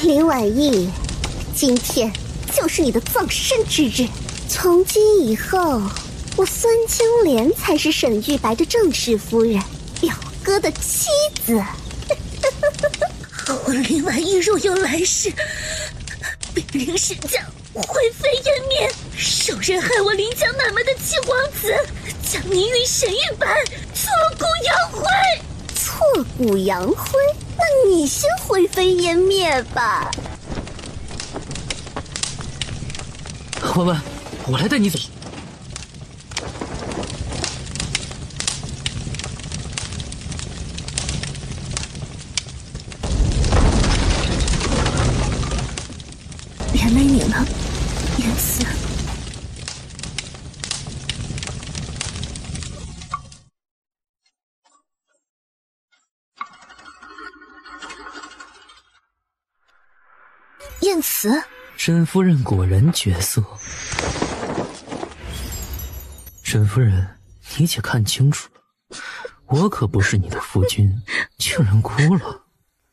林婉意，今天就是你的葬身之日。从今以后，我孙青莲才是沈玉白的正式夫人，表哥的妻子。我林婉意若有来世，必令沈家灰飞烟灭。有人害我林家奶妈的七皇子，将你与沈玉白挫骨扬灰。挫骨扬灰？那你先灰飞烟灭吧。婉婉，我来带你走。原来你呢，言辞。燕慈，沈夫人果然绝色。沈夫人，你且看清楚了，我可不是你的夫君，竟然哭了。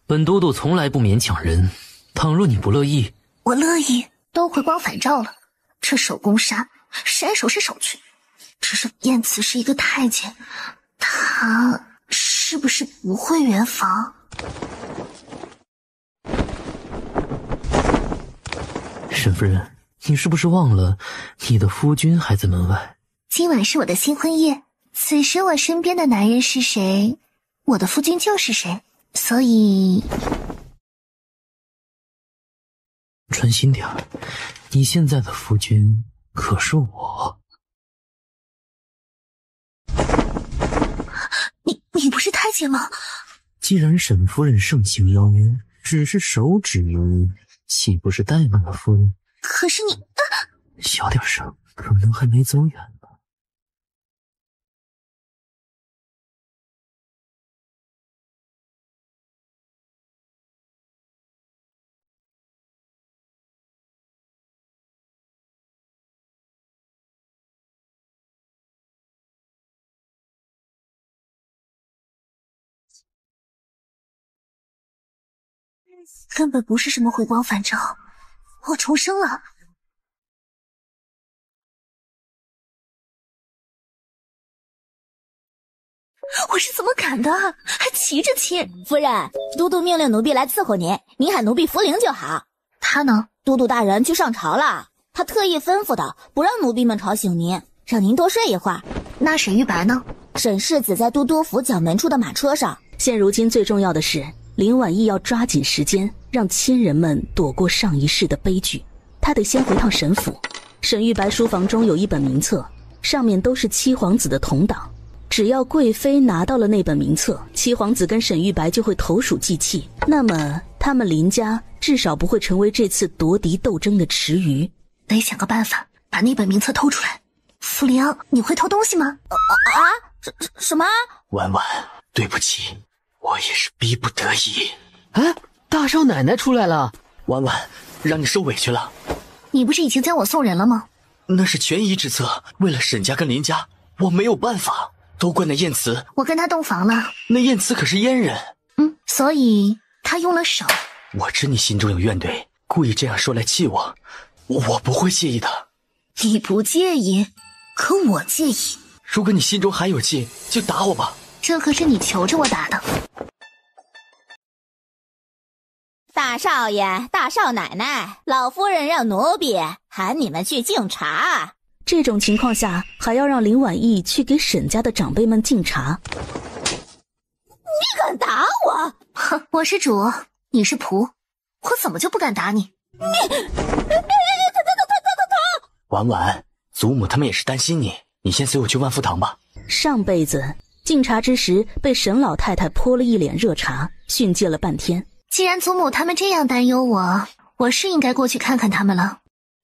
本都督从来不勉强人，倘若你不乐意，我乐意。都回光返照了，这手攻杀，谁爱手是手去。只是燕慈是一个太监，他是不是不会圆房？沈夫人，你是不是忘了你的夫君还在门外？今晚是我的新婚夜，此时我身边的男人是谁，我的夫君就是谁，所以专心点儿，你现在的夫君可是我。你不是太监吗？既然沈夫人盛情邀约，只是手指而已，岂不是怠慢了夫人？可是你小点声，可能还没走远呢。根本不是什么回光返照，我重生了。我是怎么敢的？还骑着亲？夫人，都督命令奴婢来伺候您，您喊奴婢扶灵就好。他呢？都督大人去上朝了，他特意吩咐的，不让奴婢们吵醒您，让您多睡一会儿。那沈玉白呢？沈世子在都督府角门处的马车上。现如今最重要的是，林婉意要抓紧时间，让亲人们躲过上一世的悲剧。他得先回趟沈府。沈玉白书房中有一本名册，上面都是七皇子的同党。只要贵妃拿到了那本名册，七皇子跟沈玉白就会投鼠忌器，那么他们林家至少不会成为这次夺嫡斗争的池鱼。得想个办法把那本名册偷出来。傅灵，你会偷东西吗？什么？婉婉，对不起，我也是逼不得已。哎，大少奶奶出来了。婉婉，让你受委屈了。你不是已经将我送人了吗？那是权宜之策，为了沈家跟林家，我没有办法，都怪那燕慈。我跟他洞房了。那燕慈可是阉人。所以他用了手。我知你心中有怨怼，故意这样说来气我，我不会介意的。你不介意，可我介意。如果你心中还有气，就打我吧。这可是你求着我打的。大少爷，大少奶奶，老夫人让奴婢喊你们去敬茶。这种情况下，还要让林婉意去给沈家的长辈们敬茶。你敢打我？哼，我是主，你是仆，我怎么就不敢打你？婉婉，祖母他们也是担心你，你先随我去万福堂吧。上辈子敬茶之时被沈老太太泼了一脸热茶，训诫了半天。既然祖母他们这样担忧我是应该过去看看他们了。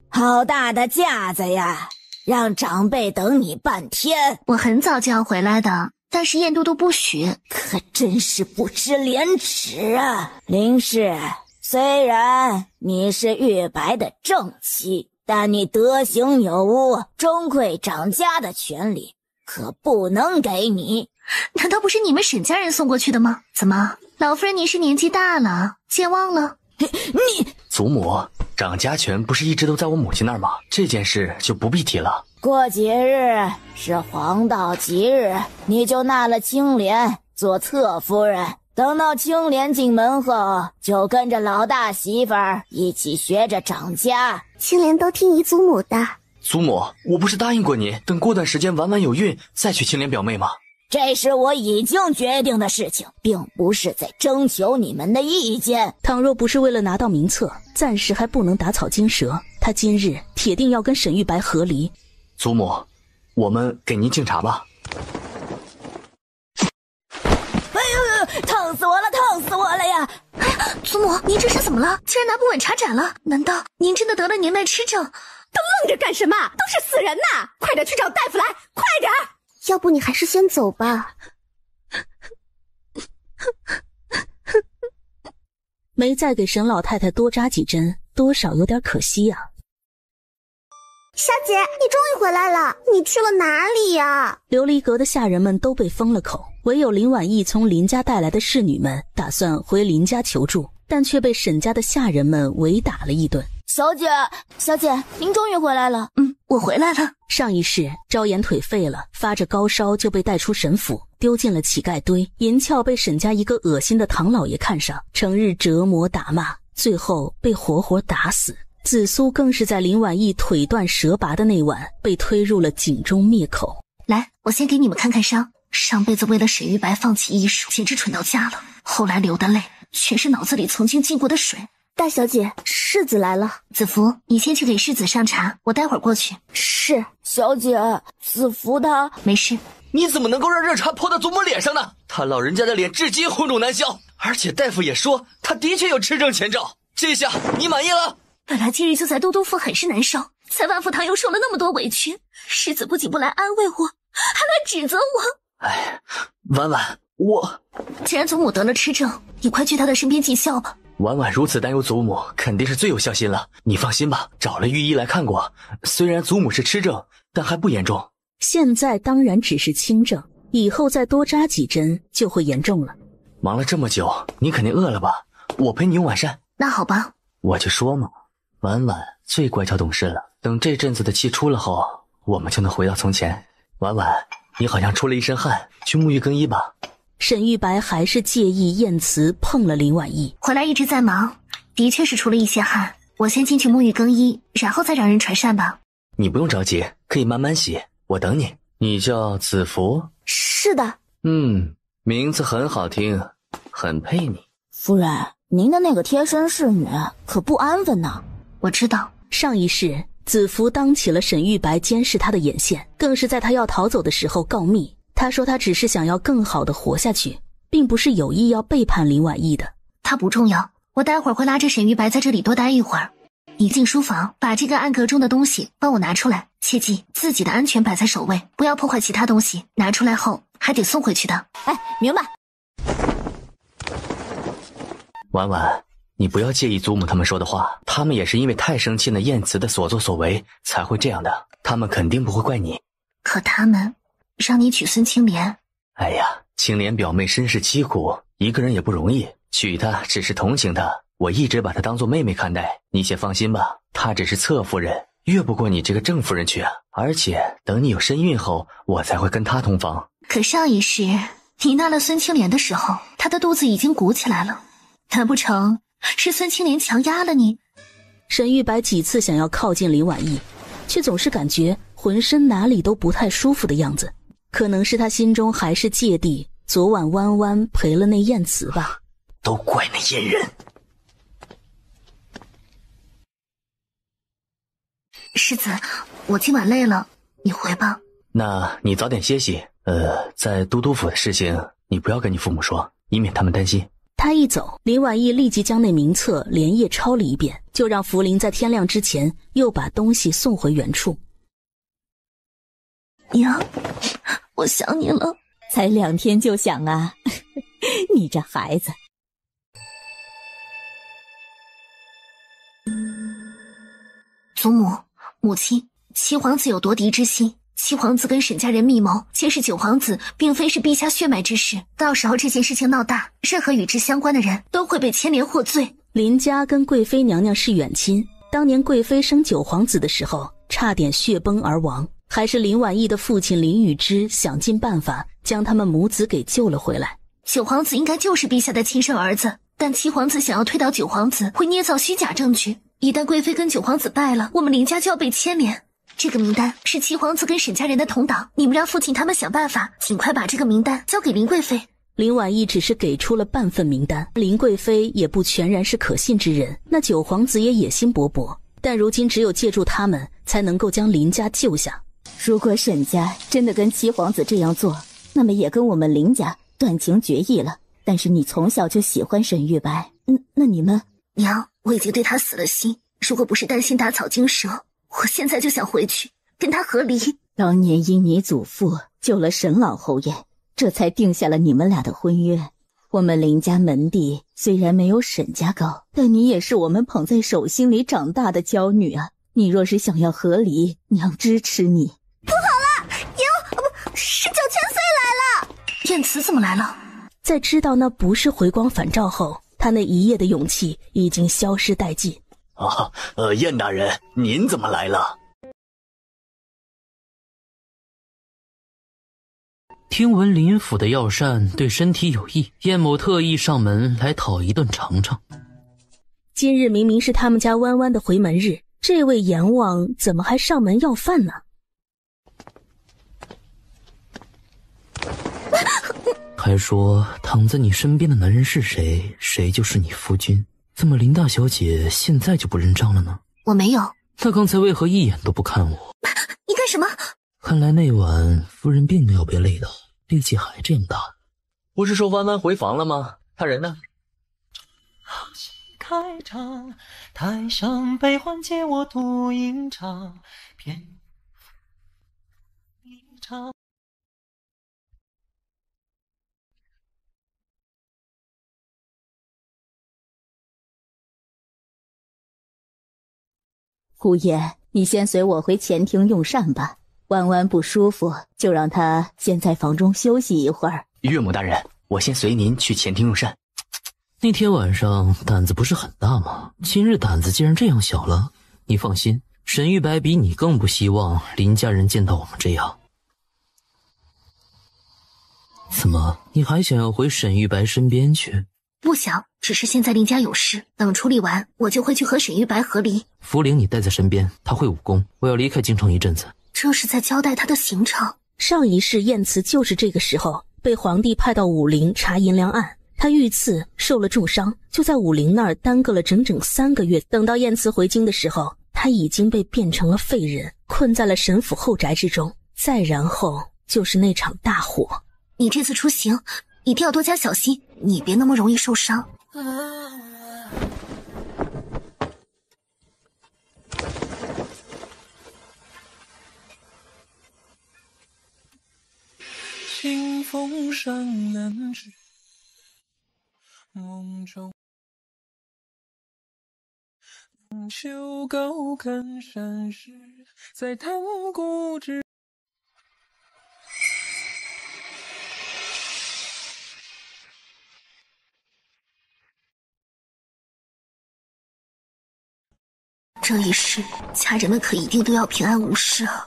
好大的架子呀，让长辈等你半天。我很早就要回来的，但是燕都督不许。可真是不知廉耻啊！林氏，虽然你是玉白的正妻，但你德行有误，钟馗长家的权利可不能给你。难道不是你们沈家人送过去的吗？怎么，老夫人你是年纪大了，健忘了？你祖母，掌家权不是一直都在我母亲那儿吗？这件事就不必提了。过几日是黄道吉日，你就纳了青莲做侧夫人。等到青莲进门后，就跟着老大媳妇儿一起学着掌家。青莲都听姨祖母的。祖母，我不是答应过你，等过段时间婉婉有孕再娶青莲表妹吗？这是我已经决定的事情，并不是在征求你们的意见。倘若不是为了拿到名册，暂时还不能打草惊蛇。他今日铁定要跟沈玉白和离。祖母，我们给您敬茶吧。烫死我了，烫死我了呀！祖母，您这是怎么了？竟然拿不稳茶盏了？难道您真的得了年迈痴症？都愣着干什么？都是死人呐！快点去找大夫来，快点！要不你还是先走吧。没再给沈老太太多扎几针，多少有点可惜啊。小姐，你终于回来了，你去了哪里呀？琉璃阁的下人们都被封了口，唯有林婉意从林家带来的侍女们打算回林家求助，但却被沈家的下人们围打了一顿。小姐，您终于回来了。我回来了。上一世昭妍腿废了，发着高烧就被带出沈府，丢进了乞丐堆。银翘被沈家一个恶心的唐老爷看上，成日折磨打骂，最后被活活打死。紫苏更是在林婉意腿断舌拔的那晚被推入了井中灭口。来，我先给你们看看伤。上辈子为了沈玉白放弃医术，简直蠢到家了。后来流的泪，全是脑子里曾经进过的水。大小姐，世子来了。子福，你先去给世子上茶，我待会儿过去。是。小姐，子福他没事。你怎么能够让热茶泼到祖母脸上呢？他老人家的脸至今红肿难消，而且大夫也说他的确有痴症前兆。这下你满意了？本来今日就在都督府很是难受，在万福堂又受了那么多委屈，世子不仅不来安慰我，还来指责我。哎，婉婉，既然祖母得了痴症，你快去她的身边尽孝吧。婉婉如此担忧祖母，肯定是最有孝心了。你放心吧，找了御医来看过，虽然祖母是痴症，但还不严重。现在当然只是轻症，以后再多扎几针就会严重了。忙了这么久，你肯定饿了吧？我陪你用晚膳。那好吧。我就说嘛，婉婉最乖巧懂事了，等这阵子的气出了后，我们就能回到从前。婉婉，你好像出了一身汗，去沐浴更衣吧。沈玉白还是介意燕慈碰了林婉意。回来一直在忙，的确是出了一些汗。我先进去沐浴更衣，然后再让人传膳吧。你不用着急，可以慢慢洗，我等你。你叫子福？是的。名字很好听，很配你。夫人，您的那个贴身侍女可不安分呢。我知道。上一世子福当起了沈玉白监视他的眼线，更是在他要逃走的时候告密。他说他只是想要更好的活下去，并不是有意要背叛林婉意的。他不重要，我待会儿会拉着沈玉白在这里多待一会儿。你进书房，把这个暗格中的东西帮我拿出来，切记自己的安全摆在首位，不要破坏其他东西。拿出来后还得送回去的。明白。婉婉，你不要介意祖母他们说的话，他们也是因为太生气了燕慈的所作所为才会这样的，他们肯定不会怪你。可他们让你娶孙青莲。哎呀，青莲表妹身世凄苦，一个人也不容易，娶她只是同情她，我一直把她当作妹妹看待。你先放心吧，她只是侧夫人，越不过你这个正夫人去啊。而且等你有身孕后，我才会跟她同房。可上一世你纳了孙青莲的时候，她的肚子已经鼓起来了，难不成是孙青莲强压了你？沈玉白几次想要靠近林婉意，却总是感觉浑身哪里都不太舒服的样子。可能是他心中还是芥蒂昨晚弯弯陪了那燕慈吧。都怪那阉人。世子，我今晚累了，你回吧。那你早点歇息。在都督府的事情，你不要跟你父母说，以免他们担心。他一走，林婉意立即将那名册连夜抄了一遍，就让福临在天亮之前又把东西送回原处。娘，我想你了。才2天就想啊，你这孩子。祖母、母亲，七皇子有夺嫡之心，七皇子跟沈家人密谋监视九皇子，并非是陛下血脉之事。到时候这件事情闹大，任何与之相关的人都会被牵连获罪。林家跟贵妃娘娘是远亲，当年贵妃生九皇子的时候，差点血崩而亡，还是林婉义的父亲林宇之想尽办法将他们母子给救了回来。九皇子应该就是陛下的亲生儿子，但七皇子想要推倒九皇子，会捏造虚假证据。一旦贵妃跟九皇子败了，我们林家就要被牵连。这个名单是七皇子跟沈家人的同党，你们让父亲他们想办法，尽快把这个名单交给林贵妃。林婉义只是给出了半份名单，林贵妃也不全然是可信之人，那九皇子也野心勃勃，但如今只有借助他们才能够将林家救下。如果沈家真的跟七皇子这样做，那么也跟我们林家断情绝义了。但是你从小就喜欢沈玉白，那你们……娘，我已经对他死了心，如果不是担心打草惊蛇，我现在就想回去跟他和离。当年因你祖父救了沈老侯爷，这才定下了你们俩的婚约。我们林家门第虽然没有沈家高，但你也是我们捧在手心里长大的娇女啊！你若是想要和离，娘支持你。不好了，是9千岁来了！燕慈怎么来了？在知道那不是回光返照后，他那一夜的勇气已经消失殆尽。燕大人，您怎么来了？听闻林府的药膳对身体有益，燕某特意上门来讨一顿尝尝。今日明明是他们家弯弯的回门日，这位阎王怎么还上门要饭呢？还说躺在你身边的男人是谁，谁就是你夫君。怎么林大小姐现在就不认账了呢？我没有。那刚才为何一眼都不看我？你干什么？看来那晚夫人并没有被累倒，力气还这样大。不是说弯弯回房了吗？他人呢？开场，台上悲欢皆我独吟唱，偏一场。姑爷，你先随我回前厅用膳吧。弯弯不舒服，就让他先在房中休息一会儿。岳母大人，我先随您去前厅用膳。那天晚上胆子不是很大吗？今日胆子既然这样小了，你放心，沈玉白比你更不希望林家人见到我们这样。怎么，你还想要回沈玉白身边去？不想，只是现在林家有事，等处理完，我就会去和沈玉白和离。福陵你带在身边，他会武功，我要离开京城一阵子。这是在交代他的行程。上一世燕慈就是这个时候被皇帝派到武陵查银梁案，他遇刺受了重伤，就在武陵那儿耽搁了整整3个月。等到燕慈回京的时候，他已经被变成了废人，困在了沈府后宅之中。再然后就是那场大火。你这次出行一定要多加小心，你别那么容易受伤。清风上南枝，梦中秋高看山石，在潭谷之。这一世，家人们可一定都要平安无事啊！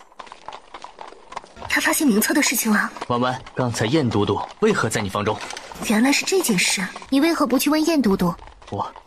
他发现名册的事情了。弯弯，刚才燕都督为何在你房中？原来是这件事，你为何不去问燕都督？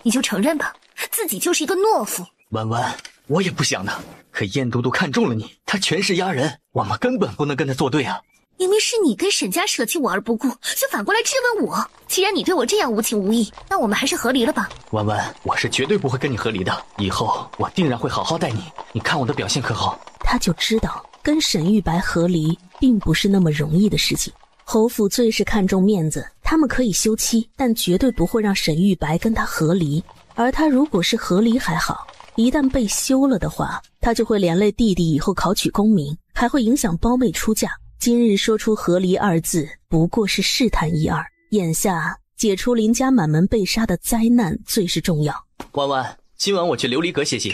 你就承认吧，自己就是一个懦夫。弯弯，我也不想的，可燕都督看中了你，他权势压人，我们根本不能跟他作对啊！明明是你跟沈家舍弃我而不顾，却反过来质问我。既然你对我这样无情无义，那我们还是和离了吧。弯弯，我是绝对不会跟你和离的，以后我定然会好好待你，你看我的表现可好？他就知道跟沈玉白和离并不是那么容易的事情。侯府最是看重面子，他们可以休妻，但绝对不会让沈玉白跟他和离。而他如果是和离还好，一旦被休了的话，他就会连累弟弟以后考取功名，还会影响胞妹出嫁。今日说出和离2字，不过是试探一二。眼下解除林家满门被杀的灾难最是重要。弯弯，今晚我去琉璃阁歇息。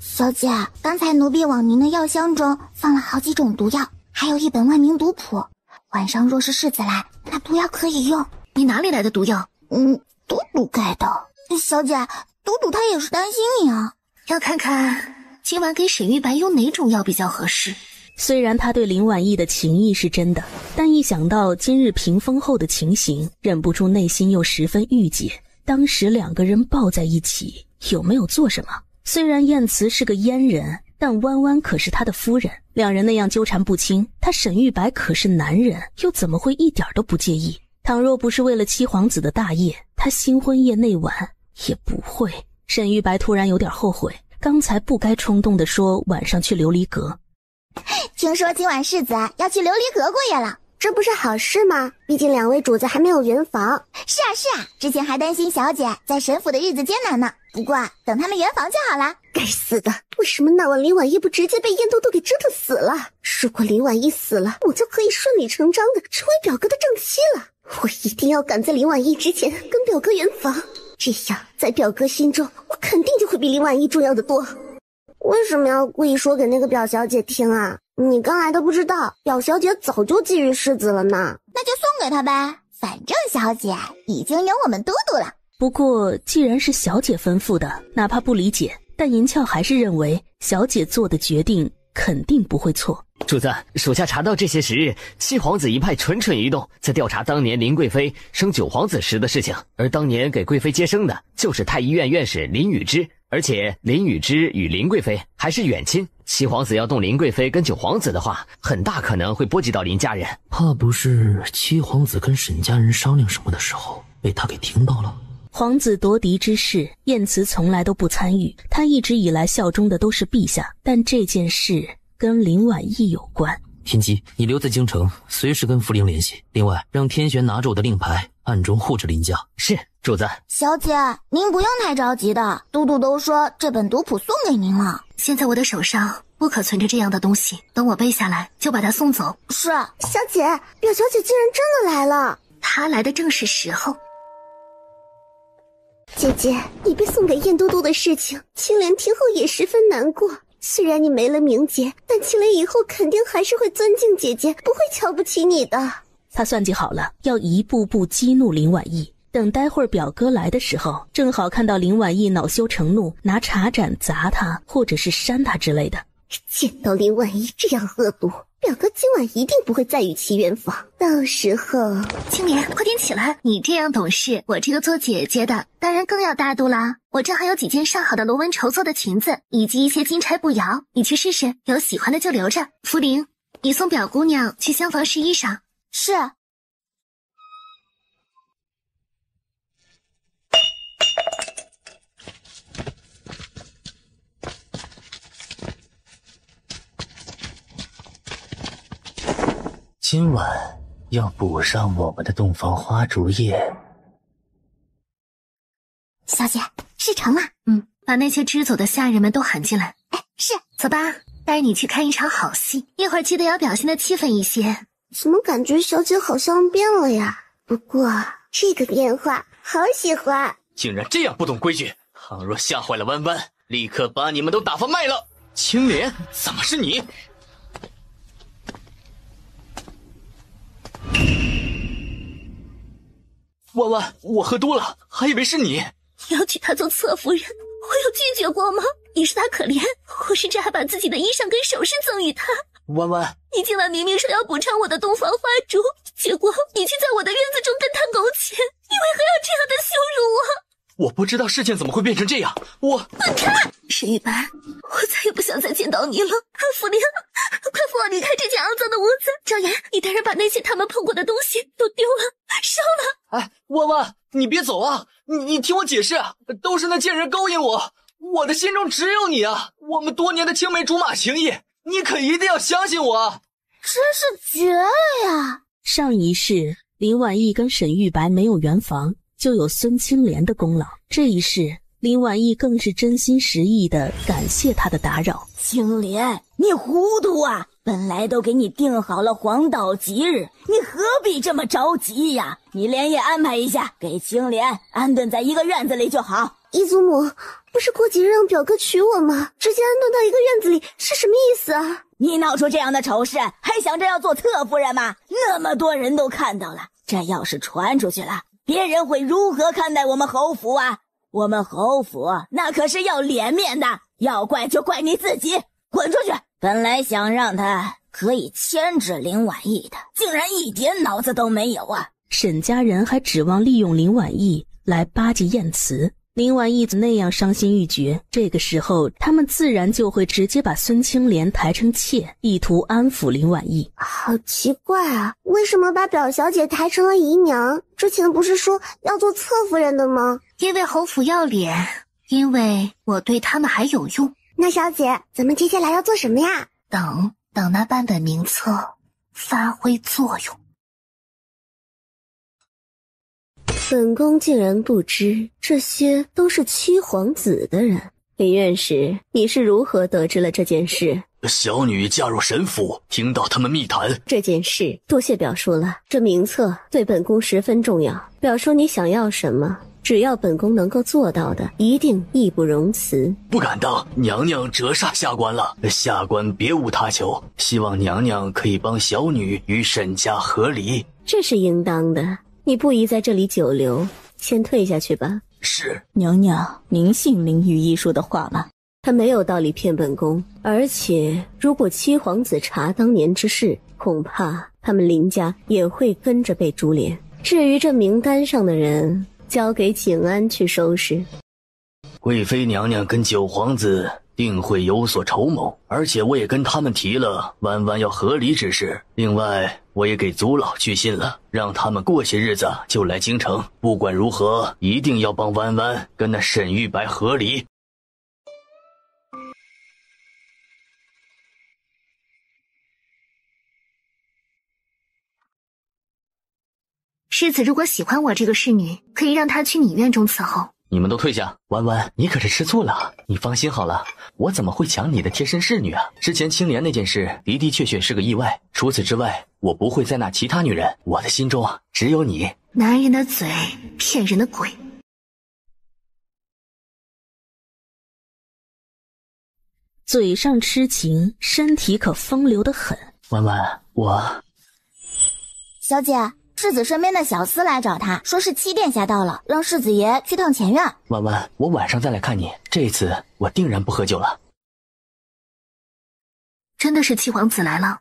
小姐，刚才奴婢往您的药箱中放了好几种毒药，还有一本万名毒谱。晚上若是世子来，那毒药可以用。你哪里来的毒药？嘟嘟盖的。小姐，嘟嘟他也是担心你啊。要看看今晚给沈玉白用哪种药比较合适。虽然他对林婉意的情谊是真的，但一想到今日屏风后的情形，忍不住内心又十分郁结。当时两个人抱在一起，有没有做什么？虽然燕慈是个阉人，但弯弯可是他的夫人，两人那样纠缠不清，他沈玉白可是男人，又怎么会一点都不介意？倘若不是为了七皇子的大业，他新婚夜那晚也不会。沈玉白突然有点后悔，刚才不该冲动地说晚上去琉璃阁。听说今晚世子要去琉璃阁过夜了，这不是好事吗？毕竟两位主子还没有圆房。是啊，之前还担心小姐在沈府的日子艰难呢。不过等他们圆房就好了。该死的，为什么那晚林婉意不直接被燕兜兜给折腾死了？如果林婉意死了，我就可以顺理成章的成为表哥的正妻了。我一定要赶在林婉意之前跟表哥圆房，这样在表哥心中我肯定就会比林婉意重要的多。为什么要故意说给那个表小姐听啊？你刚来都不知道，表小姐早就觊觎世子了呢。那就送给她呗，反正小姐已经有我们嘟嘟了。不过既然是小姐吩咐的，哪怕不理解，但银翘还是认为小姐做的决定肯定不会错。主子，属下查到这些时日，七皇子一派蠢蠢欲动，在调查当年林贵妃生九皇子时的事情，而当年给贵妃接生的就是太医院院士林宇之，而且林宇之与林贵妃还是远亲。七皇子要动林贵妃跟九皇子的话，很大可能会波及到林家人。怕不是七皇子跟沈家人商量什么的时候被他给听到了？皇子夺嫡之事，燕慈从来都不参与，他一直以来效忠的都是陛下，但这件事跟林婉意有关。天机，你留在京城，随时跟福陵联系。另外，让天玄拿着我的令牌，暗中护着林家。是，主子。小姐，您不用太着急的，嘟嘟都说这本毒谱送给您了。现在我的手上不可存着这样的东西，等我背下来就把它送走。是，小姐，表小姐竟然真的来了。她来的正是时候。姐姐，你被送给燕都督的事情，青莲听后也十分难过。虽然你没了名节，但青莲以后肯定还是会尊敬姐姐，不会瞧不起你的。他算计好了，要一步步激怒林婉意。等待会儿表哥来的时候，正好看到林婉意恼羞成怒，拿茶盏砸他，或者是扇他之类的。见到林婉意这样恶毒，表哥今晚一定不会再与其圆房。到时候，青莲，快点起来！你这样懂事，我这个做姐姐的当然更要大度啦。我这还有几件上好的螺纹绸做的裙子，以及一些金钗步摇，你去试试，有喜欢的就留着。福陵，你送表姑娘去厢房试衣裳。是。今晚要补上我们的洞房花烛夜。小姐，事成了。把那些知走的下人们都喊进来。是。走吧，带你去看一场好戏，一会儿记得要表现的气愤一些。怎么感觉小姐好像变了呀？不过这个变化好喜欢。竟然这样不懂规矩，倘若吓坏了弯弯，立刻把你们都打发卖了。青莲，怎么是你？弯弯，我喝多了，还以为是你。你要娶她做侧夫人，我有拒绝过吗？你是她可怜，我甚至还把自己的衣裳跟首饰赠予她。弯弯，你今晚明明说要补偿我的洞房花烛，结果你却在我的院子中跟她苟且，你为何要这样的羞辱我？我不知道事情怎么会变成这样，滚开！沈玉白，我再也不想再见到你了。福陵，快扶我离开这间肮脏的屋子。赵岩，你带人把那些他们碰过的东西都丢了，烧了。哎，弯弯，你别走啊！你听我解释，都是那贱人勾引我，我的心中只有你啊！我们多年的青梅竹马情谊，你可一定要相信我。真是绝了呀！上一世林婉意跟沈玉白没有圆房，就有孙青莲的功劳。这一世林婉意更是真心实意的感谢他的打扰。青莲，你糊涂啊！本来都给你定好了黄道吉日，你何必这么着急呀？你连夜安排一下，给青莲安顿在一个院子里就好。姨祖母，不是过几日让表哥娶我吗？直接安顿到一个院子里是什么意思啊？你闹出这样的丑事，还想着要做侧夫人吗？那么多人都看到了，这要是传出去了，别人会如何看待我们侯府啊？我们侯府那可是要脸面的，要怪就怪你自己，滚出去！本来想让他可以牵制林婉意的，竟然一点脑子都没有啊！沈家人还指望利用林婉意来巴结燕慈，林婉意那样伤心欲绝，这个时候他们自然就会直接把孙青莲抬成妾，意图安抚林婉意。好奇怪啊，为什么把表小姐抬成了姨娘？之前不是说要做侧夫人的吗？因为侯府要脸，因为我对他们还有用。那小姐，咱们接下来要做什么呀？等那版本名册发挥作用。本宫竟然不知这些都是七皇子的人。林院士，你是如何得知了这件事？小女嫁入神府，听到他们密谈这件事，多谢表叔了。这名册对本宫十分重要，表叔你想要什么，只要本宫能够做到的，一定义不容辞。不敢当，娘娘折煞下官了，下官别无他求，希望娘娘可以帮小女与沈家和离。这是应当的，你不宜在这里久留，先退下去吧。是。娘娘，您信林御医说的话吗？他没有道理骗本宫，而且如果七皇子查当年之事，恐怕他们林家也会跟着被株连。至于这名单上的人，交给景安去收拾。贵妃娘娘跟九皇子定会有所筹谋，而且我也跟他们提了弯弯要和离之事。另外我也给族老去信了，让他们过些日子就来京城，不管如何一定要帮弯弯跟那沈玉白和离。世子如果喜欢我这个侍女，可以让她去你院中伺候。你们都退下。弯弯，你可是吃醋了。你放心好了，我怎么会抢你的贴身侍女啊？之前青莲那件事的的确确是个意外，除此之外我不会再纳其他女人，我的心中只有你。男人的嘴，骗人的鬼。嘴上痴情，身体可风流得很。弯弯，小姐，世子身边的小厮来找他，说是七殿下到了，让世子爷去趟前院。弯弯，我晚上再来看你，这次我定然不喝酒了。真的是七皇子来了？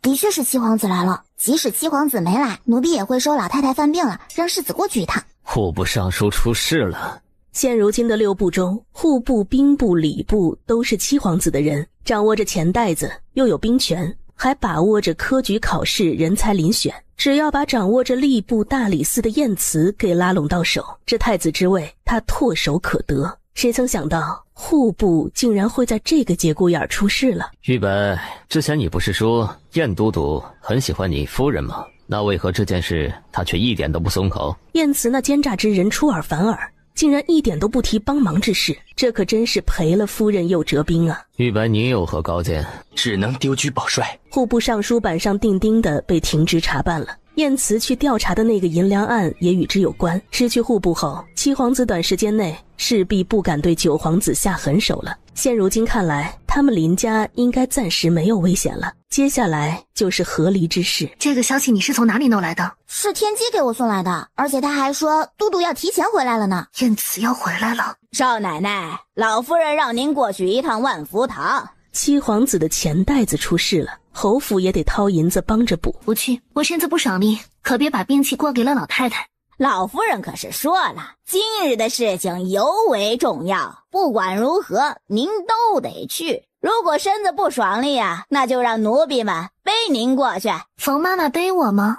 的确是七皇子来了。即使七皇子没来，奴婢也会说老太太犯病了，让世子过去一趟。户部尚书出事了。现如今的六部中，户部、兵部、礼部都是七皇子的人，掌握着钱袋子，又有兵权，还把握着科举考试人才遴选。只要把掌握着吏部大理寺的晏慈给拉拢到手，这太子之位他唾手可得。谁曾想到户部竟然会在这个节骨眼出事了。玉白，之前你不是说晏都督很喜欢你夫人吗？那为何这件事他却一点都不松口？晏慈那奸诈之人出尔反尔，竟然一点都不提帮忙之事，这可真是赔了夫人又折兵啊。玉白，你有何高见？只能丢居保帅。户部尚书板上钉钉的被停职查办了。晏慈去调查的那个银梁案也与之有关。失去户部后，七皇子短时间内势必不敢对九皇子下狠手了。现如今看来，他们林家应该暂时没有危险了，接下来就是和离之事。这个消息你是从哪里弄来的？是天机给我送来的，而且他还说都督要提前回来了呢。晏慈要回来了。少奶奶，老夫人让您过去一趟万福堂。七皇子的钱袋子出事了，侯府也得掏银子帮着补。不去，我身子不爽利，可别把兵器过给了老太太。老夫人可是说了，今日的事情尤为重要，不管如何您都得去。如果身子不爽利啊，那就让奴婢们背您过去。冯妈妈背我吗？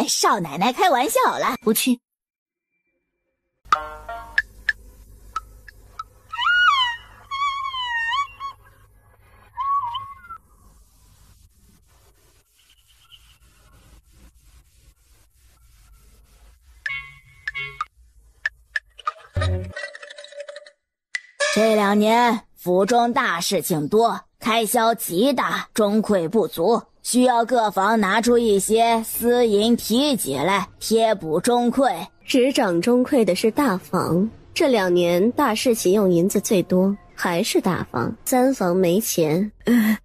少奶奶开玩笑了。不去。这2年府中大事情多，开销极大，中馈不足，需要各房拿出一些私银提己来贴补中馈。执掌中馈的是大房，这2年大事情用银子最多，还是大房，3房没钱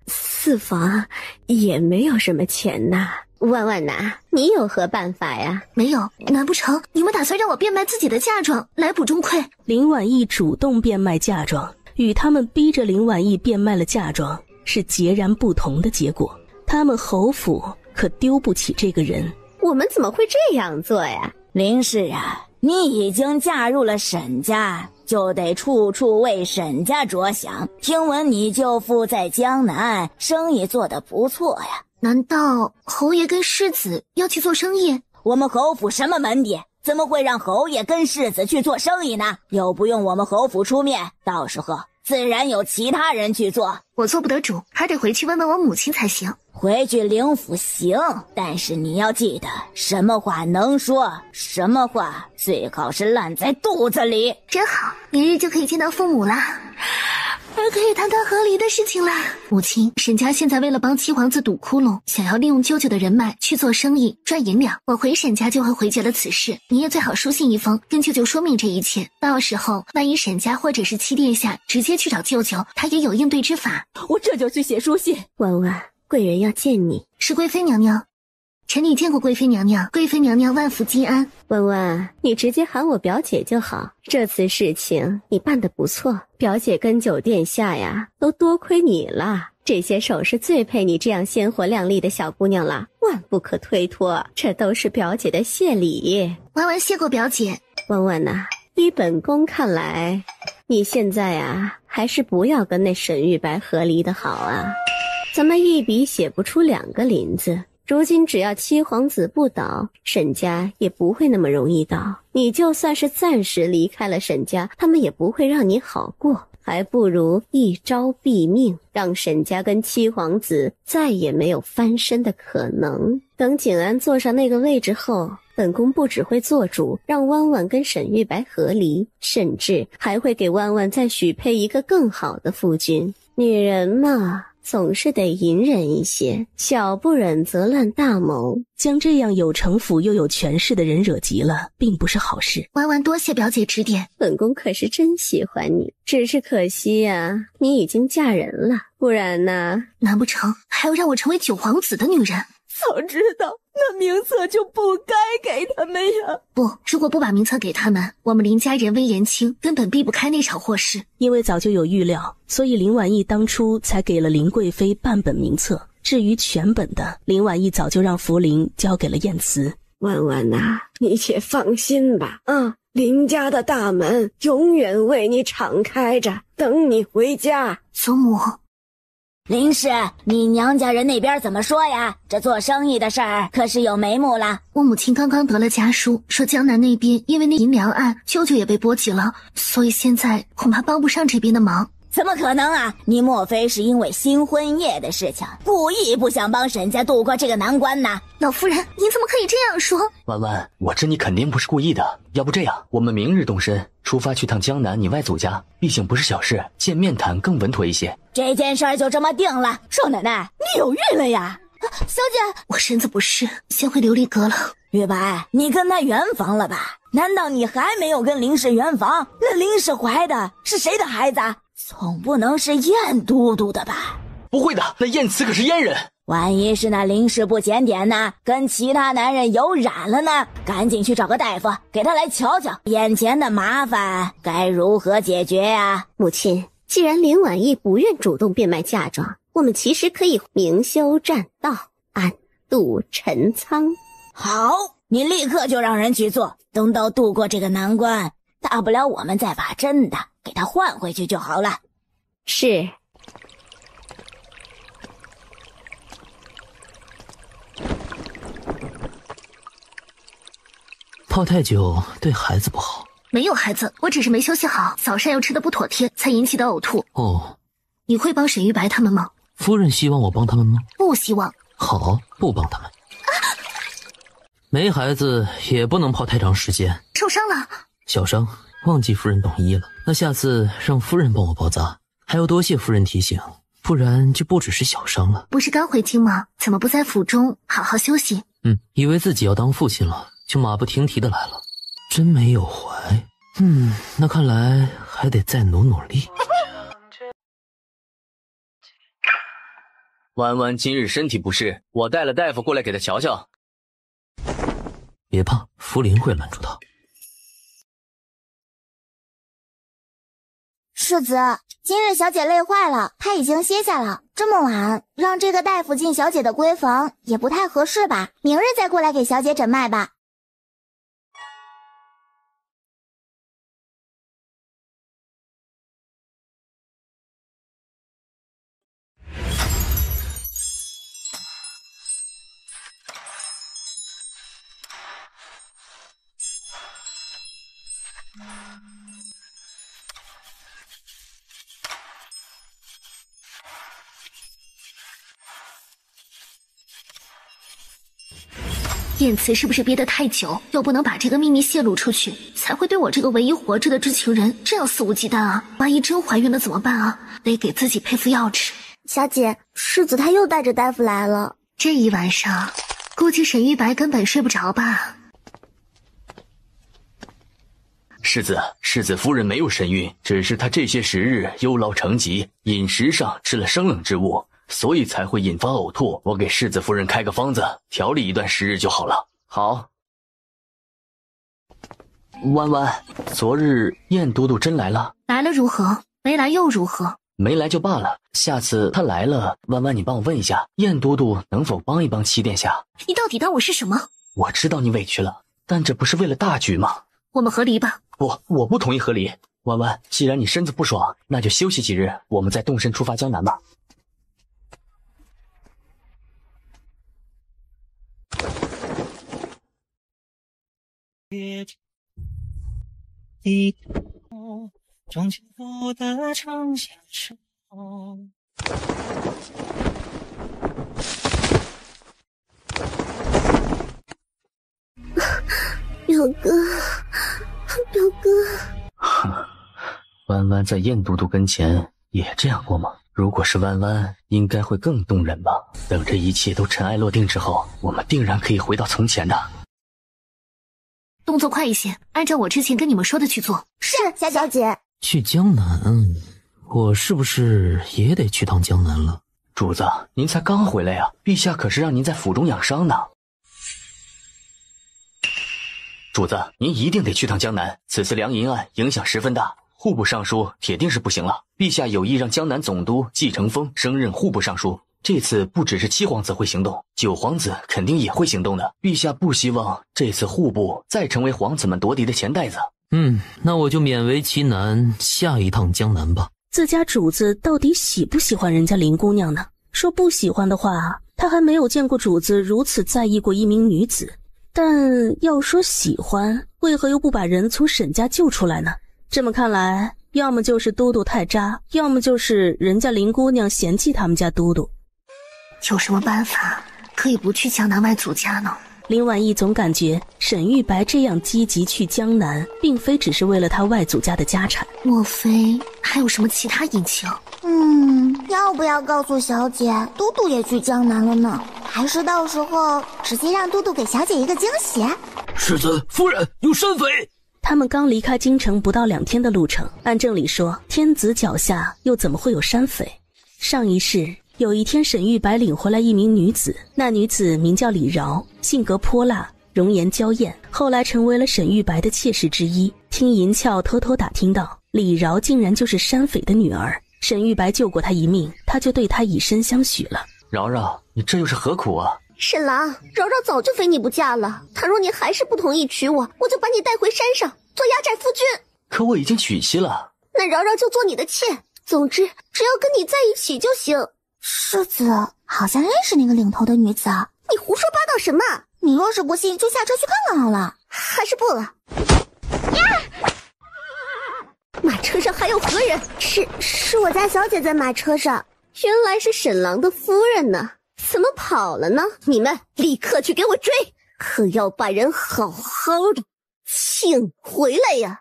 ，4房也没有什么钱呐。万万呐，你有何办法呀？没有，难不成你们打算让我变卖自己的嫁妆来补钟馗？林婉意主动变卖嫁妆，与他们逼着林婉意变卖了嫁妆是截然不同的结果。他们侯府可丢不起这个人。我们怎么会这样做呀？林氏啊，你已经嫁入了沈家，就得处处为沈家着想。听闻你舅父在江南生意做得不错呀，难道侯爷跟世子要去做生意？我们侯府什么门第，怎么会让侯爷跟世子去做生意呢？又不用我们侯府出面，到时候自然有其他人去做。我做不得主，还得回去问问我母亲才行。回去领府行，但是你要记得，什么话能说，什么话最好是烂在肚子里。真好，明日就可以见到父母了，而可以谈谈和离的事情了。母亲，沈家现在为了帮七皇子堵窟窿，想要利用舅舅的人脉去做生意赚银两。我回沈家就会回绝了此事，你也最好书信一封，跟舅舅说明这一切。到时候万一沈家或者是七殿下直接去找舅舅，他也有应对之法。我这就去写书信。婉婉，贵人要见你。是贵妃娘娘。臣女见过贵妃娘娘，贵妃娘娘万福金安。婉婉，你直接喊我表姐就好。这次事情你办得不错，表姐跟九殿下呀，都多亏你了。这些首饰最配你这样鲜活靓丽的小姑娘了，万不可推脱，这都是表姐的谢礼。婉婉谢过表姐。婉婉呐，依本宫看来，你现在啊，还是不要跟那沈玉白和离的好啊。咱们一笔写不出2个林子。如今只要七皇子不倒，沈家也不会那么容易倒。你就算是暂时离开了沈家，他们也不会让你好过，还不如一招毙命，让沈家跟七皇子再也没有翻身的可能。等景安坐上那个位置后，本宫不只会做主，让婉婉跟沈玉白和离，甚至还会给婉婉再许配一个更好的夫君。女人嘛，总是得隐忍一些，小不忍则乱大谋。将这样有城府又有权势的人惹急了，并不是好事。婉婉多谢表姐指点，本宫可是真喜欢你，只是可惜呀，你已经嫁人了，不然呢？难不成还要让我成为九皇子的女人？早知道那名册就不该给他们呀！不，如果不把名册给他们，我们林家人微言轻，根本避不开那场祸事。因为早就有预料，所以林婉意当初才给了林贵妃半本名册。至于全本的，林婉意早就让福临交给了燕慈。婉婉呐，你且放心吧，林家的大门永远为你敞开着，等你回家。祖母。林氏，你娘家人那边怎么说呀？这做生意的事儿可是有眉目了。我母亲刚刚得了家书，说江南那边因为那银两案，舅舅也被波及了，所以现在恐怕帮不上这边的忙。怎么可能啊？你莫非是因为新婚夜的事情，故意不想帮沈家渡过这个难关呢？老夫人，您怎么可以这样说？婉婉，我知你肯定不是故意的，要不这样，我们明日动身，出发去趟江南你外祖家，毕竟不是小事，见面谈更稳妥一些。这件事儿就这么定了。少奶奶，你有孕了呀？小姐，我身子不适，先回琉璃阁了。玉白，你跟他圆房了吧？难道你还没有跟林氏圆房？那林氏怀的是谁的孩子？总不能是燕都督的吧？不会的，那燕慈可是阉人。万一是那林氏不检点呢，跟其他男人有染了呢？赶紧去找个大夫，给他来瞧瞧，眼前的麻烦该如何解决呀？母亲，既然林婉意不愿主动变卖嫁妆，我们其实可以明修栈道，暗度陈仓。好，你立刻就让人去做，等到度过这个难关，大不了我们再把真的给他换回去就好了。是。泡太久对孩子不好。没有孩子，我只是没休息好，早膳又吃得不妥帖，才引起的呕吐。哦，你会帮沈玉白他们吗？夫人希望我帮他们吗？不希望。好，不帮他们。没孩子也不能泡太长时间。受伤了。小伤，忘记夫人懂医了。那下次让夫人帮我包扎，还要多谢夫人提醒，不然就不只是小伤了。不是刚回京吗？怎么不在府中好好休息？以为自己要当父亲了，就马不停蹄的来了。真没有怀。那看来还得再努努力。弯弯今日身体不适，我带了大夫过来给他瞧瞧。别怕，福林会拦住他。世子，今日小姐累坏了，她已经歇下了。这么晚，让这个大夫进小姐的闺房也不太合适吧？明日再过来给小姐诊脉吧。燕慈是不是憋得太久，又不能把这个秘密泄露出去，才会对我这个唯一活着的知情人这样肆无忌惮啊？万一真怀孕了怎么办啊？得给自己配副药吃。小姐，世子他又带着大夫来了。这一晚上，估计沈玉白根本睡不着吧？世子夫人没有身孕，只是她这些时日忧劳成疾，饮食上吃了生冷之物，所以才会引发呕吐。我给世子夫人开个方子，调理一段时日就好了。好。弯弯，昨日燕都督真来了？来了如何？没来又如何？没来就罢了，下次他来了，弯弯你帮我问一下，燕都督能否帮一帮七殿下？你到底当我是什么？我知道你委屈了，但这不是为了大局吗？我们和离吧。我不同意和离。弯弯，既然你身子不爽，那就休息几日，我们再动身出发江南吧。中情不得长相守。表哥，表哥。弯弯在燕都督跟前也这样过吗？如果是弯弯，应该会更动人吧。等这一切都尘埃落定之后，我们定然可以回到从前的。动作快一些，按照我之前跟你们说的去做。是，小姐。去江南，我是不是也得去趟江南了？主子，您才刚回来呀，陛下可是让您在府中养伤呢。主子，您一定得去趟江南，此次梁银案影响十分大，户部尚书铁定是不行了。陛下有意让江南总督季承风升任户部尚书，这次不只是七皇子会行动，九皇子肯定也会行动的。陛下不希望这次户部再成为皇子们夺嫡的钱袋子。那我就勉为其难，下一趟江南吧。自家主子到底喜不喜欢人家林姑娘呢？说不喜欢的话，他还没有见过主子如此在意过一名女子。但要说喜欢，为何又不把人从沈家救出来呢？这么看来，要么就是都督太渣，要么就是人家林姑娘嫌弃他们家都督。有什么办法可以不去江南外祖家呢？林婉意总感觉沈玉白这样积极去江南，并非只是为了他外祖家的家产，莫非还有什么其他隐情？要不要告诉小姐，都督也去江南了呢？还是到时候直接让都督给小姐一个惊喜？世子夫人有山匪！他们刚离开京城不到2天的路程，按正理说，天子脚下又怎么会有山匪？上一世有一天，沈玉白领回来一名女子，那女子名叫李饶，性格泼辣，容颜娇艳，后来成为了沈玉白的妾室之一。听银翘偷偷打听到，李饶竟然就是山匪的女儿。沈玉白救过她一命，他就对她以身相许了。饶饶，你这又是何苦啊？沈郎，饶饶早就非你不嫁了。倘若你还是不同意娶我，我就把你带回山上做压寨夫君。可我已经娶妻了。那饶饶就做你的妾。总之，只要跟你在一起就行。世子好像认识那个领头的女子。你胡说八道什么？你若是不信，就下车去看看好了。还是不了。马车上还有何人？是我家小姐在马车上。原来是沈郎的夫人呢，怎么跑了呢？你们立刻去给我追，可要把人好好的请回来呀！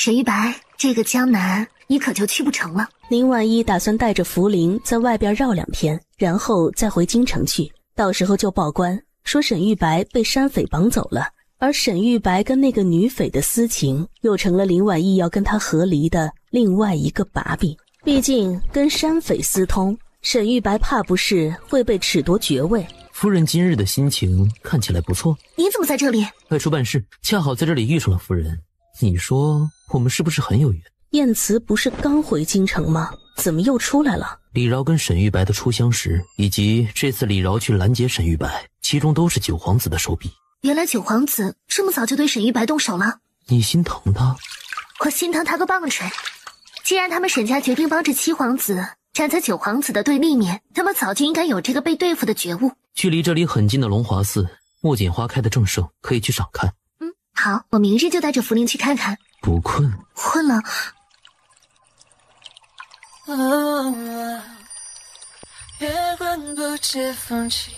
沈玉白，这个江南你可就去不成了。林婉一打算带着福林在外边绕2天，然后再回京城去，到时候就报官，说沈玉白被山匪绑走了。而沈玉白跟那个女匪的私情，又成了林婉意要跟他和离的另外一个把柄。毕竟跟山匪私通，沈玉白怕不是会被褫夺爵位。夫人今日的心情看起来不错。你怎么在这里？外出办事，恰好在这里遇上了夫人。你说我们是不是很有缘？燕慈不是刚回京城吗？怎么又出来了？李饶跟沈玉白的初相识，以及这次李饶去拦截沈玉白，其中都是九皇子的手笔。原来九皇子这么早就对沈玉白动手了。你心疼他？我心疼他个棒槌。既然他们沈家决定帮着七皇子站在九皇子的对立面，那么早就应该有这个被对付的觉悟。距离这里很近的龙华寺，墨锦花开的正盛，可以去赏看。好，我明日就带着福林去看看。不困？困了。月光不解风情，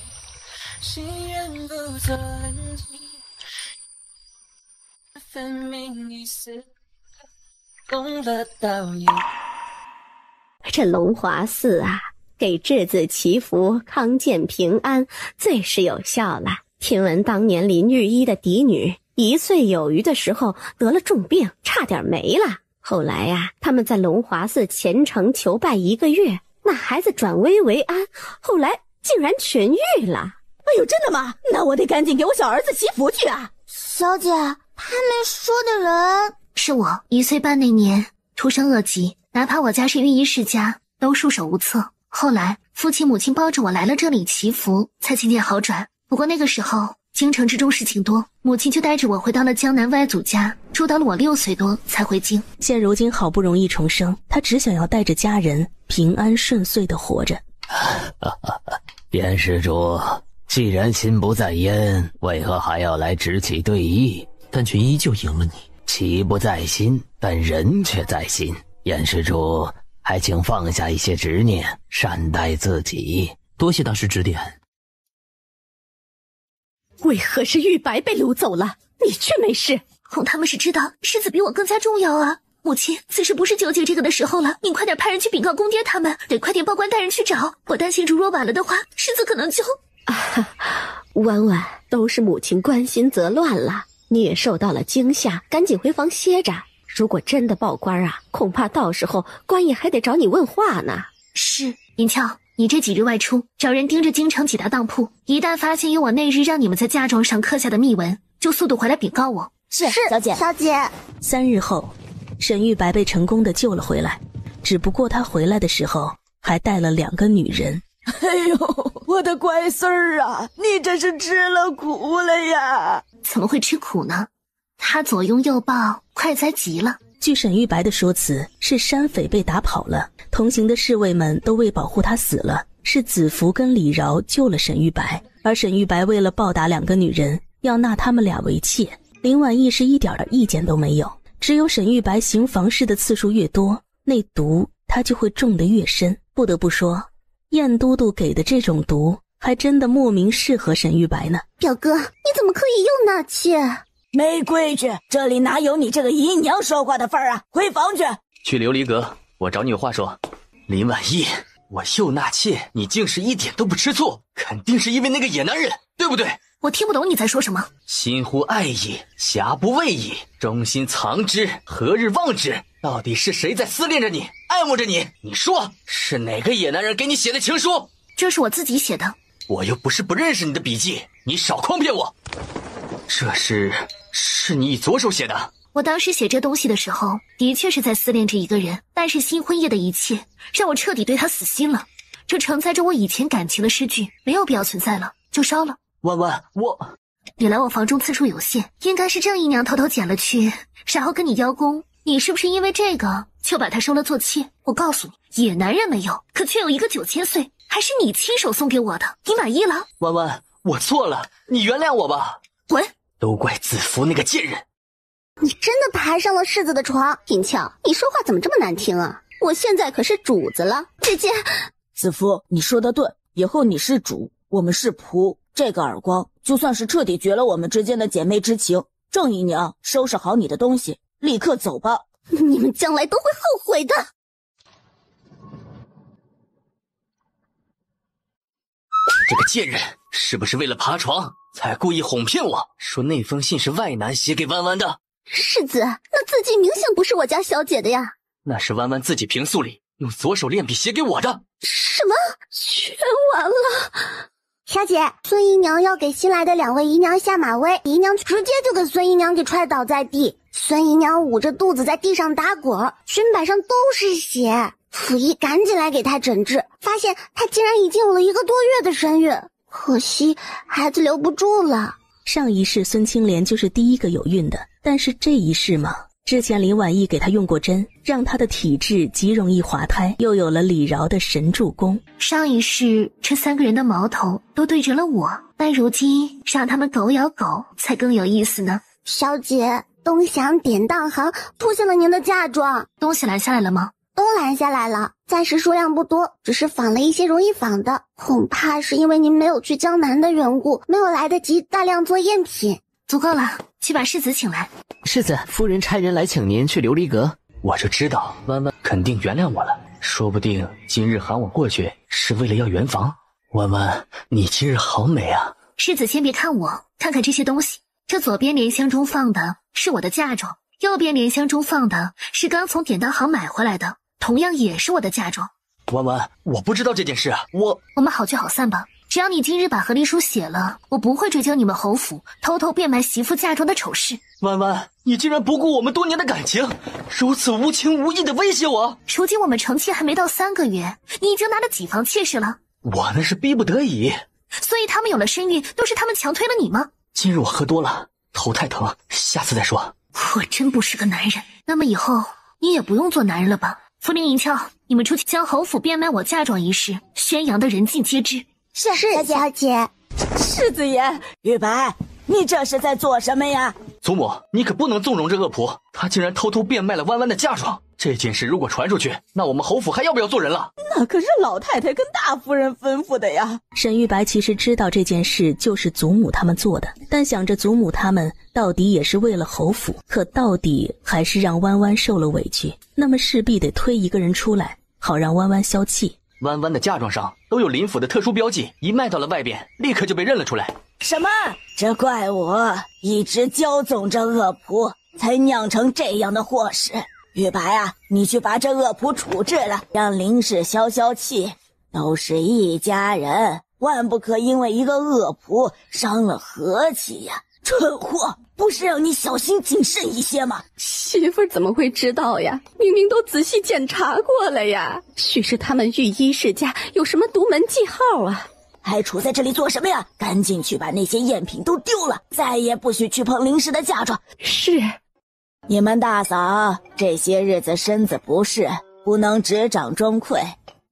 心愿不做冷静，分明一丝动了倒影。这龙华寺啊，给稚子祈福康健平安最是有效了。听闻当年林玉一的嫡女1岁有余的时候得了重病，差点没了。后来啊，他们在龙华寺虔诚求拜1个月，那孩子转危为安，后来竟然痊愈了。哎呦，真的吗？那我得赶紧给我小儿子祈福去啊！小姐，他们说的人是我。1岁半那年出生恶疾，哪怕我家是御医世家，都束手无策。后来父亲母亲抱着我来了这里祈福，才渐渐好转。不过那个时候京城之中事情多，母亲就带着我回到了江南外祖家，住到了我6岁多才回京。现如今好不容易重生，他只想要带着家人平安顺遂地活着。严施主，既然心不在焉，为何还要来直起对弈？但却依旧赢了你。棋不在心，但人却在心。严施主，还请放下一些执念，善待自己。多谢大师指点。为何是玉白被掳走了，你却没事？他们是知道世子比我更加重要啊。母亲，此时不是纠结这个的时候了，您快点派人去禀告公爹他们，得快点报官带人去找。我担心如若晚了的话，世子可能就……婉婉，都是母亲关心则乱了，你也受到了惊吓，赶紧回房歇着。如果真的报官啊，恐怕到时候官爷还得找你问话呢。是，银翘，你这几日外出，找人盯着京城几大当铺，一旦发现有我那日让你们在嫁妆上刻下的密文，就速度回来禀告我。是，小姐。小姐。3日后，沈玉白被成功的救了回来，只不过他回来的时候还带了2个女人。哎呦，我的乖孙儿啊，你这是吃了苦了呀！怎么会吃苦呢？他左拥右抱，快哉极了。据沈玉白的说辞，是山匪被打跑了，同行的侍卫们都为保护他死了，是子服跟李饶救了沈玉白，而沈玉白为了报答2个女人，要纳他们俩为妾。林婉意是一点的意见都没有，只有沈玉白行房事的次数越多，那毒他就会中得越深。不得不说，燕都督给的这种毒还真的莫名适合沈玉白呢。表哥，你怎么可以又纳妾？没规矩，这里哪有你这个姨娘说话的份儿啊！回房去。去琉璃阁，我找你有话说。林婉意，我又纳妾，你竟是一点都不吃醋，肯定是因为那个野男人，对不对？我听不懂你在说什么。心乎爱矣，侠不畏矣，忠心藏之，何日忘之？到底是谁在思念着你，爱慕着你？你说，是哪个野男人给你写的情书？这是我自己写的。我又不是不认识你的笔记，你少诓骗我。这是你左手写的？我当时写这东西的时候，的确是在思念着一个人，但是新婚夜的一切让我彻底对他死心了。这承载着我以前感情的诗句没有必要存在了，就烧了。婉婉，你来我房中次数有限，应该是郑姨娘偷偷捡了去，然后跟你邀功。你是不是因为这个就把她收了做妾？我告诉你，野男人没有，可却有一个9000岁，还是你亲手送给我的，你满意了？婉婉，我错了，你原谅我吧。滚！都怪子服那个贱人。你真的爬上了世子的床？银翘，你说话怎么这么难听啊？我现在可是主子了，姐姐。子服，你说的对，以后你是主，我们是仆。这个耳光就算是彻底绝了我们之间的姐妹之情。郑姨娘，收拾好你的东西，立刻走吧。你们将来都会后悔的。这个贱人是不是为了爬床才故意哄骗我，说那封信是外男写给弯弯的？世子，那字迹明显不是我家小姐的呀。那是弯弯自己平素里用左手练笔写给我的。什么？全完了！小姐，孙姨娘要给新来的2位姨娘下马威，姨娘直接就给孙姨娘给踹倒在地。孙姨娘捂着肚子在地上打滚，裙摆上都是血。府医赶紧来给她诊治，发现她竟然已经有了1个多月的身孕，可惜孩子留不住了。上一世孙青莲就是第一个有孕的，但是这一世嘛，之前林婉意给她用过针，让她的体质极容易滑胎，又有了李饶的神助攻。上一世这3个人的矛头都对准了我，但如今让他们狗咬狗才更有意思呢。小姐，东祥典当行出现了您的嫁妆，东西拦下来了吗？都拦下来了，暂时数量不多，只是仿了一些容易仿的，恐怕是因为您没有去江南的缘故，没有来得及大量做赝品。足够了，去把世子请来。世子，夫人差人来请您去琉璃阁。我就知道弯弯肯定原谅我了，说不定今日喊我过去是为了要圆房。弯弯，你今日好美啊！世子先别看我，看看这些东西。这左边莲香中放的是我的嫁妆，右边莲香中放的是刚从典当行买回来的，同样也是我的嫁妆。弯弯，我不知道这件事，我们好聚好散吧。只要你今日把和离书写了，我不会追究你们侯府偷偷变卖媳妇嫁妆的丑事。弯弯，你竟然不顾我们多年的感情，如此无情无义的威胁我！如今我们成亲还没到3个月，你已经拿了几房妾室了？我那是逼不得已。所以他们有了身孕，都是他们强推了你吗？今日我喝多了，头太疼，下次再说。我真不是个男人，那么以后你也不用做男人了吧？福临银翘，你们出去将侯府变卖我嫁妆一事宣扬的人尽皆知。是小姐。世子爷，玉白，你这是在做什么呀？祖母，你可不能纵容这恶仆，他竟然偷偷变卖了弯弯的嫁妆。这件事如果传出去，那我们侯府还要不要做人了？那可是老太太跟大夫人吩咐的呀。沈玉白其实知道这件事就是祖母他们做的，但想着祖母他们到底也是为了侯府，可到底还是让弯弯受了委屈，那么势必得推一个人出来，好让弯弯消气。弯弯的嫁妆上都有林府的特殊标记，一卖到了外边，立刻就被认了出来。什么？这怪我一直骄纵这恶仆，才酿成这样的祸事。玉白啊，你去把这恶仆处置了，让林氏消消气。都是一家人，万不可因为一个恶仆伤了和气呀！蠢货，不是让你小心谨慎一些吗？媳妇儿怎么会知道呀？明明都仔细检查过了呀！许是他们御医世家有什么独门记号啊？还杵在这里做什么呀？赶紧去把那些赝品都丢了，再也不许去碰林氏的嫁妆。是。你们大嫂这些日子身子不适，不能执掌中馈，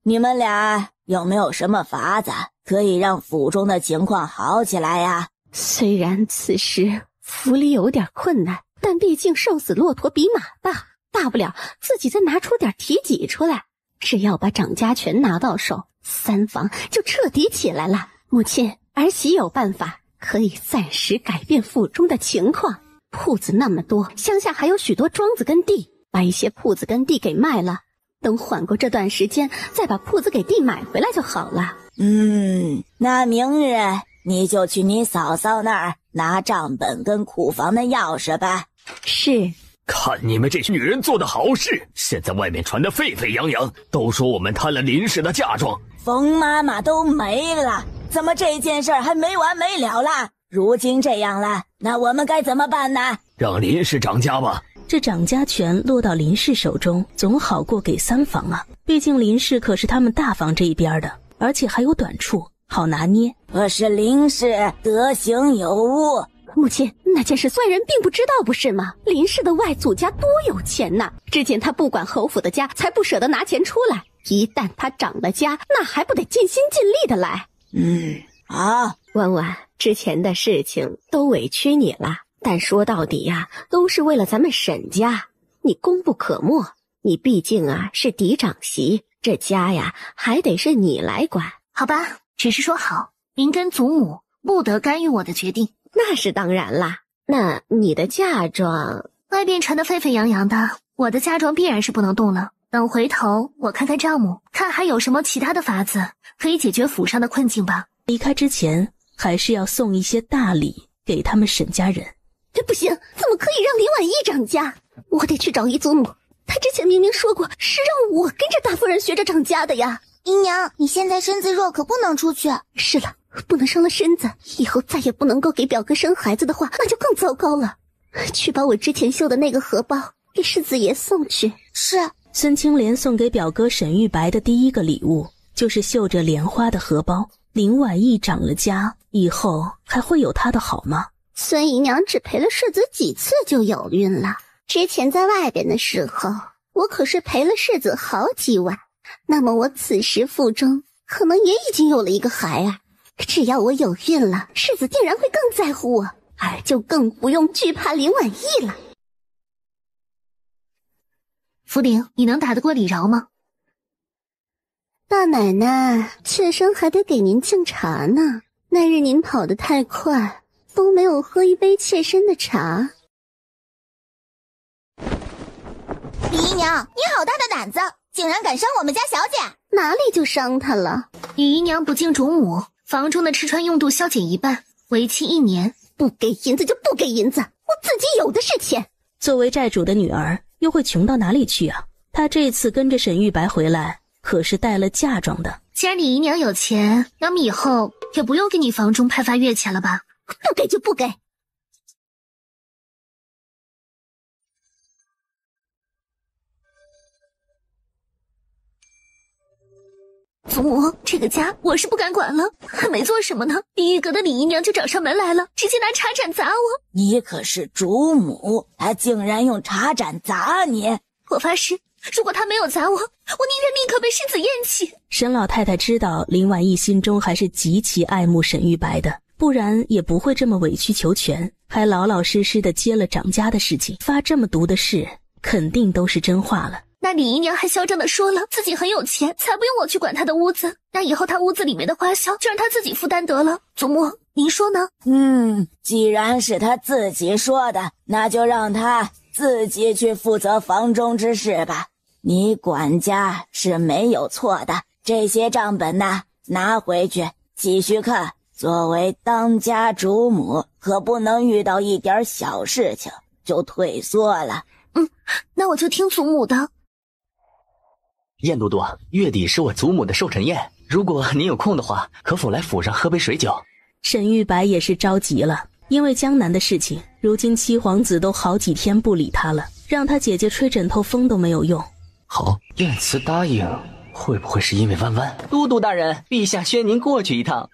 你们俩有没有什么法子可以让府中的情况好起来呀？虽然此时府里有点困难，但毕竟瘦死骆驼比马大，大不了自己再拿出点提己出来，只要把掌家权拿到手，3房就彻底起来了。母亲，儿媳有办法可以暂时改变府中的情况。铺子那么多，乡下还有许多庄子跟地，把一些铺子跟地给卖了，等缓过这段时间再把铺子给地买回来就好了。那明日你就去你嫂嫂那儿拿账本跟库房的钥匙吧。是。看你们这些女人做的好事，现在外面传得沸沸扬扬，都说我们贪了林氏的嫁妆。冯妈妈都没了，怎么这件事还没完没了啦？如今这样了，那我们该怎么办呢？让林氏掌家吧。这掌家权落到林氏手中，总好过给3房啊。毕竟林氏可是他们大房这一边的，而且还有短处，好拿捏。可是林氏德行有误。母亲，那件事外人并不知道不是吗？林氏的外祖家多有钱呐，之前他不管侯府的家，才不舍得拿钱出来，一旦他掌了家，那还不得尽心尽力的来。婉婉，之前的事情都委屈你了，但说到底呀，都是为了咱们沈家，你功不可没。你毕竟是嫡长媳，这家呀还得是你来管。好吧，只是说好，您跟祖母不得干预我的决定。那是当然啦。那你的嫁妆，外边传得沸沸扬扬的，我的嫁妆必然是不能动了。等回头我看看账目，看还有什么其他的法子可以解决府上的困境吧。离开之前，还是要送一些大礼给他们沈家人。这不行，怎么可以让林婉意掌家？我得去找姨祖母，她之前明明说过是让我跟着大夫人学着掌家的呀。姨娘，你现在身子弱，可不能出去。是了，不能伤了身子，以后再也不能够给表哥生孩子的话，那就更糟糕了。去把我之前绣的那个荷包给世子爷送去。是。孙青莲送给表哥沈玉白的第一个礼物，就是绣着莲花的荷包。林婉意掌了家以后，还会有她的好吗？孙姨娘只陪了世子几次就有孕了。之前在外边的时候，我可是陪了世子好几晚。那么我此时腹中可能也已经有了一个孩儿。只要我有孕了，世子定然会更在乎我，而就更不用惧怕林婉意了。福鼎，你能打得过李饶吗？大奶奶，妾身还得给您敬茶呢。那日您跑得太快，都没有喝一杯妾身的茶。李姨娘，你好大的胆子，竟然敢伤我们家小姐！哪里就伤她了？李姨娘不敬主母，房中的吃穿用度削减一半，为期1年。不给银子就不给银子，我自己有的是钱。作为债主的女儿，又会穷到哪里去啊？她这次跟着沈玉白回来，可是带了嫁妆的。既然李姨娘有钱，那么以后也不用给你房中派发月钱了吧？不给就不给。祖母，这个家我是不敢管了，还没做什么呢，李玉阁的李姨娘就找上门来了，直接拿茶盏砸我。你可是主母，她竟然用茶盏砸你！我发誓，如果她没有砸我，我宁愿宁可被世子厌弃。沈老太太知道林婉意心中还是极其爱慕沈玉白的，不然也不会这么委曲求全，还老老实实的接了掌家的事情，发这么毒的誓，肯定都是真话了。那李姨娘还嚣张的说了自己很有钱，才不用我去管她的屋子，那以后她屋子里面的花销就让她自己负担得了。祖母，您说呢？既然是她自己说的，那就让她自己去负责房中之事吧。你管家是没有错的，这些账本呐，拿回去继续看。作为当家主母，可不能遇到一点小事情就退缩了。那我就听祖母的。燕都督，月底是我祖母的寿辰宴，如果您有空的话，可否来府上喝杯水酒？沈玉白也是着急了，因为江南的事情，如今七皇子都好几天不理他了，让他姐姐吹枕头风都没有用。好，燕慈答应，会不会是因为弯弯？都督大人，陛下宣您过去一趟。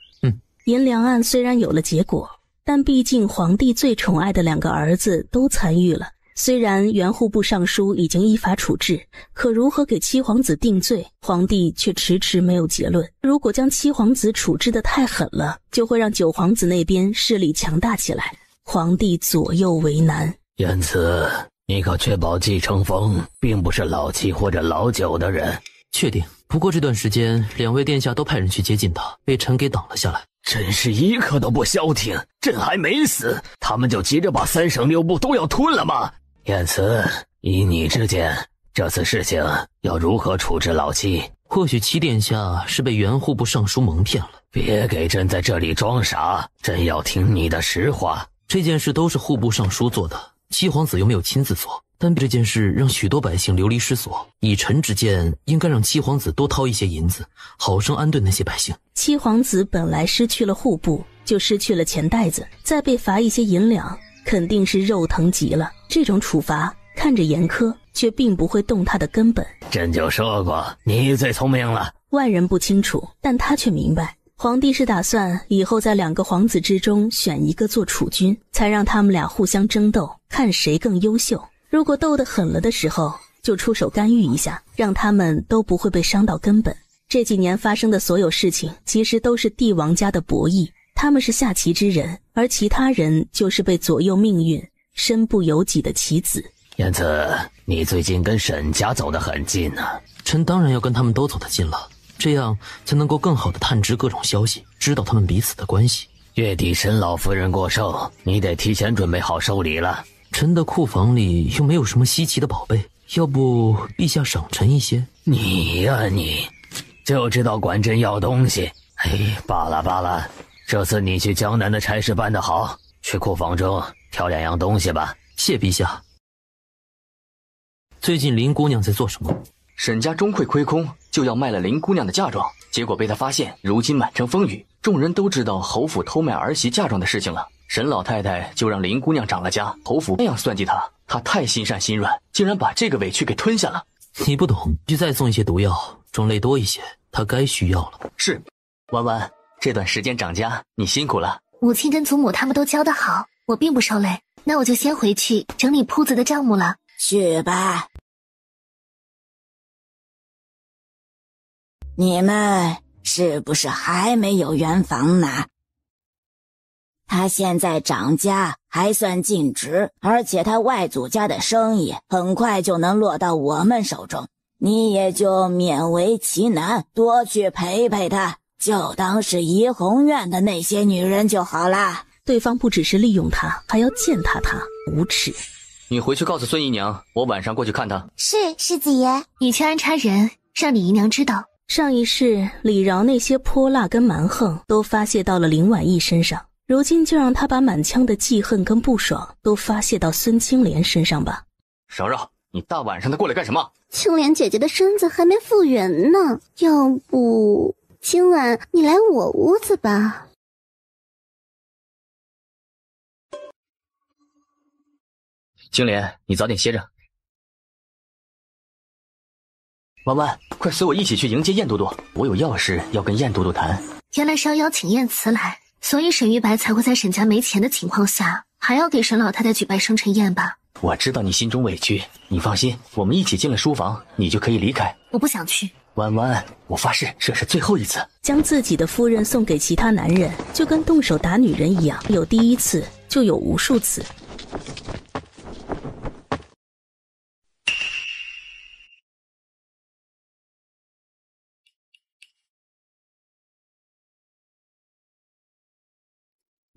银两案虽然有了结果，但毕竟皇帝最宠爱的2个儿子都参与了。虽然原户部尚书已经依法处置，可如何给七皇子定罪，皇帝却迟迟没有结论。如果将七皇子处置得太狠了，就会让九皇子那边势力强大起来，皇帝左右为难。燕慈，你可确保季承风并不是老七或者老九的人？确定。不过这段时间2位殿下都派人去接近他，被臣给挡了下来。真是一刻都不消停，朕还没死，他们就急着把3省6部都要吞了吗？燕慈，依你之见，这次事情要如何处置老七？或许七殿下是被原户部尚书蒙骗了。别给朕在这里装傻，朕要听你的实话。这件事都是户部尚书做的，七皇子又没有亲自做，但这件事让许多百姓流离失所。以臣之见，应该让七皇子多掏一些银子，好生安顿那些百姓。七皇子本来失去了户部，就失去了钱袋子，再被罚一些银两，肯定是肉疼极了。这种处罚看着严苛，却并不会动他的根本。朕就说过，你最聪明了。外人不清楚，但他却明白，皇帝是打算以后在2个皇子之中选一个做储君，才让他们俩互相争斗，看谁更优秀。如果斗得狠了的时候，就出手干预一下，让他们都不会被伤到根本。这几年发生的所有事情，其实都是帝王家的博弈，他们是下棋之人，而其他人就是被左右命运身不由己的棋子。燕慈，你最近跟沈家走得很近啊。臣当然要跟他们都走得近了，这样才能够更好地探知各种消息，知道他们彼此的关系。月底沈老夫人过寿，你得提前准备好收礼了。臣的库房里又没有什么稀奇的宝贝，要不陛下赏臣一些？你呀你，就知道管朕要东西。罢了，这次你去江南的差事办得好，去库房中挑2样东西吧。谢陛下。最近林姑娘在做什么？沈家钟会亏空，就要卖了林姑娘的嫁妆，结果被他发现，如今满城风雨，众人都知道侯府偷卖儿媳嫁妆的事情了。沈老太太就让林姑娘涨了价，侯府那样算计她，她太心善心软，竟然把这个委屈给吞下了。你不懂，就再送一些毒药，种类多一些，她该需要了。是，弯弯，这段时间涨价，你辛苦了。母亲跟祖母他们都教得好，我并不受累。那我就先回去整理铺子的账目了。去吧。你们是不是还没有圆房呢？他现在涨价还算尽职，而且他外祖家的生意很快就能落到我们手中，你也就勉为其难，多去陪陪他，就当是怡红院的那些女人就好啦。对方不只是利用他，还要践踏他，无耻。你回去告诉孙姨娘，我晚上过去看她。是，世子爷。你去安插人，让李姨娘知道。上一世李饶那些泼辣跟蛮横都发泄到了林婉意身上，如今就让他把满腔的记恨跟不爽都发泄到孙青莲身上吧。少绕，你大晚上的过来干什么？青莲姐姐的身子还没复原呢，要不今晚你来我屋子吧。青莲，你早点歇着。弯弯，快随我一起去迎接燕都督，我有要事要跟燕都督谈。原来是要邀请燕慈来，所以沈玉白才会在沈家没钱的情况下，还要给沈老太太举办生辰宴吧。我知道你心中委屈，你放心，我们一起进了书房，你就可以离开。我不想去。弯弯，我发誓这是最后一次。将自己的夫人送给其他男人，就跟动手打女人一样，有第一次就有无数次。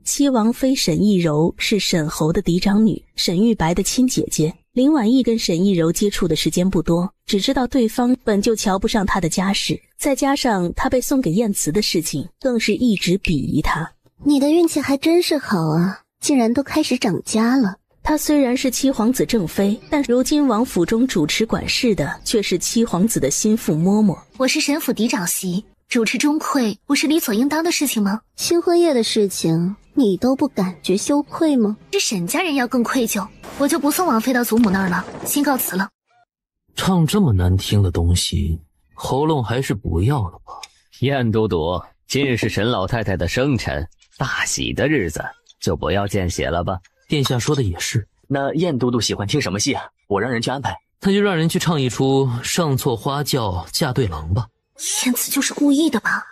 七王妃沈亦柔是沈侯的嫡长女，沈玉白的亲姐姐。林婉意跟沈亦柔接触的时间不多，只知道对方本就瞧不上她的家世，再加上她被送给燕慈的事情，更是一直鄙夷她。你的运气还真是好啊，竟然都开始涨价了。她虽然是七皇子正妃，但如今王府中主持管事的却是七皇子的心腹嬷嬷。我是沈府嫡长媳，主持钟会不是理所应当的事情吗？新婚夜的事情你都不感觉羞愧吗？这沈家人要更愧疚，我就不送王妃到祖母那儿了，先告辞了。唱这么难听的东西，喉咙还是不要了吧。燕都督，今日是沈老太太的生辰，大喜的日子，就不要见血了吧。殿下说的也是。那燕都督喜欢听什么戏啊？我让人去安排。那就让人去唱一出上错花轿嫁对郎吧。燕子就是故意的吧？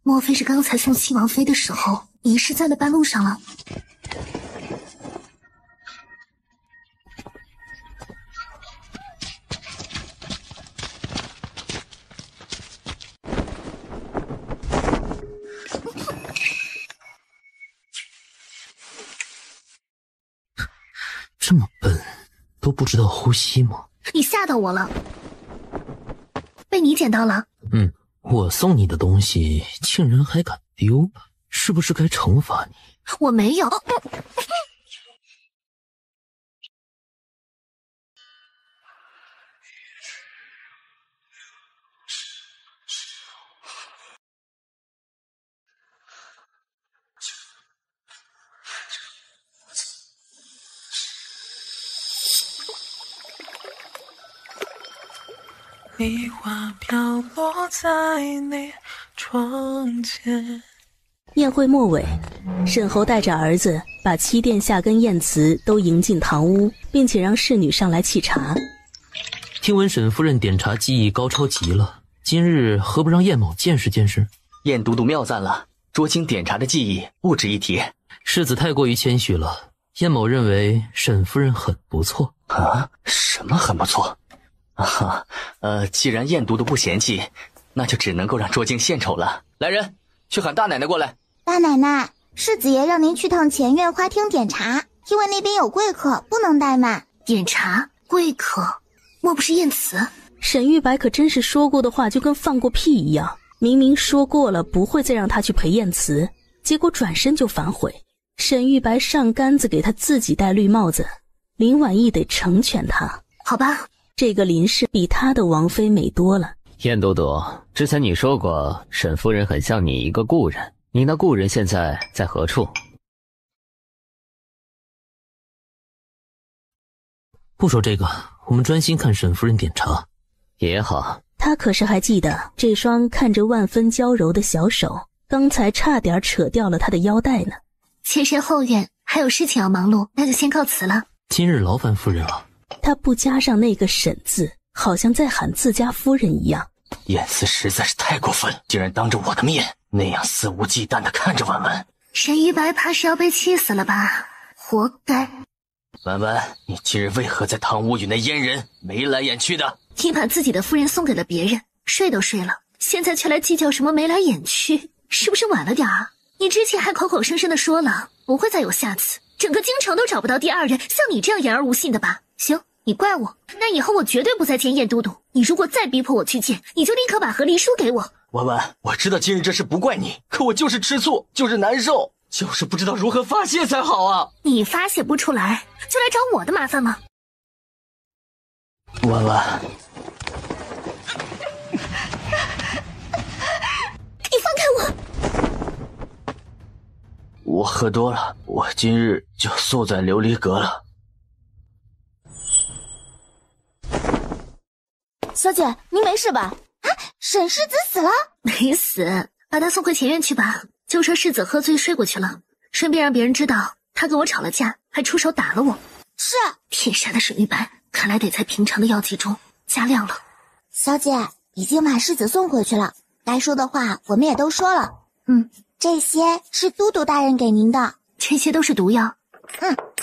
莫非是刚才送七王妃的时候遗失在了半路上了？这么笨，都不知道呼吸吗？你吓到我了，被你捡到了。我送你的东西竟然还敢丢，是不是该惩罚你？我没有。梨花飘落在你窗前。宴会末尾，沈侯带着儿子把七殿下跟燕慈都迎进堂屋，并且让侍女上来沏茶。听闻沈夫人点茶技艺高超极了，今日何不让燕某见识见识？燕都督妙赞了，捉清点茶的技艺不值一提。世子太过于谦虚了，燕某认为沈夫人很不错。啊？什么很不错？既然燕都督不嫌弃，那就只能够让卓京献丑了。来人，去喊大奶奶过来。大奶奶，世子爷让您去趟前院花厅点茶，因为那边有贵客，不能怠慢。点茶？贵客？莫不是燕慈？沈玉白可真是说过的话就跟放过屁一样，明明说过了不会再让他去陪燕慈，结果转身就反悔。沈玉白上杆子给他自己戴绿帽子，林婉意得成全他。好吧，这个林氏比他的王妃美多了。燕都督，之前你说过沈夫人很像你一个故人，你那故人现在在何处？不说这个，我们专心看沈夫人点茶。也好。他可是还记得这双看着万分娇柔的小手，刚才差点扯掉了他的腰带呢。妾身后院还有事情要忙碌，那就先告辞了。今日劳烦夫人了。他不加上那个沈字，好像在喊自家夫人一样。燕慈实在是太过分了，竟然当着我的面那样肆无忌惮地看着婉婉。沈玉白怕是要被气死了吧？活该。婉婉，你今日为何在堂屋与那阉人眉来眼去的？你把自己的夫人送给了别人，睡都睡了，现在却来计较什么眉来眼去，是不是晚了点儿？你之前还口口声声的说了不会再有下次，整个京城都找不到第二人像你这样言而无信的吧？行，你怪我，那以后我绝对不再见燕都督。你如果再逼迫我去见，你就立刻把和离书给我。婉婉，我知道今日这事不怪你，可我就是吃醋，就是难受，就是不知道如何发泄才好啊！你发泄不出来，就来找我的麻烦吗？婉婉，你放开我！我喝多了，我今日就宿在琉璃阁了。小姐，您没事吧？啊，沈世子死了？没死，把他送回前院去吧。就说世子喝醉睡过去了，顺便让别人知道他跟我吵了架，还出手打了我。是。天杀的沈玉白，看来得在平常的药剂中加料了。小姐，已经把世子送回去了，该说的话我们也都说了。这些是都督大人给您的。这些都是毒药？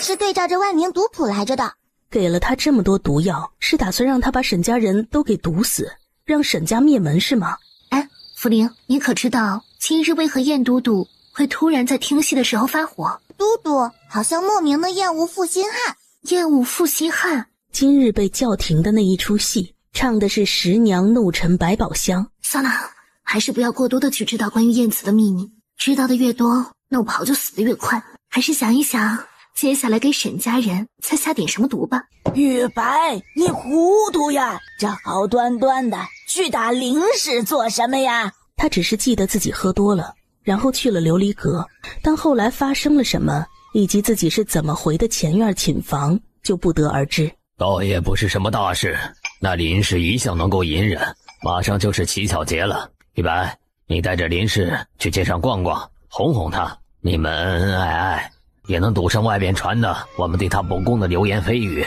是对照着万年毒谱来着的。给了他这么多毒药，是打算让他把沈家人都给毒死，让沈家灭门是吗？哎，福灵，你可知道今日为何燕都督会突然在听戏的时候发火？都督好像莫名的厌恶负心汉。厌恶负心汉？今日被叫停的那一出戏，唱的是十娘怒沉百宝箱。算了，还是不要过多的去知道关于燕子的秘密，知道的越多，那我跑就死得越快。还是想一想接下来给沈家人再下点什么毒吧。玉白，你糊涂呀！这好端端的去打林氏做什么呀？他只是记得自己喝多了，然后去了琉璃阁，但后来发生了什么，以及自己是怎么回的前院寝房，就不得而知。倒也不是什么大事，那林氏一向能够隐忍，马上就是乞巧节了。玉白，你带着林氏去街上逛逛，哄哄她，你们恩爱爱，也能堵上外边传的我们对她不公的流言蜚语。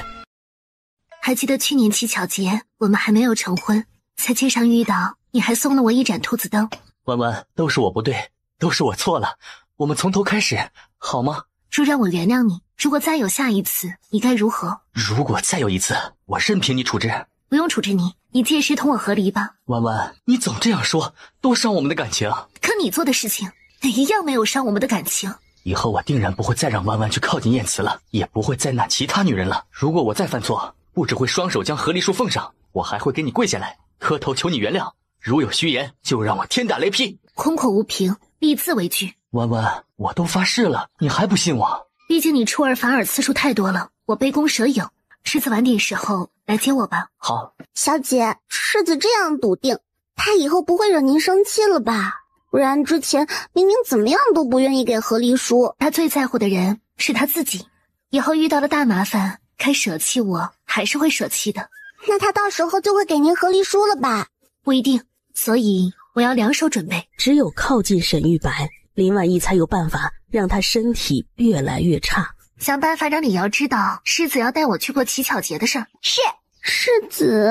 还记得去年乞巧节我们还没有成婚，在街上遇到你还送了我一盏兔子灯。婉婉，都是我不对，都是我错了，我们从头开始好吗？若让我原谅你，如果再有下一次，你该如何？如果再有一次，我任凭你处置。不用处置你，你届时同我和离吧。婉婉，你总这样说，多伤我们的感情。可你做的事情哪一样没有伤我们的感情？以后我定然不会再让婉婉去靠近燕慈了，也不会再纳其他女人了。如果我再犯错，不只会双手将和离书奉上，我还会给你跪下来磕头求你原谅。如有虚言，就让我天打雷劈。空口无凭，立字为据。婉婉，我都发誓了，你还不信我？毕竟你出尔反尔次数太多了，我杯弓蛇影。世子晚点时候来接我吧。好。小姐，世子这样笃定，他以后不会惹您生气了吧？不然之前明明怎么样都不愿意给和离书。他最在乎的人是他自己，以后遇到了大麻烦，该舍弃我还是会舍弃的。那他到时候就会给您和离书了吧？不一定，所以我要两手准备。只有靠近沈玉白，林婉意才有办法让他身体越来越差。想办法让李瑶知道世子要带我去过乞巧节的事儿。是。世子，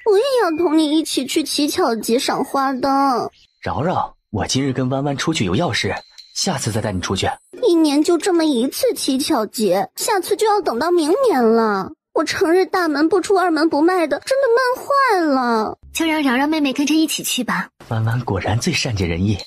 我也要同你一起去乞巧节赏花灯。饶饶，我今日跟弯弯出去有要事，下次再带你出去。一年就这么一次乞巧节，下次就要等到明年了。我成日大门不出二门不迈的，真的闷坏了。就让饶饶妹妹跟着一起去吧。弯弯果然最善解人意，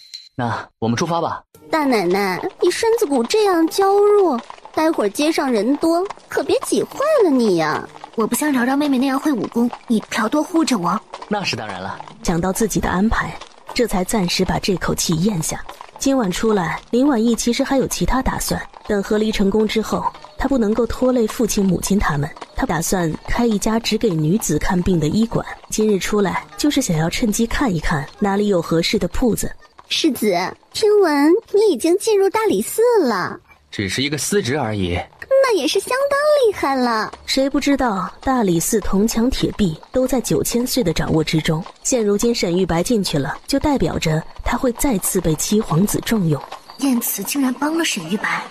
那我们出发吧。大奶奶，你身子骨这样娇弱，待会儿街上人多，可别挤坏了你呀。我不像饶饶妹妹那样会武功，你要多护着我。那是当然了。想到自己的安排，这才暂时把这口气咽下。今晚出来，林婉意其实还有其他打算。等和离成功之后，她不能够拖累父亲母亲他们，她打算开一家只给女子看病的医馆。今日出来就是想要趁机看一看哪里有合适的铺子。世子，听闻你已经进入大理寺了。只是一个司职而已，那也是相当厉害了。谁不知道大理寺铜墙铁壁都在9000岁的掌握之中，现如今沈玉白进去了，就代表着他会再次被七皇子重用。燕慈竟然帮了沈玉白。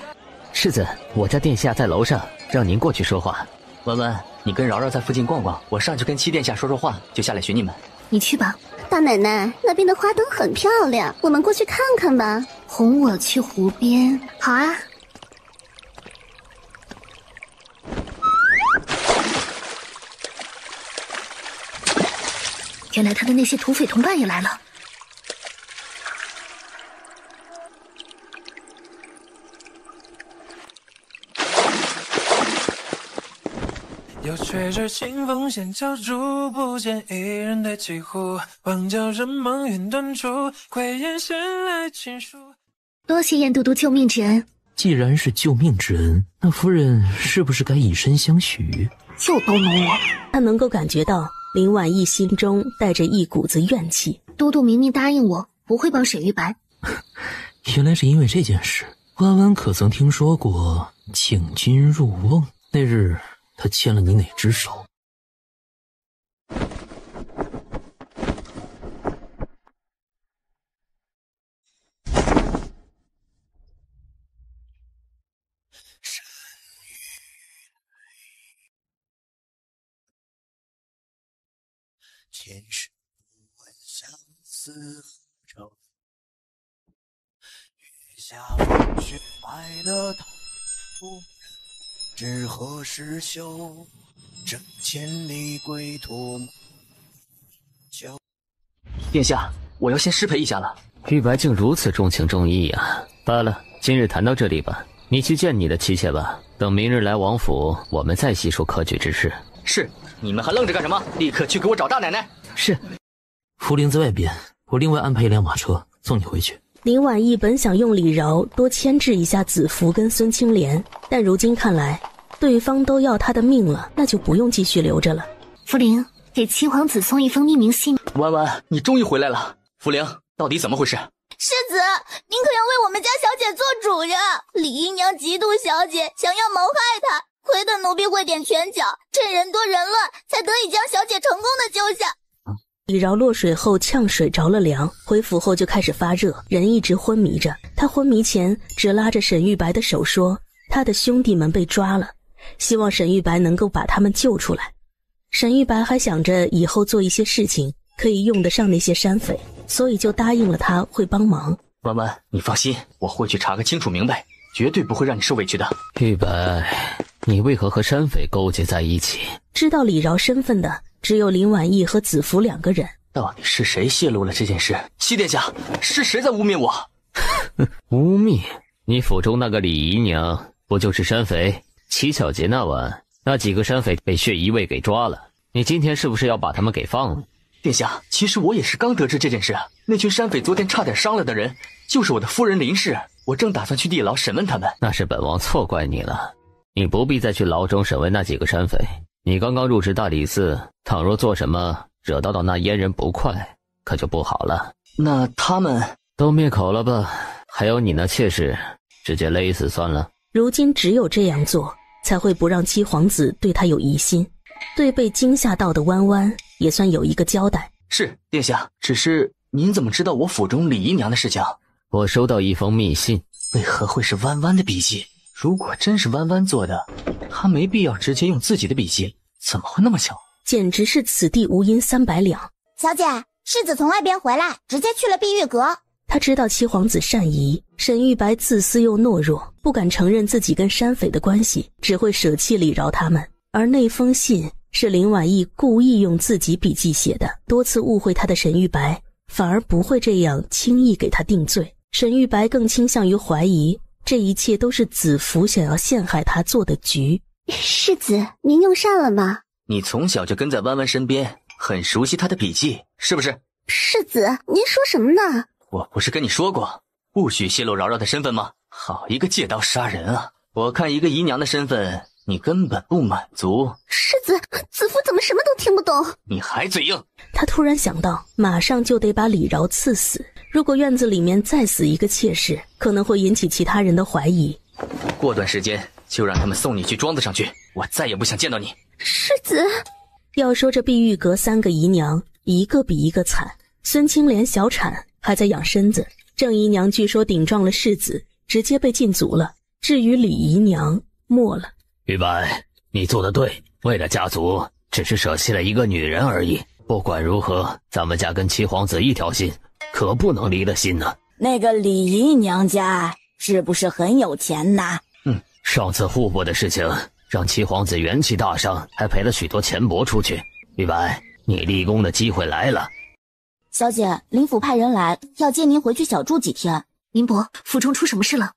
世子，我家殿下在楼上，让您过去说话。文文，你跟饶饶在附近逛逛，我上去跟七殿下说说话，就下来寻你们。你去吧。大奶奶，那边的花灯很漂亮，我们过去看看吧。哄我去湖边。好啊。原来他的那些土匪同伴也来了。又吹着清风闲敲竹，不见一人对几户，望叫人梦云端处，窥眼闲来情书。多谢燕都督救命之恩。既然是救命之恩，那夫人是不是该以身相许？又逗弄我。他能够感觉到林婉意心中带着一股子怨气。都督明明答应我不会帮沈玉白。原来是因为这件事。婉婉可曾听说过请君入瓮？那日他牵了你哪只手？前世不问相思何愁，月下风雪白的头，知何时休？正千里归途久。殿下，我要先失陪一下了。玉白竟如此重情重义啊！罢了，今日谈到这里吧，你去见你的妻妾吧。等明日来王府，我们再细说科举之事。是。你们还愣着干什么？立刻去给我找大奶奶！是。福陵在外边，我另外安排一辆马车送你回去。林婉意本想用李饶多牵制一下子服跟孙青莲，但如今看来，对方都要他的命了，那就不用继续留着了。福陵，给七皇子送一封匿名信。婉婉，你终于回来了。福陵，到底怎么回事？世子，您可要为我们家小姐做主呀！李姨娘嫉妒小姐，想要谋害她。亏得奴婢会点拳脚，趁人多人乱，才得以将小姐成功的救下。李饶落水后呛水着了凉，回府后就开始发热，人一直昏迷着。他昏迷前只拉着沈玉白的手说，他的兄弟们被抓了，希望沈玉白能够把他们救出来。沈玉白还想着以后做一些事情可以用得上那些山匪，所以就答应了他会帮忙。婉婉，你放心，我会去查个清楚明白，绝对不会让你受委屈的。玉白，你为何和山匪勾结在一起？知道李饶身份的只有林婉意和子服2个人。到底是谁泄露了这件事？七殿下，是谁在污蔑我？污蔑？你府中那个李姨娘不就是山匪？乞巧节那晚，那几个山匪被血衣卫给抓了，你今天是不是要把他们给放了？殿下，其实我也是刚得知这件事。那群山匪昨天差点伤了的人，就是我的夫人林氏。我正打算去地牢审问他们。那是本王错怪你了，你不必再去牢中审问那几个山匪。你刚刚入职大理寺，倘若做什么惹到那阉人不快，可就不好了。那他们都灭口了吧？还有你那妾室，直接勒死算了。如今只有这样做，才会不让七皇子对他有疑心，对被惊吓到的弯弯也算有一个交代。是，殿下，只是您怎么知道我府中李姨娘的事情？我收到一封密信。为何会是弯弯的笔迹？如果真是弯弯做的，他没必要直接用自己的笔迹，怎么会那么巧？简直是此地无银300两。小姐，世子从外边回来，直接去了碧玉阁。他知道七皇子善疑，沈玉白自私又懦弱，不敢承认自己跟山匪的关系，只会舍弃李饶他们。而那封信是林婉意故意用自己笔迹写的，多次误会他的沈玉白反而不会这样轻易给他定罪。沈玉白更倾向于怀疑，这一切都是子服想要陷害他做的局。世子，您用膳了吗？你从小就跟在弯弯身边，很熟悉他的笔记，是不是？世子，您说什么呢？我不是跟你说过，不许泄露饶饶的身份吗？好一个借刀杀人啊！我看一个姨娘的身份，你根本不满足。世子，子服怎么什么都听不懂？你还嘴硬！他突然想到，马上就得把李饶赐死。如果院子里面再死一个妾室，可能会引起其他人的怀疑。过段时间就让他们送你去庄子上去，我再也不想见到你。世子，要说这碧玉阁3个姨娘，一个比一个惨。孙青莲小产，还在养身子；郑姨娘据说顶撞了世子，直接被禁足了。至于李姨娘，没了。玉白，你做得对，为了家族，只是舍弃了一个女人而已。不管如何，咱们家跟七皇子一条心，可不能离了心呢。那个李姨娘家是不是很有钱呐？上次户部的事情让七皇子元气大伤，还赔了许多钱帛出去。玉白，你立功的机会来了。小姐，林府派人来，要接您回去小住几天。林伯，府中出什么事了？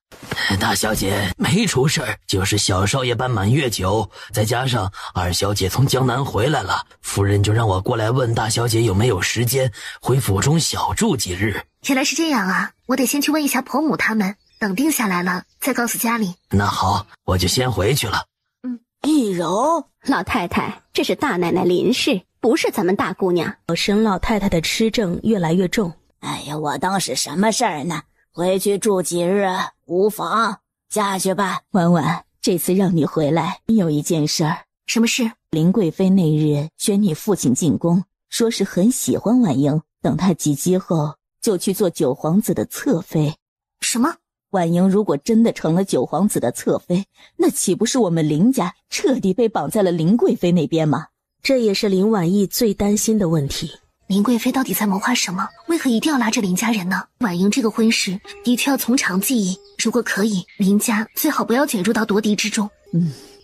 大小姐没出事儿，就是小少爷办满月酒，再加上二小姐从江南回来了，夫人就让我过来问大小姐有没有时间回府中小住几日。原来是这样啊，我得先去问一下婆母他们，等定下来了再告诉家里。那好，我就先回去了。易柔，老太太，这是大奶奶林氏，不是咱们大姑娘。沈老太太的痴症越来越重。哎呀，我当是什么事儿呢？回去住几日无妨，下去吧。婉婉，这次让你回来有一件事儿。什么事？林贵妃那日宣你父亲进宫，说是很喜欢婉莹，等她及笄后就去做九皇子的侧妃。什么？婉莹如果真的成了九皇子的侧妃，那岂不是我们林家彻底被绑在了林贵妃那边吗？这也是林婉意最担心的问题。林贵妃到底在谋划什么？为何一定要拉着林家人呢？婉莹这个婚事的确要从长计议，如果可以，林家最好不要卷入到夺嫡之中。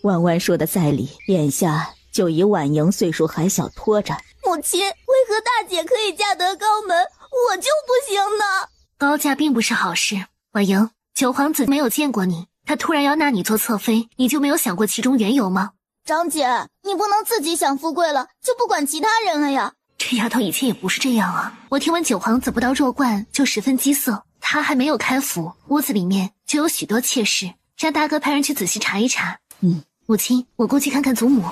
婉婉说的在理，眼下就以婉莹岁数还小拖着。母亲，为何大姐可以嫁得高门，我就不行呢？高嫁并不是好事。婉莹，九皇子没有见过你，他突然要纳你做侧妃，你就没有想过其中缘由吗？长姐，你不能自己享富贵了，就不管其他人了呀。这丫头以前也不是这样啊！我听闻九皇子不到弱冠就十分饥色，他还没有开府，屋子里面就有许多妾室，让大哥派人去仔细查一查。母亲，我过去看看祖母。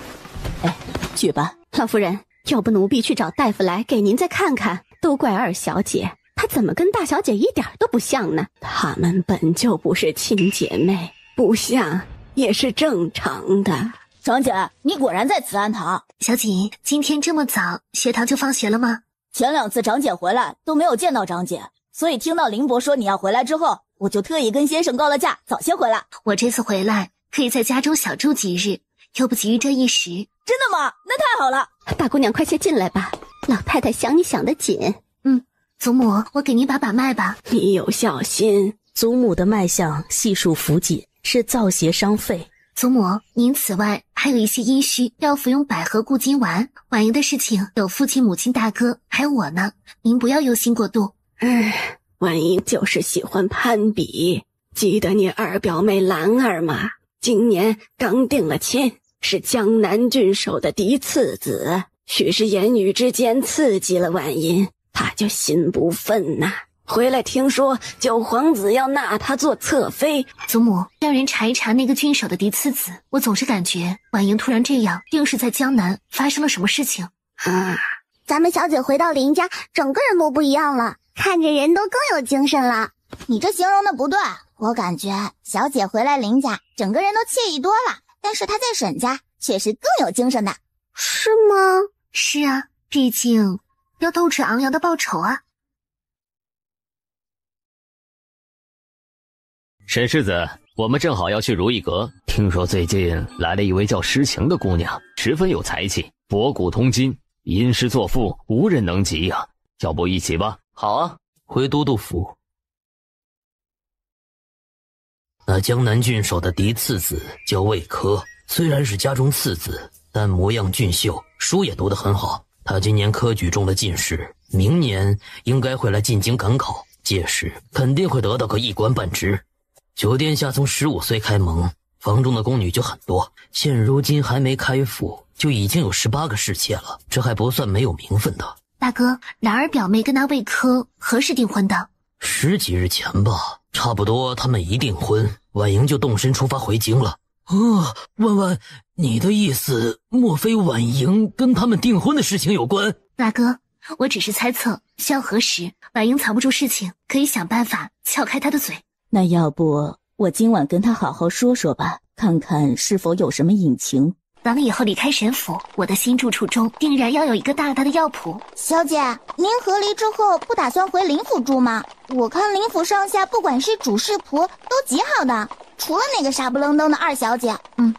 去吧。老夫人，要不奴婢去找大夫来给您再看看。都怪二小姐，她怎么跟大小姐一点都不像呢？她们本就不是亲姐妹，不像也是正常的。长姐，你果然在慈安堂。小锦，今天这么早，学堂就放学了吗？前2次长姐回来都没有见到长姐，所以听到林伯说你要回来之后，我就特意跟先生告了假，早些回来。我这次回来可以在家中小住几日，又不急于这一时。真的吗？那太好了。大姑娘快些进来吧，老太太想你想得紧。祖母，我给您把脉吧。你有孝心。祖母的脉象系数浮紧，是燥邪伤肺。祖母，您此外还有一些阴虚，要服用百合固金丸。婉莹的事情有父亲、母亲、大哥，还有我呢，您不要忧心过度。婉莹就是喜欢攀比，记得你二表妹兰儿吗？今年刚定了亲，是江南郡守的嫡次子，许是言语之间刺激了婉莹，她就心不忿呐。回来听说九皇子要纳她做侧妃。祖母，让人查一查那个郡守的嫡次子，我总是感觉婉莹突然这样，定是在江南发生了什么事情啊！咱们小姐回到林家，整个人都不一样了，看着人都更有精神了。你这形容的不对，我感觉小姐回来林家，整个人都惬意多了，但是她在沈家却是更有精神的。是吗？是啊，毕竟要斗志昂扬的报仇啊。沈世子，我们正好要去如意阁，听说最近来了一位叫诗晴的姑娘，十分有才气，博古通今，吟诗作赋，无人能及呀。要不一起吧？好啊，回都督府。那江南郡守的嫡次子叫魏科，虽然是家中次子，但模样俊秀，书也读得很好。他今年科举中了进士，明年应该会来进京赶考。届时肯定会得到个一官半职。九殿下从15岁开蒙，房中的宫女就很多，现如今还没开府，就已经有18个侍妾了，这还不算没有名分的。大哥，兰儿表妹跟那魏科何时订婚的？10几日前吧，差不多他们一订婚，婉莹就动身出发回京了。婉婉，你的意思莫非婉莹跟他们订婚的事情有关？大哥，我只是猜测，需要核实。婉莹藏不住事情，可以想办法撬开她的嘴。那要不我今晚跟她好好说说吧，看看是否有什么隐情。等以后离开沈府，我的新住处中定然要有一个大大的药铺。小姐，您和离之后不打算回林府住吗？我看林府上下不管是主是仆都极好的，除了那个傻不愣登的二小姐。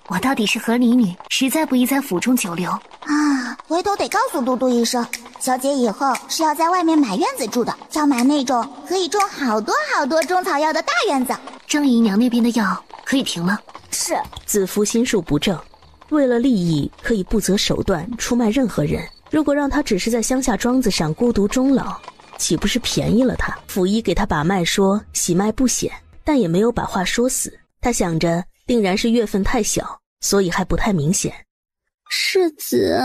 我到底是和离女，实在不宜在府中久留啊。回头得告诉嘟嘟一声，小姐以后是要在外面买院子住的，要买那种可以种好多好多中草药的大院子。郑姨娘那边的药可以停了。是。子夫心术不正，为了利益可以不择手段出卖任何人。如果让他只是在乡下庄子上孤独终老，岂不是便宜了他？府医给他把脉说喜脉不显，但也没有把话说死。他想着定然是月份太小，所以还不太明显。世子，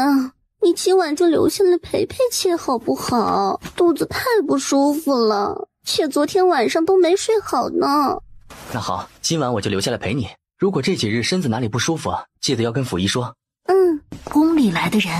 你今晚就留下来陪陪妾好不好？肚子太不舒服了，妾昨天晚上都没睡好呢。那好，今晚我就留下来陪你。如果这几日身子哪里不舒服，记得要跟府医说。宫里来的人。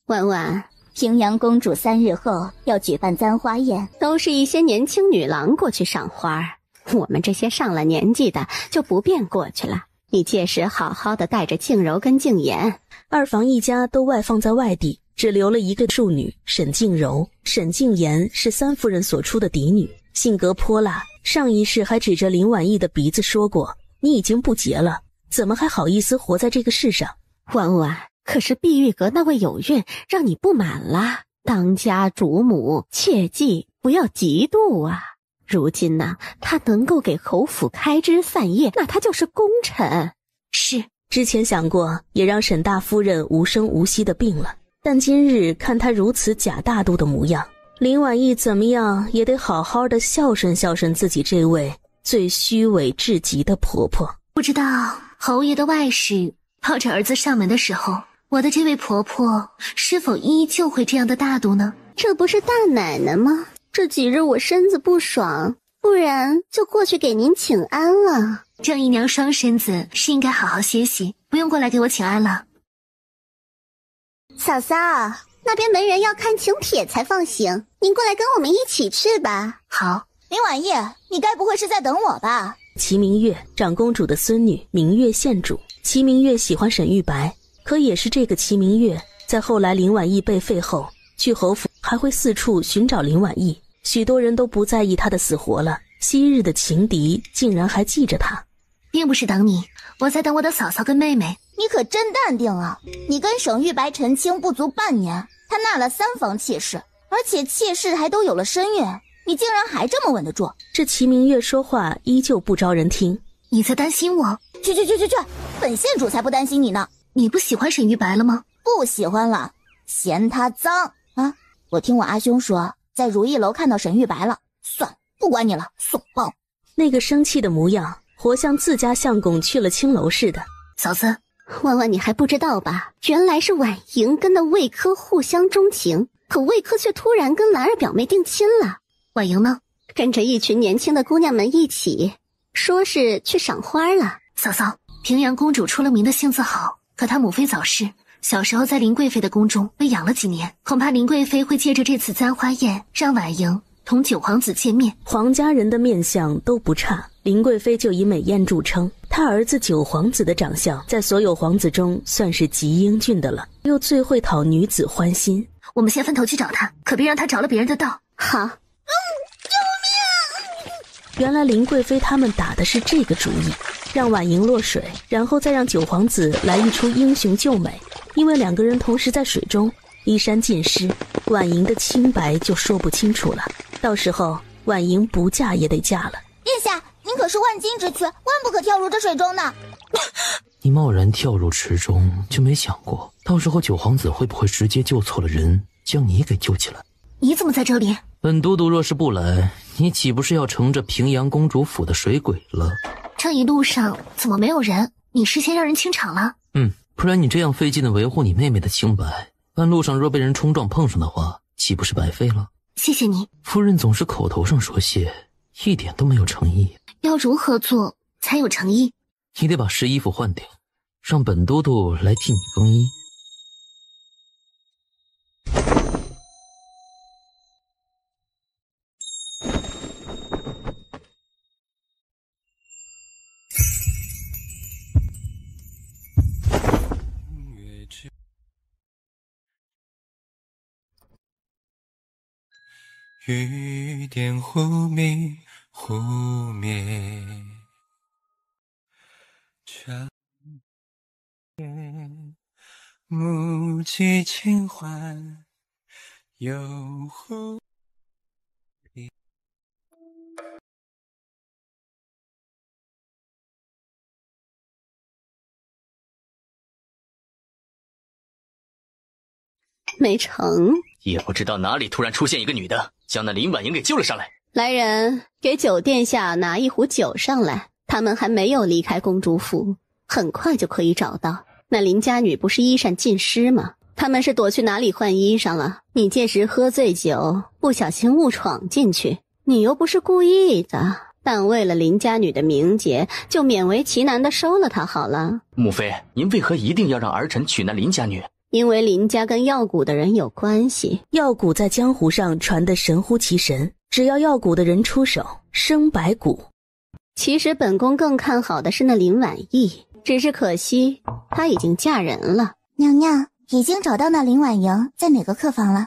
婉婉，平阳公主3日后要举办簪花宴，都是一些年轻女郎过去赏花，我们这些上了年纪的就不便过去了。你届时好好的带着静柔跟静言。二房一家都外放在外地，只留了一个庶女沈静柔。沈静言是3夫人所出的嫡女，性格泼辣，上一世还指着林婉意的鼻子说过，你已经不洁了，怎么还好意思活在这个世上？婉婉，可是碧玉阁那位有孕让你不满了，当家主母切记不要嫉妒啊。如今呢，他能够给侯府开枝散叶，那他就是功臣。是，之前想过也让沈大夫人无声无息的病了，但今日看他如此假大度的模样，林婉意怎么样也得好好的孝顺孝顺自己这位最虚伪至极的婆婆。不知道侯爷的外室抱着儿子上门的时候，我的这位婆婆是否依旧会这样的大度呢？这不是大奶奶吗？这几日我身子不爽，不然就过去给您请安了。郑姨娘双身子是应该好好歇息，不用过来给我请安了。嫂嫂，那边门人要看请帖才放行，您过来跟我们一起去吧。好。林婉意，你该不会是在等我吧？齐明月，长公主的孙女，明月县主。齐明月喜欢沈玉白，可也是这个齐明月在后来林婉意被废后去侯府，还会四处寻找林婉意。许多人都不在意她的死活了，昔日的情敌竟然还记着她。并不是等你，我在等我的嫂嫂跟妹妹。你可真淡定啊！你跟沈玉白成亲不足半年，他纳了3房妾室，而且妾室还都有了身孕，你竟然还这么稳得住。这齐明月说话依旧不招人听。你在担心我？去，本县主才不担心你呢。你不喜欢沈玉白了吗？不喜欢了，嫌他脏啊！我听我阿兄说，在如意楼看到沈玉白了。算，不管你了，送报。那个生气的模样，活像自家相公去了青楼似的。嫂子，婉婉，你还不知道吧？原来是婉莹跟那魏科互相钟情，可魏科却突然跟兰儿表妹定亲了。婉莹呢？跟着一群年轻的姑娘们一起，说是去赏花了。嫂嫂，平阳公主出了名的性子好，可她母妃早逝，小时候在林贵妃的宫中被养了几年，恐怕林贵妃会借着这次簪花宴让婉莹同九皇子见面。皇家人的面相都不差，林贵妃就以美艳著称，她儿子九皇子的长相在所有皇子中算是极英俊的了，又最会讨女子欢心。我们先分头去找她，可别让她着了别人的道。好。原来林贵妃他们打的是这个主意，让婉莹落水，然后再让九皇子来一出英雄救美。因为2个人同时在水中，衣衫尽湿，婉莹的清白就说不清楚了。到时候婉莹不嫁也得嫁了。殿下，您可是万金之躯，万不可跳入这水中呢。你贸然跳入池中，就没想过到时候九皇子会不会直接救错了人，将你给救起来？你怎么在这里？本都督若是不来，你岂不是要乘着平阳公主府的水鬼了？这一路上怎么没有人？你事先让人清场了？不然你这样费劲的维护你妹妹的清白，半路上若被人冲撞碰上的话，岂不是白费了？谢谢你。夫人总是口头上说谢，一点都没有诚意。要如何做才有诚意？你得把湿衣服换掉，让本都督来替你更衣。雨点忽明忽灭，长夜目寄轻缓，又忽没成。也不知道哪里突然出现一个女的，将那林婉莹给救了上来。来人，给九殿下拿一壶酒上来。他们还没有离开公主府，很快就可以找到。那林家女不是衣衫尽湿吗？他们是躲去哪里换衣裳了？你届时喝醉酒，不小心误闯进去，你又不是故意的，但为了林家女的名节，就勉为其难的收了她好了。母妃，您为何一定要让儿臣娶那林家女？因为林家跟药蛊的人有关系。药蛊在江湖上传得神乎其神，只要药蛊的人出手，生白骨。其实本宫更看好的是那林婉意，只是可惜她已经嫁人了。娘娘已经找到那林婉莹在哪个客房了。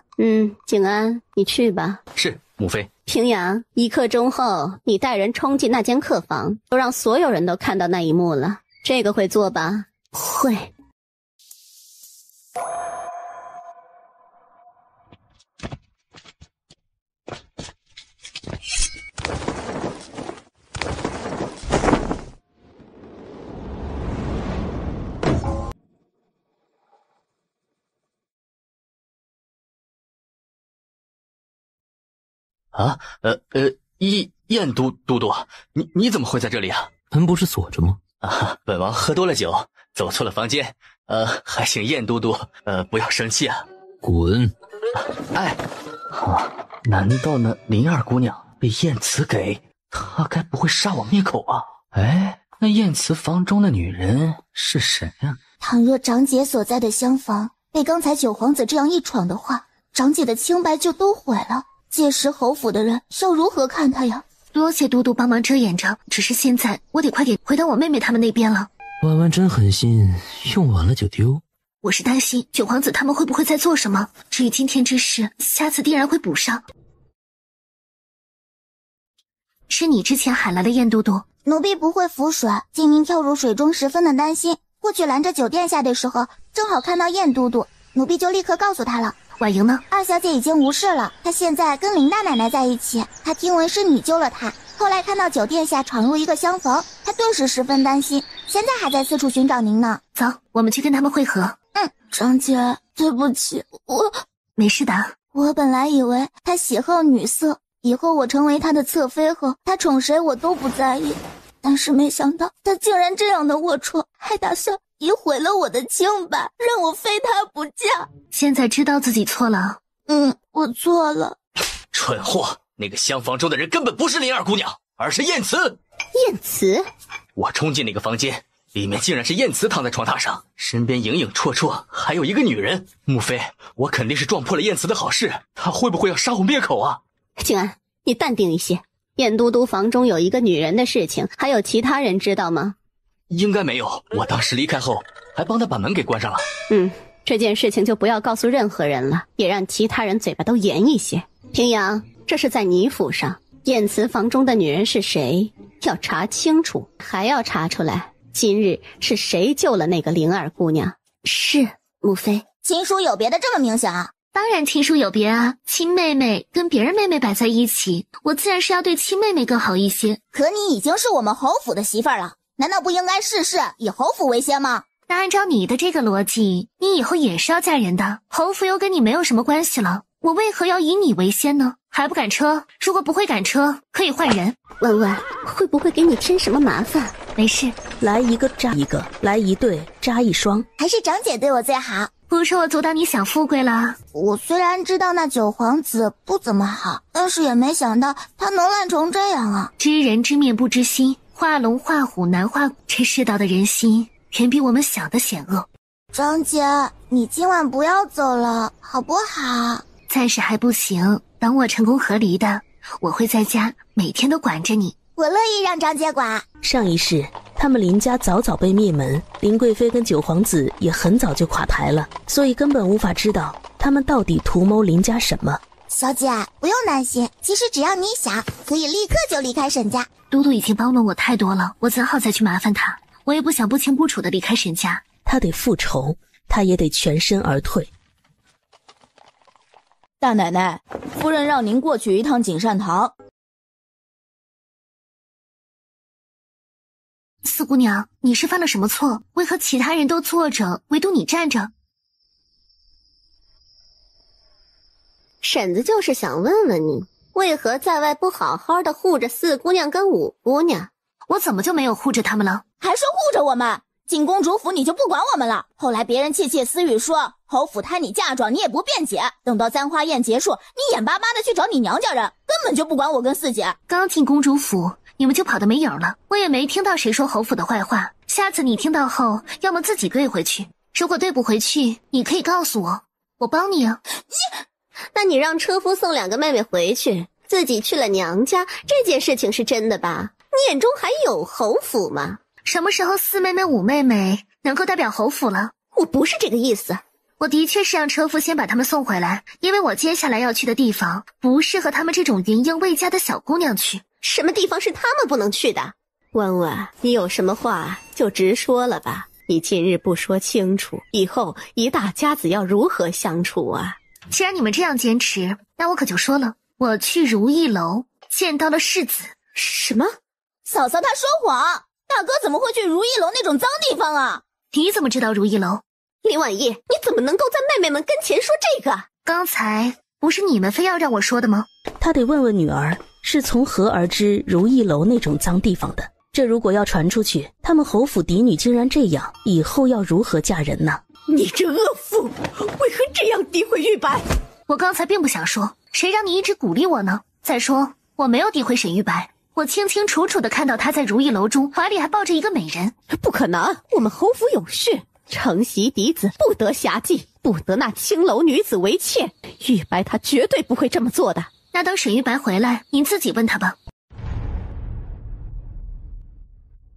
景安，你去吧。是，母妃。平阳，1刻钟后你带人冲进那间客房，都让所有人都看到那一幕了。这个会做吧？会。啊，燕都督，你怎么会在这里啊？门不是锁着吗？啊，本王喝多了酒，走错了房间。还请燕都督，不要生气啊。滚！哎，难道那林二姑娘被燕慈给？她该不会杀我灭口啊？哎，那燕慈房中的女人是谁啊？倘若长姐所在的厢房被刚才九皇子这样一闯的话，长姐的清白就都毁了。届时侯府的人要如何看她呀？多谢都督帮忙遮掩着，只是现在我得快点回到我妹妹他们那边了。婉婉真狠心，用完了就丢。我是担心九皇子他们会不会在做什么，至于今天之事，下次必然会补上。是你之前喊来的燕都督？奴婢不会浮水，今明跳入水中十分的担心，过去拦着九殿下的时候，正好看到燕都督，奴婢就立刻告诉他了。婉莹呢？二小姐已经无事了，她现在跟林大奶奶在一起。她听闻是你救了她，后来看到九殿下闯入一个厢房，她顿时十分担心，现在还在四处寻找您呢。走，我们去跟他们会合。长姐，对不起，我没事的。我本来以为她喜好女色，以后我成为她的侧妃后，她宠谁我都不在意，但是没想到她竟然这样的龌龊，还打算以毁了我的清白，让我非她不嫁。现在知道自己错了？我错了。蠢货，那个厢房中的人根本不是林二姑娘，而是燕慈。燕慈？我冲进那个房间，里面竟然是燕慈躺在床榻上，身边影影绰绰，还有一个女人。母妃，我肯定是撞破了燕慈的好事，她会不会要杀我灭口啊？静安，你淡定一些。燕都督房中有一个女人的事情，还有其他人知道吗？应该没有，我当时离开后还帮他把门给关上了。这件事情就不要告诉任何人了，也让其他人嘴巴都严一些。平阳，这是在你府上，燕慈房中的女人是谁？要查清楚，还要查出来今日是谁救了那个灵儿姑娘。是，母妃。亲疏有别的这么明显啊？当然亲疏有别啊，亲妹妹跟别人妹妹摆在一起，我自然是要对亲妹妹更好一些。可你已经是我们侯府的媳妇儿了，难道不应该事事以侯府为先吗？那按照你的这个逻辑，你以后也是要嫁人的，侯府又跟你没有什么关系了。我为何要以你为先呢？还不赶车？如果不会赶车，可以换人。文文，会不会给你添什么麻烦？没事，来一个扎一个，来一对扎一双。还是长姐对我最好。不是我阻挡你想富贵了。我虽然知道那九皇子不怎么好，但是也没想到他能烂成这样啊！知人知面不知心，画龙画虎难画骨，这世道的人心远比我们想的险恶。长姐，你今晚不要走了，好不好？暂时还不行，等我成功和离的，我会在家每天都管着你。我乐意让长姐管。上一世，他们林家早早被灭门，林贵妃跟九皇子也很早就垮台了，所以根本无法知道他们到底图谋林家什么。小姐，不用担心，其实只要你想，可以立刻就离开沈家。都督已经帮了我太多了，我怎好再去麻烦他？我也不想不清不楚的离开沈家。他得复仇，他也得全身而退。大奶奶，夫人让您过去一趟锦善堂。四姑娘，你是犯了什么错？为何其他人都坐着，唯独你站着？婶子就是想问问你，为何在外不好好的护着四姑娘跟五姑娘？我怎么就没有护着他们了？还说护着我们？进公主府你就不管我们了？后来别人窃窃私语说侯府胎你嫁妆，你也不辩解。等到簪花宴结束，你眼巴巴的去找你娘家人，根本就不管我跟四姐。刚进公主府，你们就跑得没影了。我也没听到谁说侯府的坏话。下次你听到后，要么自己对回去，如果对不回去，你可以告诉我，我帮你啊。那你让车夫送2个妹妹回去，自己去了娘家，这件事情是真的吧？你眼中还有侯府吗？什么时候四妹妹五妹妹能够代表侯府了？我不是这个意思。我的确是让车夫先把他们送回来，因为我接下来要去的地方不适合他们这种云英未嫁的小姑娘去。什么地方是他们不能去的？温温，你有什么话就直说了吧。你今日不说清楚，以后一大家子要如何相处啊？既然你们这样坚持，那我可就说了，我去如意楼见到了世子。什么？嫂嫂她说谎，大哥怎么会去如意楼那种脏地方啊？你怎么知道如意楼？林婉意，你怎么能够在妹妹们跟前说这个？刚才不是你们非要让我说的吗？他得问问女儿是从何而知如意楼那种脏地方的。这如果要传出去，他们侯府嫡女竟然这样，以后要如何嫁人呢？你这恶妇，为何这样诋毁玉白？我刚才并不想说，谁让你一直鼓励我呢？再说，我没有诋毁沈玉白，我清清楚楚的看到他在如意楼中怀里还抱着一个美人。不可能，我们侯府有序，承袭嫡子不得侠妓，不得那青楼女子为妾。玉白他绝对不会这么做的。那等沈玉白回来，您自己问他吧。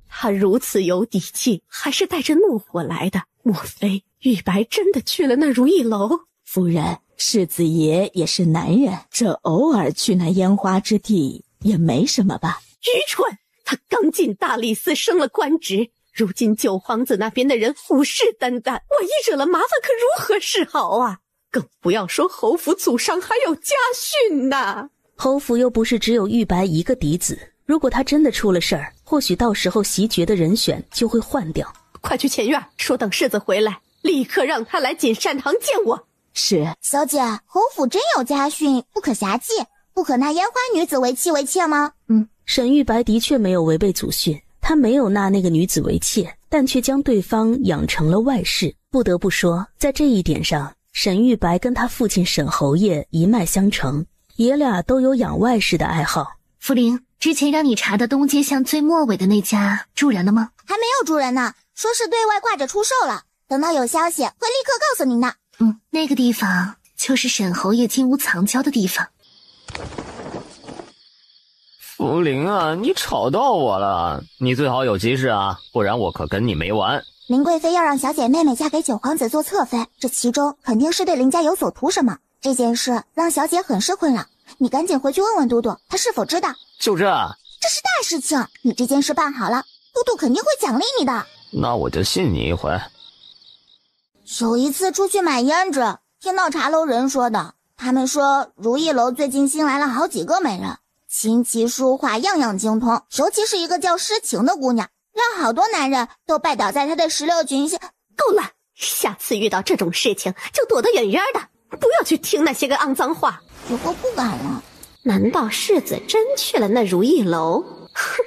他如此有底气，还是带着怒火来的？莫非玉白真的去了那如意楼？夫人，世子爷也是男人，这偶尔去那烟花之地也没什么吧？愚蠢！他刚进大理寺升了官职，如今九皇子那边的人虎视眈眈，我一惹了麻烦，可如何是好啊？更不要说侯府祖上还有家训呐。侯府又不是只有玉白一个嫡子，如果他真的出了事儿，或许到时候袭爵的人选就会换掉。快去前院，说等世子回来，立刻让他来锦善堂见我。是。小姐，侯府真有家训，不可侠妓，不可纳烟花女子为妻为妾吗？沈玉白的确没有违背祖训，他没有纳那个女子为妾，但却将对方养成了外室。不得不说，在这一点上，沈玉白跟他父亲沈侯爷一脉相承，爷俩都有养外室的爱好。福林，之前让你查的东街巷最末尾的那家住人了吗？还没有住人呢，说是对外挂着出售了，等到有消息会立刻告诉您的。那个地方就是沈侯爷金屋藏娇的地方。福林啊，你吵到我了，你最好有急事啊，不然我可跟你没完。林贵妃要让小姐妹妹嫁给九皇子做侧妃，这其中肯定是对林家有所图什么。这件事让小姐很是困扰，你赶紧回去问问都督，他是否知道。就这？这是大事情，你这件事办好了，都督肯定会奖励你的。那我就信你一回。有一次出去买胭脂，听到茶楼人说的，他们说如意楼最近新来了好几个美人，琴棋书画样样精通，尤其是一个叫诗情的姑娘，让好多男人都拜倒在她的石榴裙下。够了，下次遇到这种事情就躲得远远的，不要去听那些个肮脏话。以后不敢了。难道世子真去了那如意楼？哼，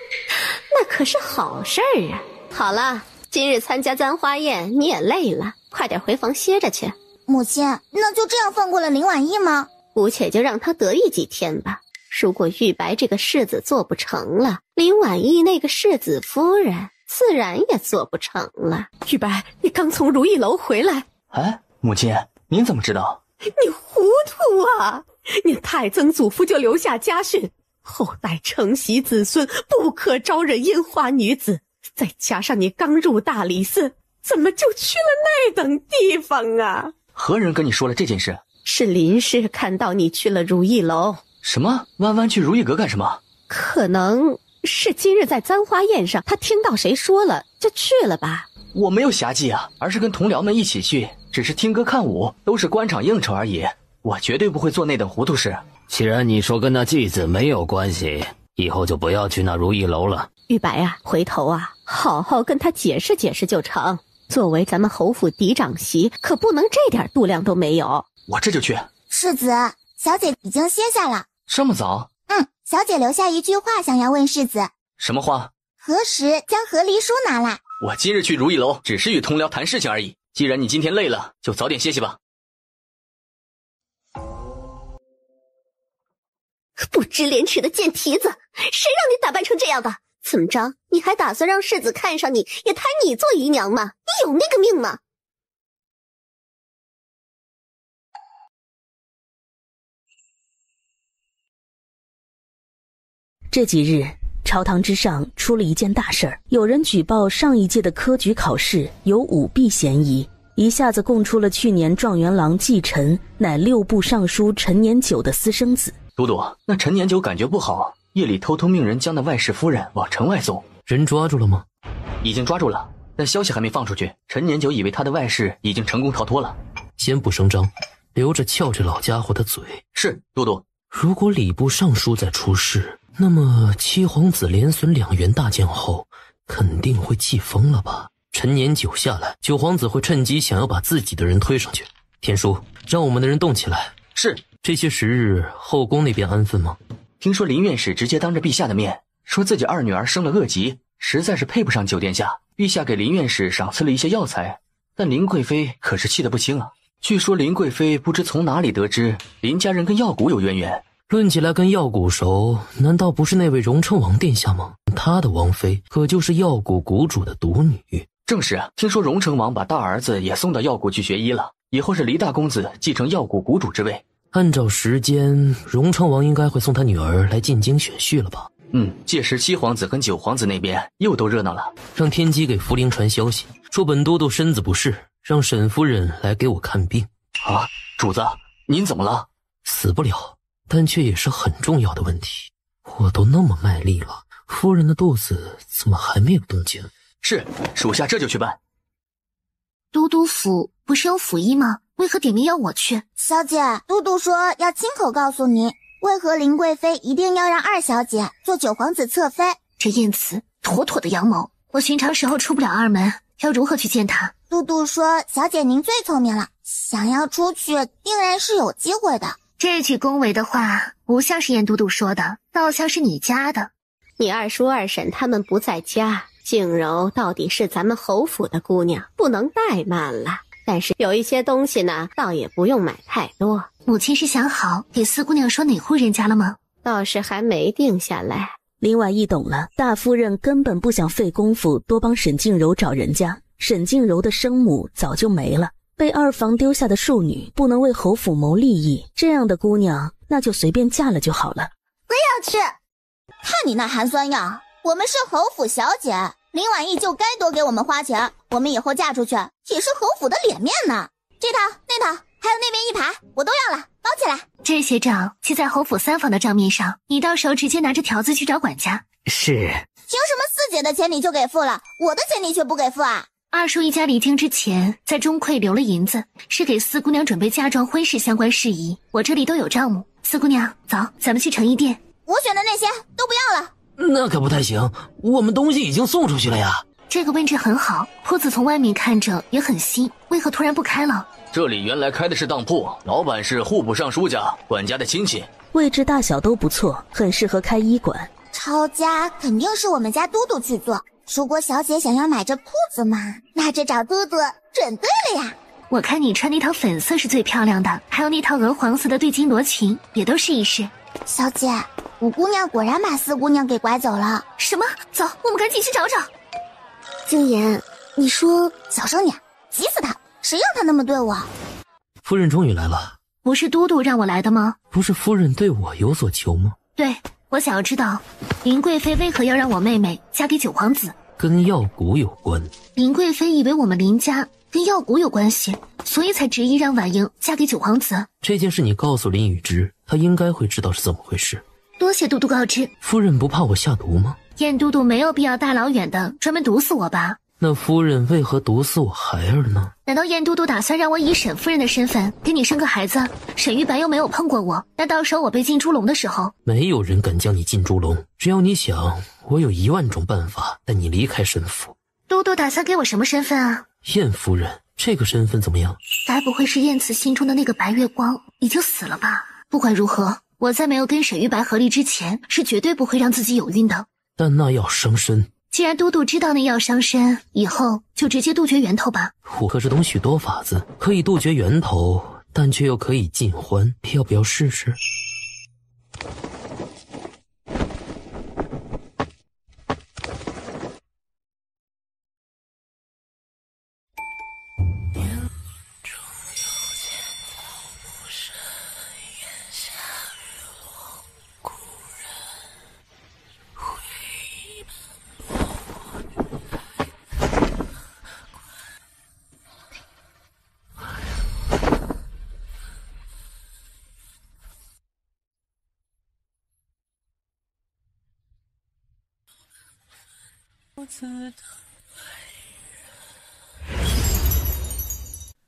那可是好事儿啊。好了，今日参加簪花宴，你也累了，快点回房歇着去。母亲，那就这样放过了林婉意吗？姑且就让他得意几天吧。如果玉白这个世子做不成了，林婉意那个世子夫人自然也做不成了。玉白，你刚从如意楼回来。哎，母亲，您怎么知道？你糊涂啊！你太曾祖父就留下家训，后代承袭子孙不可招惹烟花女子，再加上你刚入大理寺，怎么就去了那等地方啊？何人跟你说了这件事？是林氏看到你去了如意楼。什么？弯弯去如意阁干什么？可能是今日在簪花宴上，他听到谁说了就去了吧。我没有侠妓啊，而是跟同僚们一起去，只是听歌看舞，都是官场应酬而已。我绝对不会做那等糊涂事。既然你说跟那妓子没有关系，以后就不要去那如意楼了。玉白啊，回头啊，好好跟他解释解释就成。作为咱们侯府嫡长媳，可不能这点度量都没有。我这就去。世子，小姐已经歇下了。这么早？小姐留下一句话想要问世子。什么话？何时将和离书拿来？我今日去如意楼，只是与同僚谈事情而已。既然你今天累了，就早点歇息吧。不知廉耻的贱蹄子，谁让你打扮成这样的？怎么着，你还打算让世子看上你，也抬你做姨娘吗？你有那个命吗？这几日朝堂之上出了一件大事儿，有人举报上一届的科举考试有舞弊嫌疑，一下子供出了去年状元郎季晨乃六部尚书陈年久的私生子。都督，那陈年久感觉不好，夜里偷偷命人将那外室夫人往城外送。人抓住了吗？已经抓住了，但消息还没放出去。陈年久以为他的外室已经成功逃脱了。先不声张，留着撬这老家伙的嘴。是，都督。如果礼部尚书再出事，那么七皇子连损2员大将后，肯定会气疯了吧？陈年久下来，九皇子会趁机想要把自己的人推上去。天书，让我们的人动起来。是。这些时日，后宫那边安分吗？听说林院使直接当着陛下的面，说自己二女儿生了恶疾，实在是配不上九殿下。陛下给林院使赏赐了一些药材，但林贵妃可是气得不轻啊。据说林贵妃不知从哪里得知林家人跟药谷有渊源。论起来跟药谷熟，难道不是那位荣称王殿下吗？他的王妃可就是药谷谷主的独女。正是啊，听说荣成王把大儿子也送到药谷去学医了，以后是黎大公子继承药谷谷主之位。按照时间，荣成王应该会送他女儿来进京选婿了吧？届时七皇子跟九皇子那边又都热闹了。让天机给福陵传消息，说本都督身子不适，让沈夫人来给我看病。啊，主子，您怎么了？死不了，但却也是很重要的问题。我都那么卖力了，夫人的肚子怎么还没有动静？是，属下这就去办。都督府不是有府医吗？为何点名要我去？小姐，都督说要亲口告诉您，为何林贵妃一定要让二小姐做九皇子侧妃？这言辞妥妥的阳谋。我寻常时候出不了二门，要如何去见他？都督说小姐您最聪明了，想要出去定然是有机会的。这句恭维的话不像是严都督说的，倒像是你家的。你二叔二婶他们不在家，静柔到底是咱们侯府的姑娘，不能怠慢了。但是有一些东西呢，倒也不用买太多。母亲是想好给四姑娘说哪户人家了吗？倒是还没定下来。林婉意懂了，大夫人根本不想费功夫多帮沈静柔找人家。沈静柔的生母早就没了，被二房丢下的庶女，不能为侯府谋利益，这样的姑娘那就随便嫁了就好了。不要去！看你那寒酸样，我们是侯府小姐，林婉意就该多给我们花钱，我们以后嫁出去也是侯府的脸面呢。这套那套还有那边一排我都要了，包起来。这些账记在侯府3房的账面上，你到时候直接拿着条子去找管家。是。凭什么四姐的钱你就给付了，我的钱你却不给付啊？二叔一家离京之前在中馈留了银子，是给四姑娘准备嫁妆婚事相关事宜，我这里都有账目。四姑娘，走，咱们去成衣店。我选的那些都不要了。那可不太行，我们东西已经送出去了呀。这个位置很好，铺子从外面看着也很新，为何突然不开了？这里原来开的是当铺，老板是户部尚书家管家的亲戚，位置大小都不错，很适合开医馆。抄家肯定是我们家嘟嘟去做。如果小姐想要买这铺子嘛，那这找嘟嘟准对了呀。我看你穿那套粉色是最漂亮的，还有那套鹅黄色的对襟罗裙，也都试一试。小姐，五姑娘果然把四姑娘给拐走了。什么？走，我们赶紧去找找。静言，你说小声点，急死他！谁让他那么对我？夫人终于来了。不是都督让我来的吗？不是夫人对我有所求吗？对，我想要知道林贵妃为何要让我妹妹嫁给九皇子。跟药蛊有关。林贵妃以为我们林家跟药蛊有关系，所以才执意让婉莹嫁给九皇子。这件事你告诉林雨之，他应该会知道是怎么回事。多谢都督告知。夫人不怕我下毒吗？燕都督没有必要大老远的专门毒死我吧？那夫人为何毒死我孩儿呢？难道燕都督打算让我以沈夫人的身份给你生个孩子？沈玉白又没有碰过我，那到时候我被进猪笼的时候，没有人敢将你进猪笼。只要你想，我有10000种办法带你离开沈府。都督打算给我什么身份啊？燕夫人这个身份怎么样？该不会是燕慈心中的那个白月光已经死了吧？不管如何，我在没有跟沈玉白合力之前，是绝对不会让自己有孕的。但那要伤身。既然都督知道那药伤身，以后就直接杜绝源头吧。我可是懂许多法子，可以杜绝源头，但却又可以尽欢，要不要试试？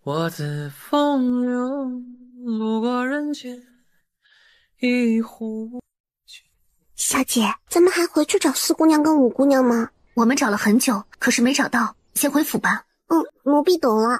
我自风流，路过人间一壶。小姐，咱们还回去找四姑娘跟五姑娘吗？我们找了很久，可是没找到，先回府吧。奴婢懂了。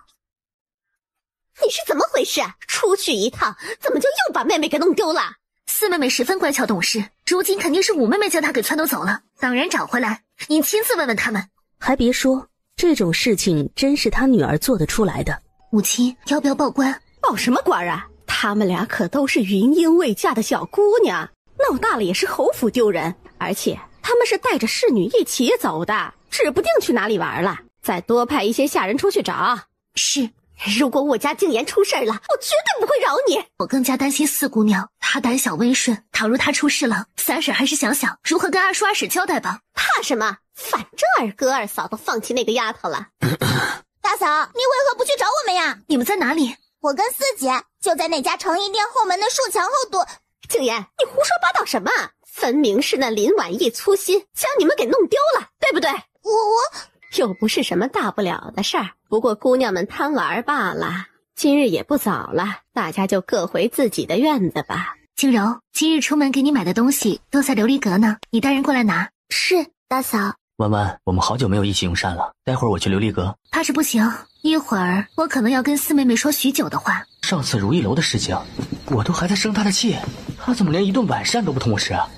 你是怎么回事？出去一趟，怎么就又把妹妹给弄丢了？四妹妹十分乖巧懂事，如今肯定是五妹妹将她给撺掇走了。当然找回来，你亲自问问他们。还别说，这种事情真是他女儿做得出来的。母亲，要不要报官？报什么官啊？他们俩可都是云英未嫁的小姑娘，闹大了也是侯府丢人。而且他们是带着侍女一起走的，指不定去哪里玩了。再多派一些下人出去找。是。如果我家静言出事了，我绝对不会饶你。我更加担心四姑娘，她胆小温顺，倘若她出事了，三婶还是想想如何跟二叔二婶交代吧。怕什么？反正二哥二嫂都放弃那个丫头了。大嫂，你为何不去找我们呀？你们在哪里？我跟四姐就在那家成衣店后门的树墙后躲。静言，你胡说八道什么？分明是那林婉意粗心将你们给弄丢了，对不对？我又不是什么大不了的事儿，不过姑娘们贪玩罢了。今日也不早了，大家就各回自己的院子吧。静柔，今日出门给你买的东西都在琉璃阁呢，你带人过来拿。是，大嫂。弯弯，我们好久没有一起用膳了，待会儿我去琉璃阁。怕是不行，一会儿我可能要跟四妹妹说许久的话。上次如意楼的事情，我都还在生她的气，她怎么连一顿晚膳都不同我吃啊？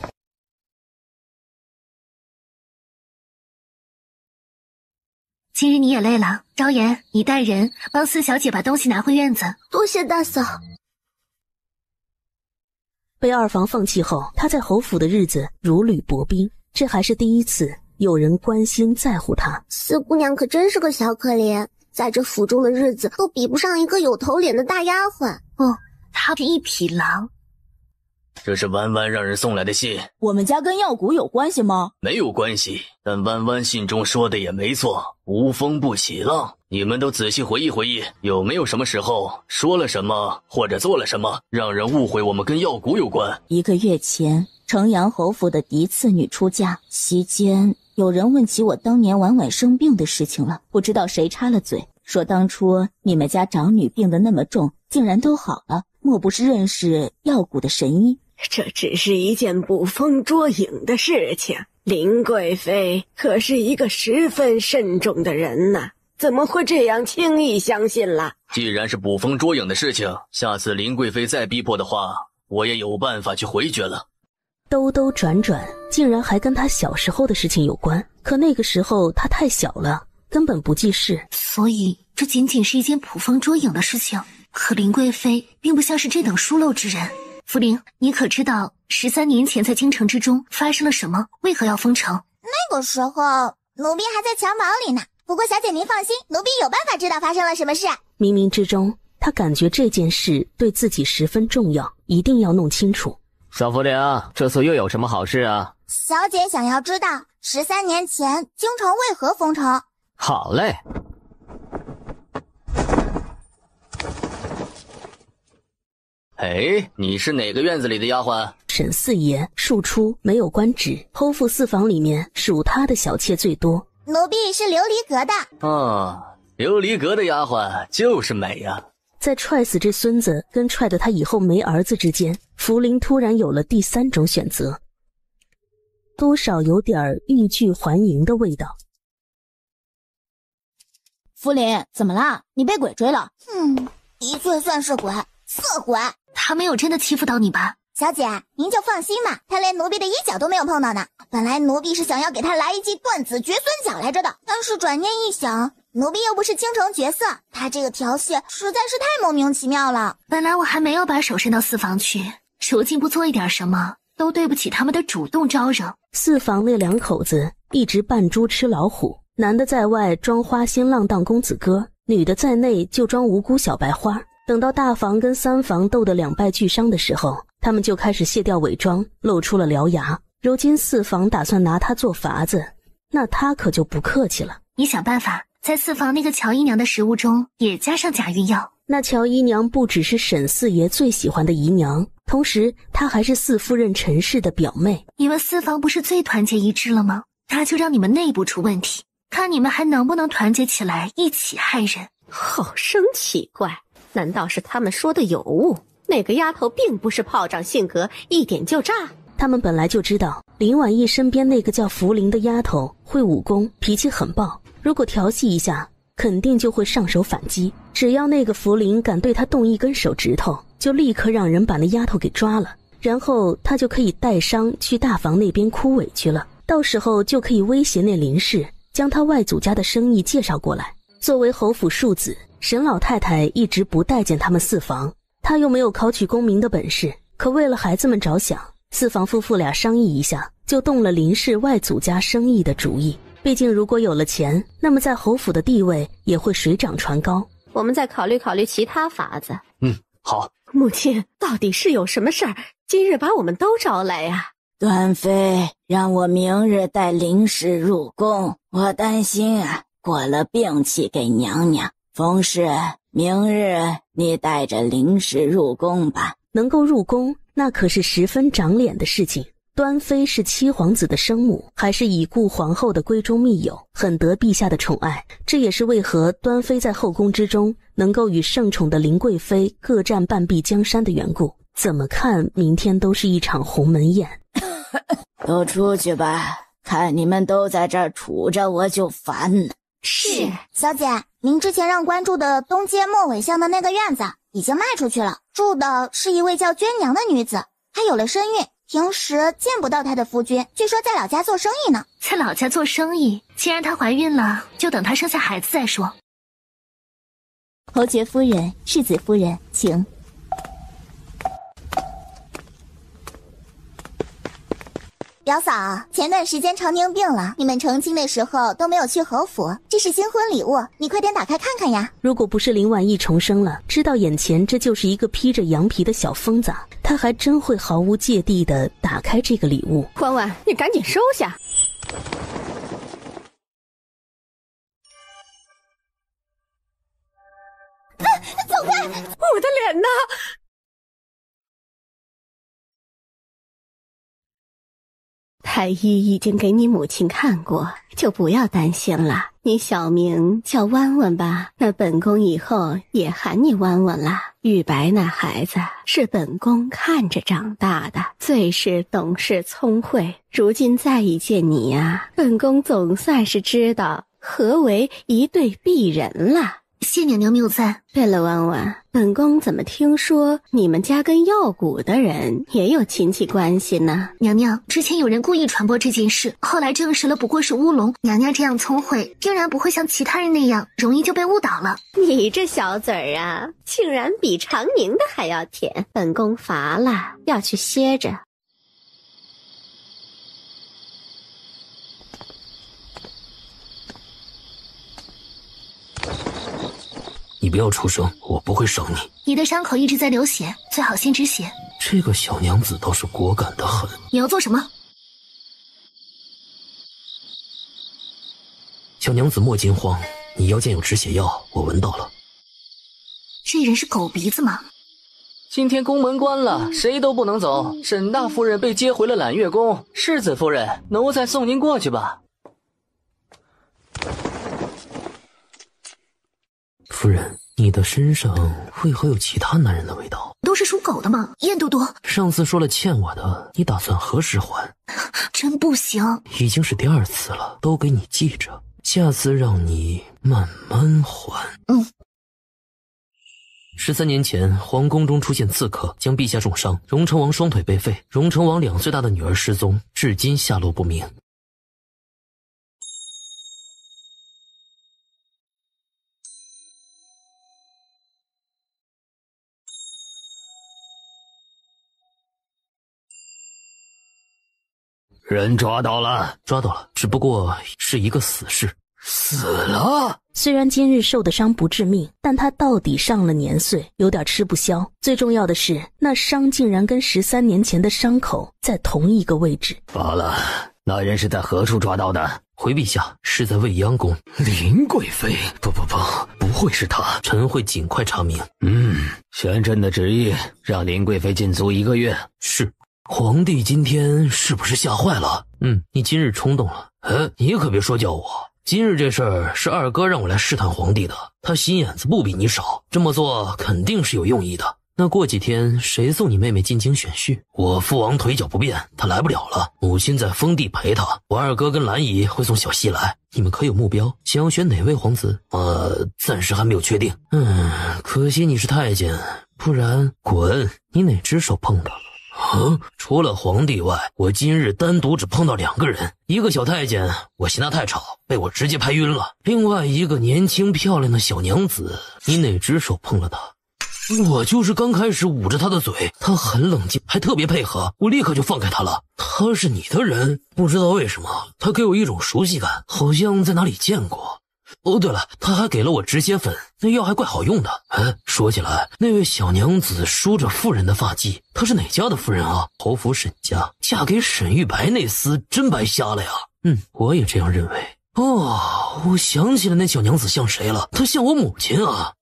今日你也累了，昭妍，你带人帮四小姐把东西拿回院子。多谢大嫂。被二房放弃后，他在侯府的日子如履薄冰，这还是第一次有人关心在乎他。四姑娘可真是个小可怜，在这府中的日子都比不上一个有头脸的大丫鬟。她是一匹狼。这是弯弯让人送来的信。我们家跟药蛊有关系吗？没有关系，但弯弯信中说的也没错，无风不起浪。你们都仔细回忆回忆，有没有什么时候说了什么或者做了什么，让人误会我们跟药蛊有关？1个月前，城阳侯府的嫡次女出嫁，席间有人问起我当年婉婉生病的事情了，不知道谁插了嘴，说当初你们家长女病得那么重，竟然都好了，莫不是认识药蛊的神医？这只是一件捕风捉影的事情，林贵妃可是一个十分慎重的人呐，怎么会这样轻易相信了？既然是捕风捉影的事情，下次林贵妃再逼迫的话，我也有办法去回绝了。兜兜转转，竟然还跟他小时候的事情有关。可那个时候他太小了，根本不记事。所以这仅仅是一件捕风捉影的事情。可林贵妃并不像是这等疏漏之人。福灵，你可知道13年前在京城之中发生了什么？为何要封城？那个时候奴婢还在襁褓里呢。不过小姐您放心，奴婢有办法知道发生了什么事。冥冥之中，他感觉这件事对自己十分重要，一定要弄清楚。小福灵，这次又有什么好事啊？小姐想要知道13年前京城为何封城。好嘞。哎，你是哪个院子里的丫鬟？沈四爷庶出，没有官职，侯府4房里面属他的小妾最多。奴婢是琉璃阁的。琉璃阁的丫鬟就是美呀。在踹死这孙子跟踹得他以后没儿子之间，福灵突然有了第3种选择，多少有点欲拒还迎的味道。福灵，怎么啦？你被鬼追了？的确算是鬼，色鬼。他没有真的欺负到你吧？小姐，您就放心吧，他连奴婢的衣角都没有碰到呢。本来奴婢是想要给他来一记断子绝孙脚来着的，但是转念一想，奴婢又不是京城角色，他这个调戏实在是太莫名其妙了。本来我还没有把手伸到4房去，如今不做一点什么，都对不起他们的主动招惹。4房那2口子一直扮猪吃老虎，男的在外装花心浪荡公子哥，女的在内就装无辜小白花。等到大房跟3房斗得两败俱伤的时候，他们就开始卸掉伪装，露出了獠牙。如今4房打算拿他做法子，那他可就不客气了。你想办法在4房那个乔姨娘的食物中也加上假孕药。那乔姨娘不只是沈四爷最喜欢的姨娘，同时她还是4夫人陈氏的表妹。你们4房不是最团结一致了吗？那就让你们内部出问题，看你们还能不能团结起来一起害人。好生奇怪，难道是他们说的有误？那个丫头并不是炮仗性格，一点就炸。他们本来就知道林婉意身边那个叫福灵的丫头会武功，脾气很暴，如果调戏一下肯定就会上手反击。只要那个福灵敢对他动一根手指头，就立刻让人把那丫头给抓了，然后他就可以带伤去大房那边哭委屈了。到时候就可以威胁那林氏，将他外祖家的生意介绍过来。作为侯府庶子，沈老太太一直不待见他们4房，她又没有考取功名的本事，可为了孩子们着想，4房夫妇俩商议一下，就动了林氏外祖家生意的主意。毕竟如果有了钱，那么在侯府的地位也会水涨船高。我们再考虑考虑其他法子。好。母亲，到底是有什么事儿？今日把我们都招来呀？端妃让我明日带林氏入宫，我担心过了病期给娘娘。冯氏，明日你带着林氏入宫吧。能够入宫，那可是十分长脸的事情。端妃是7皇子的生母，还是已故皇后的闺中密友，很得陛下的宠爱。这也是为何端妃在后宫之中能够与盛宠的林贵妃各占半壁江山的缘故。怎么看明天都是一场鸿门宴。都出去吧，看你们都在这儿杵着我就烦。是，小姐，您之前让关注的东街末尾巷的那个院子已经卖出去了，住的是一位叫娟娘的女子，她有了身孕，平时见不到她的夫君，据说在老家做生意呢。在老家做生意？既然她怀孕了，就等她生下孩子再说。侯爵夫人、世子夫人，请。表嫂，前段时间长宁病了，你们成亲的时候都没有去侯府，这是新婚礼物，你快点打开看看呀。如果不是林婉意重生了，知道眼前这就是一个披着羊皮的小疯子，他还真会毫无芥蒂地打开这个礼物。婉婉，你赶紧收下。走开！我的脸呢？太医已经给你母亲看过，就不要担心了。你小名叫弯弯吧，那本宫以后也喊你弯弯啦。玉白那孩子是本宫看着长大的，最是懂事聪慧。如今再一见你呀，本宫总算是知道何为一对璧人了。谢娘娘谬赞。对了，婉婉，本宫怎么听说你们家跟药谷的人也有亲戚关系呢？娘娘，之前有人故意传播这件事，后来证实了不过是乌龙。娘娘这样聪慧，定然不会像其他人那样容易就被误导了。你这小嘴儿啊，竟然比长宁的还要甜，本宫乏了，要去歇着。你不要出声，我不会伤你。你的伤口一直在流血，最好先止血。这个小娘子倒是果敢得很。你要做什么？小娘子莫惊慌，你腰间有止血药，我闻到了。这人是狗鼻子吗？今天宫门关了，谁都不能走。沈大夫人被接回了揽月宫。世子夫人，奴才送您过去吧。夫人，你的身上为何有其他男人的味道？都是属狗的吗？燕多多，上次说了欠我的，你打算何时还？真不行，已经是第2次了，都给你记着，下次让你慢慢还。13年前，皇宫中出现刺客，将陛下重伤，荣成王双腿被废，荣成王2岁大的女儿失踪，至今下落不明。人抓到了，抓到了，只不过是一个死士。死了。虽然今日受的伤不致命，但他到底上了年岁，有点吃不消。最重要的是，那伤竟然跟13年前的伤口在同一个位置。罢了，那人是在何处抓到的？回陛下，是在未央宫。林贵妃？不会是她。臣会尽快查明。宣朕的旨意，让林贵妃禁足1个月。是。皇帝今天是不是吓坏了？你今日冲动了。你可别说教我。今日这事儿是二哥让我来试探皇帝的，他心眼子不比你少，这么做肯定是有用意的。那过几天谁送你妹妹进京选婿？我父王腿脚不便，他来不了了，母亲在封地陪他。我二哥跟兰姨会送小西来。你们可有目标？想要选哪位皇子？暂时还没有确定。可惜你是太监，不然滚！你哪只手碰的？除了皇帝外，我今日单独只碰到2个人，一个小太监，我嫌他太吵，被我直接拍晕了；另外一个年轻漂亮的小娘子，你哪只手碰了她？我就是刚开始捂着她的嘴，她很冷静，还特别配合，我立刻就放开她了。她是你的人，不知道为什么，她给我一种熟悉感，好像在哪里见过。对了，他还给了我止血粉，那药还怪好用的。说起来，那位小娘子梳着妇人的发髻，她是哪家的夫人啊？侯府沈家，嫁给沈玉白那厮真白瞎了呀。我也这样认为。我想起来那小娘子像谁了，她像我母亲啊。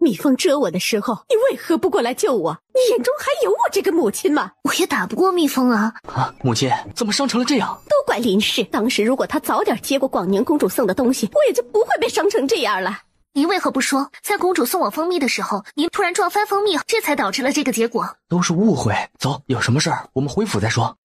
蜜蜂蛰我的时候，你为何不过来救我？你眼中还有我这个母亲吗？我也打不过蜜蜂啊！母亲，怎么伤成了这样？都怪林氏，当时如果他早点接过广宁公主送的东西，我也就不会被伤成这样了。您为何不说，在公主送我蜂蜜的时候，您突然撞翻蜂蜜，这才导致了这个结果？都是误会。走，有什么事儿我们回府再说。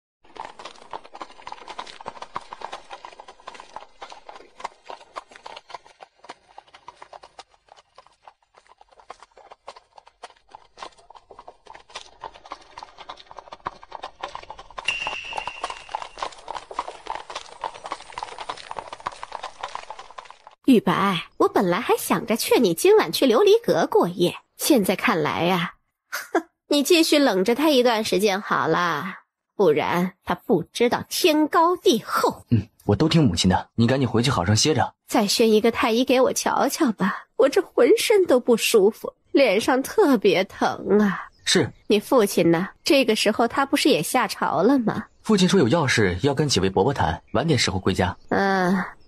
玉白，我本来还想着劝你今晚去琉璃阁过夜，现在看来呀，你继续冷着他一段时间好了，不然他不知道天高地厚。我都听母亲的，你赶紧回去好生歇着。再选一个太医给我瞧瞧吧，我这浑身都不舒服，脸上特别疼啊。是。你父亲呢？这个时候他不是也下朝了吗？父亲说有要事要跟几位伯伯谈，晚点时候归家。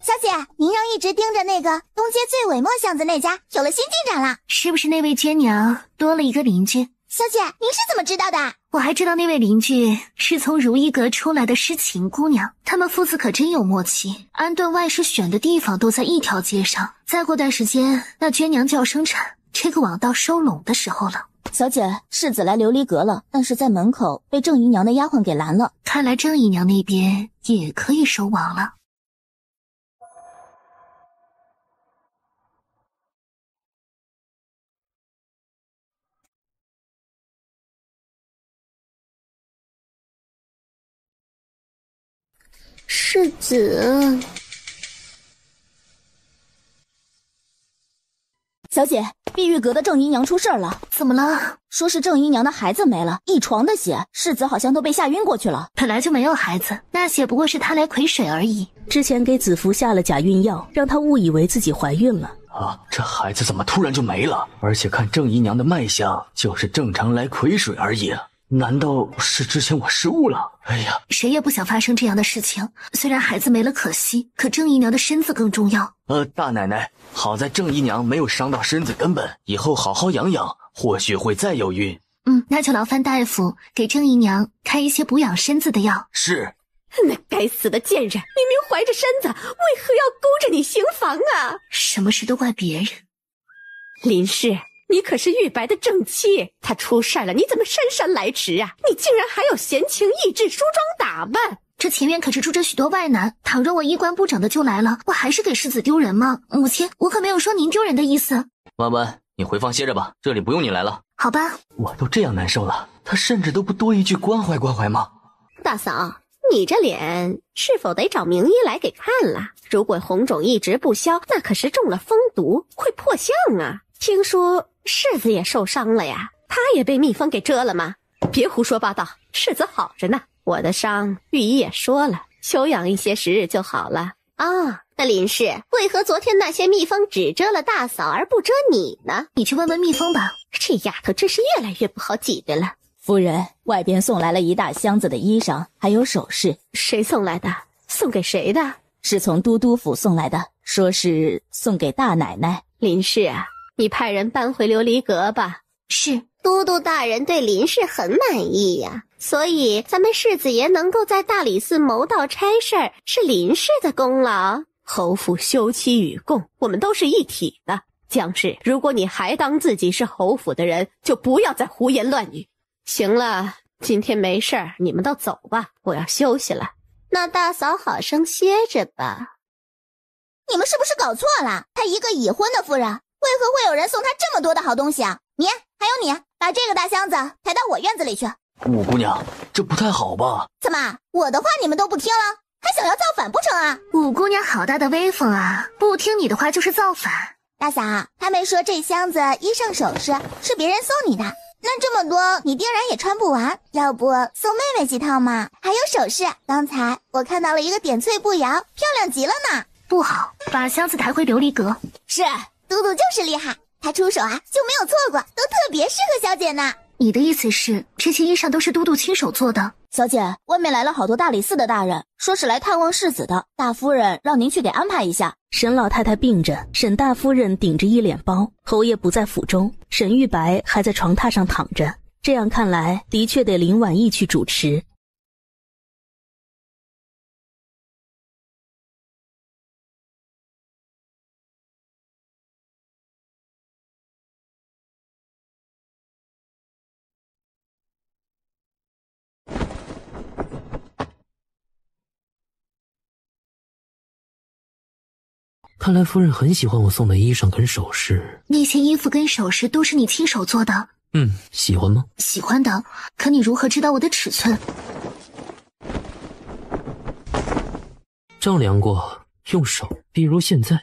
小姐，您让一直盯着那个东街最尾末巷子那家有了新进展了，是不是那位奸娘多了一个邻居？小姐，您是怎么知道的？我还知道那位邻居是从如意阁出来的诗琴姑娘，他们父子可真有默契。安顿外室选的地方都在一条街上，再过段时间，那娟娘就要生产，这个网到收拢的时候了。小姐，世子来琉璃阁了，但是在门口被郑姨娘的丫鬟给拦了。看来郑姨娘那边也可以收网了。世子，小姐，碧玉阁的郑姨娘出事了。怎么了？说是郑姨娘的孩子没了，一床的血，世子好像都被吓晕过去了。本来就没有孩子，那血不过是他来癸水而已。之前给子服下了假孕药，让她误以为自己怀孕了。啊，这孩子怎么突然就没了？而且看郑姨娘的脉象，就是正常来癸水而已。难道是之前我失误了？哎呀，谁也不想发生这样的事情。虽然孩子没了可惜，可郑姨娘的身子更重要。大奶奶，好在郑姨娘没有伤到身子根本，以后好好养养，或许会再有孕。那就劳烦大夫给郑姨娘开一些补养身子的药。是。那该死的贱人，明明怀着身子，为何要勾着你行房啊？什么事都怪别人。林氏，你可是玉白的正妻，他出事了，你怎么姗姗来迟啊？你竟然还要闲情逸致梳妆打扮，这前院可是住着许多外男，倘若我衣冠不整的就来了，我还是给世子丢人吗？母亲，我可没有说您丢人的意思。弯弯，你回房歇着吧，这里不用你来了。好吧。我都这样难受了，他甚至都不多一句关怀关怀吗？大嫂，你这脸是否得找名医来给看了？如果红肿一直不消，那可是中了风毒，会破相啊。听说世子也受伤了呀，他也被蜜蜂给蛰了吗？别胡说八道，世子好着呢。我的伤御医也说了，休养一些时日就好了。那林氏，为何昨天那些蜜蜂只蛰了大嫂而不蛰你呢？你去问问蜜蜂吧。这丫头真是越来越不好挤兑了。夫人，外边送来了一大箱子的衣裳，还有首饰。谁送来的？送给谁的？是从都督府送来的，说是送给大奶奶。林氏啊，你派人搬回琉璃阁吧。是。都督大人对林氏很满意呀，所以咱们世子爷能够在大理寺谋到差事儿，是林氏的功劳。侯府休戚与共，我们都是一体的。江氏，如果你还当自己是侯府的人，就不要再胡言乱语。行了，今天没事儿，你们都走吧，我要休息了。那大嫂好生歇着吧。你们是不是搞错了？她一个已婚的夫人，为何会有人送她这么多的好东西啊？你，还有你，把这个大箱子抬到我院子里去。五姑娘，这不太好吧？怎么，我的话你们都不听了，还想要造反不成啊？五姑娘好大的威风啊，不听你的话就是造反。大嫂，他没说这箱子衣裳首饰是别人送你的，那这么多你定然也穿不完，要不送妹妹几套嘛？还有首饰，刚才我看到了一个点翠步摇，漂亮极了呢。不好，把箱子抬回琉璃阁。是，都督就是厉害，他出手啊就没有错过，都特别适合小姐呢。你的意思是这些衣裳都是都督亲手做的？小姐，外面来了好多大理寺的大人，说是来探望世子的，大夫人让您去给安排一下。沈老太太病着，沈大夫人顶着一脸包，侯爷不在府中，沈玉白还在床榻上躺着，这样看来的确得林婉意去主持。看来夫人很喜欢我送的衣裳跟首饰。那些衣服跟首饰都是你亲手做的？喜欢吗？喜欢的，可你如何知道我的尺寸？丈量过，用手。比如现在，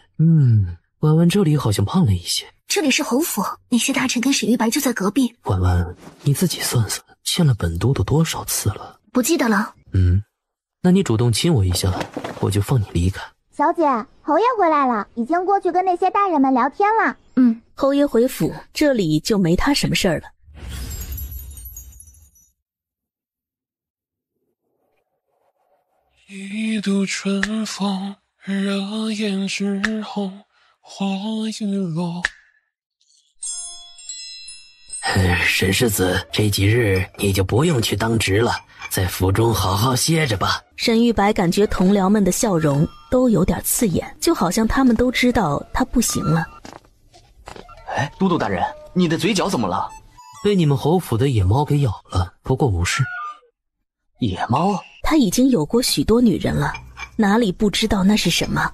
婉婉这里好像胖了一些。这里是侯府，那些大臣跟沈玉白就在隔壁。婉婉，你自己算算，见了本都督多少次了？不记得了。那你主动亲我一下，我就放你离开。小姐，侯爷回来了，已经过去跟那些大人们聊天了。侯爷回府，这里就没他什么事儿了。一度春风，热胭脂红，花雨落。沈世子，这几日你就不用去当值了，在府中好好歇着吧。沈玉白感觉同僚们的笑容都有点刺眼，就好像他们都知道他不行了。哎，都督大人，你的嘴角怎么了？被你们侯府的野猫给咬了，不过无事。野猫？他已经有过许多女人了，哪里不知道那是什么？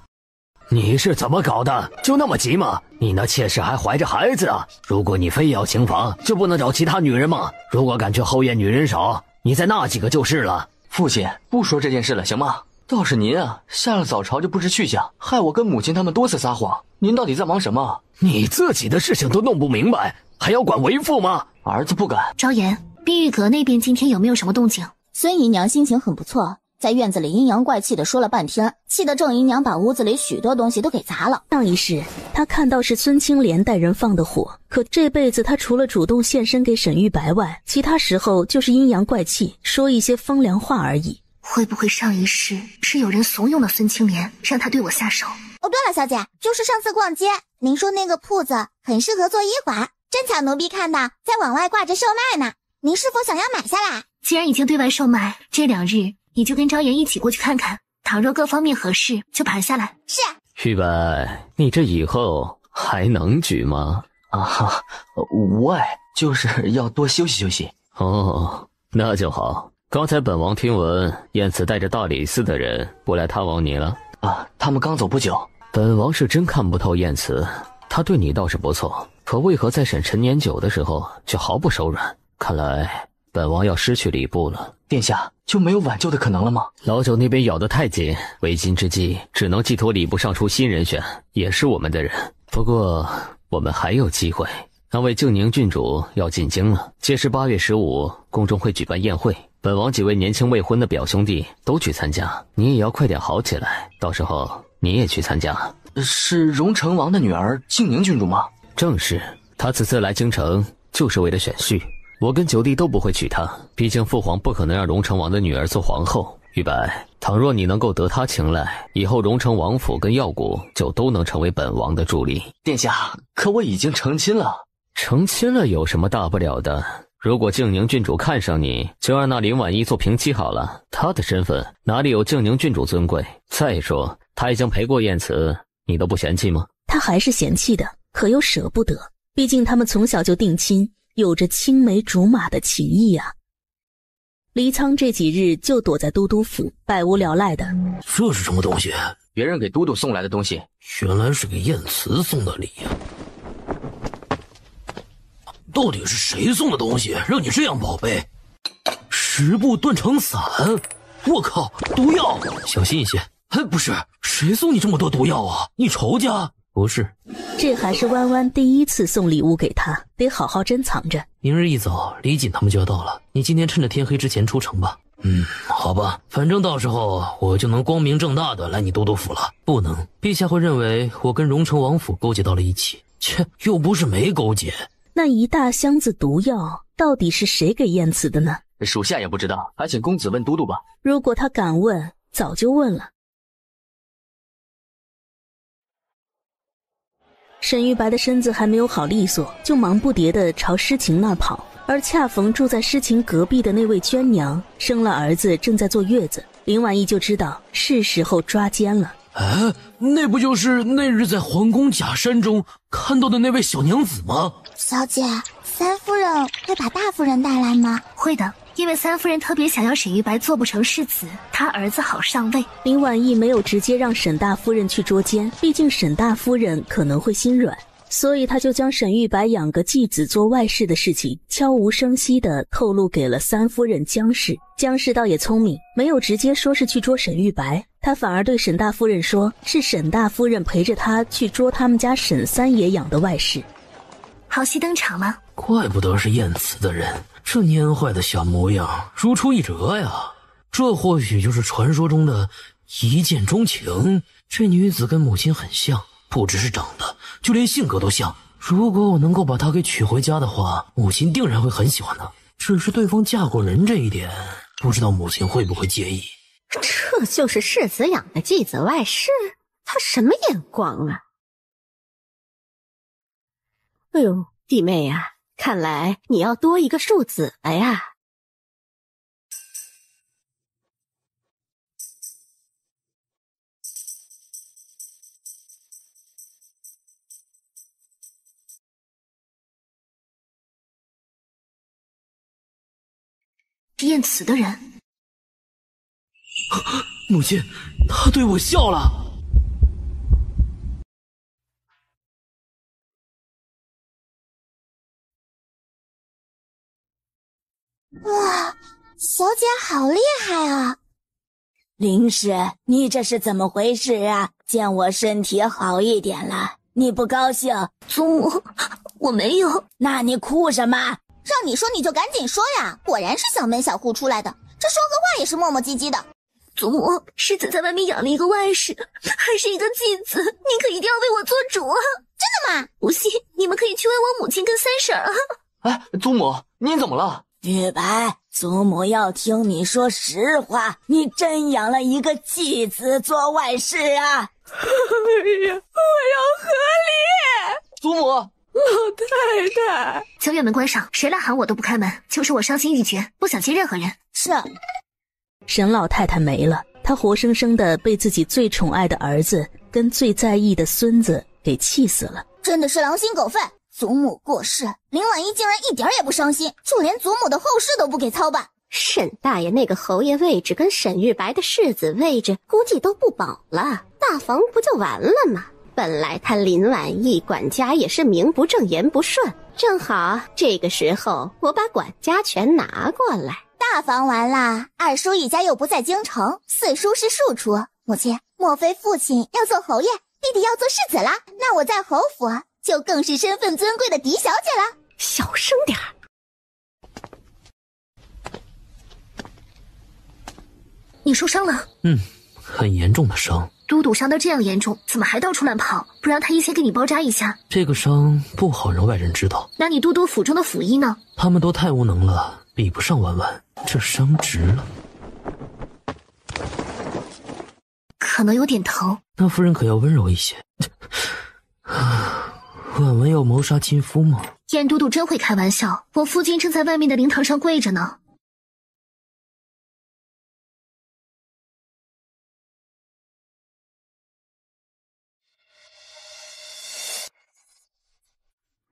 你是怎么搞的？就那么急吗？你那妾室还怀着孩子啊！如果你非要行房，就不能找其他女人吗？如果感觉后院女人少，你再纳几个就是了。父亲，不说这件事了，行吗？倒是您啊，下了早朝就不知去向，害我跟母亲他们多次撒谎。您到底在忙什么？你自己的事情都弄不明白，还要管为父吗？儿子不敢。昭言，碧玉阁那边今天有没有什么动静？孙姨娘心情很不错，在院子里阴阳怪气的说了半天，气得郑姨娘把屋子里许多东西都给砸了。上一世她看到是孙青莲带人放的火，可这辈子她除了主动献身给沈玉白外，其他时候就是阴阳怪气，说一些风凉话而已。会不会上一世是有人怂恿了孙青莲，让她对我下手？哦，对了，小姐，就是上次逛街，您说那个铺子很适合做衣华，正巧奴婢看到在往外挂着售卖呢，您是否想要买下来？既然已经对外售卖，这2日你就跟昭言一起过去看看，倘若各方面合适，就盘下来。是。玉白，你这以后还能举吗？啊，无碍，就是要多休息休息。哦，那就好。刚才本王听闻燕慈带着大理寺的人过来探望你了。啊，他们刚走不久。本王是真看不透燕慈，他对你倒是不错，可为何在审陈年久的时候却毫不手软？看来本王要失去礼部了。殿下，就没有挽救的可能了吗？老九那边咬得太紧，为今之计只能寄托礼部上出新人选，也是我们的人。不过我们还有机会。那位静宁郡主要进京了，届时8月15宫中会举办宴会，本王几位年轻未婚的表兄弟都去参加，你也要快点好起来，到时候你也去参加。是荣成王的女儿静宁郡主吗？正是，她此次来京城就是为了选婿，我跟九弟都不会娶她，毕竟父皇不可能让荣成王的女儿做皇后。玉白，倘若你能够得她青睐，以后荣成王府跟药谷就都能成为本王的助力。殿下，可我已经成亲了。成亲了有什么大不了的？如果静宁郡主看上你，就让那林婉仪做平妻好了，她的身份哪里有静宁郡主尊贵？再说她已经陪过燕慈，你都不嫌弃吗？他还是嫌弃的，可又舍不得，毕竟他们从小就定亲，有着青梅竹马的情谊啊。黎苍这几日就躲在都督府，百无聊赖的。这是什么东西？别人给都督送来的东西。原来是给燕慈送的礼呀。到底是谁送的东西，让你这样宝贝？10步断肠散，我靠，毒药！小心一些。不是，谁送你这么多毒药啊？你仇家？不是，这还是弯弯第一次送礼物给他，得好好珍藏着。明日一早，李锦他们就要到了，你今天趁着天黑之前出城吧。好吧，反正到时候我就能光明正大的来你都督府了。不能，陛下会认为我跟荣成王府勾结到了一起。切，又不是没勾结。那一大箱子毒药到底是谁给燕慈的呢？属下也不知道，还请公子问都督吧。如果他敢问，早就问了。沈玉白的身子还没有好利索，就忙不迭地朝诗情那儿跑，而恰逢住在诗情隔壁的那位娟娘生了儿子，正在坐月子。林婉仪就知道是时候抓奸了。那不就是那日在皇宫假山中看到的那位小娘子吗？小姐，三夫人会把大夫人带来吗？会的，因为三夫人特别想要沈玉白做不成世子，她儿子好上位。林婉仪没有直接让沈大夫人去捉奸，毕竟沈大夫人可能会心软，所以他就将沈玉白养个继子做外室的事情悄无声息地透露给了三夫人姜氏。姜氏倒也聪明，没有直接说是去捉沈玉白，他反而对沈大夫人说是沈大夫人陪着他去捉他们家沈三爷养的外室。好戏登场了，怪不得是燕慈的人，这蔫坏的小模样如出一辙呀。这或许就是传说中的一见钟情。这女子跟母亲很像，不只是长得，就连性格都像。如果我能够把她给娶回家的话，母亲定然会很喜欢她。只是对方嫁过人这一点，不知道母亲会不会介意。这就是世子养的继子外室，他什么眼光啊！哎呦，弟妹呀，看来你要多一个庶子了呀。验词的人，母亲，他对我笑了。哇，小姐好厉害啊！林氏，你这是怎么回事啊？见我身体好一点了，你不高兴？祖母，我没有。那你哭什么？让你说你就赶紧说呀！果然是小门小户出来的，这说个话也是磨磨唧唧的。祖母，世子在外面养了一个外室，还是一个继子，您可一定要为我做主啊！真的吗？不信，你们可以去问我母亲跟三婶啊。哎，祖母，您怎么了？玉白，祖母要听你说实话，你真养了一个继子做外室啊？哎呀，我要和离！祖母，老太太，将院门关上，谁来喊我都不开门，就是我伤心欲绝，不想见任何人。是。沈老太太没了，她活生生的被自己最宠爱的儿子跟最在意的孙子给气死了。真的是狼心狗肺！祖母过世，林婉仪竟然一点也不伤心，就连祖母的后事都不给操办。沈大爷那个侯爷位置跟沈玉白的世子位置估计都不保了，大房不就完了吗？本来他林婉仪管家也是名不正言不顺，正好这个时候我把管家权拿过来。大房完啦，二叔一家又不在京城，四叔是庶出。母亲，莫非父亲要做侯爷，弟弟要做世子啦？那我在侯府就更是身份尊贵的嫡小姐了。小声点儿。你受伤了？很严重的伤。都督伤得这样严重，怎么还到处乱跑？不让太医先给你包扎一下？这个伤不好让外人知道。那你都督府中的府医呢？他们都太无能了，比不上婉婉，这伤值了。可能有点疼。那夫人可要温柔一些。婉婉要谋杀亲夫吗？燕都督真会开玩笑，我父亲正在外面的灵堂上跪着呢。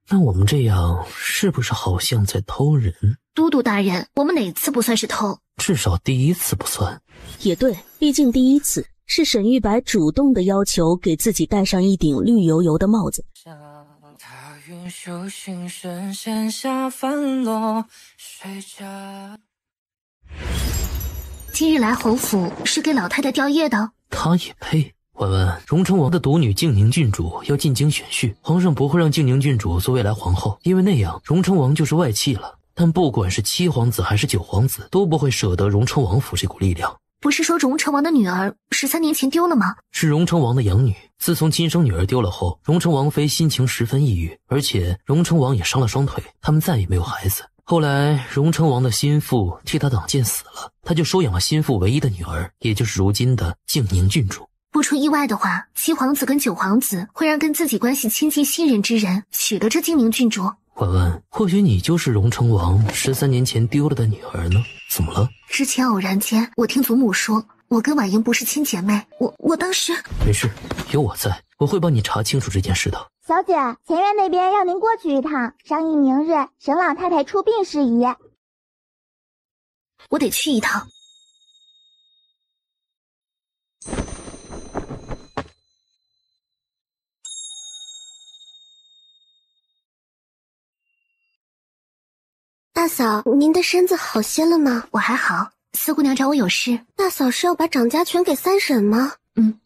那我们这样是不是好像在偷人？都督大人，我们哪次不算是偷？至少第一次不算。也对，毕竟第一次是沈玉白主动的要求给自己戴上一顶绿油油的帽子。他云修行神仙下凡落水家。今日来侯府是给老太太吊唁的。他也配？婉婉，荣成王的独女静宁郡主要进京选婿，皇上不会让静宁郡主做未来皇后，因为那样荣成王就是外戚了。但不管是七皇子还是九皇子，都不会舍得荣成王府这股力量。不是说荣成王的女儿13年前丢了吗？是荣成王的养女。自从亲生女儿丢了后，荣成王妃心情十分抑郁，而且荣成王也伤了双腿，他们再也没有孩子。后来荣成王的心腹替他挡箭死了，他就收养了心腹唯一的女儿，也就是如今的静宁郡主。不出意外的话，七皇子跟九皇子会让跟自己关系亲近信任之人娶了这静宁郡主。婉婉，或许你就是荣成王13年前丢了的女儿呢？怎么了？之前偶然间，我听祖母说，我跟婉莹不是亲姐妹，我当时……没事，有我在，我会帮你查清楚这件事的。小姐，前院那边让您过去一趟，商议明日沈老太太出殡事宜。我得去一趟。大嫂，您的身子好些了吗？我还好。四姑娘找我有事。大嫂是要把掌家权给三婶吗？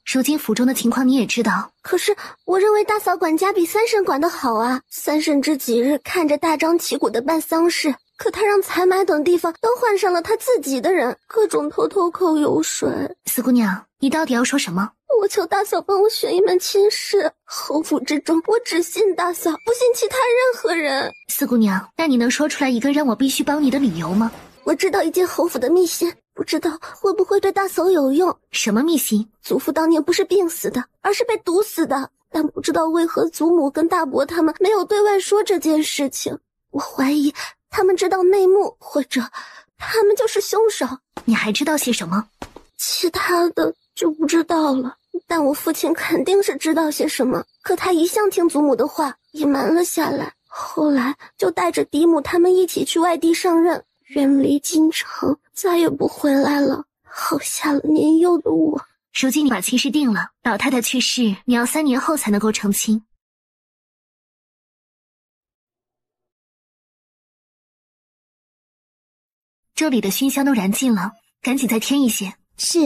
如今府中的情况你也知道。可是我认为大嫂管家比三婶管得好啊。三婶这几日看着大张旗鼓的办丧事，可她让采买等地方都换上了她自己的人，各种偷偷扣油水。四姑娘，你到底要说什么？我求大嫂帮我选一门亲事，侯府之中我只信大嫂，不信其他任何人。四姑娘，那你能说出来一个让我必须帮你的理由吗？我知道一件侯府的秘辛，不知道会不会对大嫂有用。什么秘辛？祖父当年不是病死的，而是被毒死的，但不知道为何祖母跟大伯他们没有对外说这件事情。我怀疑他们知道内幕，或者他们就是凶手。你还知道些什么？其他的就不知道了。但我父亲肯定是知道些什么，可他一向听祖母的话，隐瞒了下来。后来就带着嫡母他们一起去外地上任，远离京城，再也不回来了。好下了年幼的我。如今你把亲事定了，老太太去世，你要3年后才能够成亲。这里的熏香都燃尽了，赶紧再添一些。是。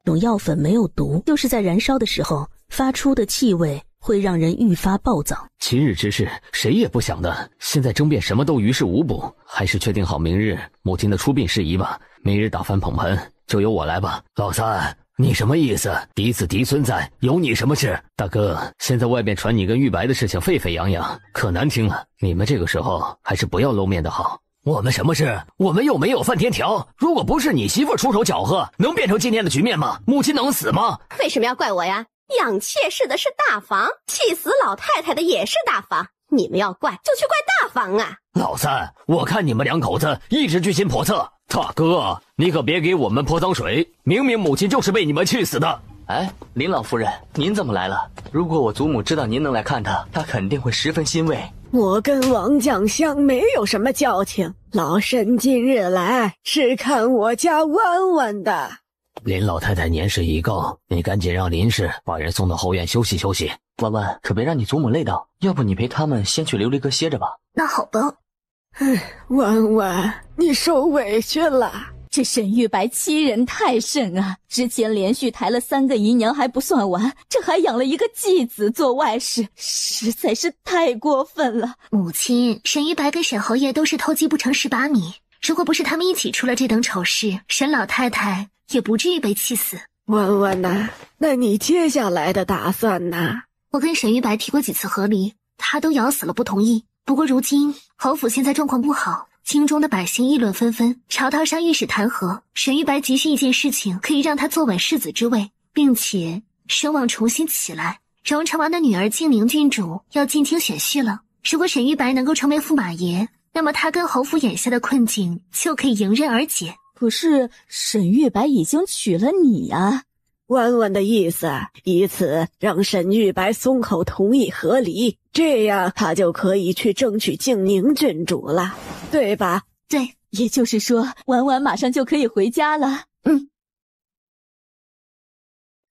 这种药粉没有毒，就是在燃烧的时候发出的气味会让人愈发暴躁。今日之事，谁也不想的，现在争辩什么都于事无补，还是确定好明日母亲的出殡事宜吧。明日打翻捧盆，就由我来吧。老三，你什么意思？嫡子嫡孙在，有你什么事？大哥，现在外面传你跟玉白的事情沸沸扬扬，可难听了。你们这个时候还是不要露面的好。我们什么事？我们又没有犯天条。如果不是你媳妇出手搅和，能变成今天的局面吗？母亲能死吗？为什么要怪我呀？养妾室的是大房，气死老太太的也是大房。你们要怪就去怪大房啊！老三，我看你们两口子一直居心叵测。大哥，你可别给我们泼脏水，明明母亲就是被你们气死的。哎，林老夫人，您怎么来了？如果我祖母知道您能来看她，她肯定会十分欣慰。我跟王将相没有什么交情，老身今日来是看我家婉婉的。林老太太年事已高，你赶紧让林氏把人送到后院休息休息。婉婉，可别让你祖母累到，要不你陪他们先去琉璃阁歇着吧。那好吧。婉婉，你受委屈了。这沈玉白欺人太甚啊！之前连续抬了3个姨娘还不算完，这还养了一个继子做外室，实在是太过分了。母亲，沈玉白跟沈侯爷都是偷鸡不成蚀把米，如果不是他们一起出了这等丑事，沈老太太也不至于被气死。婉婉呐，那你接下来的打算呢？我跟沈玉白提过几次和离，他都咬死了不同意。不过如今侯府现在状况不好，京中的百姓议论纷纷，朝堂上御史弹劾。沈玉白急需一件事情，可以让他坐稳世子之位，并且声望重新起来。荣成王的女儿静宁郡主要进京选婿了，如果沈玉白能够成为驸马爷，那么他跟侯府眼下的困境就可以迎刃而解。可是沈玉白已经娶了你啊。婉婉的意思，以此让沈玉白松口同意和离，这样他就可以去争取静宁郡主了，对吧？对，也就是说婉婉马上就可以回家了。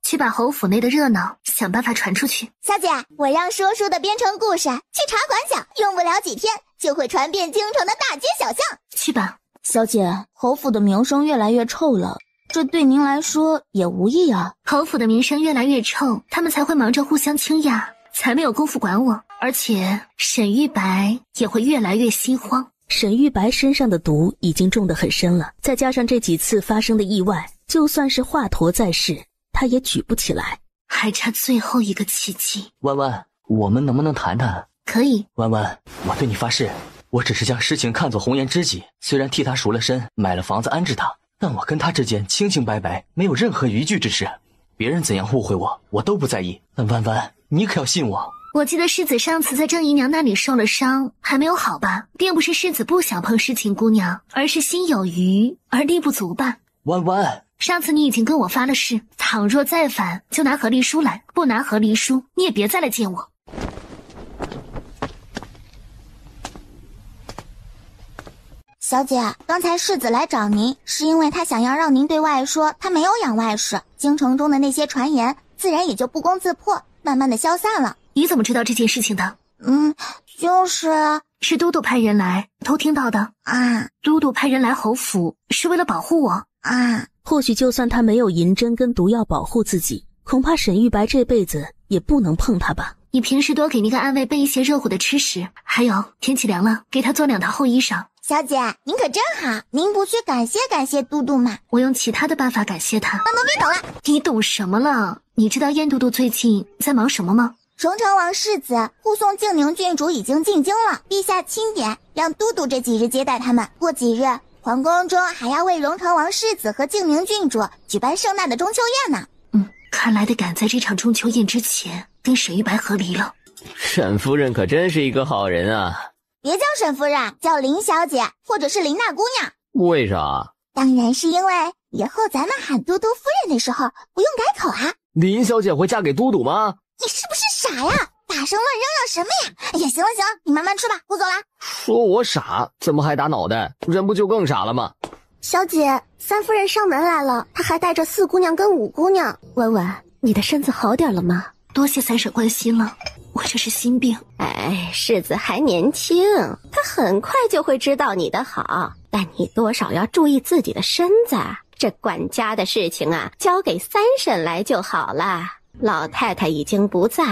去把侯府内的热闹想办法传出去。小姐，我让说书的编成故事去茶馆讲，用不了几天就会传遍京城的大街小巷。去吧。小姐，侯府的名声越来越臭了，这对您来说也无益啊。侯府的名声越来越臭，他们才会忙着互相倾轧，才没有功夫管我。而且沈玉白也会越来越心慌。沈玉白身上的毒已经中得很深了，再加上这几次发生的意外，就算是华佗在世，他也举不起来。还差最后一个奇迹。婉婉，我们能不能谈谈？可以。婉婉，我对你发誓，我只是将诗情看作红颜知己，虽然替他赎了身，买了房子安置他，但我跟他之间清清白白，没有任何逾矩之事。别人怎样误会我，我都不在意。但婉婉，你可要信我。我记得世子上次在郑姨娘那里受了伤，还没有好吧？并不是世子不想碰诗情姑娘，而是心有余而力不足吧？婉婉，上次你已经跟我发了誓，倘若再犯，就拿和离书来；不拿和离书，你也别再来见我。小姐，刚才世子来找您，是因为他想要让您对外说他没有养外室，京城中的那些传言自然也就不攻自破，慢慢的消散了。你怎么知道这件事情的？是都督派人来，偷听到的啊。都督派人来侯府是为了保护我啊。或许就算他没有银针跟毒药保护自己，恐怕沈玉白这辈子也不能碰他吧。你平时多给那个暗卫备一些热乎的吃食，还有天气凉了，给他做2套厚衣裳。小姐，您可真好，您不去感谢感谢都督吗？我用其他的办法感谢他。奴婢懂了。你懂什么了？你知道燕都督最近在忙什么吗？荣成王世子护送静宁郡主已经进京了，陛下钦点让都督这几日接待他们。过几日，皇宫中还要为荣成王世子和静宁郡主举办盛大的中秋宴呢。看来得赶在这场中秋宴之前跟沈玉白和离了。沈夫人可真是一个好人啊！别叫沈夫人，叫林小姐或者是林大姑娘。为啥？当然是因为以后咱们喊嘟嘟夫人的时候不用改口啊。林小姐会嫁给都督吗？你是不是傻呀？大声乱嚷嚷什么呀？哎呀，行了行了，你慢慢吃吧，我走啦。说我傻，怎么还打脑袋？人不就更傻了吗？小姐，三夫人上门来了，她还带着四姑娘跟五姑娘。文文，你的身子好点了吗？多谢三婶关心了，我这是心病。哎，世子还年轻，他很快就会知道你的好，但你多少要注意自己的身子。这管家的事情啊，交给三婶来就好了。老太太已经不在，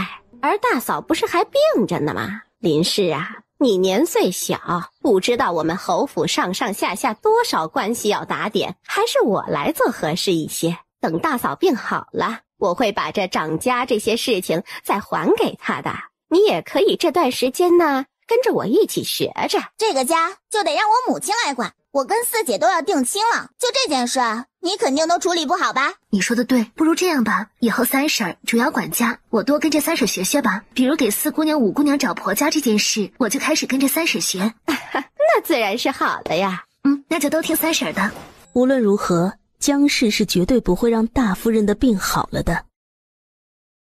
而大嫂不是还病着呢吗？林氏啊，你年岁小，不知道我们侯府上上下下多少关系要打点，还是我来做合适一些。等大嫂病好了，我会把这掌家这些事情再还给她的。你也可以这段时间呢，跟着我一起学着。这个家就得让我母亲来管，我跟四姐都要定亲了，就这件事，你肯定都处理不好吧？你说的对，不如这样吧，以后三婶主要管家，我多跟着三婶学学吧。比如给四姑娘、五姑娘找婆家这件事，我就开始跟着三婶学。那自然是好的呀。那就都听三婶的。无论如何，姜氏是绝对不会让大夫人的病好了的。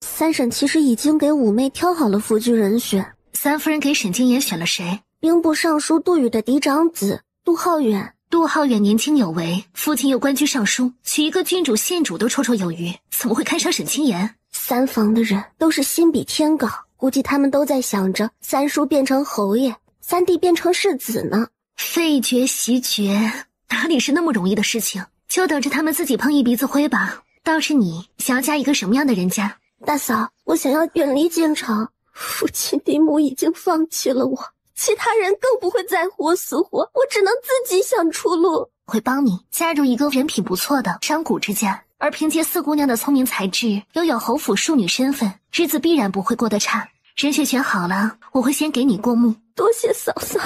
三婶其实已经给五妹挑好了辅具人选。三夫人给沈经言选了谁？兵部尚书杜宇的嫡长子杜浩远。杜浩远年轻有为，父亲又官居尚书，娶一个郡主县主都绰绰有余，怎么会看上沈经言？三房的人都是心比天高，估计他们都在想着三叔变成侯爷，三弟变成世子呢。废爵袭爵哪里是那么容易的事情，就等着他们自己碰一鼻子灰吧。倒是你想要嫁一个什么样的人家？大嫂，我想要远离京城，父亲嫡母已经放弃了我，其他人更不会在乎我死活，我只能自己想出路。会帮你加入一个人品不错的商贾之家，而凭借四姑娘的聪明才智，又有侯府庶女身份，日子必然不会过得差。人选选好了，我会先给你过目。多谢嫂嫂。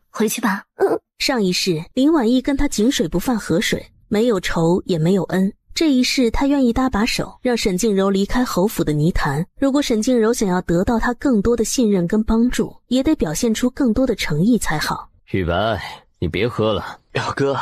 回去吧。上一世林婉意跟他井水不犯河水，没有仇也没有恩。这一世他愿意搭把手，让沈静柔离开侯府的泥潭。如果沈静柔想要得到他更多的信任跟帮助，也得表现出更多的诚意才好。玉白，你别喝了。表哥，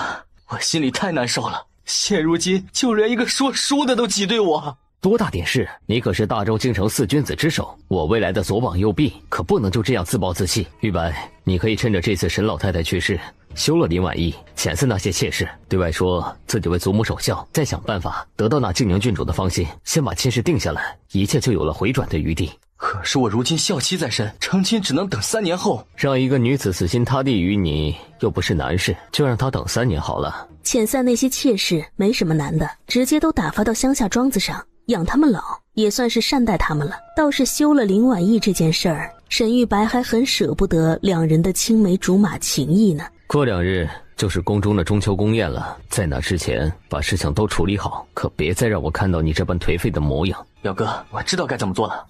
我心里太难受了，现如今就连一个说书的都挤兑我。多大点事，你可是大周京城四君子之首，我未来的左膀右臂，可不能就这样自暴自弃。玉白，你可以趁着这次沈老太太去世，休了林婉意，遣散那些妾室，对外说自己为祖母守孝，再想办法得到那静宁郡主的芳心，先把亲事定下来，一切就有了回转的余地。可是我如今孝期在身，成亲只能等3年后。让一个女子死心塌地于你，又不是难事，就让她等3年好了。遣散那些妾室没什么难的，直接都打发到乡下庄子上，养他们老，也算是善待他们了。倒是休了林婉意这件事儿，沈玉白还很舍不得两人的青梅竹马情谊呢。过2日就是宫中的中秋宫宴了，在那之前把事情都处理好，可别再让我看到你这般颓废的模样。表哥，我知道该怎么做了。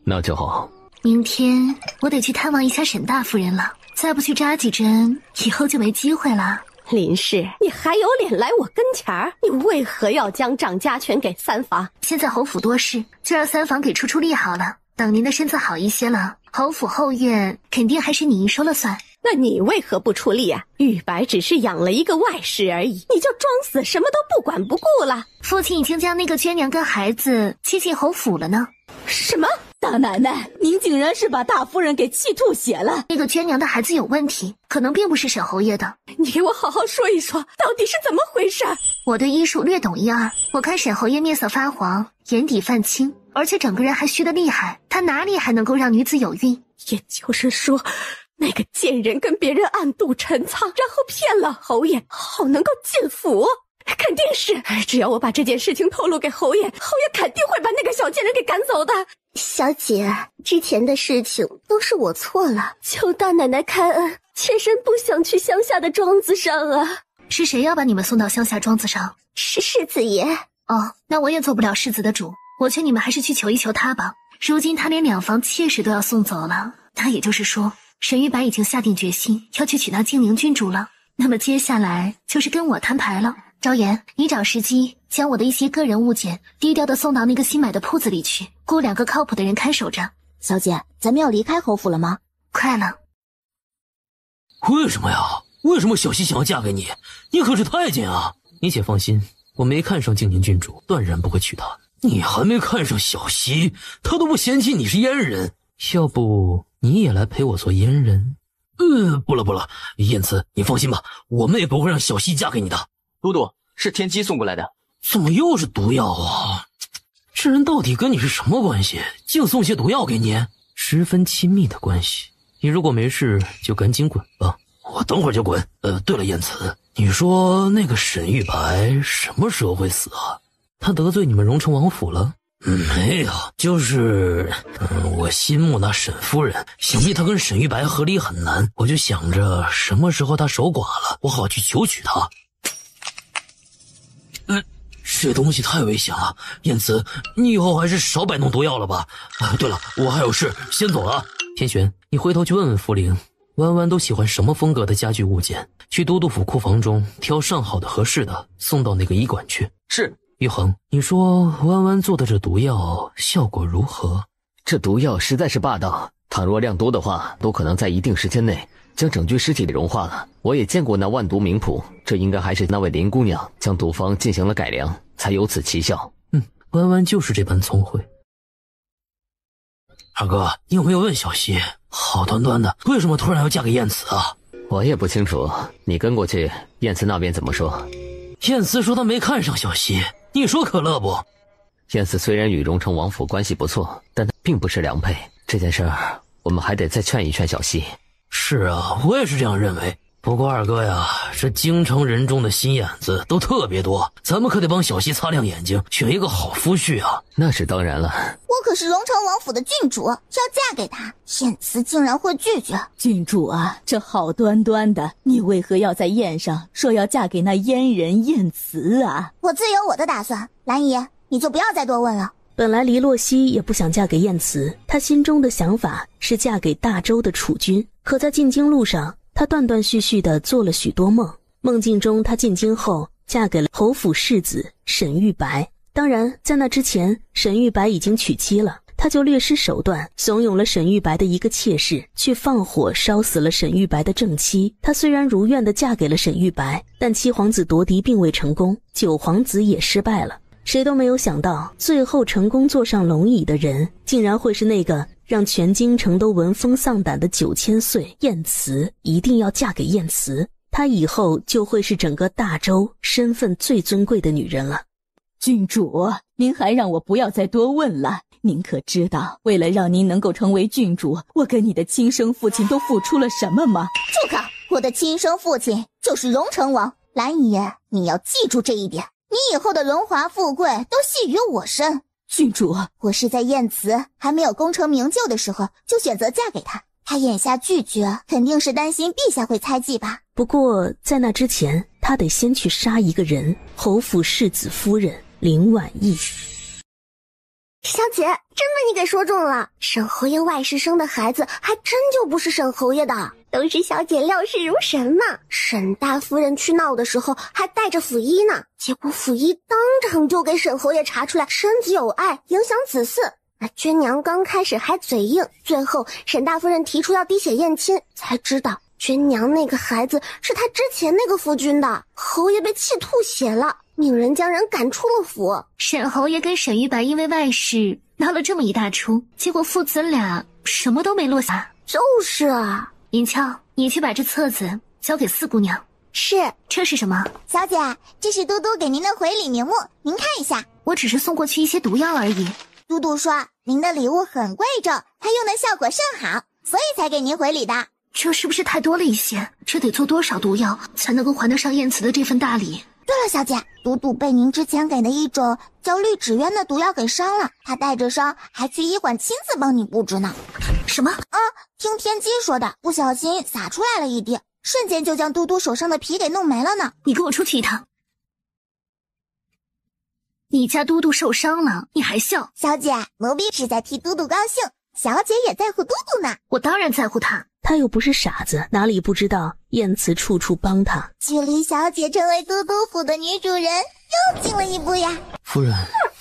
那就好。明天我得去探望一下沈大夫人了，再不去扎几针，以后就没机会了。林氏，你还有脸来我跟前儿？你为何要将掌家权给三房？现在侯府多事，就让三房给出力好了。等您的身子好一些了，侯府后院肯定还是你一说了算。那你为何不出力啊？玉白只是养了一个外室而已，你就装死什么都不管不顾了？父亲已经将那个娟娘跟孩子接进侯府了呢。什么？大奶奶，您竟然是把大夫人给气吐血了！那个娟娘的孩子有问题，可能并不是沈侯爷的。你给我好好说一说，到底是怎么回事？我对医术略懂一二，我看沈侯爷面色发黄，眼底泛青，而且整个人还虚得厉害，他哪里还能够让女子有孕？也就是说，那个贱人跟别人暗度陈仓，然后骗了侯爷，好能够进府。肯定是，只要我把这件事情透露给侯爷，侯爷肯定会把那个小贱人给赶走的。小姐，之前的事情都是我错了，求大奶奶开恩，妾身不想去乡下的庄子上啊。是谁要把你们送到乡下庄子上？是世子爷。哦，那我也做不了世子的主，我劝你们还是去求一求他吧。如今他连2房妾室都要送走了，那也就是说，沈玉白已经下定决心要去娶那静宁郡主了。那么接下来就是跟我摊牌了。昭妍，你找时机将我的一些个人物件低调的送到那个新买的铺子里去，雇2个靠谱的人看守着。小姐，咱们要离开侯府了吗？快了。为什么呀？为什么小西想要嫁给你？你可是太监啊！你且放心，我没看上静宁郡主，断然不会娶她。你还没看上小西，她都不嫌弃你是阉人。要不你也来陪我做阉人？不了，燕慈，你放心吧，我们也不会让小西嫁给你的。都督，是天机送过来的。怎么又是毒药啊？这人到底跟你是什么关系？竟送些毒药给你？十分亲密的关系。你如果没事，就赶紧滚吧。我等会儿就滚。对了，燕慈，你说那个沈玉白什么时候会死啊？他得罪你们荣城王府了？没有，就是我心目那沈夫人，想必她跟沈玉白和离很难，我就想着什么时候她守寡了，我好去求娶她。这东西太危险了，燕慈，你以后还是少摆弄毒药了吧。对了，我还有事，先走了。天璇，你回头去问问福灵，弯弯都喜欢什么风格的家具物件，去都督府库房中挑上好的合适的，送到那个医馆去。是。玉衡，你说弯弯做的这毒药效果如何？这毒药实在是霸道，倘若量多的话，都可能在一定时间内将整具尸体融化了。我也见过那万毒名谱，这应该还是那位林姑娘将毒方进行了改良，才有此奇效。弯弯就是这般聪慧。二哥，你有没有问小西，好端端的为什么突然要嫁给燕慈啊？我也不清楚，你跟过去，燕慈那边怎么说？燕慈说她没看上小西，你说可乐不？燕慈虽然与荣城王府关系不错，但她并不是良配。这件事儿，我们还得再劝一劝小西。是啊，我也是这样认为。不过二哥呀，这京城人中的心眼子都特别多，咱们可得帮小西擦亮眼睛，选一个好夫婿啊。那是当然了。我可是荣城王府的郡主，要嫁给他，燕慈竟然会拒绝。郡主啊，这好端端的，你为何要在宴上说要嫁给那阉人燕慈啊？我自有我的打算，兰姨，你就不要再多问了。本来黎洛熙也不想嫁给燕慈，她心中的想法是嫁给大周的储君。可在进京路上，她断断续续地做了许多梦，梦境中她进京后嫁给了侯府世子沈玉白。当然在那之前，沈玉白已经娶妻了，她就略施手段，怂恿了沈玉白的一个妾室去放火烧死了沈玉白的正妻。她虽然如愿地嫁给了沈玉白，但七皇子夺嫡并未成功，九皇子也失败了。谁都没有想到，最后成功坐上龙椅的人，竟然会是那个让全京城都闻风丧胆的9000岁燕慈。一定要嫁给燕慈，她以后就会是整个大周身份最尊贵的女人了。郡主，您还让我不要再多问了。您可知道，为了让您能够成为郡主，我跟你的亲生父亲都付出了什么吗？住口！我的亲生父亲就是荣城王。兰姨，你要记住这一点。你以后的荣华富贵都系于我身。郡主，我是在燕慈还没有功成名就的时候就选择嫁给他，他眼下拒绝，肯定是担心陛下会猜忌吧。不过在那之前，他得先去杀一个人，侯府世子夫人林婉意。小姐，真被你给说中了，沈侯爷外室生的孩子还真就不是沈侯爷的，都是小姐料事如神呢。沈大夫人去闹的时候还带着府医呢，结果府医当场就给沈侯爷查出来身子有碍，影响子嗣。而娟娘刚开始还嘴硬，最后沈大夫人提出要滴血验亲，才知道娟娘那个孩子是她之前那个夫君的。侯爷被气吐血了，命人将人赶出了府。沈侯爷跟沈玉白因为外事闹了这么一大出，结果父子俩什么都没落下。就是啊。银翘，你去把这册子交给四姑娘。是。这是什么？小姐，这是都督给您的回礼名目，您看一下。我只是送过去一些毒药而已。都督说您的礼物很贵重，它用的效果甚好，所以才给您回礼的。这是不是太多了一些？这得做多少毒药才能够还得上燕慈的这份大礼？对了，小姐，都督被您之前给的一种叫绿芷渊的毒药给伤了，他带着伤还去医馆亲自帮你布置呢。什么？听天机说的，不小心洒出来了一滴，瞬间就将都督手上的皮给弄没了呢。你跟我出去一趟。你家都督受伤了，你还笑？小姐，奴婢是在替都督高兴，小姐也在乎都督呢。我当然在乎他，他又不是傻子，哪里不知道燕慈处处帮他。距离小姐成为都督府的女主人又近了一步呀。夫人，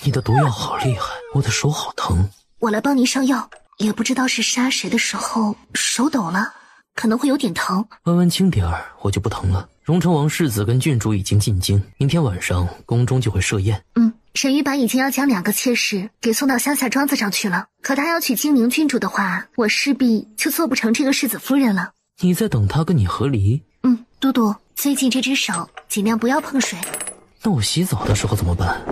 你的毒药好厉害，我的手好疼。我来帮您上药，也不知道是杀谁的时候手抖了，可能会有点疼。弯弯轻点儿，我就不疼了。荣成王世子跟郡主已经进京，明天晚上宫中就会设宴。沈玉白已经要将2个妾室给送到乡下庄子上去了，可他要娶金陵郡主的话，我势必就做不成这个世子夫人了。你在等他跟你和离？都督，最近这只手尽量不要碰水。那我洗澡的时候怎么办？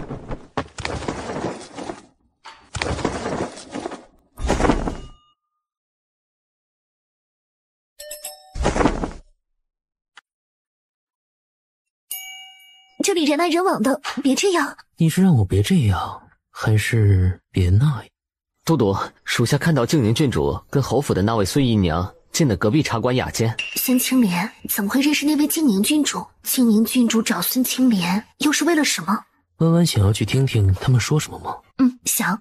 这里人来人往的，别这样。你是让我别这样，还是别那样？都督，属下看到静宁郡主跟侯府的那位孙姨娘进了隔壁茶馆雅间。孙青莲怎么会认识那位静宁郡主？静宁郡主找孙青莲又是为了什么？弯弯想要去听听他们说什么吗？想。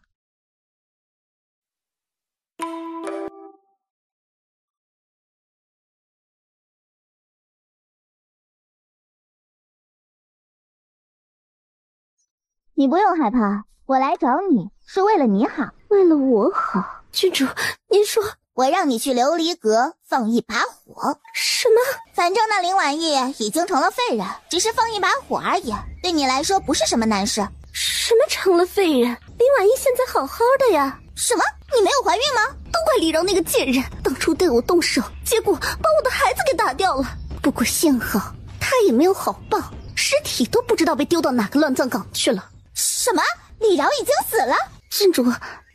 你不用害怕，我来找你是为了你好。为了我好？郡主，您说我让你去琉璃阁放一把火。什么？反正那林婉意已经成了废人，只是放一把火而已，对你来说不是什么难事。什么成了废人？林婉意现在好好的呀。什么？你没有怀孕吗？都怪李饶那个贱人，当初对我动手，结果把我的孩子给打掉了。不过幸好他也没有好报，尸体都不知道被丢到哪个乱葬岗去了。什么？李饶已经死了？郡主，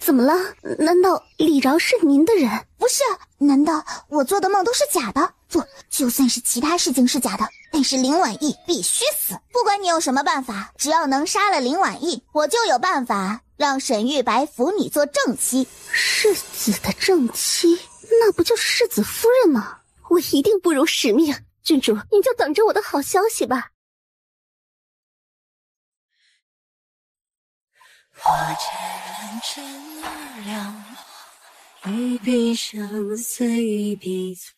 怎么了？难道李饶是您的人？不是，难道我做的梦都是假的？不，就算是其他事情是假的，但是林婉意必须死。不管你有什么办法，只要能杀了林婉意，我就有办法让沈玉白扶你做正妻。世子的正妻，那不就是世子夫人吗？我一定不辱使命。郡主，您就等着我的好消息吧。我见人而两茫，一笔相思一笔错。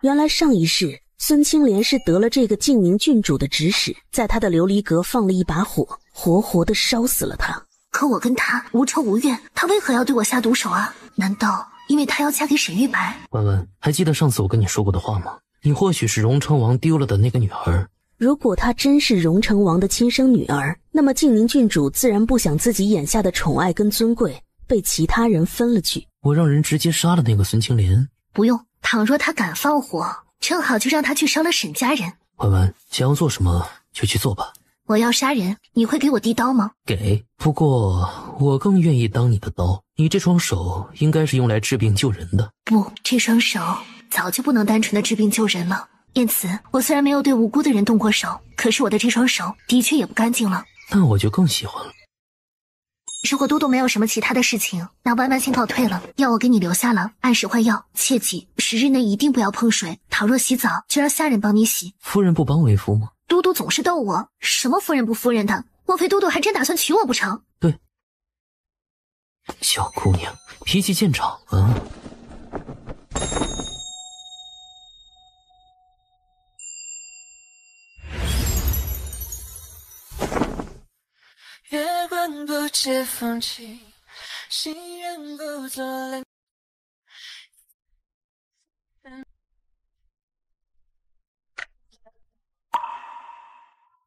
原来上一世孙青莲是得了这个静宁郡主的指使，在他的琉璃阁放了一把火，活活的烧死了他。可我跟他无仇无怨，他为何要对我下毒手啊？难道因为他要嫁给沈玉白？婉婉，还记得上次我跟你说过的话吗？你或许是荣成王丢了的那个女儿。如果她真是荣成王的亲生女儿，那么静宁郡主自然不想自己眼下的宠爱跟尊贵被其他人分了去。我让人直接杀了那个孙青莲。不用，倘若他敢放火，正好就让他去烧了沈家人。婉婉，想要做什么就去做吧。我要杀人，你会给我递刀吗？给，不过我更愿意当你的刀。你这双手应该是用来治病救人的。不，这双手早就不能单纯的治病救人了。燕慈，我虽然没有对无辜的人动过手，可是我的这双手的确也不干净了。那我就更喜欢了。如果都督没有什么其他的事情，那弯弯先告退了，药我给你留下了，按时换药，切记10日内一定不要碰水，倘若洗澡就让下人帮你洗。夫人不帮为夫吗？都督总是逗我，什么夫人不夫人的，莫非都督还真打算娶我不成？对，小姑娘脾气见长啊。月光不解风情，心愿不作冷。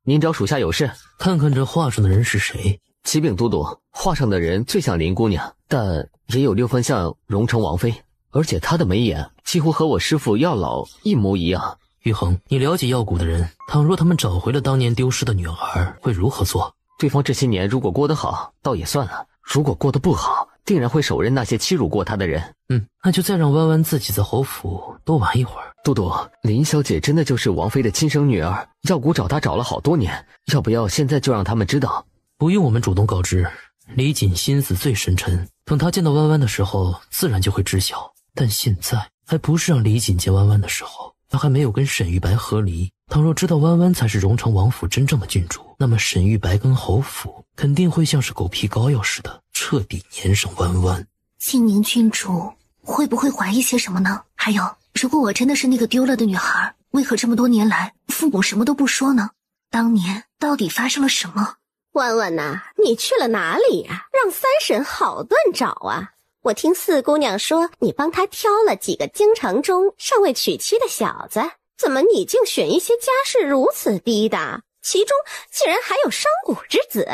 您找属下有事？看看这画上的人是谁？启禀都督，画上的人最像林姑娘，但也有6分像荣成王妃，而且她的眉眼几乎和我师父药老一模一样。玉衡，你了解药谷的人，倘若他们找回了当年丢失的女儿，会如何做？对方这些年如果过得好，倒也算了；如果过得不好，定然会手刃那些欺辱过他的人。那就再让弯弯自己在侯府多玩一会儿。都督，林小姐真的就是王妃的亲生女儿，药谷找她找了好多年，要不要现在就让他们知道？不用我们主动告知，李锦心思最深沉，等他见到弯弯的时候，自然就会知晓。但现在还不是让李锦见弯弯的时候，他还没有跟沈玉白和离，倘若知道弯弯才是荣成王府真正的郡主，那么沈玉白跟侯府肯定会像是狗皮膏药似的彻底粘上弯弯。静宁郡主会不会怀疑些什么呢？还有，如果我真的是那个丢了的女孩，为何这么多年来父母什么都不说呢？当年到底发生了什么？婉婉呐，你去了哪里呀？让三婶好顿找啊！我听四姑娘说，你帮她挑了几个京城中尚未娶妻的小子，怎么你竟选一些家世如此低的？其中竟然还有商贾之子。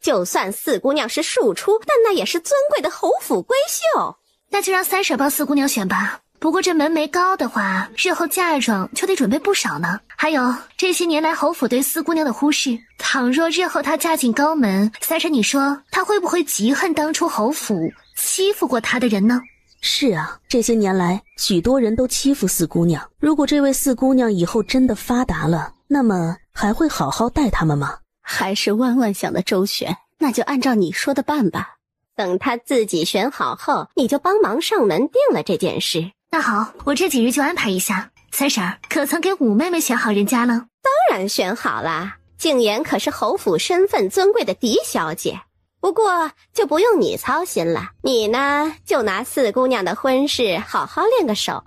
就算四姑娘是庶出，但那也是尊贵的侯府闺秀。那就让三婶帮四姑娘选吧。不过这门楣高的话，日后嫁妆就得准备不少呢。还有这些年来侯府对四姑娘的忽视，倘若日后她嫁进高门，三婶你说她会不会极恨当初侯府欺负过她的人呢？是啊，这些年来许多人都欺负四姑娘，如果这位四姑娘以后真的发达了，那么还会好好待他们吗？还是万万想的周全，那就按照你说的办吧。等她自己选好后，你就帮忙上门定了这件事。那好，我这几日就安排一下。三婶儿，可曾给五妹妹选好人家了？当然选好了，静言可是侯府身份尊贵的嫡小姐，不过就不用你操心了。你呢，就拿四姑娘的婚事好好练个手。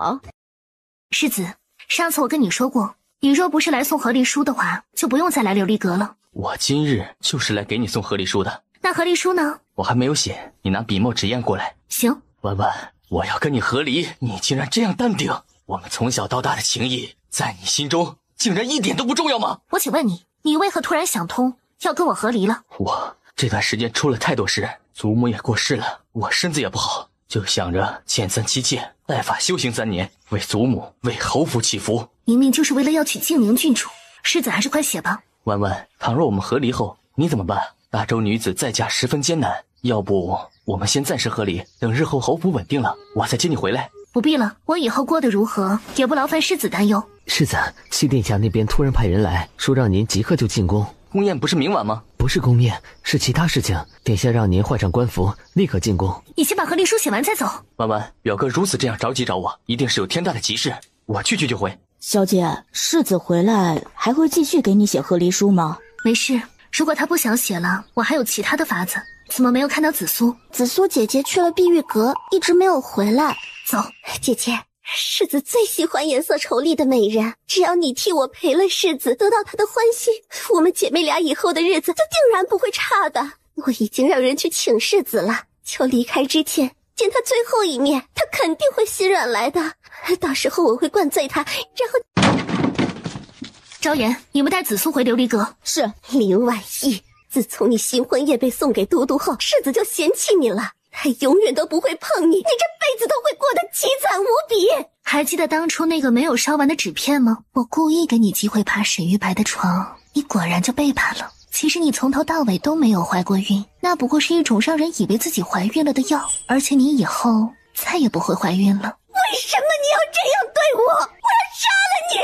世子，上次我跟你说过，你若不是来送和离书的话，就不用再来琉璃阁了。我今日就是来给你送和离书的。那和离书呢？我还没有写，你拿笔墨纸砚过来。行。婉婉，我要跟你和离，你竟然这样淡定，我们从小到大的情谊，在你心中竟然一点都不重要吗？我请问你，你为何突然想通要跟我和离了？我这段时间出了太多事，祖母也过世了，我身子也不好，就想着遣散妻妾，拜法修行3年，为祖母为侯府祈福。明明就是为了要娶静宁郡主，世子还是快写吧。婉婉，倘若我们和离后，你怎么办？大周女子在家十分艰难，要不我们先暂时和离，等日后侯府稳定了，我再接你回来。不必了，我以后过得如何，也不劳烦世子担忧。世子，七殿下那边突然派人来说让您即刻就进宫。宫宴不是明晚吗？不是宫宴，是其他事情。殿下让您换上官服，立刻进宫。你先把和离书写完再走。婉婉，表哥如此这样着急找我，一定是有天大的急事，我去就回。小姐，世子回来还会继续给你写和离书吗？没事，如果他不想写了，我还有其他的法子。怎么没有看到紫苏？紫苏姐姐去了碧玉阁，一直没有回来。走，姐姐，世子最喜欢颜色丑丽的美人，只要你替我陪了世子，得到她的欢心，我们姐妹俩以后的日子就定然不会差的。我已经让人去请世子了，求离开之前见他最后一面，他肯定会心软来的。到时候我会灌醉他，然后……昭妍，你们带紫苏回琉璃阁。是。林婉意，自从你新婚宴被送给都督后，世子就嫌弃你了，他永远都不会碰你，你这辈子都会过得凄惨无比。还记得当初那个没有烧完的纸片吗？我故意给你机会爬沈玉白的床，你果然就背叛了。其实你从头到尾都没有怀过孕，那不过是一种让人以为自己怀孕了的药，而且你以后再也不会怀孕了。为什么你要这样对我？我要杀了你！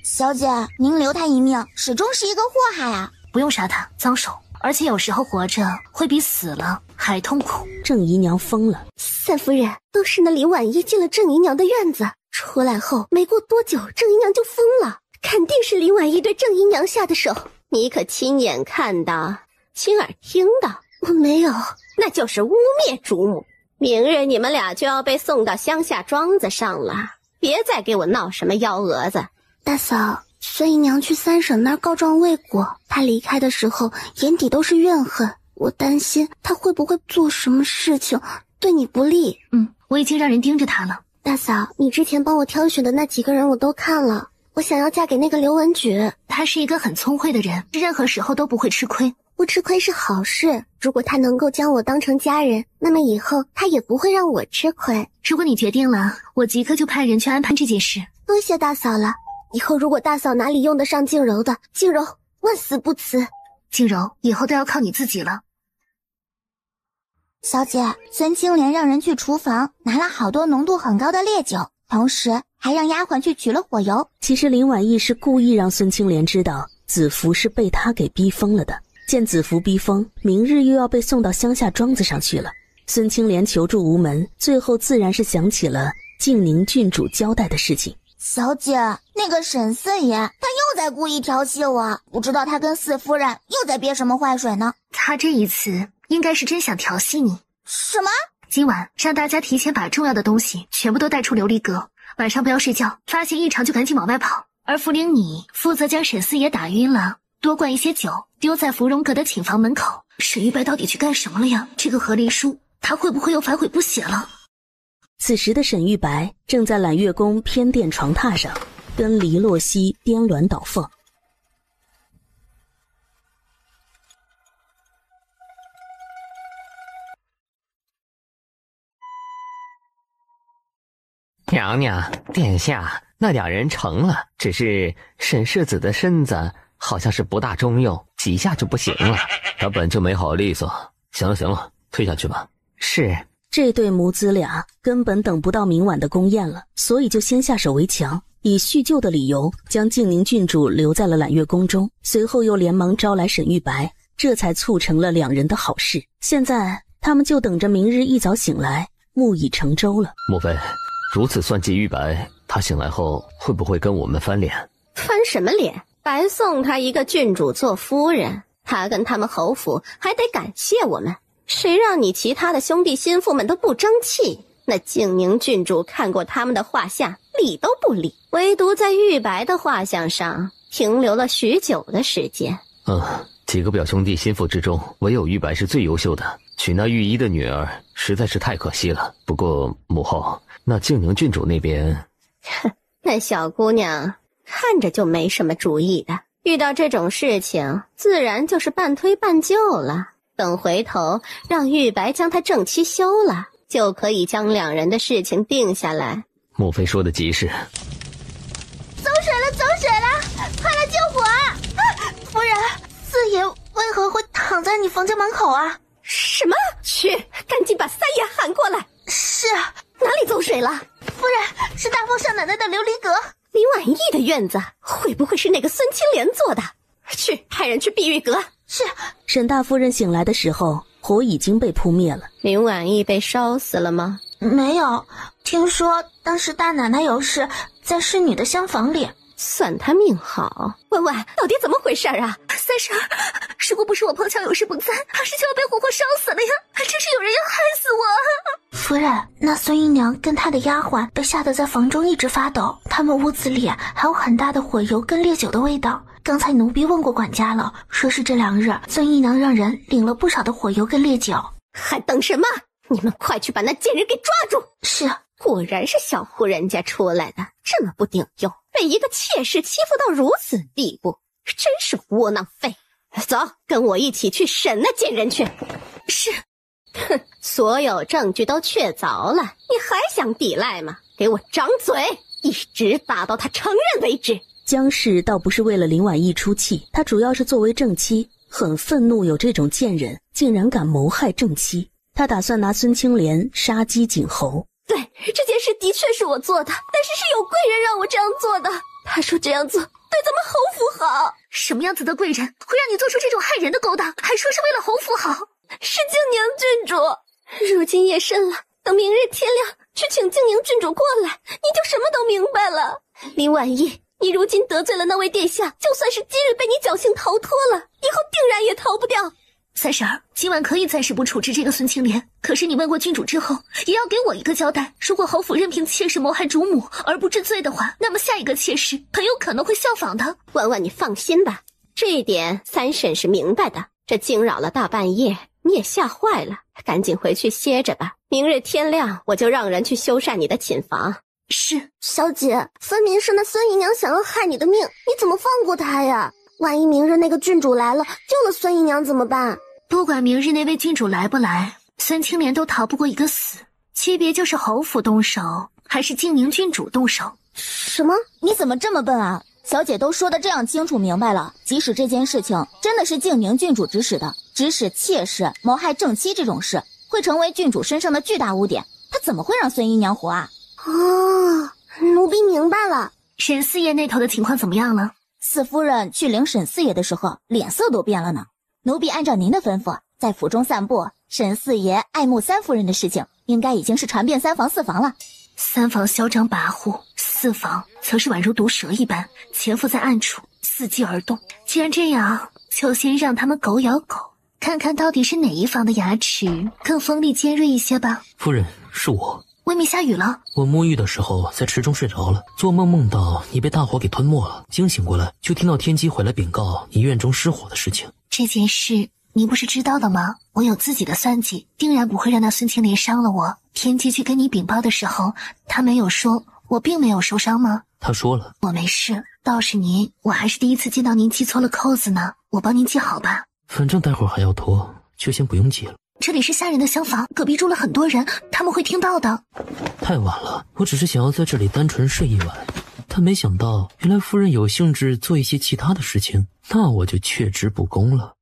小姐，您留他一命，始终是一个祸害啊！不用杀他，脏手。而且有时候活着会比死了还痛苦。郑姨娘疯了。三夫人，都是那林婉意进了郑姨娘的院子，出来后没过多久，郑姨娘就疯了。肯定是林婉意对郑姨娘下的手。你可亲眼看到，亲耳听到？我没有。那就是污蔑主母。明日你们俩就要被送到乡下庄子上了，别再给我闹什么幺蛾子。大嫂，孙姨娘去三婶那儿告状未果，她离开的时候眼底都是怨恨，我担心她会不会做什么事情对你不利。我已经让人盯着她了。大嫂，你之前帮我挑选的那几个人我都看了，我想要嫁给那个刘文举。他是一个很聪慧的人，任何时候都不会吃亏。不吃亏是好事，如果他能够将我当成家人，那么以后他也不会让我吃亏。如果你决定了，我即刻就派人去安排这件事。多谢大嫂了，以后如果大嫂哪里用得上静柔的，静柔万死不辞。静柔，以后都要靠你自己了。小姐，孙青莲让人去厨房拿了好多浓度很高的烈酒，同时还让丫鬟去取了火油。其实林婉意是故意让孙青莲知道子服是被他给逼疯了的。见子服逼疯，明日又要被送到乡下庄子上去了。孙青莲求助无门，最后自然是想起了静宁郡主交代的事情。小姐，那个沈四爷他又在故意调戏我，不知道他跟四夫人又在憋什么坏水呢？他这一次应该是真想调戏你。什么？今晚让大家提前把重要的东西全部都带出琉璃阁，晚上不要睡觉，发现异常就赶紧往外跑。而福灵你负责将沈四爷打晕了，多灌一些酒，丢在芙蓉阁的寝房门口。沈玉白到底去干什么了呀？这个和离书，他会不会又反悔不写了？此时的沈玉白正在揽月宫偏殿床榻上，跟黎洛溪颠鸾倒凤。娘娘，殿下，那两人成了，只是沈世子的身子好像是不大中用，几下就不行了。他本就没好利索。行了行了，退下去吧。是。这对母子俩根本等不到明晚的宫宴了，所以就先下手为强，以叙旧的理由将静宁郡主留在了揽月宫中，随后又连忙招来沈玉白，这才促成了两人的好事。现在他们就等着明日一早醒来，木已成舟了。莫非如此算计玉白，他醒来后会不会跟我们翻脸？翻什么脸？白送他一个郡主做夫人，他跟他们侯府还得感谢我们。谁让你其他的兄弟心腹们都不争气？那静宁郡主看过他们的画像，理都不理，唯独在玉白的画像上停留了许久的时间。几个表兄弟心腹之中，唯有玉白是最优秀的，娶那御医的女儿实在是太可惜了。不过母后，那静宁郡主那边，那小姑娘看着就没什么主意的，遇到这种事情自然就是半推半就了。等回头让玉白将她正妻休了，就可以将两人的事情定下来。莫非说的极是？走水了，走水了，快来救火啊！夫人，四爷为何会躺在你房间门口啊？什么？去，赶紧把三爷喊过来。是。哪里走水了？夫人，是大风少奶奶的琉璃阁。林婉意的院子，会不会是那个孙青莲做的？去，派人去碧玉阁。是。沈大夫人醒来的时候，火已经被扑灭了。林婉意被烧死了吗？没有，听说当时大奶奶有事，在侍女的厢房里。算他命好。婉婉，到底怎么回事啊？三婶，如果不是我碰巧有事不在，怕是就要被活活烧死了呀！真是有人要害死我！夫人，那孙姨娘跟她的丫鬟被吓得在房中一直发抖，他们屋子里还有很大的火油跟烈酒的味道。刚才奴婢问过管家了，说是这2日孙姨娘让人领了不少的火油跟烈酒。还等什么？你们快去把那贱人给抓住！是。果然是小户人家出来的，这么不顶用，被一个妾室欺负到如此地步，真是窝囊废。走，跟我一起去审那贱人去。是。哼，所有证据都确凿了，你还想抵赖吗？给我张嘴，一直打到他承认为止。江氏倒不是为了林婉意出气，她主要是作为正妻，很愤怒有这种贱人竟然敢谋害正妻。她打算拿孙青莲杀鸡儆猴。对，这件事的确是我做的，但是是有贵人让我这样做的。他说这样做对咱们侯府好。什么样子的贵人会让你做出这种害人的勾当，还说是为了侯府好？是静宁郡主。如今夜深了，等明日天亮去请静宁郡主过来，你就什么都明白了。林婉意，你如今得罪了那位殿下，就算是今日被你侥幸逃脱了，以后定然也逃不掉。三婶儿，今晚可以暂时不处置这个孙青莲，可是你问过郡主之后，也要给我一个交代。如果侯府任凭妾室谋害主母而不治罪的话，那么下一个妾室很有可能会效仿的。婉婉，你放心吧，这一点三婶是明白的。这惊扰了大半夜，你也吓坏了，赶紧回去歇着吧。明日天亮，我就让人去修缮你的寝房。是。小姐，分明是那孙姨娘想要害你的命，你怎么放过她呀？万一明日那个郡主来了，救了孙姨娘怎么办？不管明日那位郡主来不来，孙青莲都逃不过一个死，区别就是侯府动手还是静宁郡主动手。什么？你怎么这么笨啊？小姐都说的这样清楚明白了，即使这件事情真的是静宁郡主指使的，指使妾室谋害正妻这种事，会成为郡主身上的巨大污点，她怎么会让孙姨娘活啊？哦，奴婢明白了。沈四爷那头的情况怎么样了？四夫人去领沈四爷的时候，脸色都变了呢。奴婢按照您的吩咐，在府中散步。沈四爷爱慕三夫人的事情，应该已经是传遍3房4房了。3房嚣张跋扈，4四房则是宛如毒蛇一般潜伏在暗处，伺机而动。既然这样，就先让他们狗咬狗，看看到底是哪一房的牙齿更锋利尖锐一些吧。夫人，是我。外面下雨了，我沐浴的时候在池中睡着了，做梦梦到你被大火给吞没了，惊醒过来就听到天机回来禀告你院中失火的事情。这件事你不是知道的吗？我有自己的算计，定然不会让那孙青莲伤了我。天机去跟你禀报的时候，他没有说我并没有受伤吗？他说了，我没事。倒是您，我还是第一次见到您系错了扣子呢，我帮您系好吧。反正待会儿还要脱，就先不用系了。这里是下人的厢房，隔壁住了很多人，他们会听到的。太晚了，我只是想要在这里单纯睡一晚，但没想到原来夫人有兴致做一些其他的事情，那我就却之不恭了。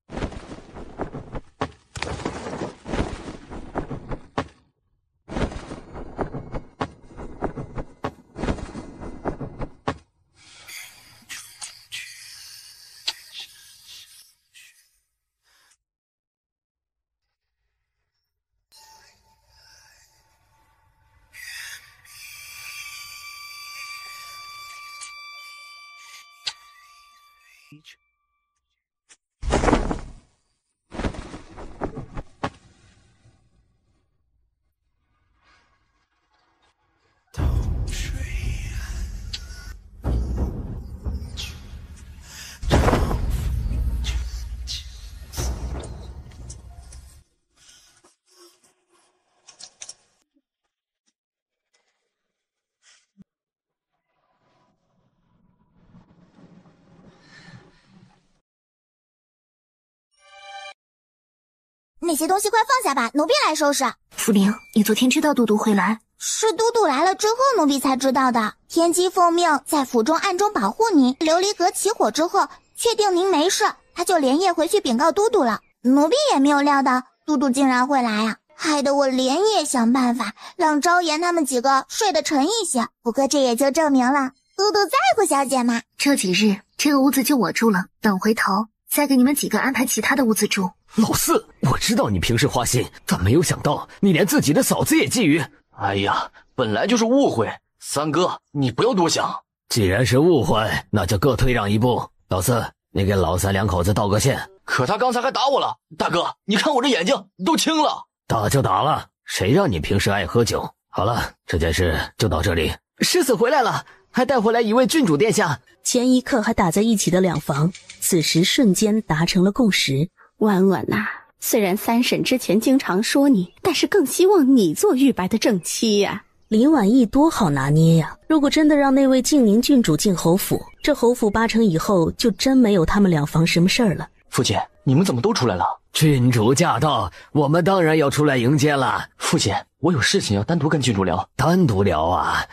那些东西快放下吧，奴婢来收拾。福灵，你昨天知道嘟嘟会来？是嘟嘟来了之后，奴婢才知道的。天机奉命在府中暗中保护您，琉璃阁起火之后，确定您没事，他就连夜回去禀告嘟嘟了。奴婢也没有料到嘟嘟竟然会来啊，害得我连夜想办法让昭妍他们几个睡得沉一些。不过这也就证明了嘟嘟在乎小姐嘛。这几日这个屋子就我住了，等回头再给你们几个安排其他的屋子住。老四，我知道你平时花心，但没有想到你连自己的嫂子也觊觎。哎呀，本来就是误会，三哥，你不要多想。既然是误会，那就各退让一步。老四，你给老三两口子道个歉。可他刚才还打我了，大哥，你看我这眼睛都青了。打就打了，谁让你平时爱喝酒？好了，这件事就到这里。世子回来了，还带回来一位郡主殿下。前一刻还打在一起的两房，此时瞬间达成了共识。婉婉呐，虽然三婶之前经常说你，但是更希望你做玉白的正妻呀。林婉意多好拿捏呀！如果真的让那位静宁郡主进侯府，这侯府八成以后就真没有他们两房什么事儿了。父亲，你们怎么都出来了？郡主驾到，我们当然要出来迎接了。父亲，我有事情要单独跟郡主聊。单独聊啊？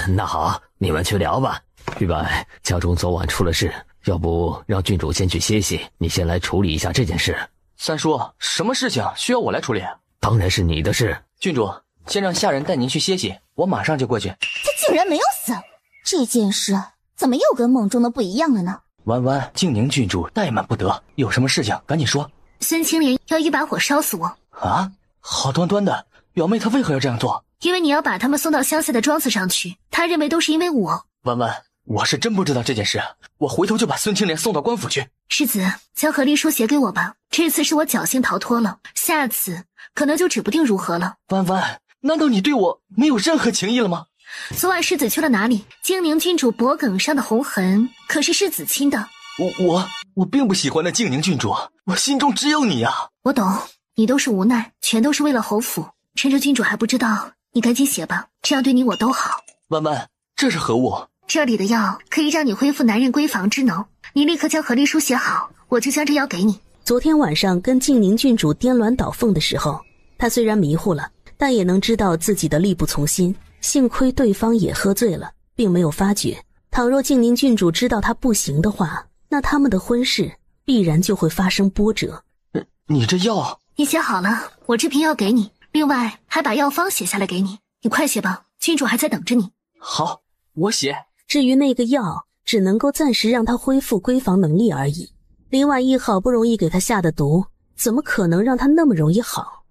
那好，你们去聊吧。玉白，家中昨晚出了事，要不让郡主先去歇息，你先来处理一下这件事。三叔，什么事情需要我来处理？当然是你的事。郡主，先让下人带您去歇息，我马上就过去。他竟然没有死，这件事怎么又跟梦中的不一样了呢？婉婉，静宁郡主怠慢不得，有什么事情赶紧说。孙青莲要一把火烧死我啊！好端端的表妹，她为何要这样做？因为你要把他们送到乡下的庄子上去，他认为都是因为我。婉婉，我是真不知道这件事，我回头就把孙青莲送到官府去。世子，将和离书写给我吧，这次是我侥幸逃脱了，下次可能就指不定如何了。婉婉，难道你对我没有任何情意了吗？昨晚世子去了哪里？静宁郡主脖颈上的红痕可是世子亲的。我并不喜欢那静宁郡主，我心中只有你啊。我懂，你都是无奈，全都是为了侯府。趁着郡主还不知道，你赶紧写吧，这样对你我都好。婉婉，这是何物？这里的药可以让你恢复男人闺房之能，你立刻将和离书写好，我就将这药给你。昨天晚上跟静宁郡主颠鸾倒凤的时候，他虽然迷糊了，但也能知道自己的力不从心，幸亏对方也喝醉了，并没有发觉。倘若静宁郡主知道他不行的话，那他们的婚事必然就会发生波折。你这药……你写好了，我这瓶药给你，另外还把药方写下来给你，你快写吧，郡主还在等着你。好，我写。至于那个药，只能够暂时让他恢复闺房能力而已。林婉意好不容易给他下的毒，怎么可能让他那么容易好？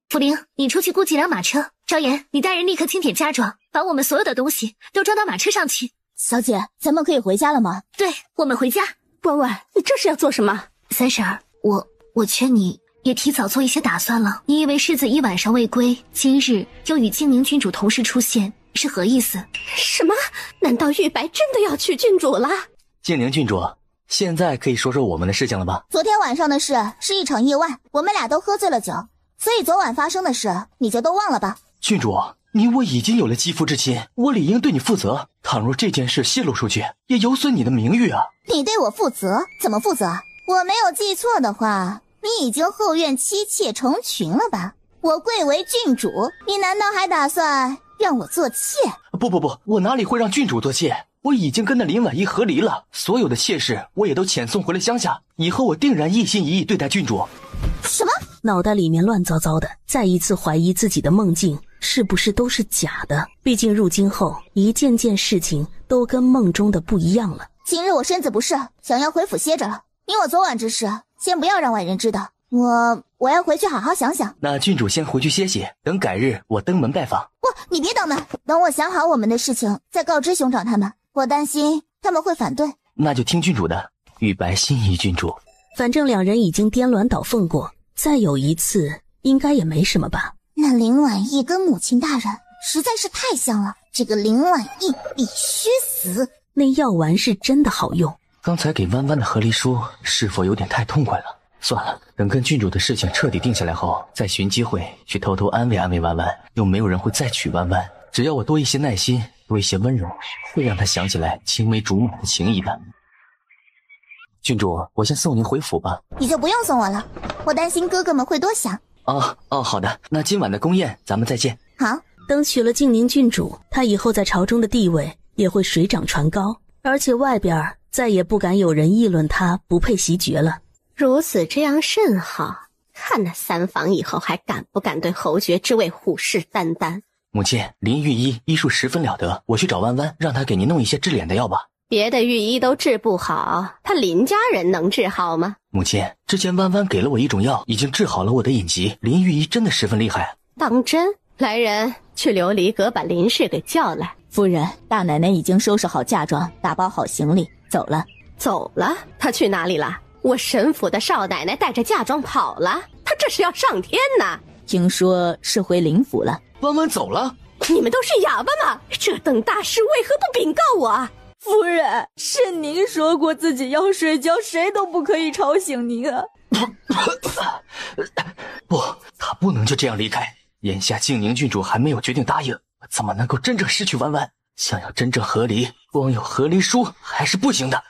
福灵，你出去雇几辆马车，昭言，你带人立刻清点家庄，把我们所有的东西都装到马车上去。小姐，咱们可以回家了吗？对，我们回家。婉婉，你这是要做什么？三婶儿，我劝你也提早做一些打算了。你以为世子一晚上未归，今日又与精灵郡主同时出现，是何意思？什么？难道玉白真的要娶郡主了？精灵郡主，现在可以说说我们的事情了吧？昨天晚上的事是一场意外，我们俩都喝醉了酒，所以昨晚发生的事你就都忘了吧。郡主，你我已经有了肌肤之亲，我理应对你负责。倘若这件事泄露出去，也有损你的名誉啊！你对我负责？怎么负责？我没有记错的话，你已经后院妻妾成群了吧？我贵为郡主，你难道还打算让我做妾？不，我哪里会让郡主做妾？我已经跟那林婉仪和离了，所有的妾室我也都遣送回了乡下，以后我定然一心一意对待郡主。什么？脑袋里面乱糟糟的，再一次怀疑自己的梦境是不是都是假的。毕竟入京后，一件件事情都跟梦中的不一样了。今日我身子不适，想要回府歇着了。你我昨晚之事，先不要让外人知道。我要回去好好想想。那郡主先回去歇息，等改日我登门拜访。不，你别等门，等我想好我们的事情再告知兄长他们。我担心他们会反对。那就听郡主的，玉白心仪郡主。反正两人已经颠鸾倒凤过，再有一次应该也没什么吧。那林婉意跟母亲大人实在是太像了，这个林婉意必须死。那药丸是真的好用。刚才给弯弯的和离书是否有点太痛快了？算了，等跟郡主的事情彻底定下来后，再寻机会去偷偷安慰安慰弯弯，又没有人会再娶弯弯。只要我多一些耐心，多一些温柔，会让他想起来青梅竹马的情谊的。郡主，我先送您回府吧。你就不用送我了，我担心哥哥们会多想。哦，好的，那今晚的宫宴咱们再见。好。等娶了静宁郡主，她以后在朝中的地位也会水涨船高，而且外边再也不敢有人议论她不配袭爵了。如此这样甚好，看那三房以后还敢不敢对侯爵之位虎视眈眈。母亲，林御医医术十分了得，我去找弯弯，让他给您弄一些治脸的药吧。别的御医都治不好，他林家人能治好吗？母亲，之前弯弯给了我一种药，已经治好了我的隐疾，林御医真的十分厉害。当真？来人，去琉璃阁把林氏给叫来。夫人，大奶奶已经收拾好嫁妆，打包好行李，走了。走了？她去哪里了？我沈府的少奶奶带着嫁妆跑了，她这是要上天呐！听说是回林府了。弯弯走了？你们都是哑巴吗？这等大事为何不禀告我？夫人，是您说过自己要睡觉，谁都不可以吵醒您啊。不，他不能就这样离开。眼下静宁郡主还没有决定答应，我怎么能够真正失去弯弯？想要真正和离，光有和离书还是不行的。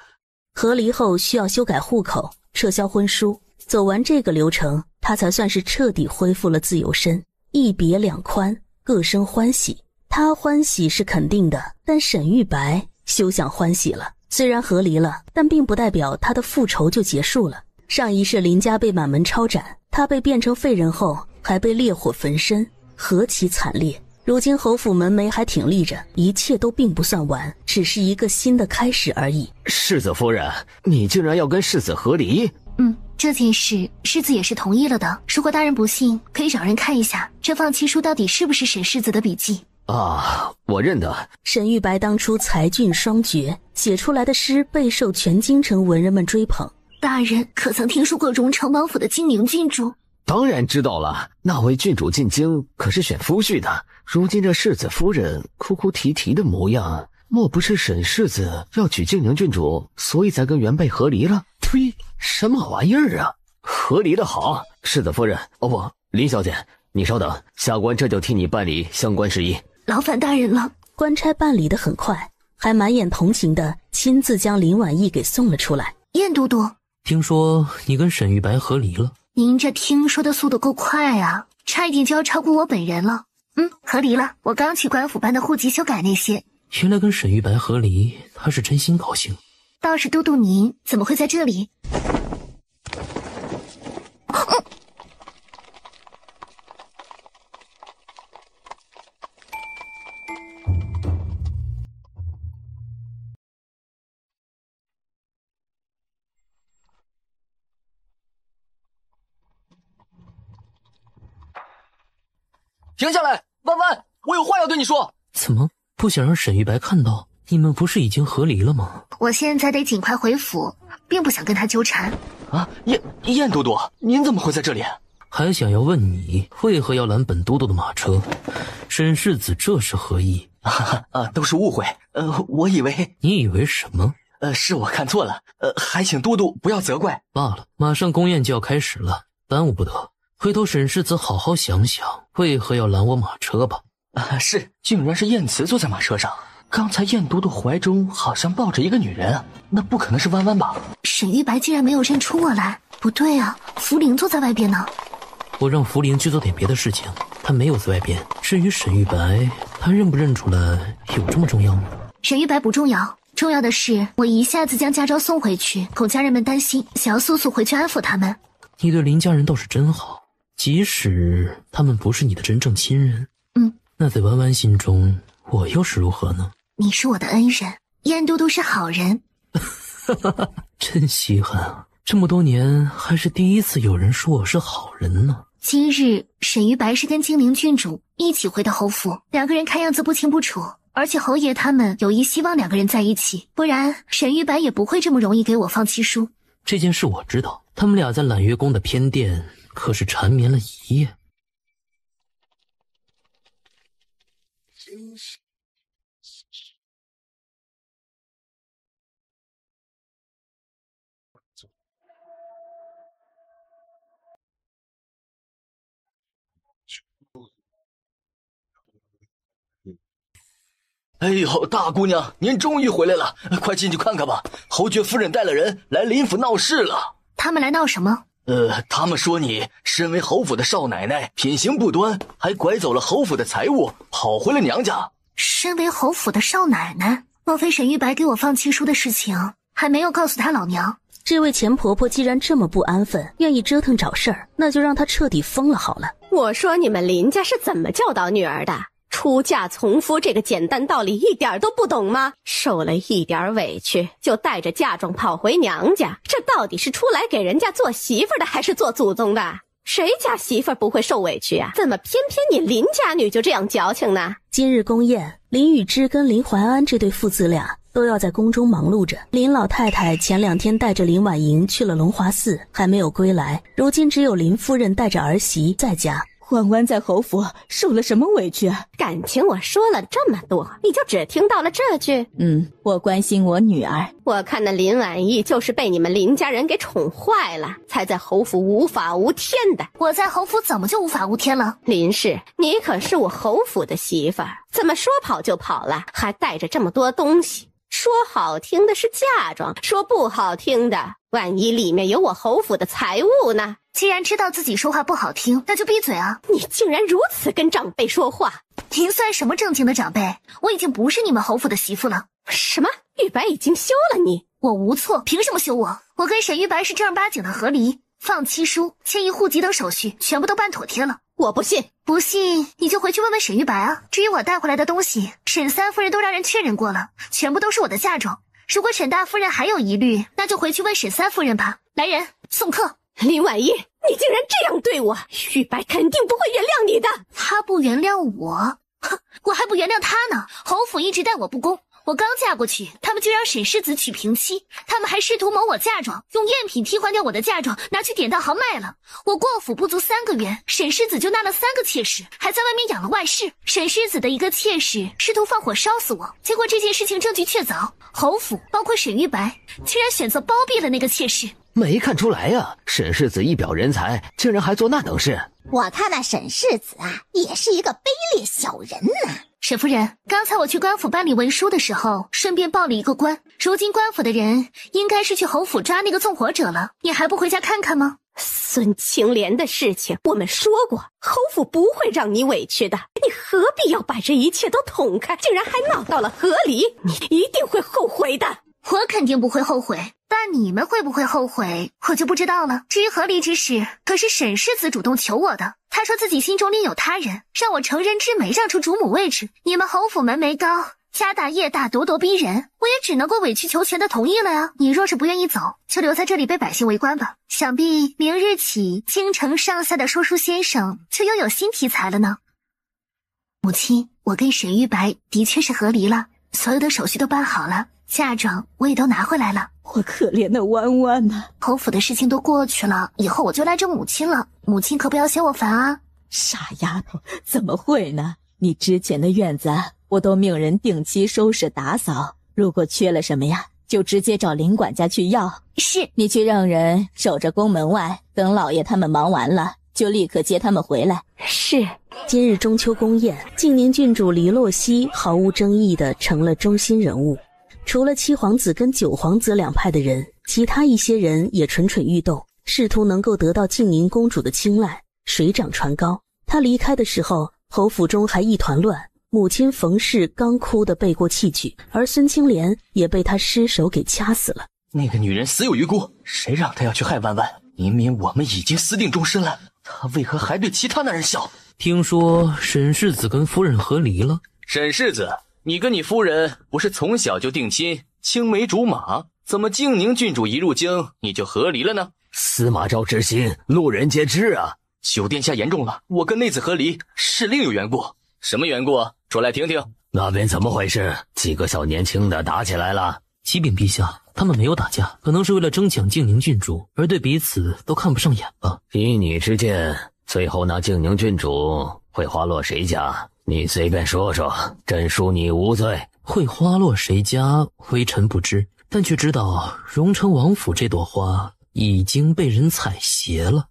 和离后需要修改户口，撤销婚书，走完这个流程，他才算是彻底恢复了自由身，一别两宽，各生欢喜。他欢喜是肯定的，但沈玉白休想欢喜了。虽然和离了，但并不代表他的复仇就结束了。上一世林家被满门抄斩，他被变成废人后还被烈火焚身，何其惨烈。如今侯府门楣还挺立着，一切都并不算完，只是一个新的开始而已。世子夫人，你竟然要跟世子和离？这件事世子也是同意了的。如果大人不信，可以找人看一下这放弃书到底是不是沈世子的笔记。啊，我认得。沈玉白当初才俊双绝，写出来的诗备受全京城文人们追捧。大人可曾听说过荣城王府的金陵郡主？当然知道了，那位郡主进京可是选夫婿的。如今这世子夫人哭哭啼啼的模样，莫不是沈世子要娶静宁郡主，所以才跟原配和离了？呸，什么玩意儿啊！和离的好，世子夫人，哦不，林小姐，你稍等，下官这就替你办理相关事宜。劳烦大人了。官差办理得很快，还满眼同情的亲自将林婉意给送了出来。燕都督，听说你跟沈玉白和离了？您这听说的速度够快啊，差一点就要超过我本人了。和离了，我刚去官府办的户籍修改那些。原来跟沈玉白和离，他是真心高兴。倒是都督您怎么会在这里？停下来！弯弯，我有话要对你说。怎么不想让沈玉白看到？你们不是已经和离了吗？我现在得尽快回府，并不想跟他纠缠。啊，燕都督，您怎么会在这里？还想要问你为何要拦本都督的马车？沈世子这是何意？都是误会。我以为……你以为什么？是我看错了。还请都督不要责怪。罢了，马上宫宴就要开始了，耽误不得。回头沈世子好好想想，为何要拦我马车吧。是，竟然是燕慈坐在马车上。刚才燕都督怀中好像抱着一个女人啊，那不可能是弯弯吧？沈玉白竟然没有认出我来，不对啊，福陵坐在外边呢。我让福陵去做点别的事情，他没有在外边。至于沈玉白，他认不认出来有这么重要吗？沈玉白不重要，重要的是我一下子将家昭送回去，恐家人们担心，想要速速回去安抚他们。你对林家人倒是真好，即使他们不是你的真正亲人，那在弯弯心中，我又是如何呢？你是我的恩人，燕都督是好人。真稀罕啊！这么多年，还是第一次有人说我是好人呢。今日沈玉白是跟精灵郡主一起回的侯府，两个人看样子不清不楚，而且侯爷他们有意希望两个人在一起，不然沈玉白也不会这么容易给我放弃书。这件事我知道，他们俩在揽月宫的偏殿可是缠绵了一夜。哎呦，大姑娘，您终于回来了，快进去看看吧。侯爵夫人带了人来林府闹事了。他们来闹什么？他们说你身为侯府的少奶奶，品行不端，还拐走了侯府的财物，跑回了娘家。身为侯府的少奶奶，莫非沈玉白给我放弃书的事情还没有告诉他老娘？这位钱婆婆既然这么不安分，愿意折腾找事儿，那就让她彻底疯了好了。我说你们林家是怎么教导女儿的？出嫁从夫这个简单道理一点都不懂吗？受了一点委屈就带着嫁妆跑回娘家，这到底是出来给人家做媳妇的还是做祖宗的？谁家媳妇不会受委屈啊？怎么偏偏你林家女就这样矫情呢？今日宫宴，林雨之跟林怀安这对父子俩都要在宫中忙碌着。林老太太前2天带着林婉莹去了龙华寺，还没有归来，如今只有林夫人带着儿媳在家。婉婉在侯府受了什么委屈啊？感情我说了这么多，你就只听到了这句？我关心我女儿。我看那林婉仪就是被你们林家人给宠坏了，才在侯府无法无天的。我在侯府怎么就无法无天了？林氏，你可是我侯府的媳妇儿，怎么说跑就跑了，还带着这么多东西？说好听的是嫁妆，说不好听的，万一里面有我侯府的财物呢？既然知道自己说话不好听，那就闭嘴啊！你竟然如此跟长辈说话！您算什么正经的长辈？我已经不是你们侯府的媳妇了。什么？玉白已经休了你？我无错，凭什么休我？我跟沈玉白是正儿八经的和离，放妻书、迁移户籍等手续全部都办妥帖了。我不信，不信你就回去问问沈玉白啊。至于我带回来的东西，沈三夫人都让人确认过了，全部都是我的嫁妆。如果沈大夫人还有疑虑，那就回去问沈三夫人吧。来人，送客。林婉仪，你竟然这样对我，玉白肯定不会原谅你的。他不原谅我，哼，我还不原谅他呢。侯府一直待我不公，我刚嫁过去，他们就让沈世子娶平妻，他们还试图谋我嫁妆，用赝品替换掉我的嫁妆，拿去典当行卖了。我过府不足3个月，沈世子就纳了3个妾室，还在外面养了外室。沈世子的一个妾室试图放火烧死我，结果这件事情证据确凿，侯府包括沈玉白竟然选择包庇了那个妾室。没看出来呀，沈世子一表人才，竟然还做那等事。我看那沈世子啊，也是一个卑劣小人呢。沈夫人，刚才我去官府办理文书的时候，顺便报了一个官。如今官府的人应该是去侯府抓那个纵火者了，你还不回家看看吗？孙青莲的事情我们说过，侯府不会让你委屈的，你何必要把这一切都捅开，竟然还闹到了和离，你一定会后悔的。我肯定不会后悔，但你们会不会后悔，我就不知道了。至于和离之事，可是沈世子主动求我的，他说自己心中另有他人，让我乘人之美让出主母位置。你们侯府门楣高，家大业大，咄咄逼人，我也只能够委曲求全的同意了呀。你若是不愿意走，就留在这里被百姓围观吧。想必明日起，京城上下的说书先生就又有新题材了呢。母亲，我跟沈玉白的确是和离了，所有的手续都办好了，嫁妆我也都拿回来了。我可怜的弯弯呐，侯府的事情都过去了，以后我就赖着母亲了，母亲可不要嫌我烦啊。傻丫头，怎么会呢？你之前的院子我都命人定期收拾打扫，如果缺了什么呀，就直接找林管家去要。是，你去让人守着宫门外，等老爷他们忙完了，就立刻接他们回来。是。今日中秋宫宴，静宁郡主黎洛熙毫无争议地成了中心人物。除了七皇子跟九皇子两派的人，其他一些人也蠢蠢欲动，试图能够得到静宁公主的青睐，水涨船高。她离开的时候，侯府中还一团乱，母亲冯氏刚哭得背过气去，而孙青莲也被她失手给掐死了。那个女人死有余辜，谁让她要去害弯弯？明明我们已经私定终身了，她为何还对其他男人笑？听说沈世子跟夫人和离了。沈世子，你跟你夫人不是从小就定亲，青梅竹马，怎么静宁郡主一入京你就和离了呢？司马昭之心，路人皆知啊。九殿下言重了，我跟内子和离是另有缘故。什么缘故啊？说来听听。那边怎么回事？几个小年轻的打起来了？启禀陛下，他们没有打架，可能是为了争抢静宁郡主，而对彼此都看不上眼吧。以你之见，最后那静宁郡主会花落谁家？你随便说说，朕恕你无罪。会花落谁家，微臣不知，但却知道荣成王府这朵花已经被人采撷了。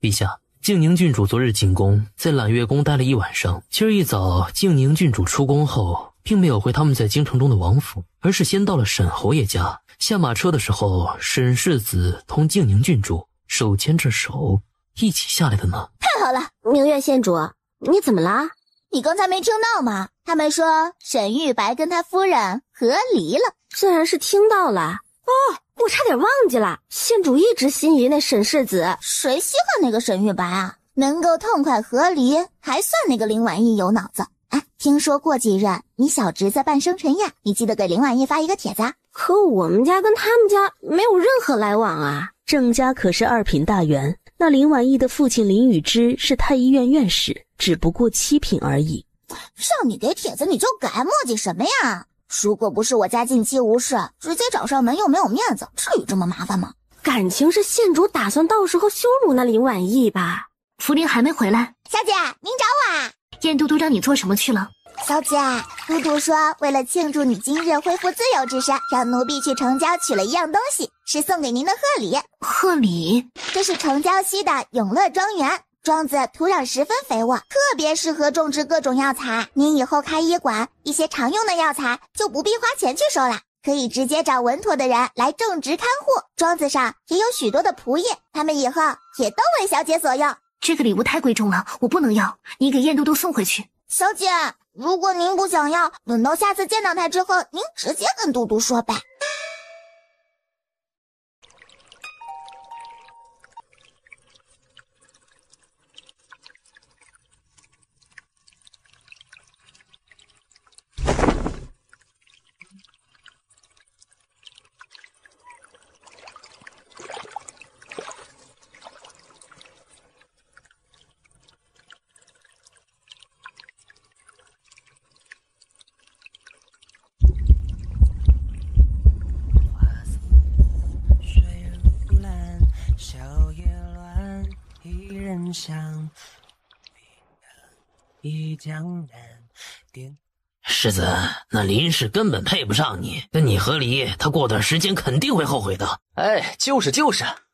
陛下，静宁郡主昨日进宫，在揽月宫待了一晚上。今儿一早，静宁郡主出宫后，并没有回他们在京城中的王府，而是先到了沈侯爷家。下马车的时候，沈世子同静宁郡主手牵着手一起下来的呢。太好了，明月县主，你怎么啦？你刚才没听到吗？他们说沈玉白跟他夫人和离了。自然是听到了。哦，我差点忘记了，县主一直心仪那沈世子。谁稀罕那个沈玉白啊？能够痛快和离，还算那个林婉意有脑子。哎，听说过几日你小侄子办生辰宴，你记得给林婉意发一个帖子啊。可我们家跟他们家没有任何来往啊。郑家可是二品大员，那林婉意的父亲林宇之是太医院院士，只不过7品而已。让你给帖子你就改，磨叽什么呀？如果不是我家近期无事，直接找上门又没有面子，至于这么麻烦吗？感情是县主打算到时候羞辱那林婉意吧？福林还没回来。小姐，您找我啊？燕都督让你做什么去了？小姐，都督说为了庆祝你今日恢复自由之身，让奴婢去城郊取了一样东西，是送给您的贺礼。贺礼？这是城郊西的永乐庄园，庄子土壤十分肥沃，特别适合种植各种药材。您以后开医馆，一些常用的药材就不必花钱去收了，可以直接找稳妥的人来种植看护。庄子上也有许多的仆役，他们以后也都为小姐所用。这个礼物太贵重了，我不能要，你给燕都督送回去。小姐，如果您不想要，等到下次见到他之后，您直接跟都督说呗。世子，那林氏根本配不上你，跟你和离，他过段时间肯定会后悔的。哎，就是，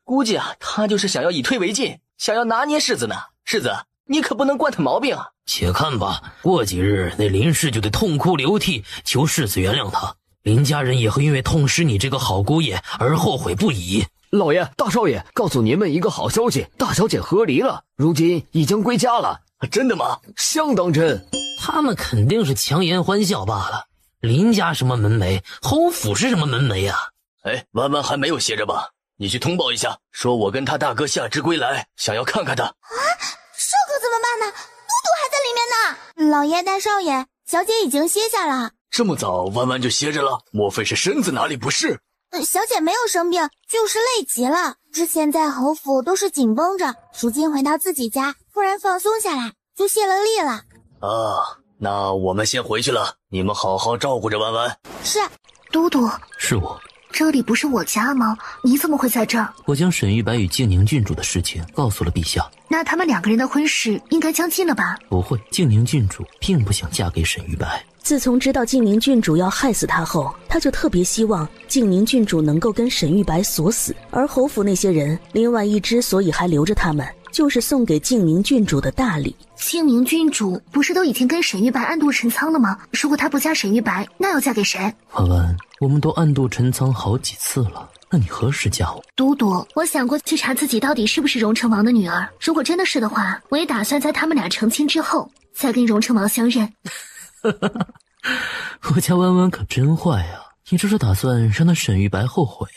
估计啊，他就是想要以退为进，想要拿捏世子呢。世子，你可不能惯他毛病啊。且看吧，过几日那林氏就得痛哭流涕，求世子原谅他。林家人也会因为痛失你这个好姑爷而后悔不已。老爷，大少爷，告诉您们一个好消息，大小姐和离了，如今已经归家了。真的吗？相当真。他们肯定是强颜欢笑罢了。林家什么门楣，侯府是什么门楣啊？哎，弯弯还没有歇着吧？你去通报一下，说我跟他大哥夏之归来，想要看看他。啊，这可怎么办呢？都督还在里面呢。老爷大少爷，小姐已经歇下了。这么早弯弯就歇着了？莫非是身子哪里不适？小姐没有生病，就是累极了。之前在侯府都是紧绷着，如今回到自己家，突然放松下来，就泄了力了。啊，那我们先回去了，你们好好照顾着弯弯。是。都督，是我。这里不是我家吗？你怎么会在这儿？我将沈玉白与静宁郡主的事情告诉了陛下。那他们2个人的婚事应该将近了吧？不会，静宁郡主并不想嫁给沈玉白。自从知道静宁郡主要害死他后，他就特别希望静宁郡主能够跟沈玉白锁死。而侯府那些人，林婉仪之所以还留着他们，就是送给静宁郡主的大礼。静宁郡主不是都已经跟沈玉白暗度陈仓了吗？如果她不嫁沈玉白，那要嫁给谁？婉婉，我们都暗度陈仓好几次了，那你何时嫁我？都督，我想过去查自己到底是不是荣成王的女儿。如果真的是的话，我也打算在他们俩成亲之后，再跟荣成王相认。我家弯弯可真坏啊！你这是打算让那沈玉白后悔？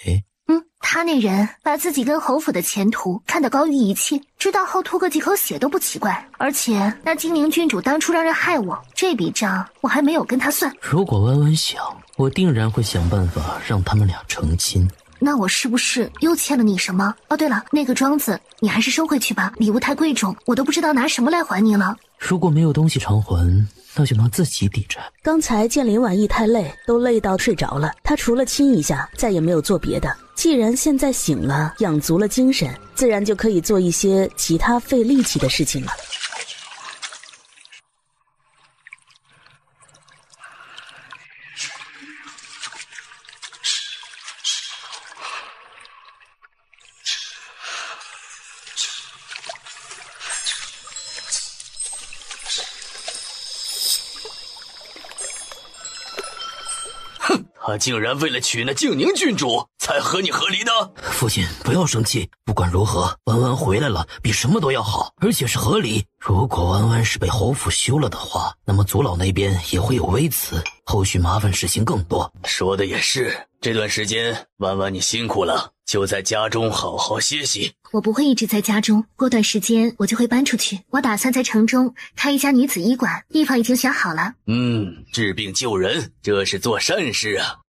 他那人把自己跟侯府的前途看得高于一切，知道后吐个几口血都不奇怪。而且那金陵郡主当初让人害我，这笔账我还没有跟他算。如果弯弯想，我定然会想办法让他们俩成亲。那我是不是又欠了你什么？哦，对了，那个庄子你还是收回去吧，礼物太贵重，我都不知道拿什么来还你了。如果没有东西偿还，那就拿自己抵债。刚才见林婉仪太累，都累到睡着了，他除了亲一下，再也没有做别的。既然现在醒了，养足了精神，自然就可以做一些其他费力气的事情了。他竟然为了娶那静宁郡主才和你和离的。父亲不要生气，不管如何，弯弯回来了比什么都要好，而且是和离。如果弯弯是被侯府休了的话，那么祖老那边也会有微词，后续麻烦事情更多。说的也是，这段时间弯弯你辛苦了，就在家中好好歇息。我不会一直在家中，过段时间我就会搬出去。我打算在城中开一家女子医馆，地方已经选好了。治病救人，这是做善事啊。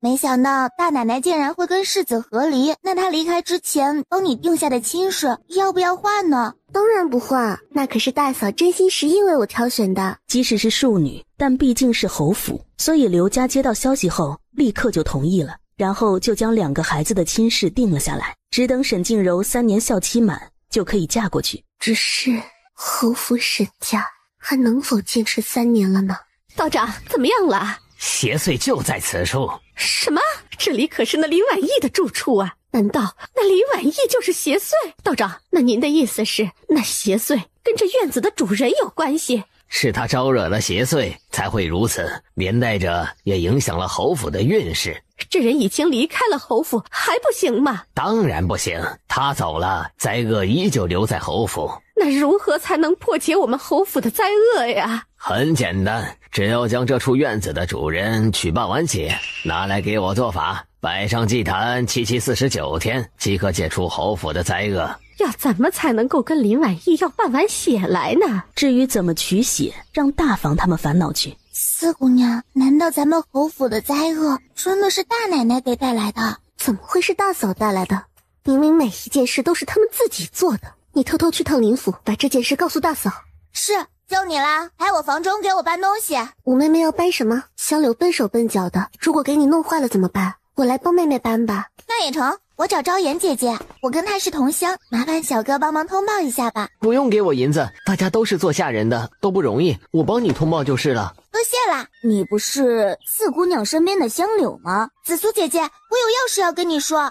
没想到大奶奶竟然会跟世子和离，那她离开之前帮你定下的亲事要不要换呢？当然不换，那可是大嫂真心实意为我挑选的。即使是庶女，但毕竟是侯府，所以刘家接到消息后立刻就同意了，然后就将2个孩子的亲事定了下来，只等沈静柔3年孝期满就可以嫁过去。只是侯府沈家还能否坚持3年了呢？道长怎么样了？邪祟就在此处。什么？这里可是那林婉仪的住处啊！难道那林婉仪就是邪祟？道长，那您的意思是，那邪祟跟这院子的主人有关系？是他招惹了邪祟才会如此，连带着也影响了侯府的运势。这人已经离开了侯府，还不行吗？当然不行，他走了，灾厄依旧留在侯府。那如何才能破解我们侯府的灾厄呀？很简单，只要将这处院子的主人取办完血，拿来给我做法，摆上祭坛749天，即可解除侯府的灾厄。要怎么才能够跟林婉仪要办完血来呢？至于怎么取血，让大房他们烦恼去。四姑娘，难道咱们侯府的灾厄真的是大奶奶给带来的？怎么会是大嫂带来的？明明每一件事都是他们自己做的。你偷偷去趟林府，把这件事告诉大嫂。是，就你啦，来我房中给我搬东西。五妹妹要搬什么？香柳笨手笨脚的，如果给你弄坏了怎么办？我来帮妹妹搬吧。那也成，我找昭妍姐姐，我跟她是同乡，麻烦小哥帮忙通报一下吧。不用给我银子，大家都是做下人的，都不容易，我帮你通报就是了。多谢啦。你不是四姑娘身边的香柳吗？紫苏姐姐，我有要事要跟你说。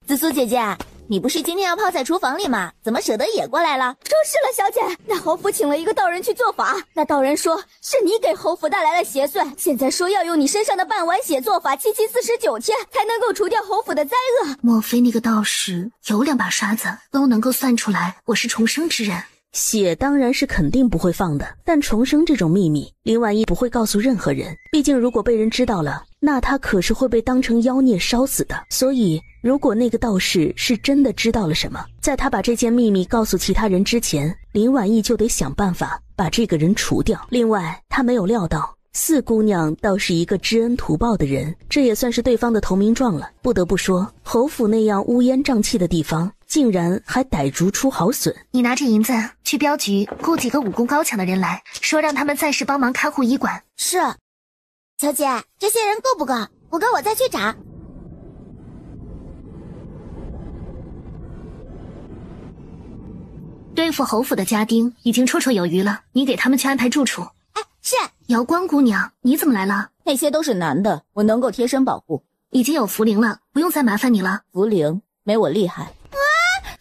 紫苏姐姐，你不是今天要泡在厨房里吗？怎么舍得也过来了？就是了，小姐。那侯府请了一个道人去做法，那道人说是你给侯府带来了邪祟，现在说要用你身上的半碗血做法，749天才能够除掉侯府的灾厄。莫非那个道士有2把刷子，都能够算出来我是重生之人？血当然是肯定不会放的，但重生这种秘密，林婉仪不会告诉任何人。毕竟如果被人知道了，那他可是会被当成妖孽烧死的。所以如果那个道士是真的知道了什么，在他把这件秘密告诉其他人之前，林婉仪就得想办法把这个人除掉。另外他没有料到四姑娘倒是一个知恩图报的人，这也算是对方的投名状了。不得不说，侯府那样乌烟瘴气的地方，竟然还逮逐出好笋。你拿着银子去镖局雇几个武功高强的人来，说让他们暂时帮忙看护医馆。是，小姐，这些人够不够？不够我再去找。对付侯府的家丁已经绰绰有余了，你给他们去安排住处。哎，是。瑶光姑娘，你怎么来了？那些都是男的，我能够贴身保护。已经有茯苓了，不用再麻烦你了。茯苓没我厉害。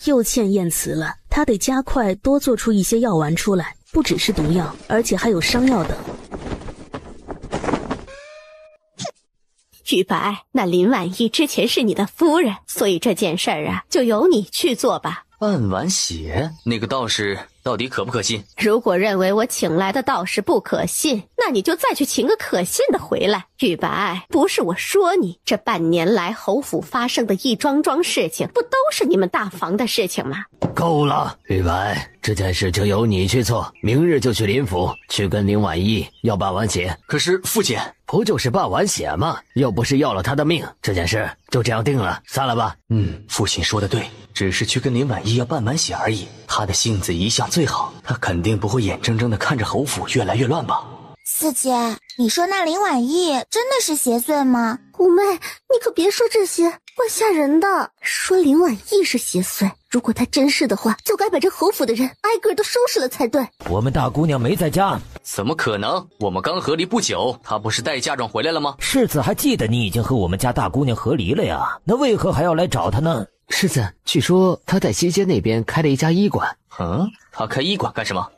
又欠燕词了，他得加快多做出一些药丸出来，不只是毒药，而且还有伤药等。玉白，那林婉仪之前是你的夫人，所以这件事儿啊，就由你去做吧。半碗血，那个道士到底可不可信？如果认为我请来的道士不可信，那你就再去请个可信的回来。玉白，不是我说你，这半年来侯府发生的一桩桩事情，不都是你们大房的事情吗？够了，玉白，这件事就由你去做，明日就去林府，去跟林婉仪要半碗血。可是父亲，不就是半碗血吗？又不是要了他的命，这件事就这样定了，散了吧。父亲说的对，只是去跟林婉仪要半碗血而已。他的性子一向最好，他肯定不会眼睁睁地看着侯府越来越乱吧。四姐，你说那林婉仪真的是邪祟吗？五妹，你可别说这些，怪吓人的。说林婉仪是邪祟，如果她真是的话，就该把这侯府的人挨个都收拾了才对。我们大姑娘没在家。怎么可能？我们刚和离不久，她不是带嫁妆回来了吗？世子还记得你已经和我们家大姑娘和离了呀，那为何还要来找她呢？世子，据说他在西街那边开了一家医馆。他开医馆干什么？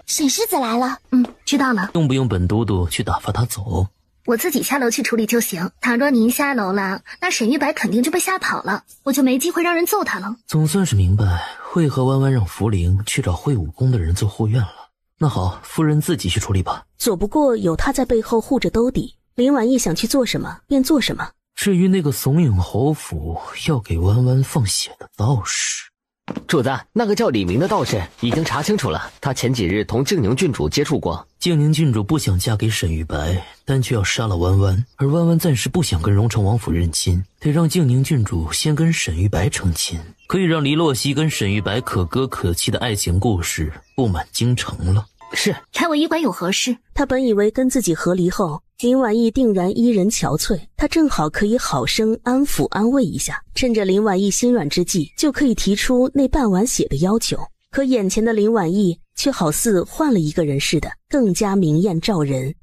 沈世子来了。知道了。用不用本都督去打发他走？我自己下楼去处理就行。倘若您下楼了，那沈玉白肯定就被吓跑了，我就没机会让人揍他了。总算是明白为何弯弯让茯苓去找会武功的人做护院了。那好，夫人自己去处理吧。左不过有他在背后护着兜底，林婉仪想去做什么便做什么。至于那个怂恿侯府要给弯弯放血的道士，主子，那个叫李明的道士已经查清楚了，他前几日同静宁郡主接触过。静宁郡主不想嫁给沈玉白，但却要杀了弯弯，而弯弯暂时不想跟荣城王府认亲，得让静宁郡主先跟沈玉白成亲，可以让黎洛熙跟沈玉白可歌可泣的爱情故事布满京城了。是，开我医馆有何事？他本以为跟自己和离后，林婉仪定然依人憔悴，他正好可以好生安抚安慰一下，趁着林婉仪心软之际，就可以提出那半碗血的要求。可眼前的林婉仪却好似换了一个人似的，更加明艳照人。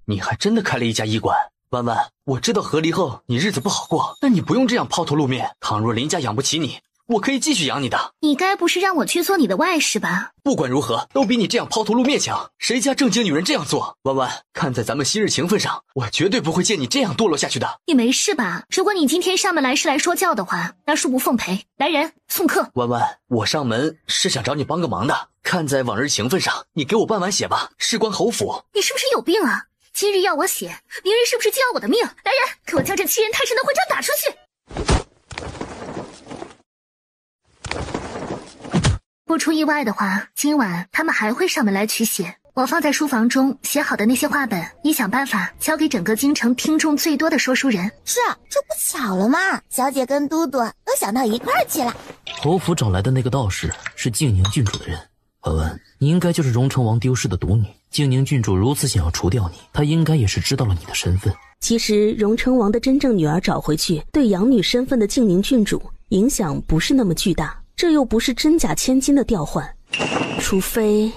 你还真的开了一家医馆？弯弯，我知道和离后你日子不好过，但你不用这样抛头露面。倘若林家养不起你，我可以继续养你的。你该不是让我去做你的外室吧？不管如何，都比你这样抛头露面强。谁家正经女人这样做？弯弯，看在咱们昔日情分上，我绝对不会见你这样堕落下去的。你没事吧？如果你今天上门来是来说教的话，那恕不奉陪。来人，送客。弯弯，我上门是想找你帮个忙的。看在往日情分上，你给我半碗血吧，事关侯府。你是不是有病啊？今日要我血，明日是不是就要我的命？来人，给我将这欺人太甚的混账打出去！不出意外的话，今晚他们还会上门来取血。我放在书房中写好的那些话本，你想办法交给整个京城听众最多的说书人。是，这不巧了吗？小姐跟都督都想到一块儿去了。侯府找来的那个道士是静宁郡主的人。婉婉，你应该就是荣城王丢失的独女。静宁郡主如此想要除掉你，她应该也是知道了你的身份。其实荣城王的真正女儿找回去，对养女身份的静宁郡主影响不是那么巨大。这又不是真假千金的调换，除非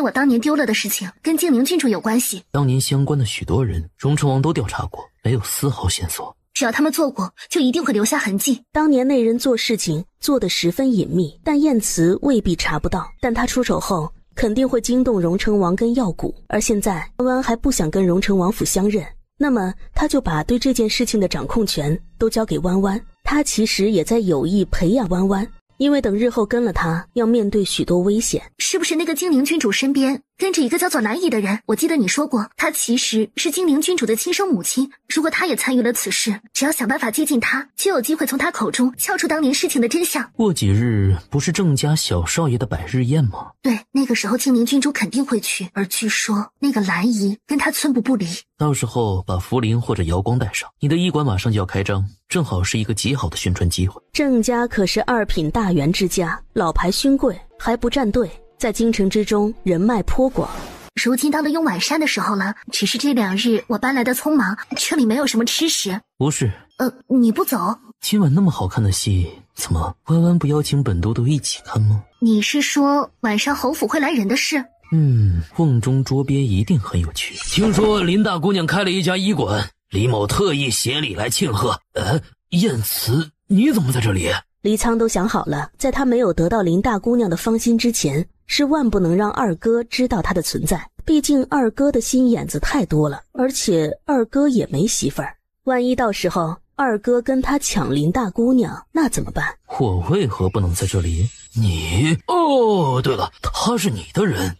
我当年丢了的事情跟静宁郡主有关系。当年相关的许多人，荣城王都调查过，没有丝毫线索。只要他们做过，就一定会留下痕迹。当年那人做事情做得十分隐秘，但燕慈未必查不到。但他出手后，肯定会惊动荣城王跟药谷。而现在弯弯还不想跟荣城王府相认，那么他就把对这件事情的掌控权都交给弯弯。他其实也在有意培养弯弯。因为等日后跟了他，要面对许多危险。是不是那个静宁郡主身边跟着一个叫做蓝姨的人。我记得你说过，她其实是精灵君主的亲生母亲。如果她也参与了此事，只要想办法接近她，就有机会从她口中撬出当年事情的真相。过几日不是郑家小少爷的百日宴吗？对，那个时候精灵君主肯定会去，而据说那个蓝姨跟他寸步不离。到时候把茯苓或者瑶光带上，你的医馆马上就要开张，正好是一个极好的宣传机会。郑家可是2品大员之家，老牌勋贵，还不站队，在京城之中人脉颇广。如今到了用晚膳的时候了，只是这2日我搬来的匆忙，这里没有什么吃食。不是，你不走？今晚那么好看的戏，怎么弯弯不邀请本都督一起看吗？你是说晚上侯府会来人的事？瓮中捉鳖一定很有趣。听说林大姑娘开了一家医馆，李某特意携礼来庆贺。燕慈，你怎么在这里？黎苍都想好了，在他没有得到林大姑娘的芳心之前，是万不能让二哥知道他的存在。毕竟二哥的心眼子太多了，而且二哥也没媳妇儿，万一到时候二哥跟他抢林大姑娘，那怎么办？我为何不能在这里？你……哦，对了，他是你的人。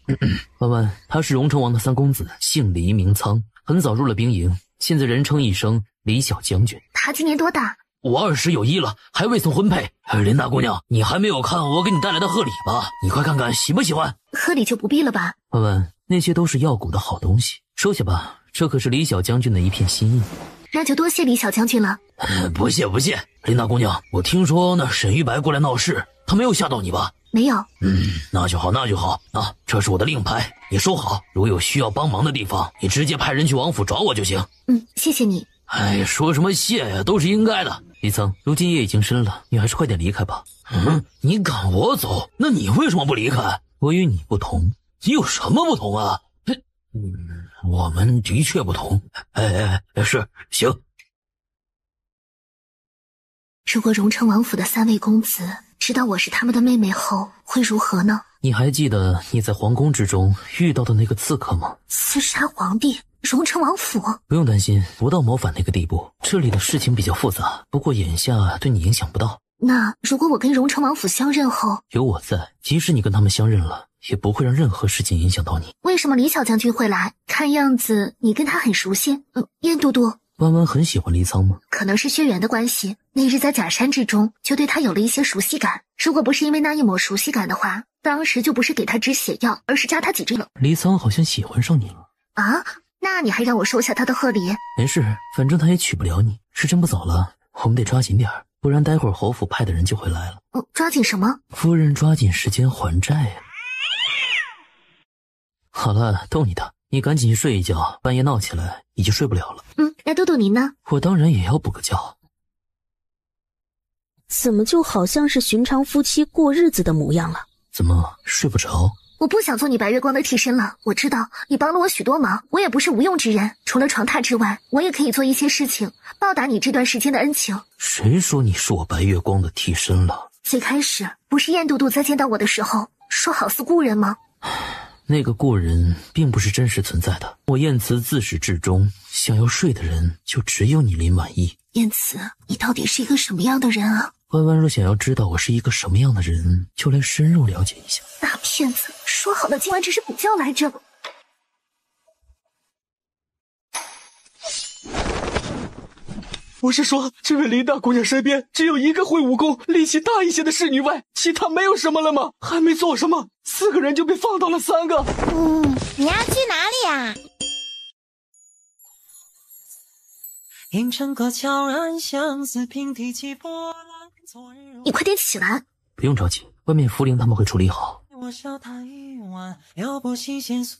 弯弯，他是荣成王的3公子，姓黎名苍，很早入了兵营，现在人称一声李小将军。他今年多大？我20有1了，还未曾婚配。林大姑娘，你还没有看我给你带来的贺礼吧？你快看看，喜不喜欢？贺礼就不必了吧。弯弯，那些都是药谷的好东西，收下吧，这可是李小将军的一片心意。那就多谢李小将军了。不谢不谢。林大姑娘，我听说那沈玉白过来闹事，他没有吓到你吧？没有。那就好那就好啊，这是我的令牌，你收好，如有需要帮忙的地方，你直接派人去王府找我就行。谢谢你。说什么谢呀，都是应该的。李苍，如今夜已经深了，你还是快点离开吧。你赶我走，那你为什么不离开？我与你不同。你有什么不同啊？我们的确不同。是，行。如果荣成王府的3位公子知道我是他们的妹妹后，会如何呢？你还记得你在皇宫之中遇到的那个刺客吗？刺杀皇帝，荣成王府？不用担心，不到谋反那个地步。这里的事情比较复杂，不过眼下对你影响不大。那如果我跟荣成王府相认后，有我在，即使你跟他们相认了，也不会让任何事情影响到你。为什么李小将军会来？看样子你跟他很熟悉。燕都督，弯弯很喜欢黎苍吗？可能是血缘的关系，那日在假山之中就对他有了一些熟悉感。如果不是因为那一抹熟悉感的话，当时就不是给他止血药，而是扎他几针了。黎苍好像喜欢上你了啊？那你还让我收下他的贺礼？没事，反正他也娶不了你。时辰不早了，我们得抓紧点，不然待会儿侯府派的人就会来了。抓紧什么？夫人抓紧时间还债呀。好了，逗你的，你赶紧去睡一觉，半夜闹起来你就睡不了了。那豆豆您呢？我当然也要补个觉。怎么就好像是寻常夫妻过日子的模样了？怎么睡不着？我不想做你白月光的替身了。我知道你帮了我许多忙，我也不是无用之人。除了床榻之外，我也可以做一些事情，报答你这段时间的恩情。谁说你是我白月光的替身了？最开始不是燕都督在见到我的时候说好似故人吗？那个故人并不是真实存在的。我燕慈自始至终想要睡的人就只有你林婉意。燕慈，你到底是一个什么样的人啊？弯弯若想要知道我是一个什么样的人，就来深入了解一下。大骗子，说好的今晚只是补觉来着。我是说，这位林大姑娘身边只有一个会武功、力气大一些的侍女外，其他没有什么了吗？还没做什么，4个人就被放到了3个。你要去哪里呀？吟唱歌悄然相思，平地起波澜。你快点起来！不用着急，外面茯苓他们会处理好。我笑他一晚，撩拨新鲜素。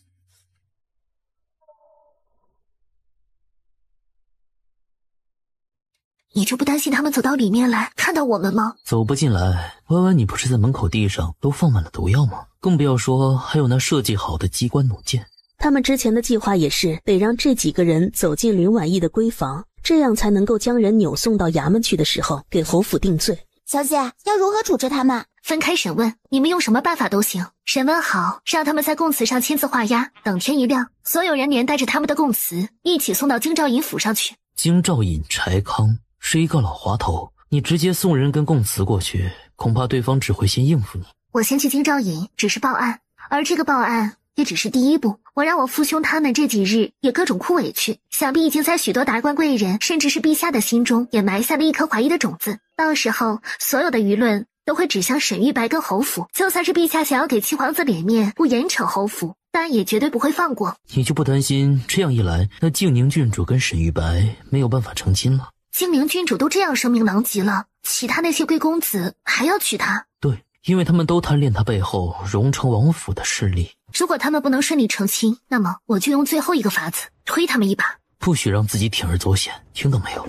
你就不担心他们走到里面来看到我们吗？走不进来。弯弯，你不是在门口地上都放满了毒药吗？更不要说还有那设计好的机关弩箭。他们之前的计划也是得让这几个人走进林婉意的闺房，这样才能够将人扭送到衙门去的时候给侯府定罪。小姐，要如何处置他们？分开审问，你们用什么办法都行。审问好，让他们在供词上签字画押，等天一亮，所有人连带着他们的供词一起送到京兆尹府上去。京兆尹柴康是一个老滑头，你直接送人跟供词过去，恐怕对方只会先应付你。我先去京兆尹只是报案，而这个报案也只是第一步。我让我父兄他们这几日也各种哭委屈，想必已经在许多达官贵人甚至是陛下的心中也埋下了一颗怀疑的种子。到时候所有的舆论都会指向沈玉白跟侯府，就算是陛下想要给七皇子脸面，不严惩侯府，但也绝对不会放过。你就不担心这样一来，那静宁郡主跟沈玉白没有办法成亲了？静宁郡主都这样声名狼藉了，其他那些贵公子还要娶她？对，因为他们都贪恋她背后荣成王府的势力。如果他们不能顺利成亲，那么我就用最后一个法子推他们一把。不许让自己铤而走险，听到没有？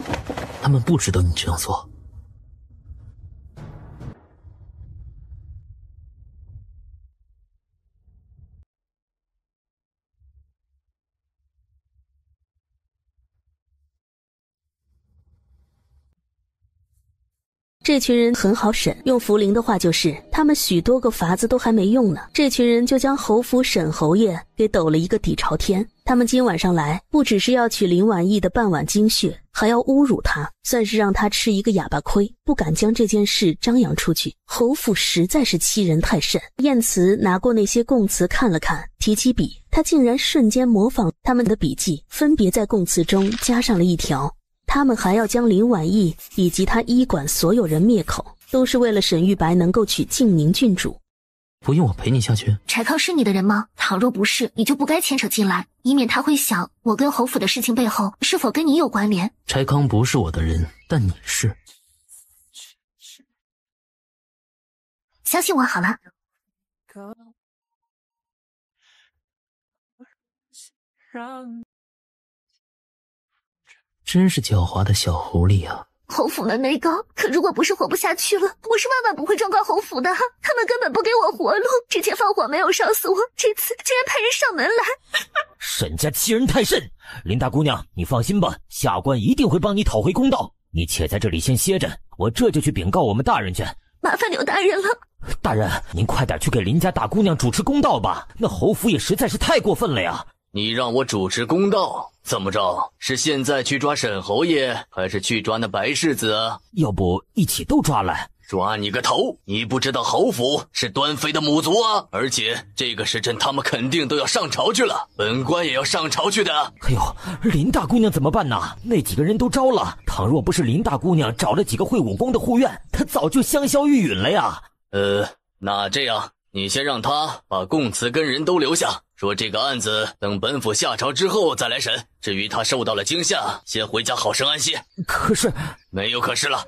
他们不值得你这样做。这群人很好审，用福临的话就是，他们许多个法子都还没用呢，这群人就将侯府沈侯爷给抖了一个底朝天。他们今晚上来，不只是要取林婉意的半碗精血，还要侮辱他，算是让他吃一个哑巴亏，不敢将这件事张扬出去。侯府实在是欺人太甚。晏慈拿过那些供词看了看，提起笔，他竟然瞬间模仿他们的笔记，分别在供词中加上了一条。他们还要将林婉意以及他医馆所有人灭口，都是为了沈玉白能够娶静宁郡主。不用我陪你下去？柴康是你的人吗？倘若不是，你就不该牵扯进来，以免他会想我跟侯府的事情背后是否跟你有关联。柴康不是我的人，但你是。相信我好了。真是狡猾的小狐狸啊！侯府门没高，可如果不是活不下去了，我是万万不会状告侯府的。他们根本不给我活路，之前放火没有烧死我，这次竟然派人上门来。沈家欺人太甚，林大姑娘，你放心吧，下官一定会帮你讨回公道。你且在这里先歇着，我这就去禀告我们大人去。麻烦柳大人了。大人，您快点去给林家大姑娘主持公道吧，那侯府也实在是太过分了呀。你让我主持公道，怎么着？是现在去抓沈侯爷，还是去抓那白世子啊？要不一起都抓来？抓你个头！你不知道侯府是端妃的母族啊！而且这个时辰他们肯定都要上朝去了，本官也要上朝去的。哎呦，林大姑娘怎么办呢？那几个人都招了，倘若不是林大姑娘找了几个会武功的护院，她早就香消玉殒了呀。那这样，你先让他把供词跟人都留下，说这个案子等本府下朝之后再来审。至于他受到了惊吓，先回家好生安歇。可是没有可是了。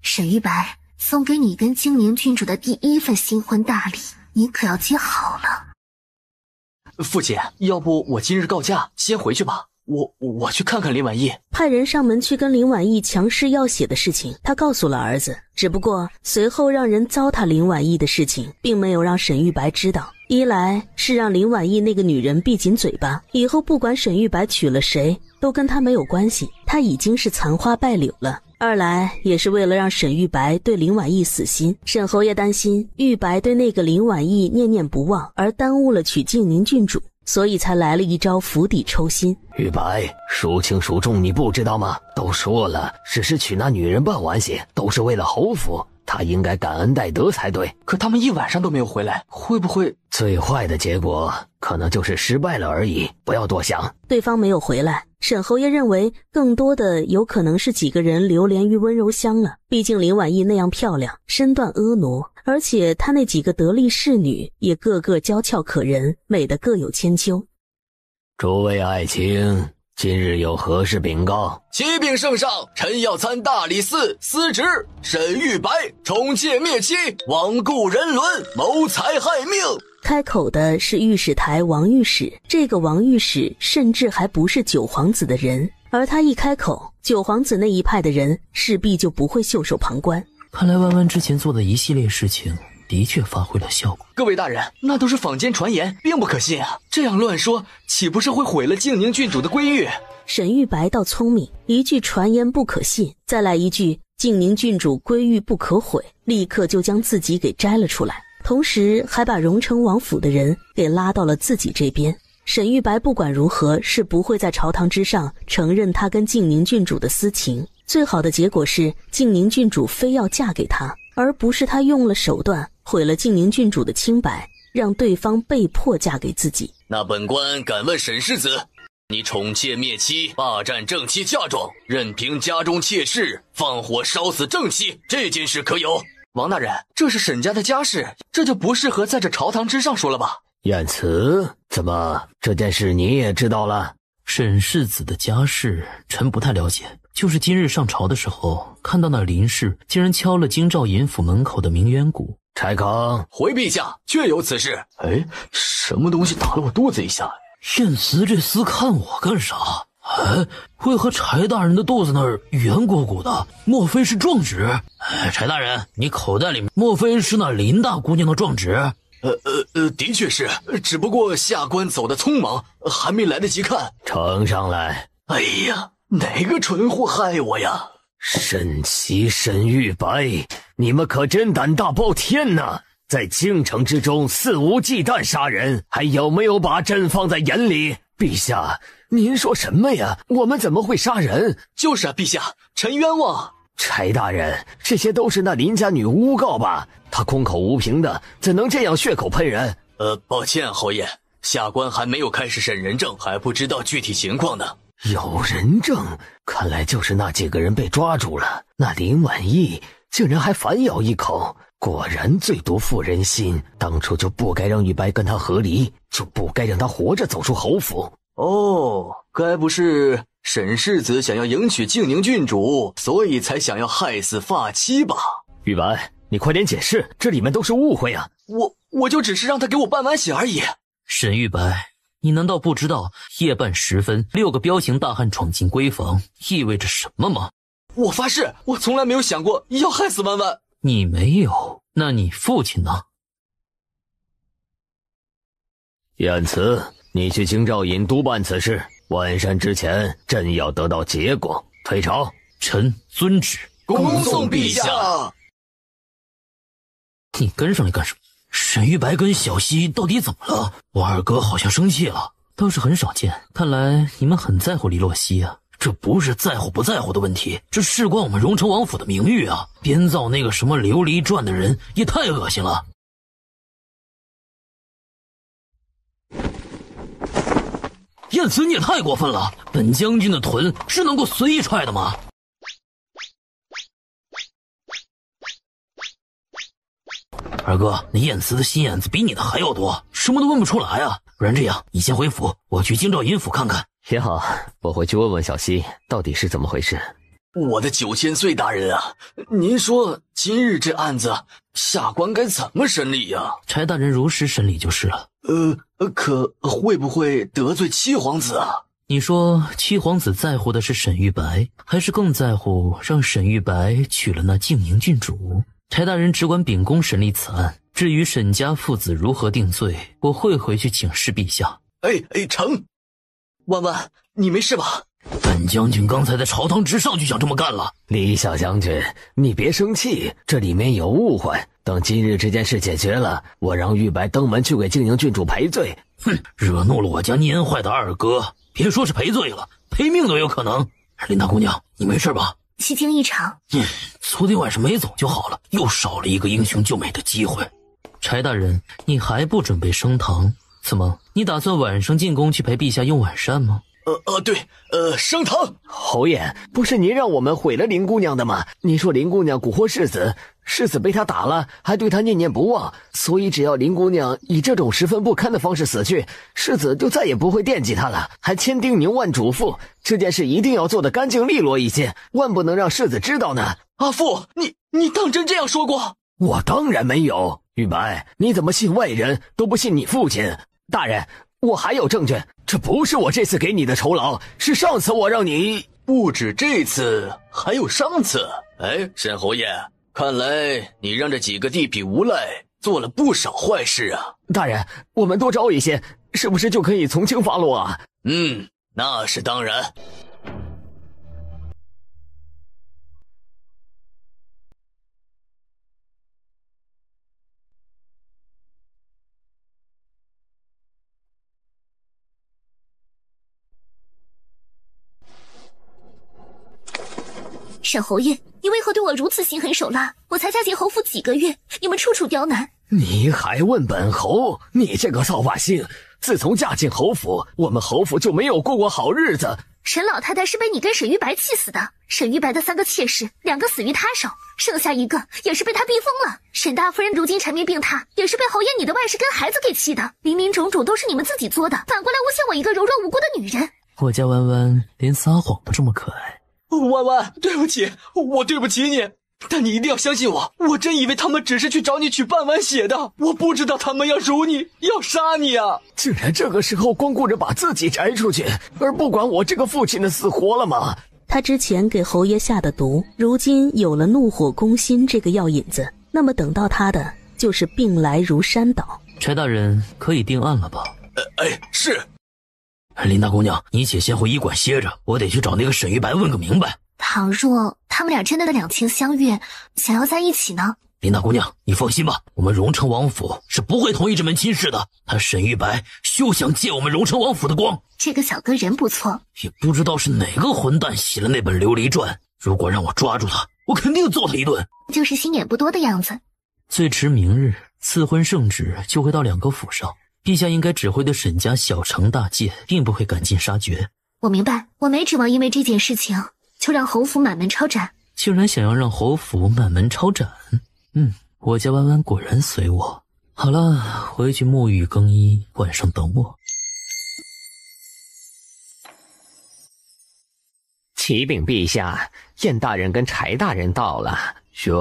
沈玉白，送给你跟静宁郡主的第一份新婚大礼，你可要接好了。父亲，要不我今日告假，先回去吧。我去看看林婉意。派人上门去跟林婉意强势要血的事情，他告诉了儿子，只不过随后让人糟蹋林婉意的事情，并没有让沈玉白知道。一来是让林婉意那个女人闭紧嘴巴，以后不管沈玉白娶了谁，都跟他没有关系，他已经是残花败柳了。二来也是为了让沈玉白对林婉意死心，沈侯爷担心玉白对那个林婉意念念不忘，而耽误了娶静宁郡主，所以才来了一招釜底抽薪。玉白，孰轻孰重你不知道吗？都说了，只是娶那女人半碗血，都是为了侯府，他应该感恩戴德才对。可他们一晚上都没有回来，会不会……最坏的结果可能就是失败了而已，不要多想。对方没有回来，沈侯爷认为更多的有可能是几个人流连于温柔乡了。毕竟林婉意那样漂亮，身段婀娜，而且她那几个得力侍女也个个娇俏可人，美得各有千秋。诸位爱卿，今日有何事禀告？启禀圣上，臣要参大理寺司职沈玉白，宠妾灭妻，罔顾人伦，谋财害命。开口的是御史台王御史，这个王御史甚至还不是九皇子的人，而他一开口，九皇子那一派的人势必就不会袖手旁观。看来万万之前做的一系列事情的确发挥了效果。各位大人，那都是坊间传言，并不可信啊！这样乱说，岂不是会毁了静宁郡主的归誉？沈玉白倒聪明，一句传言不可信，再来一句静宁郡主归誉不可毁，立刻就将自己给摘了出来，同时还把荣成王府的人给拉到了自己这边。沈玉白不管如何是不会在朝堂之上承认他跟静宁郡主的私情，最好的结果是静宁郡主非要嫁给他，而不是他用了手段毁了静宁郡主的清白。让对方被迫嫁给自己。那本官敢问沈世子，你宠妾灭妻，霸占正妻嫁妆，任凭家中妾室，放火烧死正妻，这件事可有？王大人，这是沈家的家事，这就不适合在这朝堂之上说了吧？晏慈，怎么这件事你也知道了？沈世子的家事，臣不太了解。就是今日上朝的时候，看到那林氏竟然敲了京兆尹府门口的鸣冤鼓。柴康，回陛下，确有此事。哎，什么东西打了我肚子一下？晏慈这厮看我干啥？哎，为何柴大人的肚子那儿圆鼓鼓的？莫非是状纸？哎，柴大人，你口袋里莫非是那林大姑娘的状纸？的确是，只不过下官走得匆忙，还没来得及看。呈上来。哎呀，哪个蠢货害我呀？沈琦、沈玉白，你们可真胆大包天呐！在京城之中肆无忌惮杀人，还有没有把朕放在眼里？陛下，您说什么呀？我们怎么会杀人？就是啊，陛下，臣冤枉。柴大人，这些都是那林家女诬告吧？她空口无凭的，怎能这样血口喷人？抱歉，侯爷，下官还没有开始审人证，还不知道具体情况呢。有人证，看来就是那几个人被抓住了。那林婉意竟然还反咬一口，果然最毒妇人心。当初就不该让玉白跟他和离，就不该让他活着走出侯府。哦，该不是沈世子想要迎娶静宁郡主，所以才想要害死发妻吧？玉白，你快点解释，这里面都是误会啊！我就只是让他给我办完血而已。沈玉白，你难道不知道夜半时分6个彪形大汉闯进闺房意味着什么吗？我发誓，我从来没有想过要害死婉婉。你没有，那你父亲呢？晏慈，你去京兆尹督办此事，晚膳之前朕要得到结果。退朝。臣遵旨。恭送陛下。你跟上来干什么？沈玉白跟小溪到底怎么了？我二哥好像生气了，倒是很少见。看来你们很在乎黎洛溪啊。这不是在乎不在乎的问题，这事关我们荣成王府的名誉啊！编造那个什么琉璃传的人也太恶心了。晏慈，你也太过分了！本将军的臀是能够随意踹的吗？二哥，那晏慈的心眼子比你的还要多，什么都问不出来啊！不然这样，你先回府，我去京兆尹府看看。也好，我回去问问小溪到底是怎么回事。我的9000岁大人啊，您说今日这案子下官该怎么审理呀？柴大人如实审理就是了。可会不会得罪七皇子啊？你说七皇子在乎的是沈玉白，还是更在乎让沈玉白娶了那静宁郡主？柴大人只管秉公审理此案，至于沈家父子如何定罪，我会回去请示陛下。成。婉婉，你没事吧？本将军刚才在朝堂之上就想这么干了。李小将军，你别生气，这里面有误会。等今日这件事解决了，我让玉白登门去给静宁郡主赔罪。哼，惹怒了我家年坏的二哥，别说是赔罪了，赔命都有可能。林大姑娘，你没事吧？虚惊一场。昨天晚上没走就好了，又少了一个英雄救美的机会。柴大人，你还不准备升堂？怎么，你打算晚上进宫去陪陛下用晚膳吗？对，升堂。侯爷，不是您让我们毁了林姑娘的吗？您说林姑娘蛊惑世子，世子被她打了，还对她念念不忘，所以只要林姑娘以这种十分不堪的方式死去，世子就再也不会惦记她了，还千叮咛万嘱咐，这件事一定要做得干净利落一些，万不能让世子知道呢。阿父，你当真这样说过？我当然没有。玉白，你怎么信外人都不信你父亲？大人，我还有证据，这不是我这次给你的酬劳，是上次我让你……不止这次，还有上次。沈侯爷，看来你让这几个地痞无赖做了不少坏事啊。大人，我们多招一些，是不是就可以从轻发落啊？那是当然。沈侯爷，你为何对我如此心狠手辣？我才嫁进侯府几个月，你们处处刁难，你还问本侯？你这个造化星！自从嫁进侯府，我们侯府就没有过好日子。沈老太太是被你跟沈玉白气死的，沈玉白的3个妾室，2个死于他手，剩下1个也是被他逼疯了。沈大夫人如今缠绵病榻，也是被侯爷你的外甥跟孩子给气的。林林种种都是你们自己做的，反过来诬陷我一个柔弱无辜的女人。我家弯弯连撒谎都这么可爱。弯弯，对不起，我对不起你。但你一定要相信我，我真以为他们只是去找你取半碗血的，我不知道他们要辱你，要杀你啊！竟然这个时候光顾着把自己摘出去，而不管我这个父亲的死活了吗？他之前给侯爷下的毒，如今有了怒火攻心这个药引子，那么等到他的就是病来如山倒。柴大人可以定案了吧？是。林大姑娘，你且先回医馆歇着，我得去找那个沈玉白问个明白。倘若他们俩真的两情相悦，想要在一起呢？林大姑娘，你放心吧，我们荣城王府是不会同意这门亲事的。他沈玉白休想借我们荣城王府的光。这个小哥人不错，也不知道是哪个混蛋写了那本琉璃传，如果让我抓住他，我肯定揍他一顿。就是心眼不多的样子。最迟明日，赐婚圣旨就会到2个府上，陛下应该指挥的沈家小惩大戒，并不会赶尽杀绝。我明白，我没指望因为这件事情就让侯府满门抄斩。竟然想要让侯府满门抄斩？我家弯弯果然随我。好了，回去沐浴更衣，晚上等我。启禀陛下，燕大人跟柴大人到了。宣。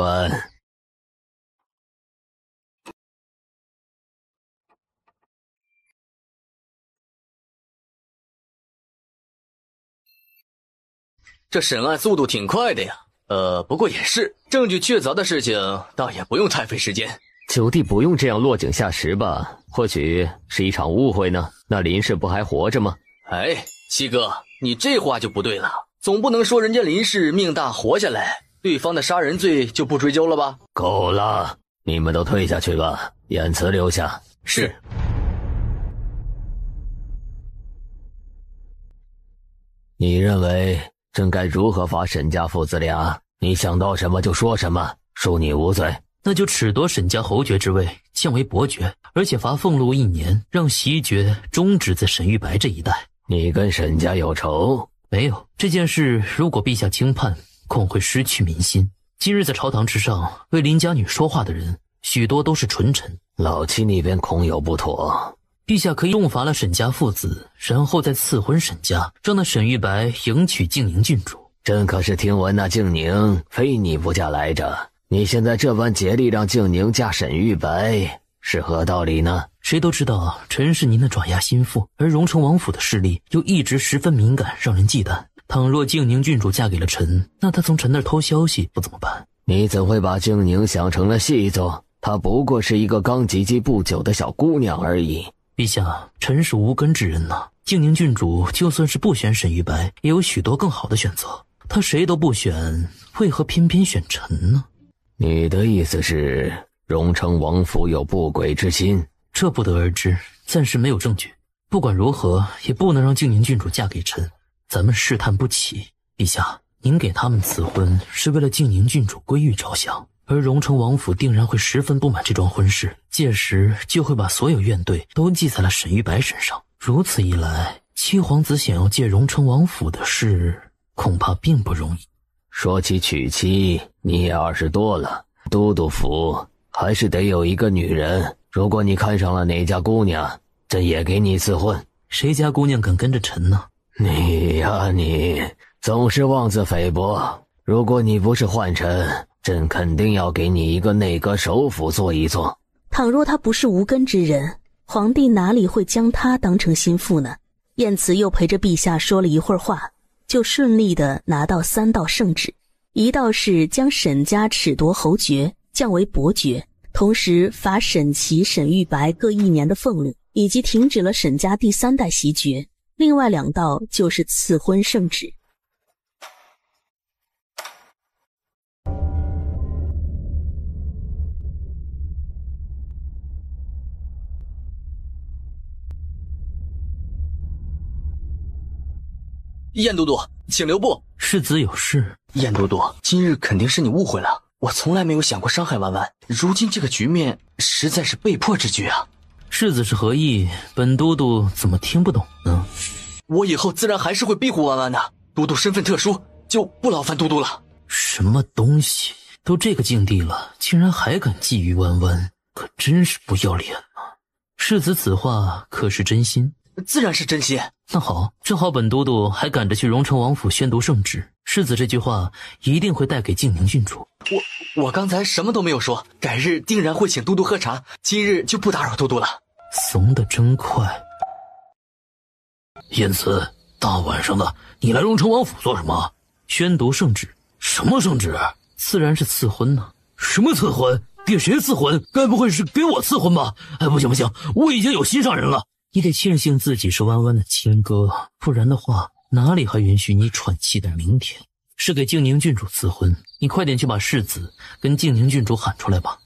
这审案速度挺快的呀。不过也是，证据确凿的事情，倒也不用太费时间。九弟不用这样落井下石吧？或许是一场误会呢。那林氏不还活着吗？哎，七哥，你这话就不对了。总不能说人家林氏命大活下来，对方的杀人罪就不追究了吧？够了，你们都退下去吧，言辞留下。是。你认为朕该如何罚沈家父子俩？你想到什么就说什么，恕你无罪。那就褫夺沈家侯爵之位，降为伯爵，而且罚俸禄1年，让袭爵终止在沈玉白这一代。你跟沈家有仇？没有。这件事如果陛下轻判，恐会失去民心。今日在朝堂之上为林家女说话的人，许多都是纯臣。老七那边恐有不妥。陛下可以重罚了沈家父子，然后再赐婚沈家，让那沈玉白迎娶静宁郡主。朕可是听闻那静宁非你不嫁来着，你现在这般竭力让静宁嫁沈玉白，是何道理呢？谁都知道臣是您的爪牙心腹，而荣城王府的势力又一直十分敏感，让人忌惮。倘若静宁郡主嫁给了臣，那她从臣那儿偷消息不怎么办？你怎会把静宁想成了戏作？她不过是一个刚及笄不久的小姑娘而已。陛下，臣是无根之人呐。静宁郡主就算是不选沈玉白，也有许多更好的选择。她谁都不选，为何偏偏选臣呢？你的意思是荣城王府有不轨之心？这不得而知，暂时没有证据。不管如何，也不能让静宁郡主嫁给臣，咱们试探不起。陛下，您给他们赐婚是为了静宁郡主归玉着想，而荣城王府定然会十分不满这桩婚事，届时就会把所有怨怼都记在了沈玉白身上。如此一来，七皇子想要借荣城王府的事，恐怕并不容易。说起娶妻，你也20多了，都督府还是得有一个女人。如果你看上了哪家姑娘，朕也给你赐婚。谁家姑娘敢跟着臣呢？你呀，你总是妄自菲薄。如果你不是宦臣，朕肯定要给你一个内阁首辅做一做。倘若他不是无根之人，皇帝哪里会将他当成心腹呢？晏慈又陪着陛下说了一会儿话，就顺利地拿到3道圣旨。一道是将沈家褫夺侯爵，降为伯爵，同时罚沈琦、沈玉白各1年的俸禄，以及停止了沈家第3代袭爵。另外2道就是赐婚圣旨。燕都督，请留步。世子有事。燕都督，今日肯定是你误会了。我从来没有想过伤害婉婉，如今这个局面实在是被迫之举啊。世子是何意？本都督怎么听不懂呢？我以后自然还是会庇护婉婉的，都督身份特殊，就不劳烦都督了。什么东西？都这个境地了，竟然还敢觊觎婉婉，可真是不要脸啊！世子此话可是真心？自然是真心。那好，正好本都督还赶着去荣城王府宣读圣旨，世子这句话一定会带给静宁郡主。我刚才什么都没有说，改日定然会请都督喝茶，今日就不打扰都督了。怂得真快。燕慈，大晚上的你来荣城王府做什么？宣读圣旨。什么圣旨？自然是赐婚呢。什么赐婚？给谁赐婚？该不会是给我赐婚吧？哎，不行不行，我已经有心上人了。你得庆幸自己是弯弯的亲哥，不然的话，哪里还允许你喘气的明天？是给静宁郡主赐婚，你快点去把世子跟静宁郡主喊出来吧。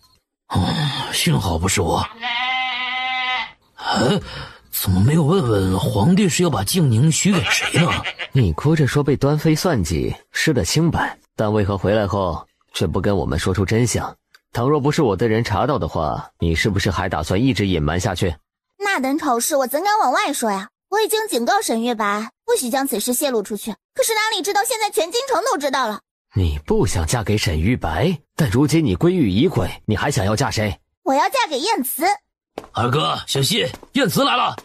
幸好不是我。哎，怎么没有问问皇帝是要把静宁许给谁呢？你哭着说被端妃算计，失了清白，但为何回来后却不跟我们说出真相？倘若不是我的人查到的话，你是不是还打算一直隐瞒下去？那等丑事我怎敢往外说呀？我已经警告沈玉白，不许将此事泄露出去。可是哪里知道现在全京城都知道了。你不想嫁给沈玉白，但如今你归于已鬼，你还想要嫁谁？我要嫁给燕慈。二哥，小西，燕慈来了。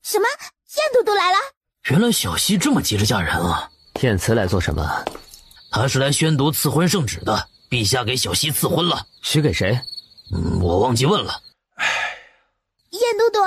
什么？燕都督来了？原来小西这么急着嫁人啊！燕慈来做什么？他是来宣读赐婚圣旨的。陛下给小西赐婚了，许给谁？我忘记问了。燕都督，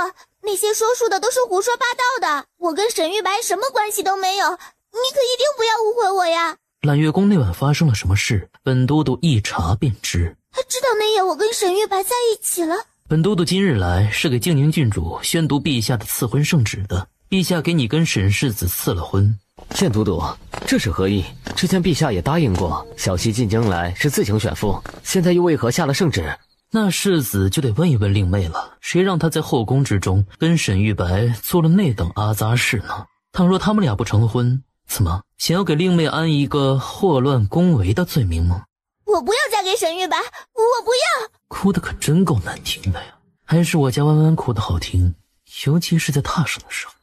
那些说书的都是胡说八道的，我跟沈玉白什么关系都没有，你可一定不要误会我呀。揽月宫那晚发生了什么事，本都督一查便知。他知道那夜我跟沈玉白在一起了。本都督今日来是给静宁郡主宣读陛下的赐婚圣旨的，陛下给你跟沈世子赐了婚。燕都督，这是何意？之前陛下也答应过，小西进京来是自行选夫，现在又为何下了圣旨？那世子就得问一问令妹了，谁让他在后宫之中跟沈玉白做了那等阿杂事呢？倘若他们俩不成婚，怎么想要给令妹安一个祸乱宫闱的罪名吗？我不要嫁给沈玉白，我不要！哭得可真够难听的呀，还是我家弯弯哭得好听，尤其是在榻上的时候。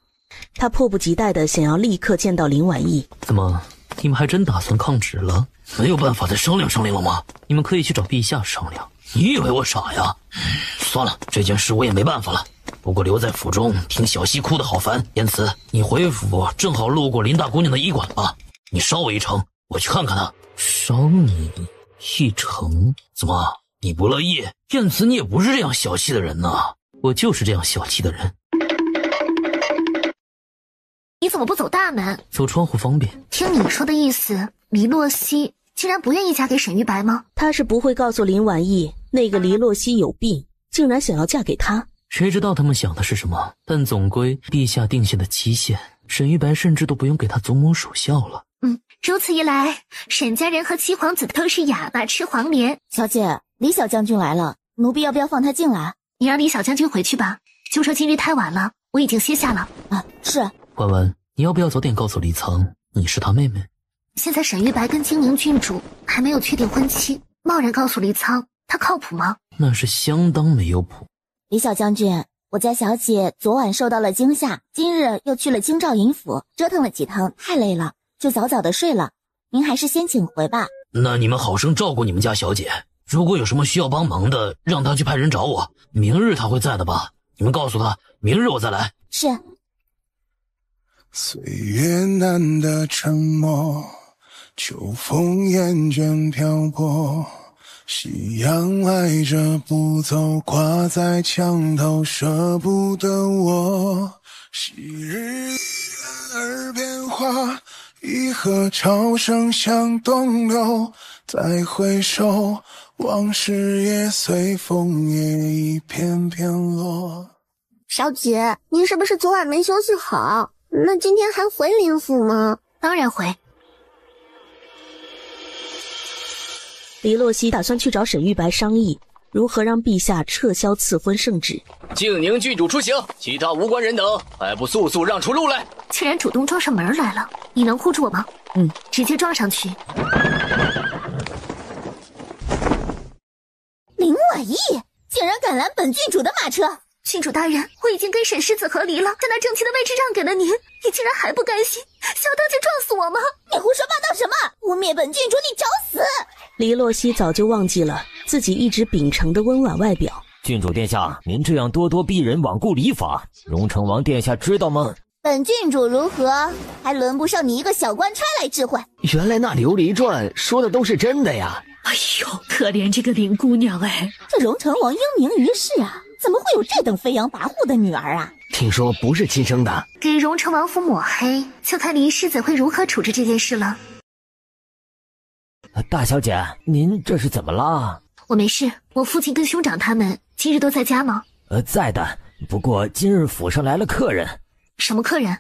他迫不及待地想要立刻见到林婉意。怎么，你们还真打算抗旨了？没有办法再商量商量了吗？你们可以去找陛下商量。你以为我傻呀？算了，这件事我也没办法了。不过留在府中听小西哭得好烦。言辞，你回府正好路过林大姑娘的医馆吧，你捎我一程，我去看看她。捎你一程？怎么，你不乐意？言辞，你也不是这样小气的人呐。我就是这样小气的人。你怎么不走大门？走窗户方便。听你说的意思，黎洛熙竟然不愿意嫁给沈玉白吗？他是不会告诉林婉意，那个黎洛熙有病，竟然想要嫁给他。谁知道他们想的是什么？但总归陛下定下的期限，沈玉白甚至都不用给他祖母守孝了。如此一来，沈家人和七皇子都是哑巴吃黄连。小姐，李小将军来了，奴婢要不要放他进来？你让李小将军回去吧，就说今日太晚了，我已经歇下了。是。婉婉，你要不要早点告诉李藏，你是他妹妹？现在沈玉白跟金宁郡主还没有确定婚期，贸然告诉李仓，他靠谱吗？那是相当没有谱。李小将军，我家小姐昨晚受到了惊吓，今日又去了京兆尹府，折腾了几趟，太累了，就早早的睡了。您还是先请回吧。那你们好生照顾你们家小姐，如果有什么需要帮忙的，让她去派人找我。明日她会在的吧？你们告诉她，明日我再来。是。岁月难得沉默，秋风厌倦漂泊，夕阳爱着不走，挂在墙头舍不得我。昔日耳边话，一河潮声向东流，再回首，往事也随枫叶一片片落。小姐，您是不是昨晚没休息好？那今天还回林府吗？当然回。黎洛熙打算去找沈玉白商议，如何让陛下撤销赐婚圣旨。静宁郡主出行，其他无关人等还不速速让出路来！既然主动撞上门来了，你能护住我吗？直接撞上去。婉意竟然敢拦本郡主的马车！郡主大人，我已经跟沈世子和离了，将那正妻的位置让给了您，你竟然还不甘心，想要当街撞死我吗？你胡说八道什么？污蔑本郡主，你找死！黎洛熙早就忘记了自己一直秉承的温婉外表。郡主殿下，您这样咄咄逼人，罔顾礼法，荣成王殿下知道吗？本郡主如何，还轮不上你一个小官差来智慧。原来那琉璃传说的都是真的呀！哎呦，可怜这个林姑娘哎！这荣成王英明于世啊，怎么会有这等飞扬跋扈的女儿啊？听说不是亲生的，给荣成王府抹黑，就看林世子会如何处置这件事了。大小姐，您这是怎么了？我没事，我父亲跟兄长他们今日都在家吗？在的，不过今日府上来了客人。什么客人？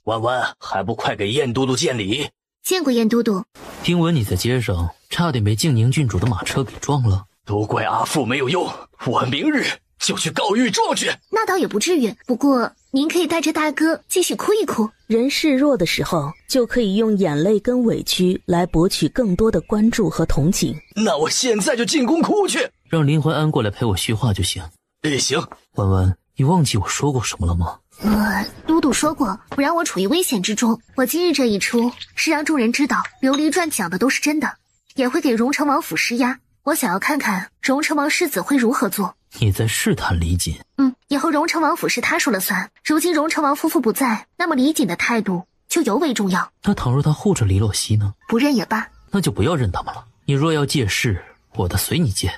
婉婉，还不快给燕都督见礼？见过燕都督。听闻你在街上差点被静宁郡主的马车给撞了，都怪阿父没有用，我明日就去告御状去。那倒也不至于，不过您可以带着大哥继续哭一哭。人示弱的时候，就可以用眼泪跟委屈来博取更多的关注和同情。那我现在就进宫哭去，让林怀安过来陪我叙话就行。行。婉婉，你忘记我说过什么了吗？都督说过不让我处于危险之中。我今日这一出是让众人知道琉璃传讲的都是真的，也会给荣成王府施压。我想要看看荣成王世子会如何做。你在试探李锦？以后荣成王府是他说了算。如今荣成王夫妇不在，那么李锦的态度就尤为重要。那倘若他护着黎洛熙呢？不认也罢。那就不要认他们了。你若要借势，我的随你借。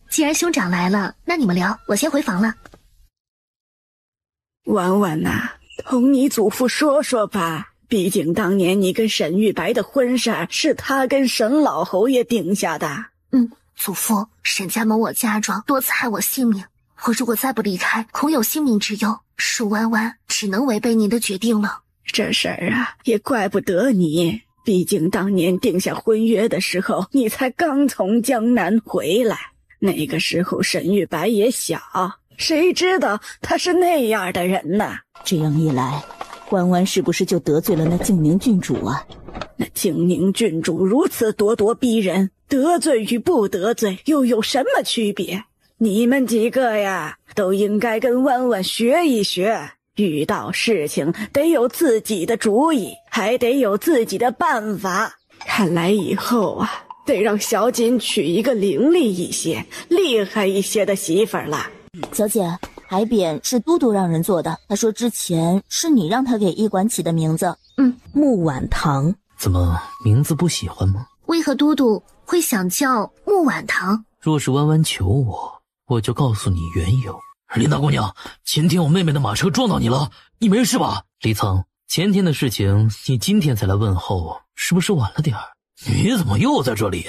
既然兄长来了，那你们聊，我先回房了。婉婉呐，同你祖父说说吧。毕竟当年你跟沈玉白的婚事是他跟沈老侯爷定下的。祖父，沈家蒙我家庄，多次害我性命。我如果再不离开，恐有性命之忧。恕弯弯只能违背您的决定了。这事儿啊，也怪不得你。毕竟当年定下婚约的时候，你才刚从江南回来。那个时候沈玉白也小，谁知道他是那样的人呢？这样一来，弯弯是不是就得罪了那静宁郡主啊？那静宁郡主如此咄咄逼人，得罪与不得罪又有什么区别？你们几个呀，都应该跟弯弯学一学，遇到事情得有自己的主意，还得有自己的办法。看来以后啊，得让小锦娶一个伶俐一些、厉害一些的媳妇儿了。小姐，牌匾是都督让人做的，他说之前是你让他给驿馆起的名字。木婉堂。怎么名字不喜欢吗？为何都督会想叫木婉堂？若是弯弯求我，我就告诉你缘由。林大姑娘，前天我妹妹的马车撞到你了，你没事吧？李苍，前天的事情你今天才来问候，是不是晚了点儿？你怎么又在这里？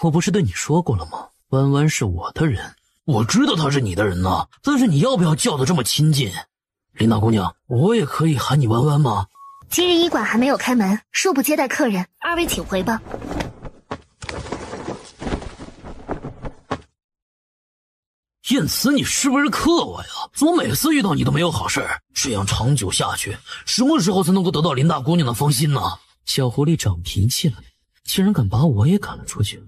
我不是对你说过了吗？弯弯是我的人。我知道他是你的人呢，但是你要不要叫得这么亲近？林大姑娘，我也可以喊你弯弯吗？今日驿馆还没有开门，恕不接待客人，二位请回吧。燕慈，你是不是克我呀？怎么每次遇到你都没有好事？这样长久下去，什么时候才能够得到林大姑娘的芳心呢？小狐狸长脾气了，竟然敢把我也赶了出去。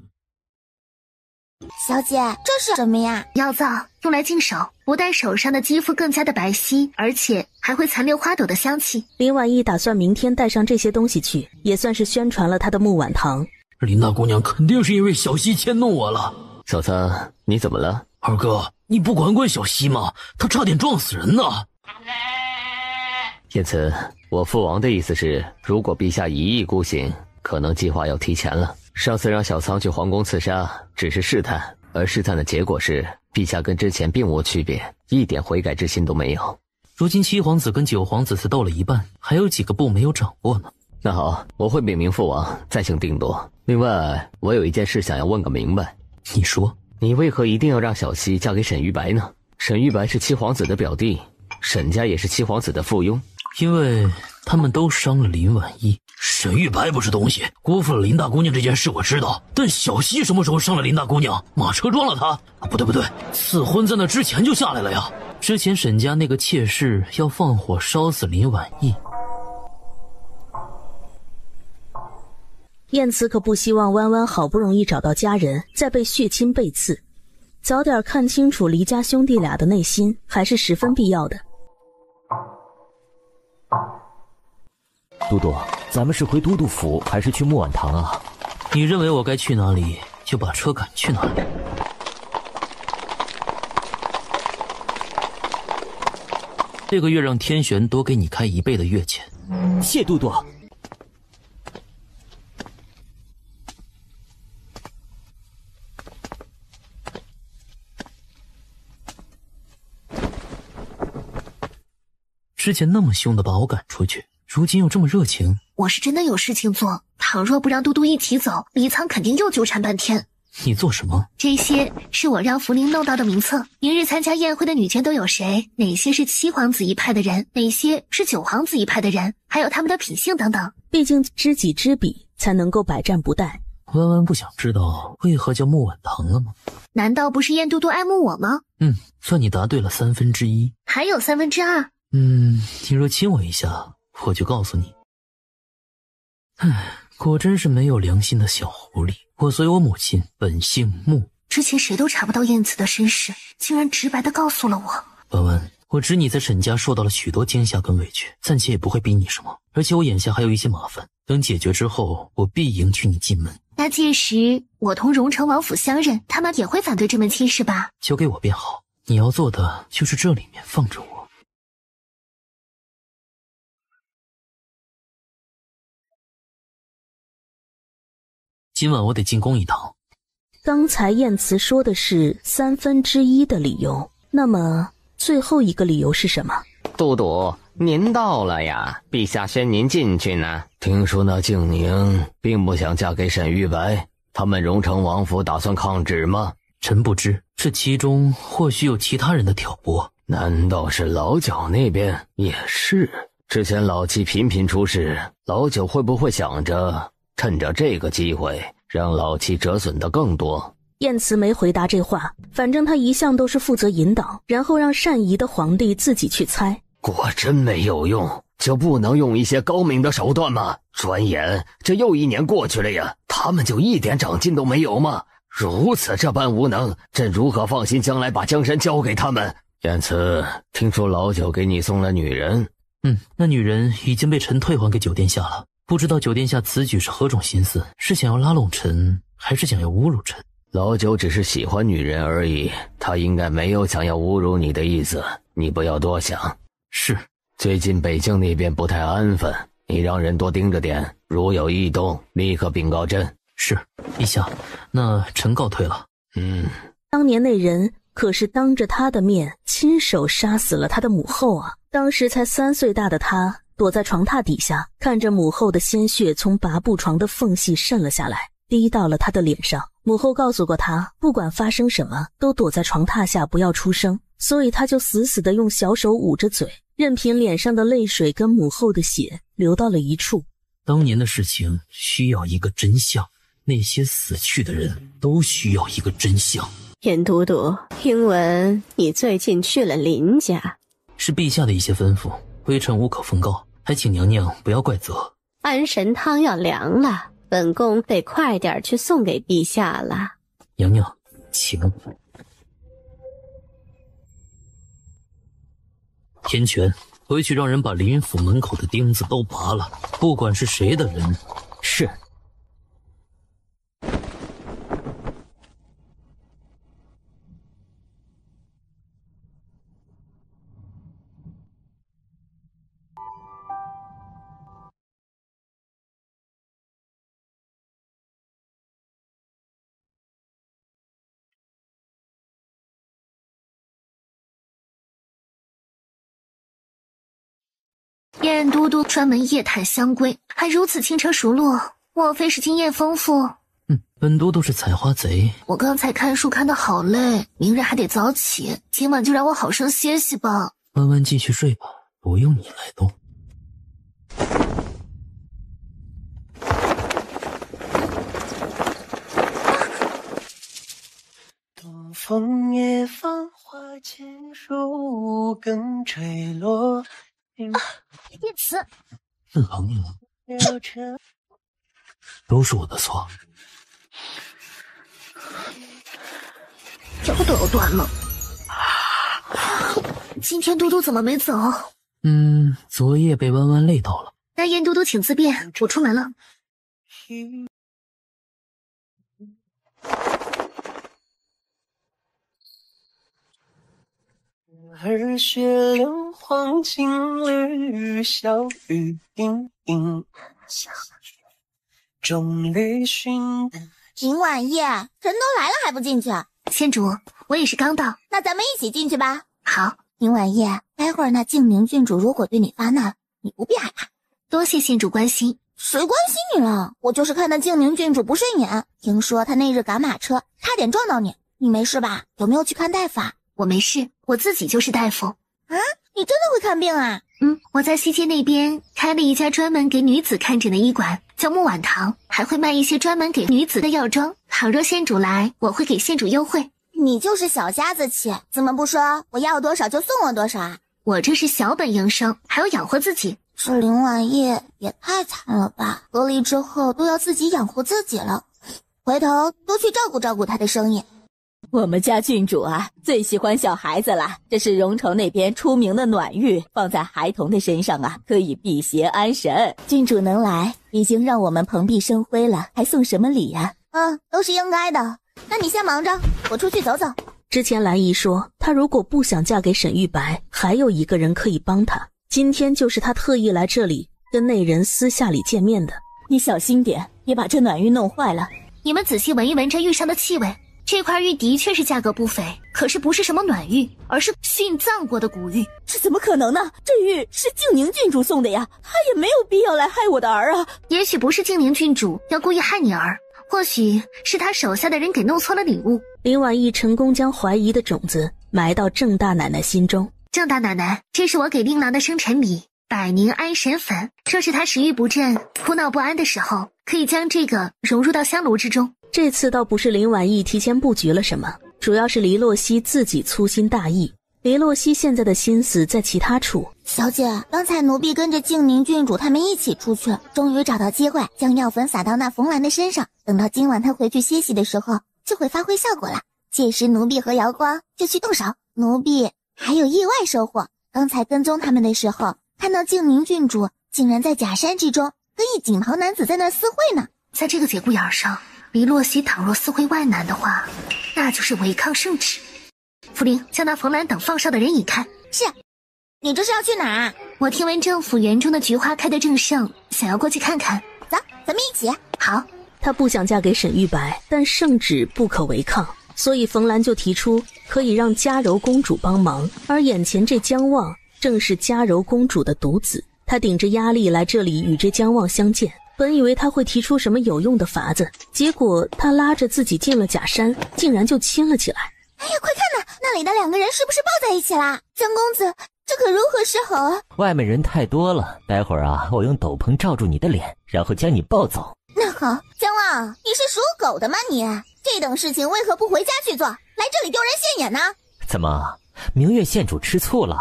小姐，这是什么呀？药皂，用来净手，不但手上的肌肤更加的白皙，而且还会残留花朵的香气。林婉意打算明天带上这些东西去，也算是宣传了她的木婉堂。林大姑娘肯定是因为小溪迁怒我了。小三，你怎么了？二哥，你不管管小溪吗？他差点撞死人呢。燕慈，我父王的意思是，如果陛下一意孤行，可能计划要提前了。上次让小仓去皇宫刺杀，只是试探，而试探的结果是，陛下跟之前并无区别，一点悔改之心都没有。如今七皇子跟九皇子才斗了一半，还有几个部没有掌握呢。那好，我会禀明父王，再行定夺。另外，我有一件事想要问个明白。你说，你为何一定要让小溪嫁给沈玉白呢？沈玉白是七皇子的表弟，沈家也是七皇子的附庸。因为他们都伤了林婉意。沈玉白不是东西，辜负了林大姑娘这件事我知道，但小溪什么时候伤了林大姑娘？马车撞了她？不对，赐婚在那之前就下来了呀。之前沈家那个妾室要放火烧死林婉意。燕慈可不希望弯弯好不容易找到家人，再被血亲背刺。早点看清楚黎家兄弟俩的内心，还是十分必要的。都督，咱们是回都督府，还是去木婉堂啊？你认为我该去哪里，就把车赶去哪里。这个月让天玄多给你开1倍的月钱。谢都督。之前那么凶的把我赶出去，如今又这么热情。我是真的有事情做，倘若不让嘟嘟一起走，黎苍肯定又纠缠半天。你做什么？这些是我让福林弄到的名册，明日参加宴会的女眷都有谁？哪些是7皇子一派的人？哪些是9皇子一派的人？还有他们的品性等等。毕竟知己知彼，才能够百战不殆。弯弯不想知道为何叫木婉堂了吗？难道不是燕嘟嘟爱慕我吗？算你答对了1/3。还有2/3。你若亲我一下，我就告诉你。果真是没有良心的小狐狸。我随我母亲本姓穆，之前谁都查不到燕子的身世，竟然直白地告诉了我。弯弯，我知你在沈家受到了许多惊吓跟委屈，暂且也不会逼你什么。而且我眼下还有一些麻烦，等解决之后，我必迎娶你进门。那届时我同荣城王府相认，他们也会反对这门亲事吧？交给我便好，你要做的就是这里面放着我。今晚我得进宫一趟。刚才燕慈说的是1/3的理由，那么最后一个理由是什么？都督，您到了呀，陛下宣您进去呢。听说那静宁并不想嫁给沈玉白，他们荣城王府打算抗旨吗？臣不知，这其中或许有其他人的挑拨。难道是老九那边也是？之前老七频频出事，老九会不会想着趁着这个机会让老七折损的更多？燕慈没回答这话，反正他一向都是负责引导，然后让善仪的皇帝自己去猜。果真没有用，就不能用一些高明的手段吗？转眼这又1年过去了呀，他们就一点长进都没有吗？如此这般无能，朕如何放心将来把江山交给他们？燕慈，听说老九给你送了女人？那女人已经被臣退还给九殿下了。不知道九殿下此举是何种心思，是想要拉拢臣，还是想要侮辱臣？老九只是喜欢女人而已，他应该没有想要侮辱你的意思，你不要多想。是，最近北京那边不太安分，你让人多盯着点，如有异动，立刻禀告朕。是，陛下，那臣告退了。当年那人可是当着他的面亲手杀死了他的母后啊！当时才3岁大的他躲在床榻底下，看着母后的鲜血从拔布床的缝隙渗了下来，滴到了他的脸上。母后告诉过他，不管发生什么，都躲在床榻下不要出声，所以他就死死地用小手捂着嘴，任凭脸上的泪水跟母后的血流到了一处。当年的事情需要一个真相，那些死去的人都需要一个真相。燕都督，听闻你最近去了林家，是陛下的一些吩咐，微臣无可奉告，还请娘娘不要怪责。安神汤要凉了，本宫得快点去送给陛下了。娘娘，请。天权，回去让人把林府门口的钉子都拔了，不管是谁的人。是。燕都督专门夜探香闺，还如此轻车熟路，莫非是经验丰富？本都督是采花贼。我刚才看书看得好累，明日还得早起，今晚就让我好生歇息吧。弯弯继续睡吧，不用你来动。东风夜放花千树更垂落。叶慈，冷了。都是我的错。腰都要断了。今天嘟嘟怎么没走？昨夜被弯弯累到了。那燕嘟嘟请自便，我出门了。耳雪凉，黄金缕，小雨盈盈，众旅寻。林婉叶，人都来了还不进去？仙主，我也是刚到。那咱们一起进去吧。好。林婉叶，待会儿那静宁郡主如果对你发难，你不必害怕。多谢仙主关心。谁关心你了？我就是看那静宁郡主不顺眼，听说她那日赶马车差点撞到你，你没事吧？有没有去看大夫啊？我没事，我自己就是大夫。啊，你真的会看病啊？我在西街那边开了一家专门给女子看诊的医馆，叫木婉堂，还会卖一些专门给女子的药妆。倘若仙主来，我会给仙主优惠。你就是小家子气，怎么不说我要多少就送我多少啊？我这是小本营生，还要养活自己。这林婉叶也太惨了吧，隔离之后都要自己养活自己了，回头多去照顾照顾她的生意。我们家郡主啊，最喜欢小孩子了。这是荣城那边出名的暖玉，放在孩童的身上啊，可以辟邪安神。郡主能来，已经让我们蓬荜生辉了，还送什么礼呀？都是应该的。那你先忙着，我出去走走。之前兰姨说，她如果不想嫁给沈玉白，还有一个人可以帮她。今天就是她特意来这里跟那人私下里见面的。你小心点，别把这暖玉弄坏了。你们仔细闻一闻这玉上的气味。这块玉的确是价格不菲，可是不是什么暖玉，而是殉葬过的古玉。这怎么可能呢？这玉是静宁郡主送的呀，她也没有必要来害我的儿啊。也许不是静宁郡主要故意害你儿，或许是他手下的人给弄错了礼物。林婉意成功将怀疑的种子埋到郑大奶奶心中。郑大奶奶，这是我给令郎的生辰礼，百宁安神粉。若是他食欲不振、哭闹不安的时候，可以将这个融入到香炉之中。这次倒不是林婉意提前布局了什么，主要是黎洛熙自己粗心大意。黎洛熙现在的心思在其他处。小姐，刚才奴婢跟着静宁郡主他们一起出去，终于找到机会将药粉撒到那冯兰的身上，等到今晚她回去歇息的时候就会发挥效果了。届时奴婢和瑶光就去动手。奴婢还有意外收获，刚才跟踪他们的时候看到静宁郡主竟然在假山之中跟一锦袍男子在那私会呢。在这个节骨眼上，黎洛熙倘若私会外男的话，那就是违抗圣旨。福灵，将那冯兰等放哨的人引开。是。你这是要去哪儿？我听闻政府园中的菊花开得正盛，想要过去看看。走，咱们一起。好。她不想嫁给沈玉白，但圣旨不可违抗，所以冯兰就提出可以让嘉柔公主帮忙。而眼前这姜望正是嘉柔公主的独子，她顶着压力来这里与这姜望相见。本以为他会提出什么有用的法子，结果他拉着自己进了假山，竟然就亲了起来。哎呀，快看呐，那里的两个人是不是抱在一起啦？姜公子，这可如何是好啊？外面人太多了，待会儿啊，我用斗篷罩住你的脸，然后将你抱走。那好，姜望，你是属狗的吗你？这等事情为何不回家去做，来这里丢人现眼呢？怎么，明月县主吃醋了？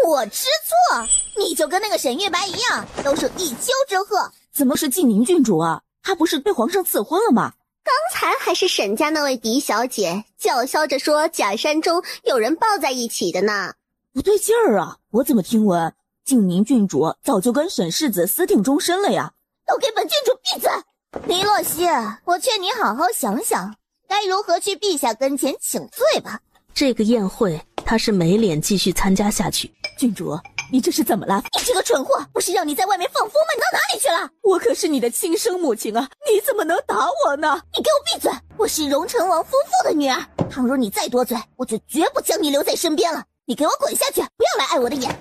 我吃醋？你就跟那个沈玉白一样，都是一丘之貉。怎么是静宁郡主啊？她不是被皇上赐婚了吗？刚才还是沈家那位嫡小姐叫嚣着说假山中有人抱在一起的呢。不对劲儿啊！我怎么听闻静宁郡主早就跟沈世子私定终身了呀？都给本郡主闭嘴！黎洛熙，我劝你好好想想，该如何去陛下跟前请罪吧。这个宴会他是没脸继续参加下去。郡主，你这是怎么了？你这个蠢货，不是让你在外面放风吗？你到哪里去了？我可是你的亲生母亲啊，你怎么能打我呢？你给我闭嘴！我是荣成王夫妇的女儿，倘若你再多嘴，我就绝不将你留在身边了。你给我滚下去，不要来碍我的眼。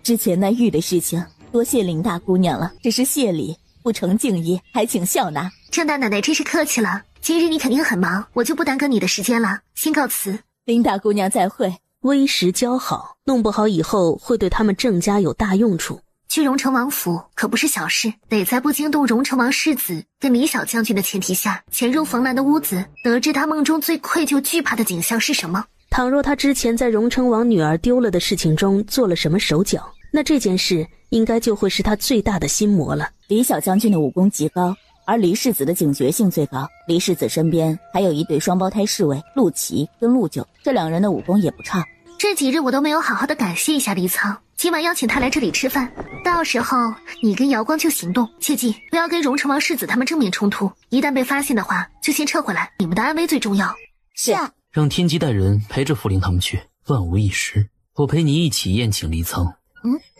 之前那玉的事情，多谢林大姑娘了，这是谢礼，不成敬意，还请笑纳。郑大奶奶真是客气了，今日你肯定很忙，我就不耽搁你的时间了，先告辞。林大姑娘再会。微时交好，弄不好以后会对他们郑家有大用处。去荣成王府可不是小事，得在不惊动荣成王世子跟李小将军的前提下，潜入冯兰的屋子，得知他梦中最愧疚惧怕的景象是什么。倘若他之前在荣成王女儿丢了的事情中做了什么手脚，那这件事应该就会是他最大的心魔了。李小将军的武功极高而离世子的警觉性最高。离世子身边还有一对双胞胎侍卫陆琪跟陆九，这2人的武功也不差。这几日我都没有好好的感谢一下黎苍，今晚邀请他来这里吃饭，到时候你跟瑶光就行动，切记不要跟荣成王世子他们正面冲突，一旦被发现的话就先撤回来，你们的安危最重要。是啊，让天机带人陪着傅灵他们去，万无一失。我陪你一起宴请黎苍。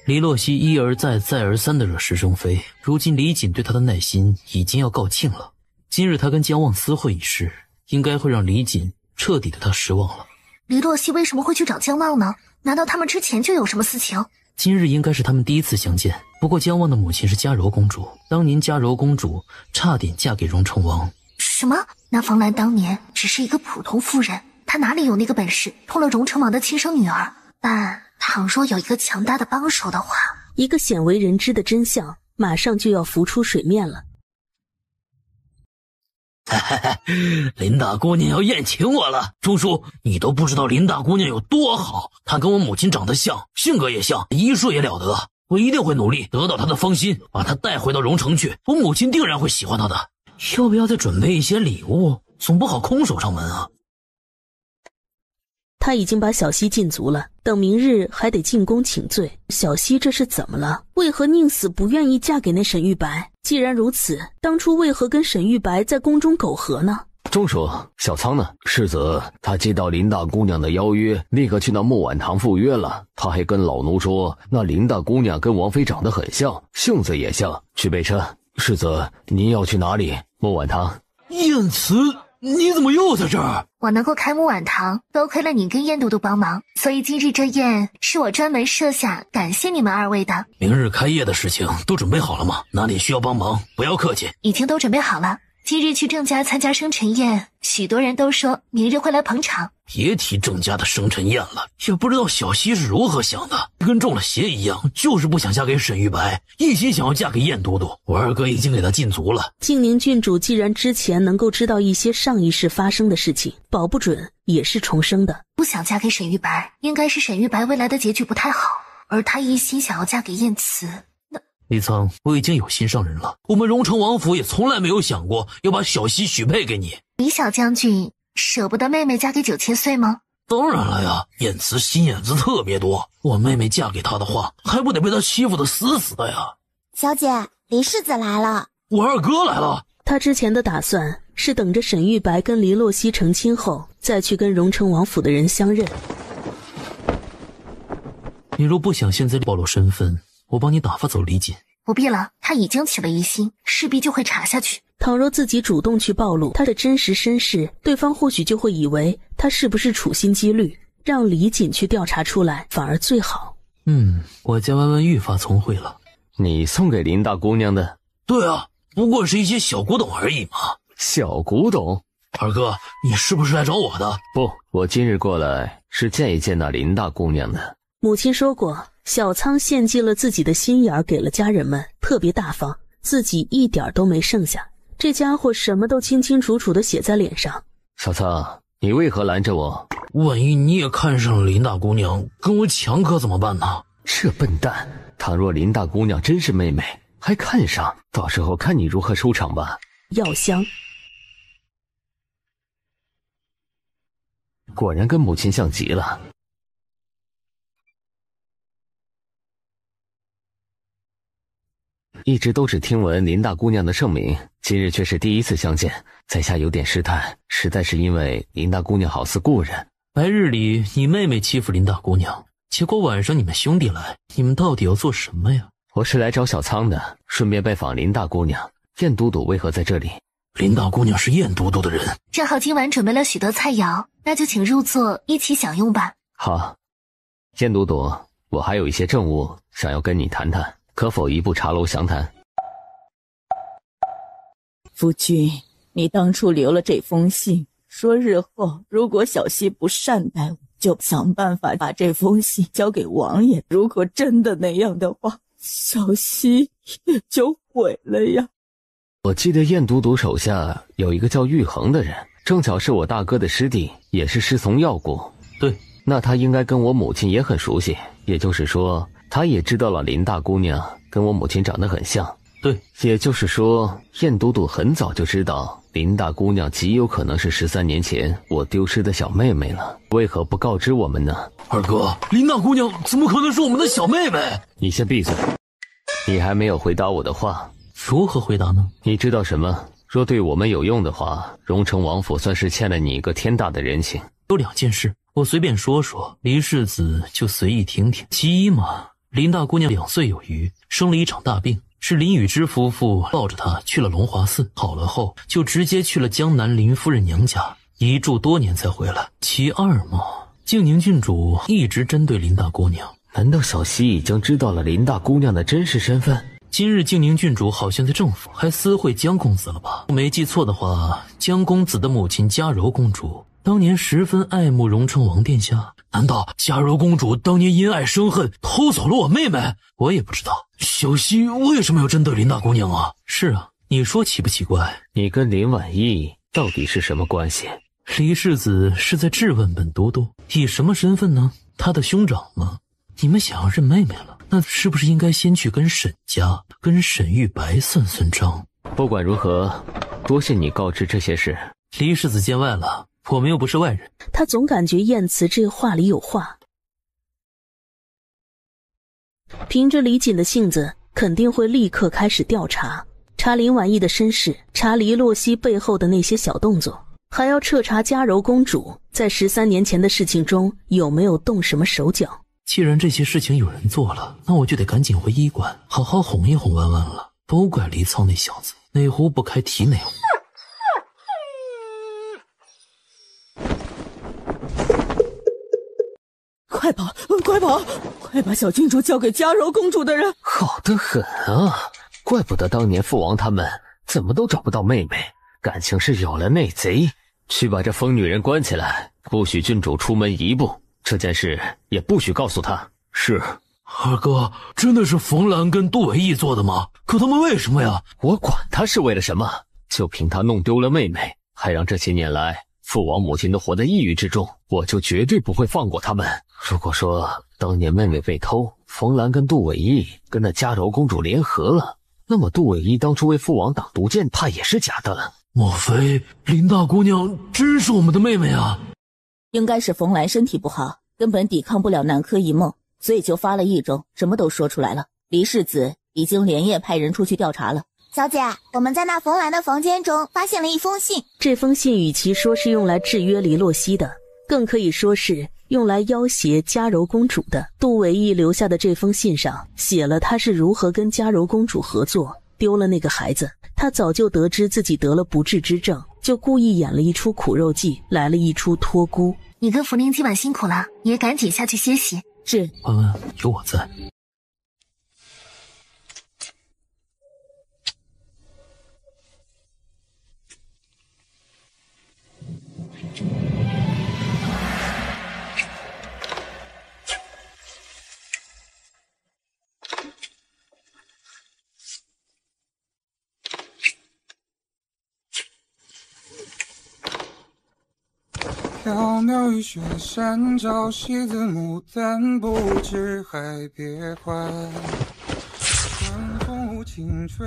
黎洛熙一而再再而三的惹是生非，如今李锦对他的耐心已经要告罄了。今日他跟江望私会一事，应该会让李锦彻底对他失望了。黎洛熙为什么会去找江望呢？难道他们之前就有什么私情？今日应该是他们第一次相见。不过江望的母亲是嘉柔公主，当年嘉柔公主差点嫁给荣成王。什么？那冯兰当年只是一个普通妇人，她哪里有那个本事偷了荣成王的亲生女儿？但倘若有一个强大的帮手的话，一个鲜为人知的真相马上就要浮出水面了。林大姑娘要宴请我了，钟叔，你都不知道林大姑娘有多好，她跟我母亲长得像，性格也像，医术也了得。我一定会努力得到她的芳心，把她带回到荣城去，我母亲定然会喜欢她的。要不要再准备一些礼物？总不好空手上门啊。他已经把小溪禁足了，等明日还得进宫请罪。小溪这是怎么了？为何宁死不愿意嫁给那沈玉白？既然如此，当初为何跟沈玉白在宫中苟合呢？钟叔，小仓呢？世子他接到林大姑娘的邀约，立刻去那木婉堂赴约了。他还跟老奴说，那林大姑娘跟王妃长得很像，性子也像。去备车。世子，您要去哪里？木婉堂。燕慈，你怎么又在这儿？我能够开木婉堂，多亏了你跟燕都督帮忙，所以今日这宴是我专门设下感谢你们2位的。明日开业的事情都准备好了吗？哪里需要帮忙，不要客气。已经都准备好了。今日去郑家参加生辰宴，许多人都说明日会来捧场。别提郑家的生辰宴了，也不知道小溪是如何想的，跟中了邪一样，就是不想嫁给沈玉白，一心想要嫁给燕都督。我二哥已经给他禁足了。静宁郡主既然之前能够知道一些上一世发生的事情，保不准也是重生的。不想嫁给沈玉白，应该是沈玉白未来的结局不太好，而他一心想要嫁给燕慈。李苍，我已经有心上人了。我们荣城王府也从来没有想过要把小溪许配给你。李小将军舍不得妹妹嫁给9000岁吗？当然了呀，燕慈心眼子特别多，我妹妹嫁给他的话，还不得被他欺负得死死的呀。小姐，黎世子来了。我二哥来了。他之前的打算是等着沈玉白跟黎洛熙成亲后，再去跟荣城王府的人相认。你若不想现在暴露身份，我帮你打发走李锦。不必了，他已经起了疑心，势必就会查下去。倘若自己主动去暴露他的真实身世，对方或许就会以为他是不是处心积虑，让李锦去调查出来反而最好。我家弯弯愈发聪慧了。你送给林大姑娘的？对啊，不过是一些小古董而已嘛。小古董？二哥，你是不是来找我的？不，我今日过来是见一见那林大姑娘的。母亲说过，小仓献祭了自己的心眼给了家人们，特别大方，自己一点都没剩下。这家伙什么都清清楚楚地写在脸上。小仓，你为何拦着我？万一你也看上了林大姑娘，跟我抢可怎么办呢？这笨蛋，倘若林大姑娘真是妹妹，还看上，到时候看你如何收场吧。药香果然跟母亲像极了。一直都只听闻林大姑娘的盛名，今日却是第一次相见，在下有点失态，实在是因为林大姑娘好似故人。白日里你妹妹欺负林大姑娘，结果晚上你们兄弟来，你们到底要做什么呀？我是来找小仓的，顺便拜访林大姑娘。燕都督为何在这里？林大姑娘是燕都督的人。正好今晚准备了许多菜肴，那就请入座一起享用吧。好，燕都督，我还有一些政务想要跟你谈谈，可否移步茶楼详谈？夫君，你当初留了这封信，说日后如果小溪不善待我，就想办法把这封信交给王爷。如果真的那样的话，小溪也就毁了呀。我记得燕都督手下有一个叫玉衡的人，正巧是我大哥的师弟，也是师从药谷。对，那他应该跟我母亲也很熟悉，也就是说他也知道了林大姑娘跟我母亲长得很像。对，也就是说，燕都督很早就知道林大姑娘极有可能是13年前我丢失的小妹妹了，为何不告知我们呢？二哥，林大姑娘怎么可能是我们的小妹妹？你先闭嘴，你还没有回答我的话。如何回答呢？你知道什么？若对我们有用的话，荣城王府算是欠了你一个天大的人情。有2件事，我随便说说，离世子就随意听听。其一嘛，林大姑娘2岁有余，生了一场大病，是林雨之夫妇抱着她去了龙华寺，好了后就直接去了江南林夫人娘家，一住多年才回来。其二嘛，静宁郡主一直针对林大姑娘。难道小西已经知道了林大姑娘的真实身份？今日静宁郡主好像在政府还私会江公子了吧？我没记错的话，江公子的母亲嘉柔公主当年十分爱慕荣城王殿下，难道嘉柔公主当年因爱生恨偷走了我妹妹？我也不知道。小西为什么要针对林大姑娘啊？是啊，你说奇不奇怪？你跟林婉意到底是什么关系？离世子是在质问本都督，以什么身份呢？他的兄长吗？你们想要认妹妹了，那是不是应该先去跟沈家、跟沈玉白算算账？不管如何，多谢你告知这些事。离世子见外了，我们又不是外人。他总感觉燕慈这话里有话。凭着李锦的性子，肯定会立刻开始调查，查林婉意的身世，查黎洛熙背后的那些小动作，还要彻查嘉柔公主在13年前的事情中有没有动什么手脚。既然这些事情有人做了，那我就得赶紧回医馆好好哄一哄弯弯了。都怪黎操那小子，哪壶不开提哪壶。快跑！快跑！快把小郡主交给嘉柔公主的人！好得很啊！怪不得当年父王他们怎么都找不到妹妹，感情是有了内贼。去把这疯女人关起来，不许郡主出门一步。这件事也不许告诉他。是。二哥，真的是冯兰跟杜伟义做的吗？可他们为什么呀？我管他是为了什么，就凭他弄丢了妹妹，还让这些年来父王母亲都活在抑郁之中，我就绝对不会放过他们。如果说当年妹妹被偷，冯兰跟杜伟义跟那嘉柔公主联合了，那么杜伟义当初为父王挡毒箭，怕也是假的。莫非林大姑娘真是我们的妹妹啊？应该是冯兰身体不好，根本抵抗不了南柯一梦，所以就发了异状，什么都说出来了。黎世子已经连夜派人出去调查了。小姐，我们在那冯兰的房间中发现了一封信。这封信与其说是用来制约黎洛熙的，更可以说是用来要挟嘉柔公主的。杜伟义留下的这封信上写了他是如何跟嘉柔公主合作丢了那个孩子。他早就得知自己得了不治之症，就故意演了一出苦肉计，来了一出托孤。你跟福宁今晚辛苦了，你也赶紧下去歇息。是。婉婉，有我在。缥缈雨雪山朝夕子牡丹，不知还别怀。晚风无情吹，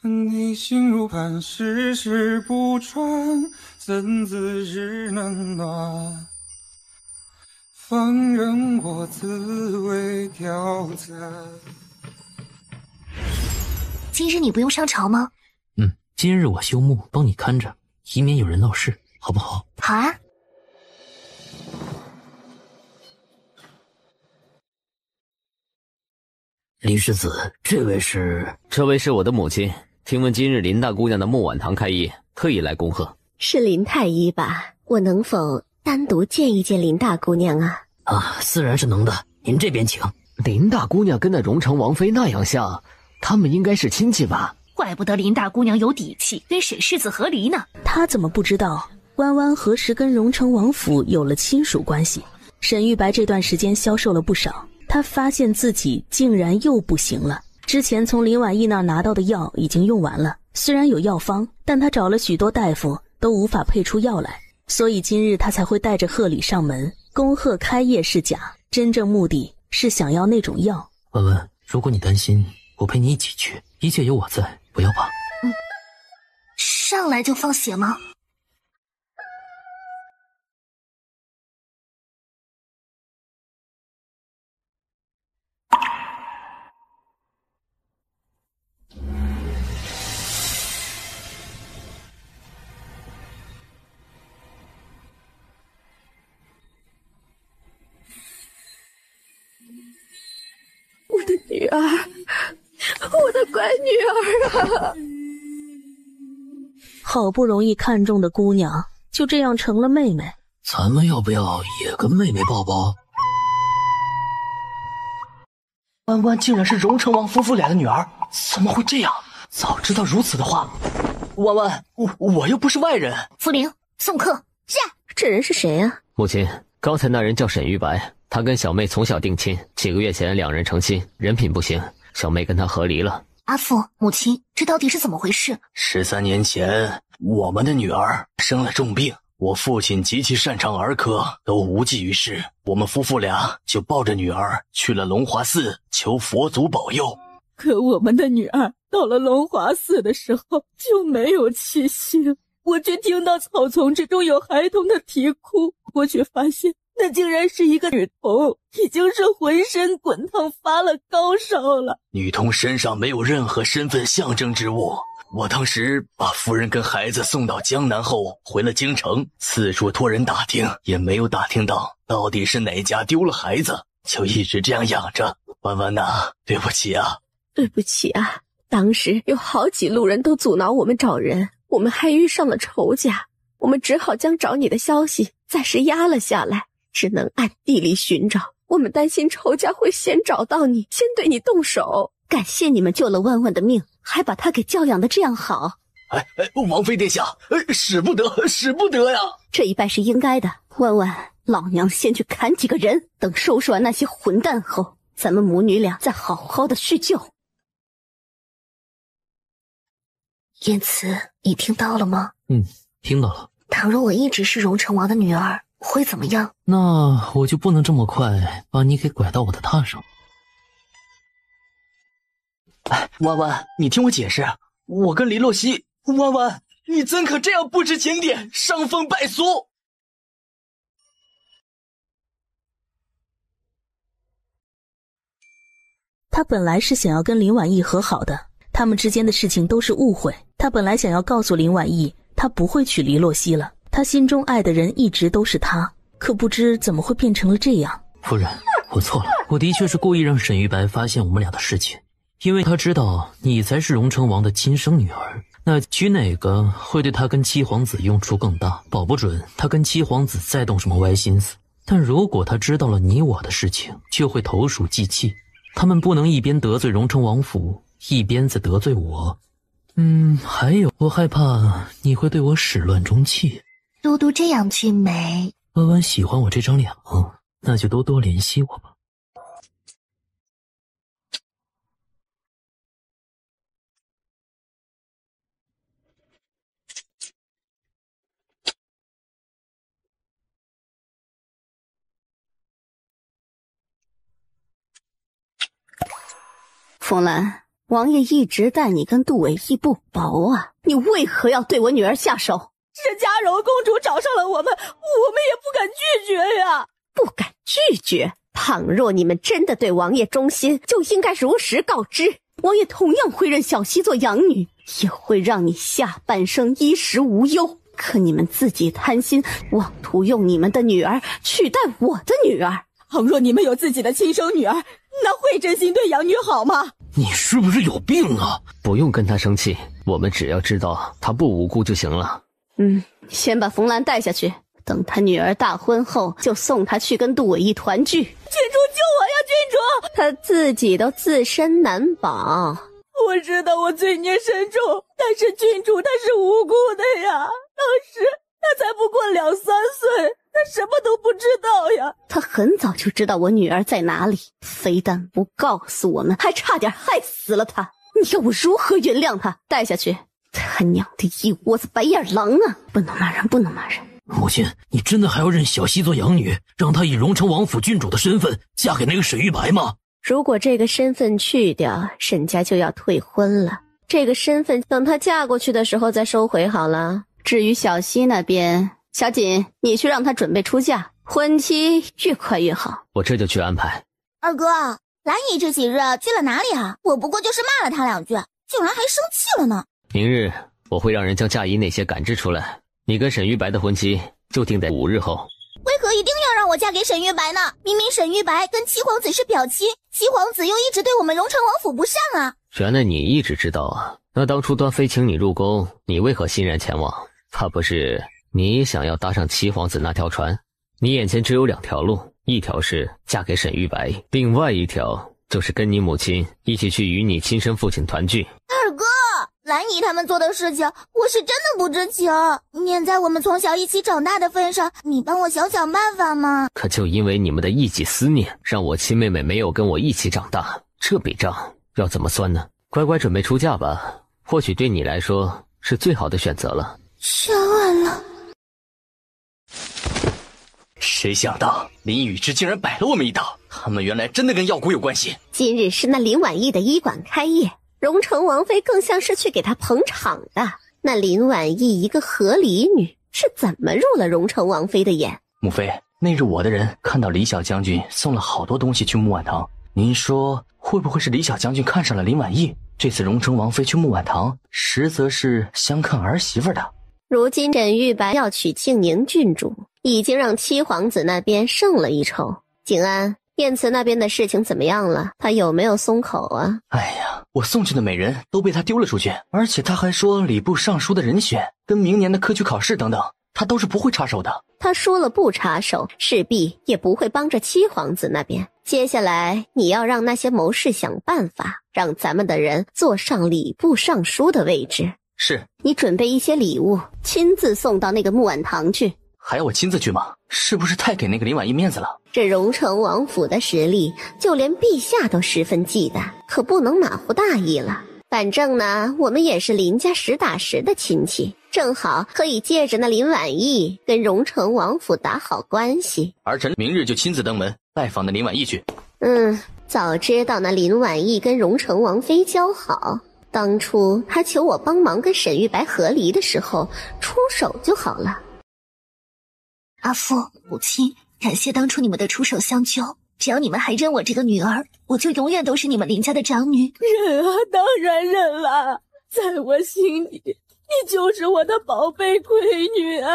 你心如磐石，石不穿，怎自知冷暖？放任我自为挑担。今日你不用上朝吗？今日我休沐，帮你看着，以免有人闹事，好不好？好啊。黎世子，这位是我的母亲。听闻今日林大姑娘的木碗堂开业，特意来恭贺。是林太医吧？我能否单独见一见林大姑娘啊？自然是能的，您这边请。林大姑娘跟那荣城王妃那样像，他们应该是亲戚吧？怪不得林大姑娘有底气跟沈世子和离呢。他怎么不知道弯弯何时跟荣城王府有了亲属关系？沈玉白这段时间消瘦了不少，他发现自己竟然又不行了。之前从林婉意那儿拿到的药已经用完了，虽然有药方，但他找了许多大夫都无法配出药来，所以今日他才会带着贺礼上门恭贺开业是假，真正目的是想要那种药。文文，如果你担心，我陪你一起去，一切有我在，不要怕。上来就放血吗？我的女儿，我的乖女儿啊！好不容易看中的姑娘，就这样成了妹妹。咱们要不要也跟妹妹抱抱？弯弯竟然是荣成王夫妇俩的女儿，怎么会这样？早知道如此的话，弯弯，我又不是外人。福灵，送客。是。这人是谁啊？母亲，刚才那人叫沈玉白，他跟小妹从小定亲，几个月前两人成亲，人品不行，小妹跟他和离了。阿父，母亲，这到底是怎么回事？13年前，我们的女儿生了重病，我父亲极其擅长儿科，都无济于事。我们夫妇俩就抱着女儿去了龙华寺求佛祖保佑。可我们的女儿到了龙华寺的时候就没有气息了，我却听到草丛之中有孩童的啼哭，我却发现那竟然是一个女童，已经是浑身滚烫，发了高烧了。女童身上没有任何身份象征之物，我当时把夫人跟孩子送到江南后，回了京城，四处托人打听，也没有打听到底是哪家丢了孩子，就一直这样养着。弯弯呐，对不起啊。对不起啊，当时有好几路人都阻挠我们找人，我们还遇上了仇家，我们只好将找你的消息暂时压了下来，只能暗地里寻找。我们担心仇家会先找到你，先对你动手。感谢你们救了万万的命，还把他给教养得这样好。王妃殿下，使不得，使不得呀！这一拜是应该的。万万，老娘先去砍几个人，等收拾完那些混蛋后，咱们母女俩再好好的叙旧。言辞，你听到了吗？听到了。倘若我一直是荣成王的女儿，会怎么样？那我就不能这么快把你给拐到我的榻上。弯弯，你听我解释，我跟黎洛曦，弯弯，你怎可这样不知检点，伤风败俗？他本来是想要跟林婉意和好的，他们之间的事情都是误会。他本来想要告诉林婉意，他不会娶黎洛曦了，他心中爱的人一直都是他，可不知怎么会变成了这样。夫人，我错了，我的确是故意让沈玉白发现我们俩的事情，因为他知道你才是荣成王的亲生女儿，那娶哪个会对他跟七皇子用处更大，保不准他跟七皇子再动什么歪心思。但如果他知道了你我的事情，就会投鼠忌器，他们不能一边得罪荣成王府，一边在得罪我。还有，我害怕你会对我始乱终弃。嘟嘟这样俊美，弯弯喜欢我这张脸吗？那就多多怜惜我吧。凤兰，王爷一直待你跟杜伟义不薄啊，你为何要对我女儿下手？是嘉柔公主找上了我们也不敢拒绝呀。不敢拒绝？倘若你们真的对王爷忠心，就应该如实告知，王爷同样会认小溪做养女，也会让你下半生衣食无忧。可你们自己贪心，妄图用你们的女儿取代我的女儿。倘若你们有自己的亲生女儿，那会真心对养女好吗？你是不是有病啊？不用跟他生气，我们只要知道他不无辜就行了。先把冯兰带下去，等他女儿大婚后，就送她去跟杜伟义团聚。郡主救我呀，郡主！他自己都自身难保。我知道我罪孽深重，但是郡主她是无辜的呀。当时她才不过2、3岁，她什么都不知道呀。她很早就知道我女儿在哪里，非但不告诉我们，还差点害死了她。你要我如何原谅她？带下去。他娘的一窝子白眼狼啊！不能骂人，不能骂人。母亲，你真的还要认小溪做养女，让她以荣城王府郡主的身份嫁给那个沈玉白吗？如果这个身份去掉，沈家就要退婚了。这个身份等她嫁过去的时候再收回好了。至于小溪那边，小锦，你去让她准备出嫁，婚期越快越好。我这就去安排。二哥，蓝姨这几日去了哪里啊？我不过就是骂了她2句，竟然还生气了呢。明日我会让人将嫁衣那些赶制出来，你跟沈玉白的婚期就定在5日后。为何一定要让我嫁给沈玉白呢？明明沈玉白跟七皇子是表妻，七皇子又一直对我们荣城王府不善啊。原来你一直知道啊。那当初端妃请你入宫，你为何欣然前往？怕不是你想要搭上七皇子那条船？你眼前只有2条路，一条是嫁给沈玉白，另外一条就是跟你母亲一起去与你亲生父亲团聚。二哥，蓝姨他们做的事情我是真的不知情，念在我们从小一起长大的份上，你帮我想想办法嘛。可就因为你们的一己思念，让我亲妹妹没有跟我一起长大，这笔账要怎么算呢？乖乖准备出嫁吧，或许对你来说是最好的选择了。全完了。谁想到林雨之竟然摆了我们一道，他们原来真的跟药谷有关系。今日是那林婉意的医馆开业，荣城王妃更像是去给她捧场的。那林婉意一个和离女是怎么入了荣城王妃的眼？母妃，那日我的人看到李小将军送了好多东西去木婉堂，您说会不会是李小将军看上了林婉意？这次荣城王妃去木婉堂，实则是相看儿媳妇的。如今沈玉白要娶静宁郡主，已经让七皇子那边胜了一筹。景安，燕慈那边的事情怎么样了？他有没有松口啊？哎呀，我送去的美人都被他丢了出去，而且他还说礼部尚书的人选跟明年的科举考试等等，他都是不会插手的。他说了不插手，势必也不会帮着七皇子那边。接下来你要让那些谋士想办法，让咱们的人坐上礼部尚书的位置。是，你准备一些礼物，亲自送到那个木婉堂去。还要我亲自去吗？是不是太给那个林婉意面子了？这荣城王府的实力，就连陛下都十分忌惮，可不能马虎大意了。反正呢，我们也是林家实打实的亲戚，正好可以借着那林婉意跟荣城王府打好关系。儿臣明日就亲自登门拜访那林婉意去。早知道那林婉意跟荣城王妃交好，当初他求我帮忙跟沈玉白和离的时候出手就好了。阿父，母亲，感谢当初你们的出手相救，只要你们还认我这个女儿，我就永远都是你们林家的长女。认啊，当然认了，在我心里，你就是我的宝贝闺女啊。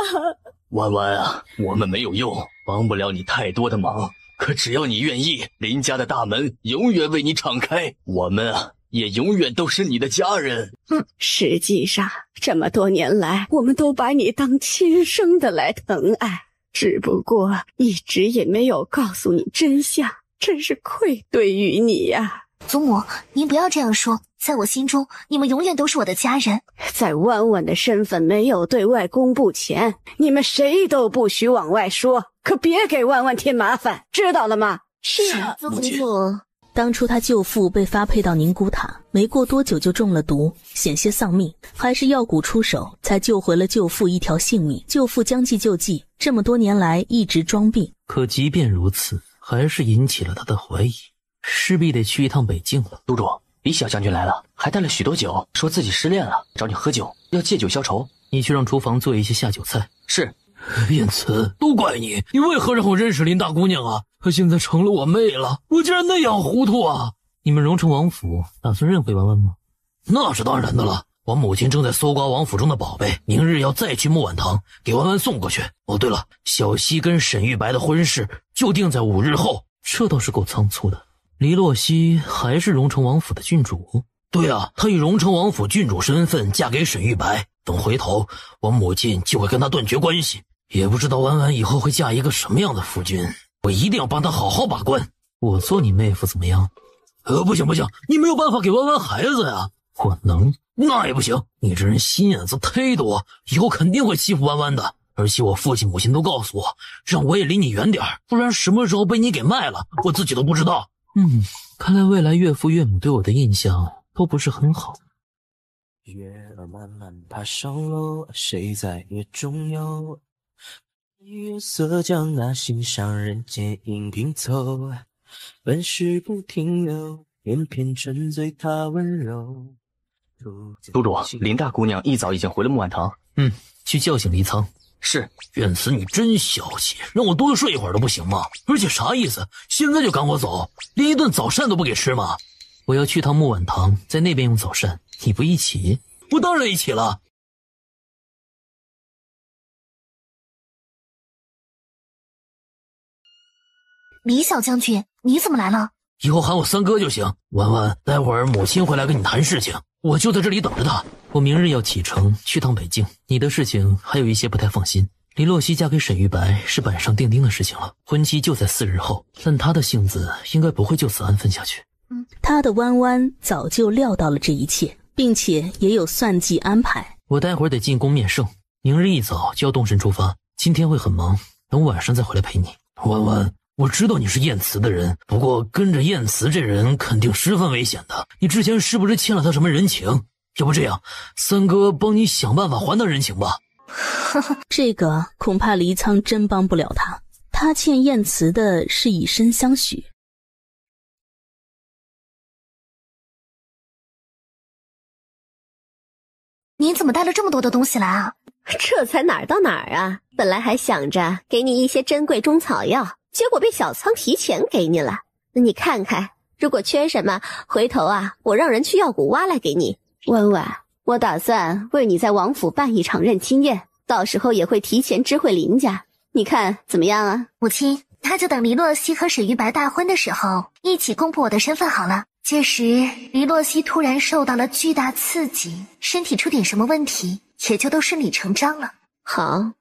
婉婉啊，我们没有用，帮不了你太多的忙，可只要你愿意，林家的大门永远为你敞开，我们啊也永远都是你的家人。实际上这么多年来，我们都把你当亲生的来疼爱，只不过一直也没有告诉你真相，真是愧对于你呀。祖母，您不要这样说，在我心中，你们永远都是我的家人。在婉婉的身份没有对外公布前，你们谁都不许往外说，可别给婉婉添麻烦，知道了吗？是，母亲。当初他舅父被发配到宁古塔，没过多久就中了毒，险些丧命，还是药谷出手才救回了舅父一条性命。舅父将计就计，这么多年来一直装病，可即便如此，还是引起了他的怀疑，势必得去一趟北境了。督主，李小将军来了，还带了许多酒，说自己失恋了，找你喝酒，要借酒消愁。你去让厨房做一些下酒菜。是。燕慈，都怪你，你为何让我认识林大姑娘啊？她现在成了我妹了，我竟然那样糊涂啊！你们荣城王府打算认回婉婉吗？那是当然的了，我母亲正在搜刮王府中的宝贝，明日要再去木婉堂给婉婉送过去。哦，对了，小溪跟沈玉白的婚事就定在5日后，这倒是够仓促的。黎洛溪还是荣城王府的郡主？对啊，她以荣城王府郡主身份嫁给沈玉白，等回头我母亲就会跟她断绝关系。也不知道婉婉以后会嫁一个什么样的夫君，我一定要帮她好好把关。我做你妹夫怎么样？不行不行，你没有办法给婉婉孩子呀。我能？那也不行，你这人心眼子忒多，以后肯定会欺负婉婉的。而且我父亲母亲都告诉我，让我也离你远点，不然什么时候被你给卖了，我自己都不知道。看来未来岳父岳母对我的印象都不是很好。月儿慢慢爬上楼，谁在夜中游？月色将那心上人剪影拼凑，本是不停留，偏偏沉醉她温柔。督主，林大姑娘一早已经回了木婉堂。去叫醒黎苍。是。院慈，你真小气，让我多睡一会儿都不行吗？而且啥意思？现在就赶我走，连一顿早膳都不给吃吗？我要去趟木婉堂，在那边用早膳，你不一起？我当然一起了。李小将军，你怎么来了？以后喊我三哥就行。婉婉，待会儿母亲会来跟你谈事情，我就在这里等着她。我明日要启程去趟北境，你的事情还有一些不太放心。林洛曦嫁给沈玉白是板上钉钉的事情了，婚期就在4日后，但她的性子应该不会就此安分下去。他的弯弯早就料到了这一切，并且也有算计安排。我待会儿得进宫面圣，明日一早就要动身出发，今天会很忙，等晚上再回来陪你。婉婉，我知道你是燕慈的人，不过跟着燕慈这人肯定十分危险的。你之前是不是欠了他什么人情？要不这样，三哥帮你想办法还他人情吧。这个恐怕黎苍真帮不了他，他欠燕慈的是以身相许。你怎么带了这么多的东西来啊？这才哪儿到哪儿啊！本来还想着给你一些珍贵中草药，结果被小仓提前给你了。你看看，如果缺什么，回头啊，我让人去药谷挖来给你。婉婉，我打算为你在王府办一场认亲宴，到时候也会提前知会林家，你看怎么样啊？母亲，那就等黎洛曦和沈玉白大婚的时候一起公布我的身份好了。届时黎洛曦突然受到了巨大刺激，身体出点什么问题，也就都顺理成章了。好，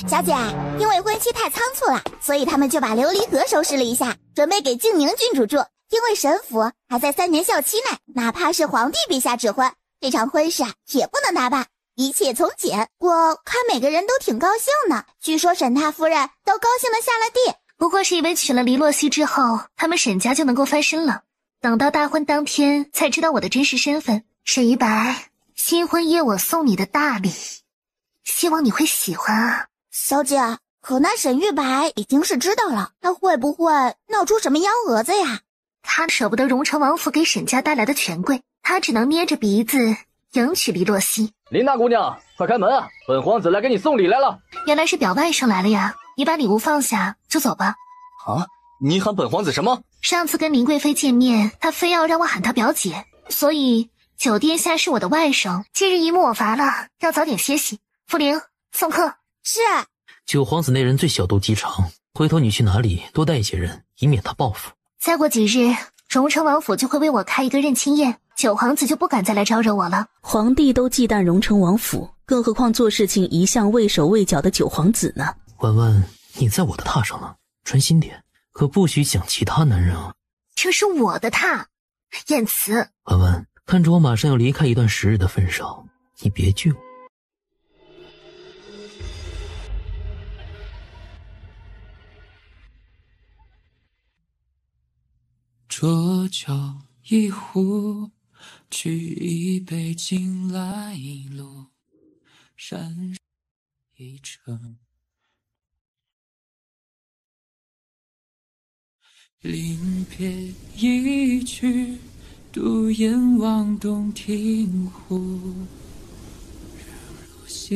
小姐，因为婚期太仓促了，所以他们就把琉璃阁收拾了一下，准备给静宁郡主住。因为沈府还在3年校期内，哪怕是皇帝陛下指婚，这场婚事也不能打罢，一切从简。我看每个人都挺高兴的，据说沈大夫人都高兴的下了地。不过是以为娶了黎洛曦之后，他们沈家就能够翻身了。等到大婚当天才知道我的真实身份。沈玉白，新婚夜我送你的大礼，希望你会喜欢啊。小姐，可那沈玉白已经是知道了，他会不会闹出什么幺蛾子呀？他舍不得荣城王府给沈家带来的权贵，他只能捏着鼻子迎娶黎洛曦。林大姑娘，快开门啊！本皇子来给你送礼来了。原来是表外甥来了呀，你把礼物放下就走吧。啊，你喊本皇子什么？上次跟林贵妃见面，她非要让我喊她表姐，所以九殿下是我的外甥，今日一幕我罚了，要早点歇息。傅灵，送客。是。九皇子那人最小肚鸡肠，回头你去哪里多带一些人，以免他报复。再过几日，荣城王府就会为我开一个认亲宴，九皇子就不敢再来招惹我了。皇帝都忌惮荣城王府，更何况做事情一向畏手畏脚的九皇子呢？婉婉，你在我的榻上了，专心点，可不许想其他男人啊。这是我的榻，燕慈。婉婉，看着我马上要离开一段时日的份上，你别拒我。浊酒一壶，取一杯敬来路，山一程。临别一曲，独眼望洞庭湖。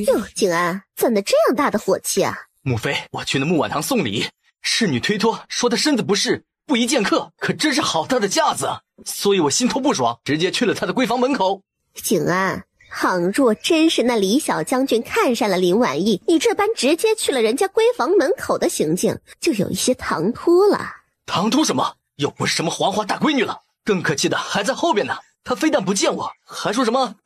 哟，景安，怎的这样大的火气啊？母妃，我去那木婉堂送礼，侍女推脱说她身子不适，不宜见客，可真是好大的架子啊！所以我心头不爽，直接去了她的闺房门口。景安，倘若真是那李小将军看上了林婉意，你这般直接去了人家闺房门口的行径，就有一些唐突了。唐突什么？又不是什么黄花大闺女了。更可气的还在后边呢，她非但不见我，还说什么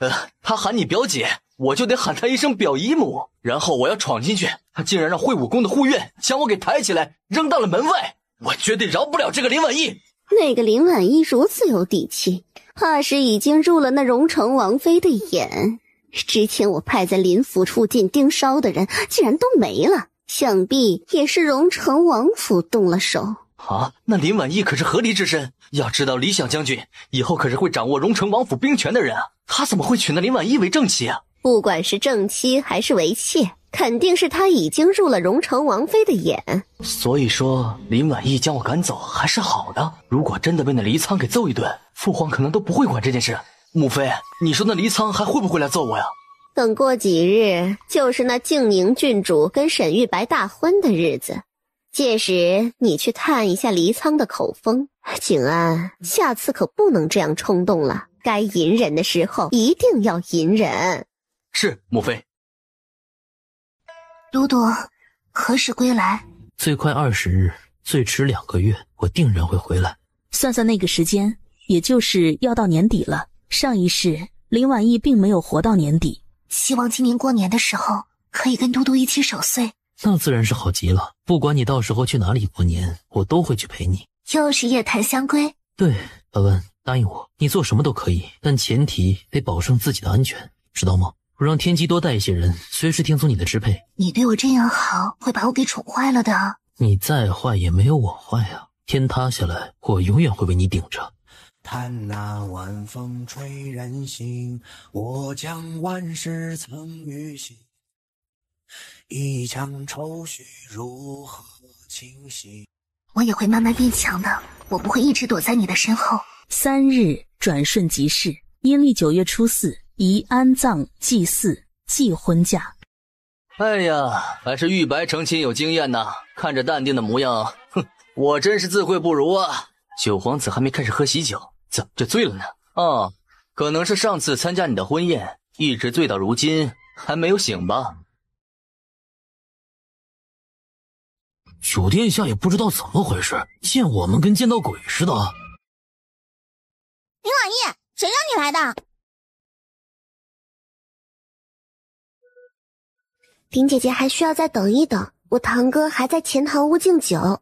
她喊你表姐，我就得喊她一声表姨母，然后我要闯进去，她竟然让会武宫的护院将我给抬起来扔到了门外。我绝对饶不了这个林婉意。那个林婉意如此有底气，怕是已经入了那荣城王妃的眼。之前我派在林府附近盯梢的人竟然都没了，想必也是荣城王府动了手。啊，那林婉意可是合离之身，要知道李小将军以后可是会掌握荣城王府兵权的人啊，他怎么会娶那林婉意为正妻啊？不管是正妻还是为妾，肯定是他已经入了荣成王妃的眼。所以说林婉意将我赶走还是好的。如果真的被那黎苍给揍一顿，父皇可能都不会管这件事。母妃，你说那黎苍还会不会来揍我呀？等过几日就是那静宁郡主跟沈玉白大婚的日子，届时你去探一下黎苍的口风。景安，下次可不能这样冲动了，该隐忍的时候一定要隐忍。是，母妃。都督何时归来？最快20日，最迟2个月，我定然会回来。算算那个时间，也就是要到年底了。上一世林婉意并没有活到年底，希望今年过年的时候可以跟都督一起守岁。那自然是好极了，不管你到时候去哪里过年，我都会去陪你。又是夜谈香闺。对，婉婉，答应我，你做什么都可以，但前提得保证自己的安全，知道吗？我让天机多带一些人，随时听从你的支配。你对我这样好，会把我给宠坏了的。你再坏也没有我坏啊！天塌下来，我永远会为你顶着。叹那晚风吹人心，我将万事藏于心。一腔愁绪如何清晰？我也会慢慢变强的，我不会一直躲在你的身后。3日转瞬即逝，阴历9月初4，宜安葬祭祀祭婚嫁。哎呀，还是玉白成亲有经验呐，看着淡定的模样，哼，我真是自愧不如啊。九皇子还没开始喝喜酒，怎么就醉了呢？哦，可能是上次参加你的婚宴，一直醉到如今还没有醒吧。九殿下也不知道怎么回事，见我们跟见到鬼似的。林婉意，谁让你来的？林姐姐还需要再等一等，我堂哥还在钱塘屋敬酒。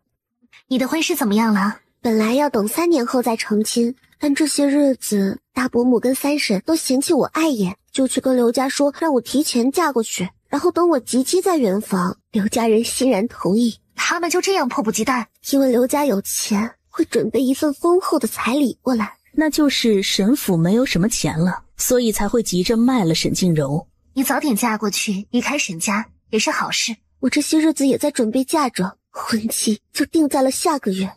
你的婚事怎么样了？本来要等3年后再成亲，但这些日子大伯母跟三婶都嫌弃我碍眼，就去跟刘家说让我提前嫁过去，然后等我及笄再圆房。刘家人欣然同意。他们就这样迫不及待？因为刘家有钱，会准备一份丰厚的彩礼过来。那就是沈府没有什么钱了，所以才会急着卖了沈静柔。你早点嫁过去，离开沈家也是好事。我这些日子也在准备嫁妆，婚期就定在了下个月。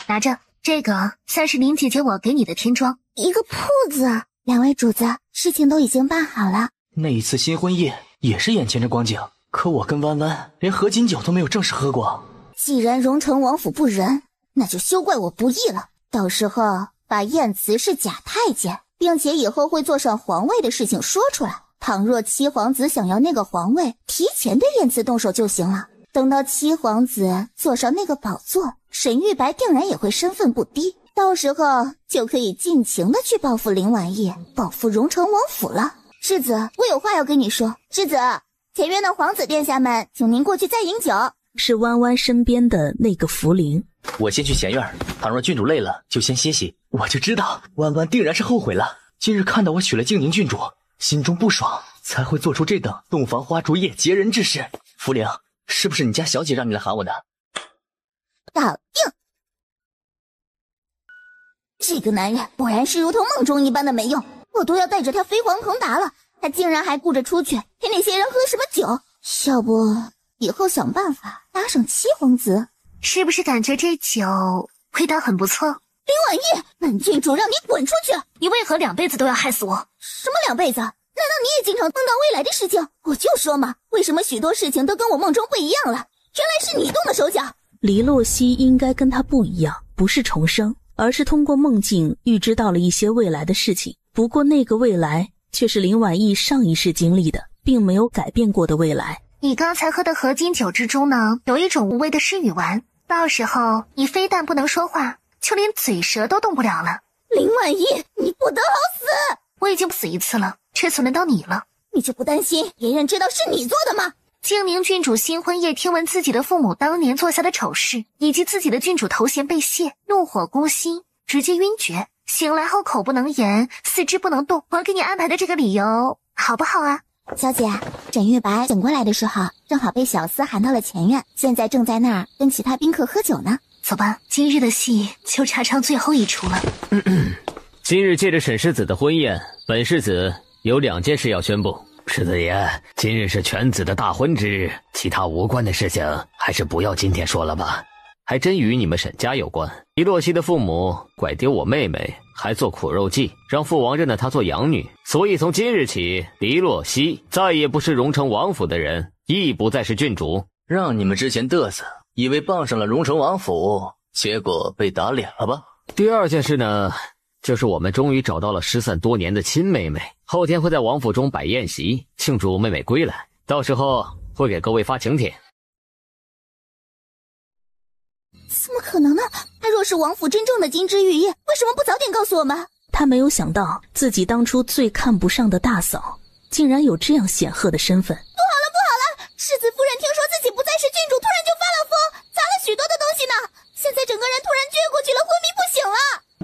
拿着，这个算是林姐姐我给你的天妆。一个铺子。2位主子，事情都已经办好了。那一次新婚宴也是眼前这光景，可我跟弯弯连合卺酒都没有正式喝过。既然荣成王府不仁，那就休怪我不义了。到时候把晏慈是假太监，并且以后会坐上皇位的事情说出来。倘若七皇子想要那个皇位，提前对晏慈动手就行了。等到七皇子坐上那个宝座，沈玉白定然也会身份不低，到时候就可以尽情的去报复林婉意，报复荣成王府了。世子，我有话要跟你说。世子，前院的皇子殿下们，请您过去再饮酒。是弯弯身边的那个福临。我先去前院，倘若郡主累了，就先歇息。我就知道弯弯定然是后悔了，今日看到我娶了静宁郡主，心中不爽，才会做出这等洞房花烛夜劫人之事。福临，是不是你家小姐让你来喊我的？搞定！这个男人果然是如同梦中一般的没用，我都要带着他飞黄腾达了，他竟然还顾着出去陪那些人喝什么酒。要不以后想办法搭上七皇子。是不是感觉这酒味道很不错？林婉意，本郡主让你滚出去！你为何2辈子都要害死我？什么2辈子？难道你也经常梦到未来的事情？我就说嘛，为什么许多事情都跟我梦中不一样了？原来是你动的手脚。黎洛熙应该跟他不一样，不是重生，而是通过梦境预知到了一些未来的事情。不过那个未来却是林婉意上一世经历的，并没有改变过的未来。你刚才喝的合卺酒之中呢，有一种无味的诗语丸，到时候你非但不能说话，就连嘴舌都动不了了。林婉意，你不得好死！我已经死一次了，这次轮到你了。你就不担心别人知道是你做的吗？静宁郡主新婚夜听闻自己的父母当年做下的丑事，以及自己的郡主头衔被卸，怒火攻心，直接晕厥。醒来后口不能言，四肢不能动。我给你安排的这个理由好不好啊？小姐，沈玉白醒过来的时候，正好被小厮喊到了前院，现在正在那儿跟其他宾客喝酒呢。走吧，今日的戏就插唱最后一出了。今日借着沈世子的婚宴，本世子有2件事要宣布。世子爷，今日是犬子的大婚之日，其他无关的事情还是不要今天说了吧。还真与你们沈家有关。黎洛熙的父母拐丢我妹妹，还做苦肉计，让父王认了她做养女，所以从今日起，黎洛熙再也不是荣城王府的人，亦不再是郡主。让你们之前嘚瑟，以为傍上了荣城王府，结果被打脸了吧？第二件事呢，就是我们终于找到了失散多年的亲妹妹，后天会在王府中摆宴席，庆祝妹妹归来，到时候会给各位发请帖。怎么可能呢？他若是王府真正的金枝玉叶，为什么不早点告诉我们？他没有想到自己当初最看不上的大嫂，竟然有这样显赫的身份。不好了不好了！世子夫人听说自己不再是郡主，突然就发了疯，砸了许多的东西呢。现在整个人突然撅过去了，昏迷不醒了。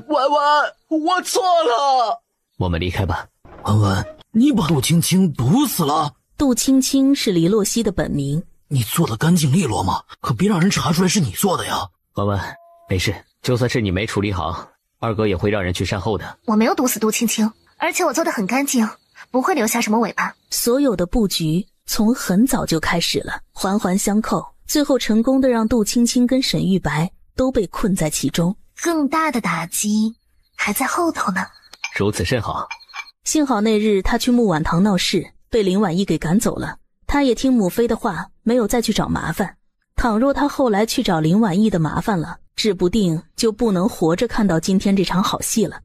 婉婉，我错了。我们离开吧。婉婉，你把杜青青毒死了。杜青青是黎洛熙的本名。你做得干净利落吗？可别让人查出来是你做的呀。婉婉，没事，就算是你没处理好，二哥也会让人去善后的。我没有毒死杜青青，而且我做得很干净，不会留下什么尾巴。所有的布局从很早就开始了，环环相扣，最后成功的让杜青青跟沈玉白都被困在其中。更大的打击还在后头呢。如此甚好。幸好那日他去木婉堂闹事，被林婉意给赶走了。他也听母妃的话，没有再去找麻烦。倘若他后来去找林婉意的麻烦了，指不定就不能活着看到今天这场好戏了。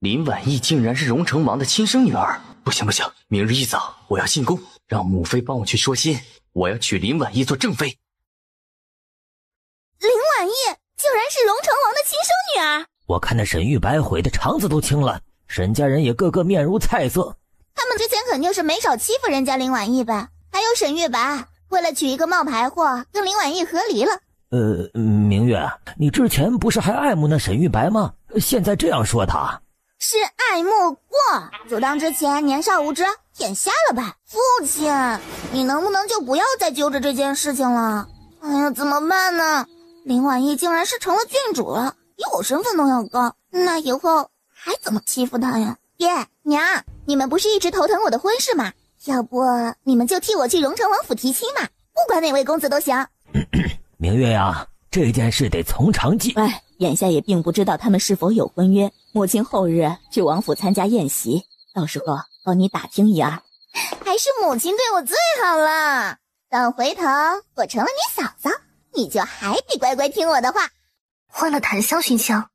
林婉意竟然是荣城王的亲生女儿，不行不行，明日一早我要进宫，让母妃帮我去说亲，我要娶林婉意做正妃。林婉意竟然是荣城王的亲生女儿。我看那沈玉白悔的肠子都青了，沈家人也个个面如菜色。他们之前肯定是没少欺负人家林婉意吧？还有沈玉白，为了娶一个冒牌货，跟林婉意和离了。明月，你之前不是还爱慕那沈玉白吗？现在这样说他，是爱慕过，就当之前年少无知，眼瞎了吧？父亲，你能不能就不要再揪着这件事情了？哎呀，怎么办呢？林婉意竟然是成了郡主了，比我身份都要高，那以后还怎么欺负她呀？爹娘，你们不是一直头疼我的婚事吗？要不你们就替我去荣城王府提亲嘛，不管哪位公子都行。明月呀，这件事得从长计。眼下也并不知道他们是否有婚约。母亲后日去王府参加宴席，到时候帮你打听一二。还是母亲对我最好了，等回头我成了你嫂嫂，你就还得乖乖听我的话。换了檀香熏香？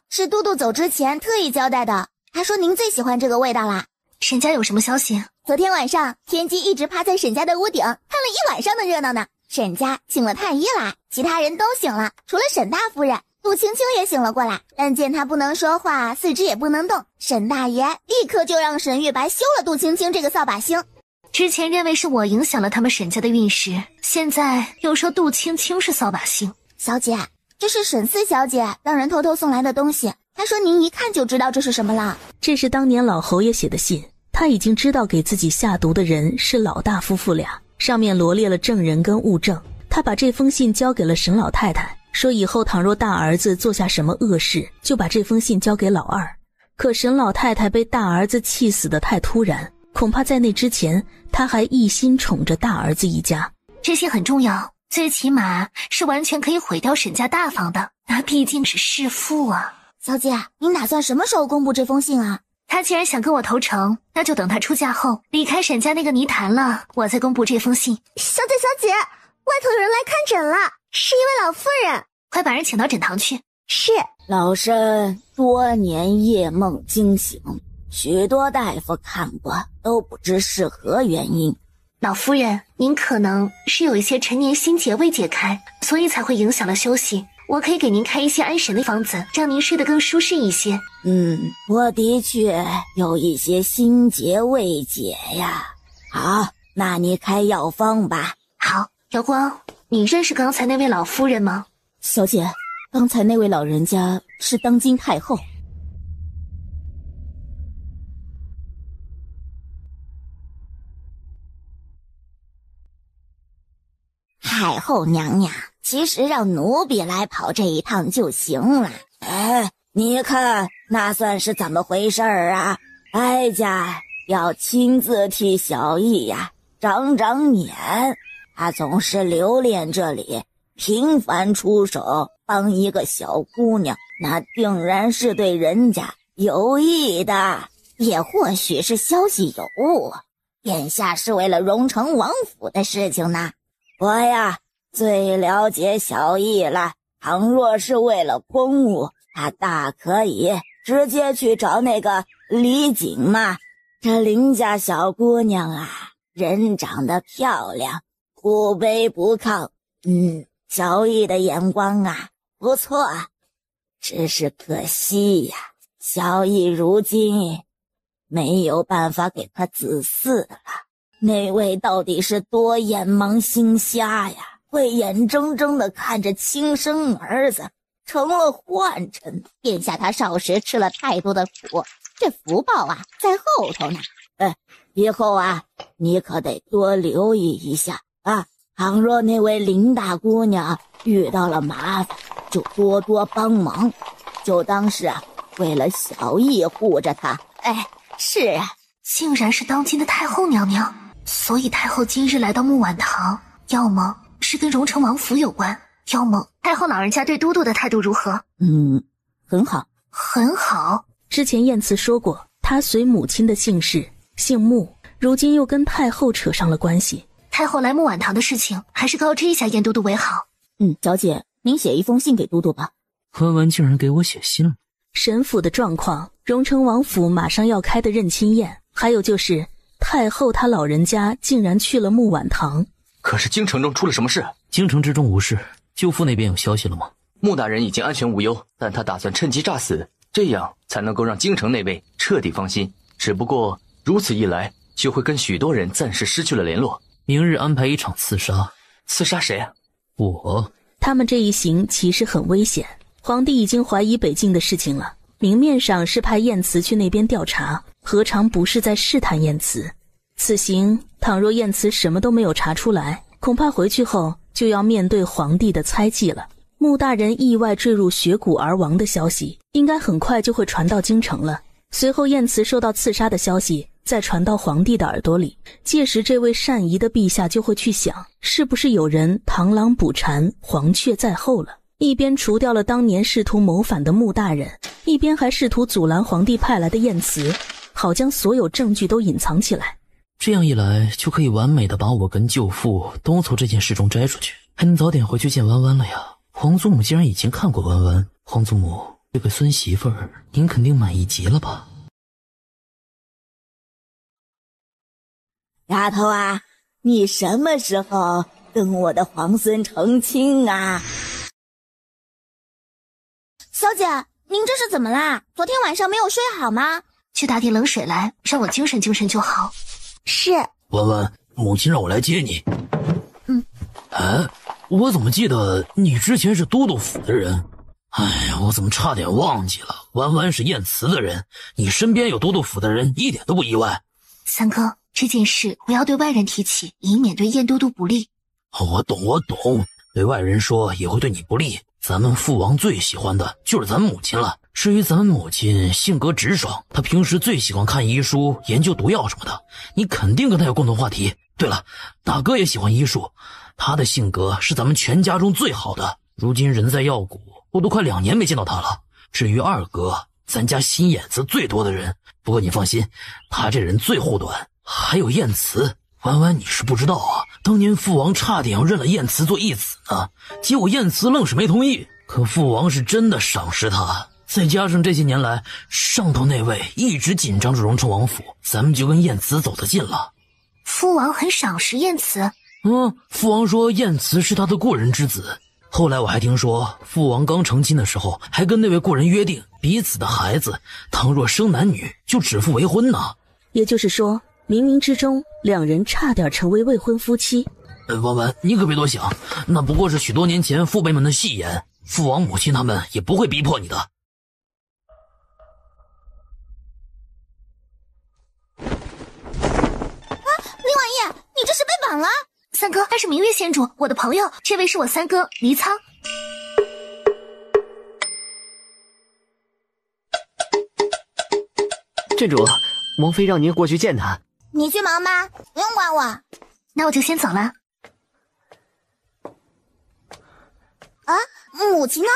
是都督走之前特意交代的，他说您最喜欢这个味道啦。沈家有什么消息？昨天晚上天机一直趴在沈家的屋顶看了一晚上的热闹呢。沈家请了太医来，其他人都醒了，除了沈大夫人，杜青青也醒了过来，但见她不能说话，四肢也不能动，沈大爷立刻就让沈玉白休了杜青青这个扫把星。之前认为是我影响了他们沈家的运势，现在又说杜青青是扫把星。小姐，这是沈四小姐让人偷偷送来的东西，她说您一看就知道这是什么了。这是当年老侯爷写的信，他已经知道给自己下毒的人是老大夫妇俩，上面罗列了证人跟物证。他把这封信交给了沈老太太，说以后倘若大儿子做下什么恶事，就把这封信交给老二。可沈老太太被大儿子气死得太突然，恐怕在那之前，她还一心宠着大儿子一家。这信很重要，最起码是完全可以毁掉沈家大房的，那毕竟是弑父啊。小姐，您打算什么时候公布这封信啊？他既然想跟我投诚，那就等他出嫁后离开沈家那个泥潭了，我再公布这封信。小姐，外头有人来看诊了，是一位老妇人，快把人请到诊堂去。是。老身多年夜梦惊醒，许多大夫看过，都不知是何原因。老夫人，您可能是有一些陈年心结未解开，所以才会影响了休息。我可以给您开一些安神的方子，让您睡得更舒适一些。我的确有一些心结未解呀。好，那你开药方吧。好，瑶光，你认识刚才那位老夫人吗？小姐，刚才那位老人家是当今太后。太后娘娘，其实让奴婢来跑这一趟就行了。你看那算是怎么回事啊？哀家要亲自替小易呀长长眼。他总是留恋这里，频繁出手帮一个小姑娘，那定然是对人家有意的，也或许是消息有误。眼下是为了荣城王府的事情呢。我呀最了解小易了，倘若是为了公务，他大可以直接去找那个李锦嘛。这林家小姑娘啊，人长得漂亮，不卑不亢，小易的眼光啊不错啊。只是可惜呀，小易如今没有办法给他子嗣了。那位到底是多眼盲心瞎呀，会眼睁睁地看着亲生儿子成了宦臣。殿下他少时吃了太多的苦，这福报啊在后头呢。以后啊你可得多留意一下啊。倘若那位林大姑娘遇到了麻烦，就多多帮忙，就当是为了小易护着她。是啊，竟然是当今的太后娘娘。所以太后今日来到木婉堂，要么是跟荣城王府有关，要么太后老人家对都督的态度如何？很好，很好。之前燕慈说过，她随母亲的姓氏，姓穆，如今又跟太后扯上了关系。太后来木婉堂的事情，还是告知一下燕都督为好。小姐，您写一封信给都督吧。欢欢竟然给我写信了。沈府的状况，荣城王府马上要开的认亲宴，还有就是太后她老人家竟然去了木婉堂。可是京城中出了什么事？京城之中无事，舅父那边有消息了吗？穆大人已经安全无忧，但他打算趁机诈死，这样才能够让京城那位彻底放心。只不过如此一来，就会跟许多人暂时失去了联络。明日安排一场刺杀。刺杀谁啊？我。他们这一行其实很危险，皇帝已经怀疑北境的事情了，明面上是派燕慈去那边调查，何尝不是在试探燕慈？此行倘若燕慈什么都没有查出来，恐怕回去后就要面对皇帝的猜忌了。穆大人意外坠入雪谷而亡的消息，应该很快就会传到京城了。随后燕慈受到刺杀的消息再传到皇帝的耳朵里，届时这位善仪的陛下就会去想，是不是有人螳螂捕蝉，黄雀在后了。一边除掉了当年试图谋反的穆大人，一边还试图阻拦皇帝派来的燕慈，好将所有证据都隐藏起来。这样一来，就可以完美的把我跟舅父都从这件事中摘出去，还能早点回去见弯弯了呀。皇祖母既然已经看过弯弯，皇祖母，这个孙媳妇儿您肯定满意极了吧？丫头啊，你什么时候跟我的皇孙成亲啊？小姐，您这是怎么啦？昨天晚上没有睡好吗？去打点冷水来，让我精神精神就好。是。弯弯，母亲让我来接你。我怎么记得你之前是都督府的人？哎呀，我怎么差点忘记了，弯弯是燕慈的人，你身边有都督府的人一点都不意外。三哥，这件事不要对外人提起，以免对燕都督不利。我懂，对外人说也会对你不利。咱们父王最喜欢的就是咱母亲了。至于咱们母亲性格直爽，她平时最喜欢看医书、研究毒药什么的，你肯定跟她有共同话题。对了，大哥也喜欢医术，他的性格是咱们全家中最好的。如今人在药谷，我都快2年没见到他了。至于二哥，咱家心眼子最多的人，不过你放心，他这人最护短。还有燕慈，弯弯你是不知道啊，当年父王差点要认了燕慈做义子呢，结果燕慈愣是没同意。可父王是真的赏识他，再加上这些年来上头那位一直紧张着荣城王府，咱们就跟燕慈走得近了。父王很赏识燕慈？父王说燕慈是他的过人之子。后来我还听说，父王刚成亲的时候还跟那位过人约定，彼此的孩子倘若生男女就指腹为婚呢。也就是说，冥冥之中两人差点成为未婚夫妻。弯弯，你可别多想，那不过是许多年前父辈们的戏言，父王母亲他们也不会逼迫你的。林婉叶，你这是被绑了？三哥，他是明月仙主，我的朋友，这位是我三哥黎苍。郡主，王妃让您过去见她。你去忙吧，不用管我。那我就先走了。啊，母亲呢？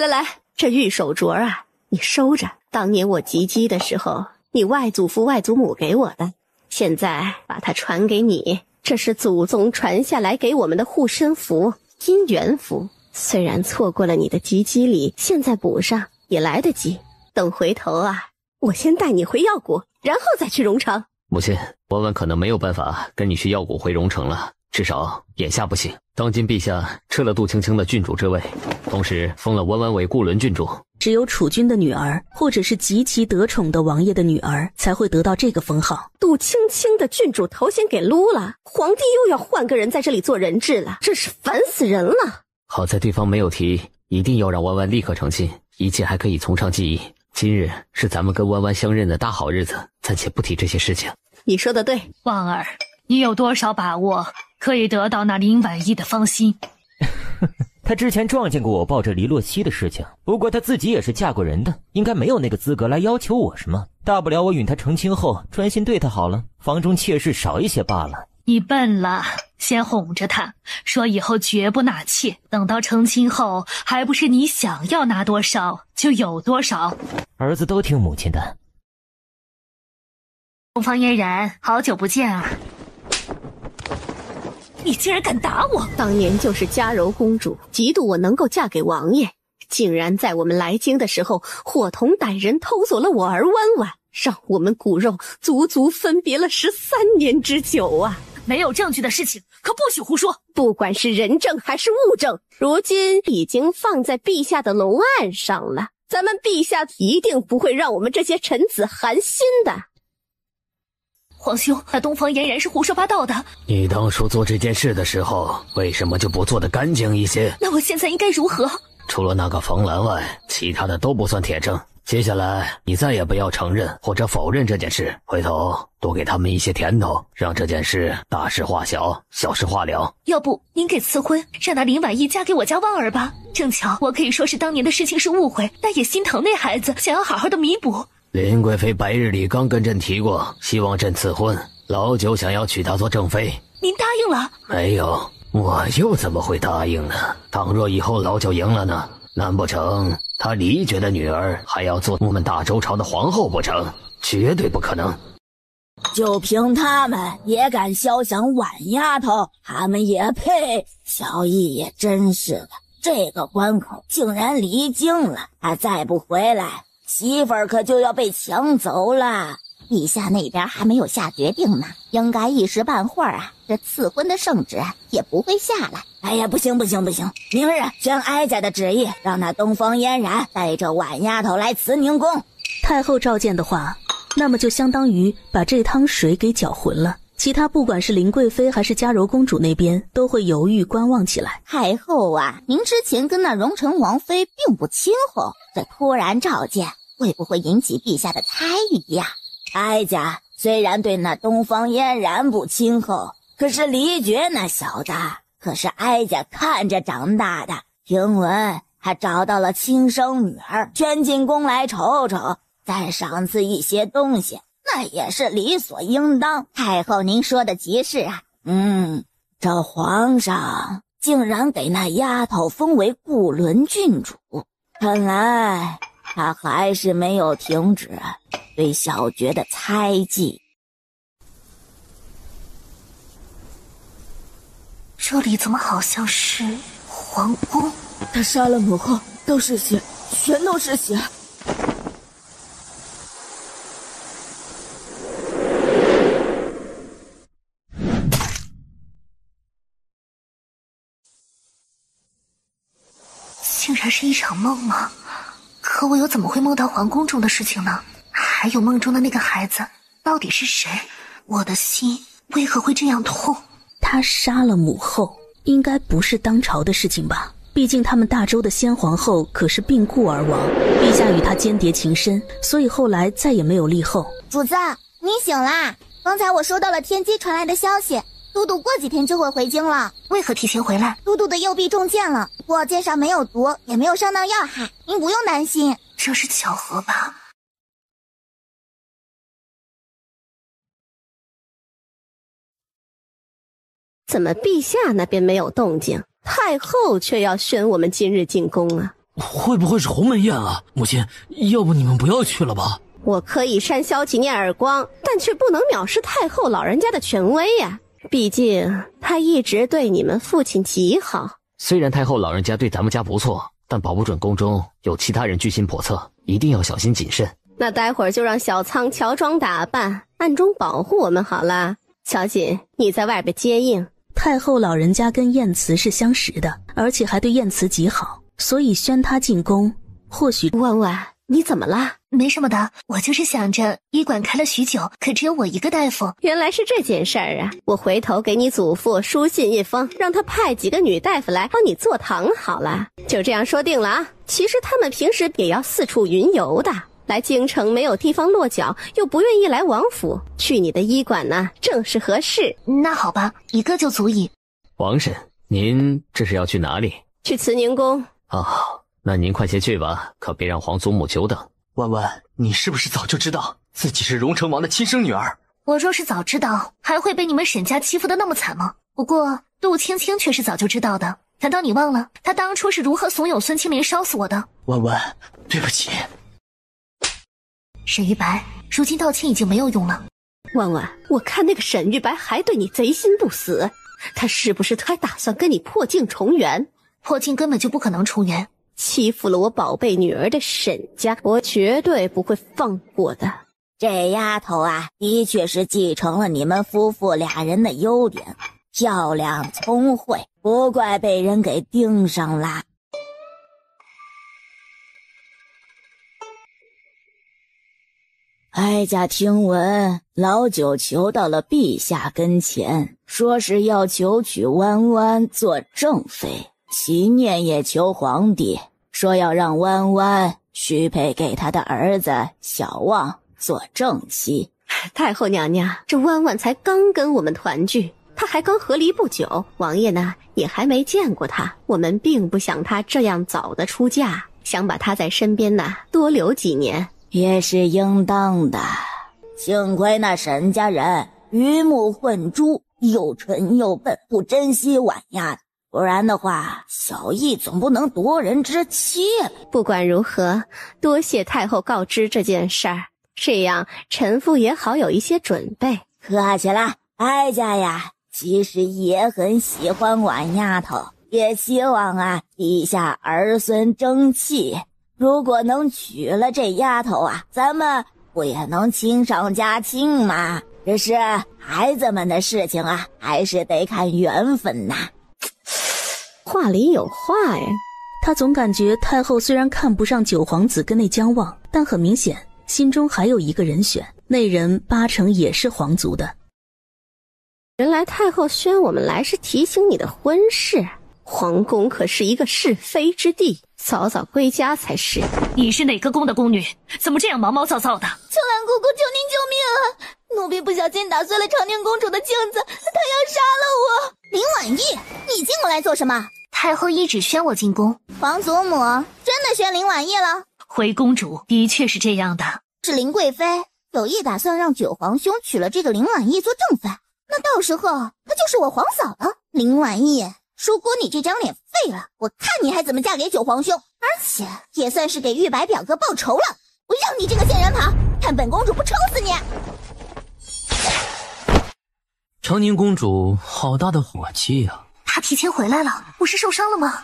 来，这玉手镯啊，你收着。当年我及笄的时候，你外祖父外祖母给我的，现在把它传给你，这是祖宗传下来给我们的护身符、姻缘符。虽然错过了你的及笄礼，现在补上也来得及。等回头啊，我先带你回药谷，然后再去荣城。母亲，婉婉可能没有办法跟你去药谷回荣城了，至少眼下不行。当今陛下撤了杜青青的郡主之位，同时封了婉婉为固伦郡主。只有储君的女儿，或者是极其得宠的王爷的女儿，才会得到这个封号。杜青青的郡主头衔给撸了，皇帝又要换个人在这里做人质了，真是烦死人了。好在对方没有提，一定要让婉婉立刻成亲，一切还可以从长计议。今日是咱们跟婉婉相认的大好日子，暂且不提这些事情。你说的对，婉儿，你有多少把握可以得到那林婉意的芳心？他之前撞见过我抱着黎洛熙的事情，不过他自己也是嫁过人的，应该没有那个资格来要求我什么。大不了我允他成亲后专心对他好了，房中妾室少一些罢了。你笨了，先哄着他，说以后绝不纳妾，等到成亲后，还不是你想要拿多少就有多少。儿子都听母亲的。东方嫣然，好久不见啊！你竟然敢打我！当年就是嘉柔公主嫉妒我能够嫁给王爷，竟然在我们来京的时候伙同歹人偷走了我儿婉婉，让我们骨肉足足分别了13年之久啊！没有证据的事情可不许胡说。不管是人证还是物证，如今已经放在陛下的龙案上了，咱们陛下一定不会让我们这些臣子寒心的。皇兄，那东方嫣然是胡说八道的。你当初做这件事的时候，为什么就不做得干净一些？那我现在应该如何？除了那个冯兰外，其他的都不算铁证。接下来你再也不要承认或者否认这件事，回头多给他们一些甜头，让这件事大事化小，小事化了。要不您给赐婚，让那林婉意嫁给我家婉儿吧。正巧我可以说是当年的事情是误会，但也心疼那孩子，想要好好的弥补。林贵妃白日里刚跟朕提过，希望朕赐婚，老九想要娶她做正妃。您答应了？没有，我又怎么会答应呢？倘若以后老九赢了呢？难不成他黎爵的女儿还要做我们大周朝的皇后不成？绝对不可能。就凭他们也敢肖想婉丫头，他们也配？小易也真是的，这个关口竟然离京了，他再不回来，媳妇儿可就要被抢走了。陛下那边还没有下决定呢，应该一时半会儿啊，这赐婚的圣旨也不会下来。哎呀，不行，明日宣哀家的旨意，让那东方嫣然带着婉丫头来慈宁宫。太后召见的话，那么就相当于把这汤水给搅浑了。其他不管是林贵妃还是嘉柔公主那边，都会犹豫观望起来。太后啊，您之前跟那荣成王妃并不亲厚，这突然召见，会不会引起陛下的猜疑呀？哀家虽然对那东方嫣然不亲厚，可是黎爵那小子可是哀家看着长大的，听闻还找到了亲生女儿，圈进宫来瞅瞅，再赏赐一些东西，那也是理所应当。太后您说的极是啊。这皇上竟然给那丫头封为固伦郡主，看来他还是没有停止对小爵的猜忌。这里怎么好像是皇宫？他杀了母后，都是血，全都是血。竟然是一场梦吗？可我又怎么会梦到皇宫中的事情呢？还有梦中的那个孩子到底是谁？我的心为何会这样痛？他杀了母后，应该不是当朝的事情吧？毕竟他们大周的先皇后可是病故而亡，陛下与他间谍情深，所以后来再也没有立后。主子，你醒啦！刚才我收到了天机传来的消息，都督过几天就会回京了。为何提前回来？都督的右臂中箭了，不过箭上没有毒，也没有伤到要害，您不用担心。这是巧合吧？怎么陛下那边没有动静，太后却要宣我们今日进宫啊？会不会是鸿门宴啊？母亲，要不你们不要去了吧？我可以扇萧几念耳光，但却不能藐视太后老人家的权威呀。毕竟她一直对你们父亲极好。虽然太后老人家对咱们家不错，但保不准宫中有其他人居心叵测，一定要小心谨慎。那待会儿就让小仓乔装打扮，暗中保护我们好了。小锦，你在外边接应。太后老人家跟燕慈是相识的，而且还对燕慈极好，所以宣她进宫，或许……婉婉，你怎么了？没什么的，我就是想着医馆开了许久，可只有我一个大夫。原来是这件事儿啊！我回头给你祖父书信一封，让他派几个女大夫来帮你坐堂好了。就这样说定了啊！其实他们平时也要四处云游的，来京城没有地方落脚，又不愿意来王府，去你的医馆呢，正是合适。那好吧，一个就足矣。王婶，您这是要去哪里？去慈宁宫。那您快些去吧，可别让皇祖母久等。婉婉，你是不是早就知道自己是荣成王的亲生女儿？我若是早知道，还会被你们沈家欺负得那么惨吗？不过杜青青却是早就知道的，难道你忘了她当初是如何怂恿孙青莲烧死我的？婉婉，对不起。沈玉白，如今道歉已经没有用了。婉婉，我看那个沈玉白还对你贼心不死，他是不是还打算跟你破镜重圆？破镜根本就不可能重圆。欺负了我宝贝女儿的沈家，我绝对不会放过的。这丫头啊，的确是继承了你们夫妇俩人的优点，漂亮聪慧，不怪被人给盯上了。哀家听闻老九求到了陛下跟前，说是要求娶弯弯做正妃，其念也求皇帝，说要让弯弯许配给他的儿子小望做正妻。太后娘娘，这弯弯才刚跟我们团聚，她还刚和离不久，王爷呢也还没见过她，我们并不想她这样早的出嫁，想把她在身边呢多留几年，也是应当的。幸亏那沈家人鱼目混珠，又蠢又笨，不珍惜婉丫，不然的话，小义总不能夺人之妻了。不管如何，多谢太后告知这件事儿，这样臣妇也好有一些准备。客气了，哀家呀，其实也很喜欢婉丫头，也希望啊，陛下儿孙争气。如果能娶了这丫头啊，咱们不也能亲上加亲吗？只是孩子们的事情啊，还是得看缘分呐。话里有话呀。他总感觉太后虽然看不上九皇子跟那姜望，但很明显心中还有一个人选，那人八成也是皇族的。原来太后宣我们来是提醒你的婚事，皇宫可是一个是非之地，早早归家才是。你是哪个宫的宫女？怎么这样毛毛躁躁的？秋兰姑姑，求您救命啊！奴婢不小心打碎了长宁公主的镜子，她要杀了我。林婉意，你进宫来做什么？太后一旨宣我进宫。皇祖母真的宣林婉意了？回公主的确是这样的。是林贵妃有意打算让九皇兄娶了这个林婉意做正妃，那到时候她就是我皇嫂了。林婉意，如果你这张脸废了，我看你还怎么嫁给九皇兄，而且也算是给玉白表哥报仇了。我让你这个贱人跑，看本公主不抽死你！长宁公主好大的火气啊！她提前回来了，不是受伤了吗？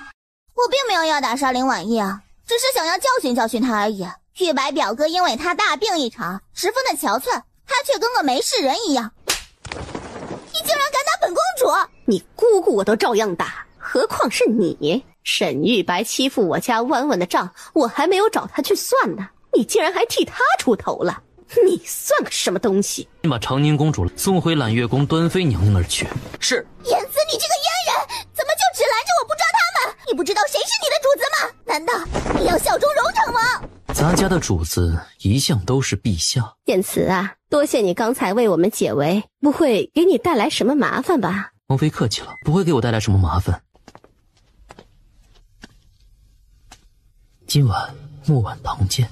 我并没有要打杀林婉意啊，只是想要教训教训她而已。玉白表哥因为她大病一场，十分的憔悴，她却跟个没事人一样。你竟然敢打本公主！你姑姑我都照样打，何况是你？沈玉白欺负我家婉婉的账，我还没有找他去算呢，你竟然还替他出头了，你算个什么东西？你把长宁公主送回揽月宫端妃娘娘那儿去。是。言子，你这个阉人，怎么就只拦着我不抓他们？你不知道谁是你的主子吗？难道你要效忠荣成王？咱家的主子一向都是陛下。燕慈啊，多谢你刚才为我们解围，不会给你带来什么麻烦吧？王妃客气了，不会给我带来什么麻烦。今晚木晚堂见。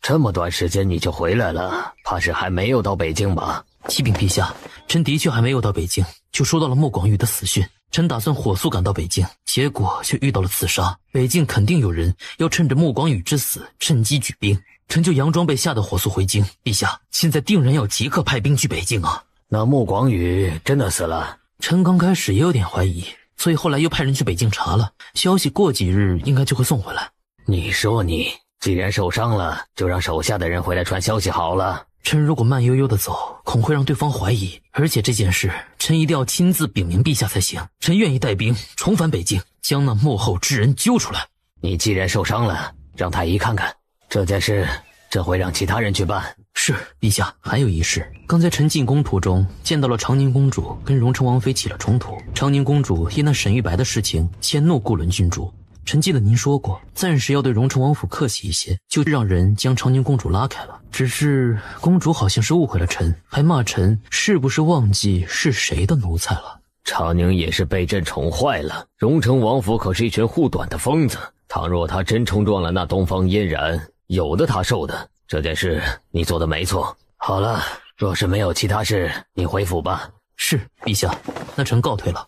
这么短时间你就回来了，怕是还没有到北京吧？启禀陛下，臣的确还没有到北京，就收到了莫广玉的死讯。臣打算火速赶到北京，结果却遇到了刺杀。北京肯定有人要趁着莫广宇之死趁机举兵，臣就佯装被吓得火速回京。陛下，现在定然要即刻派兵去北京啊！那莫广宇真的死了？臣刚开始也有点怀疑，所以后来又派人去北京查了，消息过几日应该就会送回来。你说你既然受伤了，就让手下的人回来传消息好了。臣如果慢悠悠的走，恐会让对方怀疑，而且这件事臣一定要亲自禀明陛下才行。臣愿意带兵重返北京，将那幕后之人揪出来。你既然受伤了，让太医看看这件事，这会让其他人去办。是，陛下。还有一事，刚才臣进宫途中见到了长宁公主跟荣成王妃起了冲突，长宁公主因那沈玉白的事情迁怒顾伦郡主。臣记得您说过，暂时要对荣成王府客气一些，就让人将长宁公主拉开了。只是公主好像是误会了臣，还骂臣是不是忘记是谁的奴才了。长宁也是被朕宠坏了，荣成王府可是一群护短的疯子，倘若他真冲撞了那东方嫣然，有的他受的。这件事你做的没错。好了，若是没有其他事，你回府吧。是，陛下。那臣告退了。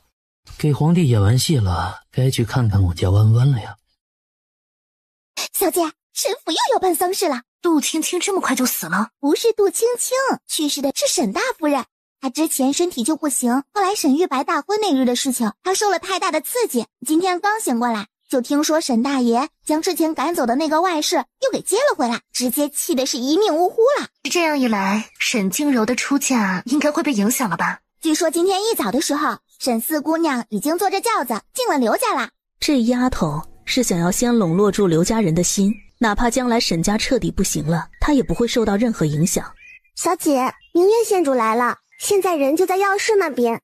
给皇帝演完戏了，该去看看我家弯弯了呀。小姐，沈府又要办丧事了。杜青青这么快就死了？不是杜青青，去世的是沈大夫人。她之前身体就不行，后来沈玉白大婚那日的事情，她受了太大的刺激，今天刚醒过来，就听说沈大爷将之前赶走的那个外室又给接了回来，直接气的是一命呜呼了。这样一来，沈静柔的出嫁应该会被影响了吧？据说今天一早的时候，沈四姑娘已经坐着轿子进了刘家啦。这丫头是想要先笼络住刘家人的心，哪怕将来沈家彻底不行了，她也不会受到任何影响。小姐，明月县主来了，现在人就在药室那边。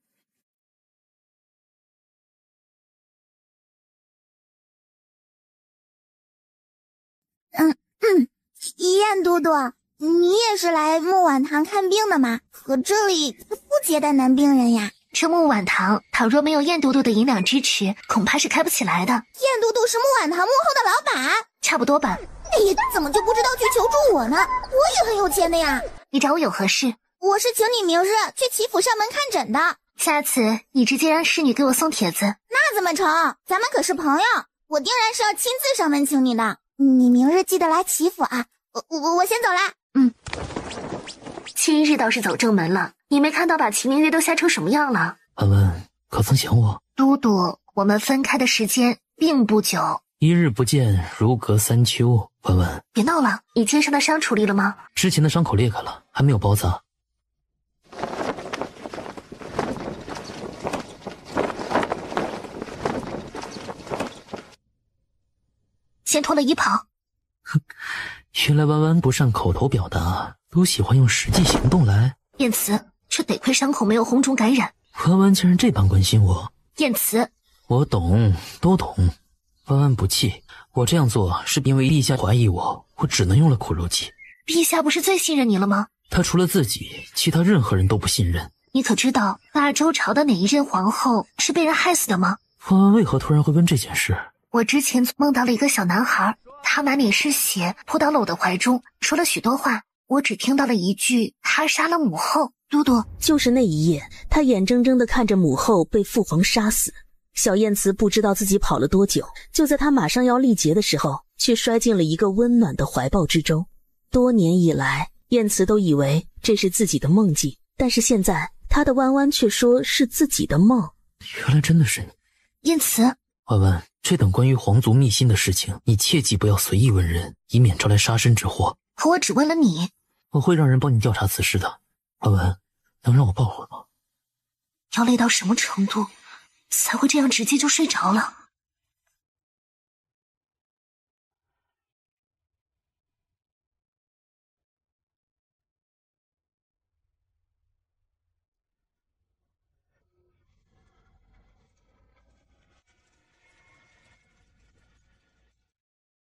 燕都督，你也是来木婉堂看病的吗？可这里不接待男病人呀。这木婉堂倘若没有燕都督的银两支持，恐怕是开不起来的。燕都督是木婉堂幕后的老板？差不多吧。你怎么就不知道去求助我呢？我也很有钱的呀。你找我有何事？我是请你明日去齐府上门看诊的。下次你直接让侍女给我送帖子。那怎么成？咱们可是朋友，我定然是要亲自上门请你的。你明日记得来齐府啊。我先走啦。今日倒是走正门了，你没看到把齐明月都吓成什么样了？婉婉，可曾想我？都督，我们分开的时间并不久，一日不见如隔三秋。婉婉，别闹了，你肩上的伤处理了吗？之前的伤口裂开了，还没有包扎。先脱了衣袍。原来婉婉不善口头表达，都喜欢用实际行动来。燕慈，这得亏伤口没有红肿感染。婉婉竟然这般关心我。燕慈，我懂，都懂。婉婉不气，我这样做是因为陛下怀疑我，我只能用了苦肉计。陛下不是最信任你了吗？他除了自己，其他任何人都不信任。你可知道大周朝的哪一任皇后是被人害死的吗？婉婉为何突然会问这件事？我之前梦到了一个小男孩，他满脸是血，扑到了我的怀中，说了许多话，我只听到了一句他杀了母后。都督，就是那一夜，他眼睁睁地看着母后被父皇杀死。小燕慈不知道自己跑了多久，就在他马上要力竭的时候，却摔进了一个温暖的怀抱之中。多年以来，燕慈都以为这是自己的梦境，但是现在他的弯弯却说是自己的梦。原来真的是你。燕慈，婉婉，这等关于皇族秘辛的事情，你切记不要随意问人，以免招来杀身之祸。可我只问了你。我会让人帮你调查此事的。婉婉，能让我抱会吗？要累到什么程度才会这样直接就睡着了？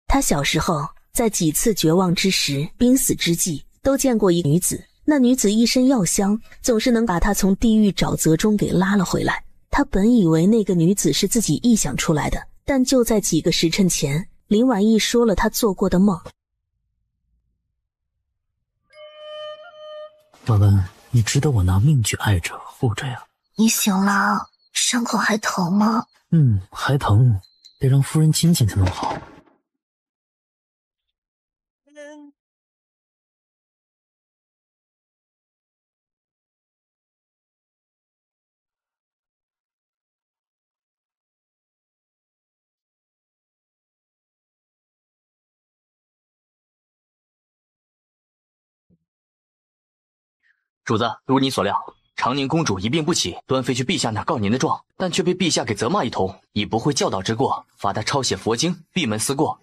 他小时候在几次绝望之时、濒死之际，都见过一女子。那女子一身药香，总是能把他从地狱沼泽中给拉了回来。他本以为那个女子是自己臆想出来的，但就在几个时辰前，林婉意说了她做过的梦。婉婉，你值得我拿命去爱着护着呀。你醒了，伤口还疼吗？还疼，得让夫人亲亲才能好。主子，如你所料，长宁公主一病不起，端妃去陛下那告您的状，但却被陛下给责骂一通，以不会教导之过，罚他抄写佛经，闭门思过。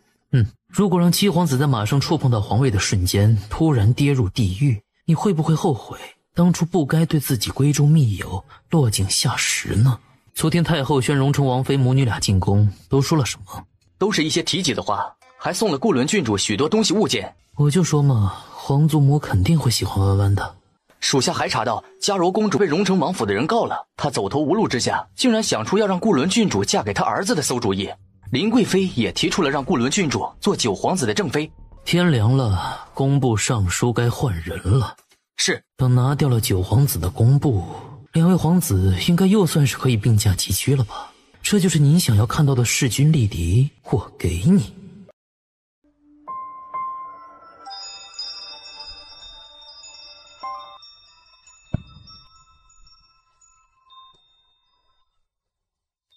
如果让七皇子在马上触碰到皇位的瞬间突然跌入地狱，你会不会后悔当初不该对自己闺中密友落井下石呢？昨天太后宣荣城王妃母女俩进宫，都说了什么？都是一些提己的话，还送了顾伦郡主许多东西物件。我就说嘛，皇祖母肯定会喜欢弯弯的。属下还查到嘉柔公主被荣城王府的人告了，她走投无路之下，竟然想出要让顾伦郡主嫁给他儿子的馊主意。林贵妃也提出了让顾伦郡主做九皇子的正妃。天凉了，工部尚书该换人了。是。等拿掉了九皇子的工部，两位皇子应该又算是可以并驾齐驱了吧？这就是您想要看到的势均力敌，我给你。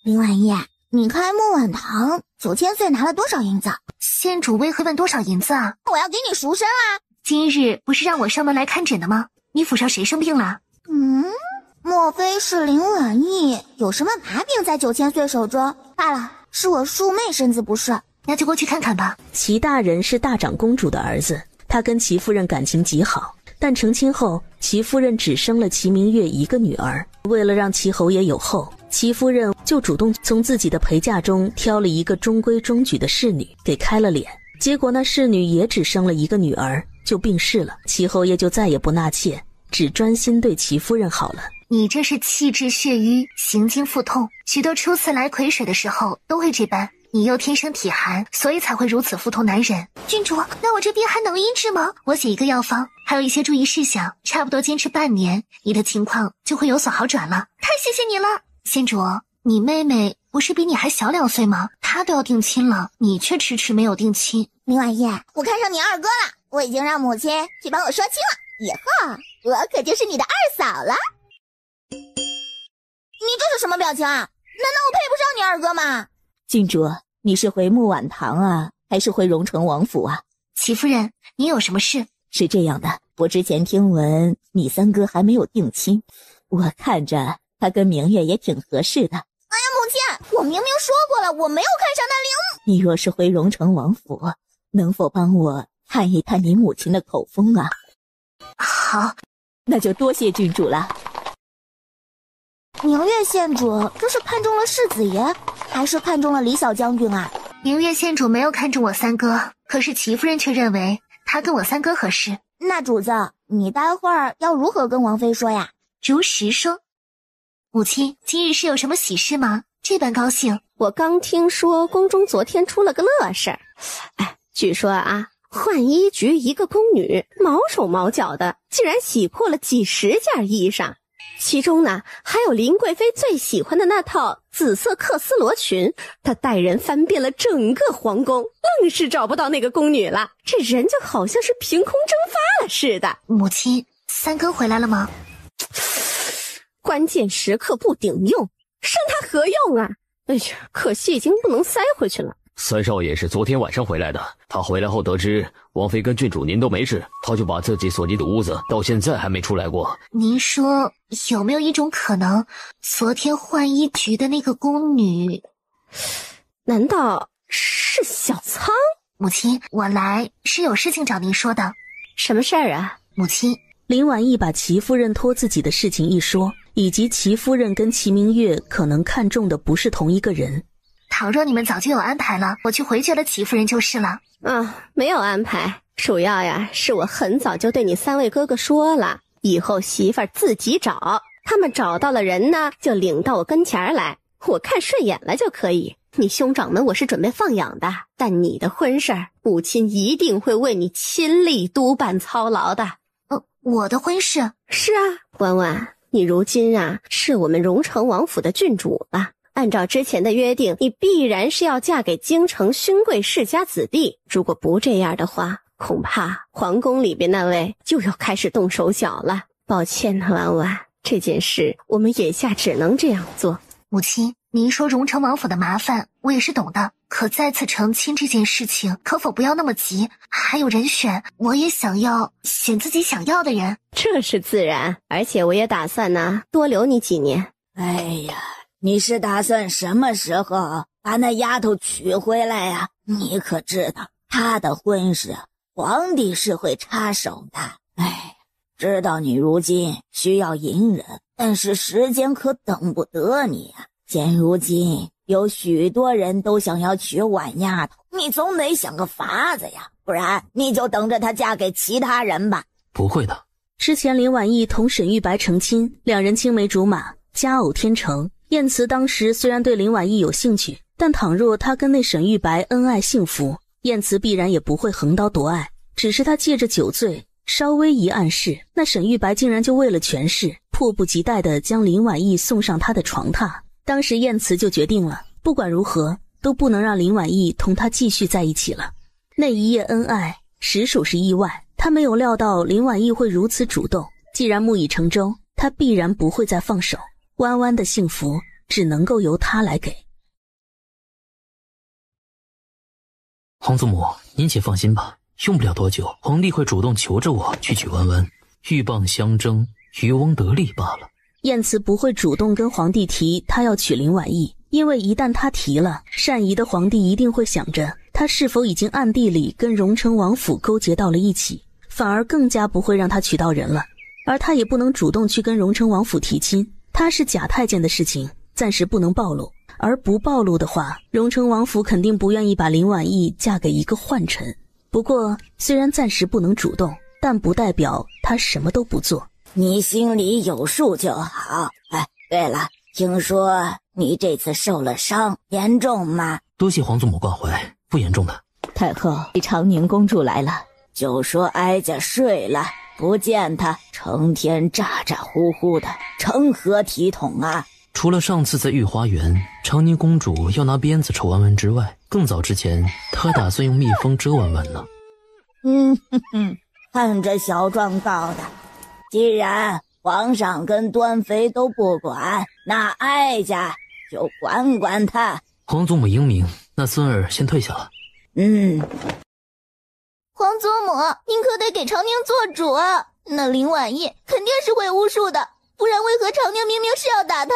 林婉叶，你开木碗堂9000岁拿了多少银子？仙主为何问多少银子啊？我要给你赎身啊！今日不是让我上门来看诊的吗？你府上谁生病了？莫非是林婉叶有什么把柄在9000岁手中？罢了，是我庶妹身子不适，那就过去看看吧。齐大人是大长公主的儿子，他跟齐夫人感情极好，但成亲后，齐夫人只生了齐明月一个女儿。为了让齐侯爷有后，齐夫人就主动从自己的陪嫁中挑了一个中规中矩的侍女给开了脸。结果那侍女也只生了一个女儿，就病逝了。齐侯爷就再也不纳妾，只专心对齐夫人好了。你这是气滞血瘀，行经腹痛，许多初次来癸水的时候都会这般。你又天生体寒，所以才会如此腹痛难忍。郡主，那我这病还能医治吗？我写一个药方，还有一些注意事项，差不多坚持半年，你的情况就会有所好转了。太谢谢你了。仙主，你妹妹不是比你还小2岁吗？她都要定亲了，你却迟迟没有定亲。林婉叶，我看上你二哥了，我已经让母亲去帮我说亲了，以后我可就是你的二嫂了。你这是什么表情啊？难道我配不上你二哥吗？郡主，你是回木碗堂啊，还是回荣城王府啊？齐夫人，你有什么事？是这样的，我之前听闻你三哥还没有定亲，我看着他跟明月也挺合适的。哎呀，母亲，我明明说过了，我没有看上那你若是回荣城王府，能否帮我探一探你母亲的口风啊？好，那就多谢郡主了。明月县主这是看中了世子爷，还是看中了李小将军啊？明月县主没有看中我三哥，可是齐夫人却认为他跟我三哥合适。那主子，你待会儿要如何跟王妃说呀？如实说。母亲，今日是有什么喜事吗？这般高兴。我刚听说宫中昨天出了个乐事儿，据说啊，浣衣局一个宫女毛手毛脚的，竟然洗破了几10件衣裳。其中呢，还有林贵妃最喜欢的那套紫色克丝罗裙，她带人翻遍了整个皇宫，愣是找不到那个宫女了。这人就好像是凭空蒸发了似的。母亲，三哥回来了吗？关键时刻不顶用，生他何用啊？哎呀，可惜已经不能塞回去了。三少爷是昨天晚上回来的，他回来后得知王妃跟郡主您都没事，他就把自己锁进的屋子，到现在还没出来过。您说有没有一种可能，昨天浣衣局的那个宫女，难道是小仓？母亲，我来是有事情找您说的。什么事儿啊？母亲，林婉意把齐夫人托自己的事情一说，以及齐夫人跟齐明月可能看中的不是同一个人。倘若你们早就有安排了，我去回绝了齐夫人就是了。没有安排，主要呀是我很早就对你3位哥哥说了，以后媳妇儿自己找，他们找到了人呢，就领到我跟前来，我看顺眼了就可以。你兄长们我是准备放养的，但你的婚事儿，母亲一定会为你亲力督办操劳的。我的婚事。是啊，婉婉，你如今啊是我们荣城王府的郡主了。按照之前的约定，你必然是要嫁给京城勋贵世家子弟。如果不这样的话，恐怕皇宫里边那位就要开始动手脚了。抱歉呢，婉婉，这件事我们眼下只能这样做。母亲，您说荣城王府的麻烦，我也是懂的。可再次成亲这件事情，可否不要那么急？还有人选，我也想要选自己想要的人。这是自然，而且我也打算呢多留你几年。哎呀，你是打算什么时候把那丫头娶回来呀？你可知道她的婚事，皇帝是会插手的。哎，知道你如今需要隐忍，但是时间可等不得你呀。现如今有许多人都想要娶婉丫头，你总得想个法子呀，不然你就等着她嫁给其他人吧。不会的。之前林婉意同沈玉白成亲，两人青梅竹马，佳偶天成。燕慈当时虽然对林婉意有兴趣，但倘若她跟那沈玉白恩爱幸福，燕慈必然也不会横刀夺爱。只是她借着酒醉稍微一暗示，那沈玉白竟然就为了权势，迫不及待地将林婉意送上他的床榻。当时燕慈就决定了，不管如何都不能让林婉意同他继续在一起了。那一夜恩爱实属是意外，他没有料到林婉意会如此主动。既然木已成舟，他必然不会再放手。弯弯的幸福只能够由他来给。皇祖母，您且放心吧，用不了多久，皇帝会主动求着我去娶弯弯，鹬蚌相争，渔翁得利罢了。燕慈不会主动跟皇帝提他要娶林婉意，因为一旦他提了，善仪的皇帝一定会想着他是否已经暗地里跟荣城王府勾结到了一起，反而更加不会让他娶到人了。而他也不能主动去跟荣城王府提亲，他是假太监的事情暂时不能暴露，而不暴露的话，荣城王府肯定不愿意把林婉意嫁给一个宦臣。不过虽然暂时不能主动，但不代表他什么都不做。你心里有数就好。哎，对了，听说你这次受了伤，严重吗？多谢皇祖母关怀，不严重的。太后，长宁公主来了。就说哀家睡了，不见她，成天咋咋呼呼的，成何体统啊？除了上次在御花园长宁公主要拿鞭子抽弯弯之外，更早之前她还打算用蜜蜂蛰弯弯呢。看这小状告的，既然皇上跟端妃都不管，那哀家就管管他。皇祖母英明，那孙儿先退下了。皇祖母，您可得给长宁做主啊！那林婉意肯定是会巫术的，不然为何长宁明明是要打他，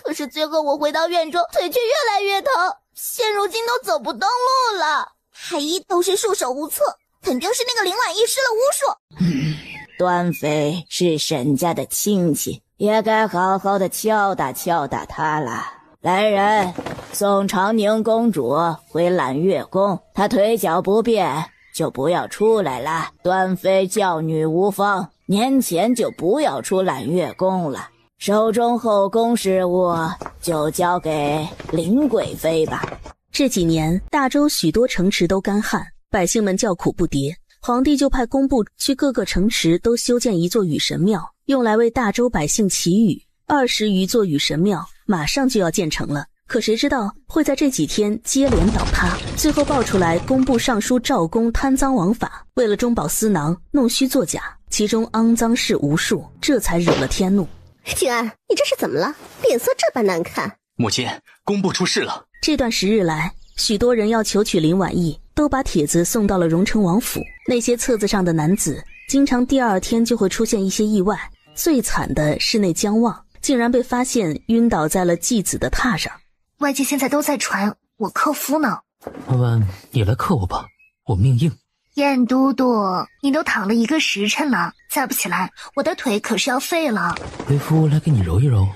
可是最后我回到院中，腿却越来越疼，现如今都走不动路了。太医都是束手无策，肯定是那个林婉意施了巫术。端妃是沈家的亲戚，也该好好的敲打敲打她了。来人，送长宁公主回揽月宫，她腿脚不便就不要出来了。端妃教女无方，年前就不要出揽月宫了，手中后宫事务就交给林贵妃吧。这几年大周许多城池都干旱，百姓们叫苦不迭，皇帝就派工部去各个城池都修建一座雨神庙，用来为大周百姓祈雨。20余座雨神庙马上就要建成了，可谁知道会在这几天接连倒塌，最后爆出来工部尚书赵公贪赃枉法，为了中饱私囊弄虚作假，其中肮脏事无数，这才惹了天怒。静安，你这是怎么了？脸色这般难看。母亲，工部出事了。这段时日来，许多人要求娶林婉意，都把帖子送到了荣城王府。那些册子上的男子经常第二天就会出现一些意外，最惨的是那姜望，竟然被发现晕倒在了继子的榻上。外界现在都在传我克夫呢。弯弯，你来克我吧，我命硬。燕都督，你都躺了1个时辰了，再不起来，我的腿可是要废了。为夫来给你揉一揉。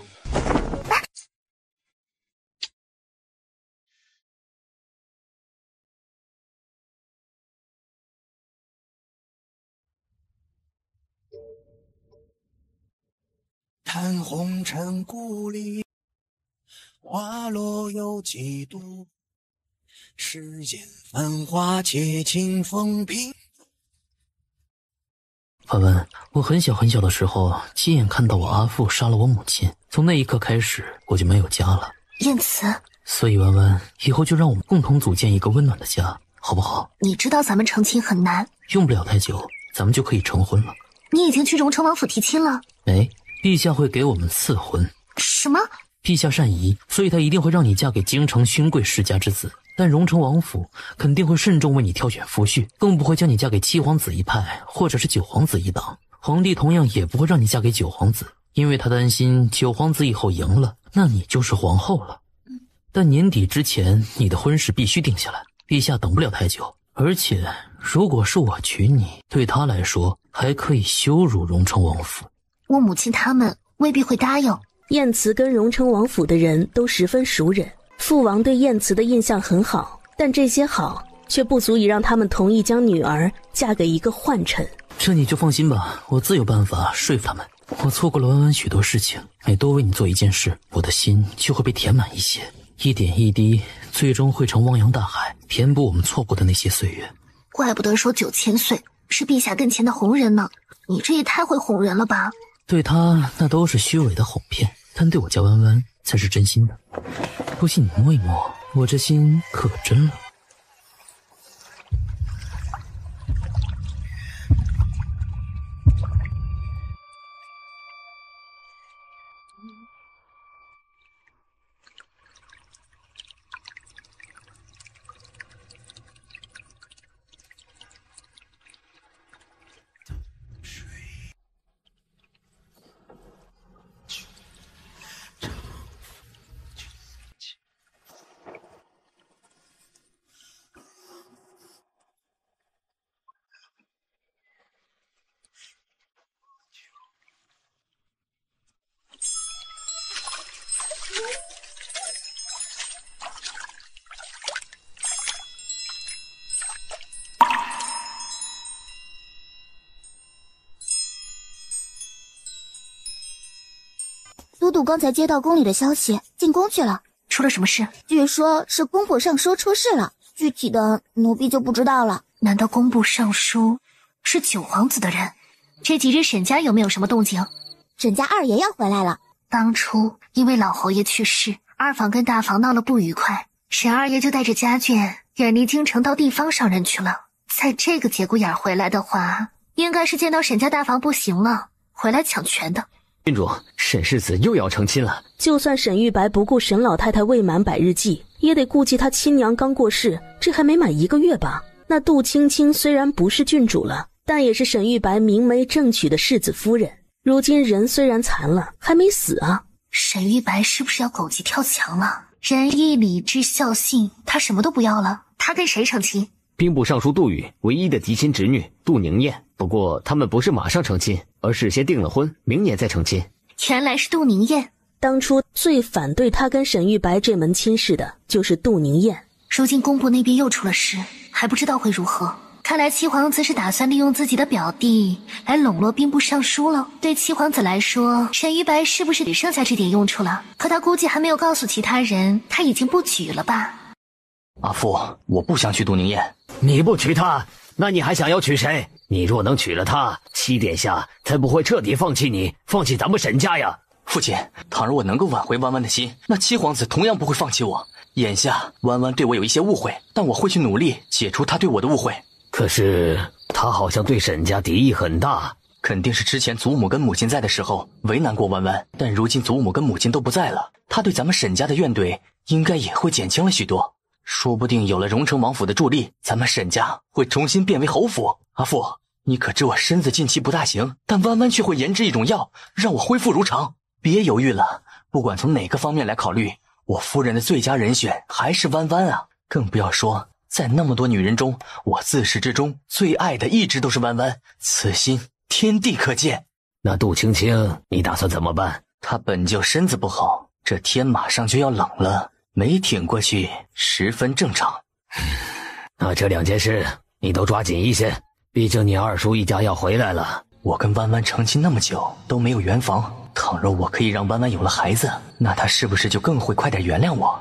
叹红尘故里，花落有几度？世间繁华，且清风平。婉婉，我很小很小的时候，亲眼看到我阿父杀了我母亲，从那一刻开始，我就没有家了。燕慈，所以婉婉，以后就让我们共同组建一个温暖的家，好不好？你知道咱们成亲很难，用不了太久，咱们就可以成婚了。你已经去荣城王府提亲了？没，陛下会给我们赐婚。什么？陛下善宜，所以他一定会让你嫁给京城勋贵世家之子。但荣城王府肯定会慎重为你挑选夫婿，更不会将你嫁给七皇子一派或者是九皇子一党。皇帝同样也不会让你嫁给九皇子，因为他担心九皇子以后赢了，那你就是皇后了。但年底之前你的婚事必须定下来，陛下等不了太久。而且如果是我娶你，对他来说还可以羞辱荣城王府。我母亲他们未必会答应。燕慈跟荣城王府的人都十分熟人，父王对燕慈的印象很好，但这些好却不足以让他们同意将女儿嫁给一个宦臣。这你就放心吧，我自有办法说服他们。我错过了婉婉许多事情，每多为你做一件事，我的心就会被填满一些，一点一滴，最终汇成汪洋大海，填补我们错过的那些岁月。怪不得说9000岁是陛下跟前的红人呢，你这也太会哄人了吧。对他那都是虚伪的哄骗，但对我家弯弯才是真心的。不信你摸一摸，我这心可真了。都督刚才接到宫里的消息，进宫去了。出了什么事？据说是工部尚书出事了，具体的奴婢就不知道了。难道工部尚书是九皇子的人？这几日沈家有没有什么动静？沈家二爷要回来了。当初因为老侯爷去世，二房跟大房闹了不愉快，沈二爷就带着家眷远离京城到地方上任去了。在这个节骨眼回来的话，应该是见到沈家大房不行了，回来抢权的。郡主，沈世子又要成亲了。就算沈玉白不顾沈老太太未满100日祭，也得顾及她亲娘刚过世，这还没满1个月吧。那杜青青虽然不是郡主了，但也是沈玉白明媒正娶的世子夫人。如今人虽然残了，还没死啊。沈玉白是不是要狗急跳墙了？仁义礼智孝信，他什么都不要了，他跟谁成亲？兵部尚书杜宇唯一的嫡亲侄女杜宁燕，不过他们不是马上成亲，而是先订了婚，明年再成亲。原来是杜宁燕。当初最反对他跟沈玉白这门亲事的就是杜宁燕。如今工部那边又出了事，还不知道会如何。看来七皇子是打算利用自己的表弟来笼络兵部尚书了。对七皇子来说，沈玉白是不是只剩下这点用处了？可他估计还没有告诉其他人，他已经不举了吧。阿父，我不想娶杜宁燕。你不娶她，那你还想要娶谁？你若能娶了她，七殿下才不会彻底放弃你，放弃咱们沈家呀。父亲，倘若我能够挽回弯弯的心，那七皇子同样不会放弃我。眼下弯弯对我有一些误会，但我会去努力解除他对我的误会。可是他好像对沈家敌意很大。肯定是之前祖母跟母亲在的时候为难过弯弯，但如今祖母跟母亲都不在了，他对咱们沈家的怨怼应该也会减轻了许多。说不定有了荣城王府的助力，咱们沈家会重新变为侯府。阿父，你可知我身子近期不大行，但弯弯却会研制一种药，让我恢复如常。别犹豫了，不管从哪个方面来考虑，我夫人的最佳人选还是弯弯啊！更不要说在那么多女人中，我自始至终最爱的一直都是弯弯，此心天地可见。那杜青青，你打算怎么办？她本就身子不好，这天马上就要冷了，没挺过去十分正常。那这2件事你都抓紧一些，毕竟你二叔一家要回来了。我跟弯弯成亲那么久都没有圆房，倘若我可以让弯弯有了孩子，那她是不是就更会快点原谅我？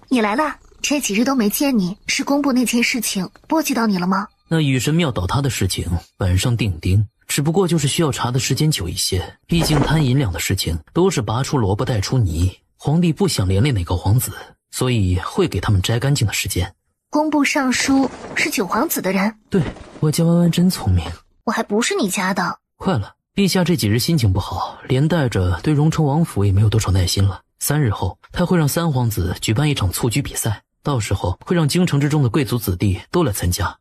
你来了，这几日都没见你，是工部那件事情波及到你了吗？那雨神庙倒塌的事情板上钉钉，只不过就是需要查的时间久一些。毕竟贪银两的事情都是拔出萝卜带出泥，皇帝不想连累哪个皇子，所以会给他们摘干净的时间。工部尚书是九皇子的人？对，我家弯弯真聪明。我还不是你家的。快了，陛下这几日心情不好，连带着对荣城王府也没有多少耐心了。3日后，他会让三皇子举办一场蹴鞠比赛，到时候会让京城之中的贵族子弟都来参加。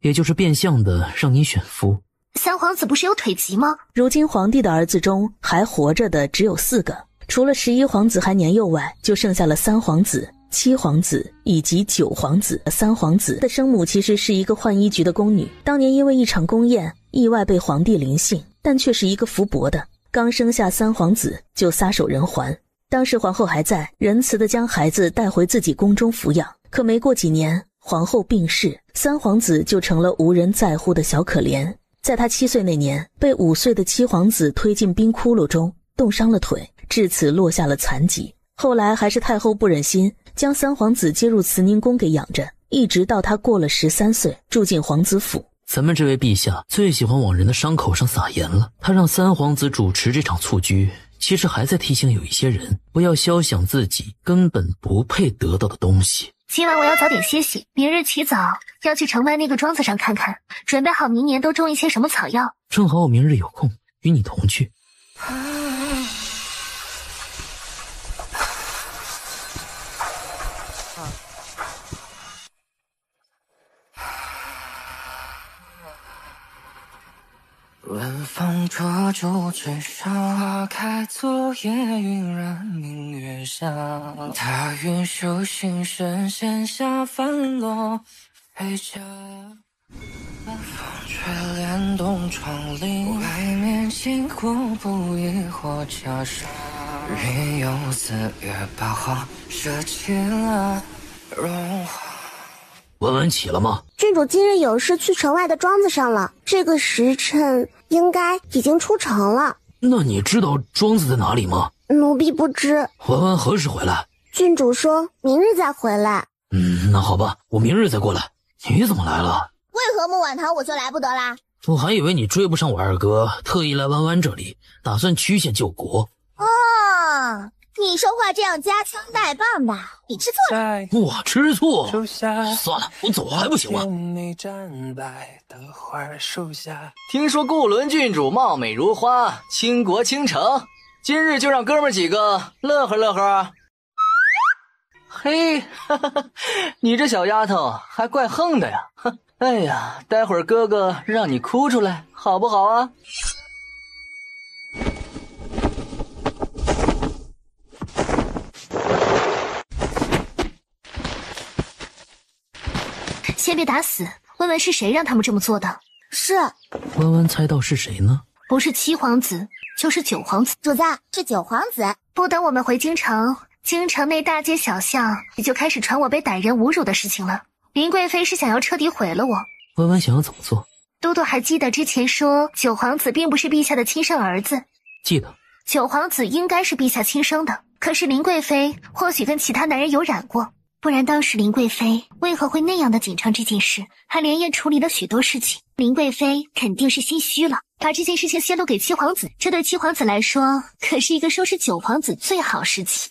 也就是变相的让你选夫。三皇子不是有腿疾吗？如今皇帝的儿子中还活着的只有4个，除了11皇子还年幼外，就剩下了3皇子、7皇子以及9皇子。3皇子的生母其实是一个浣衣局的宫女，当年因为一场宫宴意外被皇帝临幸，但却是一个福薄的，刚生下3皇子就撒手人寰。当时皇后还在，仁慈地将孩子带回自己宫中抚养，可没过几年皇后病逝，3皇子就成了无人在乎的小可怜。在他7岁那年，被5岁的7皇子推进冰窟窿中，冻伤了腿，至此落下了残疾。后来还是太后不忍心，将3皇子接入慈宁宫给养着，一直到他过了13岁，住进皇子府。咱们这位陛下最喜欢往人的伤口上撒盐了，他让3皇子主持这场蹴鞠，其实还在提醒有一些人不要肖想自己根本不配得到的东西。今晚我要早点歇息，明日起早要去城外那个庄子上看看，准备好明年都种一些什么草药。正好我明日有空，与你同去。晚风捉住纸上花开，昨夜晕染明月下。他愿手心神仙下凡落飞家。风吹帘动窗棂，外面星火不疑或袈裟。云游四月八荒，舍弃了荣华。文文起了吗？郡主今日有事去城外的庄子上了，这个时辰应该已经出城了。那你知道庄子在哪里吗？奴婢不知。文文何时回来？郡主说明日再回来。那好吧，我明日再过来。你怎么来了？为何木晚堂我就来不得啦？我还以为你追不上我二哥，特意来弯弯这里，打算曲线救国。哦，你说话这样夹枪带棒的，你吃醋了？我吃醋？算了，我走还不行吗？听说顾伦郡主貌美如花，倾国倾城，今日就让哥们几个乐呵乐呵。嘿，哈哈，你这小丫头还怪横的呀！哎呀，待会儿哥哥让你哭出来，好不好啊？先别打死，问问是谁让他们这么做的。是。弯弯猜到是谁呢？不是7皇子，就是9皇子。主子，是9皇子。不等我们回京城，京城内大街小巷也就开始传我被歹人侮辱的事情了。林贵妃是想要彻底毁了我。弯弯想要怎么做？都督还记得之前说9皇子并不是陛下的亲生儿子？记得。9皇子应该是陛下亲生的，可是林贵妃或许跟其他男人有染过，不然当时林贵妃为何会那样的紧张这件事，还连夜处理了许多事情？林贵妃肯定是心虚了，把这件事情泄露给7皇子，这对7皇子来说可是一个收拾9皇子最好时机。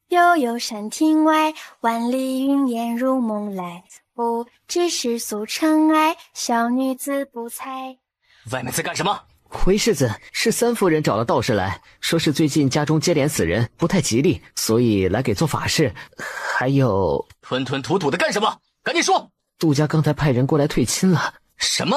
悠悠山亭外，万里云烟如梦来。不知世俗尘埃，小女子不才。外面在干什么？回世子，是3夫人找了道士来，说是最近家中接连死人，不太吉利，所以来给做法事。还有，吞吞吐吐的干什么？赶紧说！杜家刚才派人过来退亲了。什么？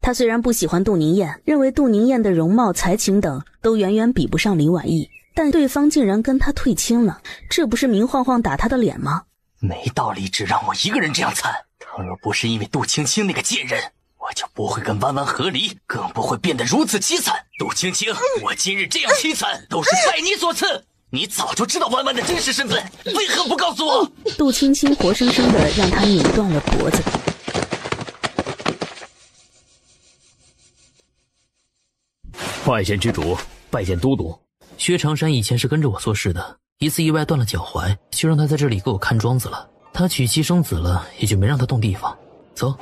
他虽然不喜欢杜宁燕，认为杜宁燕的容貌、才情等都远远比不上林婉意，但对方竟然跟他退亲了，这不是明晃晃打他的脸吗？没道理只让我一个人这样惨，倘若不是因为杜青青那个贱人，我就不会跟弯弯和离，更不会变得如此凄惨。杜青青，我今日这样凄惨，都是拜你所赐。你早就知道弯弯的真实身份，为何不告诉我？杜青青活生生的让他扭断了脖子。拜见之主，拜见都督。薛长山以前是跟着我做事的，一次意外断了脚踝，就让他在这里给我看庄子了。他娶妻生子了，也就没让他动地方。走，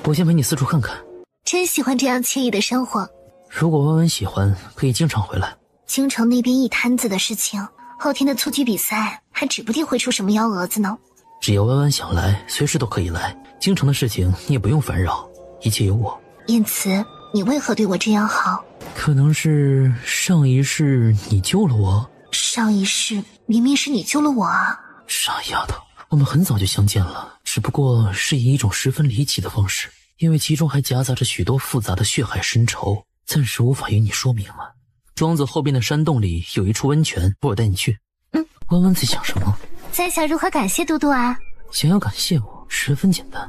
我先陪你四处看看。真喜欢这样惬意的生活。如果弯弯喜欢，可以经常回来。京城那边一摊子的事情，后天的蹴鞠比赛还指不定会出什么幺蛾子呢。只要弯弯想来，随时都可以来。京城的事情你也不用烦扰，一切有我。燕慈，你为何对我这样好？可能是上一世你救了我。上一世明明是你救了我啊！傻丫头，我们很早就相见了，只不过是以一种十分离奇的方式，因为其中还夹杂着许多复杂的血海深仇，暂时无法与你说明了。庄子后边的山洞里有一处温泉，我带你去。弯弯在想什么？在想如何感谢嘟嘟啊？想要感谢我，十分简单。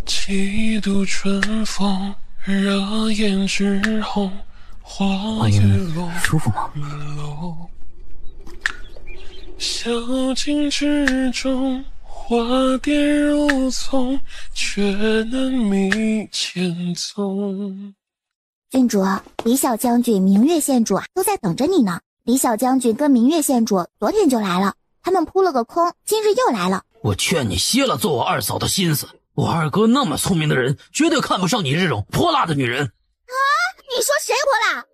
几度春风，热胭脂红，花月落。舒服吗？小径之中，花蝶如丛，却难觅前踪。郡主，李小将军、明月县主都在等着你呢。李小将军跟明月县主昨天就来了，他们扑了个空，今日又来了。我劝你歇了做我二嫂的心思，我二哥那么聪明的人，绝对看不上你这种泼辣的女人。啊！你说谁泼辣？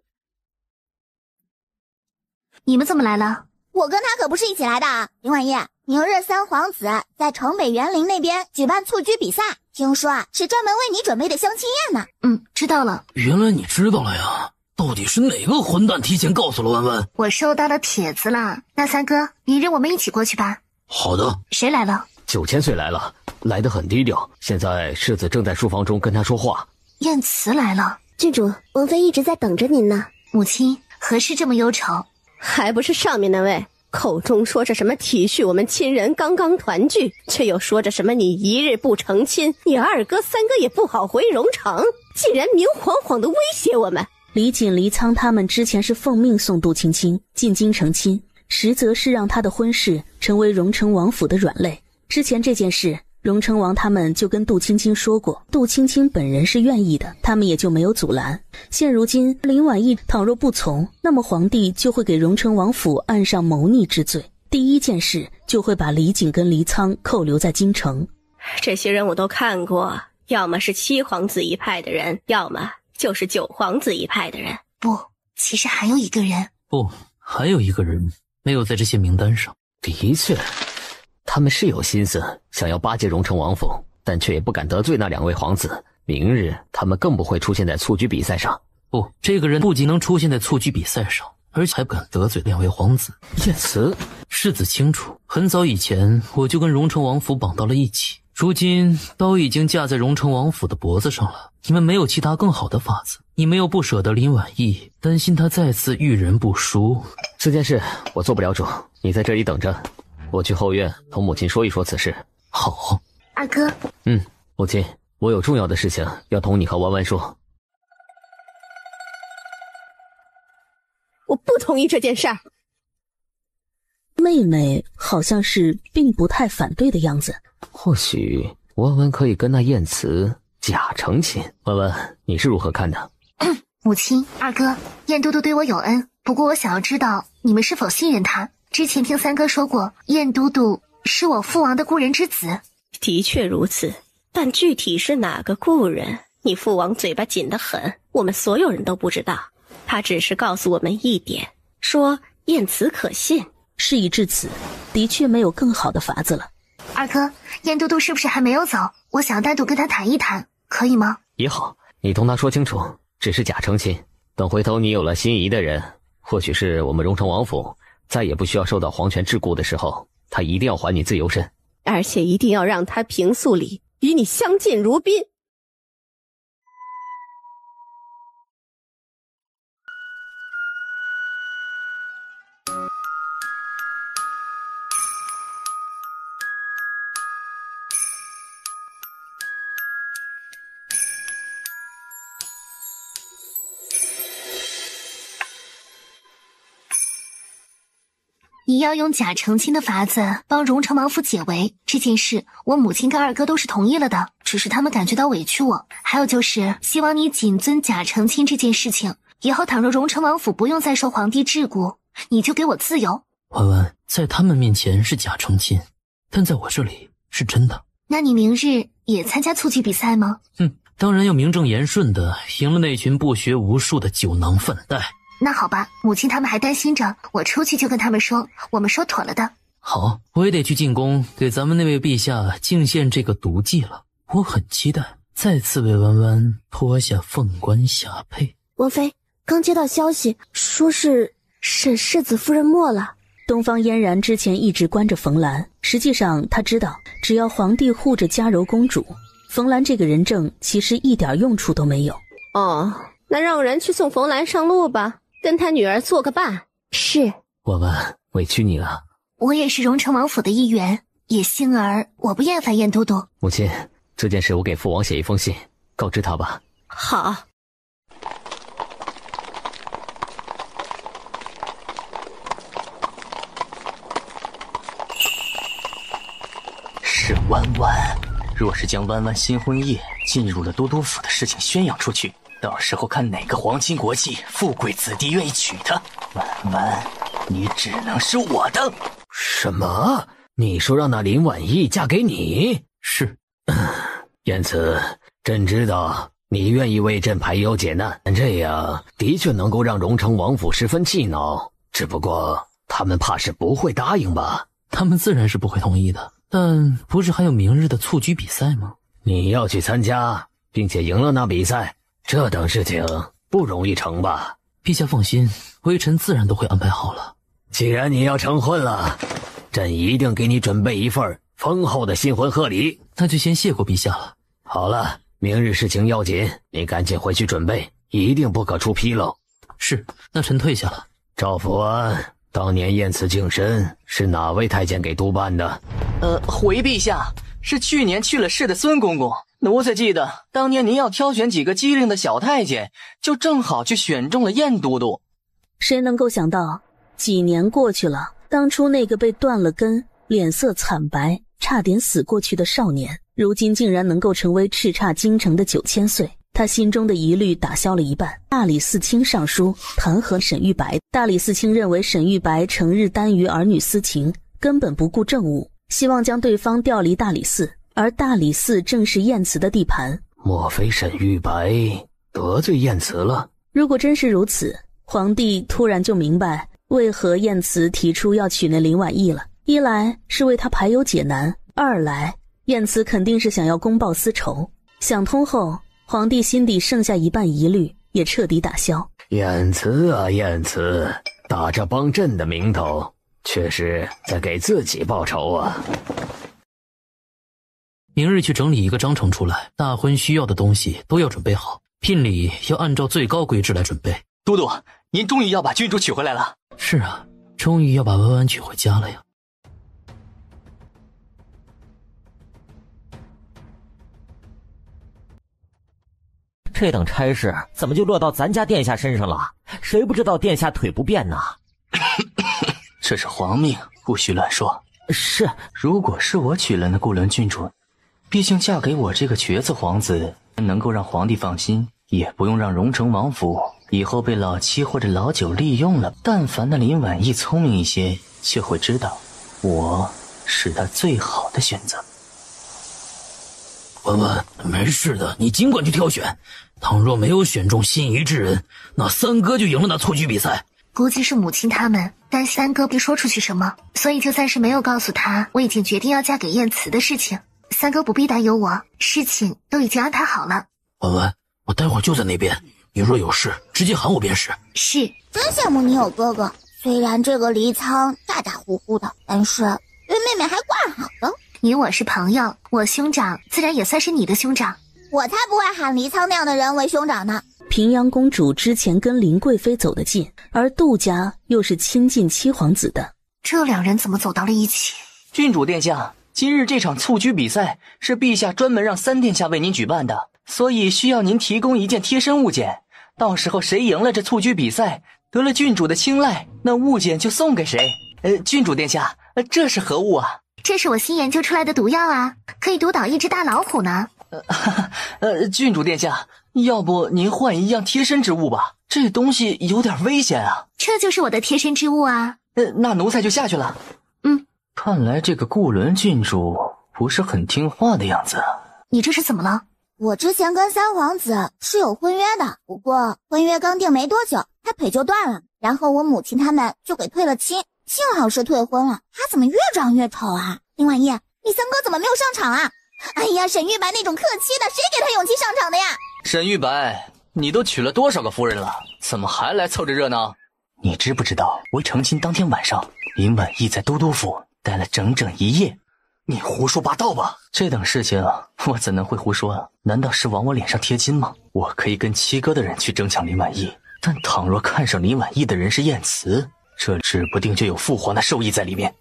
你们怎么来了？我跟他可不是一起来的。林婉叶，明日三皇子在城北园林那边举办蹴鞠比赛，听说是专门为你准备的相亲宴呢。知道了。原来你知道了呀？到底是哪个混蛋提前告诉了弯弯？我收到了帖子了。那三哥，明日我们一起过去吧。好的。谁来了？9000岁来了，来得很低调。现在世子正在书房中跟他说话。燕慈来了。郡主，王妃一直在等着您呢。母亲，何事这么忧愁？还不是上面那位，口中说着什么体恤我们亲人刚刚团聚，却又说着什么你一日不成亲，你二哥三哥也不好回荣城，竟然明晃晃的威胁我们。李锦、黎苍他们之前是奉命送杜青青进京成亲，实则是让他的婚事成为荣城王府的软肋。之前这件事，荣成王他们就跟杜青青说过，杜青青本人是愿意的，他们也就没有阻拦。现如今林婉意倘若不从，那么皇帝就会给荣成王府按上谋逆之罪，第一件事就会把李锦跟黎苍扣留在京城。这些人我都看过，要么是七皇子一派的人，要么就是九皇子一派的人。不，其实还有一个人。不，还有一个人没有在这些名单上。的确，他们是有心思想要巴结荣城王府，但却也不敢得罪那2位皇子。明日他们更不会出现在蹴鞠比赛上。不，这个人不仅能出现在蹴鞠比赛上，而且还不敢得罪2位皇子。燕慈，世子清楚，很早以前我就跟荣城王府绑到了一起，如今刀已经架在荣城王府的脖子上了。你们没有其他更好的法子，你们又不舍得林婉意，担心她再次遇人不淑。这件事我做不了主，你在这里等着，我去后院同母亲说一说此事。好。二哥。母亲，我有重要的事情要同你和弯弯说。我不同意这件事儿。妹妹好像是并不太反对的样子。或许弯弯可以跟那燕慈假成亲。弯弯，你是如何看的？母亲，二哥，燕都督对我有恩，不过我想要知道你们是否信任他。之前听三哥说过，燕都督是我父王的故人之子。的确如此，但具体是哪个故人，你父王嘴巴紧得很，我们所有人都不知道。他只是告诉我们一点，说燕慈可信。事已至此，的确没有更好的法子了。二哥，燕都督是不是还没有走？我想单独跟他谈一谈，可以吗？也好，你同他说清楚，只是假成亲。等回头你有了心仪的人，或许是我们荣城王府，再也不需要受到皇权桎梏的时候，他一定要还你自由身，而且一定要让他平素里与你相敬如宾。你要用假成亲的法子帮荣城王府解围这件事，我母亲跟二哥都是同意了的，只是他们感觉到委屈我。还有就是希望你谨遵假成亲这件事情，以后倘若荣城王府不用再受皇帝桎梏，你就给我自由。婉婉，在他们面前是假成亲，但在我这里是真的。那你明日也参加蹴鞠比赛吗？当然要名正言顺的赢了那群不学无术的酒囊饭袋。那好吧，母亲他们还担心着，我出去就跟他们说，我们说妥了的。好，我也得去进宫给咱们那位陛下敬献这个毒剂了。我很期待再次为弯弯脱下凤冠霞帔。王妃，刚接到消息，说是沈世子夫人没了。东方嫣然之前一直关着冯兰，实际上他知道，只要皇帝护着嘉柔公主，冯兰这个人证其实一点用处都没有。哦，那让人去送冯兰上路吧，跟他女儿做个伴。是。婉婉，委屈你了。我也是荣城王府的一员，也幸而我不厌烦燕都督。母亲，这件事我给父王写一封信，告知他吧。好。是弯弯，若是将弯弯新婚夜进入了都督府的事情宣扬出去，到时候看哪个皇亲国戚、富贵子弟愿意娶她。弯弯，你只能是我的。什么？你说让那林婉意嫁给你？是。言辞，朕知道你愿意为朕排忧解难，这样的确能够让荣城王府十分气恼。只不过他们怕是不会答应吧？他们自然是不会同意的。但不是还有明日的蹴鞠比赛吗？你要去参加，并且赢了那比赛，这等事情不容易成吧？陛下放心，微臣自然都会安排好了。既然你要成婚了，朕一定给你准备一份丰厚的新婚贺礼。那就先谢过陛下了。好了，明日事情要紧，你赶紧回去准备，一定不可出纰漏。是，那臣退下了。赵福安，当年燕慈净身是哪位太监给督办的？回陛下，是去年去了世的孙公公。奴才记得当年您要挑选几个机灵的小太监，就正好去选中了燕都督。谁能够想到，几年过去了，当初那个被断了根、脸色惨白、差点死过去的少年，如今竟然能够成为叱咤京城的9000岁。他心中的疑虑打消了一半。大理寺卿上书弹劾沈玉白，大理寺卿认为沈玉白成日耽于儿女私情，根本不顾政务，希望将对方调离大理寺，而大理寺正是燕慈的地盘。莫非沈玉白得罪燕慈了？如果真是如此，皇帝突然就明白为何燕慈提出要娶那林婉意了。一来是为他排忧解难，二来燕慈肯定是想要公报私仇。想通后，皇帝心底剩下一半疑虑也彻底打消。燕慈啊燕慈，打着帮朕的名头，却是在给自己报仇啊。明日去整理一个章程出来，大婚需要的东西都要准备好，聘礼要按照最高规制来准备。都督，您终于要把郡主娶回来了。是啊，终于要把弯弯娶回家了呀。这等差事怎么就落到咱家殿下身上了？谁不知道殿下腿不便呢？这是皇命，不许乱说。是，如果是我娶了那顾伦郡主，毕竟嫁给我这个瘸子皇子，能够让皇帝放心，也不用让荣城王府以后被老七或者老九利用了。但凡那林婉意聪明一些，就会知道我是他最好的选择。婉婉，没事的，你尽管去挑选。倘若没有选中心仪之人，那三哥就赢了那蹴鞠比赛。估计是母亲他们担心三哥别说出去什么，所以就暂时没有告诉他我已经决定要嫁给燕慈的事情。三哥不必担忧我，事情都已经安排好了。婉婉，我待会儿就在那边，你若有事直接喊我便是。是。真羡慕你有哥哥，虽然这个离仓咋咋呼呼的，但是对妹妹还怪好的。你我是朋友，我兄长自然也算是你的兄长。我才不会喊离仓那样的人为兄长呢。平阳公主之前跟林贵妃走得近，而杜家又是亲近七皇子的，这两人怎么走到了一起？郡主殿下，今日这场蹴鞠比赛是陛下专门让三殿下为您举办的，所以需要您提供一件贴身物件。到时候谁赢了这蹴鞠比赛，得了郡主的青睐，那物件就送给谁。郡主殿下，这是何物啊？这是我新研究出来的毒药啊，可以毒倒一只大老虎呢。郡主殿下，要不您换一样贴身之物吧？这东西有点危险啊。这就是我的贴身之物啊。那奴才就下去了。看来这个顾伦郡主不是很听话的样子。你这是怎么了？我之前跟三皇子是有婚约的，不过婚约刚定没多久，他腿就断了，然后我母亲他们就给退了亲。幸好是退婚了，他怎么越长越丑啊？林婉叶，你三哥怎么没有上场啊？哎呀，沈玉白那种客气的，谁给他勇气上场的呀？沈玉白，你都娶了多少个夫人了，怎么还来凑着热闹？你知不知道，我成亲当天晚上，林婉意在都督府待了整整1夜。你胡说八道吧！这等事情我怎能会胡说啊？难道是往我脸上贴金吗？我可以跟七哥的人去争抢林婉意，但倘若看上林婉意的人是燕慈，这指不定就有父皇的授意在里面。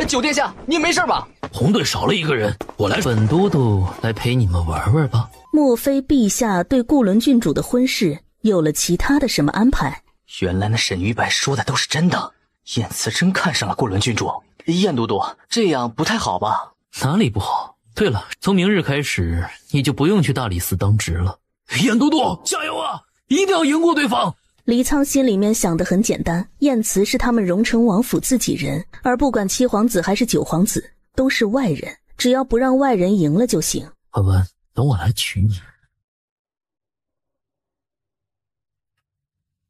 九殿下，您没事吧？红队少了一个人，我来本都督来陪你们玩玩吧。莫非陛下对顾伦郡主的婚事有了其他的什么安排？原来那沈玉白说的都是真的，燕慈真看上了顾伦郡主。燕都督，这样不太好吧？哪里不好？对了，从明日开始，你就不用去大理寺当值了。燕都督，加油啊！一定要赢过对方。黎苍心里面想得很简单，燕慈是他们荣成王府自己人，而不管七皇子还是九皇子，都是外人，只要不让外人赢了就行。婉婉，等我来娶你。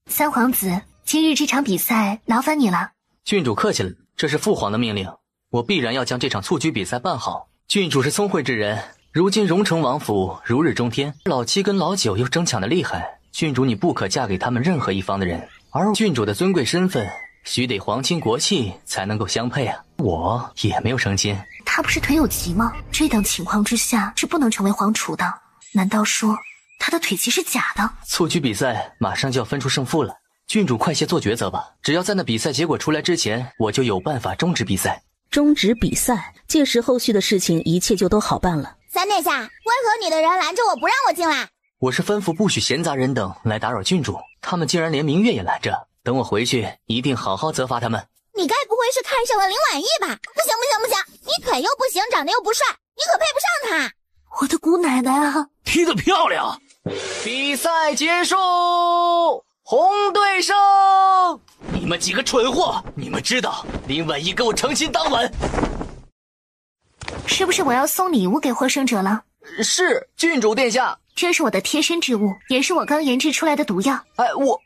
三皇子，今日这场比赛劳烦你了。郡主客气了，这是父皇的命令，我必然要将这场蹴鞠比赛办好。郡主是聪慧之人，如今荣成王府如日中天，老七跟老九又争抢的厉害，郡主你不可嫁给他们任何一方的人，而郡主的尊贵身份须得皇亲国戚才能够相配啊。我也没有成亲。他不是腿有疾吗？这等情况之下是不能成为皇储的。难道说他的腿疾是假的？蹴鞠比赛马上就要分出胜负了，郡主快些做抉择吧，只要在那比赛结果出来之前，我就有办法终止比赛。终止比赛，届时后续的事情一切就都好办了。三殿下，为何你的人拦着我不让我进来？我是吩咐不许闲杂人等来打扰郡主，他们竟然连明月也拦着，等我回去一定好好责罚他们。你该不会是看上了林婉意吧？不行不行不行，你腿又不行，长得又不帅，你可配不上他。我的姑奶奶啊！踢得漂亮！比赛结束，红队胜！你们几个蠢货，你们知道林婉意跟我成亲当晚是不是我要送礼物给获胜者了？是，郡主殿下。这是我的贴身之物，也是我刚研制出来的毒药。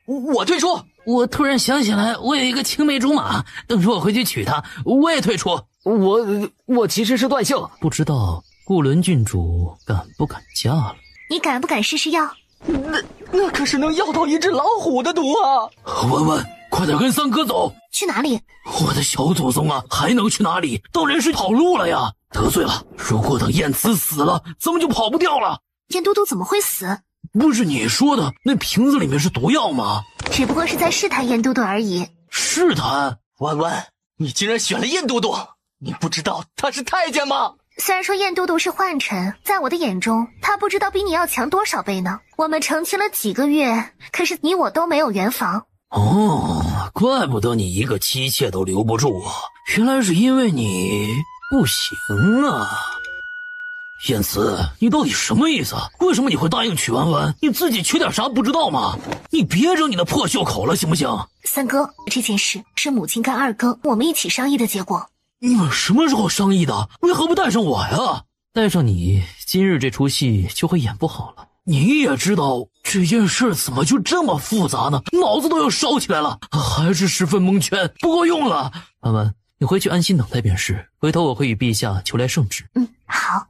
我退出。我突然想起来，我有一个青梅竹马，等着我回去娶她，我也退出。我其实是段秀，不知道顾伦郡主敢不敢嫁了？你敢不敢试试药？那可是能药到一只老虎的毒啊！文文，快点跟三哥走。去哪里？我的小祖宗啊，还能去哪里？到人世跑路了呀！得罪了，如果等燕慈死了，咱们就跑不掉了。燕都督怎么会死？不是你说的那瓶子里面是毒药吗？只不过是在试探燕都督而已。试探？婉婉，你竟然选了燕都督，你不知道他是太监吗？虽然说燕都督是宦臣，在我的眼中，他不知道比你要强多少倍呢。我们成亲了几个月，可是你我都没有圆房。哦，怪不得你一个妻妾都留不住啊，原来是因为你不行啊。燕慈，你到底什么意思？为什么你会答应娶婉婉？你自己缺点啥不知道吗？你别整你的破袖口了，行不行？三哥，这件事是母亲跟二哥我们一起商议的结果。你们什么时候商议的？为何不带上我呀？带上你，今日这出戏就会演不好了。你也知道这件事怎么就这么复杂呢？脑子都要烧起来了，还是十分蒙圈，不够用了。婉婉，你回去安心等待便是，回头我会与陛下求来圣旨。好。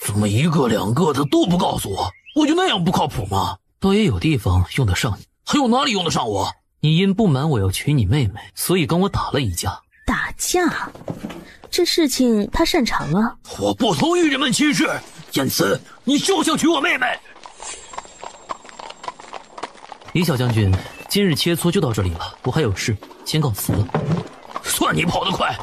怎么一个两个的都不告诉我？我就那样不靠谱吗？倒也有地方用得上你，还有哪里用得上我？你因不满我要娶你妹妹，所以跟我打了一架。打架？这事情他擅长啊。我不同意人们亲事。燕慈，你就想娶我妹妹？李小将军，今日切磋就到这里了，我还有事，先告辞了。算你跑得快。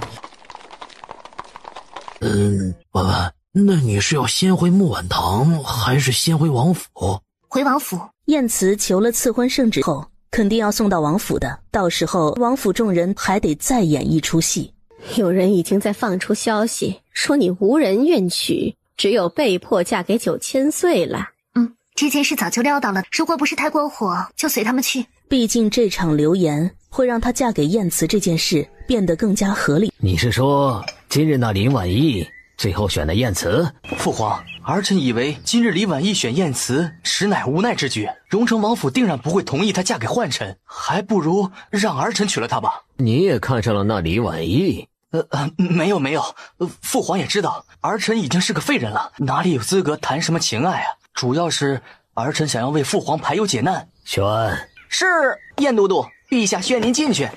婉婉，那你是要先回木婉堂，还是先回王府？回王府。燕慈求了赐婚圣旨后，肯定要送到王府的，到时候王府众人还得再演一出戏。有人已经在放出消息，说你无人愿娶，只有被迫嫁给9000岁了。这件事早就料到了，如果不是太过火，就随他们去。毕竟这场流言会让她嫁给燕慈这件事变得更加合理。你是说今日那林婉意最后选的燕慈？父皇，儿臣以为今日李婉意选燕慈实乃无奈之举，荣成王府定然不会同意她嫁给宦臣，还不如让儿臣娶了她吧。你也看上了那李婉意？没有，父皇也知道儿臣已经是个废人了，哪里有资格谈什么情爱啊？主要是儿臣想要为父皇排忧解难。宣是，燕都督，陛下宣您进去。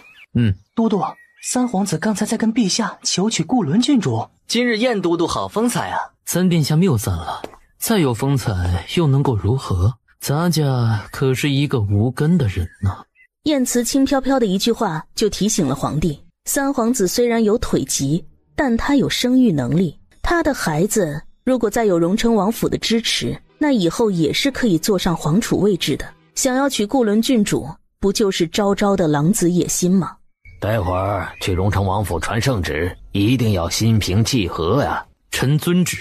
都督，三皇子刚才在跟陛下求娶顾伦郡主，今日燕都督好风采啊！三殿下谬赞了，再有风采又能够如何？咱家可是一个无根的人呢。燕慈轻飘飘的一句话就提醒了皇帝，三皇子虽然有腿疾，但他有生育能力，他的孩子如果再有荣成王府的支持，那以后也是可以坐上皇储位置的。想要娶顾伦郡主，不就是昭昭的狼子野心吗？待会儿去荣成王府传圣旨，一定要心平气和呀。臣遵旨。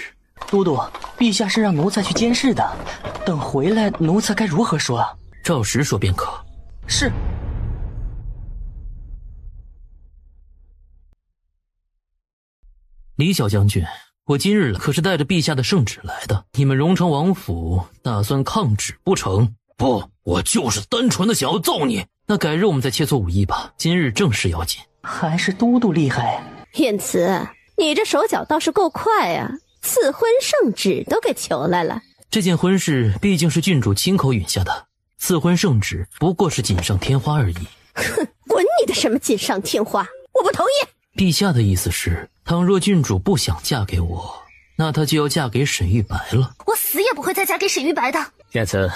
都督，陛下是让奴才去监视的，等回来奴才该如何说啊？照实说便可。是。李小将军，我今日可是带着陛下的圣旨来的，你们荣成王府打算抗旨不成？不，我就是单纯的想要揍你。那改日我们再切磋武艺吧，今日正事要紧。还是都督厉害。燕慈，你这手脚倒是够快啊，赐婚圣旨都给求来了。这件婚事毕竟是郡主亲口允下的，赐婚圣旨不过是锦上添花而已。哼，滚你的什么锦上添花，我不同意。陛下的意思是，倘若郡主不想嫁给我，那她就要嫁给沈玉白了。我死也不会再嫁给沈玉白的。燕慈，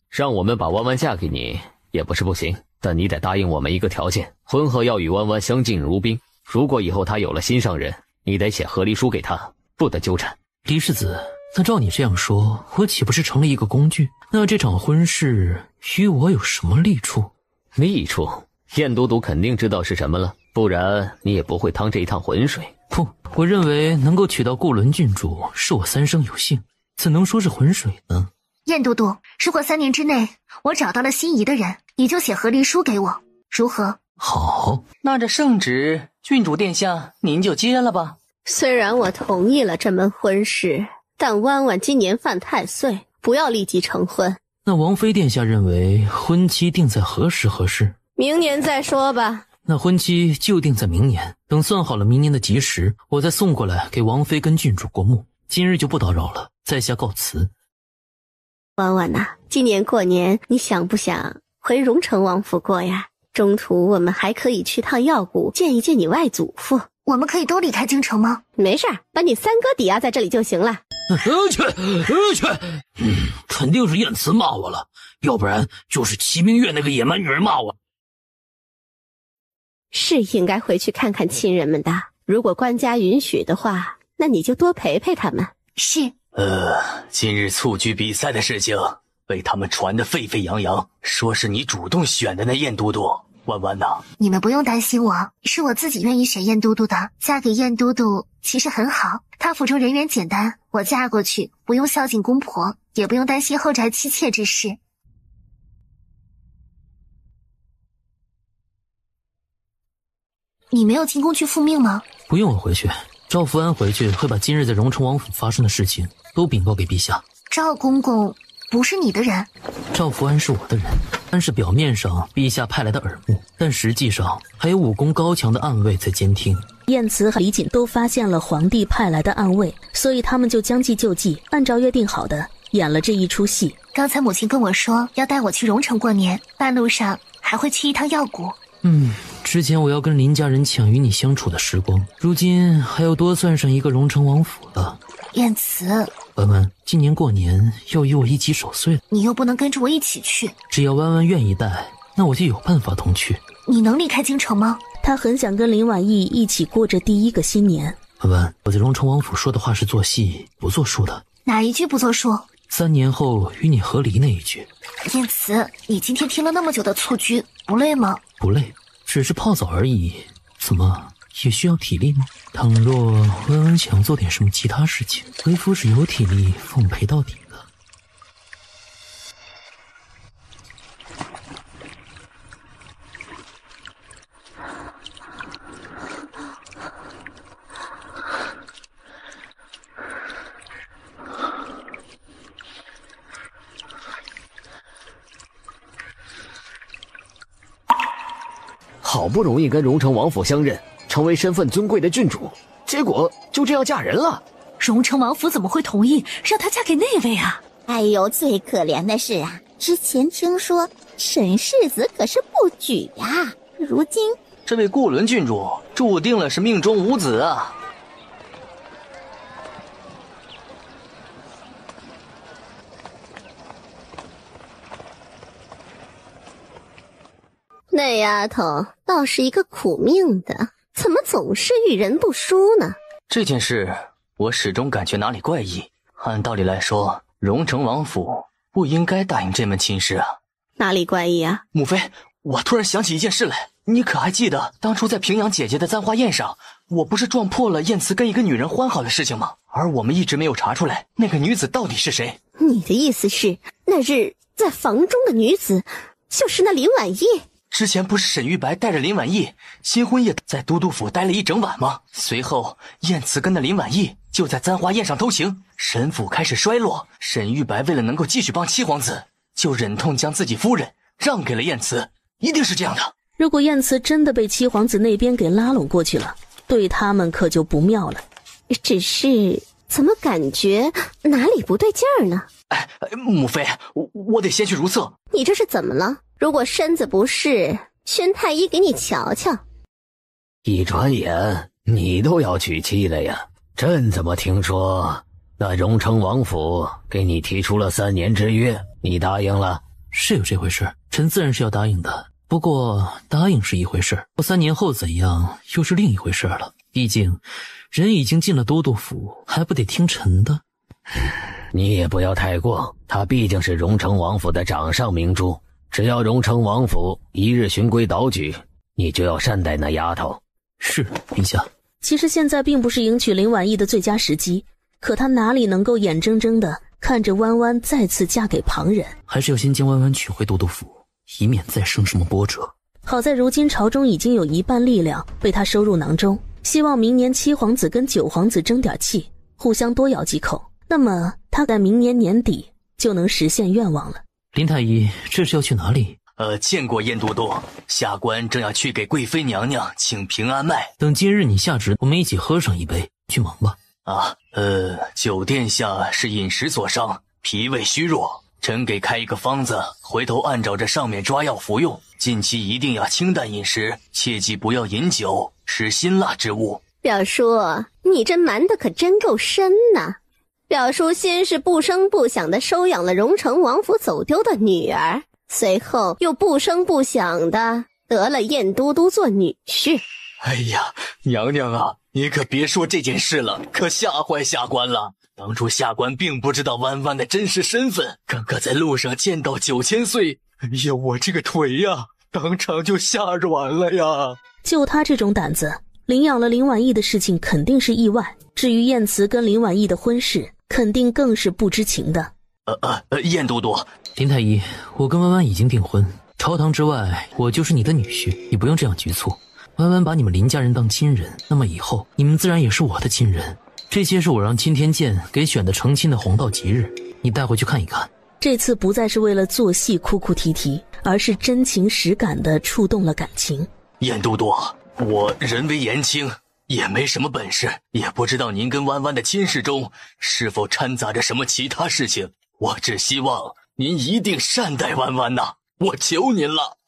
让我们把弯弯嫁给你也不是不行，但你得答应我们一个条件，婚后要与弯弯相敬如宾。如果以后她有了心上人，你得写和离书给她，不得纠缠。李世子，那照你这样说，我岂不是成了一个工具？那这场婚事与我有什么利处？利处？燕都督肯定知道是什么了，不然你也不会趟这一趟浑水。不，我认为能够娶到顾伦郡主是我三生有幸，怎能说是浑水呢？燕都督，如果3年之内我找到了心仪的人，你就写和离书给我，如何？好。那这圣旨，郡主殿下您就接了吧。虽然我同意了这门婚事，但弯弯今年犯太岁，不要立即成婚。那王妃殿下认为婚期定在何时合适？明年再说吧。那婚期就定在明年，等算好了明年的吉时，我再送过来给王妃跟郡主过目。今日就不打扰了，在下告辞。婉婉呐，今年过年你想不想回荣成王府过呀？中途我们还可以去趟药谷见一见你外祖父。我们可以都离开京城吗？没事儿，把你三哥抵押在这里就行了。肯定是燕慈骂我了，要不然就是齐明月那个野蛮女人骂我。是应该回去看看亲人们的，如果官家允许的话，那你就多陪陪他们。是。今日蹴鞠比赛的事情被他们传得沸沸扬扬，说是你主动选的那燕都督。弯弯呐，你们不用担心我，是我自己愿意选燕都督的。嫁给燕都督其实很好，他府中人员简单，我嫁过去不用孝敬公婆，也不用担心后宅妻妾之事。你没有进宫去复命吗？不用我回去，赵福安回去会把今日在荣成王府发生的事情都禀告给陛下。赵公公不是你的人？赵福安是我的人，但是表面上陛下派来的耳目，但实际上还有武功高强的暗卫在监听。燕慈和李锦都发现了皇帝派来的暗卫，所以他们就将计就计，按照约定好的演了这一出戏。刚才母亲跟我说要带我去荣城过年，半路上还会去一趟药谷。之前我要跟林家人抢与你相处的时光，如今还要多算上一个荣成王府了。燕慈，弯弯，今年过年要与我一起守岁了，你又不能跟着我一起去。只要弯弯愿意带，那我就有办法同去。你能离开京城吗？他很想跟林婉意一起过着第一个新年。弯弯，我在荣成王府说的话是做戏不作数的。哪一句不作数？3年后与你和离那一句。燕慈，你今天听了那么久的蹴鞠，不累吗？不累，只是泡澡而已。怎么也需要体力吗？倘若温温想做点什么其他事情，为夫是有体力奉陪到底的。好不容易跟荣城王府相认，成为身份尊贵的郡主，结果就这样嫁人了。荣城王府怎么会同意让她嫁给那位啊？哎呦，最可怜的是啊，之前听说沈世子可是不举呀，如今这位顾伦郡主注定了是命中无子啊。那丫头倒是一个苦命的，怎么总是遇人不淑呢？这件事我始终感觉哪里怪异。按道理来说，荣城王府不应该答应这门亲事啊。哪里怪异啊？母妃，我突然想起一件事来，你可还记得当初在平阳姐姐的簪花宴上，我不是撞破了燕慈跟一个女人欢好的事情吗？而我们一直没有查出来那个女子到底是谁。你的意思是，那日在房中的女子就是那林婉意？之前不是沈玉白带着林婉意新婚夜在都督府待了一整晚吗？随后燕慈跟那林婉意就在簪花宴上偷情，沈府开始衰落，沈玉白为了能够继续帮七皇子，就忍痛将自己夫人让给了燕慈，一定是这样的。如果燕慈真的被七皇子那边给拉拢过去了，对他们可就不妙了。只是怎么感觉哪里不对劲儿呢？母妃，我得先去如厕。你这是怎么了？如果身子不适，宣太医给你瞧瞧。一转眼你都要娶妻了呀？朕怎么听说那荣城王府给你提出了3年之约，你答应了？是有这回事，臣自然是要答应的。不过答应是一回事，3年后怎样又是另一回事了。毕竟人已经进了都督府，还不得听臣的？你也不要太过，他毕竟是荣城王府的掌上明珠，只要荣城王府一日循规蹈矩，你就要善待那丫头。是，陛下。其实现在并不是迎娶林婉意的最佳时机，可他哪里能够眼睁睁地看着弯弯再次嫁给旁人？还是要先将弯弯娶回都督府，以免再生什么波折。好在如今朝中已经有一半力量被他收入囊中，希望明年七皇子跟九皇子争点气，互相多咬几口，那么他在明年年底就能实现愿望了。林太医，这是要去哪里？见过燕都督，下官正要去给贵妃娘娘请平安脉。等今日你下旨，我们一起喝上一杯，去忙吧。九殿下是饮食所伤，脾胃虚弱，臣给开一个方子，回头按照这上面抓药服用。近期一定要清淡饮食，切记不要饮酒，吃辛辣之物。表叔，你这瞒得可真够深呐！表叔先是不声不响地收养了荣城王府走丢的女儿，随后又不声不响地得了燕都督做女婿。哎呀，娘娘啊，你可别说这件事了，可吓坏下官了。当初下官并不知道弯弯的真实身份，刚刚在路上见到9000岁，哎呀，我这个腿呀，当场就吓软了呀。就他这种胆子，领养了林婉意的事情肯定是意外，至于燕慈跟林婉意的婚事，肯定更是不知情的。燕都督，林太医，我跟弯弯已经订婚，朝堂之外，我就是你的女婿，你不用这样局促。弯弯把你们林家人当亲人，那么以后你们自然也是我的亲人。这些是我让青天剑给选的成亲的黄道吉日，你带回去看一看。这次不再是为了做戏哭哭啼啼，而是真情实感地触动了感情。燕都督，我人微言轻，也没什么本事，也不知道您跟弯弯的亲事中是否掺杂着什么其他事情。我只希望您一定善待弯弯呐，我求您了。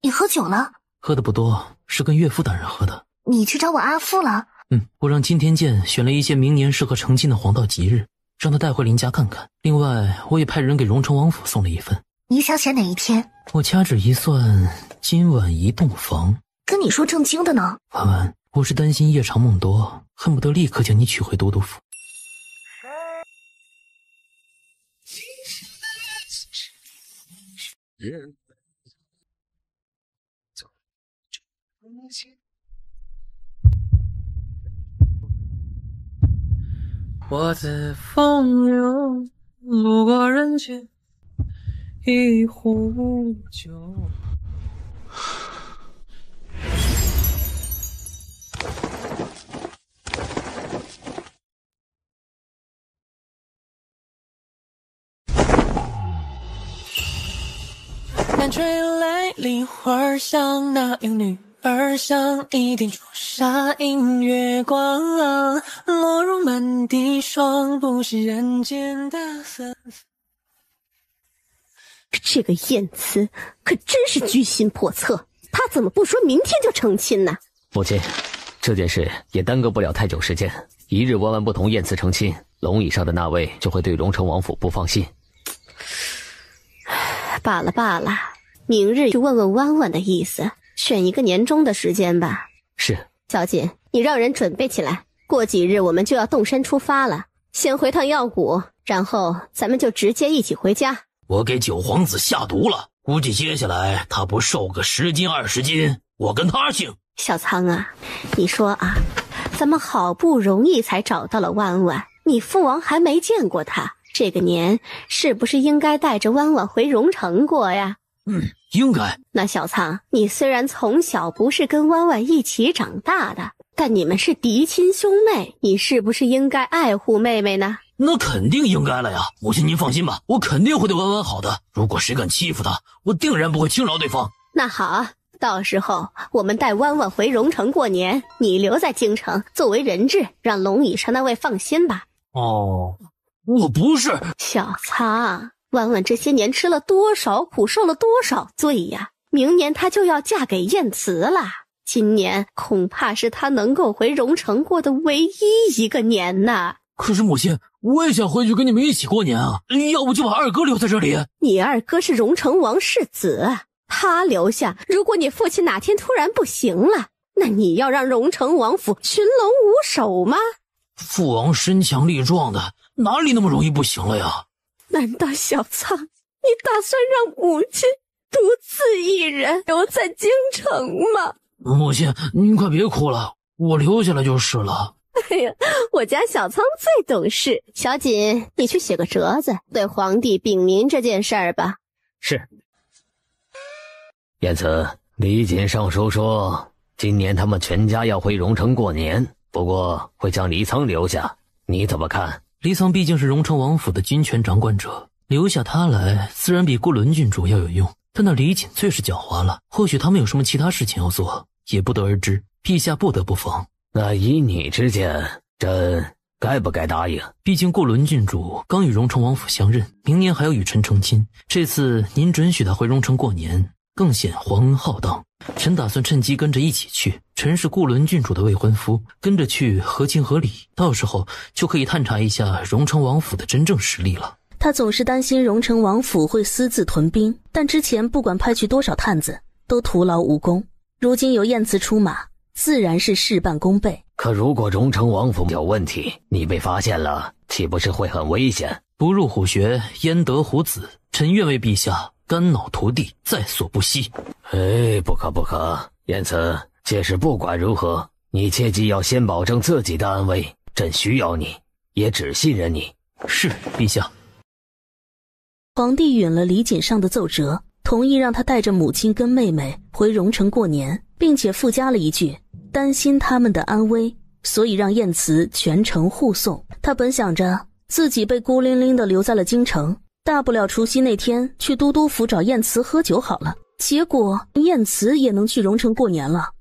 你喝酒了？喝的不多，是跟岳父大人喝的。你去找我阿父了？我让金天剑选了一些明年适合成亲的黄道吉日，让他带回林家看看。另外，我也派人给荣城王府送了一份。你想选哪一天？我掐指一算，今晚一洞房。跟你说正经的呢。婉婉，我是担心夜长梦多，恨不得立刻将你娶回都督府。我自风流，路过人间，一壶酒。风吹来，梨花香，那有女儿香，一点朱砂映月光，落入满地霜，不是人间的芬芳。这个燕慈可真是居心叵测，他怎么不说明天就成亲呢？母亲，这件事也耽搁不了太久时间，一日万万不同燕慈成亲，龙椅上的那位就会对荣城王府不放心。罢了罢了，明日去问问弯弯的意思，选一个年终的时间吧。是。小锦，你让人准备起来，过几日我们就要动身出发了，先回趟药谷，然后咱们就直接一起回家。我给九皇子下毒了，估计接下来他不瘦个10斤20斤，我跟他姓。小苍啊，你说啊，咱们好不容易才找到了弯弯，你父王还没见过他，这个年是不是应该带着弯弯回荣城过呀？应该。那小苍，你虽然从小不是跟弯弯一起长大的，但你们是嫡亲兄妹，你是不是应该爱护妹妹呢？那肯定应该了呀，母亲您放心吧，我肯定会对弯弯好的。如果谁敢欺负他，我定然不会轻饶对方。那好，到时候我们带弯弯回荣城过年，你留在京城作为人质，让龙椅上那位放心吧。哦，我不是。小苍，弯弯这些年吃了多少苦，受了多少罪呀，明年她就要嫁给燕慈了，今年恐怕是她能够回荣城过的唯一一个年呐。可是母亲，我也想回去跟你们一起过年啊，要不就把二哥留在这里。你二哥是荣城王世子，他留下，如果你父亲哪天突然不行了，那你要让荣城王府群龙无首吗？父王身强力壮的，哪里那么容易不行了呀？难道小苍，你打算让母亲独自一人留在京城吗？母亲，您快别哭了，我留下来就是了。哎呀，我家小苍最懂事。小锦，你去写个折子，对皇帝禀明这件事儿吧。是。燕慈，李锦上书说，今年他们全家要回荣城过年，不过会将黎苍留下，你怎么看？黎苍毕竟是荣城王府的军权掌管者，留下他来，自然比顾伦郡主要有用。但那李锦最是狡猾了，或许他们有什么其他事情要做，也不得而知。陛下不得不防。那依你之见，朕该不该答应？毕竟顾伦郡主刚与荣城王府相认，明年还要与臣成亲，这次您准许她回荣城过年，更显皇恩浩荡。臣打算趁机跟着一起去，臣是顾伦郡主的未婚夫，跟着去合情合理，到时候就可以探查一下荣城王府的真正实力了。他总是担心荣城王府会私自屯兵，但之前不管派去多少探子，都徒劳无功。如今由燕慈出马，自然是事半功倍。可如果荣城王府有问题，你被发现了，岂不是会很危险？不入虎穴，焉得虎子？臣愿为陛下肝脑涂地，在所不惜。不可不可，燕慈，届时不管如何，你切记要先保证自己的安危。朕需要你，也只信任你。是，陛下。皇帝允了李锦上的奏折，同意让他带着母亲跟妹妹回荣城过年，并且附加了一句，担心他们的安危，所以让燕慈全程护送。他本想着自己被孤零零地留在了京城，大不了除夕那天去都督府找燕慈喝酒好了，结果燕慈也能去荣城过年了。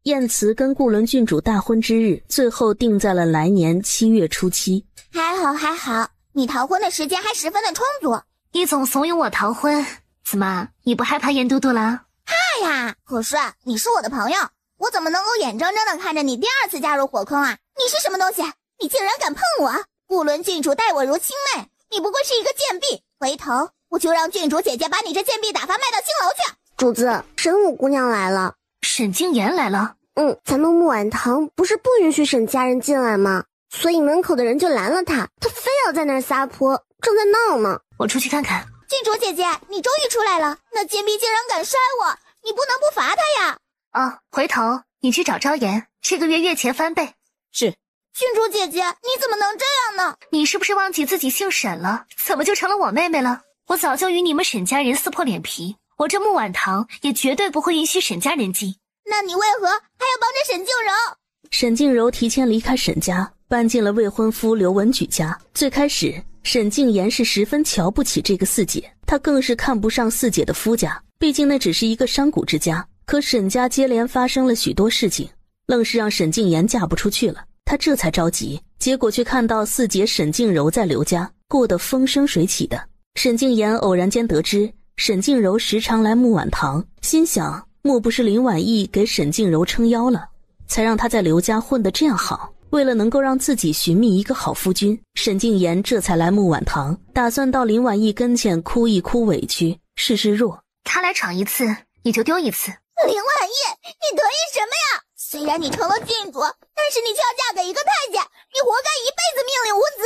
燕慈跟顾伦郡主大婚之日，最后定在了来年7月初7。还好还好，你逃婚的时间还十分的充足。你总怂恿我逃婚，怎么你不害怕燕都督了？怕呀，可是你是我的朋友，我怎么能够眼睁睁的看着你第2次加入火坑啊？你是什么东西？你竟然敢碰我！顾伦郡主待我如亲妹，你不过是一个贱婢，回头我就让郡主姐姐把你这贱婢打发卖到青楼去。主子，沈五姑娘来了。沈静言来了。咱们木婉堂不是不允许沈家人进来吗？所以门口的人就拦了她，她非要在那儿撒泼，正在闹呢。我出去看看。郡主姐姐，你终于出来了！那贱婢竟然敢摔我，你不能不罚她呀！哦，回头你去找昭妍，这个月月钱翻倍。是。郡主姐姐，你怎么能这样呢？你是不是忘记自己姓沈了？怎么就成了我妹妹了？我早就与你们沈家人撕破脸皮，我这木碗堂也绝对不会允许沈家人进。那你为何还要帮着沈静柔？沈静柔提前离开沈家，搬进了未婚夫刘文举家。最开始，沈静言是十分瞧不起这个四姐，她更是看不上四姐的夫家，毕竟那只是一个商贾之家。可沈家接连发生了许多事情，愣是让沈静言嫁不出去了。她这才着急，结果却看到四姐沈静柔在刘家过得风生水起的。沈静言偶然间得知沈静柔时常来木碗堂，心想莫不是林婉意给沈静柔撑腰了，才让她在刘家混得这样好。为了能够让自己寻觅一个好夫君，沈静言这才来木碗堂，打算到林婉意跟前哭一哭委屈，示示弱。他来闯一次，你就丢一次。林婉意，你得意什么呀？虽然你成了郡主，但是你却要嫁给一个太监，你活该一辈子命令无子。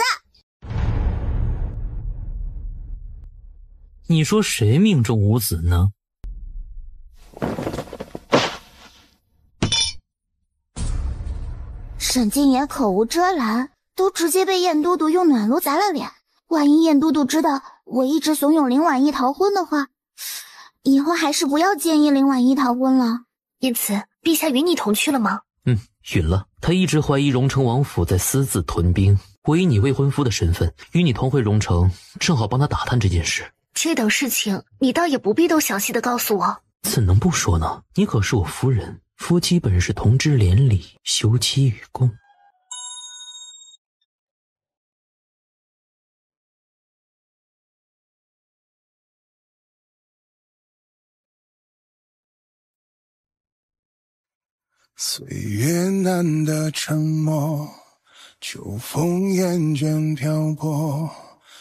你说谁命中无子呢？沈静言口无遮拦，都直接被燕都督用暖炉砸了脸。万一燕都督知道我一直怂恿林婉意逃婚的话，以后还是不要建议林婉意逃婚了。因此，陛下与你同去了吗？允了。他一直怀疑荣城王府在私自屯兵，我以你未婚夫的身份与你同回荣城，正好帮他打探这件事。这等事情，你倒也不必都详细的告诉我。怎能不说呢？你可是我夫人，夫妻本是同知连理，休戚与共。岁月难得沉默，秋风厌倦漂泊，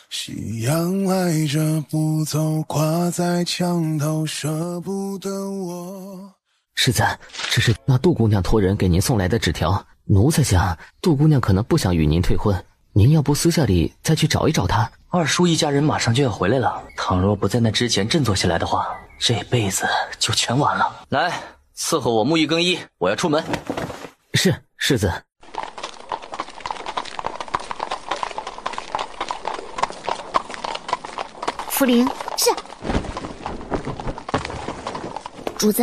夕阳赖着不走，挂在墙头舍不得我。世子，这是那杜姑娘托人给您送来的纸条，奴才想杜姑娘可能不想与您退婚，您要不私下里再去找一找她。二叔一家人马上就要回来了，倘若不在那之前振作起来的话，这辈子就全完了。来，伺候我沐浴更衣，我要出门。是，世子。福临，是。主子，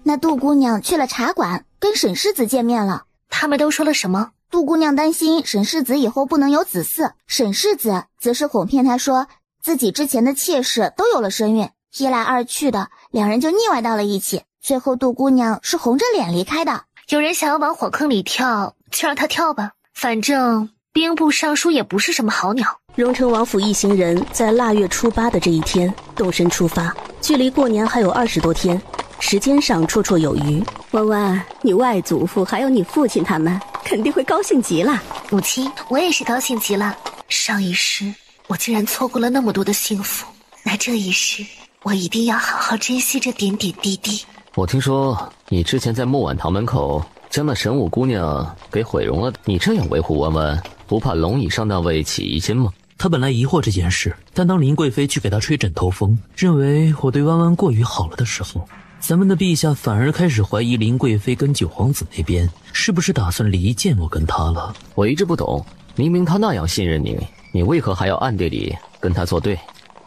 那杜姑娘去了茶馆，跟沈世子见面了。他们都说了什么？杜姑娘担心沈世子以后不能有子嗣，沈世子则是哄骗她说自己之前的妾室都有了身孕，一来二去的，两人就腻歪到了一起。最后杜姑娘是红着脸离开的。有人想要往火坑里跳，就让他跳吧，反正兵部尚书也不是什么好鸟。荣城王府一行人在腊月初8的这一天动身出发，距离过年还有20多天，时间上绰绰有余。婉婉，你外祖父还有你父亲他们肯定会高兴极了。母亲，我也是高兴极了。上一世我竟然错过了那么多的幸福，那这一世我一定要好好珍惜这点点滴滴。我听说你之前在木碗堂门口将那神武姑娘给毁容了，你这样维护婉婉，不怕龙椅上那位起疑心吗？他本来疑惑这件事，但当林贵妃去给他吹枕头风，认为我对弯弯过于好了的时候，咱们的陛下反而开始怀疑林贵妃跟九皇子那边是不是打算离间我跟他了。我一直不懂，明明他那样信任你，你为何还要暗地里跟他作对？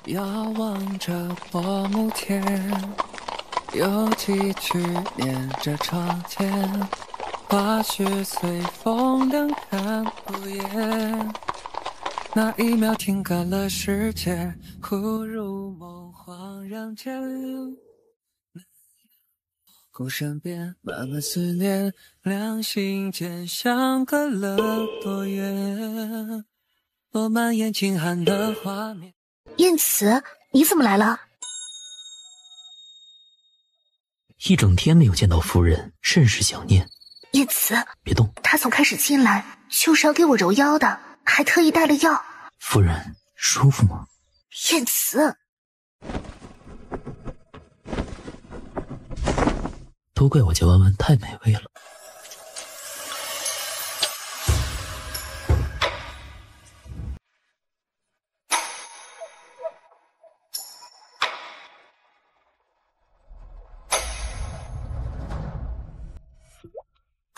遥望着薄暮天，有几句念着窗前，花絮随风凉看不厌。那一秒停格了时间，忽如梦，恍然间，故身边慢慢思念，两心间相隔了多远，落满眼轻寒的画面。燕慈，你怎么来了？一整天没有见到夫人，甚是想念。燕慈，别动。他从开始进来就是要给我揉腰的，还特意带了药。夫人舒服吗？燕慈，都怪我家弯弯太美味了。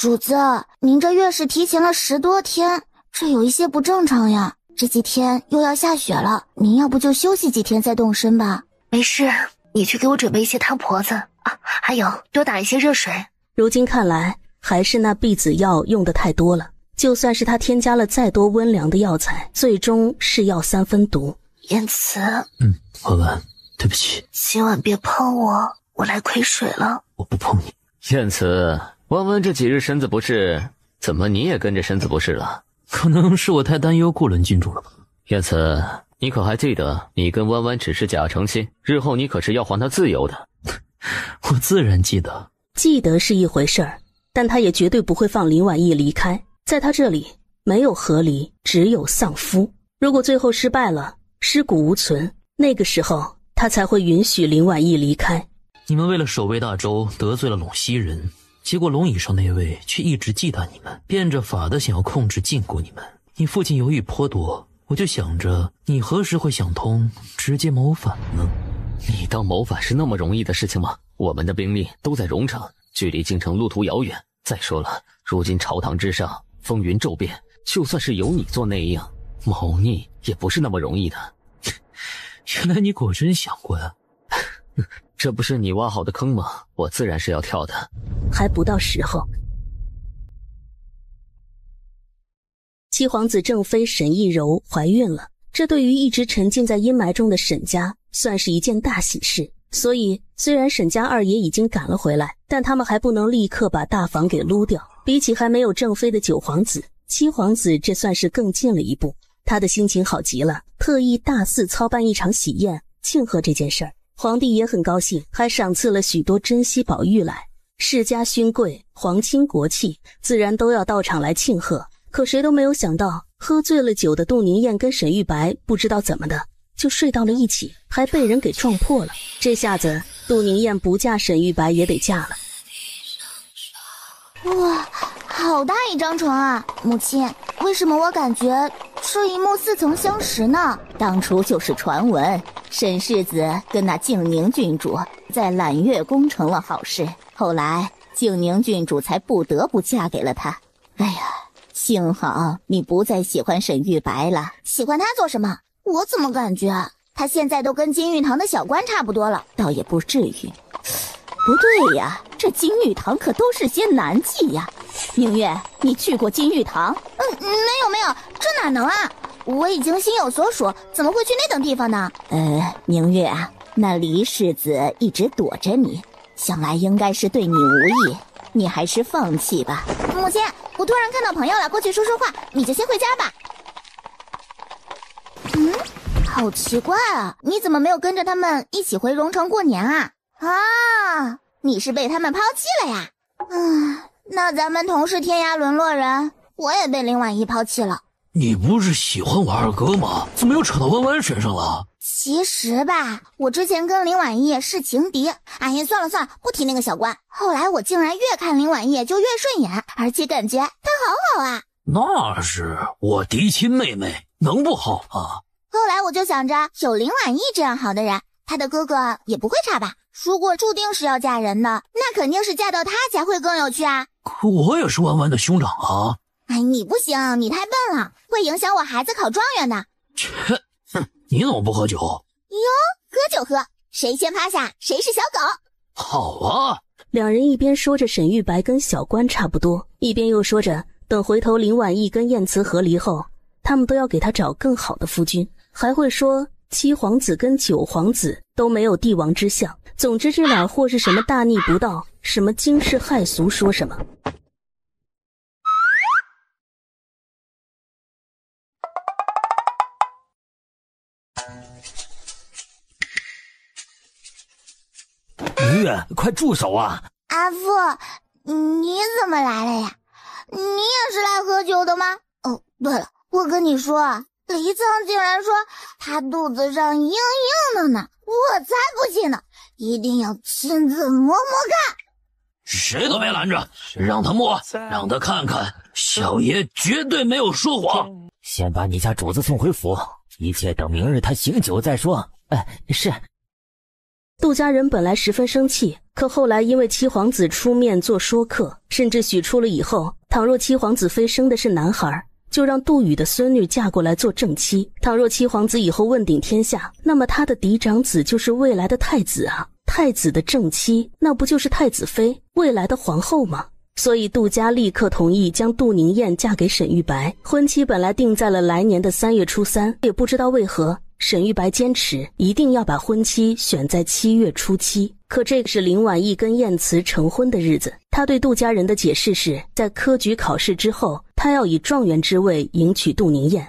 主子，您这月事提前了10多天，这有一些不正常呀。这几天又要下雪了，您要不就休息几天再动身吧。没事，你去给我准备一些汤婆子啊，还有多打一些热水。如今看来，还是那避子药用的太多了。就算是他添加了再多温凉的药材，最终是药3分毒。言辞，婉婉，对不起，今晚别碰我，我来亏水了。我不碰你。燕慈，婉婉这几日身子不适，怎么你也跟着身子不适了？可能是我太担忧顾伦郡主了吧。燕慈，你可还记得你跟弯弯只是假成亲，日后你可是要还他自由的。我自然记得。记得是一回事儿，但他也绝对不会放林婉意离开。在他这里，没有和离，只有丧夫。如果最后失败了，尸骨无存，那个时候他才会允许林婉意离开。你们为了守卫大周得罪了陇西人，结果龙椅上那位却一直忌惮你们，变着法的想要控制禁锢你们。你父亲犹豫颇多，我就想着你何时会想通直接谋反呢？你当谋反是那么容易的事情吗？我们的兵力都在荣城，距离京城路途遥远。再说了，如今朝堂之上风云骤变，就算是有你做内应，谋逆也不是那么容易的。原来你果真想过呀。这不是你挖好的坑吗？我自然是要跳的。还不到时候。七皇子正妃沈亦柔怀孕了，这对于一直沉浸在阴霾中的沈家算是一件大喜事。所以虽然沈家二爷已经赶了回来，但他们还不能立刻把大房给撸掉。比起还没有正妃的九皇子，七皇子这算是更近了一步。他的心情好极了，特意大肆操办一场喜宴庆贺这件事儿。皇帝也很高兴，还赏赐了许多珍稀宝玉来。世家勋贵、皇亲国戚自然都要到场来庆贺。可谁都没有想到，喝醉了酒的杜宁燕跟沈玉白不知道怎么的就睡到了一起，还被人给撞破了。这下子杜宁燕不嫁沈玉白也得嫁了。哇，好大一张床啊！母亲，为什么我感觉这一幕似曾相识呢？当初就是传闻，沈世子跟那静宁郡主在揽月宫成了好事，后来静宁郡主才不得不嫁给了他。哎呀，幸好你不再喜欢沈玉白了。喜欢他做什么？我怎么感觉他现在都跟金玉堂的小官差不多了？倒也不至于。不对呀，这金玉堂可都是些男妓呀。明月，你去过金玉堂？没有，这哪能啊？我已经心有所属，怎么会去那等地方呢？明月啊，那黎世子一直躲着你，想来应该是对你无意，你还是放弃吧。母亲，我突然看到朋友了，过去说说话，你就先回家吧。好奇怪啊，你怎么没有跟着他们一起回荣城过年啊？啊，你是被他们抛弃了呀？那咱们同是天涯沦落人，我也被林婉意抛弃了。你不是喜欢我二哥吗？怎么又扯到弯弯身上了？其实吧，我之前跟林婉意是情敌。哎呀，算了，不提那个小官。后来我竟然越看林婉意就越顺眼，而且感觉她好好啊。那是我嫡亲妹妹，能不好吗？后来我就想着，有林婉意这样好的人，她的哥哥也不会差吧。如果注定是要嫁人的，那肯定是嫁到他家会更有趣啊。可我也是弯弯的兄长啊。哎，你不行，你太笨了，会影响我孩子考状元的。切，你怎么不喝酒？哟，喝就喝，谁先趴下谁是小狗。好啊。两人一边说着沈玉白跟小官差不多，一边又说着等回头林婉意跟燕慈和离后，他们都要给他找更好的夫君，还会说七皇子跟九皇子都没有帝王之相。总之这俩或是什么大逆不道，什么惊世骇俗说什么。明月，快住手啊！阿父，你怎么来了呀？你也是来喝酒的吗？哦，对了，我跟你说，黎苍竟然说他肚子上硬硬的呢，我才不信呢，一定要亲自摸摸看。谁都别拦着，让他摸，让他看看，小爷绝对没有说谎。先把你家主子送回府，一切等明日他醒酒再说。是。杜家人本来十分生气，可后来因为七皇子出面做说客，甚至许出了以后，倘若七皇子妃生的是男孩，就让杜宇的孙女嫁过来做正妻。倘若七皇子以后问鼎天下，那么他的嫡长子就是未来的太子啊。太子的正妻，那不就是太子妃，未来的皇后吗？所以杜家立刻同意将杜宁燕嫁给沈玉白。婚期本来定在了来年的3月初3，也不知道为何沈玉白坚持一定要把婚期选在7月初7。可这是林婉意跟燕慈成婚的日子。他对杜家人的解释是，在科举考试之后，他要以状元之位迎娶杜宁燕。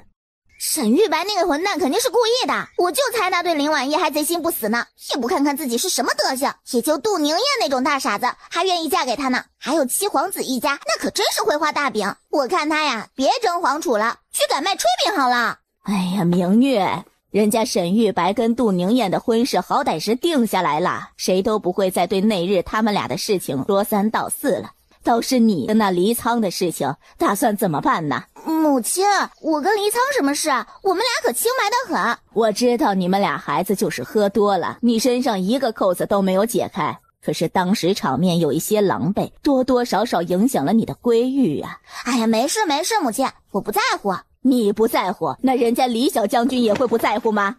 沈玉白那个混蛋肯定是故意的，我就猜他对林婉意还贼心不死呢，也不看看自己是什么德行，也就杜宁燕那种大傻子还愿意嫁给他呢。还有七皇子一家，那可真是会画大饼。我看他呀，别争皇储了，去改卖炊饼好了。哎呀，明月，人家沈玉白跟杜宁燕的婚事好歹是定下来了，谁都不会再对那日他们俩的事情说三道四了。倒是你跟那黎仓的事情，打算怎么办呢？母亲，我跟黎仓什么事啊？我们俩可清白得很。我知道你们俩孩子就是喝多了，你身上一个扣子都没有解开。可是当时场面有一些狼狈，多多少少影响了你的归誉啊。哎呀，没事没事，母亲，我不在乎。你不在乎，那人家李小将军也会不在乎吗？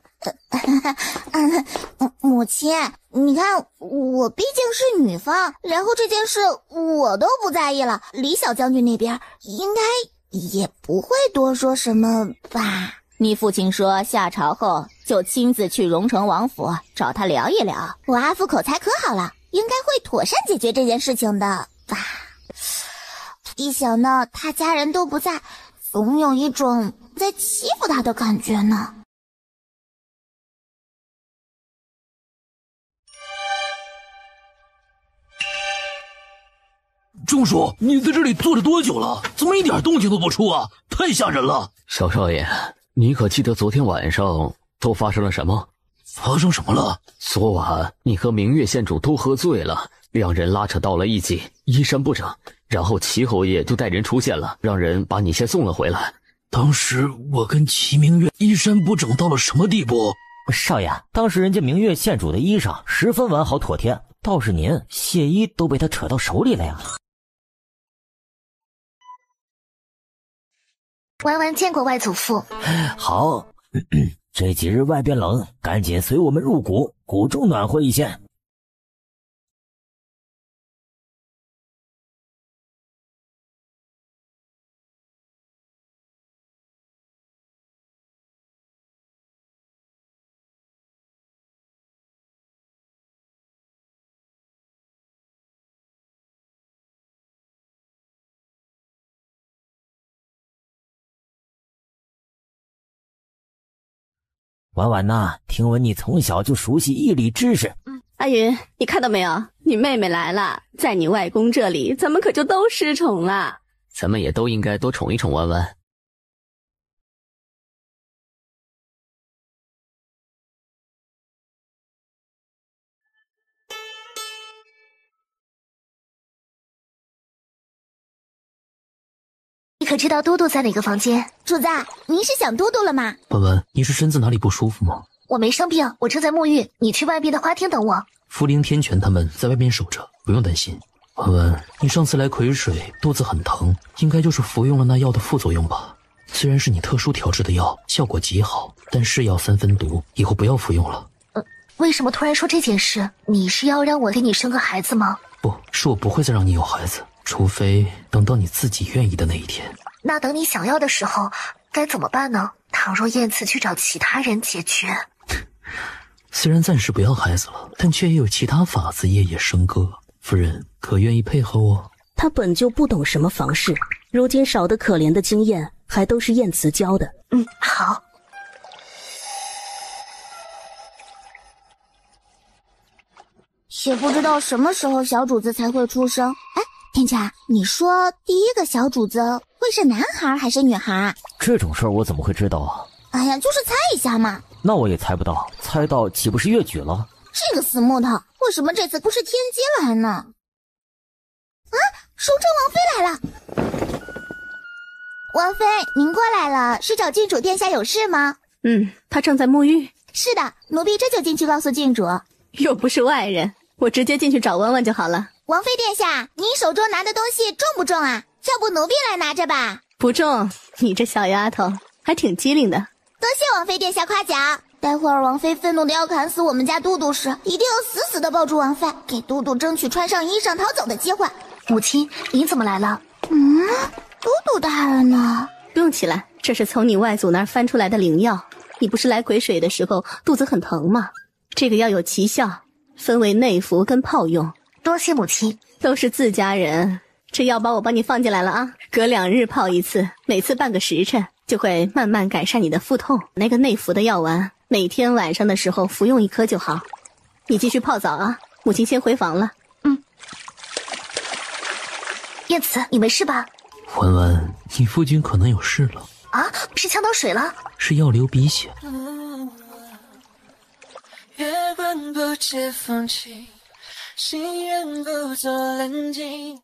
母亲，你看我毕竟是女方，然后这件事我都不在意了，李小将军那边应该也不会多说什么吧。你父亲说下朝后就亲自去荣成王府找他聊一聊。我阿福口才可好了，应该会妥善解决这件事情的吧。一想到他家人都不在，总有一种在欺负他的感觉呢。仲叔，你在这里坐着多久了？怎么一点动静都不出啊？太吓人了！小少爷，你可记得昨天晚上都发生了什么？发生什么了？昨晚你和明月县主都喝醉了，两人拉扯到了一起，衣衫不整，然后齐侯爷就带人出现了，让人把你先送了回来。当时我跟齐明月衣衫不整到了什么地步？少爷，当时人家明月县主的衣裳十分完好妥帖，倒是您亵衣都被他扯到手里了呀。婉婉见过外祖父。好，这几日外边冷，赶紧随我们入谷，谷中暖和一些。婉婉呐，听闻你从小就熟悉义理知识。阿云，你看到没有？你妹妹来了，在你外公这里，咱们可就都失宠了。咱们也都应该多宠一宠婉婉。你可知道嘟嘟在哪个房间？主子，您是想嘟嘟了吗？婉婉，你是身子哪里不舒服吗？我没生病，我正在沐浴，你去外边的花厅等我。福灵天泉他们在外边守着，不用担心。婉婉，你上次来癸水肚子很疼，应该就是服用了那药的副作用吧？虽然是你特殊调制的药，效果极好，但是药3分毒，以后不要服用了。为什么突然说这件事？你是要让我给你生个孩子吗？不是，我不会再让你有孩子，除非等到你自己愿意的那一天。那等你想要的时候该怎么办呢？倘若燕慈去找其他人解决。虽然暂时不要孩子了，但却也有其他法子夜夜笙歌。夫人可愿意配合我？他本就不懂什么房事，如今少得可怜的经验还都是燕慈教的。好。也不知道什么时候小主子才会出生。哎，天泉，你说第一个小主子会是男孩还是女孩啊？这种事儿我怎么会知道啊？哎呀，就是猜一下嘛。那我也猜不到，猜到岂不是越举了？这个死木头，为什么这次不是天机来呢？啊，守正王妃来了。王妃，您过来了，是找郡主殿下有事吗？她正在沐浴。是的，奴婢这就进去告诉郡主。又不是外人，我直接进去找问问就好了。王妃殿下，您手中拿的东西重不重啊？要不奴婢来拿着吧。不重，你这小丫头还挺机灵的。多谢王妃殿下夸奖。待会儿王妃愤怒的要砍死我们家嘟嘟时，一定要死死的抱住王妃，给嘟嘟争取穿上衣裳逃走的机会。母亲，您怎么来了？嘟嘟大人呢？不用起来，这是从你外祖那儿翻出来的灵药。你不是来癸水的时候肚子很疼吗？这个药有奇效，分为内服跟泡用。多谢母亲。都是自家人，这药包我帮你放进来了啊，隔2日泡一次，每次半个时辰，就会慢慢改善你的腹痛。那个内服的药丸，每天晚上的时候服用1颗就好。你继续泡澡啊，母亲先回房了。燕慈，你没事吧？婉婉，你夫君可能有事了。啊，是呛到水了？是要流鼻血。月光不解风情，心愿不做冷静。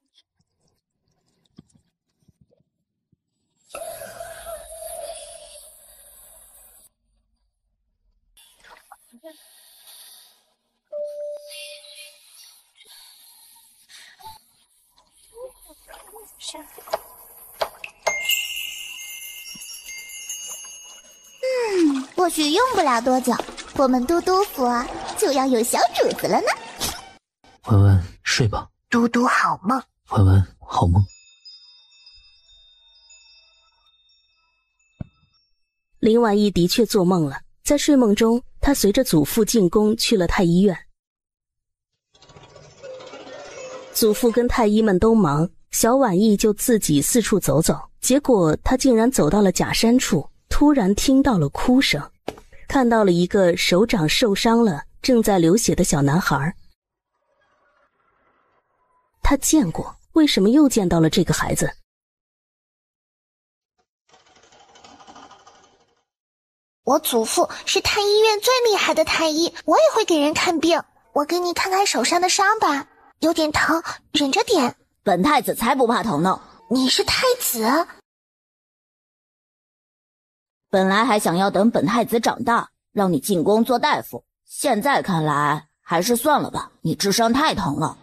或许用不了多久，我们嘟嘟府就要有小主子了呢。婉婉，睡吧。嘟嘟好梦。婉婉，好梦。林婉意的确做梦了，在睡梦中，她随着祖父进宫去了太医院。祖父跟太医们都忙，小婉意就自己四处走走，结果她竟然走到了假山处，突然听到了哭声，看到了一个手掌受伤了正在流血的小男孩。他见过，为什么又见到了这个孩子？我祖父是太医院最厉害的太医，我也会给人看病。我给你看看手上的伤吧，有点疼，忍着点。本太子才不怕疼呢。你是太子？本来还想要等本太子长大，让你进宫做大夫，现在看来还是算了吧，你智商太疼了。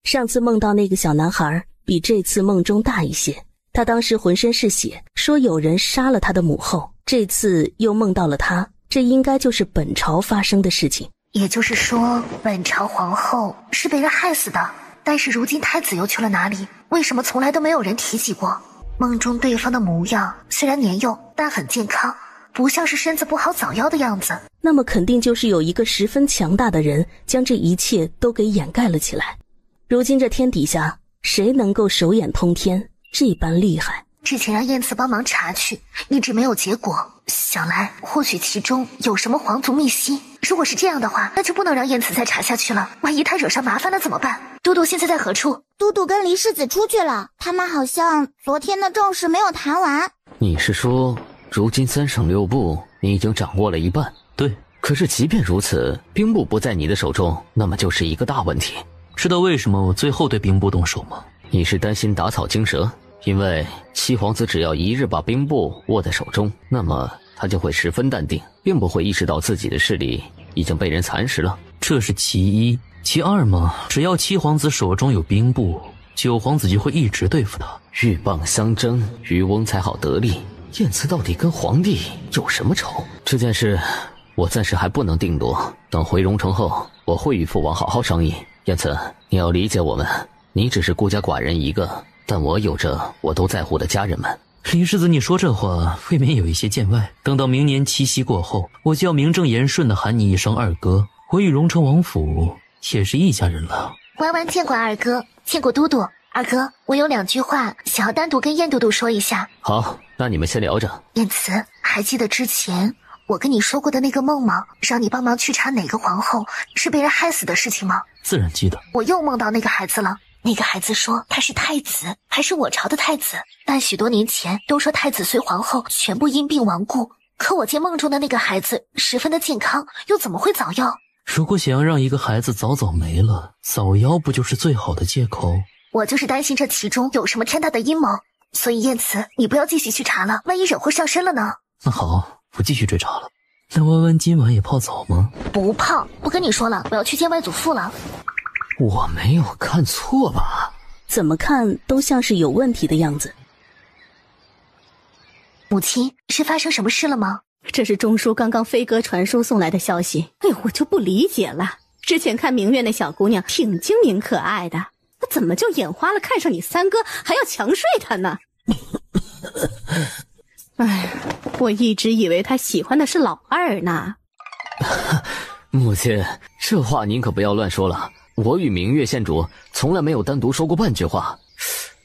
上次梦到那个小男孩比这次梦中大一些，他当时浑身是血，说有人杀了他的母后，这次又梦到了他，这应该就是本朝发生的事情。也就是说，本朝皇后是被人害死的，但是如今太子又去了哪里？为什么从来都没有人提起过？梦中对方的模样虽然年幼，但很健康，不像是身子不好早夭的样子。那么肯定就是有一个十分强大的人将这一切都给掩盖了起来。如今这天底下，谁能够手眼通天，这般厉害？之前让燕慈帮忙查去，一直没有结果。想来或许其中有什么皇族秘辛。如果是这样的话，那就不能让燕慈再查下去了。万一他惹上麻烦了怎么办？嘟嘟现在在何处？嘟嘟跟黎世子出去了，他们好像昨天的正事没有谈完。你是说，如今3省6部你已经掌握了一半？对。可是即便如此，兵部不在你的手中，那么就是一个大问题。知道为什么我最后对兵部动手吗？你是担心打草惊蛇？因为七皇子只要一日把兵部握在手中，那么他就会十分淡定，并不会意识到自己的势力已经被人蚕食了。这是其一。其二嘛，只要七皇子手中有兵部，九皇子就会一直对付他。鹬蚌相争，渔翁才好得利。燕慈到底跟皇帝有什么仇？这件事我暂时还不能定夺，等回荣城后，我会与父王好好商议。燕慈，你要理解我们，你只是孤家寡人一个，但我有着我都在乎的家人们。李世子，你说这话未免有一些见外。等到明年七夕过后，我就要名正言顺地喊你一声二哥。我与荣城王府也是一家人了。婉婉见过二哥，见过嘟嘟。二哥，我有2句话想要单独跟燕嘟嘟说一下。好，那你们先聊着。燕慈，还记得之前我跟你说过的那个梦吗？让你帮忙去查哪个皇后是被人害死的事情吗？自然记得。我又梦到那个孩子了。那个孩子说他是太子，还是我朝的太子，但许多年前都说太子随皇后全部因病亡故，可我见梦中的那个孩子十分的健康，又怎么会早夭？如果想要让一个孩子早早没了，早夭不就是最好的借口？我就是担心这其中有什么天大的阴谋。所以燕慈，你不要继续去查了，万一惹祸上身了呢？那好，不继续追查了。那弯弯今晚也泡澡吗？不泡，不跟你说了，我要去见外祖父了。我没有看错吧？怎么看都像是有问题的样子。母亲，是发生什么事了吗？这是钟叔刚刚飞鸽传书送来的消息。哎呦，我就不理解了。之前看明月那小姑娘挺精明可爱的，那怎么就眼花了，看上你三哥还要强睡她呢？哎，我一直以为他喜欢的是老二呢。母亲，这话您可不要乱说了。我与明月县主从来没有单独说过半句话。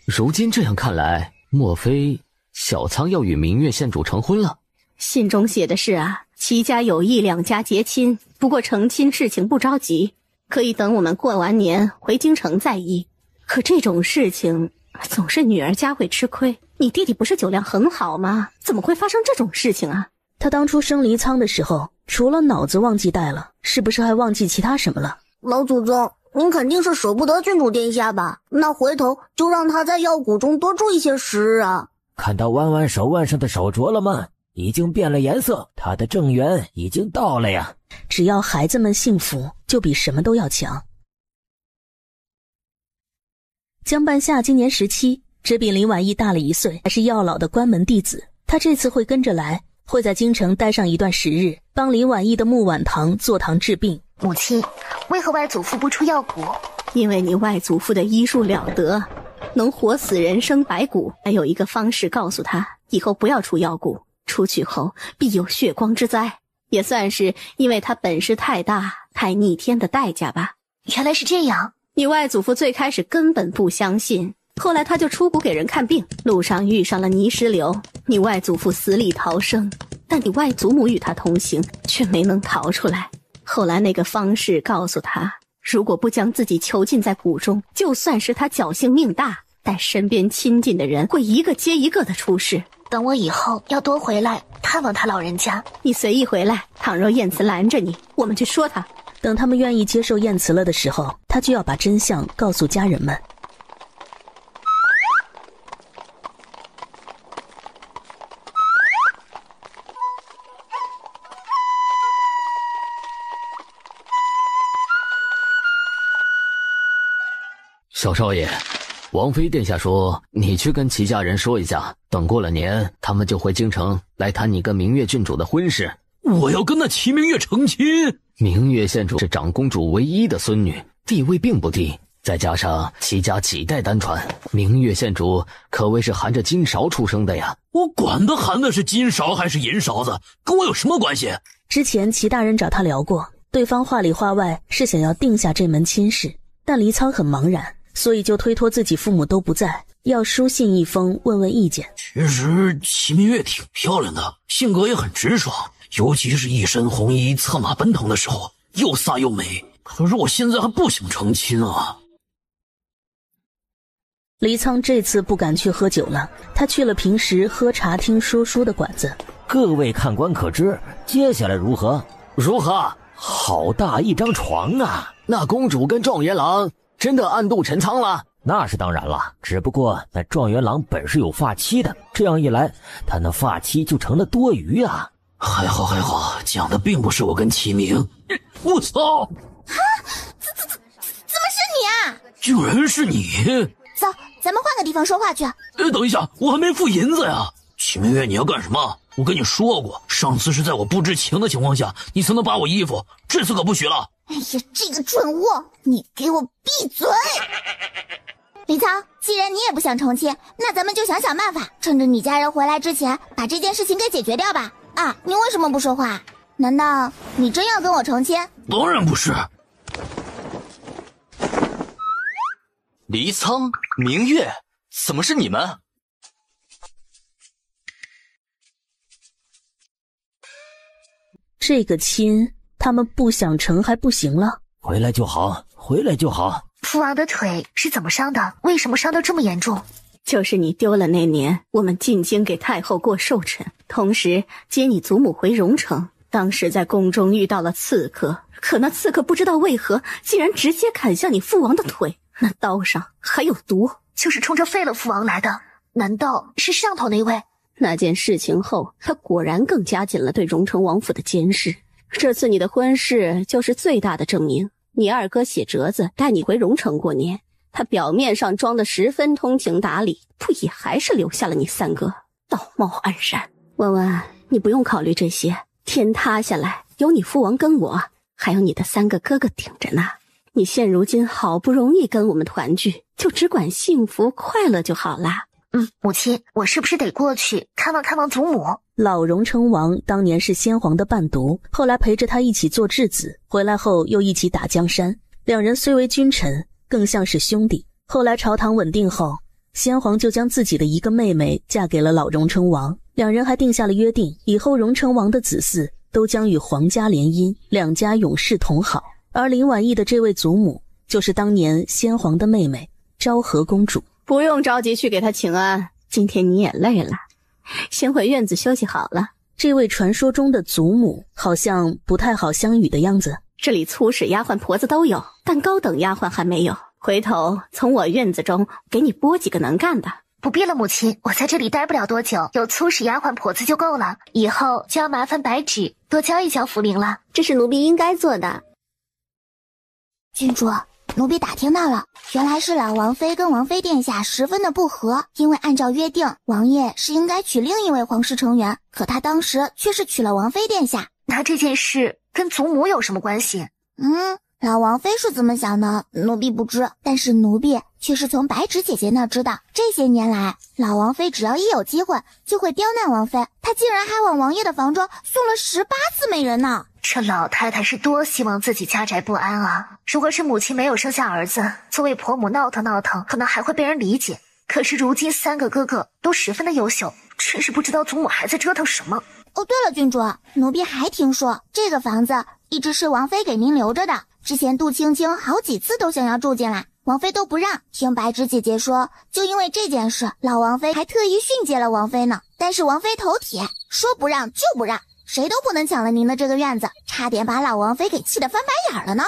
如今这样看来，莫非小仓要与明月县主成婚了？信中写的是啊，齐家有意两家结亲，不过成亲事情不着急，可以等我们过完年回京城再议。可这种事情总是女儿家会吃亏。你弟弟不是酒量很好吗？怎么会发生这种事情啊？他当初生离仓的时候，除了脑子忘记带了，是不是还忘记其他什么了？老祖宗，您肯定是舍不得郡主殿下吧？那回头就让他在药谷中多注一些时日啊。看到弯弯手腕上的手镯了吗？已经变了颜色，他的正缘已经到了呀。只要孩子们幸福，就比什么都要强。江半夏今年17，只比林婉意大了1岁，还是药老的关门弟子。他这次会跟着来，会在京城待上一段时日，帮林婉意的木婉堂坐堂治病。母亲，为何外祖父不出药谷？因为你外祖父的医术了得，能活死人生白骨。还有一个方式告诉他，以后不要出药谷，出去后必有血光之灾，也算是因为他本事太大太逆天的代价吧。原来是这样。你外祖父最开始根本不相信，后来他就出谷给人看病，路上遇上了泥石流，你外祖父死里逃生，但你外祖母与他同行，却没能逃出来。后来那个方士告诉他，如果不将自己囚禁在谷中，就算是他侥幸命大，但身边亲近的人会一个接一个的出事。等我以后要多回来探望他老人家。你随意回来，倘若燕慈拦着你，我们去说他。等他们愿意接受燕慈了的时候，他就要把真相告诉家人们。小少爷，王妃殿下说你去跟齐家人说一下，等过了年他们就回京城来谈你跟明月郡主的婚事。我要跟那齐明月成亲。明月县主是长公主唯一的孙女，地位并不低，再加上齐家几代单传，明月县主可谓是含着金勺出生的呀。我管他含的是金勺还是银勺子，跟我有什么关系？之前齐大人找他聊过，对方话里话外是想要定下这门亲事，但黎苍很茫然，所以就推脱自己父母都不在，要书信一封问问意见。其实齐明月挺漂亮的，性格也很直爽，尤其是一身红衣策马奔腾的时候，又飒又美。可是我现在还不想成亲啊。黎苍这次不敢去喝酒了，他去了平时喝茶听说书的馆子。各位看官可知，接下来如何？如何？好大一张床啊！那公主跟状元郎真的暗度陈仓了？那是当然了，只不过那状元郎本是有发妻的，这样一来，他那发妻就成了多余啊。还好，讲的并不是我跟齐明。我操！哈，怎么是你啊？竟然是你！走，咱们换个地方说话去。等一下，我还没付银子呀。齐明月，你要干什么？我跟你说过，上次是在我不知情的情况下，你才能扒我衣服，这次可不许了。哎呀，这个蠢货，你给我闭嘴！李苍，既然你也不想成亲，那咱们就想想办法，趁着你家人回来之前，把这件事情给解决掉吧。啊，你为什么不说话？难道你真要跟我成亲？当然不是。黎苍、明月，怎么是你们？这个亲，他们不想成还不行了？回来就好，回来就好。父王的腿是怎么伤的？为什么伤得这么严重？就是你丢了那年，我们进京给太后过寿辰，同时接你祖母回荣城。当时在宫中遇到了刺客，可那刺客不知道为何，竟然直接砍向你父王的腿，那刀上还有毒。就是冲着废了父王来的。难道是上头那位？那件事情后，他果然更加紧了对荣城王府的监视。这次你的婚事就是最大的证明。你二哥写折子带你回荣城过年，他表面上装得十分通情达理，不也还是留下了你三哥，道貌岸然。文文，你不用考虑这些，天塌下来有你父王跟我，还有你的三个哥哥顶着呢。你现如今好不容易跟我们团聚，就只管幸福快乐就好啦。母亲，我是不是得过去看望祖母？老荣称王当年是先皇的伴读，后来陪着他一起做质子，回来后又一起打江山。两人虽为君臣，更像是兄弟。后来朝堂稳定后，先皇就将自己的一个妹妹嫁给了老荣称王，两人还定下了约定，以后荣称王的子嗣都将与皇家联姻，两家永世同好。而林婉意的这位祖母，就是当年先皇的妹妹昭和公主。不用着急去给他请安，今天你也累了，先回院子休息好了。这位传说中的祖母好像不太好相与的样子。这里粗使丫鬟婆子都有，但高等丫鬟还没有。回头从我院子中给你拨几个能干的。不必了，母亲，我在这里待不了多久，有粗使丫鬟婆子就够了。以后就要麻烦白芷多教一教福灵了，这是奴婢应该做的。郡主，奴婢打听到了，原来是老王妃跟王妃殿下十分的不和，因为按照约定，王爷是应该娶另一位皇室成员，可他当时却是娶了王妃殿下。那这件事跟祖母有什么关系？老王妃是怎么想的，奴婢不知，但是奴婢却是从白芷姐姐那知道，这些年来，老王妃只要一有机会，就会刁难王妃，她竟然还往王爷的房中送了18次美人呢。这老太太是多希望自己家宅不安啊！如果是母亲没有生下儿子，作为婆母闹腾，可能还会被人理解。可是如今三个哥哥都十分的优秀，真是不知道祖母还在折腾什么。哦，对了，郡主，奴婢还听说这个房子一直是王妃给您留着的。之前杜青青好几次都想要住进来，王妃都不让。听白芷姐姐说，就因为这件事，老王妃还特意训诫了王妃呢。但是王妃头铁，说不让就不让，谁都不能抢了您的这个院子，差点把老王妃给气得翻白眼了呢。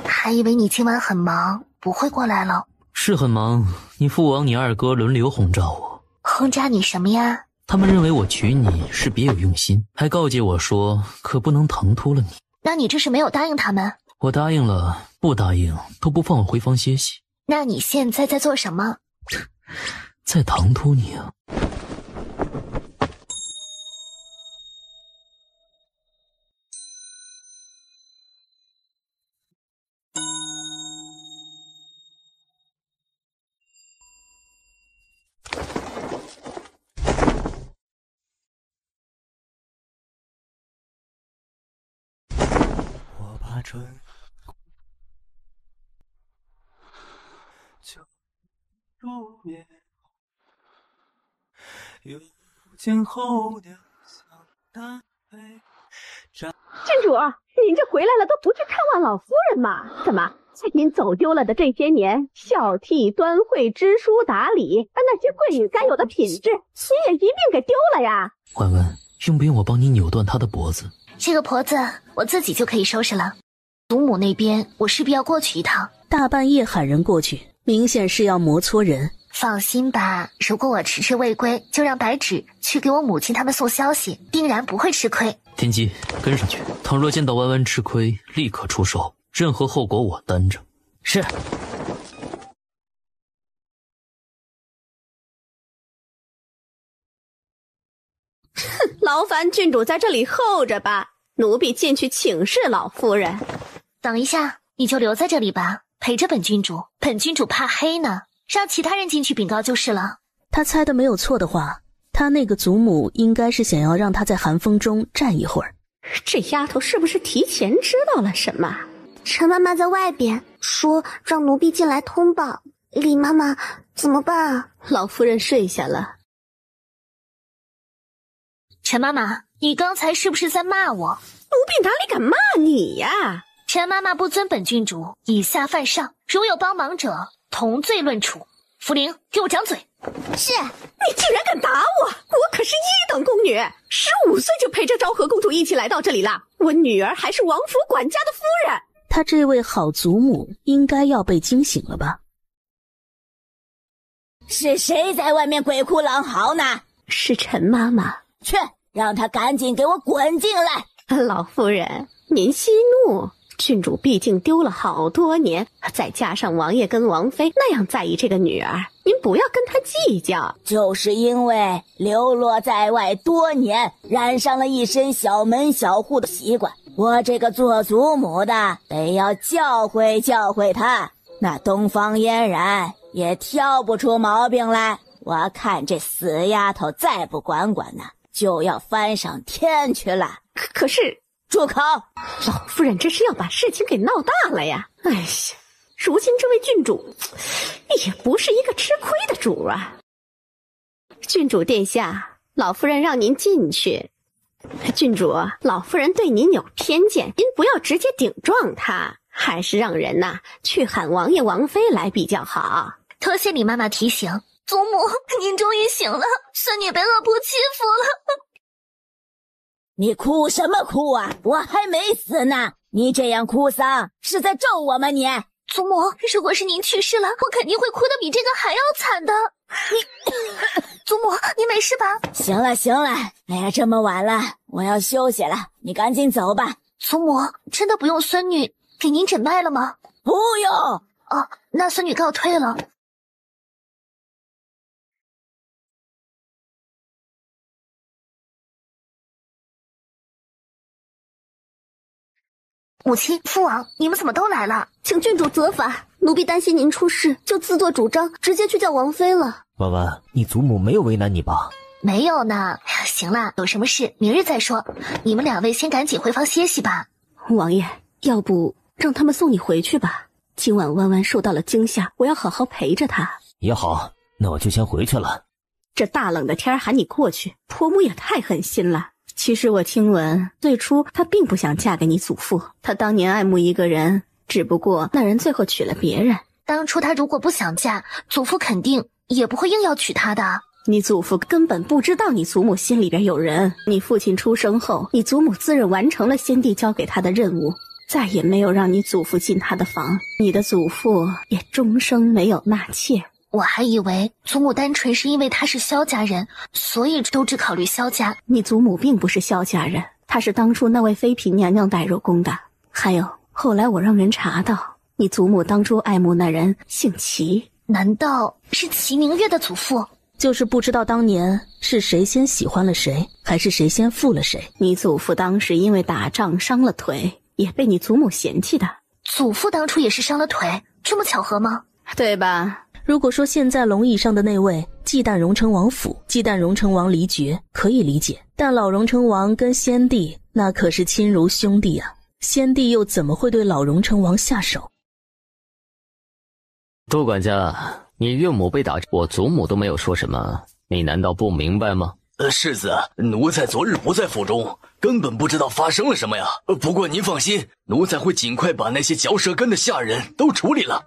还以为你今晚很忙，不会过来了。是很忙，你父王你二哥轮流轰炸我。轰炸你什么呀？他们认为我娶你是别有用心，还告诫我说可不能唐突了你。那你这是没有答应他们？我答应了，不答应都不放我回房歇息。那你现在在做什么？在唐突你啊。我把春就入眠，又见候鸟向南飞。郡主，您这回来了都不去看望老夫人吗？怎么，您走丢了的这些年，孝悌端惠、知书达理，那些贵女该有的品质，您也一并给丢了呀？婉婉，用不用我帮你扭断她的脖子？这个脖子我自己就可以收拾了。祖母那边我势必要过去一趟。大半夜喊人过去，明显是要磨搓人。放心吧，如果我迟迟未归，就让白芷去给我母亲他们送消息，定然不会吃亏。天机，跟上去，倘若见到弯弯吃亏，立刻出手，任何后果我担着。是。劳烦郡主在这里候着吧，奴婢进去请示老夫人。等一下，你就留在这里吧，陪着本郡主。本郡主怕黑呢，让其他人进去禀告就是了。他猜的没有错的话，他那个祖母应该是想要让他在寒风中站一会儿。这丫头是不是提前知道了什么？陈妈妈在外边说让奴婢进来通报。李妈妈怎么办？老夫人睡下了。陈妈妈，你刚才是不是在骂我？奴婢哪里敢骂你呀？陈妈妈不尊本郡主，以下犯上，如有帮忙者，同罪论处。福灵，给我掌嘴！是。你竟然敢打我！我可是一等宫女，15岁就陪着昭和公主一起来到这里了。我女儿还是王府管家的夫人。他这位好祖母应该要被惊醒了吧？是谁在外面鬼哭狼嚎呢？是陈妈妈。去，让她赶紧给我滚进来！老夫人，您息怒。郡主毕竟丢了好多年，再加上王爷跟王妃那样在意这个女儿，您不要跟她计较。就是因为流落在外多年，染上了一身小门小户的习惯，我这个做祖母的得要教诲教诲她，那东方嫣然也挑不出毛病来。我看这死丫头再不管管呢，就要翻上天去了。可是住口！老夫人这是要把事情给闹大了呀！哎呀，如今这位郡主也不是一个吃亏的主啊。郡主殿下，老夫人让您进去。郡主，老夫人对您有偏见，您不要直接顶撞她，还是让人去喊王爷王妃来比较好。多谢李妈妈提醒。祖母，您终于醒了，孙女被恶仆欺负了。你哭什么哭啊？我还没死呢！你这样哭丧是在咒我吗你？祖母，如果是您去世了，我肯定会哭得比这个还要惨的。祖母，你没事吧？行了行了，哎呀，这么晚了，我要休息了，你赶紧走吧。祖母，真的不用孙女给您诊脉了吗？不用。哦，那孙女告退了。母亲、父王，你们怎么都来了？请郡主责罚，奴婢担心您出事，就自作主张，直接去叫王妃了。婉婉，你祖母没有为难你吧？没有呢。行了，有什么事明日再说。你们两位先赶紧回房歇息吧。王爷，要不让他们送你回去吧？今晚弯弯受到了惊吓，我要好好陪着她。也好，那我就先回去了。这大冷的天喊你过去，婆母也太狠心了。其实我听闻，最初她并不想嫁给你祖父，她当年爱慕一个人，只不过那人最后娶了别人。当初她如果不想嫁，祖父肯定也不会硬要娶她的。你祖父根本不知道你祖母心里边有人。你父亲出生后，你祖母自认完成了先帝交给他的任务，再也没有让你祖父进他的房，你的祖父也终生没有纳妾。我还以为祖母单纯是因为她是萧家人，所以都只考虑萧家。你祖母并不是萧家人，她是当初那位妃嫔娘娘带入宫的。还有，后来我让人查到，你祖母当初爱慕那人姓齐。难道是齐明月的祖父？就是不知道当年是谁先喜欢了谁，还是谁先负了谁。你祖父当时因为打仗伤了腿，也被你祖母嫌弃的。祖父当初也是伤了腿，这么巧合吗？对吧？如果说现在龙椅上的那位忌惮荣成王府，忌惮荣成王离爵，可以理解，但老荣成王跟先帝那可是亲如兄弟啊，先帝又怎么会对老荣成王下手？杜管家，你岳母被打，我祖母都没有说什么，你难道不明白吗？世子，奴才昨日不在府中，根本不知道发生了什么呀。不过您放心，奴才会尽快把那些嚼舌根的下人都处理了。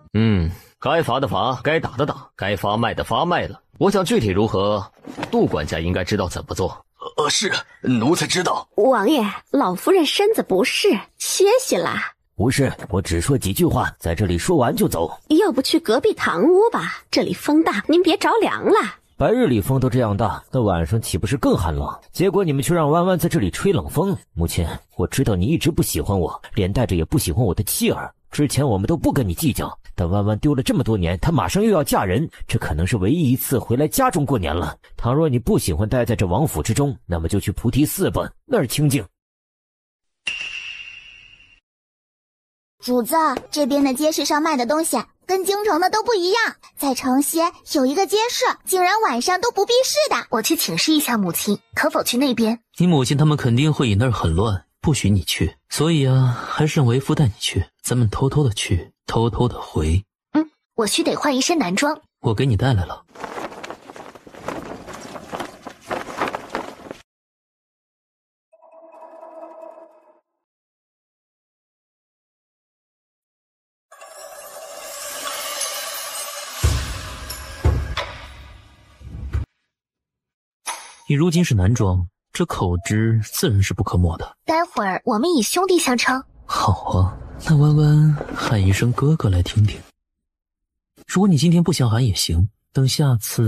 该罚的罚，该打的打，该发卖的发卖了。我想具体如何，杜管家应该知道怎么做。是，奴才知道。王爷，老夫人身子不适，歇息啦。不是，我只说几句话，在这里说完就走。要不去隔壁堂屋吧，这里风大，您别着凉了。白日里风都这样大，那晚上岂不是更寒冷？结果你们却让弯弯在这里吹冷风。母亲，我知道你一直不喜欢我，连带着也不喜欢我的妻儿。之前我们都不跟你计较，但弯弯丢了这么多年，她马上又要嫁人，这可能是唯一一次回来家中过年了。倘若你不喜欢待在这王府之中，那么就去菩提寺吧，那儿清静。主子，这边的街市上卖的东西跟京城的都不一样，在城西有一个街市，竟然晚上都不闭市的。我去请示一下母亲，可否去那边？你母亲他们肯定会以那儿很乱，不许你去，所以还是让为夫带你去，咱们偷偷的去，偷偷的回。我须得换一身男装。我给你带来了。你如今是男装，这口脂自然是不可没的。待会儿我们以兄弟相称。好啊，那弯弯喊一声哥哥来听听。如果你今天不想喊也行，等下次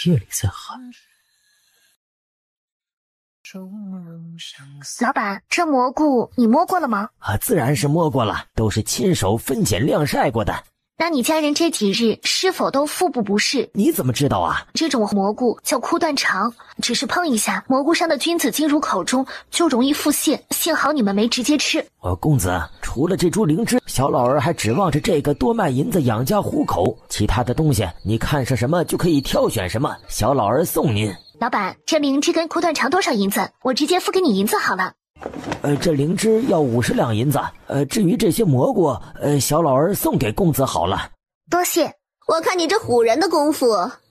夜里再喊。老板，这蘑菇你摸过了吗？自然是摸过了，都是亲手分拣晾晒过的。那你家人这几日是否都腹部不适？你怎么知道啊？这种蘑菇叫枯断肠，只是碰一下蘑菇上的菌子进入口中就容易腹泻，幸好你们没直接吃。公子，除了这株灵芝，小老儿还指望着这个多卖银子养家糊口，其他的东西你看上什么就可以挑选什么，小老儿送您。老板，这灵芝跟枯断肠多少银子？我直接付给你银子好了。这灵芝要50两银子，至于这些蘑菇，小老儿送给公子好了。多谢。我看你这唬人的功夫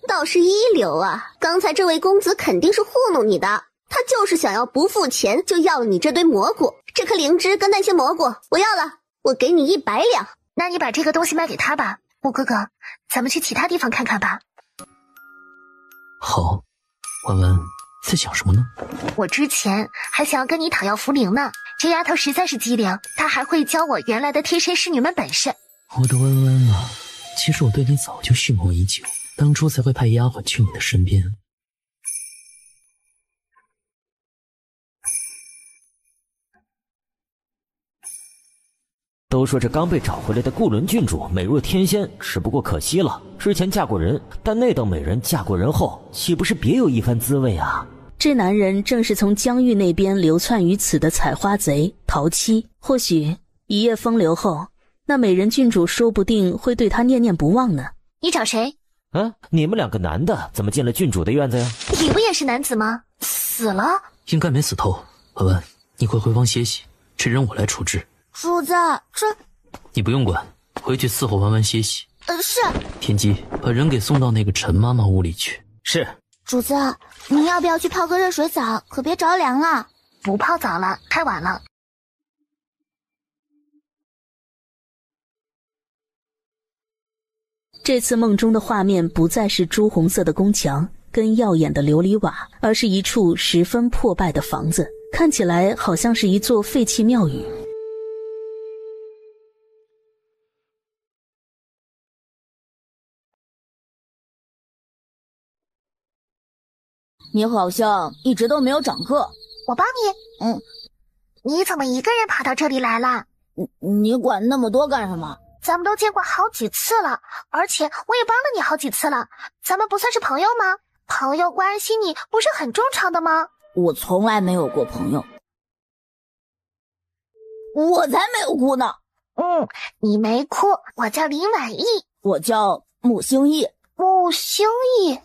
倒是一流啊！刚才这位公子肯定是糊弄你的，他就是想要不付钱就要了你这堆蘑菇。这颗灵芝跟那些蘑菇我要了，我给你100两。那你把这个东西卖给他吧。木哥哥，咱们去其他地方看看吧。好，婉婉在想什么呢？我之前还想要跟你讨要茯苓呢，这丫头实在是机灵，她还会教我原来的贴身侍女们本事。我的婉婉啊，其实我对你早就蓄谋已久，当初才会派丫鬟去你的身边。都说这刚被找回来的顾伦郡主美若天仙，只不过可惜了，之前嫁过人，但那等美人嫁过人后，岂不是别有一番滋味啊？这男人正是从疆域那边流窜于此的采花贼陶七，或许一夜风流后，那美人郡主说不定会对他念念不忘呢。你找谁？你们2个男的怎么进了郡主的院子呀？你不也是男子吗？死了？应该没死透。婉婉，你快回房歇息，这人我来处置。主子，你不用管，回去伺候婉婉歇息。是。天机，把人给送到那个陈妈妈屋里去。是。主子，您要不要去泡个热水澡？可别着凉啊！不泡澡了，太晚了。这次梦中的画面不再是朱红色的宫墙跟耀眼的琉璃瓦，而是一处十分破败的房子，看起来好像是一座废弃庙宇。你好像一直都没有长个。我帮你。你怎么一个人跑到这里来了？你管那么多干什么？咱们都见过好几次了，而且我也帮了你好几次了，咱们不算是朋友吗？朋友关心你不是很正常的吗？我从来没有过朋友。我才没有哭呢。你没哭。我叫林婉意。我叫穆星逸。穆星逸。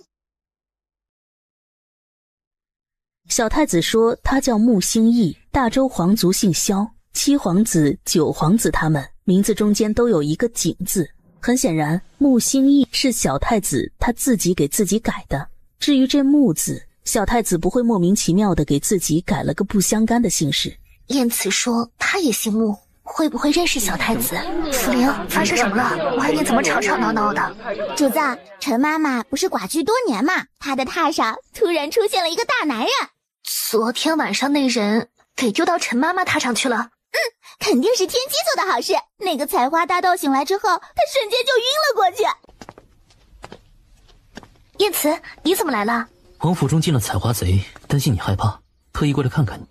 小太子说他叫穆星逸，大周皇族姓萧，7皇子、9皇子他们名字中间都有一个景字。很显然，穆星逸是小太子他自己给自己改的。至于这穆字，小太子不会莫名其妙的给自己改了个不相干的姓氏。燕慈说他也姓穆，会不会认识小太子？茯苓，发生什么了？外面怎么吵吵闹闹的？主子，陈妈妈不是寡居多年嘛，她的榻上突然出现了一个大男人。昨天晚上那人给丢到陈妈妈榻上去了。肯定是天机做的好事。那个采花大盗醒来之后，他瞬间就晕了过去。燕慈，你怎么来了？王府中进了采花贼，担心你害怕，特意过来看看你。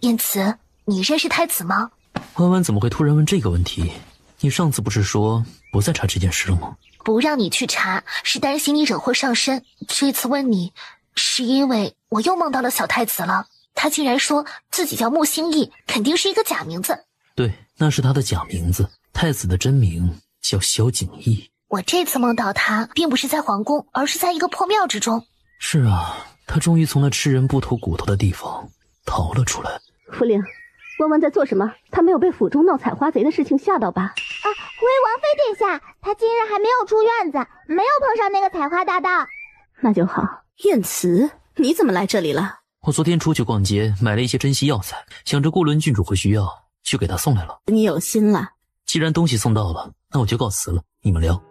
燕慈，你认识太子吗？婉婉怎么会突然问这个问题？你上次不是说不再查这件事了吗？不让你去查，是担心你惹祸上身。这次问你，是因为我又梦到了小太子了。他竟然说自己叫穆星逸，肯定是一个假名字。对，那是他的假名字。太子的真名叫萧景逸。我这次梦到他，并不是在皇宫，而是在一个破庙之中。是啊，他终于从那吃人不吐骨头的地方逃了出来。茯苓，婉婉在做什么？她没有被府中闹采花贼的事情吓到吧？回王妃殿下，她今日还没有出院子，没有碰上那个采花大盗。那就好。燕慈，你怎么来这里了？我昨天出去逛街，买了一些珍稀药材，想着顾伦郡主会需要，就给他送来了。你有心了。既然东西送到了，那我就告辞了，你们聊。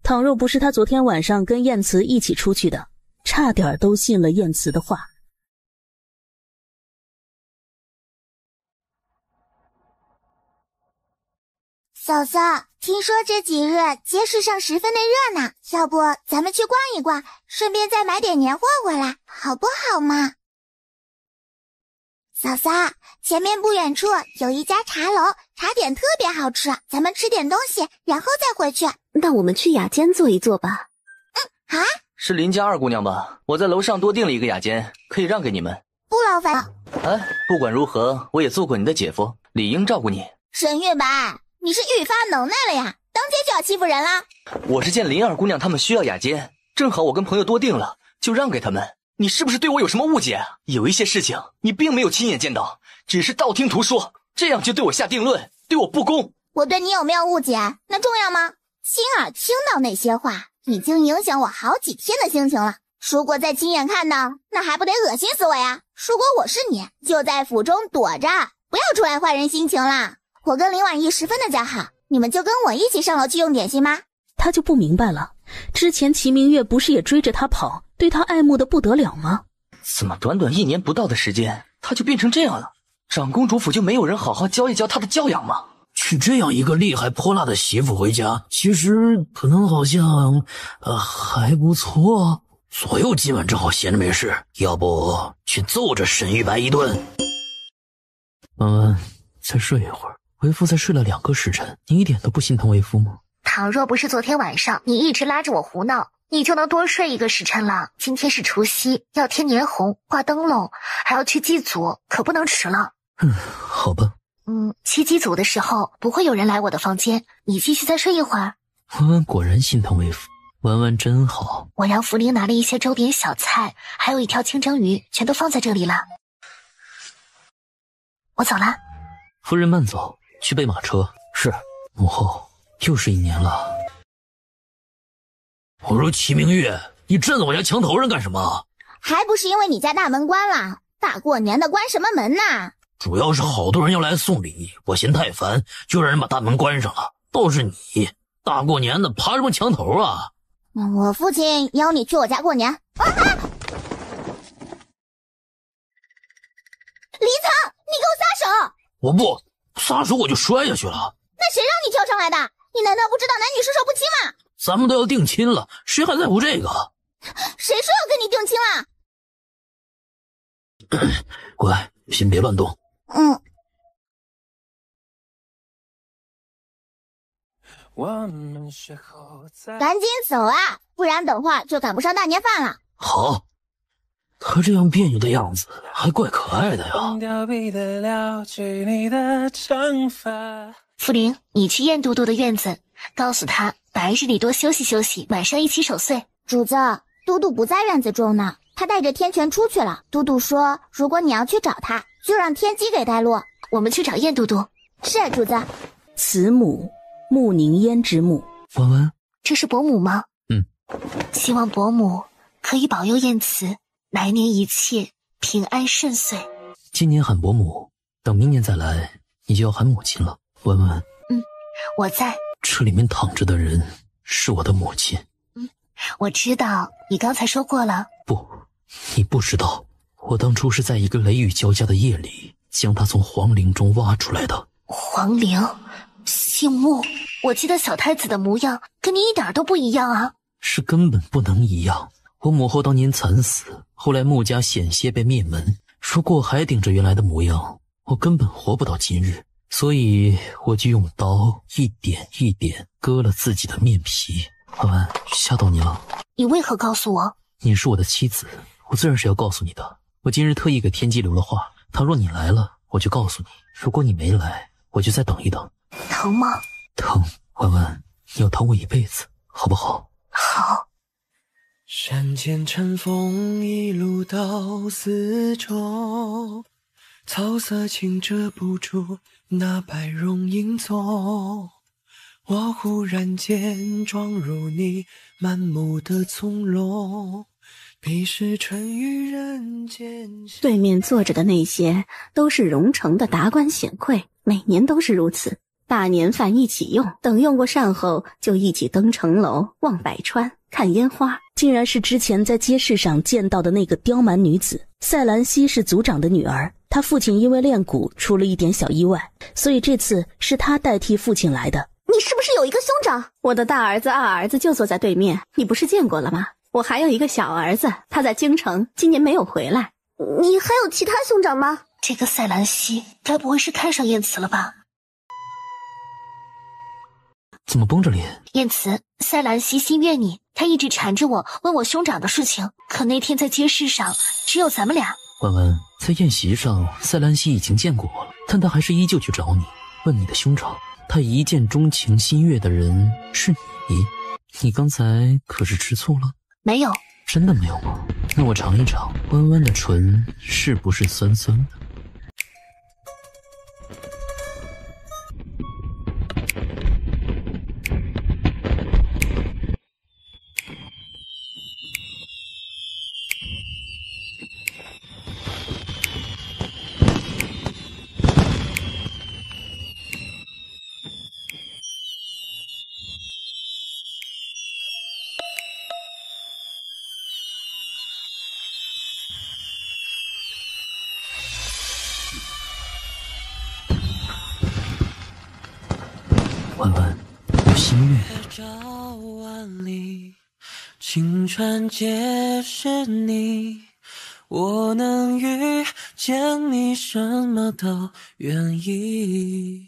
倘若不是他昨天晚上跟燕慈一起出去的，差点都信了燕慈的话。嫂嫂，听说这几日街市上十分的热闹，要不咱们去逛一逛，顺便再买点年货回来，好不好嘛？嫂嫂，前面不远处有一家茶楼，茶点特别好吃，咱们吃点东西，然后再回去。那我们去雅间坐一坐吧。好啊。是林家二姑娘吧？我在楼上多订了一个雅间，可以让给你们。不劳烦。哎，不管如何，我也做过你的姐夫，理应照顾你。沈玉白，你是愈发能耐了呀，当街就要欺负人啦？我是见林二姑娘他们需要雅间，正好我跟朋友多订了，就让给他们。你是不是对我有什么误解啊？有一些事情你并没有亲眼见到，只是道听途说，这样就对我下定论，对我不公。我对你有没有误解，那重要吗？亲耳听到那些话，已经影响我好几天的心情了。如果再亲眼看到，那还不得恶心死我呀？如果我是你，就在府中躲着，不要出来坏人心情啦。我跟林婉意十分的交好，你们就跟我一起上楼去用点心吗？他就不明白了，之前齐明月不是也追着他跑，对他爱慕的不得了吗？怎么短短1年不到的时间，他就变成这样了？长公主府就没有人好好教一教他的教养吗？娶这样一个厉害泼辣的媳妇回家，其实可能好像还不错。左右今晚正好闲着没事，要不去揍这沈玉白一顿。婉婉，再睡一会儿。为夫才睡了2个时辰，你一点都不心疼为夫吗？倘若不是昨天晚上你一直拉着我胡闹，你就能多睡1个时辰了。今天是除夕，要贴年红，挂灯笼，还要去祭祖，可不能迟了。好吧。去祭祖的时候不会有人来我的房间，你继续再睡一会儿。婉婉果然心疼为夫，婉婉真好。我让福林拿了一些周边小菜，还有1条清蒸鱼，全都放在这里了。我走了。夫人慢走，去备马车。是。母后，又是1年了。我说齐明月，你站在我家墙头上干什么？还不是因为你家大门关了，大过年的关什么门呐？主要是好多人要来送礼，我嫌太烦，就让人把大门关上了。倒是你，大过年的爬什么墙头啊？我父亲邀你去我家过年。李苍，你给我撒手！我不撒手我就摔下去了。那谁让你跳上来的？你难道不知道男女授受不亲吗？咱们都要定亲了，谁还在乎这个？谁说要跟你定亲了？乖，先别乱动。赶紧走啊，不然等会儿就赶不上大年饭了。好，他这样别扭的样子还怪可爱的呀。福林，你去燕都督的院子，告诉他白日里多休息休息，晚上一起守岁。主子，都督不在院子中呢，他带着天权出去了。都督说，如果你要去找他，就让天机给带路。我们去找燕都督。是，主子。慈母，穆宁烟之墓。婉婉，这是伯母吗？希望伯母可以保佑燕慈来年一切平安顺遂。今年喊伯母，等明年再来，你就要喊母亲了。婉婉，我在。这里面躺着的人是我的母亲。我知道，你刚才说过了。不，你不知道，我当初是在一个雷雨交加的夜里，将她从皇陵中挖出来的。皇陵，姓穆，我记得小太子的模样跟你一点都不一样啊。是根本不能一样。我母后当年惨死，后来穆家险些被灭门，如果我还顶着原来的模样，我根本活不到今日。所以我就用刀一点一点割了自己的面皮。婉婉，吓到你了？你为何告诉我？你是我的妻子，我自然是要告诉你的。我今日特意给天机留了话，倘若你来了，我就告诉你；如果你没来，我就再等一等。疼吗？疼，婉婉，你要疼我一辈子，好不好？好。山间晨风一路到四周，草色轻遮不住那白容影踪。我忽然间撞入你满目的从容，彼时春雨人间。对面坐着的那些都是荣城的达官显贵，每年都是如此。大年饭一起用，等用过膳后，就一起登城楼、望百川、看烟花。竟然是之前在街市上见到的那个刁蛮女子。赛兰西是族长的女儿，她父亲因为练蛊出了一点小意外，所以这次是她代替父亲来的。你是不是有一个兄长？我的大儿子、二儿子就坐在对面，你不是见过了吗？我还有一个小儿子，他在京城，今年没有回来。你还有其他兄长吗？这个赛兰西该不会是看上燕慈了吧？怎么绷着脸？燕慈，赛兰西心悦你，他一直缠着我问我兄长的事情，可那天在街市上只有咱们俩。婉婉，在宴席上，赛兰西已经见过我了，但他还是依旧去找你，问你的兄长。他一见钟情心悦的人是你，你刚才可是吃醋了？没有。真的没有吗？那我尝一尝弯弯的唇是不是酸酸的。婉婉，我心悦。照万里，晴川皆是你。我能遇见你，什么都愿意。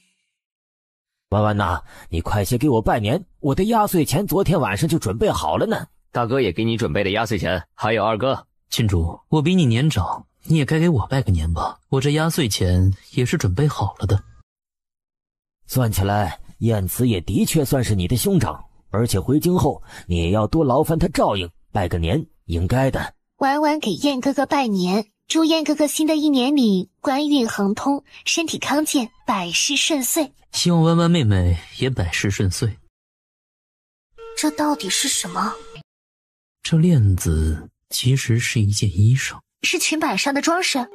婉婉呐，你快些给我拜年，我的压岁钱昨天晚上就准备好了呢。大哥也给你准备的压岁钱，还有二哥。郡主，我比你年长，你也该给我拜个年吧。我这压岁钱也是准备好了的。算起来，燕慈也的确算是你的兄长，而且回京后你也要多劳烦他照应，拜个年应该的。婉婉给燕哥哥拜年，祝燕哥哥新的一年里官运亨通，身体康健，百事顺遂。希望婉婉妹妹也百事顺遂。这到底是什么？这链子其实是一件衣裳，是裙摆上的装饰，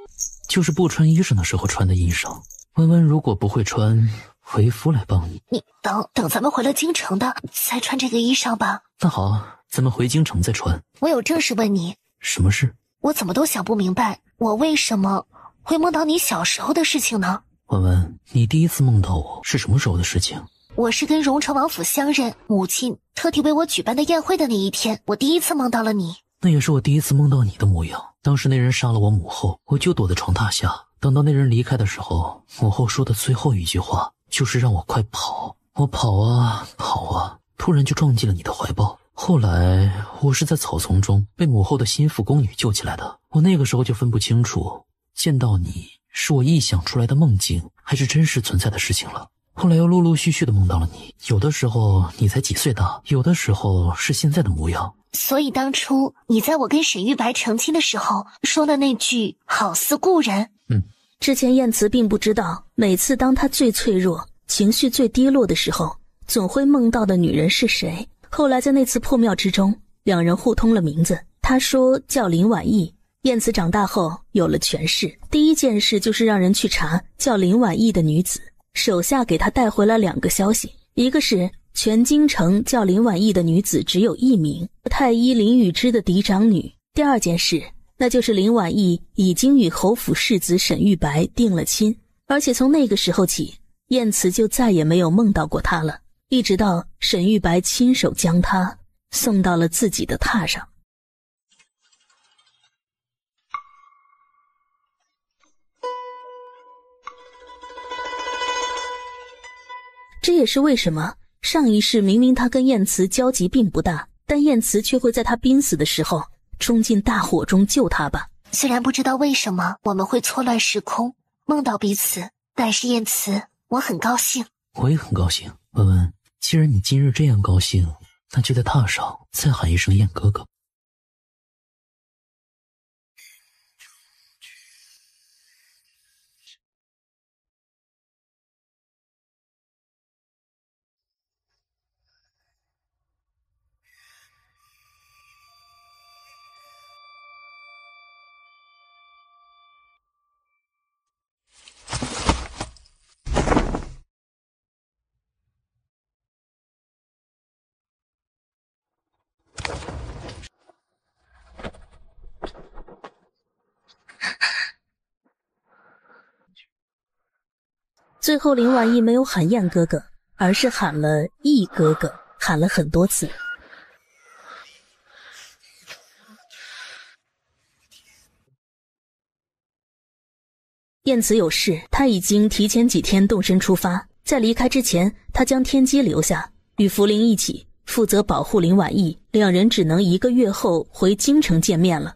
就是不穿衣裳的时候穿的衣裳。婉婉如果不会穿，为夫来帮你。你等咱们回了京城的再穿这个衣裳吧。那好，咱们回京城再穿。我有正事问你。什么事？我怎么都想不明白，我为什么会梦到你小时候的事情呢？婉婉，你第一次梦到我是什么时候的事情？我是跟荣城王府相认，母亲特地为我举办的宴会的那一天，我第一次梦到了你。那也是我第一次梦到你的模样。当时那人杀了我母后，我就躲在床榻下，等到那人离开的时候，母后说的最后一句话就是让我快跑。我跑啊跑啊，突然就撞进了你的怀抱。后来我是在草丛中被母后的心腹宫女救起来的。我那个时候就分不清楚见到你是我臆想出来的梦境还是真实存在的事情了。后来又陆陆续续的梦到了你，有的时候你才几岁大，有的时候是现在的模样。所以当初你在我跟沈玉白成亲的时候说的那句好似故人。之前燕慈并不知道，每次当她最脆弱、情绪最低落的时候，总会梦到的女人是谁。后来在那次破庙之中，两人互通了名字。他说叫林婉意。燕慈长大后有了权势，第一件事就是让人去查叫林婉意的女子。手下给他带回了2个消息，一个是全京城叫林婉意的女子只有1名，太医林雨之的嫡长女。第二件事，那就是林婉意已经与侯府世子沈玉白定了亲，而且从那个时候起，燕慈就再也没有梦到过她了，一直到沈玉白亲手将她送到了自己的榻上。这也是为什么上一世明明他跟燕慈交集并不大，但燕慈却会在他濒死的时候冲进大火中救他吧。虽然不知道为什么我们会错乱时空梦到彼此，但是燕慈，我很高兴。我也很高兴。文文，既然你今日这样高兴，那就在榻上再喊一声燕哥哥。最后林婉意没有喊燕哥哥，而是喊了易哥哥，喊了很多次。燕慈有事，他已经提前几天动身出发。在离开之前，他将天机留下，与福临一起负责保护林婉意，两人只能1个月后回京城见面了。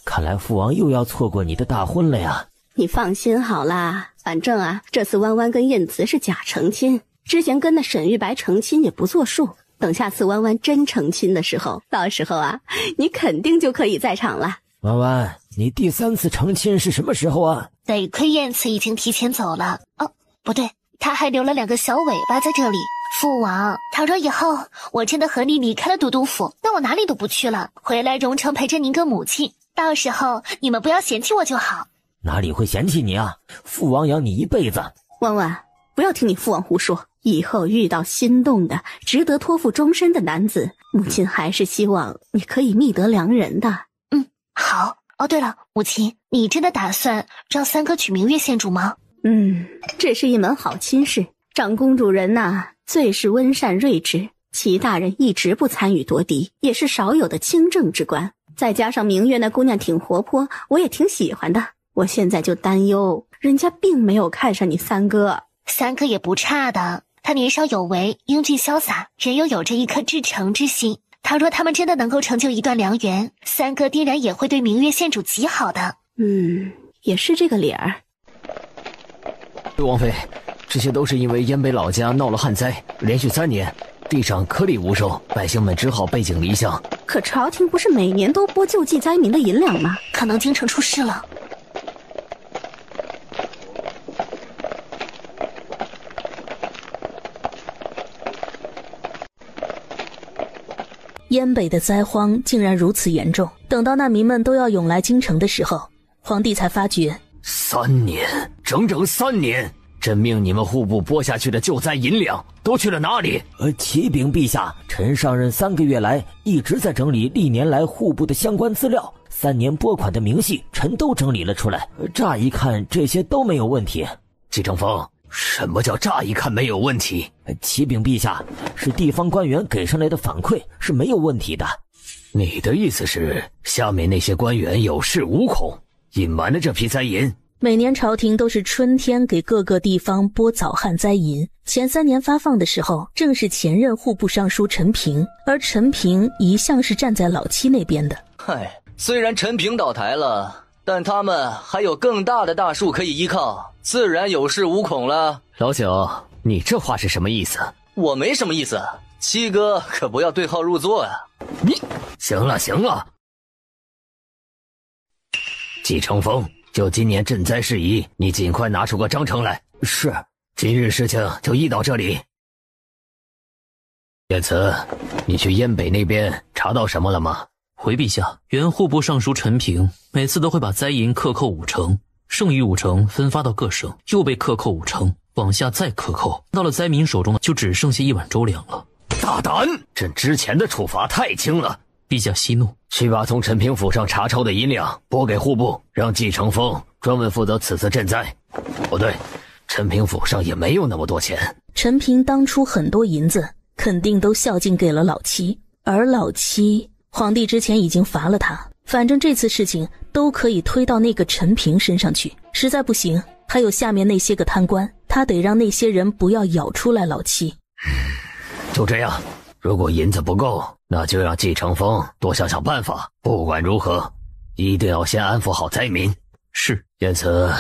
看来父王又要错过你的大婚了呀。你放心好啦，反正啊，这次弯弯跟燕慈是假成亲，之前跟那沈玉白成亲也不作数。等下次弯弯真成亲的时候，到时候啊，你肯定就可以在场了。弯弯，你第3次成亲是什么时候啊？得亏燕慈已经提前走了。哦，不对，他还留了2个小尾巴在这里。父王，倘若以后我真的和你离开了都督府，那我哪里都不去了，回来荣城陪着您跟母亲。到时候你们不要嫌弃我就好。哪里会嫌弃你啊？父王养你一辈子。弯弯，不要听你父王胡说。以后遇到心动的、值得托付终身的男子，母亲还是希望你可以觅得良人的。好。哦，对了，母亲，你真的打算让3哥娶明月县主吗？这是一门好亲事。长公主人呐，最是温善睿智，齐大人一直不参与夺嫡，也是少有的清正之官。再加上明月那姑娘挺活泼，我也挺喜欢的。我现在就担忧，人家并没有看上你3哥。3哥也不差的，他年少有为，英俊潇洒，人又有着一颗至诚之心。倘若他们真的能够成就一段良缘，3哥定然也会对明月县主极好的。也是这个理儿。王妃，这些都是因为燕北老家闹了旱灾，连续3年地上颗粒无收，百姓们只好背井离乡。可朝廷不是每年都拨救济灾民的银两吗？可能京城出事了。燕北的灾荒竟然如此严重，等到难民们都要涌来京城的时候，皇帝才发觉3年，整整3年，朕命你们户部拨下去的救灾银两都去了哪里？启禀陛下，臣上任3个月来一直在整理历年来户部的相关资料，3年拨款的明细臣都整理了出来。乍一看这些都没有问题。季承风，什么叫乍一看没有问题？启禀陛下，是地方官员给上来的反馈是没有问题的。你的意思是下面那些官员有恃无恐，隐瞒了这批灾银？每年朝廷都是春天给各个地方拨早旱灾银，前3年发放的时候正是前任户部尚书陈平，而陈平一向是站在老七那边的。虽然陈平倒台了，但他们还有更大的大树可以依靠，自然有恃无恐了。老九，你这话是什么意思？我没什么意思，七哥可不要对号入座呀。你行了，季承风，就今年赈灾事宜，你尽快拿出个章程来。是。今日事情就议到这里。叶慈，你去燕北那边查到什么了吗？回陛下，原户部尚书陈平每次都会把灾银克扣5成，剩余5成分发到各省，又被克扣5成，往下再克扣，到了灾民手中就只剩下1碗粥粮了。大胆！朕之前的处罚太轻了。陛下息怒，去把从陈平府上查抄的银两拨给户部，让季承风专门负责此次赈灾。不对，陈平府上也没有那么多钱。陈平当初很多银子肯定都孝敬给了老七，而老七皇帝之前已经罚了他，反正这次事情都可以推到那个陈平身上去，实在不行还有下面那些个贪官，他得让那些人不要咬出来老七。就这样，如果银子不够，那就让季承风多想想办法。不管如何，一定要先安抚好灾民。是。叶慈，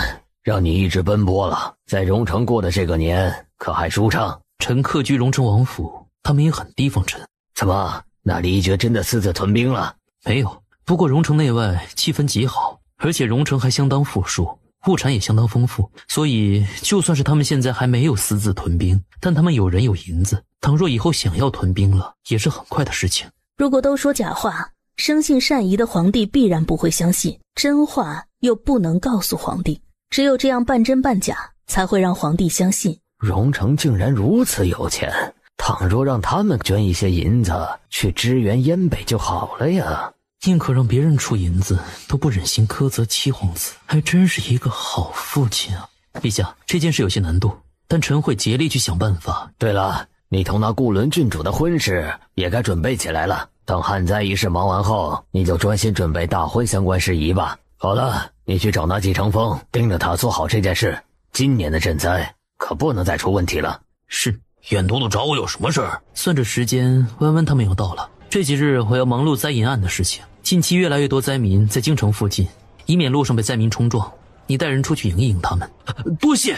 让你一直奔波了，在荣城过的这个年可还舒畅？臣客居荣城王府，他们也很提防臣。怎么，那李一爵真的私自屯兵了？没有，不过荣城内外气氛极好，而且荣城还相当富庶，物产也相当丰富，所以就算是他们现在还没有私自屯兵，但他们有人有银子，倘若以后想要屯兵了，也是很快的事情。如果都说假话，生性善疑的皇帝必然不会相信，真话又不能告诉皇帝，只有这样半真半假，才会让皇帝相信。荣城竟然如此有钱，倘若让他们捐一些银子去支援燕北就好了呀。宁可让别人出银子，都不忍心苛责七皇子，还真是一个好父亲啊！陛下，这件事有些难度，但臣会竭力去想办法。对了，你同那顾伦郡主的婚事也该准备起来了。等旱灾仪式忙完后，你就专心准备大婚相关事宜吧。好了，你去找那季长风，盯着他做好这件事。今年的赈灾可不能再出问题了。是。远都督找我有什么事儿？算着时间，弯弯他们要到了。这几日我要忙碌灾银案的事情。近期越来越多灾民在京城附近，以免路上被灾民冲撞。你带人出去迎一迎他们。多谢。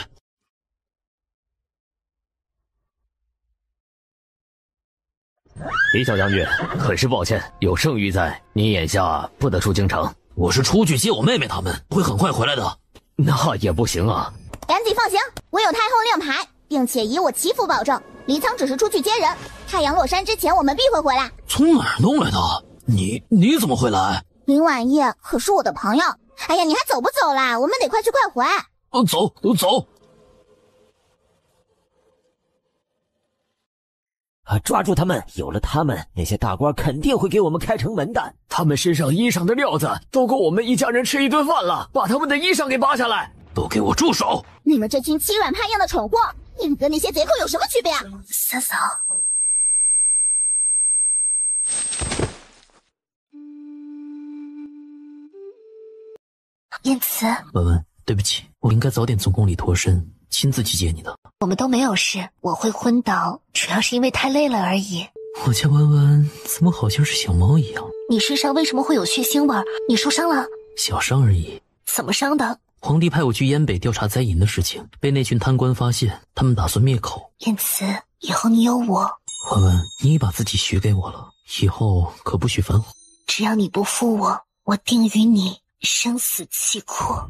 李小将军，很是抱歉，有圣谕在，你眼下不得出京城。我是出去接我妹妹他们，会很快回来的。那也不行啊。赶紧放行，我有太后令牌，并且以我祈福保证，黎苍只是出去接人，太阳落山之前我们必会回来。从哪儿弄来的？你怎么会来？林婉烨可是我的朋友。哎呀，你还走不走啦？我们得快去快回。走。抓住他们！有了他们，那些大官肯定会给我们开城门的。他们身上衣裳的料子都够我们一家人吃一顿饭了，把他们的衣裳给扒下来！都给我住手！你们这群欺软怕硬的蠢货，你们跟那些贼寇有什么区别啊？三嫂，燕慈，文文，对不起，我应该早点从宫里脱身，亲自去接你的。我们都没有事，我会昏倒，主要是因为太累了而已。我家文文怎么好像是小猫一样？你身上为什么会有血腥味？你受伤了？小伤而已。怎么伤的？皇帝派我去燕北调查灾银的事情，被那群贪官发现，他们打算灭口。燕慈，以后你有我。文文，你已把自己许给我了，以后可不许反悔。只要你不负我，我定与你生死契阔。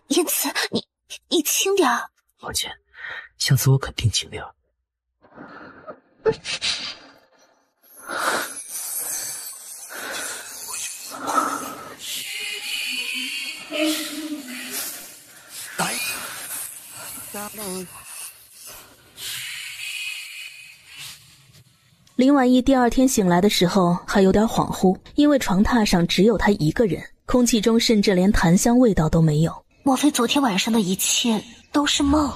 燕慈，你轻点儿。抱歉，下次我肯定轻点儿。林婉意第二天醒来的时候还有点恍惚，因为床榻上只有她一个人，空气中甚至连檀香味道都没有。莫非昨天晚上的一切都是梦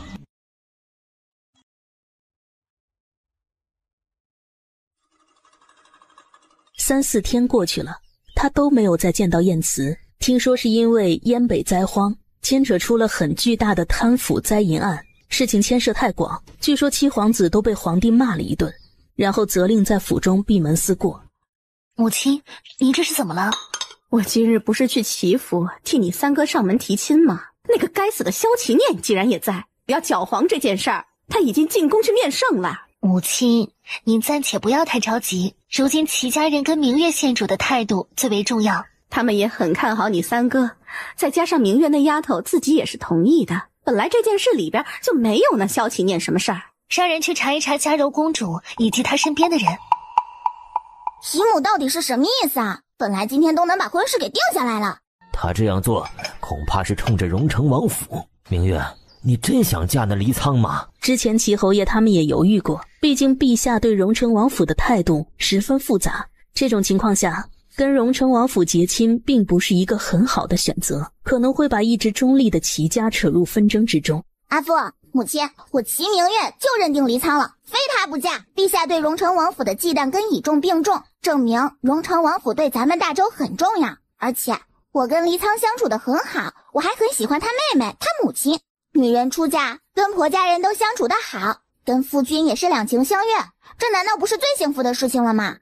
？3、4天过去了，他都没有再见到燕慈。听说是因为燕北灾荒牵扯出了很巨大的贪腐灾银案，事情牵涉太广，据说七皇子都被皇帝骂了一顿，然后责令在府中闭门思过。母亲，您这是怎么了？我今日不是去祈福替你三哥上门提亲吗？那个该死的萧启念竟然也在。要搅黄这件事儿，他已经进宫去面圣了。母亲，您暂且不要太着急，如今齐家人跟明月县主的态度最为重要。他们也很看好你三哥，再加上明月那丫头自己也是同意的，本来这件事里边就没有那萧启念什么事儿。让人去查一查嘉柔公主以及她身边的人。姨母到底是什么意思啊？本来今天都能把婚事给定下来了，他这样做恐怕是冲着荣成王府。明月，你真想嫁那黎苍吗？之前齐侯爷他们也犹豫过，毕竟陛下对荣成王府的态度十分复杂，这种情况下跟荣成王府结亲并不是一个很好的选择，可能会把一直中立的齐家扯入纷争之中。阿父母亲，我齐明月就认定黎苍了，非她不嫁。陛下对荣成王府的忌惮跟倚重并重，证明荣成王府对咱们大周很重要。而且我跟黎苍相处得很好，我还很喜欢他妹妹他母亲。女人出嫁跟婆家人都相处得好，跟夫君也是两情相悦，这难道不是最幸福的事情了吗？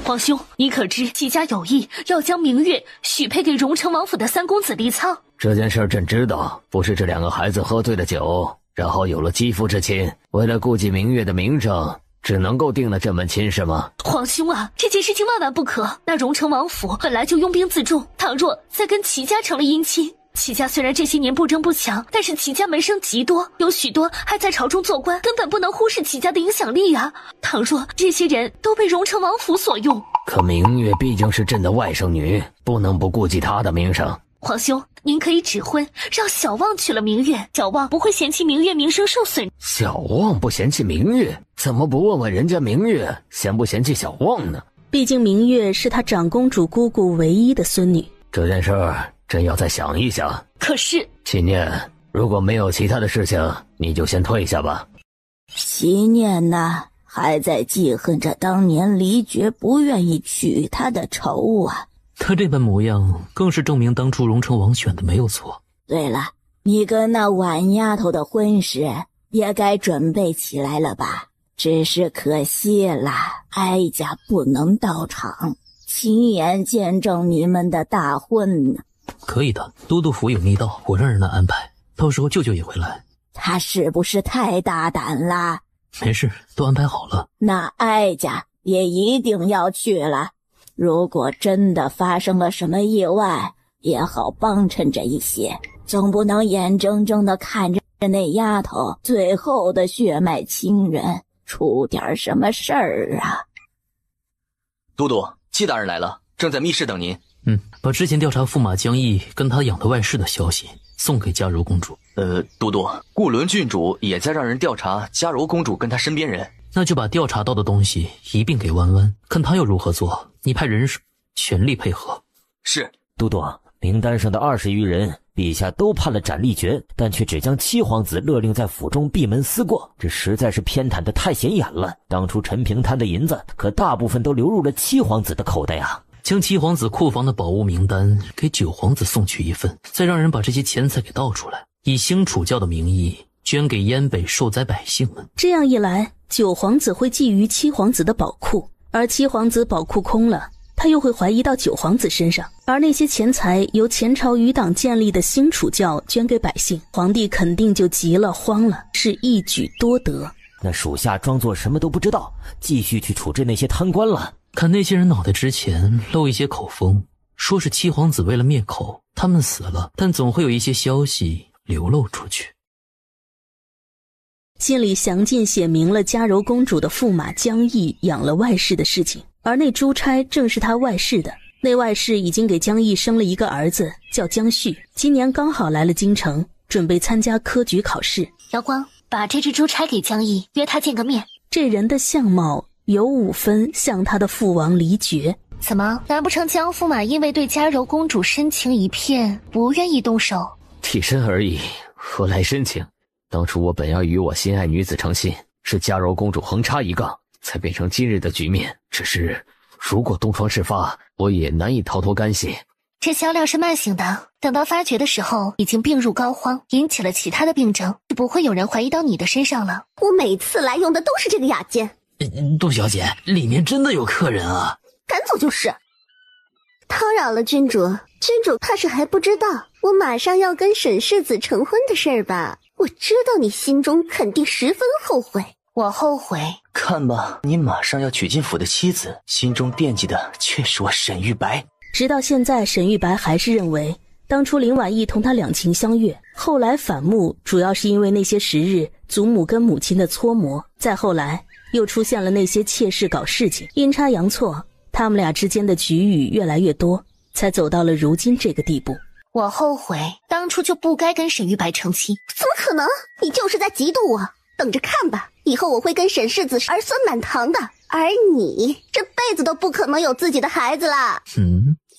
皇兄，你可知季家有意要将明月许配给荣成王府的三公子黎苍？这件事朕知道，不是这两个孩子喝醉了酒，然后有了肌肤之亲，为了顾及明月的名声，只能够定了这门亲事吗？皇兄啊，这件事情万万不可。那荣城王府本来就拥兵自重，倘若再跟齐家成了姻亲，齐家虽然这些年不争不抢，但是齐家门生极多，有许多还在朝中做官，根本不能忽视齐家的影响力啊。倘若这些人都被荣城王府所用，可明月毕竟是朕的外甥女，不能不顾及她的名声。皇兄，您可以指婚，让小旺娶了明月，小旺不会嫌弃明月名声受损。小旺不嫌弃明月，怎么不问问人家明月嫌不嫌弃小旺呢？毕竟明月是他长公主姑姑唯一的孙女。这件事儿朕要再想一想。可是祈念，如果没有其他的事情，你就先退下吧。祈念呢，还在记恨着当年离绝不愿意娶她的仇啊。他这般模样，更是证明当初荣城王选的没有错。对了，你跟那婉丫头的婚事也该准备起来了吧？只是可惜了，哀家不能到场，亲眼见证你们的大婚呢。可以的，都督府有密道，我让人来安排，到时候舅舅也会来。他是不是太大胆了？没事，都安排好了。那哀家也一定要去了。如果真的发生了什么意外，也好帮衬着一些，总不能眼睁睁地看着那丫头最后的血脉亲人出点什么事儿啊。都督，季大人来了，正在密室等您。把之前调查驸马江毅跟他养的外室的消息送给嘉柔公主。都督，顾伦郡主也在让人调查嘉柔公主跟她身边人。那就把调查到的东西一并给弯弯，看他要如何做，你派人手全力配合。是。都督，名单上的20余人，陛下都判了斩立决，但却只将七皇子勒令在府中闭门思过，这实在是偏袒得太显眼了。当初陈平贪的银子，可大部分都流入了七皇子的口袋啊。将七皇子库房的宝物名单给九皇子送去一份，再让人把这些钱财给倒出来，以兴楚教的名义捐给燕北受灾百姓们。这样一来，九皇子会觊觎七皇子的宝库，而七皇子宝库空了，他又会怀疑到九皇子身上，而那些钱财由前朝余党建立的兴楚教捐给百姓，皇帝肯定就急了慌了，是一举多得。那属下装作什么都不知道，继续去处置那些贪官了。看那些人脑袋之前漏一些口风，说是七皇子为了灭口，他们死了，但总会有一些消息流露出去。信里详尽写明了嘉柔公主的驸马江毅养了外室的事情，而那珠钗正是他外室的。那外室已经给江毅生了一个儿子，叫江旭，今年刚好来了京城，准备参加科举考试。瑶光，把这只珠钗给江毅，约他见个面。这人的相貌有5分像他的父王离绝。怎么，难不成江驸马因为对嘉柔公主深情一片，不愿意动手？替身而已，何来深情？当初我本要与我心爱女子成亲，是嘉柔公主横插一杠，才变成今日的局面。只是如果东窗事发，我也难以逃脱干系。这香料是慢性的，等到发觉的时候，已经病入膏肓，引起了其他的病症，就不会有人怀疑到你的身上了。我每次来用的都是这个雅间。杜小姐，里面真的有客人啊！赶走就是。叨扰了君主，君主怕是还不知道我马上要跟沈世子成婚的事儿吧？我知道你心中肯定十分后悔。我后悔。看吧，你马上要娶进府的妻子，心中惦记的却是我沈玉白。直到现在，沈玉白还是认为当初林婉意同他两情相悦，后来反目主要是因为那些时日祖母跟母亲的搓磨，再后来又出现了那些妾室搞事情，阴差阳错，他们俩之间的局域越来越多，才走到了如今这个地步。我后悔当初就不该跟沈玉白成亲。怎么可能？你就是在嫉妒我。等着看吧，以后我会跟沈世子儿孙满堂的，而你这辈子都不可能有自己的孩子啦。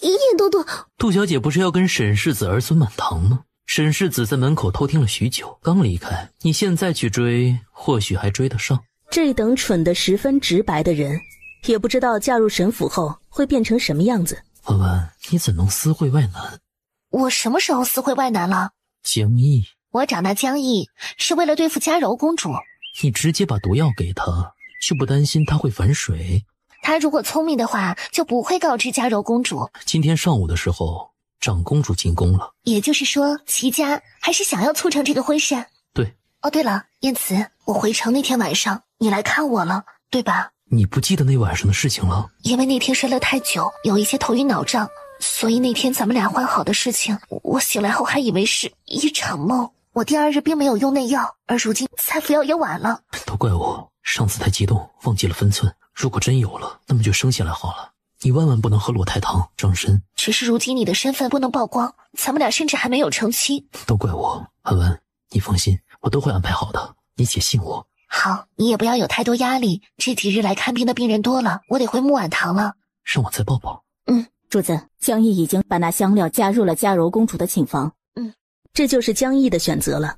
叶都督，杜小姐不是要跟沈世子儿孙满堂吗？沈世子在门口偷听了许久，刚离开，你现在去追，或许还追得上。这等蠢得十分直白的人，也不知道嫁入沈府后会变成什么样子。婉婉，你怎能私会外男？我什么时候私会外男了？江毅，我找那江毅是为了对付嘉柔公主。你直接把毒药给他，就不担心他会反水？他如果聪明的话，就不会告知嘉柔公主。今天上午的时候，长公主进宫了。也就是说，齐家还是想要促成这个婚事？对。哦，对了，燕慈，我回城那天晚上，你来看我了。对吧？你不记得那晚上的事情了？因为那天睡了太久，有一些头晕脑胀，所以那天咱们俩欢好的事情，我醒来后还以为是一场梦。我第2日并没有用内药，而如今才服药也晚了。都怪我上次太激动，忘记了分寸。如果真有了，那么就生下来好了。你万万不能喝裸胎糖，伤身。只是如今你的身份不能曝光，咱们俩甚至还没有成亲。都怪我，安安，你放心，我都会安排好的。你且信我。好，你也不要有太多压力。这几日来看病的病人多了，我得回木婉堂了。让我再抱抱。主子，江毅已经把那香料加入了嘉柔公主的寝房。这就是江毅的选择了。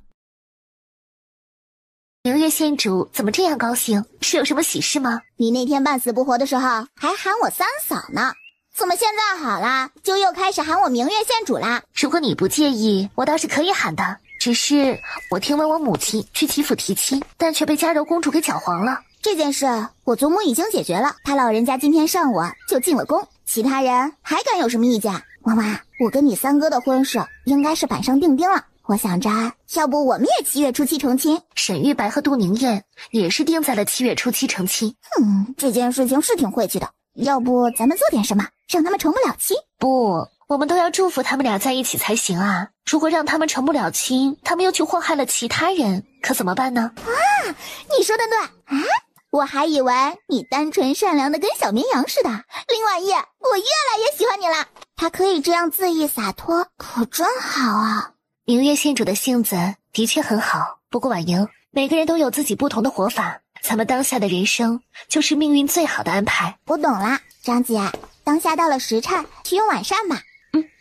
明月县主怎么这样高兴？是有什么喜事吗？你那天半死不活的时候还喊我三嫂呢，怎么现在好了就又开始喊我明月县主啦？如果你不介意，我倒是可以喊的。只是我听闻我母亲去齐府提亲，但却被嘉柔公主给搅黄了。这件事我祖母已经解决了，她老人家今天上午就进了宫，其他人还敢有什么意见？妈妈，我跟你三哥的婚事应该是板上钉钉了。我想着，要不我们也7月初7成亲？沈玉白和杜宁燕也是定在了7月初7成亲。这件事情是挺晦气的，要不咱们做点什么，让他们成不了亲？不，我们都要祝福他们俩在一起才行啊！如果让他们成不了亲，他们又去祸害了其他人，可怎么办呢？你说的对啊！我还以为你单纯善良的跟小绵羊似的，林婉叶，我越来越喜欢你了。他可以这样恣意洒脱，可真好啊！明月县主的性子的确很好，不过婉莹，每个人都有自己不同的活法，咱们当下的人生就是命运最好的安排。我懂了，张姐，当下到了时辰，去用晚膳吧。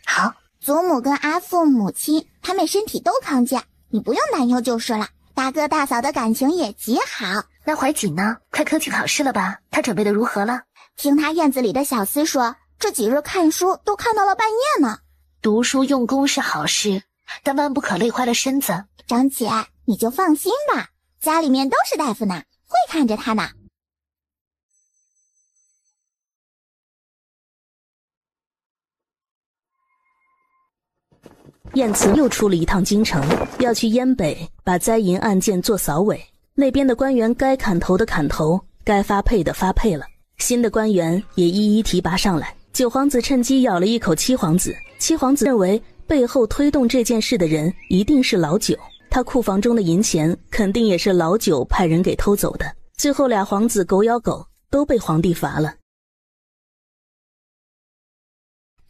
好。祖母跟阿父母亲他们身体都康健，你不用担忧就是了。大哥大嫂的感情也极好。那怀瑾呢？快科举考试了吧？他准备的如何了？听他院子里的小厮说，这几日看书都看到了半夜呢。读书用功是好事，但万不可累坏了身子。张姐，你就放心吧，家里面都是大夫呢，会看着他呢。燕慈又出了一趟京城，要去燕北把灾银案件做扫尾。那边的官员该砍头的砍头，该发配的发配了，新的官员也一一提拔上来。九皇子趁机咬了一口七皇子，七皇子认为背后推动这件事的人一定是老九，他库房中的银钱肯定也是老九派人给偷走的。最后俩皇子狗咬狗，都被皇帝罚了。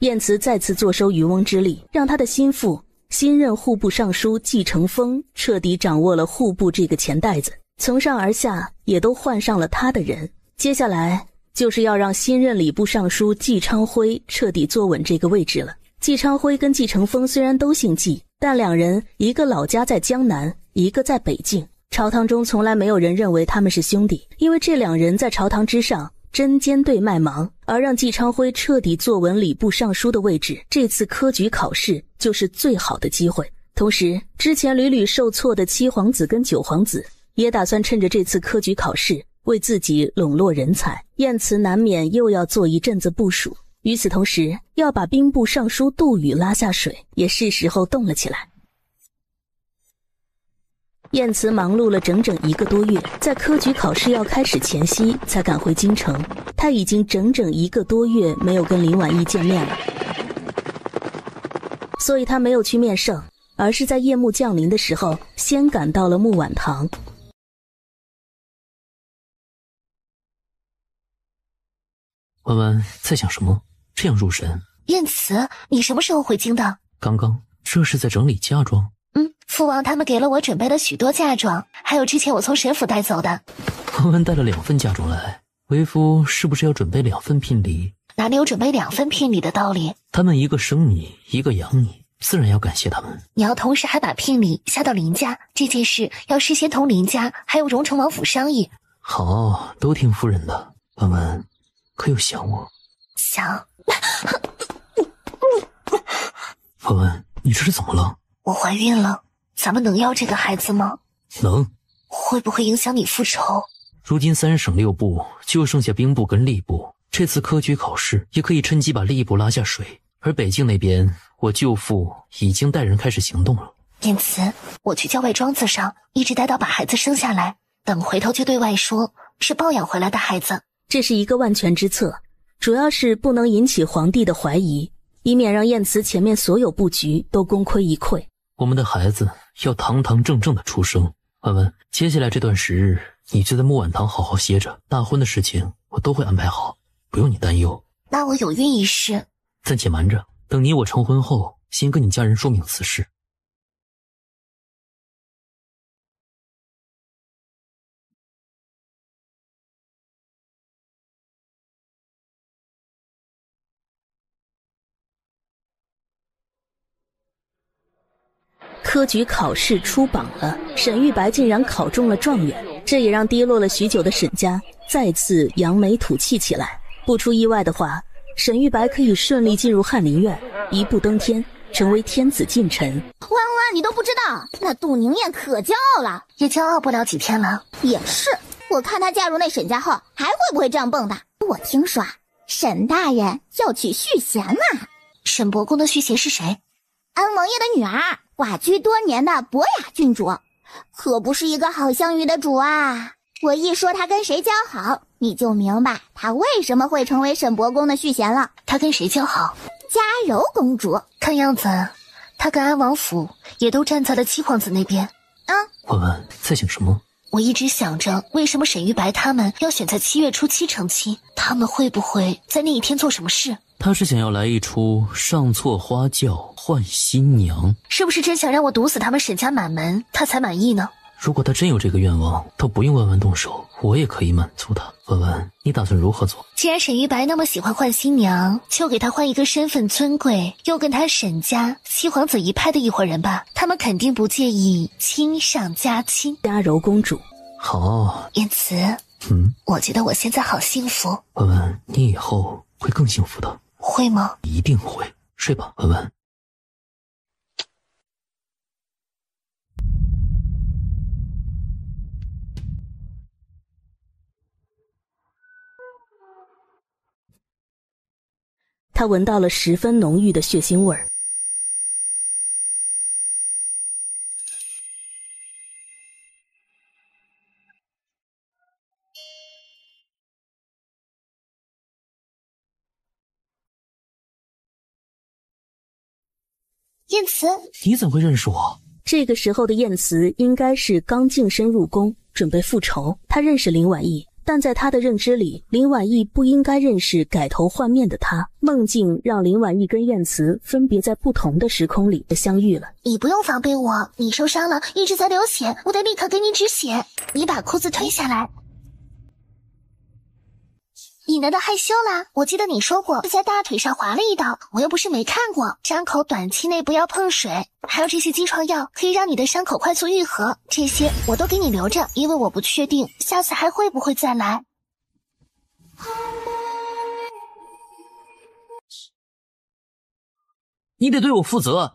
燕慈再次坐收渔翁之利，让他的心腹新任户部尚书季承风彻底掌握了户部这个钱袋子，从上而下也都换上了他的人。接下来就是要让新任礼部尚书季昌辉彻底坐稳这个位置了。季昌辉跟季承风虽然都姓季，但两人一个老家在江南，一个在北境，朝堂中从来没有人认为他们是兄弟，因为这两人在朝堂之上针尖对麦芒，而让季昌辉彻底坐稳礼部尚书的位置，这次科举考试就是最好的机会。同时，之前屡屡受挫的七皇子跟九皇子也打算趁着这次科举考试为自己笼络人才，燕慈难免又要做一阵子部署。与此同时，要把兵部尚书杜宇拉下水也是时候动了起来。燕慈忙碌了整整1个多月，在科举考试要开始前夕才赶回京城。他已经整整1个多月没有跟林婉意见面了，所以他没有去面圣，而是在夜幕降临的时候先赶到了木婉堂。婉婉在想什么？这样入神。燕慈，你什么时候回京的？刚刚，这是在整理嫁妆。父王他们给了我准备了许多嫁妆，还有之前我从沈府带走的。婉婉带了2份嫁妆来，为夫是不是要准备2份聘礼？哪里有准备2份聘礼的道理？他们一个生你，一个养你，自然要感谢他们。你要同时还把聘礼下到林家，这件事要事先同林家还有荣城王府商议。好，都听夫人的。婉婉，可有想我？想。婉婉，你这是怎么了？我怀孕了，咱们能要这个孩子吗？能。会不会影响你复仇？如今3省6部就剩下兵部跟吏部，这次科举考试也可以趁机把吏部拉下水。而北境那边，我舅父已经带人开始行动了。燕慈，我去郊外庄子上一直待到把孩子生下来，等回头就对外说是抱养回来的孩子。这是一个万全之策，主要是不能引起皇帝的怀疑，以免让晏慈前面所有布局都功亏一篑。我们的孩子要堂堂正正的出生。文文，接下来这段时日，你就在木婉堂好好歇着，大婚的事情我都会安排好，不用你担忧。那我有孕一事，暂且瞒着，等你我成婚后，先跟你家人说明此事。科举考试出榜了，沈玉白竟然考中了状元，这也让低落了许久的沈家再次扬眉吐气起来。不出意外的话，沈玉白可以顺利进入翰林院，一步登天，成为天子近臣。弯弯，你都不知道，那杜宁燕可骄傲了，也骄傲不了几天了。也是，我看她嫁入那沈家后，还会不会这样蹦跶？我听说沈大人要娶续弦呢。沈伯公的续弦是谁？安王爷的女儿，寡居多年的博雅郡主，可不是一个好相遇的主啊！我一说她跟谁交好，你就明白她为什么会成为沈伯公的续弦了。她跟谁交好？嘉柔公主。看样子，她跟安王府也都站在了七皇子那边。文文，在想什么？我一直想着，为什么沈玉白他们要选在7月初7成亲？他们会不会在那一天做什么事？他是想要来一出上错花轿换新娘，是不是真想让我毒死他们沈家满门，他才满意呢？如果他真有这个愿望，都不用文文动手，我也可以满足他。文文，你打算如何做？既然沈玉白那么喜欢换新娘，就给他换一个身份尊贵又跟他沈家七皇子一派的一伙人吧，他们肯定不介意亲上加亲。嘉柔公主。好。言辞，我觉得我现在好幸福。文文，你以后会更幸福的。会吗？一定会。睡吧，文文。他闻到了十分浓郁的血腥味儿。燕慈，你怎么会认识我？这个时候的燕慈应该是刚净身入宫，准备复仇。他认识林婉意，但在他的认知里，林婉意不应该认识改头换面的他。梦境让林婉意跟燕慈分别在不同的时空里相遇了。你不用防备我，你受伤了，一直在流血，我得立刻给你止血。你把裤子推下来。你难道害羞啦？我记得你说过是在大腿上划了一刀，我又不是没看过。伤口短期内不要碰水，还有这些激创药可以让你的伤口快速愈合，这些我都给你留着，因为我不确定下次还会不会再来。你得对我负责。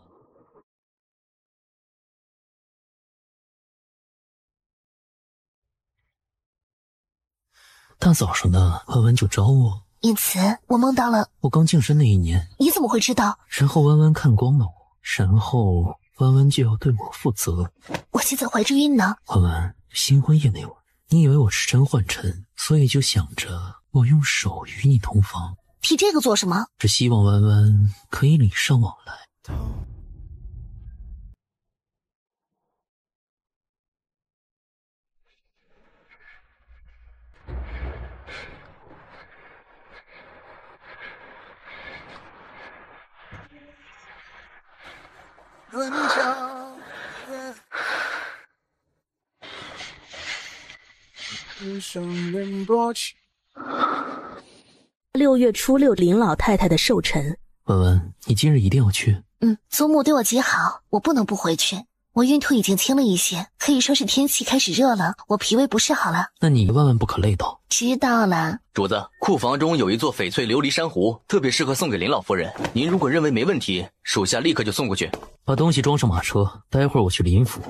大早上的，文文就找我。燕慈，我梦到了。我刚净身那一年。你怎么会知道？然后文文看光了我，然后文文就要对我负责。我现在怀着孕呢。文文，新婚夜那晚，你以为我是甄嬛臣，所以就想着我用手与你同房。提这个做什么？只希望文文可以礼尚往来。6月初6，林老太太的寿辰。文文，你今日一定要去。祖母对我极好，我不能不回去。我孕吐已经轻了一些，可以说是天气开始热了，我脾胃不是好了。那你万万不可累到。知道了。主子，库房中有一座翡翠琉璃珊瑚，特别适合送给林老夫人。您如果认为没问题，属下立刻就送过去。把东西装上马车，待会儿我去林府。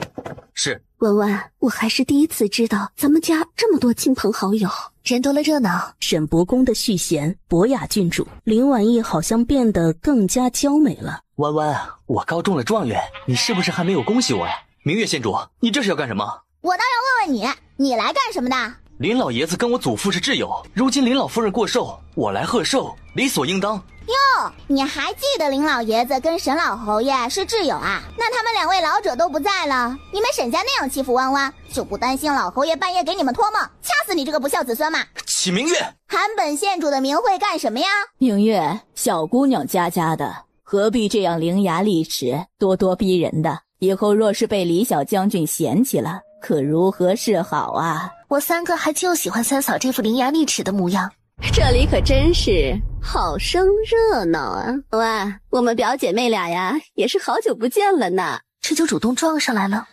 是。文文，我还是第一次知道咱们家这么多亲朋好友，人多了热闹。沈伯公的续弦，博雅郡主林婉意好像变得更加娇美了。弯弯，我高中了状元，你是不是还没有恭喜我呀？明月县主，你这是要干什么？我倒要问问你，你来干什么的？林老爷子跟我祖父是挚友，如今林老夫人过寿，我来贺寿，理所应当。哟，你还记得林老爷子跟沈老侯爷是挚友啊？那他们2位老者都不在了，你们沈家那样欺负汪汪，就不担心老侯爷半夜给你们托梦，掐死你这个不孝子孙吗？启明月，喊本县主的名讳干什么呀？明月，小姑娘家的，何必这样伶牙俐齿、咄咄逼人的？以后若是被李小将军嫌弃了，可如何是好啊？我3个还就喜欢三嫂这副伶牙俐齿的模样。这里可真是好生热闹啊！喂，我们表姐妹俩呀，也是好久不见了呢。这就主动撞上来了。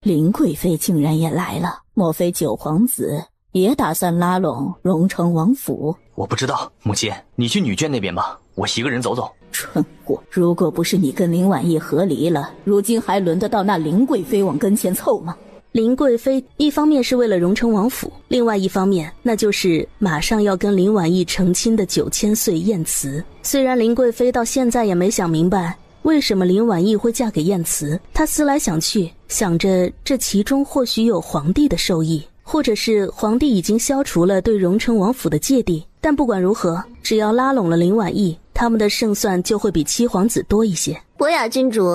林贵妃竟然也来了，莫非九皇子也打算拉拢荣城王府？我不知道，母亲，你去女眷那边吧，我一个人走走。蠢货！如果不是你跟林婉意和离了，如今还轮得到那林贵妃往跟前凑吗？林贵妃一方面是为了荣城王府，另外一方面那就是马上要跟林婉意成亲的9000岁晏慈。虽然林贵妃到现在也没想明白为什么林婉意会嫁给晏慈，她思来想去，想着这其中或许有皇帝的授意，或者是皇帝已经消除了对荣城王府的芥蒂。但不管如何，只要拉拢了林婉意，他们的胜算就会比七皇子多一些。博雅君主，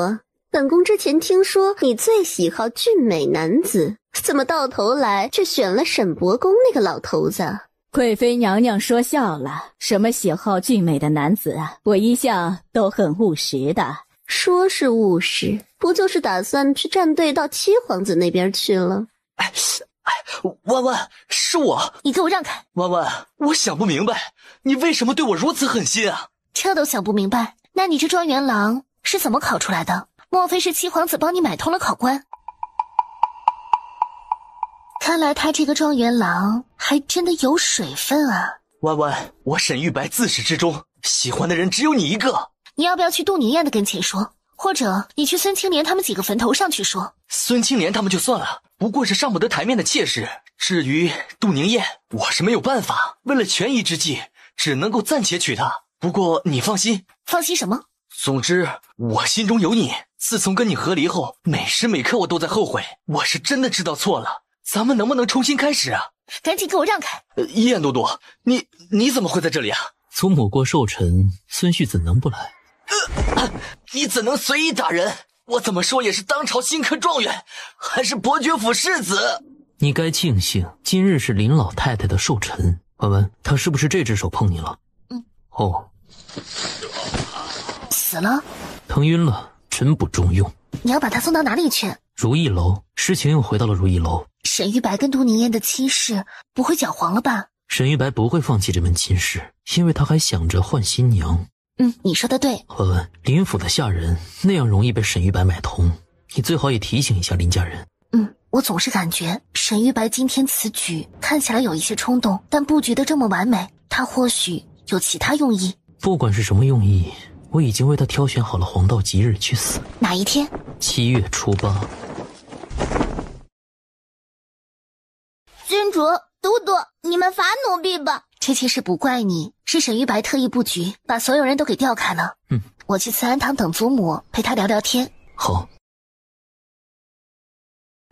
本宫之前听说你最喜好俊美男子，怎么到头来却选了沈伯公那个老头子？贵妃娘娘说笑了，什么喜好俊美的男子啊，我一向都很务实的。说是务实，不就是打算去站队到七皇子那边去了？弯弯，是我。你给我让开！弯弯，我想不明白，你为什么对我如此狠心啊？这都想不明白，那你这状元郎是怎么考出来的？莫非是七皇子帮你买通了考官？看来他这个状元郎还真的有水分啊！弯弯，我沈玉白自始至终喜欢的人只有你一个。你要不要去杜宁燕的跟前说？或者你去孙青莲他们几个坟头上去说？孙青莲他们就算了，不过是上不得台面的妾室。至于杜宁燕，我是没有办法，为了权宜之计，只能够暂且娶她。不过你放心。放心什么？总之，我心中有你。自从跟你和离后，每时每刻我都在后悔，我是真的知道错了。咱们能不能重新开始啊？赶紧给我让开！燕都督，你怎么会在这里啊？祖母过寿辰，孙婿怎能不来？你怎能随意打人？我怎么说也是当朝新科状元，还是伯爵府世子。你该庆幸今日是林老太太的寿辰。婉婉，他是不是这只手碰你了？哦，死了？疼晕了，真不中用。你要把他送到哪里去？如意楼。事情又回到了如意楼。沈玉白跟杜宁燕的亲事不会搅黄了吧？沈玉白不会放弃这门亲事，因为他还想着换新娘。你说的对。婉婉，林府的下人那样容易被沈玉白买通，你最好也提醒一下林家人。我总是感觉沈玉白今天此举看起来有一些冲动，但布局的这么完美，他或许有其他用意。不管是什么用意，我已经为他挑选好了黄道吉日去死。哪一天？7月初8。君主、都督，你们罚奴婢吧。这件事不怪你，是沈玉白特意布局，把所有人都给调开了。我去慈安堂等祖母，陪他聊聊天。好。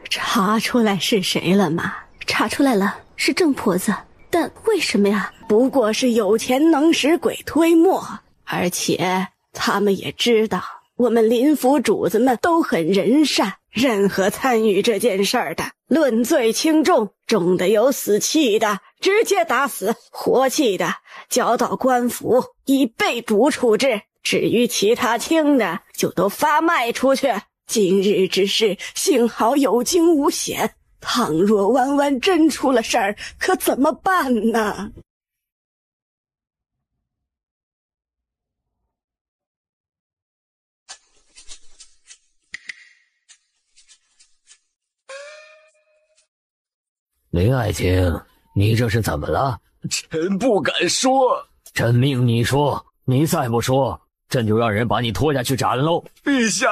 查出来是谁了吗？查出来了，是郑婆子。但为什么呀？不过是有钱能使鬼推磨，而且他们也知道我们林府主子们都很仁善，任何参与这件事儿的，论罪轻重，重的有死气的直接打死，活气的交到官府以被捕处置，至于其他轻的就都发卖出去。今日之事幸好有惊无险，倘若弯弯真出了事儿，可怎么办呢？林爱卿，你这是怎么了？臣不敢说。朕命你说，你再不说，朕就让人把你拖下去斩喽！陛下，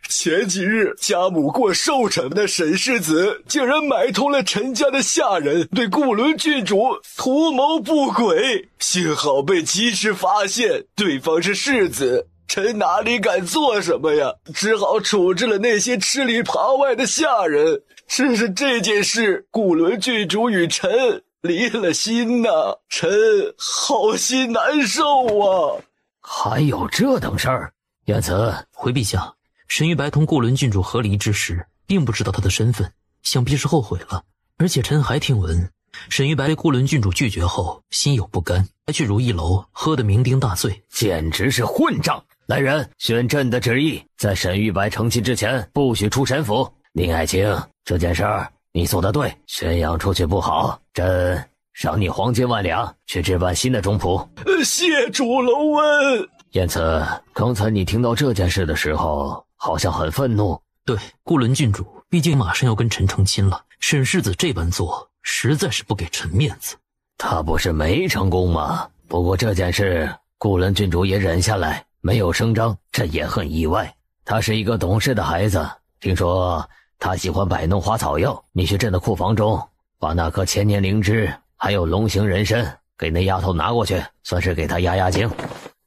前几日家母过寿辰的沈世子竟然买通了陈家的下人，对顾伦郡主图谋不轨，幸好被及时发现，对方是世子，臣哪里敢做什么呀？只好处置了那些吃里扒外的下人。只是这件事，顾伦郡主与臣离了心呐，臣好心难受啊。还有这等事儿？言辞，回陛下，沈玉白同顾伦郡主和离之时，并不知道他的身份，想必是后悔了。而且臣还听闻，沈玉白被顾伦郡主拒绝后，心有不甘，还去如意楼喝得酩酊大醉，简直是混账！来人，宣朕的旨意，在沈玉白成亲之前，不许出沈府。林爱卿，这件事儿你做得对，宣扬出去不好，朕赏你黄金1万两，去置办新的中仆。谢主隆恩。言辞，刚才你听到这件事的时候，好像很愤怒。对，顾伦郡主毕竟马上要跟臣成亲了，沈世子这般做，实在是不给臣面子。他不是没成功吗？不过这件事，顾伦郡主也忍下来，没有声张，这也很意外。他是一个懂事的孩子，听说他喜欢摆弄花草药，你去朕的库房中，把那颗千年灵芝还有龙形人参给那丫头拿过去，算是给她压压惊。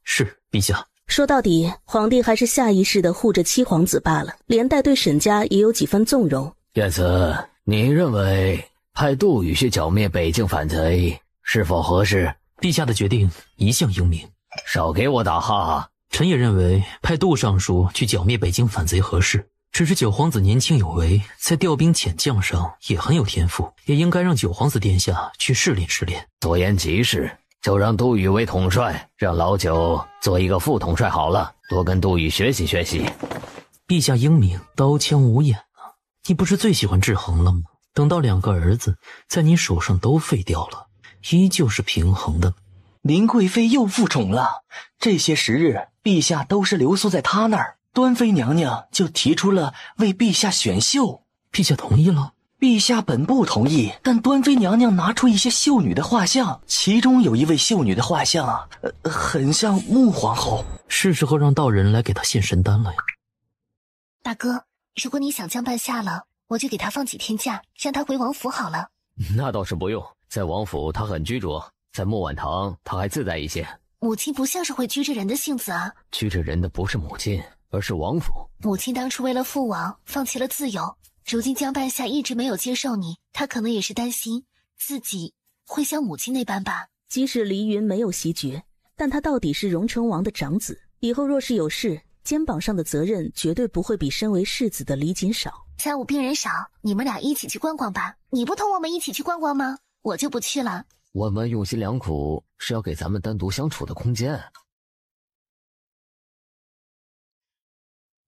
是，陛下。说到底，皇帝还是下意识地护着七皇子罢了，连带对沈家也有几分纵容。言辞，你认为派杜宇去剿灭北境反贼是否合适？陛下的决定一向英明。少给我打哈哈。臣也认为派杜尚书去剿灭北境反贼合适，只是九皇子年轻有为，在调兵遣将上也很有天赋，也应该让九皇子殿下去试炼试炼。所言极是，就让杜宇为统帅，让老九做一个副统帅好了，多跟杜宇学习学习。陛下英明，刀枪无眼啊！你不是最喜欢制衡了吗？等到2个儿子在你手上都废掉了，依旧是平衡的。林贵妃又复宠了，这些时日陛下都是留宿在她那儿，端妃娘娘就提出了为陛下选秀。陛下同意了？陛下本不同意，但端妃娘娘拿出一些秀女的画像，其中有一位秀女的画像很像穆皇后。是时候让道人来给她献神丹了呀。大哥，如果你想将办下了，我就给他放几天假，让他回王府好了。那倒是不用，在王府他很居着，在莫婉堂他还自在一些。母亲不像是会拘着人的性子啊。拘着人的不是母亲，而是王府。母亲当初为了父王放弃了自由，如今江半夏一直没有接受你，他可能也是担心自己会像母亲那般吧。即使黎云没有袭爵，但他到底是荣成王的长子，以后若是有事，肩膀上的责任绝对不会比身为世子的黎锦少。下午病人少，你们俩一起去逛逛吧。你不同我们一起去逛逛吗？我就不去了。婉婉用心良苦，是要给咱们单独相处的空间。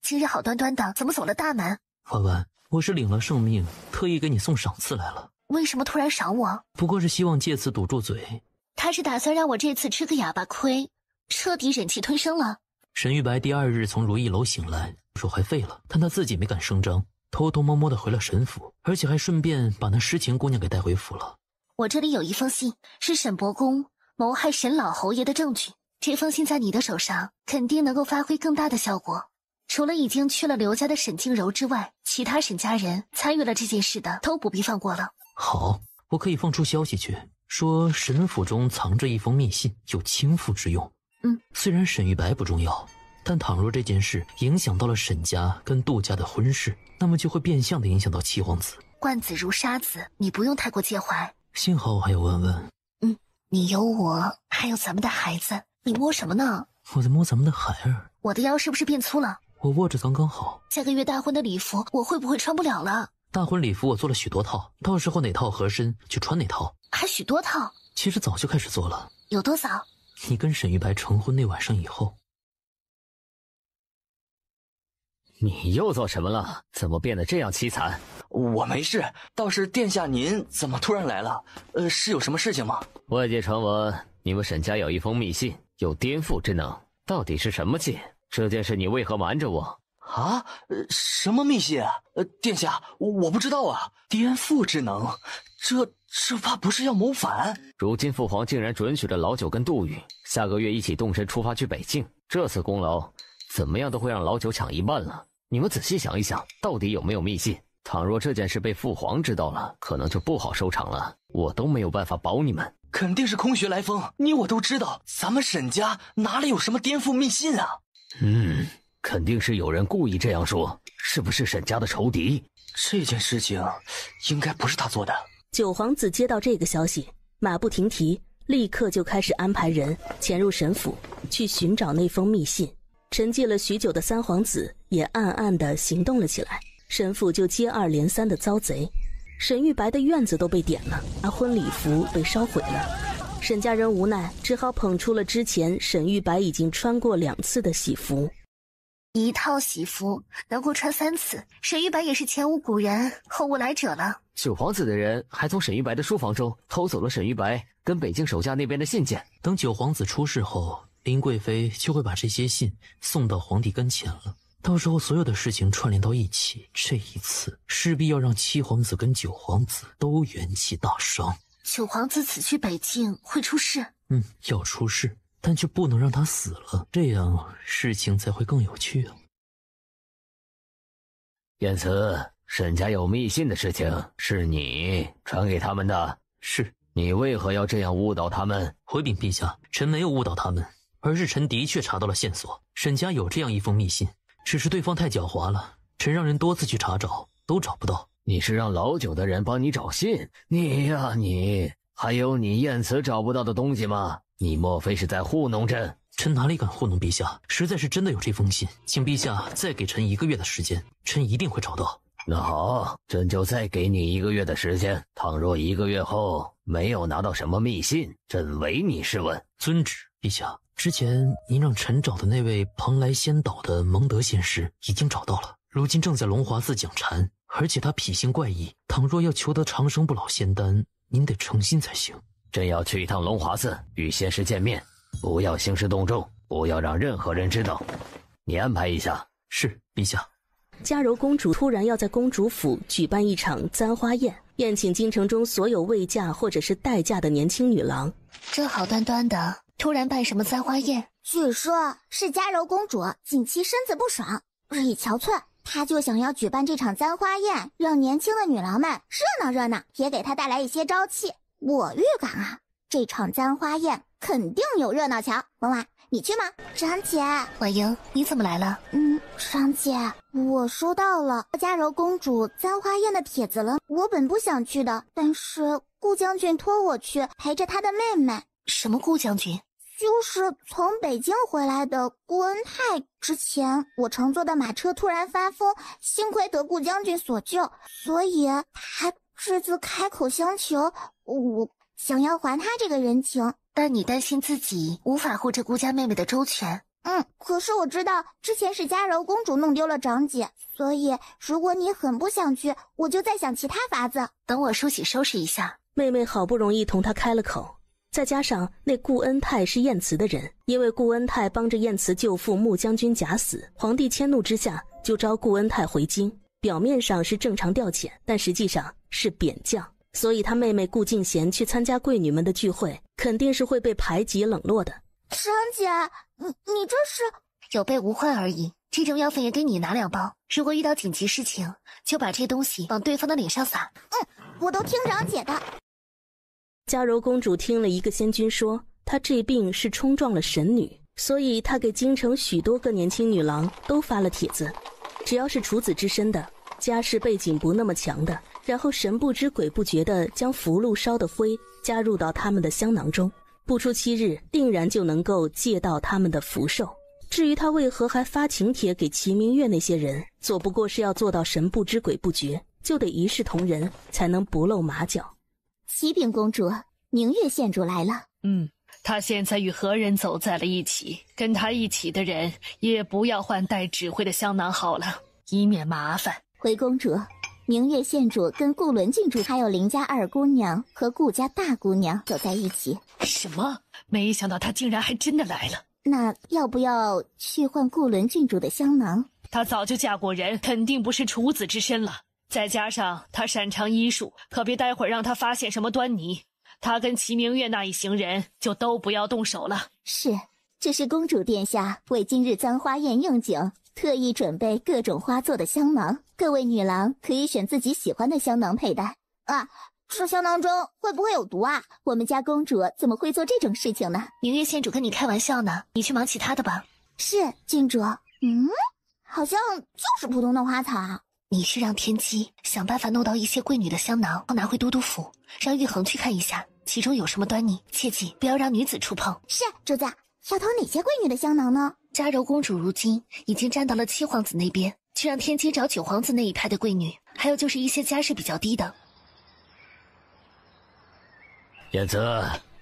今日好端端的，怎么走了大门？婉婉，我是领了圣命，特意给你送赏赐来了。为什么突然赏我？不过是希望借此堵住嘴。他是打算让我这次吃个哑巴亏，彻底忍气吞声了。沈玉白第2日从如意楼醒来，手还废了，但他自己没敢声张，偷偷摸摸的回了沈府，而且还顺便把那诗情姑娘给带回府了。我这里有一封信，是沈伯公谋害沈老侯爷的证据。这封信在你的手上，肯定能够发挥更大的效果。除了已经去了刘家的沈静柔之外，其他沈家人参与了这件事的，都不必放过了。好，我可以放出消息去，说沈府中藏着一封密信，有倾覆之用。虽然沈玉白不重要，但倘若这件事影响到了沈家跟杜家的婚事，那么就会变相的影响到七皇子。惯子如杀子，你不用太过介怀。幸好我还有文文。你有我，还有咱们的孩子，你摸什么呢？我在摸咱们的孩儿。我的腰是不是变粗了？我握着刚刚好。下个月大婚的礼服，我会不会穿不了了？大婚礼服我做了许多套，到时候哪套合身就穿哪套。还许多套？其实早就开始做了。有多早？你跟沈玉白成婚那晚上以后。你又做什么了？怎么变得这样凄惨？我没事，倒是殿下您怎么突然来了？是有什么事情吗？外界传闻你们沈家有一封密信，有颠覆之能，到底是什么信？这件事你为何瞒着我？啊？什么密信啊？殿下，我不知道啊。颠覆之能，这怕不是要谋反？如今父皇竟然准许了老九跟杜宇下个月一起动身出发去北境，这次功劳怎么样都会让老九抢一半了。你们仔细想一想，到底有没有密信？倘若这件事被父皇知道了，可能就不好收场了，我都没有办法保你们。肯定是空穴来风，你我都知道，咱们沈家哪里有什么颠覆密信啊？肯定是有人故意这样说，是不是沈家的仇敌？这件事情应该不是他做的。九皇子接到这个消息，马不停蹄，立刻就开始安排人潜入沈府，去寻找那封密信。沉寂了许久的三皇子也暗暗地行动了起来，沈府就接二连三的遭贼。沈玉白的院子都被点了，而婚礼服被烧毁了。沈家人无奈，只好捧出了之前沈玉白已经穿过2次的喜服。一套喜服能够穿3次，沈玉白也是前无古人后无来者了。九皇子的人还从沈玉白的书房中偷走了沈玉白跟北境守驾那边的信件。等九皇子出事后，林贵妃就会把这些信送到皇帝跟前了。到时候所有的事情串联到一起，这一次势必要让七皇子跟九皇子都元气大伤。九皇子此去北境会出事？要出事，但却不能让他死了，这样事情才会更有趣啊。言辞，沈家有密信的事情是你传给他们的？是。你为何要这样误导他们？回禀陛下，臣没有误导他们，而是臣的确查到了线索，沈家有这样一封密信，只是对方太狡猾了，臣让人多次去查找，都找不到。你是让老九的人帮你找信？你呀你，还有你验词找不到的东西吗？你莫非是在糊弄朕？臣哪里敢糊弄陛下，实在是真的有这封信，请陛下再给臣1个月的时间，臣一定会找到。那好，朕就再给你1个月的时间，倘若1个月后没有拿到什么密信，朕唯你是问。遵旨，陛下。之前您让臣找的那位蓬莱仙岛的蒙德仙师已经找到了，如今正在龙华寺讲禅，而且他脾性怪异，倘若要求得长生不老仙丹，您得诚心才行。朕要去一趟龙华寺与仙师见面，不要兴师动众，不要让任何人知道。你安排一下。是，陛下。嘉柔公主突然要在公主府举办一场簪花宴，宴请京城中所有未嫁或者是待嫁的年轻女郎。这好端端的突然办什么簪花宴？据说是嘉柔公主近期身子不爽，日益憔悴，她就想要举办这场簪花宴，让年轻的女郎们热闹热闹，也给她带来一些朝气。我预感啊，这场簪花宴肯定有热闹瞧。文婉，你去吗？长姐。婉莹，你怎么来了？长姐，我收到了嘉柔公主簪花宴的帖子了。我本不想去的，但是顾将军托我去陪着他的妹妹。什么顾将军？就是从北京回来的顾恩泰。之前我乘坐的马车突然发疯，幸亏得顾将军所救，所以他这次开口相求，我想要还他这个人情。但你担心自己无法护着顾家妹妹的周全。可是我知道之前是嘉柔公主弄丢了长姐，所以如果你很不想去，我就再想其他法子。等我梳洗收拾一下。妹妹好不容易同她开了口，再加上那顾恩泰是晏慈的人，因为顾恩泰帮着晏慈舅父穆将军假死，皇帝迁怒之下就召顾恩泰回京，表面上是正常调遣，但实际上是贬降，所以他妹妹顾敬贤去参加贵女们的聚会，肯定是会被排挤冷落的。长姐，你这是有备无患而已，这种药粉也给你拿2包，如果遇到紧急事情，就把这东西往对方的脸上撒。我都听长姐的。嘉柔公主听了一个仙君说，她这病是冲撞了神女，所以她给京城许多个年轻女郎都发了帖子，只要是处子之身的，家世背景不那么强的，然后神不知鬼不觉地将符箓烧的灰加入到他们的香囊中，不出7日定然就能够借到他们的福寿。至于他为何还发请帖给齐明月那些人，做不过是要做到神不知鬼不觉，就得一视同仁，才能不露马脚。启禀公主，明月县主来了。他现在与何人走在了一起，跟他一起的人也不要换带指挥的香囊好了，以免麻烦。回公主，明月县主跟顾伦郡主还有林家2姑娘和顾家大姑娘走在一起。什么？没想到他竟然还真的来了。那要不要去换顾伦郡主的香囊？她早就嫁过人，肯定不是处子之身了。再加上她擅长医术，可别待会儿让她发现什么端倪。她跟齐明月那一行人就都不要动手了。是，这是公主殿下为今日簪花宴应景，特意准备各种花做的香囊，各位女郎可以选自己喜欢的香囊佩戴。这香囊中会不会有毒啊？我们家公主怎么会做这种事情呢？明月县主跟你开玩笑呢，你去忙其他的吧。是郡主。好像就是普通的花草。你去让天机想办法弄到一些贵女的香囊，拿回都督府，让玉衡去看一下，其中有什么端倪，切记不要让女子触碰。是，主子。要偷哪些贵女的香囊呢？嘉柔公主如今已经站到了七皇子那边，去让天机找九皇子那一派的贵女，还有就是一些家世比较低的。燕子，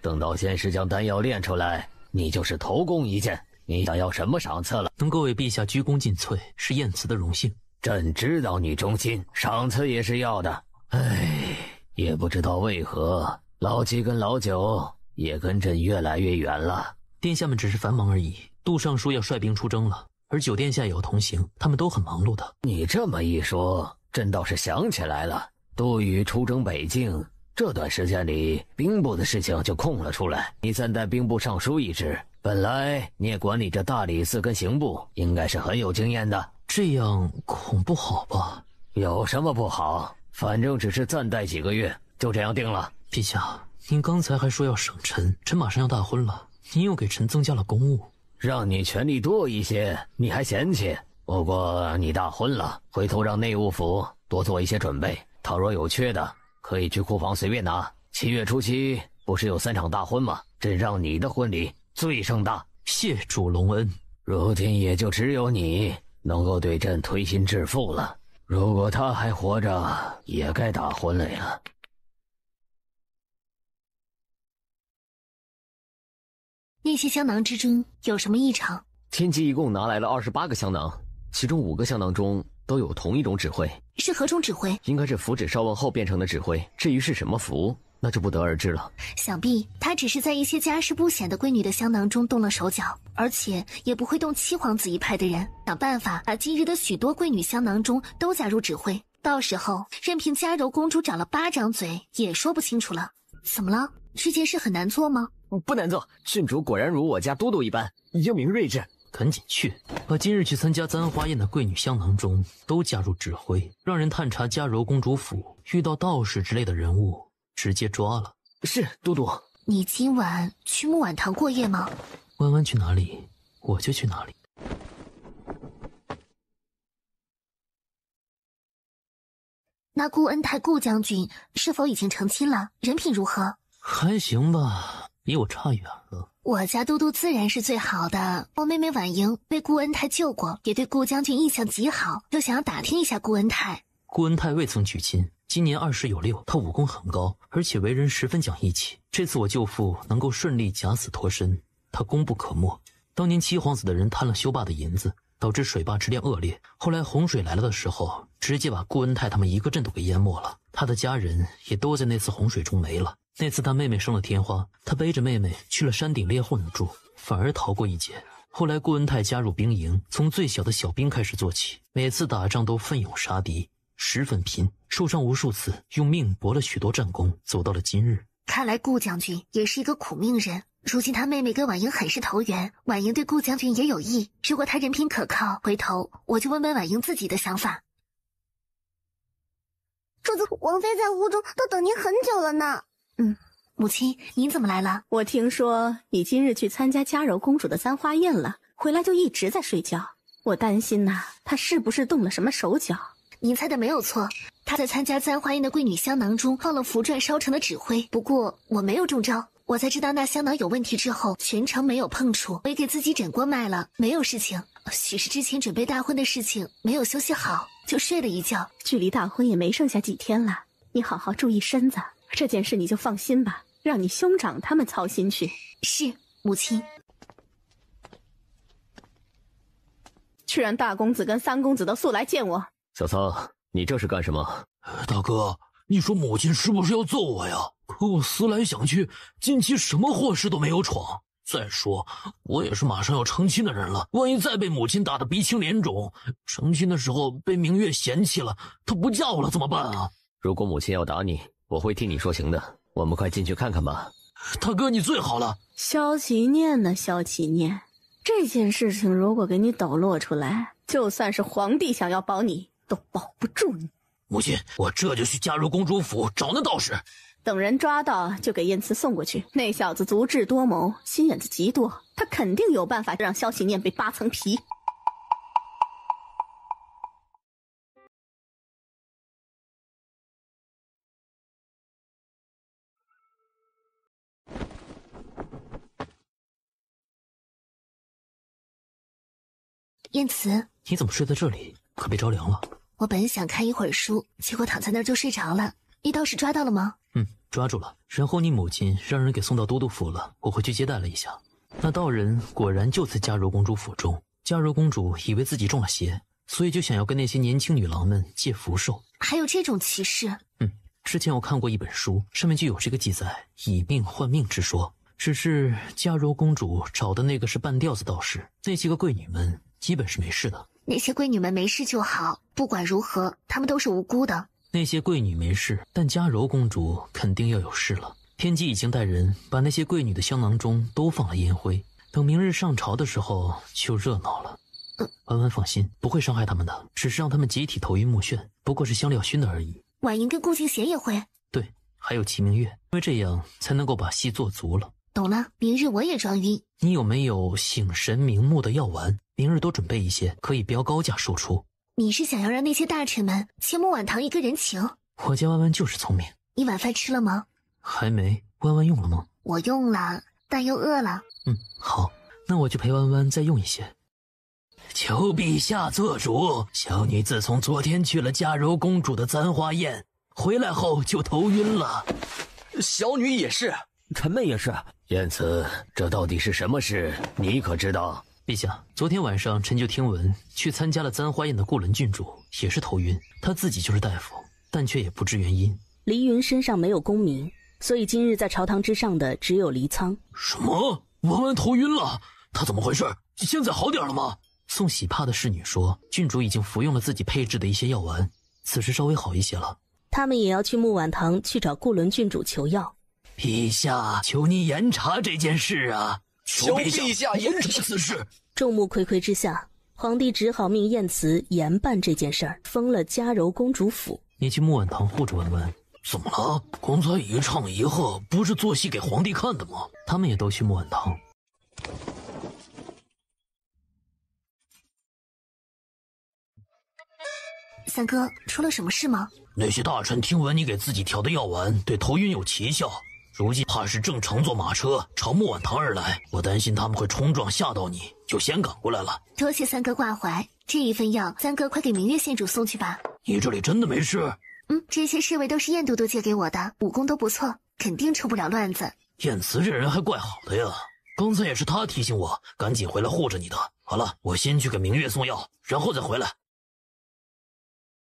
等到仙师将丹药炼出来，你就是头功一件。你想要什么赏赐了？能够为陛下鞠躬尽瘁，是燕慈的荣幸。朕知道你忠心，赏赐也是要的。唉，也不知道为何老七跟老九也跟朕越来越远了。殿下们只是繁忙而已，杜尚书要率兵出征了，而九殿下也要同行，他们都很忙碌的。你这么一说，朕倒是想起来了，杜宇出征北境这段时间里，兵部的事情就空了出来。你暂代兵部尚书一职，本来你也管理着大理寺跟刑部，应该是很有经验的。这样恐不好吧？有什么不好？反正只是暂代几个月，就这样定了。陛下，您刚才还说要省臣，臣马上要大婚了，您又给臣增加了公务，让你权力多一些，你还嫌弃？不过你大婚了，回头让内务府多做一些准备，倘若有缺的，可以去库房随便拿。7月初7不是有3场大婚吗？朕让你的婚礼最盛大。谢主隆恩。如今也就只有你能够对朕推心置腹了。如果他还活着，也该大婚了呀。那些香囊之中有什么异常？天机一共拿来了28个香囊，其中5个香囊中都有同一种指挥。是何种指挥？应该是符纸烧完后变成的指挥，至于是什么符，那就不得而知了。想必他只是在一些家世不显的闺女的香囊中动了手脚，而且也不会动七皇子一派的人，想办法把今日的许多闺女香囊中都加入指挥，到时候任凭嘉柔公主长了8张嘴也说不清楚了。怎么了？这件事很难做吗？不难做，郡主果然如我家都督一般，英明睿智。赶紧去，把今日去参加簪花宴的贵女香囊中都加入指挥，让人探查嘉柔公主府，遇到道士之类的人物直接抓了。是，都督。你今晚去木婉堂过夜吗？弯弯去哪里，我就去哪里。那顾恩泰顾将军是否已经成亲了？人品如何？还行吧，离我差远了。我家都督自然是最好的，我妹妹婉莹被顾恩泰救过，也对顾将军印象极好，就想要打听一下顾恩泰。顾恩泰未曾娶亲，今年20有6，他武功很高，而且为人十分讲义气。这次我舅父能够顺利假死脱身，他功不可没。当年七皇子的人贪了修坝的银子，导致水坝质量恶劣，后来洪水来了的时候，直接把顾恩泰他们一个镇都给淹没了，他的家人也都在那次洪水中没了。那次他妹妹生了天花，他背着妹妹去了山顶猎混住，反而逃过一劫。后来顾恩泰加入兵营，从最小的小兵开始做起，每次打仗都奋勇杀敌，十分拼，受伤无数次，用命搏了许多战功，走到了今日。看来顾将军也是一个苦命人，如今他妹妹跟婉莹很是投缘，婉莹对顾将军也有意，如果他人品可靠，回头我就问问婉莹自己的想法。主子，王妃在屋中都等您很久了呢。母亲，您怎么来了？我听说你今日去参加嘉柔公主的簪花宴了，回来就一直在睡觉。我担心呐，她是不是动了什么手脚？您猜的没有错，她在参加簪花宴的贵女香囊中放了符篆烧成的指挥，不过我没有中招。我在知道那香囊有问题之后，全程没有碰触，我也给自己诊过脉了，没有事情。许是之前准备大婚的事情没有休息好，就睡了一觉。距离大婚也没剩下几天了，你好好注意身子，这件事你就放心吧，让你兄长他们操心去。是，母亲。去让大公子跟三公子都速来见我。小桑，你这是干什么？大哥，你说母亲是不是要揍我呀？可我思来想去，近期什么祸事都没有闯。再说，我也是马上要成亲的人了，万一再被母亲打得鼻青脸肿，成亲的时候被明月嫌弃了，她不嫁我了怎么办啊？如果母亲要打你，我会替你说情的。我们快进去看看吧。大哥，你最好了。萧齐念呢，萧齐念，这件事情如果给你抖落出来，就算是皇帝想要保你，都保不住你。母亲，我这就去嘉柔公主府找那道士。等人抓到就给燕慈送过去。那小子足智多谋，心眼子极多，他肯定有办法让萧启念被扒层皮。燕慈，你怎么睡在这里？可别着凉了。我本想看一会儿书，结果躺在那儿就睡着了。你倒是抓到了吗？抓住了。然后你母亲让人给送到都督府了，我回去接待了一下。那道人果然就在嘉柔公主府中。嘉柔公主以为自己中了邪，所以就想要跟那些年轻女郎们借符寿。还有这种奇事？之前我看过一本书，上面就有这个记载，以命换命之说。只是嘉柔公主找的那个是半吊子道士，那些个贵女们基本是没事的。那些贵女们没事就好，不管如何，她们都是无辜的。那些贵女没事，但嘉柔公主肯定要有事了。天机已经带人把那些贵女的香囊中都放了烟灰，等明日上朝的时候就热闹了。婉婉放心，不会伤害他们的，只是让他们集体头晕目眩，不过是香料熏的而已。婉莹跟顾静贤也会？对，还有齐明月，因为这样才能够把戏做足了。懂了，明日我也装晕。你有没有醒神明目的药丸？明日多准备一些，可以标高价售出。你是想要让那些大臣们欠穆婉堂一个人情？我家弯弯就是聪明。你晚饭吃了吗？还没。弯弯用了吗？我用了，但又饿了。好，那我就陪弯弯再用一些。求陛下做主，小女自从昨天去了嘉柔公主的簪花宴，回来后就头晕了。小女也是，臣们也是。燕慈，这到底是什么事？你可知道？陛下，昨天晚上臣就听闻，去参加了簪花宴的顾伦郡主也是头晕，她自己就是大夫，但却也不知原因。黎云身上没有功名，所以今日在朝堂之上的只有黎苍。什么？婉婉头晕了？她怎么回事？现在好点了吗？送喜帕的侍女说，郡主已经服用了自己配制的一些药丸，此时稍微好一些了。他们也要去穆婉堂去找顾伦郡主求药。陛下，求你严查这件事啊！求陛下严查此事。众目睽睽之下，皇帝只好命晏慈严办这件事儿，封了嘉柔公主府。你去穆婉堂护着婉婉。怎么了？刚才一唱一和，不是做戏给皇帝看的吗？他们也都去穆婉堂。三哥，出了什么事吗？那些大臣听闻你给自己调的药丸对头晕有奇效，如今怕是正乘坐马车朝穆婉堂而来，我担心他们会冲撞吓到你，就先赶过来了。多谢三哥挂怀，这一份药，三哥快给明月县主送去吧。你这里真的没事？这些侍卫都是燕都督借给我的，武功都不错，肯定出不了乱子。燕慈这人还怪好的呀，刚才也是他提醒我赶紧回来护着你的。好了，我先去给明月送药，然后再回来。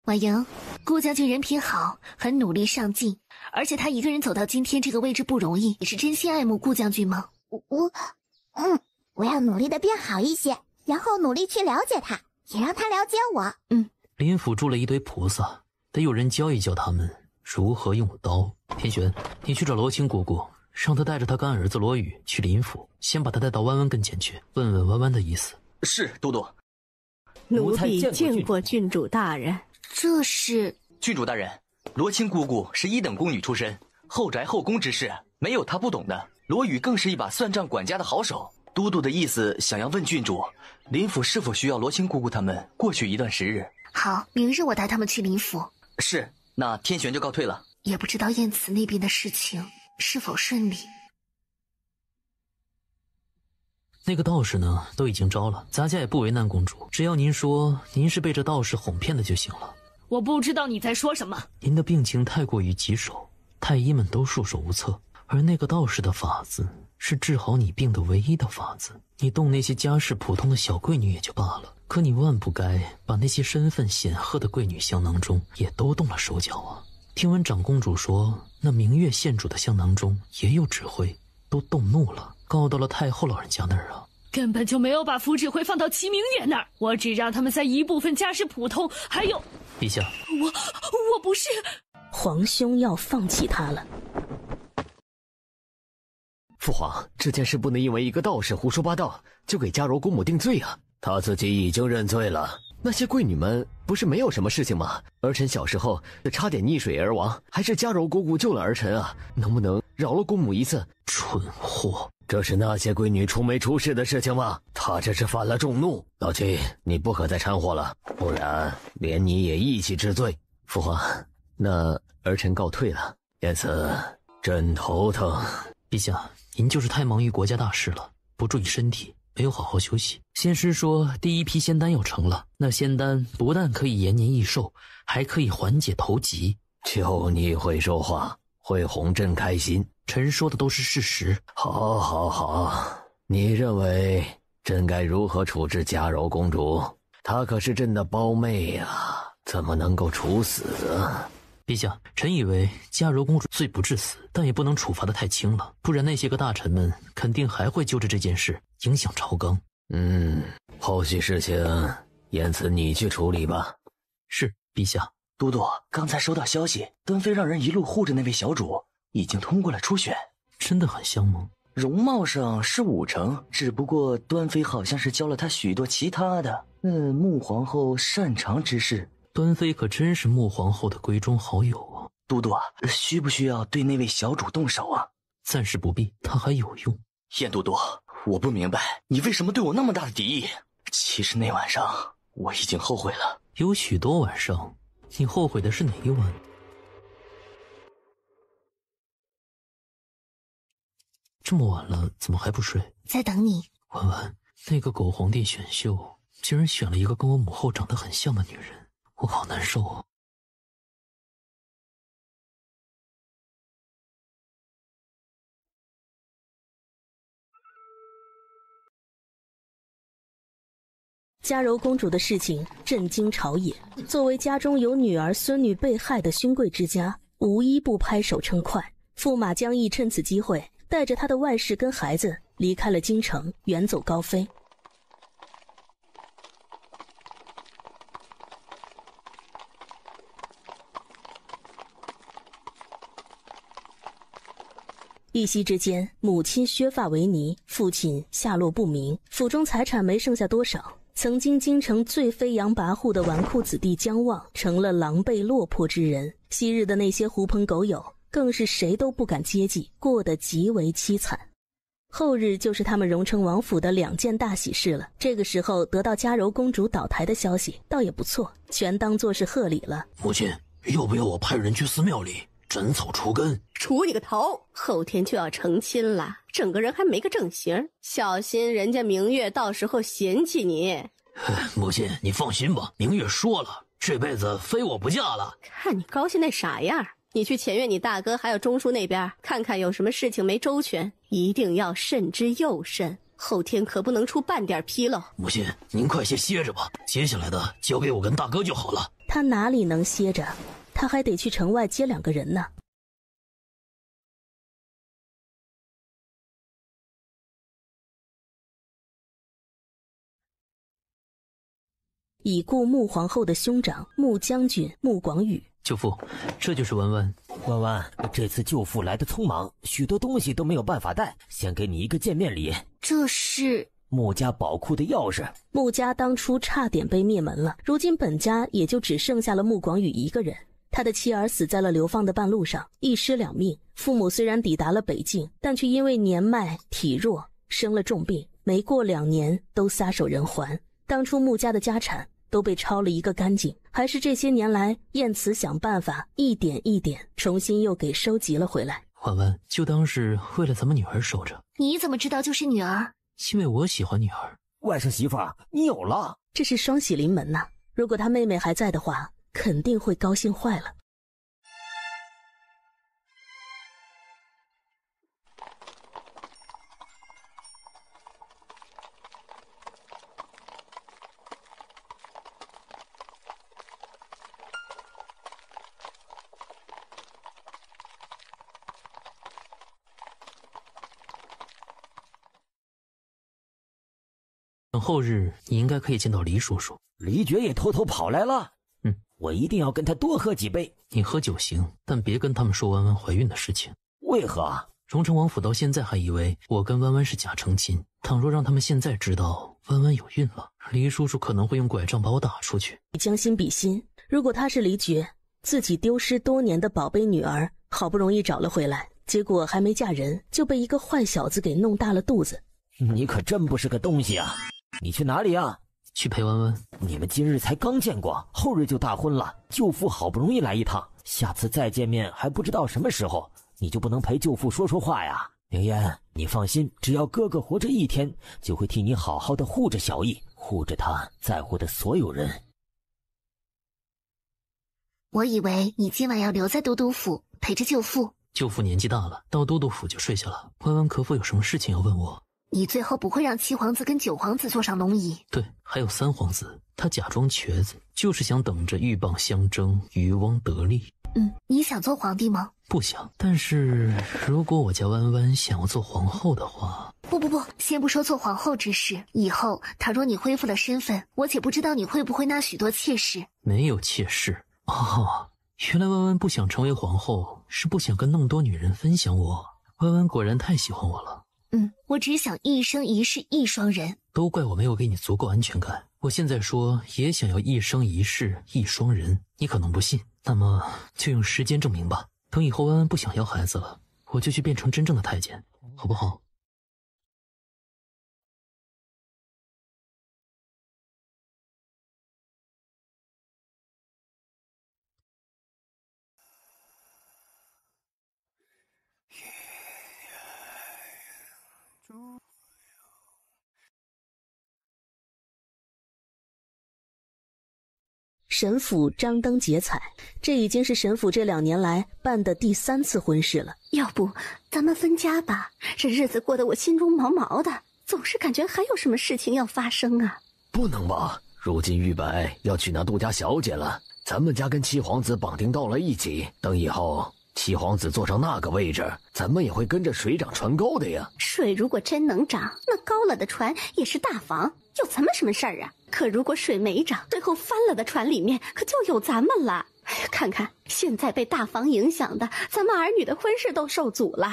婉莹，顾将军人品好，很努力上进，而且他一个人走到今天这个位置不容易。你是真心爱慕顾将军吗？我要努力的变好一些，然后努力去了解他，也让他了解我。林府住了一堆菩萨，得有人教一教他们如何用刀。天玄，你去找罗青姑姑，让他带着他干儿子罗宇去林府，先把他带到弯弯跟前去，问问弯弯的意思。是，都督。奴婢见过郡主大人。这是郡主大人，罗青姑姑是一等宫女出身，后宅后宫之事没有她不懂的。罗宇更是一把算账管家的好手。都督的意思想要问郡主，林府是否需要罗青姑姑他们过去一段时日？好，明日我带他们去林府。是，那天玄就告退了。也不知道燕慈那边的事情是否顺利。那个道士呢，都已经招了，咱家也不为难公主，只要您说您是被这道士哄骗的就行了。我不知道你在说什么。您的病情太过于棘手，太医们都束手无策，而那个道士的法子是治好你病的唯一的法子。你动那些家世普通的小贵女也就罢了，可你万不该把那些身份显赫的贵女香囊中也都动了手脚啊。听闻长公主说，那明月县主的香囊中也有指挥，都动怒了，告到了太后老人家那儿啊。根本就没有把符指挥放到齐明远那儿，我只让他们在一部分家世普通，还有陛下，我不是。皇兄要放弃他了。父皇，这件事不能因为一个道士胡说八道就给嘉柔姑母定罪啊！他自己已经认罪了，那些贵女们不是没有什么事情吗？儿臣小时候差点溺水而亡，还是嘉柔姑姑救了儿臣啊！能不能饶了姑母一次？蠢货！这是那些闺女出没出事的事情吗？她这是犯了众怒。老七，你不可再掺和了，不然连你也一起治罪。父皇，那儿臣告退了。言辞，朕头疼。陛下，您就是太忙于国家大事了，不注意身体，没有好好休息。仙师说第一批仙丹要成了，那仙丹不但可以延年益寿，还可以缓解头疾。就你会说话，会哄朕开心。臣说的都是事实。好，好，好。你认为朕该如何处置嘉柔公主？她可是朕的胞妹啊，怎么能够处死啊？陛下，臣以为嘉柔公主罪不至死，但也不能处罚得太轻了，不然那些个大臣们肯定还会就着这件事影响朝纲。后续事情言辞你去处理吧。是，陛下。都督，刚才收到消息，端妃让人一路护着那位小主，已经通过了初选。真的很香吗？容貌上是5成，只不过端妃好像是教了她许多其他的穆皇后擅长之事。端妃可真是穆皇后的闺中好友啊。都督啊，需不需要对那位小主动手啊？暂时不必，她还有用。燕都督，我不明白你为什么对我那么大的敌意。其实那晚上我已经后悔了。有许多晚上，你后悔的是哪一晚？这么晚了，怎么还不睡？在等你。婉婉，那个狗皇帝选秀竟然选了一个跟我母后长得很像的女人，我好难受啊。嘉柔公主的事情震惊朝野，作为家中有女儿孙女被害的勋贵之家，无一不拍手称快。驸马江毅趁此机会带着他的外室跟孩子离开了京城，远走高飞。一夕之间，母亲削发为尼，父亲下落不明，府中财产没剩下多少。曾经京城最飞扬跋扈的纨绔子弟江望成了狼狈落魄之人，昔日的那些狐朋狗友更是谁都不敢接近，过得极为凄惨。后日就是他们荣成王府的2件大喜事了。这个时候得到嘉柔公主倒台的消息，倒也不错，全当作是贺礼了。母亲，要不要我派人去寺庙里斩草除根？除你个头！后天就要成亲了，整个人还没个正形，小心人家明月到时候嫌弃你。母亲，你放心吧，明月说了，这辈子非我不嫁了。看你高兴那傻样，你去前院你大哥还有钟叔那边看看有什么事情没周全，一定要慎之又慎，后天可不能出半点纰漏。母亲，您快些歇着吧，接下来的交给我跟大哥就好了。他哪里能歇着，他还得去城外接2个人呢。已故穆皇后的兄长穆将军穆广宇。舅父，这就是文文。文文，这次舅父来的匆忙，许多东西都没有办法带，先给你一个见面礼。这是穆家宝库的钥匙。穆家当初差点被灭门了，如今本家也就只剩下了穆广宇一个人。他的妻儿死在了流放的半路上，一尸2命。父母虽然抵达了北境，但却因为年迈体弱生了重病，没过2年都撒手人寰。当初穆家的家产都被抄了一个干净，还是这些年来燕慈想办法一点一点重新又给收集了回来。婉婉，就当是为了咱们女儿守着。你怎么知道就是女儿？因为我喜欢女儿。外甥媳妇儿，你有了，这是双喜临门呐！如果他妹妹还在的话，肯定会高兴坏了。等后日你应该可以见到黎叔叔。黎爵也偷偷跑来了。我一定要跟他多喝几杯。你喝酒行，但别跟他们说弯弯怀孕的事情。为何？荣成王府到现在还以为我跟弯弯是假成亲，倘若让他们现在知道弯弯有孕了，黎叔叔可能会用拐杖把我打出去。将心比心，如果他是黎爵，自己丢失多年的宝贝女儿好不容易找了回来，结果还没嫁人就被一个坏小子给弄大了肚子。你可真不是个东西啊！你去哪里啊？去陪弯弯。你们今日才刚见过，后日就大婚了。舅父好不容易来一趟，下次再见面还不知道什么时候，你就不能陪舅父说说话呀？凌烟，你放心，只要哥哥活着一天，就会替你好好的护着小易，护着他在乎的所有人。我以为你今晚要留在都督府陪着舅父。舅父年纪大了，到都督府就睡下了。弯弯可否有什么事情要问我？你最后不会让七皇子跟九皇子坐上龙椅？对，还有三皇子，他假装瘸子，就是想等着鹬蚌相争，渔翁得利。你想做皇帝吗？不想，但是如果我家弯弯想要做皇后的话……不，先不说做皇后之事，以后倘若你恢复了身份，我且不知道你会不会纳许多妾室。没有妾室哦，原来弯弯不想成为皇后，是不想跟那么多女人分享我。弯弯果然太喜欢我了。我只想一生一世一双人。都怪我没有给你足够安全感。我现在说也想要一生一世一双人，你可能不信，那么就用时间证明吧。等以后弯弯不想要孩子了，我就去变成真正的太监，好不好？沈府张灯结彩，这已经是沈府这2年来办的第3次婚事了。要不咱们分家吧？这日子过得我心中毛毛的，总是感觉还有什么事情要发生啊！不能吧？如今玉白要娶那杜家小姐了，咱们家跟七皇子绑定到了一起，等以后七皇子坐上那个位置，咱们也会跟着水涨船高的呀。水如果真能涨，那高了的船也是大房，有咱们什么事儿啊？可如果水没涨，最后翻了的船里面可就有咱们了。哎呀，看看现在被大房影响的，咱们儿女的婚事都受阻了。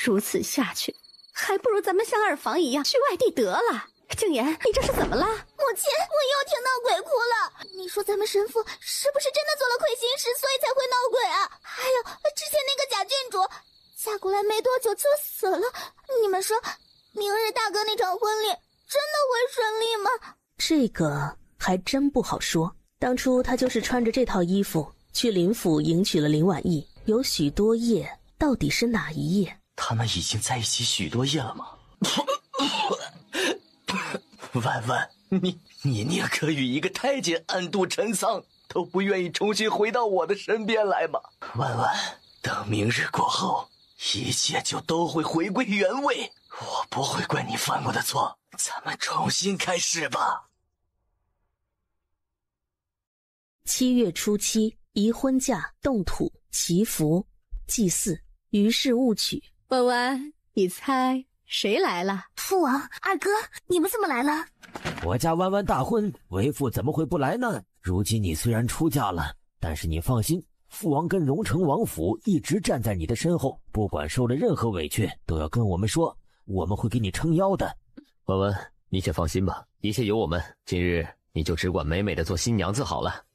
如此下去，还不如咱们像二房一样去外地得了。静言，你这是怎么了？母亲，我又听到鬼哭了。你说咱们神父是不是真的做了亏心事，所以才会闹鬼啊？还有之前那个贾郡主嫁过来没多久就死了，你们说明日大哥那场婚礼真的会顺利吗？这个还真不好说。当初他就是穿着这套衣服去林府迎娶了林婉意，有许多夜，到底是哪一夜？他们已经在一起许多夜了吗？婉婉，你宁可与一个太监暗度陈仓，都不愿意重新回到我的身边来吗？婉婉，等明日过后，一切就都会回归原位，我不会怪你犯过的错，咱们重新开始吧。7月初7，移婚嫁、动土、祈福、祭祀，于是勿娶。婉婉，你猜谁来了？父王，二哥，你们怎么来了？我家弯弯大婚，为父怎么会不来呢？如今你虽然出嫁了，但是你放心，父王跟荣城王府一直站在你的身后，不管受了任何委屈，都要跟我们说，我们会给你撑腰的。弯弯，你且放心吧，一切有我们。今日你就只管美美的做新娘子好了。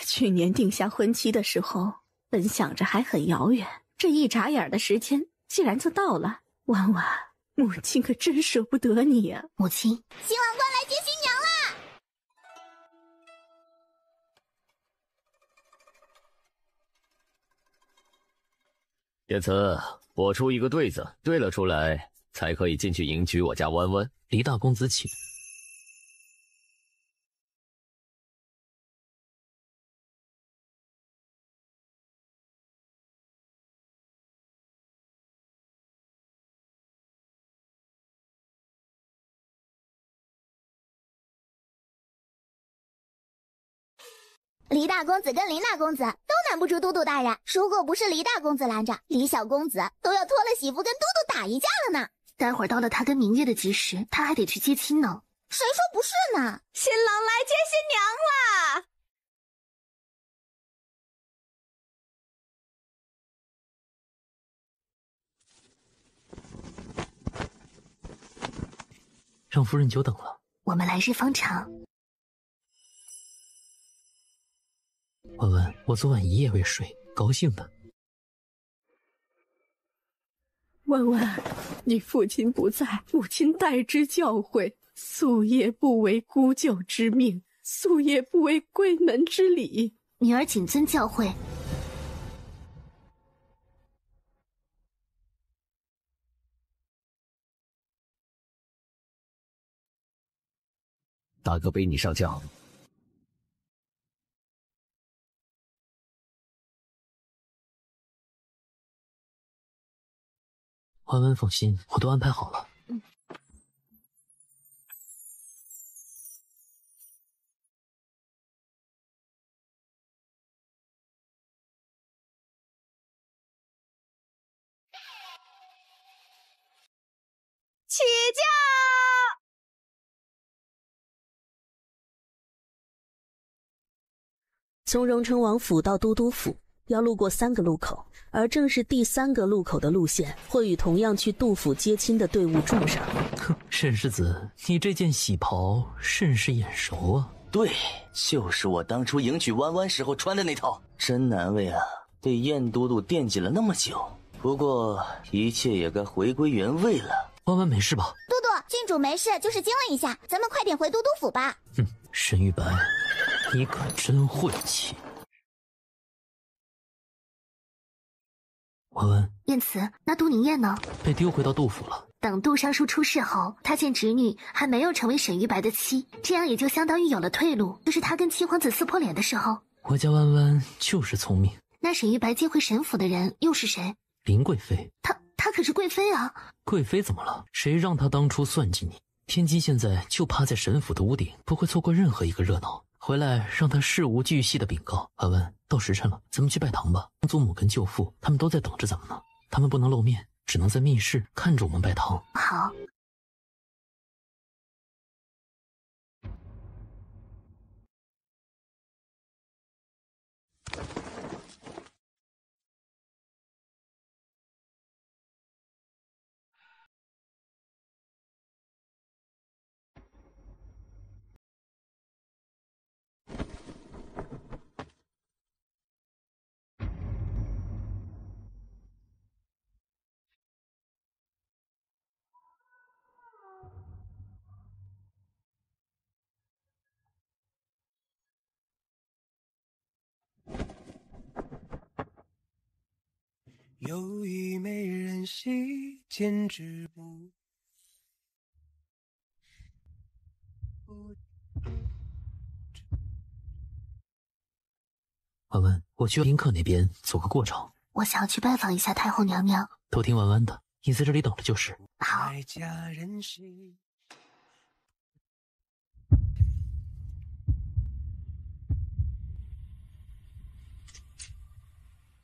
去年定下婚期的时候，本想着还很遥远，这一眨眼的时间竟然就到了。婉婉，母亲可真舍不得你呀！母亲，新郎官来接新娘啦！叶慈，我出一个对子，对了出来，才可以进去迎娶我家弯弯。黎大公子请。黎大公子跟林大公子都拦不住都督大人，如果不是黎大公子拦着，黎小公子都要脱了媳妇跟都督打一架了呢。待会儿到了他跟明月的吉时，他还得去接亲呢。谁说不是呢？新郎来接新娘啦！让夫人久等了。我们来日方长。文文，我昨晚一夜未睡，高兴的。文文，你父亲不在，母亲代之教诲：夙夜不违姑舅之命，夙夜不违闺门之礼。女儿谨遵教诲。大哥背你上轿。婉婉放心，我都安排好了。起驾！从荣成王府到都督府要路过3个路口，而正是第3个路口的路线会与同样去杜府接亲的队伍撞上。哼，沈世子，你这件喜袍甚是眼熟啊。对，就是我当初迎娶弯弯时候穿的那套，真难为啊，被燕都督惦记了那么久。不过一切也该回归原位了。弯弯没事吧？都督，郡主没事，就是惊了一下，咱们快点回都督府吧。沈玉白，你可真晦气。婉婉，燕慈，那杜宁燕呢？被丢回到杜府了。等杜尚书出事后，他见侄女还没有成为沈玉白的妻，这样也就相当于有了退路。就是他跟七皇子撕破脸的时候。我家弯弯就是聪明。那沈玉白接回沈府的人又是谁？林贵妃。她可是贵妃啊！贵妃怎么了？谁让她当初算计你？天机现在就趴在沈府的屋顶，不会错过任何一个热闹。回来让他事无巨细的禀告。婉婉，到时辰了，咱们去拜堂吧。祖母跟舅父他们都在等着咱们呢，他们不能露面，只能在密室看着我们拜堂。好。有一美人兮，简直不。婉婉，我去宾客那边走个过场。我想要去拜访一下太后娘娘。都听婉婉的，你在这里等着就是。好。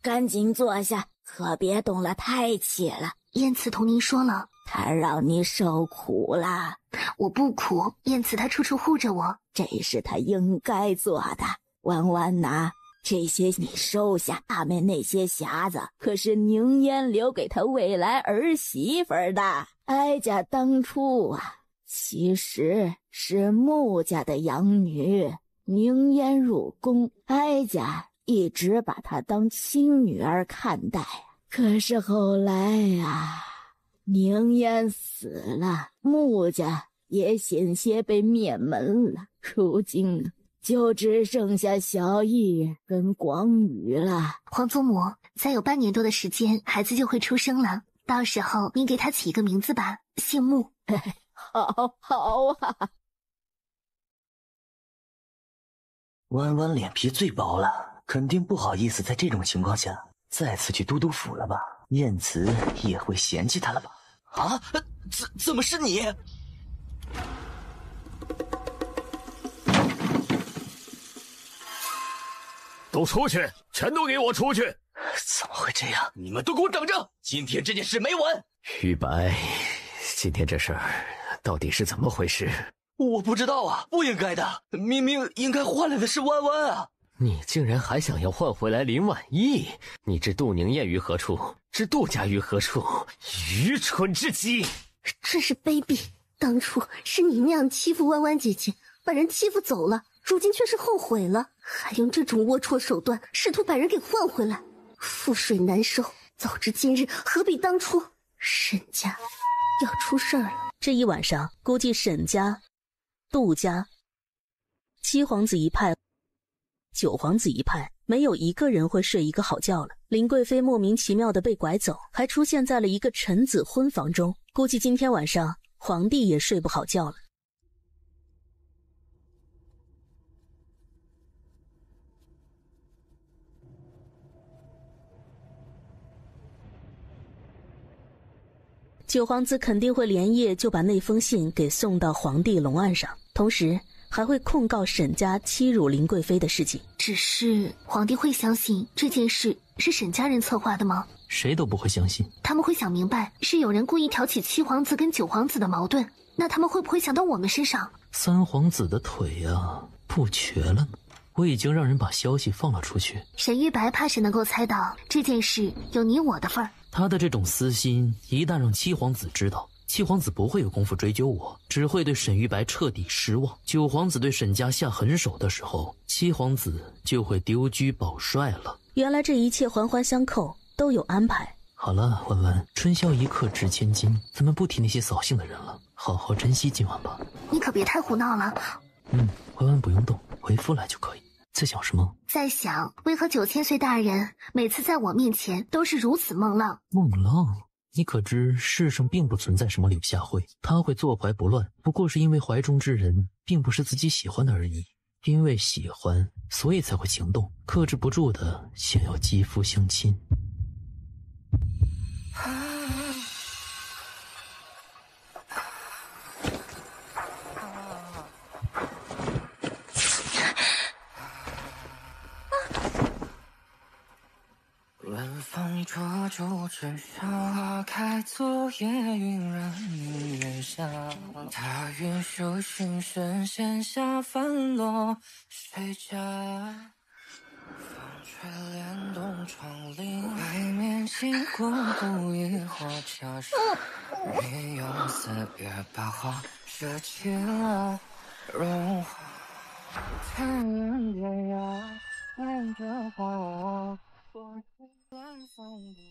赶紧坐下，可别动了太气了。燕慈同您说了，他让你受苦了。我不苦，燕慈他处处护着我，这是他应该做的。婉婉呐，这些你收下，他们那些匣子可是宁烟留给他未来儿媳妇的。哀家当初啊，其实是穆家的养女，宁烟入宫，哀家一直把她当亲女儿看待。可是后来啊，宁烟死了，穆家也险些被灭门了，如今就只剩下小义跟广宇了。皇祖母，再有半年多的时间，孩子就会出生了，到时候您给他起一个名字吧，姓穆。好啊。弯弯脸皮最薄了，肯定不好意思在这种情况下再次去都督府了吧？燕慈也会嫌弃他了吧？啊，怎么是你？都出去，全都给我出去！怎么会这样？你们都给我等着！今天这件事没完。玉白，今天这事儿到底是怎么回事？我不知道啊，不应该的，明明应该换来的是弯弯啊！你竟然还想要换回来林婉意？你置杜宁燕于何处？置杜家于何处？愚蠢至极！真是卑鄙！当初是你那样欺负弯弯姐姐，把人欺负走了，如今却是后悔了，还用这种龌龊手段试图把人给换回来，覆水难收。早知今日，何必当初？沈家要出事儿了。这一晚上，估计沈家、杜家、七皇子一派、九皇子一派没有一个人会睡一个好觉了。林贵妃莫名其妙的被拐走，还出现在了一个臣子婚房中，估计今天晚上皇帝也睡不好觉了。九皇子肯定会连夜就把那封信给送到皇帝龙案上，同时还会控告沈家欺辱林贵妃的事情。只是皇帝会相信这件事是沈家人策划的吗？谁都不会相信。他们会想明白是有人故意挑起七皇子跟九皇子的矛盾，那他们会不会想到我们身上？三皇子的腿啊，不瘸了呢。我已经让人把消息放了出去。沈玉白怕是能够猜到这件事有你我的份儿。他的这种私心一旦让七皇子知道，七皇子不会有功夫追究我，只会对沈玉白彻底失望。九皇子对沈家下狠手的时候，七皇子就会丢车保帅了。原来这一切环环相扣，都有安排。好了，婉婉，春宵一刻值千金，咱们不提那些扫兴的人了，好好珍惜今晚吧。你可别太胡闹了。婉婉不用动，回复来就可以。在想什么？在想为何9000岁大人每次在我面前都是如此梦浪。梦浪？你可知世上并不存在什么柳下惠，他会坐怀不乱，不过是因为怀中之人并不是自己喜欢的而已。因为喜欢，所以才会行动，克制不住的想要肌肤相亲。晚风捉住枝梢，开昨夜晕染明月下。踏云修行神仙下，翻落水家。风吹帘动窗棂，外面星光不一或悄声。你用4月把花遮起了荣华。残忍天涯，看着花。风吹乱风不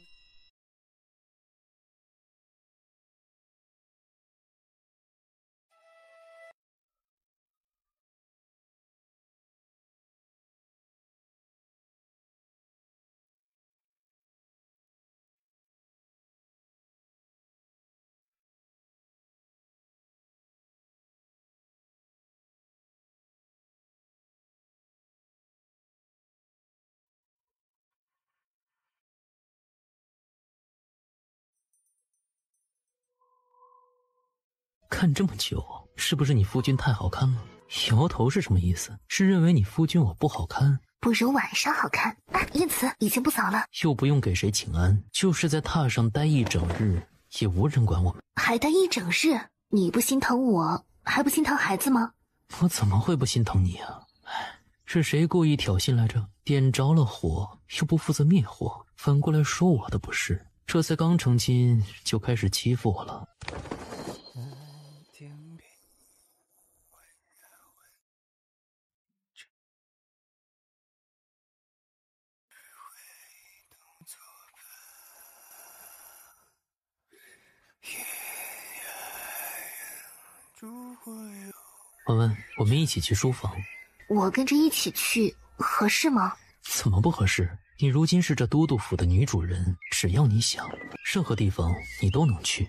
看这么久，是不是你夫君太好看了？摇头是什么意思？是认为你夫君我不好看？不如晚上好看。因此已经不早了，又不用给谁请安，就是在榻上待一整日，也无人管我们。还待一整日？你不心疼我，还不心疼孩子吗？我怎么会不心疼你啊？是谁故意挑衅来着？点着了火，又不负责灭火，反过来说我的不是。这才刚成亲，就开始欺负我了。婉婉，我们一起去书房。我跟着一起去合适吗？怎么不合适？你如今是这都督府的女主人，只要你想，任何地方你都能去。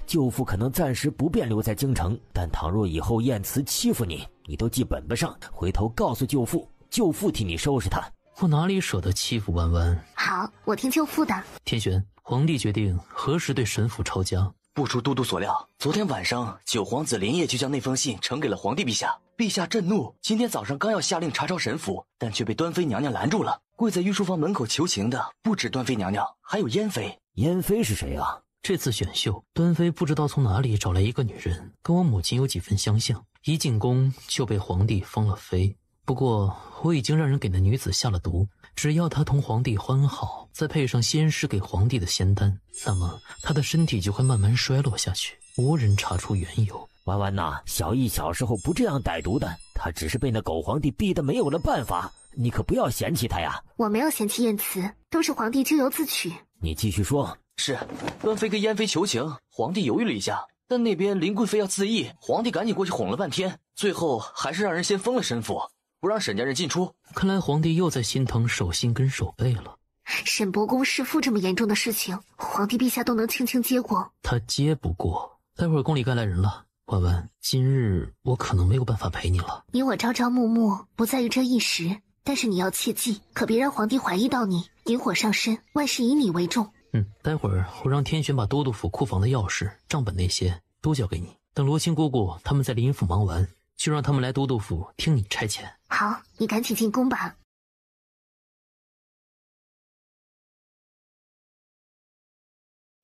舅父可能暂时不便留在京城，但倘若以后燕慈欺负你，你都记本本上，回头告诉舅父，舅父替你收拾他。我哪里舍得欺负婉婉？好，我听舅父的。天玄，皇帝决定何时对沈府抄家。不出都督所料，昨天晚上九皇子连夜就将那封信呈给了皇帝陛下。陛下震怒，今天早上刚要下令查抄沈府，但却被端妃娘娘拦住了。跪在御书房门口求情的不止端妃娘娘，还有燕妃。燕妃是谁啊？这次选秀，端妃不知道从哪里找来一个女人，跟我母亲有几分相像，一进宫就被皇帝封了妃。不过我已经让人给那女子下了毒，只要她同皇帝欢好，再配上先师给皇帝的仙丹，那么她的身体就会慢慢衰落下去，无人查出缘由。婉婉呐，小易小时候不这样歹毒的，他只是被那狗皇帝逼得没有了办法，你可不要嫌弃他呀。我没有嫌弃燕慈，都是皇帝咎由自取。你继续说。是，端妃跟燕妃求情，皇帝犹豫了一下，但那边林贵妃要自缢，皇帝赶紧过去哄了半天，最后还是让人先封了沈府，不让沈家人进出。看来皇帝又在心疼手心跟手背了。沈伯公弑父这么严重的事情，皇帝陛下都能轻轻接过。他接不过，待会儿宫里该来人了。婉婉，今日我可能没有办法陪你了。你我朝朝暮暮，不在于这一时，但是你要切记，可别让皇帝怀疑到你，引火上身，万事以你为重。待会儿我让天璇把都督府库房的钥匙、账本那些都交给你。等罗青姑姑他们在林府忙完，就让他们来都督府听你差遣。好，你赶紧进宫吧。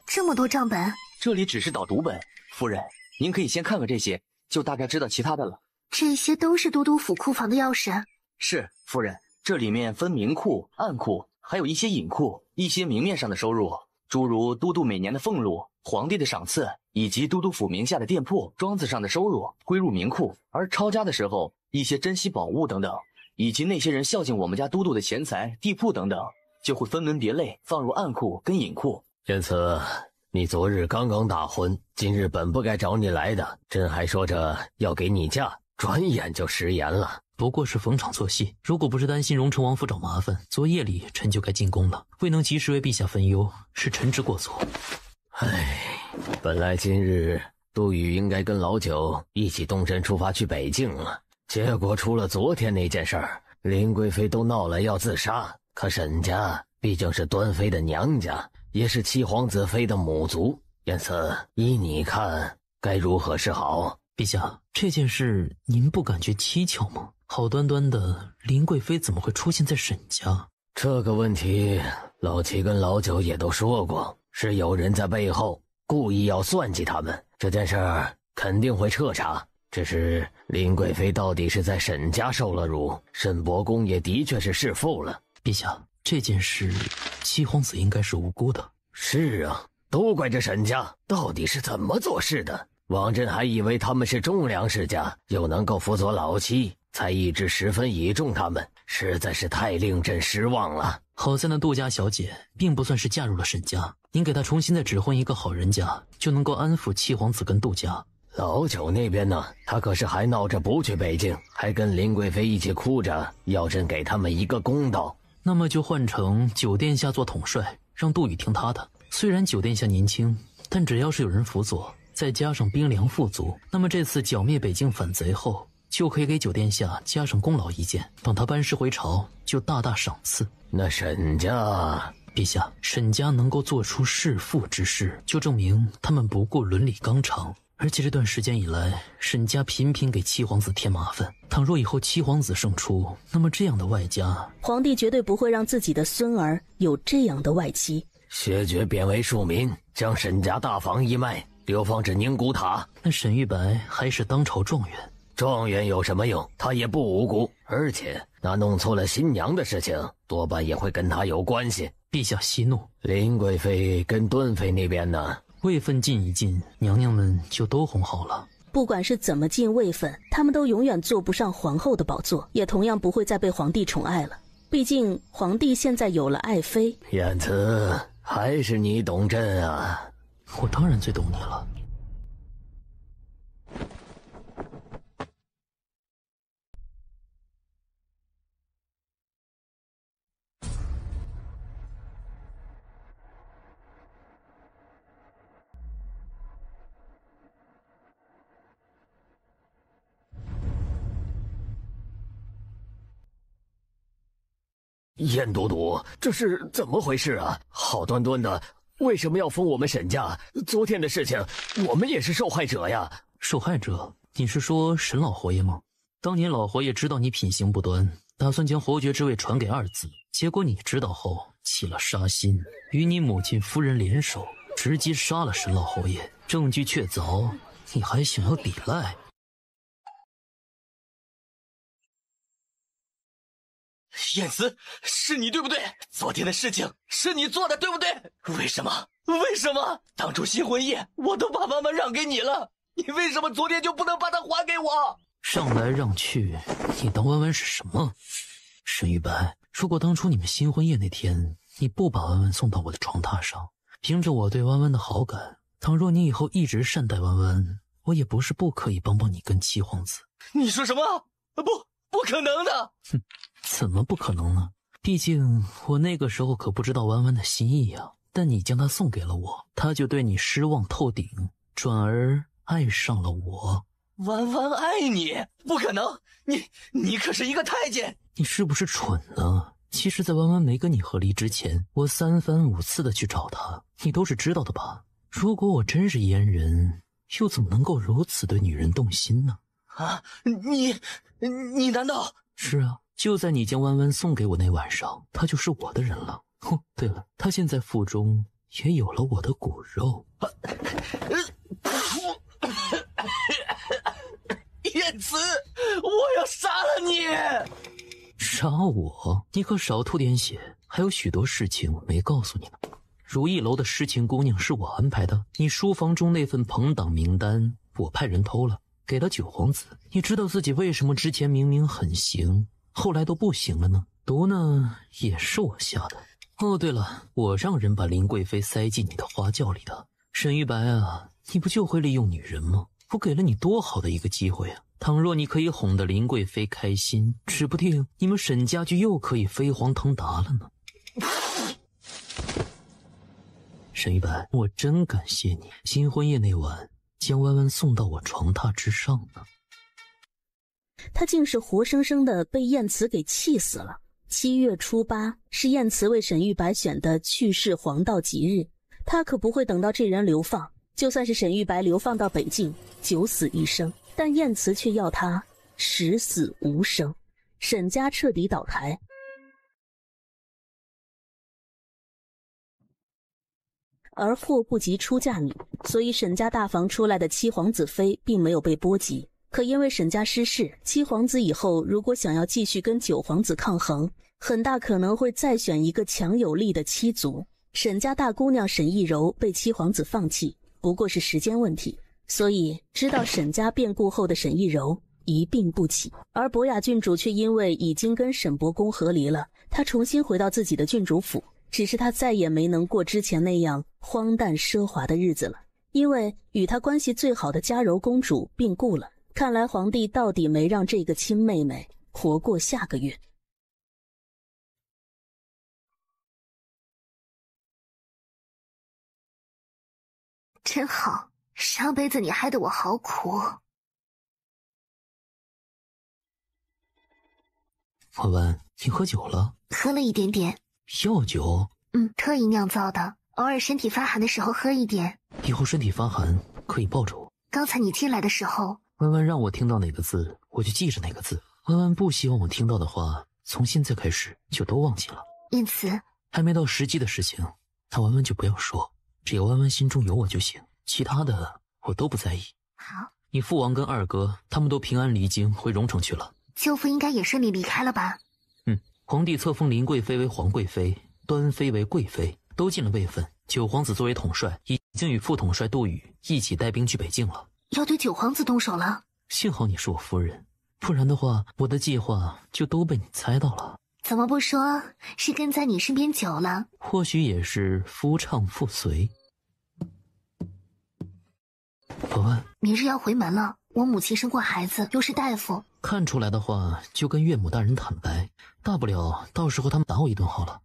这么多账本，这里只是导读本，夫人，您可以先看看这些，就大概知道其他的了。这些都是都督府库房的钥匙？是，夫人，这里面分明库、暗库，还有一些隐库，一些明面上的收入，诸如都督每年的俸禄、皇帝的赏赐，以及都督府名下的店铺、庄子上的收入归入明库，而抄家的时候，一些珍稀宝物等等，以及那些人孝敬我们家都督的钱财、地铺等等，就会分门别类放入暗库跟隐库。燕慈，你昨日刚刚大婚，今日本不该找你来的，朕还说着要给你嫁，转眼就食言了。不过是逢场作戏，如果不是担心荣城王府找麻烦，昨夜里臣就该进宫了，未能及时为陛下分忧，是臣之过错。本来今日杜宇应该跟老九一起动身出发去北境了，结果出了昨天那件事儿，林贵妃都闹了要自杀。可沈家毕竟是端妃的娘家，也是七皇子妃的母族，燕慈，依你看该如何是好？陛下，这件事您不感觉蹊跷吗？好端端的林贵妃怎么会出现在沈家？这个问题老七跟老九也都说过，是有人在背后故意要算计他们，这件事儿肯定会彻查。只是林贵妃到底是在沈家受了辱，沈伯公也的确是弑父了。陛下，这件事七皇子应该是无辜的。是啊，都怪这沈家到底是怎么做事的。王朕还以为他们是忠良世家，又能够辅佐老七，才一直十分倚重他们，实在是太令朕失望了。好在那杜家小姐并不算是嫁入了沈家，您给她重新再指婚一个好人家，就能够安抚七皇子跟杜家。老九那边呢，他可是还闹着不去北京，还跟林贵妃一起哭着要朕给他们一个公道。那么就换成九殿下做统帅，让杜宇听他的。虽然九殿下年轻，但只要是有人辅佐，再加上兵粮富足，那么这次剿灭北境反贼后，就可以给九殿下加上功劳一件，等他班师回朝，就大大赏赐。那沈家，陛下，沈家能够做出弑父之事，就证明他们不顾伦理纲常。而且这段时间以来，沈家频频给七皇子添麻烦。倘若以后七皇子胜出，那么这样的外家，皇帝绝对不会让自己的孙儿有这样的外戚。削爵贬为庶民，将沈家大房一脉流放至宁古塔。那沈玉白还是当朝状元，状元有什么用？他也不无辜，而且那弄错了新娘的事情，多半也会跟他有关系。陛下息怒。林贵妃跟端妃那边呢？位分进一进，娘娘们就都哄好了。不管是怎么进位分，他们都永远坐不上皇后的宝座，也同样不会再被皇帝宠爱了。毕竟皇帝现在有了爱妃。燕慈，还是你懂朕啊。我当然最懂你了。燕都督，这是怎么回事啊？好端端的，为什么要封我们沈家？昨天的事情，我们也是受害者呀。受害者？你是说沈老侯爷吗？当年老侯爷知道你品行不端，打算将侯爵之位传给二子，结果你知道后起了杀心，与你母亲夫人联手，直接杀了沈老侯爷，证据确凿，你还想要抵赖？燕慈，是你对不对？昨天的事情是你做的对不对？为什么？当初新婚夜我都把妈妈让给你了，你为什么昨天就不能把它还给我？让来让去，你当弯弯是什么？沈玉白，如果当初你们新婚夜那天，你不把弯弯送到我的床榻上，凭着我对弯弯的好感，倘若你以后一直善待弯弯，我也不是不可以帮帮你跟七皇子。你说什么？不可能的！哼，怎么不可能呢？毕竟我那个时候可不知道弯弯的心意呀。但你将她送给了我，她就对你失望透顶，转而爱上了我。弯弯爱你？不可能！你可是一个太监！你是不是蠢呢？其实在弯弯没跟你和离之前，我3番5次的去找她，你都是知道的吧？如果我真是阉人，又怎么能够如此对女人动心呢？啊，你难道？是啊，就在你将弯弯送给我那晚上，她就是我的人了。哦，对了，她现在腹中也有了我的骨肉。燕慈，我要杀了你！杀我？你可少吐点血，还有许多事情我没告诉你呢。如意楼的诗情姑娘是我安排的，你书房中那份朋党名单我派人偷了，给了九皇子。你知道自己为什么之前明明很行，后来都不行了呢？毒呢也是我下的。哦，对了，我让人把林贵妃塞进你的花轿里的。沈玉白啊，你不就会利用女人吗？我给了你多好的一个机会啊！倘若你可以哄得林贵妃开心，指不定你们沈家就又可以飞黄腾达了呢。沈玉白，我真感谢你，新婚夜那晚将弯弯送到我床榻之上呢。他竟是活生生的被燕慈给气死了。7月初8是燕慈为沈玉白选的去世黄道吉日，他可不会等到这人流放。就算是沈玉白流放到北境9死1生，但燕慈却要他10死无生。沈家彻底倒台。而祸不及出嫁女，所以沈家大房出来的七皇子妃并没有被波及。可因为沈家失势，七皇子以后如果想要继续跟九皇子抗衡，很大可能会再选一个强有力的七族。沈家大姑娘沈亦柔被七皇子放弃，不过是时间问题。所以知道沈家变故后的沈亦柔一病不起，而博雅郡主却因为已经跟沈伯公和离了，她重新回到自己的郡主府，只是她再也没能过之前那样荒诞奢华的日子了，因为与她关系最好的嘉柔公主病故了。看来皇帝到底没让这个亲妹妹活过下个月。真好，上辈子你害得我好苦。婉婉，你喝酒了？喝了一点点。药酒？特意酿造的，偶尔身体发寒的时候喝一点。以后身体发寒可以抱着我。刚才你进来的时候，弯弯让我听到哪个字，我就记着哪个字。弯弯不希望我听到的话，从现在开始就都忘记了。燕慈，还没到实际的事情，那弯弯就不要说，只要弯弯心中有我就行，其他的我都不在意。好，你父王跟二哥他们都平安离京回荣城去了，舅父应该也顺利离开了吧？皇帝册封林贵妃为皇贵妃，端妃为贵妃，都进了位分。九皇子作为统帅，已经与副统帅杜宇一起带兵去北境了。要对九皇子动手了？幸好你是我夫人，不然的话，我的计划就都被你猜到了。怎么不说是跟在你身边久了？或许也是夫唱妇随。婉婉，明日要回门了，我母亲生过孩子，又是大夫，看出来的话就跟岳母大人坦白，大不了到时候他们打我一顿好了。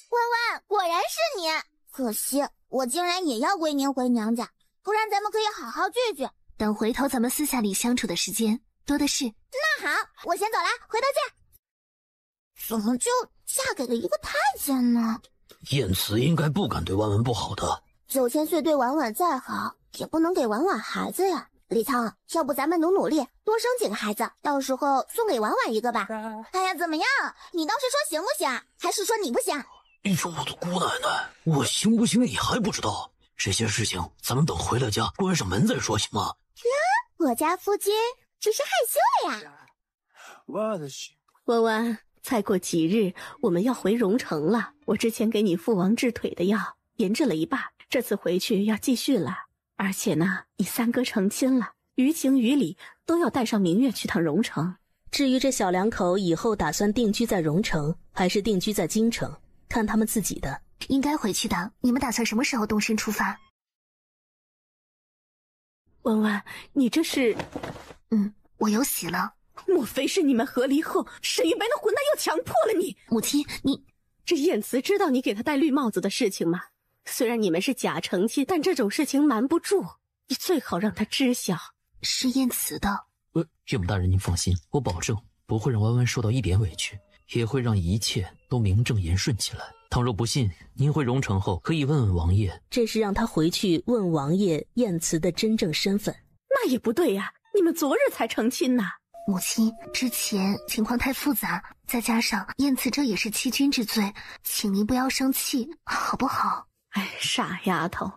弯弯，果然是你，可惜我竟然也要归您回娘家，不然咱们可以好好聚聚。等回头咱们私下里相处的时间多的是。那好，我先走了，回头见。怎么就嫁给了一个太监呢？燕慈应该不敢对婉婉不好的。9000岁对婉婉再好，也不能给婉婉孩子呀。李苍，要不咱们努力，多生几个孩子，到时候送给婉婉一个吧。哎呀，怎么样？你倒是说行不行？还是说你不行？哎呦，我的姑奶奶，我行不行你还不知道？这些事情咱们等回了家关上门再说行吗？我家夫君只是害羞了呀。弯弯，再过几日我们要回荣城了，我之前给你父王治腿的药研制了一半，这次回去要继续了，而且呢，你三哥成亲了，于情于理都要带上明月去趟荣城。至于这小两口以后打算定居在荣城，还是定居在京城，看他们自己的。应该回去的。你们打算什么时候动身出发？文文，你这是……我有喜了。莫非是你们和离后，沈玉白那混蛋又强迫了你？母亲，你这燕慈知道你给他戴绿帽子的事情吗？虽然你们是假成亲，但这种事情瞒不住，你最好让他知晓。是燕慈的。岳母大人您放心，我保证不会让弯弯受到一点委屈，也会让一切都名正言顺起来。倘若不信，您回荣城后可以问问王爷。这是让他回去问王爷燕慈的真正身份。那也不对呀，你们昨日才成亲呐。母亲，之前情况太复杂，再加上燕慈这也是欺君之罪，请您不要生气，好不好？哎，傻丫头，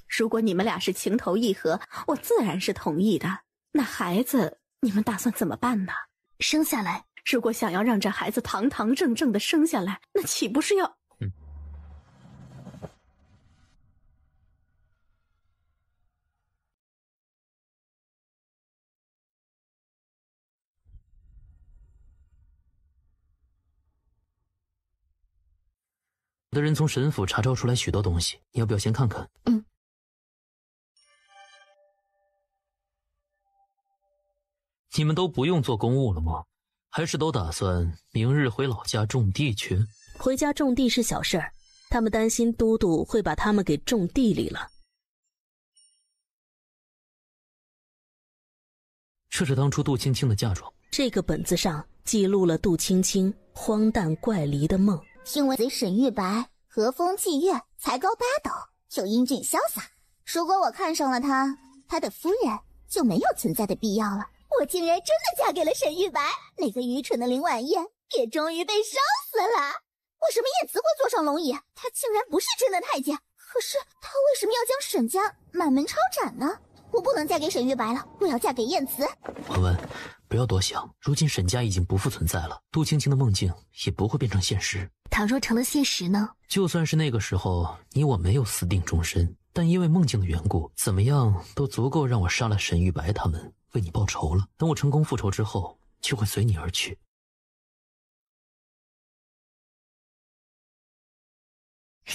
如果你们俩是情投意合，我自然是同意的。那孩子，你们打算怎么办呢？生下来。如果想要让这孩子堂堂正正的生下来，那岂不是要……有的人从神府查抄出来许多东西，你要不要先看看？你们都不用做公务了吗？还是都打算明日回老家种地去？回家种地是小事儿，他们担心都督会把他们给种地里了。这是当初杜青青的嫁妆。这个本子上记录了杜青青荒诞怪离的梦。听闻贼沈玉白和风霁月，才高8斗，又英俊潇洒。如果我看上了他的夫人就没有存在的必要了。我竟然真的嫁给了沈玉白，那个愚蠢的林婉燕也终于被烧死了。为什么燕慈会坐上龙椅？她竟然不是真的太监。可是她为什么要将沈家满门抄斩呢？我不能嫁给沈玉白了，我要嫁给燕慈。文文，不要多想，如今沈家已经不复存在了，杜青青的梦境也不会变成现实。倘若成了现实呢？就算是那个时候你我没有私定终身，但因为梦境的缘故，怎么样都足够让我杀了沈玉白他们，为你报仇了。等我成功复仇之后，就会随你而去。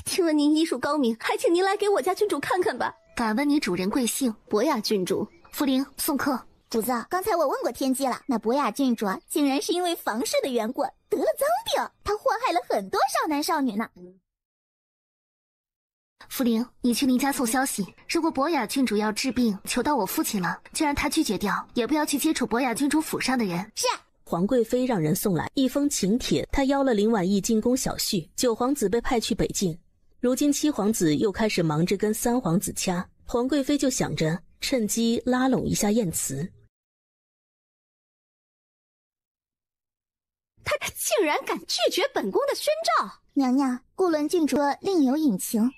听闻您医术高明，还请您来给我家郡主看看吧。敢问你主人贵姓？博雅郡主。福灵送客。主子，刚才我问过天机了，那博雅郡主竟然是因为房事的缘故得了脏病，她祸害了很多少男少女呢。福灵，你去林家送消息，如果博雅郡主要治病求到我父亲了，就让他拒绝掉，也不要去接触博雅郡主府上的人。是。皇贵妃让人送来一封请帖，她邀了林婉意进宫小叙。九皇子被派去北境，如今七皇子又开始忙着跟三皇子掐，皇贵妃就想着趁机拉拢一下燕慈。他竟然敢拒绝本宫的宣召！娘娘，顾伦郡主另有隐情。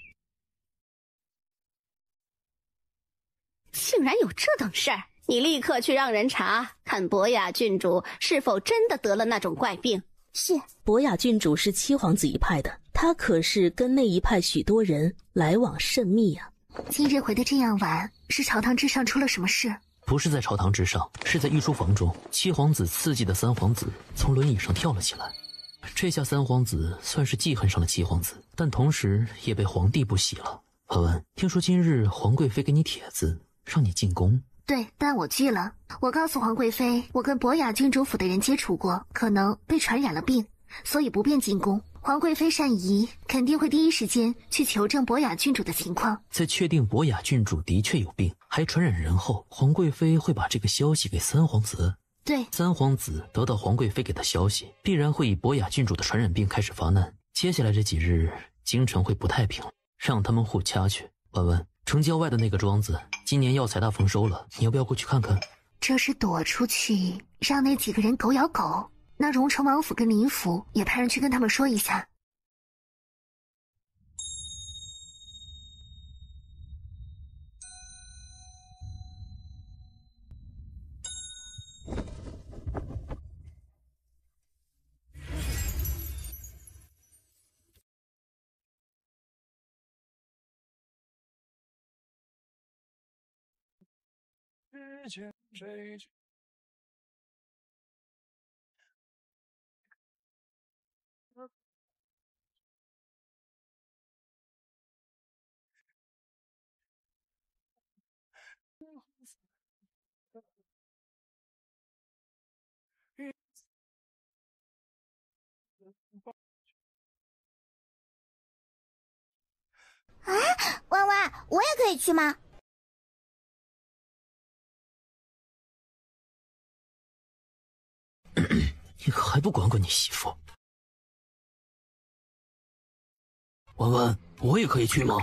竟然有这等事儿！你立刻去让人查，看博雅郡主是否真的得了那种怪病。是。博雅郡主是七皇子一派的，他可是跟那一派许多人来往甚密啊。今日回得这样晚，是朝堂之上出了什么事？不是在朝堂之上，是在御书房中，七皇子刺激的三皇子从轮椅上跳了起来。这下三皇子算是记恨上了七皇子，但同时也被皇帝不喜了。文文，听说今日皇贵妃给你帖子，让你进宫。对，但我拒了。我告诉皇贵妃，我跟博雅郡主府的人接触过，可能被传染了病，所以不便进宫。皇贵妃善疑，肯定会第一时间去求证博雅郡主的情况。在确定博雅郡主的确有病，还传染人后，皇贵妃会把这个消息给三皇子。对，三皇子得到皇贵妃给的消息，必然会以博雅郡主的传染病开始发难。接下来这几日，京城会不太平，让他们互掐去。文文，城郊外的那个庄子，今年药材大丰收了，你要不要过去看看？这是躲出去，让那几个人狗咬狗。那荣城王府跟林府也派人去跟他们说一下。啊，弯弯，我也可以去吗？你还不管管你媳妇？婉婉，我也可以去吗？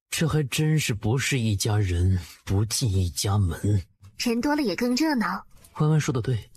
这还真是不是一家人，不进一家门。人多了也更热闹。婉婉说的对。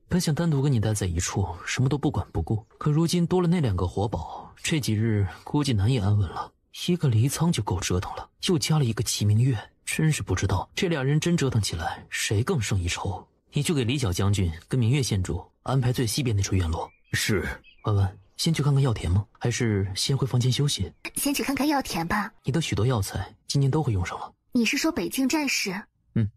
本想单独跟你待在一处，什么都不管不顾，可如今多了那2个活宝，这几日估计难以安稳了。一个黎苍就够折腾了，又加了一个齐明月，真是不知道这俩人真折腾起来，谁更胜一筹。你就给李小将军跟明月县主安排最西边那处院落。是。婉婉，先去看看药田吗？还是先回房间休息？先去看看药田吧。你的许多药材今年都会用上了。你是说北境战事？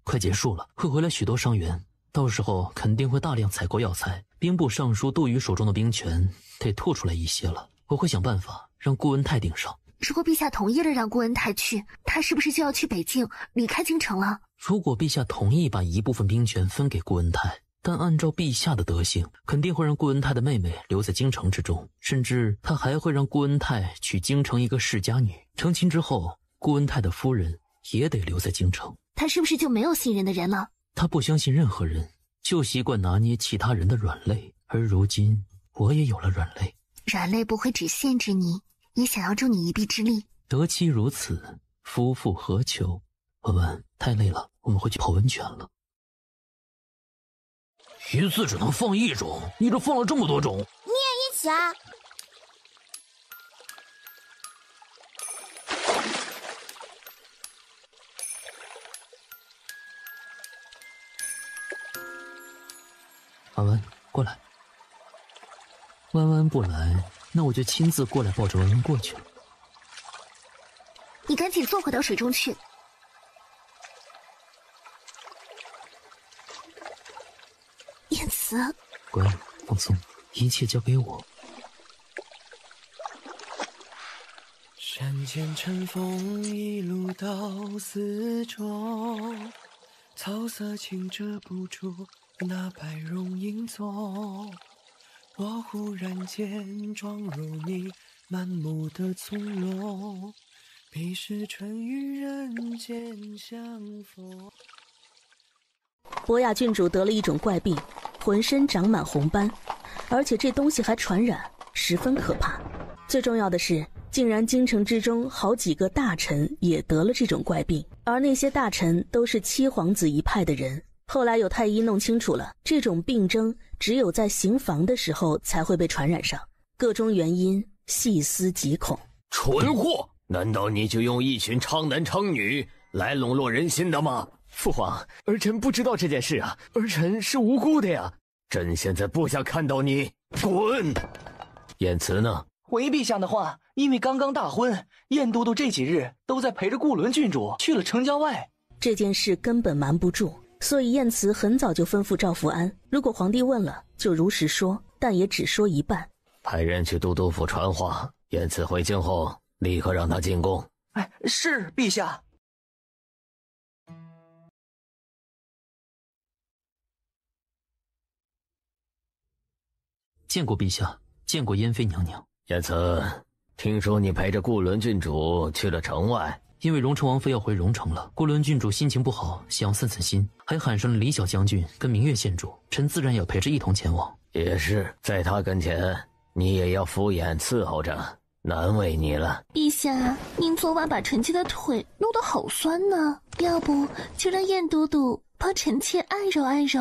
快结束了，会回来许多伤员。到时候肯定会大量采购药材，兵部尚书杜宇手中的兵权得吐出来一些了。我会想办法让顾恩泰顶上。如果陛下同意了让顾恩泰去，他是不是就要去北境离开京城了？如果陛下同意把一部分兵权分给顾恩泰，但按照陛下的德行，肯定会让顾恩泰的妹妹留在京城之中，甚至他还会让顾恩泰娶京城一个世家女。成亲之后，顾恩泰的夫人也得留在京城。他是不是就没有信任的人了？他不相信任何人，就习惯拿捏其他人的软肋，而如今我也有了软肋。软肋不会只限制你，也想要助你一臂之力。得妻如此，夫复何求？婉婉，太累了，我们回去泡温泉了。一次只能放1种，你这放了这么多种。你也一起啊！婉婉，过来。弯弯不来，那我就亲自过来抱着弯弯过去了。你赶紧坐回到水中去。燕慈，乖，放松，一切交给我。山间晨风一路到四周，草色清遮不住那白容影踪。我忽然间撞入你满目的从容，彼时春与人间相逢。博雅郡主得了一种怪病，浑身长满红斑，而且这东西还传染，十分可怕。最重要的是，竟然京城之中好几个大臣也得了这种怪病，而那些大臣都是七皇子一派的人。后来有太医弄清楚了，这种病症只有在行房的时候才会被传染上，各种原因细思极恐。蠢货！难道你就用一群娼男娼女来笼络人心的吗？父皇，儿臣不知道这件事啊，儿臣是无辜的呀。朕现在不想看到你，滚！燕慈呢？回陛下的话，因为刚刚大婚，燕都督这几日都在陪着顾伦郡主去了城郊外。这件事根本瞒不住，所以燕慈很早就吩咐赵福安，如果皇帝问了，就如实说，但也只说一半。派人去都督府传话，燕慈回京后立刻让他进宫。哎，是陛下。见过陛下，见过燕妃娘娘。燕慈，听说你陪着顾伦郡主去了城外。因为荣城王妃要回荣城了，顾伦郡主心情不好，想要散散心，还喊上了李小将军跟明月县主，臣自然要陪着一同前往。也是，在他跟前，你也要敷衍伺候着，难为你了。陛下，您昨晚把臣妾的腿弄得好酸呢，要不就让燕都督帮臣妾按揉按揉。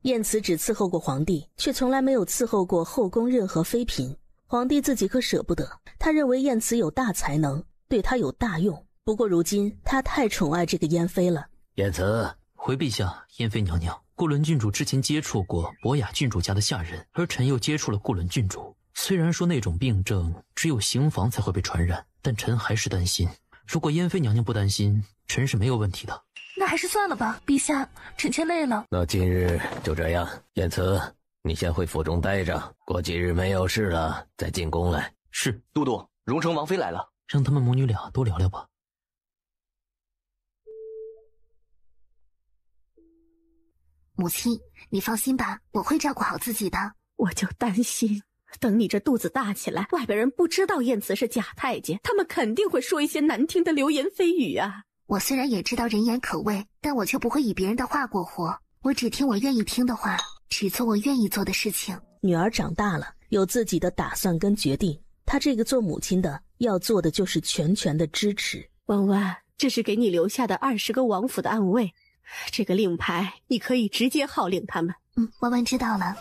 燕慈只伺候过皇帝，却从来没有伺候过后宫任何妃嫔。皇帝自己可舍不得，他认为燕慈有大才能，对他有大用。不过如今他太宠爱这个燕妃了。燕慈，回陛下，燕妃娘娘。顾伦郡主之前接触过博雅郡主家的下人，而臣又接触了顾伦郡主。虽然说那种病症只有刑房才会被传染，但臣还是担心。如果燕妃娘娘不担心，臣是没有问题的。那还是算了吧，陛下，臣妾累了。那今日就这样，燕慈，你先回府中待着，过几日没有事了再进宫来。是。都督，荣城王妃来了，让他们母女俩多聊聊吧。母亲，你放心吧，我会照顾好自己的。我就担心，等你这肚子大起来，外边人不知道燕慈是假太监，他们肯定会说一些难听的流言蜚语啊。我虽然也知道人言可畏，但我却不会以别人的话过活，我只听我愿意听的话，只做我愿意做的事情。女儿长大了，有自己的打算跟决定，她这个做母亲的要做的就是全权的支持。婉婉，这是给你留下的20个王府的暗卫，这个令牌你可以直接号令他们。婉婉知道了。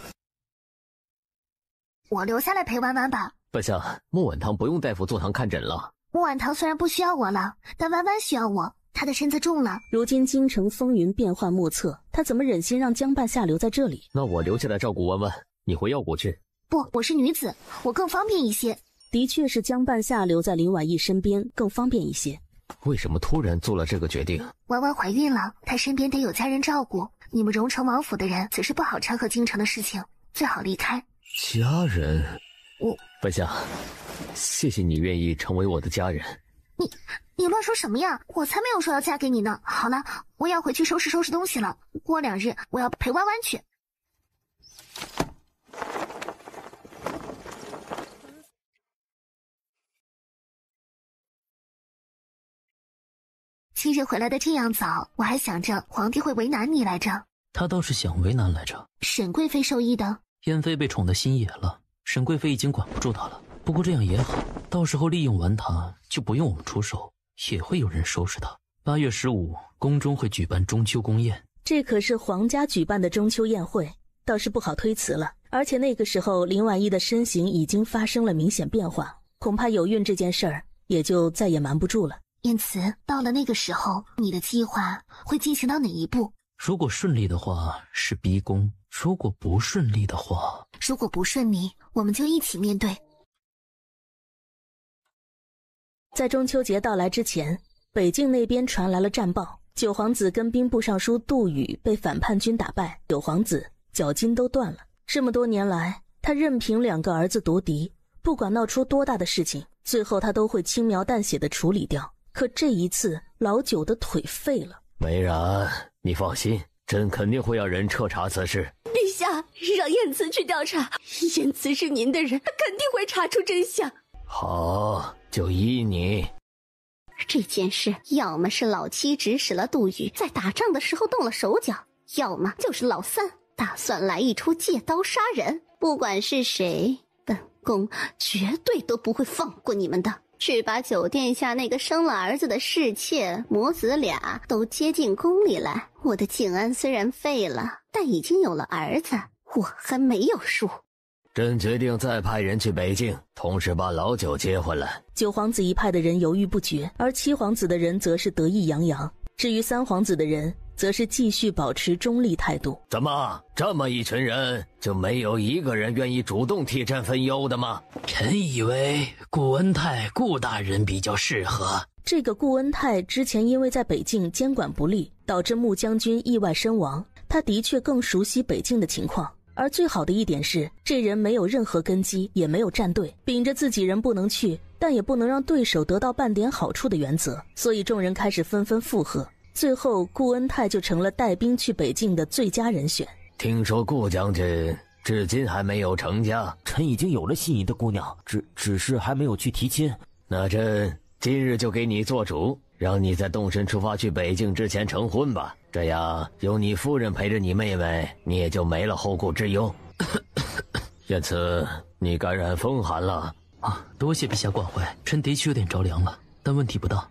我留下来陪婉婉吧。本相，莫婉堂不用大夫坐堂看诊了。莫婉堂虽然不需要我了，但婉婉需要我，她的身子重了。如今京城风云变幻莫测，她怎么忍心让江半夏留在这里？那我留下来照顾婉婉，你回药谷去。不，我是女子，我更方便一些。的确是江半夏留在林婉意身边更方便一些。为什么突然做了这个决定？婉婉怀孕了，她身边得有家人照顾。你们荣城王府的人此时不好掺和京城的事情，最好离开。家人？本相，谢谢你愿意成为我的家人。你乱说什么呀？我才没有说要嫁给你呢。好了，我要回去收拾东西了。过2日我要陪婉婉去。今日回来的这样早，我还想着皇帝会为难你来着。他倒是想为难来着。沈贵妃授意的。燕妃被宠得心野了，沈贵妃已经管不住她了。不过这样也好，到时候利用完她，就不用我们出手，也会有人收拾她。8月15，宫中会举办中秋宫宴，这可是皇家举办的中秋宴会，倒是不好推辞了。而且那个时候林婉意的身形已经发生了明显变化，恐怕有孕这件事儿也就再也瞒不住了。燕慈，到了那个时候，你的计划会进行到哪一步？如果顺利的话是逼宫，如果不顺利的话，如果不顺利，我们就一起面对。在中秋节到来之前，北境那边传来了战报，九皇子跟兵部尚书杜宇被反叛军打败，九皇子脚筋都断了。这么多年来，他任凭2个儿子夺嫡，不管闹出多大的事情，最后他都会轻描淡写的处理掉。可这一次，老九的腿废了。梅然，你放心，朕肯定会让人彻查此事。陛下，让燕慈去调查，燕慈是您的人，他肯定会查出真相。好，就依你。这件事要么是老七指使了杜宇在打仗的时候动了手脚，要么就是老三打算来一出借刀杀人。不管是谁，本宫绝对都不会放过你们的。去把九殿下那个生了儿子的侍妾母子俩都接进宫里来。我的静安虽然废了，但已经有了儿子，我还没有输。朕决定再派人去北境，同时把老九接回来。九皇子一派的人犹豫不决，而七皇子的人则是得意洋洋。至于三皇子的人，则是继续保持中立态度。怎么，这么一群人，就没有一个人愿意主动替朕分忧的吗？臣以为顾恩泰顾大人比较适合。这个顾恩泰之前因为在北境监管不力，导致穆将军意外身亡，他的确更熟悉北境的情况。而最好的一点是，这人没有任何根基，也没有站队，秉着自己人不能去，但也不能让对手得到半点好处的原则，所以众人开始纷纷附和。最后顾恩泰就成了带兵去北境的最佳人选。听说顾将军至今还没有成家。臣已经有了心仪的姑娘，只是还没有去提亲。那朕今日就给你做主，让你在动身出发去北境之前成婚吧，这样有你夫人陪着你妹妹，你也就没了后顾之忧。燕慈，你感染风寒了啊？多谢陛下挂怀，臣的确有点着凉了，但问题不大。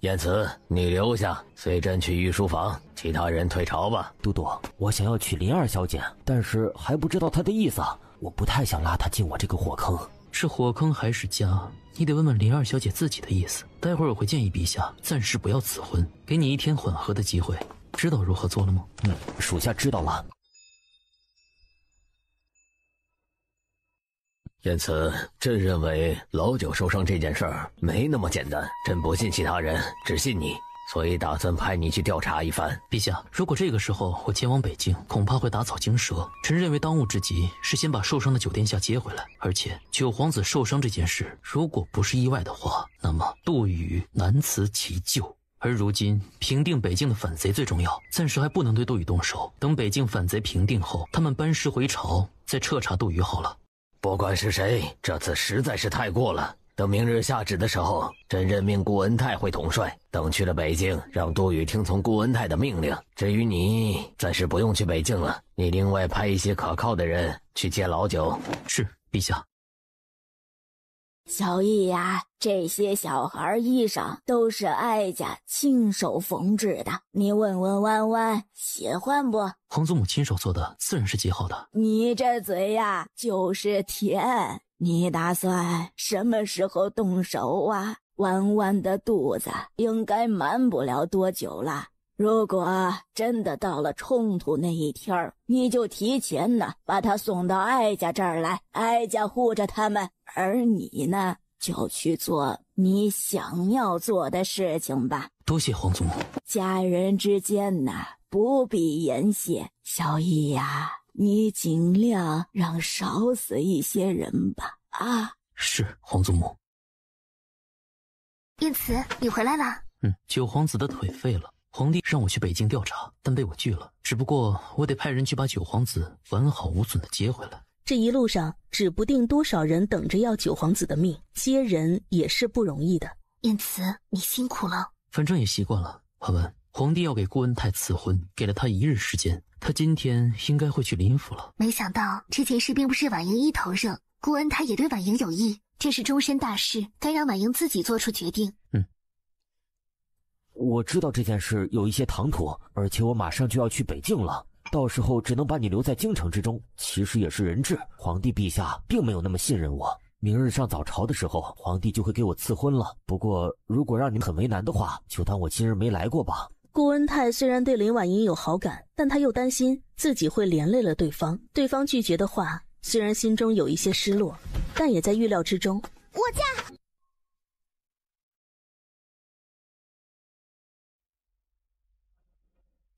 燕慈，你留下，随朕去御书房，其他人退朝吧。都督，我想要娶林二小姐，但是还不知道她的意思，我不太想拉她进我这个火坑。是火坑还是家，你得问问林二小姐自己的意思。待会儿我会建议陛下暂时不要赐婚，给你1天缓和的机会。知道如何做了吗？属下知道了。因此，朕认为老九受伤这件事儿没那么简单。朕不信其他人，只信你，所以打算派你去调查一番。陛下，如果这个时候我前往北境，恐怕会打草惊蛇。臣认为当务之急是先把受伤的九殿下接回来。而且九皇子受伤这件事，如果不是意外的话，那么杜宇难辞其咎。而如今平定北境的反贼最重要，暂时还不能对杜宇动手。等北境反贼平定后，他们班师回朝，再彻查杜宇好了。不管是谁，这次实在是太过了。等明日下旨的时候，朕任命顾恩泰会统帅。等去了北境，让杜宇听从顾恩泰的命令。至于你，暂时不用去北境了，你另外派一些可靠的人去见老九。是，陛下。小易呀，这些小孩衣裳都是哀家亲手缝制的，你问问弯弯喜欢不？皇祖母亲手做的，自然是极好的。你这嘴呀，就是甜。你打算什么时候动手啊？弯弯的肚子应该瞒不了多久了。如果真的到了冲突那一天，你就提前呢把他送到哀家这儿来，哀家护着他们，而你呢就去做你想要做的事情吧。多谢皇祖母。家人之间呢，不必言谢。小易呀，你尽量让少死一些人吧。啊，是皇祖母。燕慈，你回来了。九皇子的腿废了。皇帝让我去北京调查，但被我拒了。只不过我得派人去把九皇子完好无损的接回来。这一路上，指不定多少人等着要九皇子的命，接人也是不容易的。燕慈，你辛苦了。反正也习惯了。婉婉，皇帝要给顾恩泰赐婚，给了他1日时间，他今天应该会去临府了。没想到这件事并不是婉莹一头热，顾恩泰也对婉莹有意，这是终身大事，该让婉莹自己做出决定。我知道这件事有一些唐突，而且我马上就要去北境了，到时候只能把你留在京城之中，其实也是人质。皇帝陛下并没有那么信任我，明日上早朝的时候，皇帝就会给我赐婚了。不过如果让你们很为难的话，就当我今日没来过吧。顾恩泰虽然对林婉莹有好感，但他又担心自己会连累了对方。对方拒绝的话，虽然心中有一些失落，但也在预料之中。我嫁。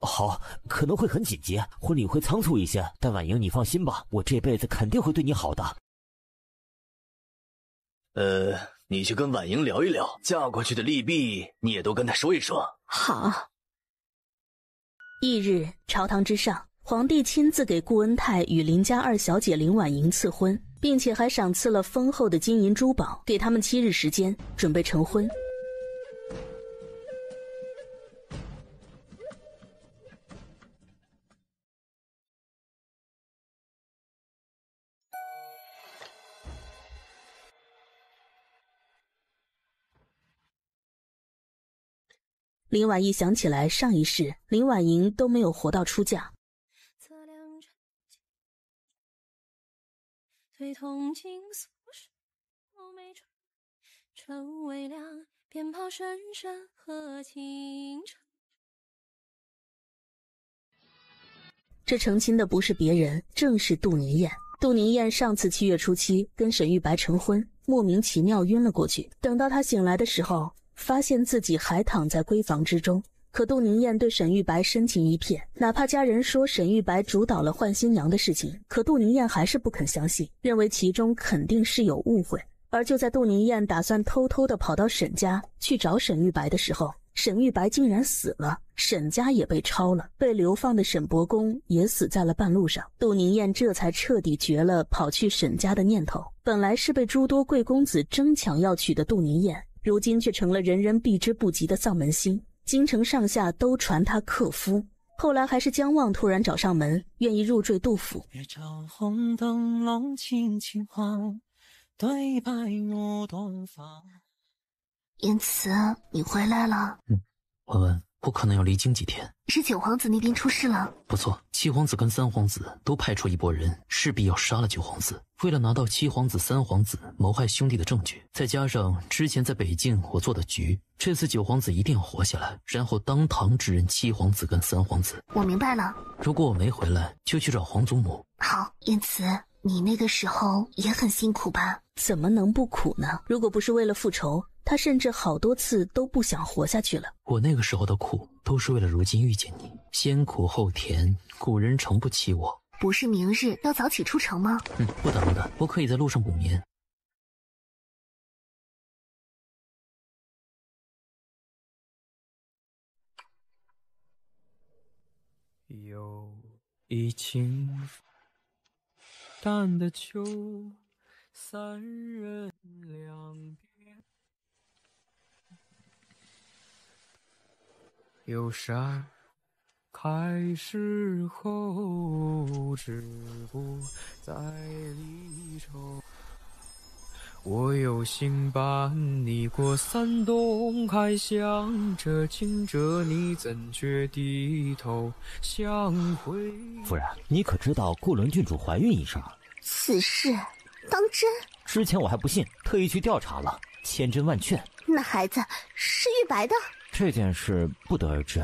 好，可能会很紧急，婚礼会仓促一些，但婉莹你放心吧，我这辈子肯定会对你好的。你去跟婉莹聊一聊，嫁过去的利弊你也都跟她说一说。好。翌日，朝堂之上，皇帝亲自给顾恩泰与林家二小姐林婉莹赐婚，并且还赏赐了丰厚的金银珠宝，给他们7日时间准备成婚。林婉意想起来上一世林婉莹都没有活到出嫁，对同情诉说眉春，春微凉，鞭炮声声和清晨。这成亲的不是别人，正是杜宁燕。杜宁燕上次7月初7跟沈玉白成婚，莫名其妙晕了过去。等到她醒来的时候，发现自己还躺在闺房之中。可杜宁燕对沈玉白深情一片，哪怕家人说沈玉白主导了换新娘的事情，可杜宁燕还是不肯相信，认为其中肯定是有误会。而就在杜宁燕打算偷偷地跑到沈家去找沈玉白的时候，沈玉白竟然死了，沈家也被抄了，被流放的沈伯公也死在了半路上。杜宁燕这才彻底绝了跑去沈家的念头。本来是被诸多贵公子争抢要娶的杜宁燕，如今却成了人人避之不及的丧门星，京城上下都传他克夫。后来还是姜望突然找上门，愿意入赘杜府。月照红灯笼轻轻晃，对白如东方。言辞，你回来了。文文，我可能要离京几天。是九皇子那边出事了？不错，七皇子跟三皇子都派出一拨人，势必要杀了九皇子。为了拿到七皇子、三皇子谋害兄弟的证据，再加上之前在北境我做的局，这次九皇子一定要活下来，然后当堂指认七皇子跟三皇子。我明白了。如果我没回来，就去找皇祖母。好，燕慈，你那个时候也很辛苦吧？怎么能不苦呢？如果不是为了复仇，他甚至好多次都不想活下去了。我那个时候的苦，都是为了如今遇见你。先苦后甜，古人诚不欺我。不是明日要早起出城吗？不等了，我可以在路上补眠。有一情淡的秋，三人两别。忧伤开始后，止步在离愁。我有心伴你过三冬，还想着亲着你，怎觉低头相会。夫人，你可知道顾伦郡主怀孕一事？此事当真？之前我还不信，特意去调查了，千真万确。那孩子是玉白的？这件事不得而知。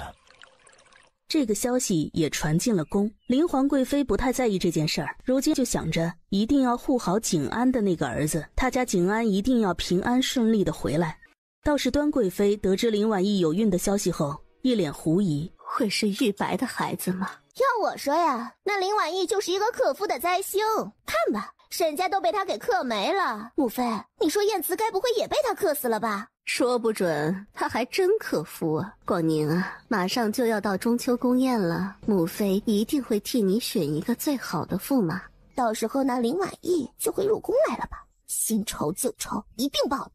这个消息也传进了宫，灵皇贵妃不太在意这件事儿，如今就想着一定要护好景安的那个儿子，他家景安一定要平安顺利的回来。倒是端贵妃得知林婉仪有孕的消息后，一脸狐疑，会是玉白的孩子吗？要我说呀，那林婉仪就是一个克夫的灾星，看吧，沈家都被他给克没了。母妃，你说燕慈该不会也被他克死了吧？说不准他还真克夫啊！广宁啊，马上就要到中秋宫宴了，母妃一定会替你选一个最好的驸马，到时候那林婉仪就会入宫来了吧？新仇旧仇一并报。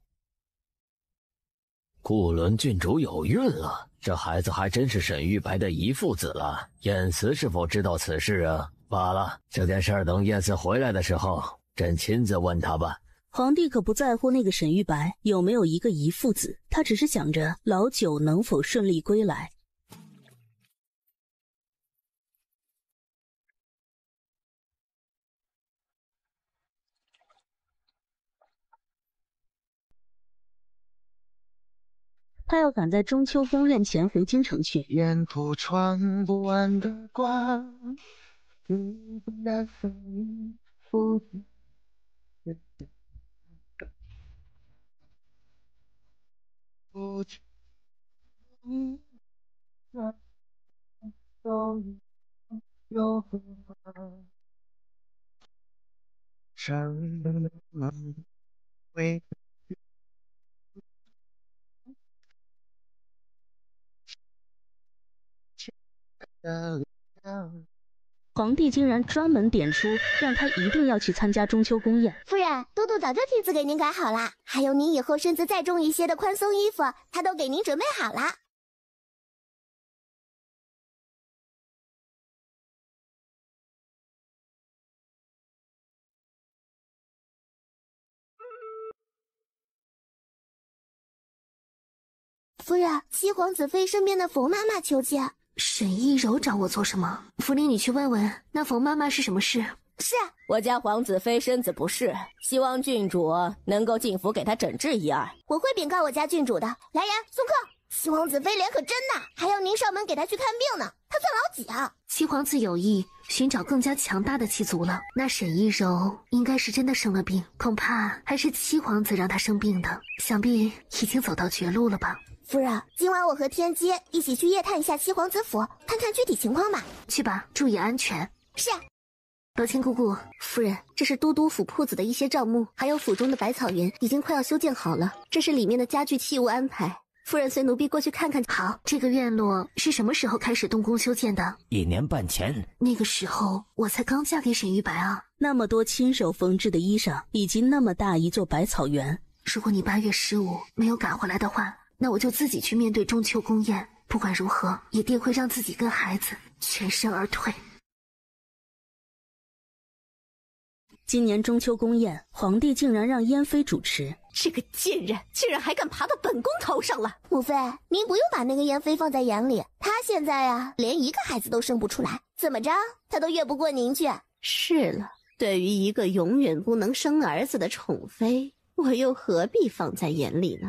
顾伦郡主有孕了，这孩子还真是沈玉白的遗腹子了。燕慈是否知道此事啊？罢了，这件事儿等燕慈回来的时候，朕亲自问他吧。皇帝可不在乎那个沈玉白有没有一个遗腹子，他只是想着老九能否顺利归来。他要赶在中秋宫宴前回京城去。沿途穿不完的光，然不不去，又何什么为皇帝竟然专门点出让他一定要去参加中秋宫宴。夫人，都督早就替子给您改好了，还有您以后身子再重一些的宽松衣服，他都给您准备好了。夫人，七皇子妃身边的冯妈妈求见。沈一柔找我做什么？福林，你去问问那冯妈妈是什么事。是啊，我家皇子妃身子不适，希望郡主能够进府给她诊治一二。我会禀告我家郡主的。来人，送客！七皇子妃脸可真大，还要您上门给她去看病呢，她算老几啊？七皇子有意寻找更加强大的七族了，那沈一柔应该是真的生了病，恐怕还是七皇子让她生病的，想必已经走到绝路了吧。夫人，今晚我和天机一起去夜探一下七皇子府，看看具体情况吧。去吧，注意安全。是。德清姑姑，夫人，这是都督府铺子的一些账目，还有府中的百草园已经快要修建好了，这是里面的家具器物安排。夫人随奴婢过去看看。好，这个院落是什么时候开始动工修建的？1年半前。那个时候我才刚嫁给沈玉白啊。那么多亲手缝制的衣裳，以及那么大一座百草园，如果你8月15没有赶回来的话，那我就自己去面对中秋宫宴，不管如何一定会让自己跟孩子全身而退。今年中秋宫宴，皇帝竟然让燕妃主持。这个贱人竟然还敢爬到本宫头上了！母妃，您不用把那个燕妃放在眼里，她现在呀，连一个孩子都生不出来，怎么着，她都越不过您去。是了，对于一个永远不能生儿子的宠妃，我又何必放在眼里呢？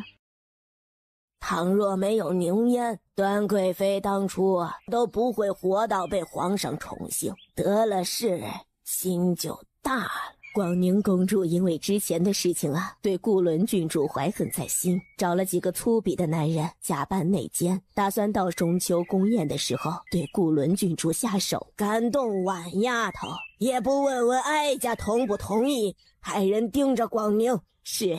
倘若没有宁燕，端贵妃当初都不会活到被皇上宠幸，得了势，心就大了。广宁公主因为之前的事情对顾伦郡主怀恨在心，找了几个粗鄙的男人假扮内奸，打算到中秋宫宴的时候对顾伦郡主下手。敢动婉丫头，也不问问哀家同不同意，派人盯着广宁。是。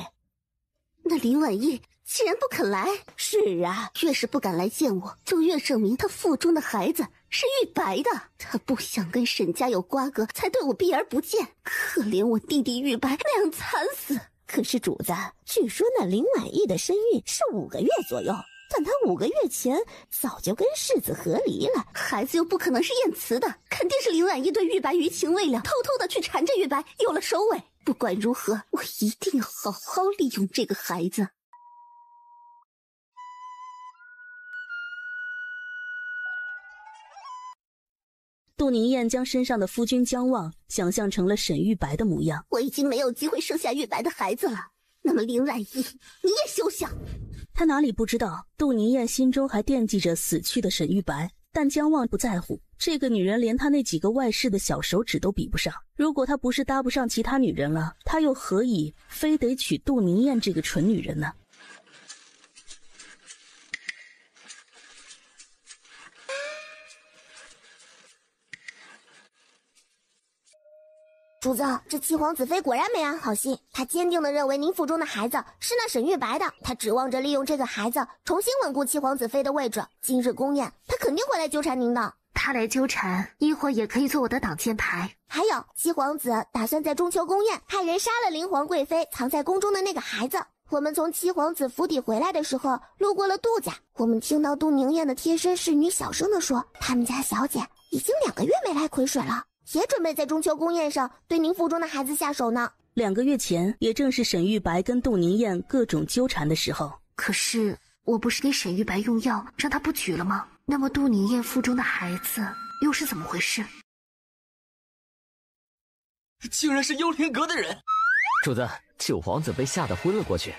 那林婉意既然不肯来，是啊，越是不敢来见我，就越证明他腹中的孩子是玉白的。他不想跟沈家有瓜葛，才对我避而不见。可怜我弟弟玉白那样惨死。可是主子，据说那林婉意的身孕是5个月左右，但她5个月前早就跟世子和离了，孩子又不可能是燕慈的，肯定是林婉意对玉白余情未了，偷偷的去缠着玉白，有了首尾。不管如何，我一定要好好利用这个孩子。杜宁燕将身上的夫君姜望想象成了沈玉白的模样。我已经没有机会生下玉白的孩子了，那么林婉意，你也休想！他哪里不知道，杜宁燕心中还惦记着死去的沈玉白，但姜望不在乎。这个女人连他那几个外室的小手指都比不上，如果他不是搭不上其他女人了，他又何以非得娶杜宁燕这个蠢女人呢？主子，这七皇子妃果然没安好心，他坚定地认为您腹中的孩子是那沈玉白的，他指望着利用这个孩子重新稳固七皇子妃的位置。今日宫宴，他肯定会来纠缠您的。他来纠缠，一会儿也可以做我的挡箭牌。还有，七皇子打算在中秋宫宴派人杀了林皇贵妃藏在宫中的那个孩子。我们从七皇子府邸回来的时候，路过了杜家，我们听到杜宁燕的贴身侍女小声地说，他们家小姐已经2个月没来癸水了，也准备在中秋宫宴上对您腹中的孩子下手呢。2个月前，也正是沈玉白跟杜宁燕各种纠缠的时候。可是我不是给沈玉白用药让他不举了吗？那么杜宁燕腹中的孩子又是怎么回事？竟然是幽灵阁的人！主子，九皇子被吓得昏了过去。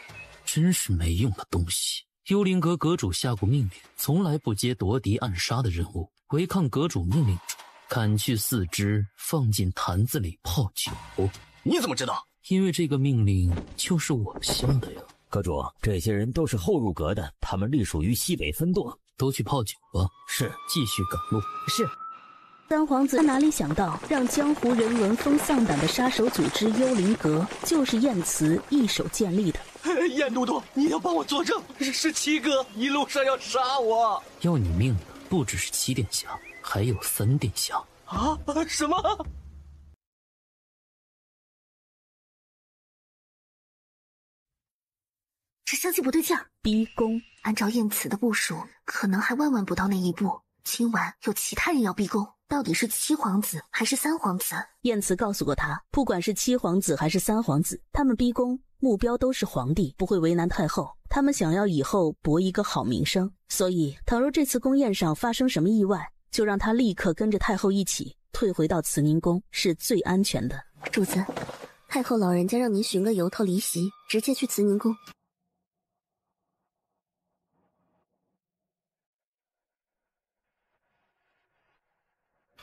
真是没用的东西！幽灵阁阁主下过命令，从来不接夺嫡暗杀的任务，违抗阁主命令者，砍去4肢，放进坛子里泡酒。你怎么知道？因为这个命令就是我下的呀。阁主，这些人都是后入阁的，他们隶属于西北分舵，都去泡酒吧。是，继续赶路。是。三皇子哪里想到，让江湖人闻风丧胆的杀手组织幽灵阁，就是燕慈一手建立的。燕都督，你要帮我作证，是七哥一路上要杀我。要你命的不只是7殿下，还有3殿下。啊？什么？这消息不对劲儿。逼宫，按照燕慈的部署，可能还万万不到那一步。今晚有其他人要逼宫，到底是7皇子还是3皇子？燕慈告诉过他，不管是7皇子还是3皇子，他们逼宫目标都是皇帝，不会为难太后。他们想要以后博一个好名声，所以倘若这次宫宴上发生什么意外，就让他立刻跟着太后一起退回到慈宁宫，是最安全的。主子，太后老人家让您寻个由头离席，直接去慈宁宫。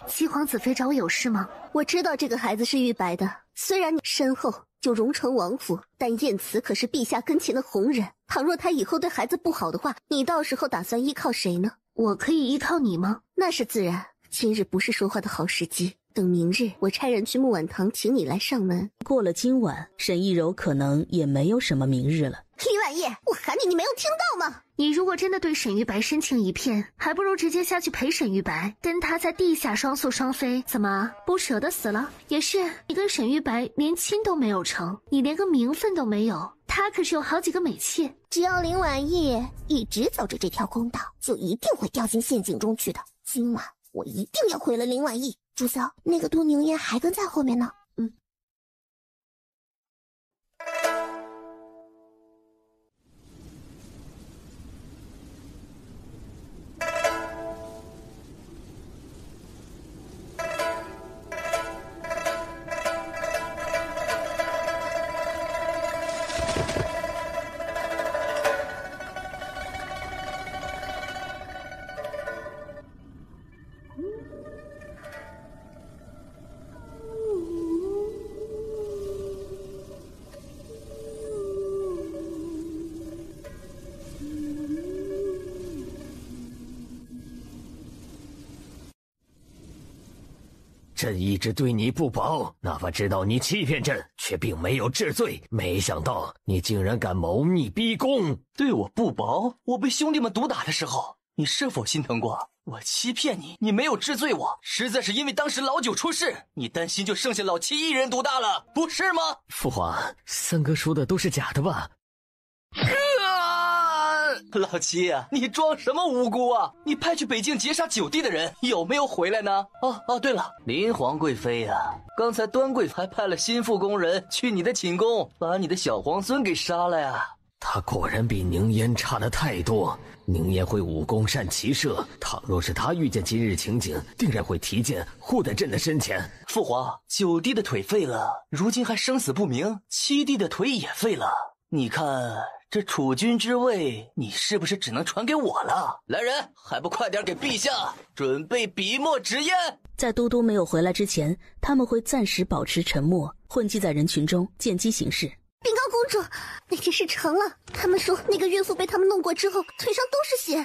7皇子妃找我有事吗？我知道这个孩子是玉白的，虽然你身后就荣成王府，但燕慈可是陛下跟前的红人，倘若他以后对孩子不好的话，你到时候打算依靠谁呢？我可以依靠你吗？那是自然，今日不是说话的好时机，等明日我差人去木婉堂请你来上门。过了今晚，沈亦柔可能也没有什么明日了。林婉意，我喊你，你没有听到吗？你如果真的对沈玉白深情一片，还不如直接下去陪沈玉白，跟他在地下双宿双飞。怎么不舍得死了？也是，你跟沈玉白连亲都没有成，你连个名分都没有，他可是有好几个美妾。只要林婉意一直走着这条公道，就一定会掉进陷阱中去的。今晚我一定要毁了林婉意。主子，那个杜宁燕还跟在后面呢。朕一直对你不薄，哪怕知道你欺骗朕，却并没有治罪。没想到你竟然敢谋逆逼宫，对我不薄。我被兄弟们毒打的时候，你是否心疼过？我欺骗你，你没有治罪我，实在是因为当时老九出事，你担心就剩下老七一人独大了，不是吗？父皇，三哥说的都是假的吧？老七啊，你装什么无辜啊？你派去北境劫杀9弟的人有没有回来呢？哦，对了，林皇贵妃呀，刚才端贵还派了心腹宫人去你的寝宫，把你的小皇孙给杀了呀。他果然比宁烟差得太多。宁烟会武功善骑射，倘若是他遇见今日情景，定然会提剑护在朕的身前。父皇，9弟的腿废了，如今还生死不明，7弟的腿也废了。你看这储君之位，你是不是只能传给我了？来人，还不快点给陛下准备笔墨纸砚！在嘟嘟没有回来之前，他们会暂时保持沉默，混迹在人群中，见机行事。禀告公主，那件事成了。他们说那个孕妇被他们弄过之后，腿上都是血。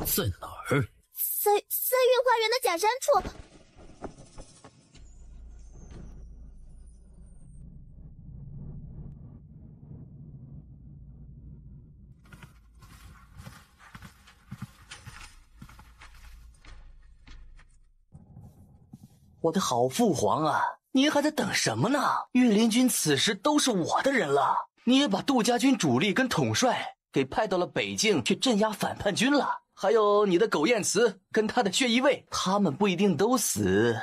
在哪儿？在御花园的假山处。我的好父皇啊，您还在等什么呢？御林军此时都是我的人了，你也把杜家军主力跟统帅给派到了北境去镇压反叛军了。还有你的苟燕慈跟他的血衣卫，他们不一定都死，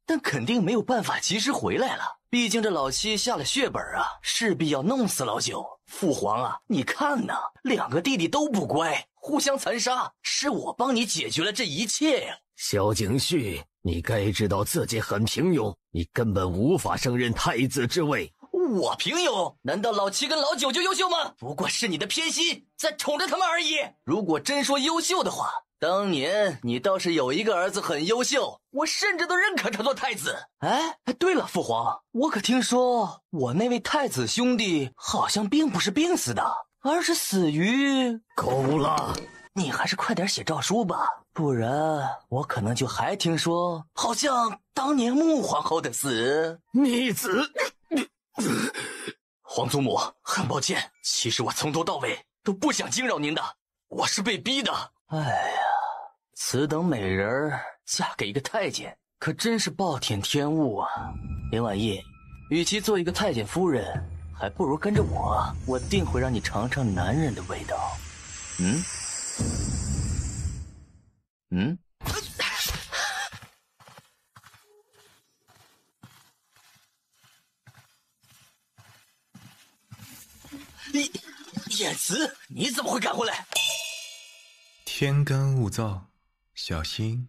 但肯定没有办法及时回来了。毕竟这老七下了血本啊，势必要弄死老九。父皇啊，你看呐，2个弟弟都不乖，互相残杀，是我帮你解决了这一切呀。萧景绪，你该知道自己很平庸，你根本无法胜任太子之位。我平庸？难道老七跟老九就优秀吗？不过是你的偏心，在宠着他们而已。如果真说优秀的话，当年你倒是有一个儿子很优秀，我甚至都认可他做太子。哎，对了，父皇，我可听说我那位太子兄弟好像并不是病死的，而是死于……够了，你还是快点写诏书吧，不然我可能就还听说好像当年穆皇后的死。逆子！皇祖母，很抱歉，其实我从头到尾都不想惊扰您的，我是被逼的。哎呀，此等美人嫁给一个太监，可真是暴殄天物啊！林婉义，与其做一个太监夫人，还不如跟着我，我定会让你尝尝男人的味道。燕慈，你怎么会赶回来？天干物燥，小心。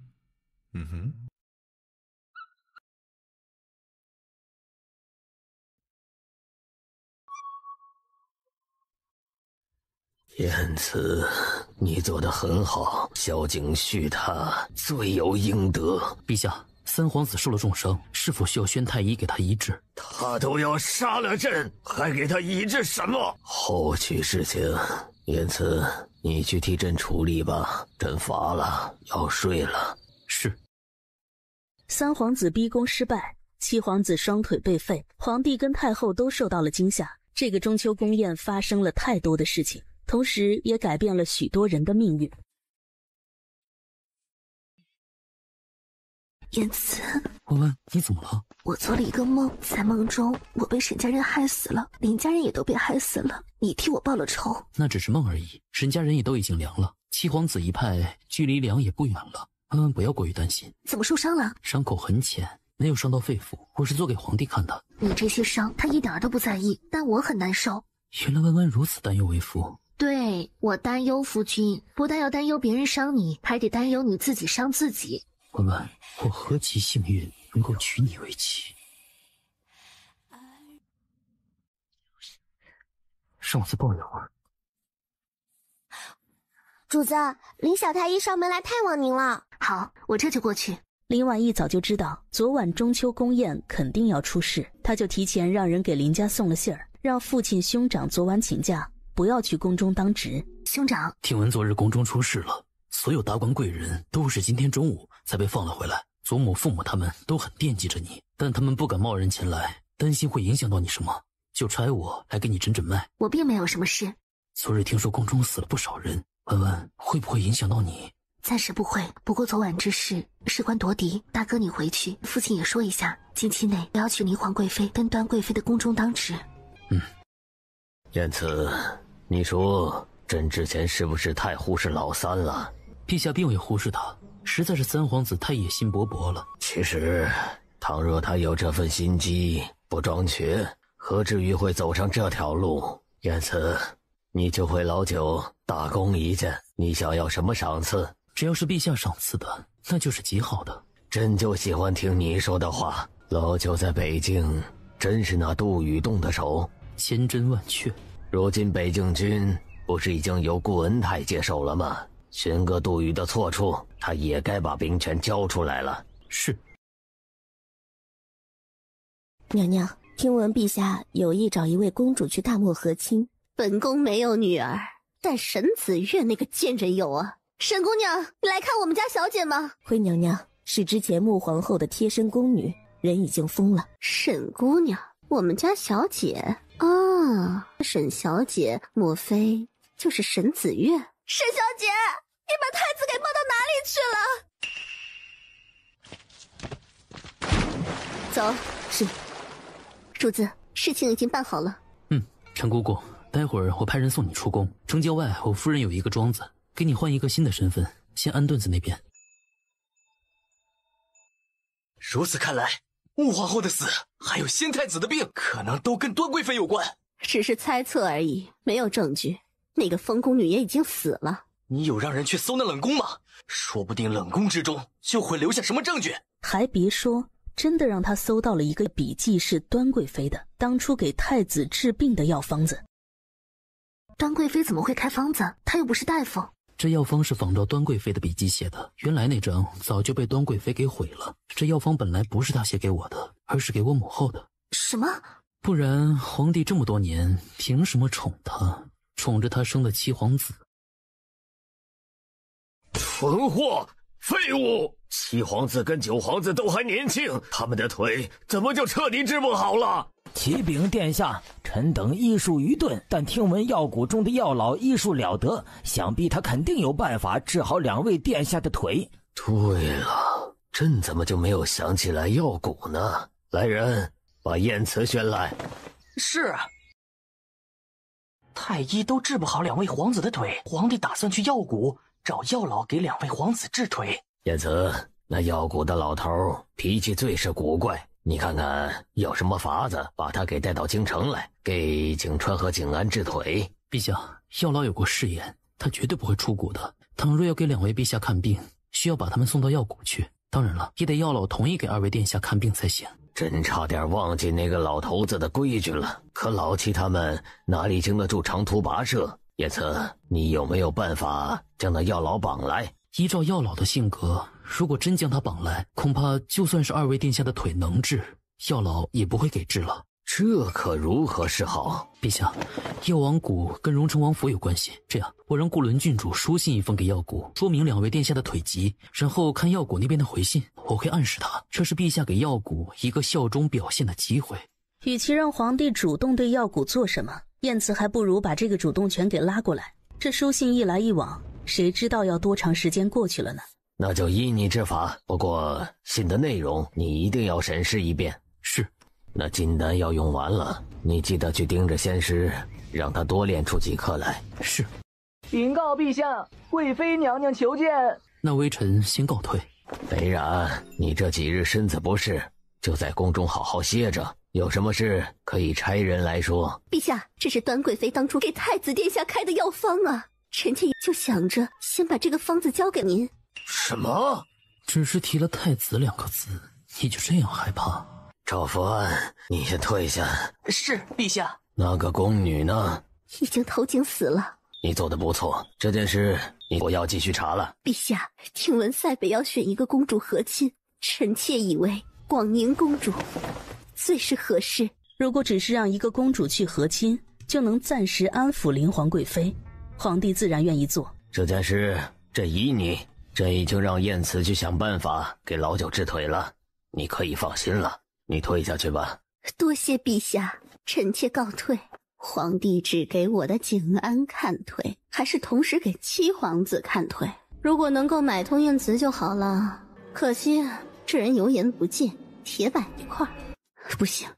燕慈，你做得很好，萧景绪他罪有应得。陛下，三皇子受了重伤，是否需要宣太医给他医治？他都要杀了朕，还给他医治什么？后续事情，燕慈，你去替朕处理吧，朕乏了，要睡了。是。三皇子逼宫失败，七皇子双腿被废，皇帝跟太后都受到了惊吓。这个中秋宫宴发生了太多的事情，同时也改变了许多人的命运。燕慈，文文，你怎么了？我做了一个梦，在梦中我被沈家人害死了，林家人也都被害死了，你替我报了仇。那只是梦而已，沈家人也都已经凉了，七皇子一派距离凉也不远了。文文不要过于担心。怎么受伤了？伤口很浅，没有伤到肺腑，我是做给皇帝看的。你这些伤他一点都不在意，但我很难受。原来文文如此担忧为夫。对，我担忧夫君，不但要担忧别人伤你，还得担忧你自己伤自己。文文，我何其幸运能够娶你为妻。上次抱一会儿。主子，林小太医上门来探望您了。好，我这就过去。林婉意早就知道昨晚中秋宫宴肯定要出事，他就提前让人给林家送了信儿，让父亲兄长昨晚请假，不要去宫中当值。兄长，听闻昨日宫中出事了，所有达官贵人都是今天中午才被放了回来。祖母、父母他们都很惦记着你，但他们不敢贸然前来，担心会影响到你什么，就差我来给你诊诊脉。我并没有什么事。昨日听说宫中死了不少人，问问会不会影响到你？暂时不会，不过昨晚之事事关夺嫡，大哥你回去，父亲也说一下，近期内不要去离皇贵妃跟端贵妃的宫中当值。燕慈，你说朕之前是不是太忽视老三了？陛下并未忽视他，实在是三皇子太野心勃勃了。其实倘若他有这份心机，不装瘸，何至于会走上这条路？燕慈，你就回老九大功一件，你想要什么赏赐？只要是陛下赏赐的，那就是极好的。朕就喜欢听你说的话。老九在北境真是那杜宇动的手，千真万确。如今北境军不是已经由顾恩泰接手了吗？寻个杜宇的错处，他也该把兵权交出来了。是。娘娘，听闻陛下有意找一位公主去大漠和亲，本宫没有女儿，但沈子月那个贱人有啊。沈姑娘，你来看我们家小姐吗？回娘娘，是之前穆皇后的贴身宫女，人已经疯了。沈姑娘，我们家小姐啊，沈小姐莫非就是沈子月？沈小姐，你把太子给抱到哪里去了？走。是。主子，事情已经办好了。陈姑姑，待会儿我派人送你出宫。城郊外我夫人有一个庄子，给你换一个新的身份，先安顿在那边。如此看来，穆皇后的死还有先太子的病，可能都跟端贵妃有关。只是猜测而已，没有证据。那个疯宫女也已经死了。你有让人去搜那冷宫吗？说不定冷宫之中就会留下什么证据。还别说，真的让他搜到了一个笔记，是端贵妃的，当初给太子治病的药方子。端贵妃怎么会开方子？她又不是大夫。这药方是仿照端贵妃的笔记写的，原来那张早就被端贵妃给毁了。这药方本来不是她写给我的，而是给我母后的。什么？不然皇帝这么多年凭什么宠她，宠着她生的七皇子？蠢货，废物！七皇子跟九皇子都还年轻，他们的腿怎么就彻底治不好了？启禀殿下，臣等医术愚钝，但听闻药谷中的药老医术了得，想必他肯定有办法治好两位殿下的腿。对了，朕怎么就没有想起来药谷呢？来人，把验词宣来。是。太医都治不好两位皇子的腿，皇帝打算去药谷找药老给两位皇子治腿。验词，那药谷的老头脾气最是古怪，你看看有什么法子把他给带到京城来，给景川和景安治腿。陛下，药老有过誓言，他绝对不会出谷的。倘若要给两位陛下看病，需要把他们送到药谷去，当然了，也得药老同意给二位殿下看病才行。真差点忘记那个老头子的规矩了，可老七他们哪里经得住长途跋涉？叶慈，你有没有办法将那药老绑来？依照药老的性格，如果真将他绑来，恐怕就算是二位殿下的腿能治，药老也不会给治了。这可如何是好？陛下，药王谷跟荣成王府有关系，这样我让顾伦郡主书信一封给药谷，说明两位殿下的腿疾，然后看药谷那边的回信，我会暗示他，这是陛下给药谷一个效忠表现的机会。与其让皇帝主动对药谷做什么，燕慈还不如把这个主动权给拉过来。这书信一来一往，谁知道要多长时间过去了呢？那就依你之法，不过信的内容你一定要审视一遍。是。那金丹要用完了，你记得去盯着仙师，让他多炼出几颗来。是。禀告陛下，贵妃娘娘求见。那微臣先告退。裴然，你这几日身子不适，就在宫中好好歇着，有什么事可以差人来说。陛下，这是端贵妃当初给太子殿下开的药方啊，臣妾就想着先把这个方子交给您。什么？只是提了太子2个字，你就这样害怕？赵福安，你先退下。是，陛下。那个宫女呢？已经投井死了。你做的不错，这件事我要继续查了。陛下，听闻塞北要选一个公主和亲，臣妾以为广宁公主最是合适。如果只是让一个公主去和亲，就能暂时安抚灵皇贵妃，皇帝自然愿意做。这件事朕依你，朕已经让燕慈去想办法给老九治腿了，你可以放心了。你退下去吧。多谢陛下，臣妾告退。皇帝只给我的景安看腿，还是同时给七皇子看腿？如果能够买通燕慈就好了，可惜这人油盐不进，铁板一块。不行，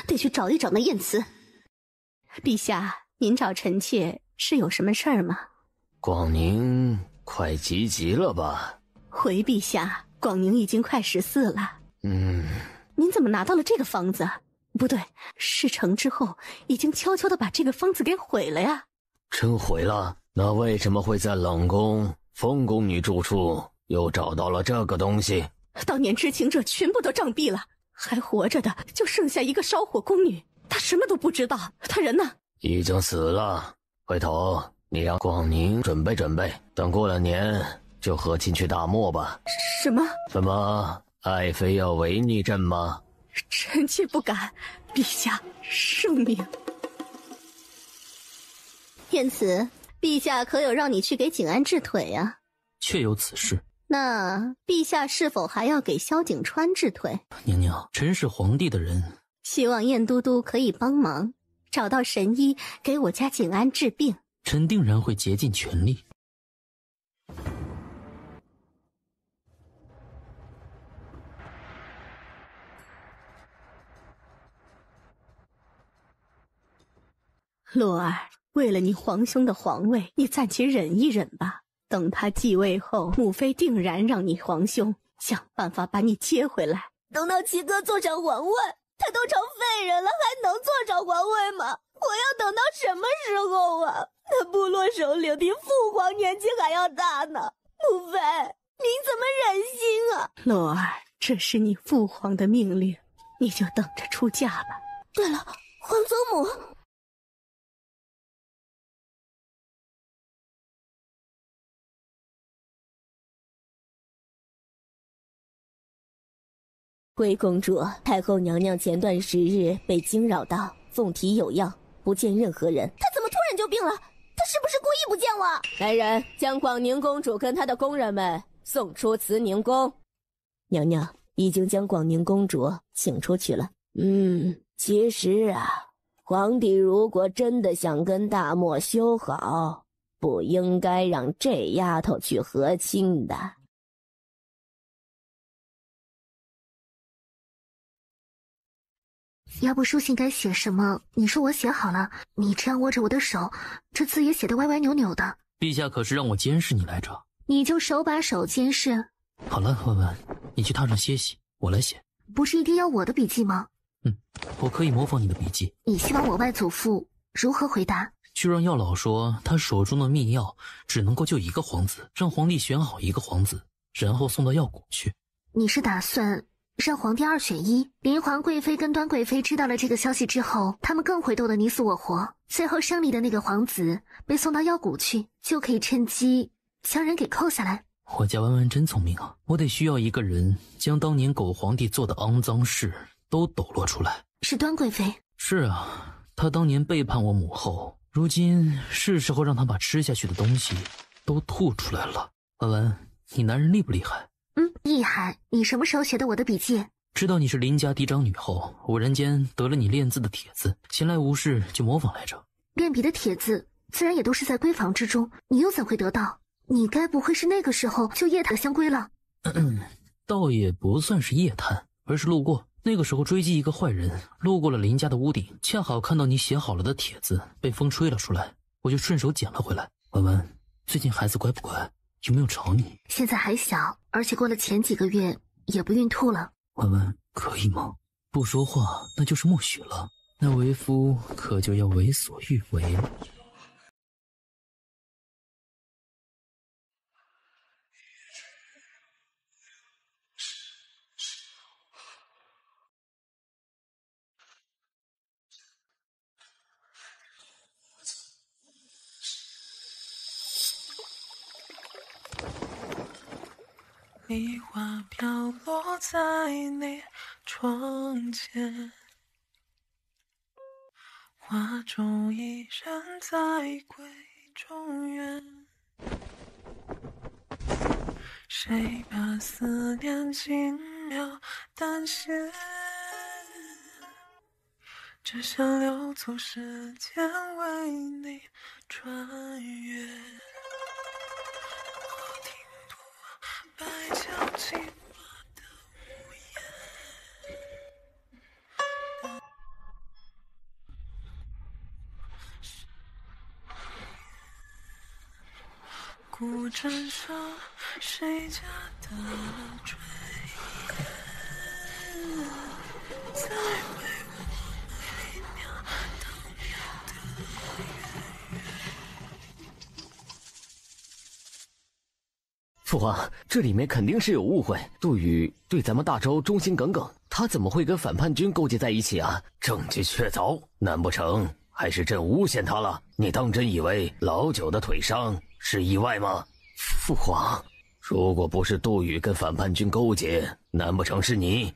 得去找一找那燕慈。陛下，您找臣妾是有什么事儿吗？广宁快及笄了吧？回陛下，广宁已经快14了。您怎么拿到了这个方子？不对，事成之后已经悄悄地把这个方子给毁了呀。真毁了？那为什么会在冷宫风宫女住处又找到了这个东西？当年知情者全部都杖毙了，还活着的就剩下一个烧火宫女，她什么都不知道。她人呢？已经死了。回头你让广宁准备准备，等过了年就和亲去大漠吧。什么？怎么，爱妃要违逆朕吗？臣妾不敢，陛下圣明。燕慈，陛下可有让你去给景安治腿啊？确有此事。那陛下是否还要给萧景川治腿？娘娘，臣是皇帝的人，希望燕都督可以帮忙，找到神医给我家景安治病。臣定然会竭尽全力。洛儿，为了你皇兄的皇位，你暂且忍一忍吧。等他继位后，母妃定然让你皇兄想办法把你接回来。等到齐哥坐上皇位，他都成废人了，还能坐上皇位吗？我要等到什么时候啊？那部落首领比父皇年纪还要大呢。母妃，您怎么忍心啊？洛儿，这是你父皇的命令，你就等着出嫁吧。对了，皇祖母。贵公主，太后娘娘前段时日被惊扰到，凤体有恙，不见任何人。她怎么突然就病了？她是不是故意不见我？来人，将广宁公主跟她的宫人们送出慈宁宫。娘娘已经将广宁公主请出去了。其实啊，皇帝如果真的想跟大漠修好，不应该让这丫头去和亲的。要不书信该写什么？你说我写好了，你这样握着我的手，这字也写得歪歪扭扭的。陛下可是让我监视你来着？你就手把手监视。好了，文文，你去榻上歇息，我来写。不是一定要我的笔记吗？我可以模仿你的笔记。你希望我外祖父如何回答？就让药老说他手中的秘药只能够救一个皇子，让皇帝选好一个皇子，然后送到药谷去。你是打算让皇帝2选1？林皇贵妃跟端贵妃知道了这个消息之后，他们更会斗得你死我活，最后胜利的那个皇子被送到药谷去，就可以趁机将人给扣下来。我家文文真聪明啊！我得需要一个人将当年狗皇帝做的肮脏事都抖落出来。是端贵妃？是啊，她当年背叛我母后，如今是时候让她把吃下去的东西都吐出来了。文文，你男人厉不厉害？厉害。你什么时候学的我的笔记？知道你是林家嫡长女后，偶然间得了你练字的帖子，闲来无事就模仿来着。练笔的帖子自然也都是在闺房之中，你又怎会得到？你该不会是那个时候就夜探香闺了？倒也不算是夜探，而是路过。那个时候追击一个坏人，路过了林家的屋顶，恰好看到你写好了的帖子被风吹了出来，我就顺手捡了回来。文文，最近孩子乖不乖？有没有吵你？现在还小，而且过了前几个月也不孕吐了。文文，可以吗？不说话那就是默许了，那为夫可就要为所欲为了。梨花飘落在你窗前，画中一人在闺中院，谁把思念轻描淡写，只想留足时间为你穿越。我听不白墙寂寞的屋檐，古镇上谁家的炊烟，再为我为娘当年的月圆。父皇，这里面肯定是有误会。杜宇对咱们大周忠心耿耿，他怎么会跟反叛军勾结在一起啊？证据确凿，难不成还是朕诬陷他了？你当真以为老九的腿伤是意外吗？父皇，如果不是杜宇跟反叛军勾结，难不成是你？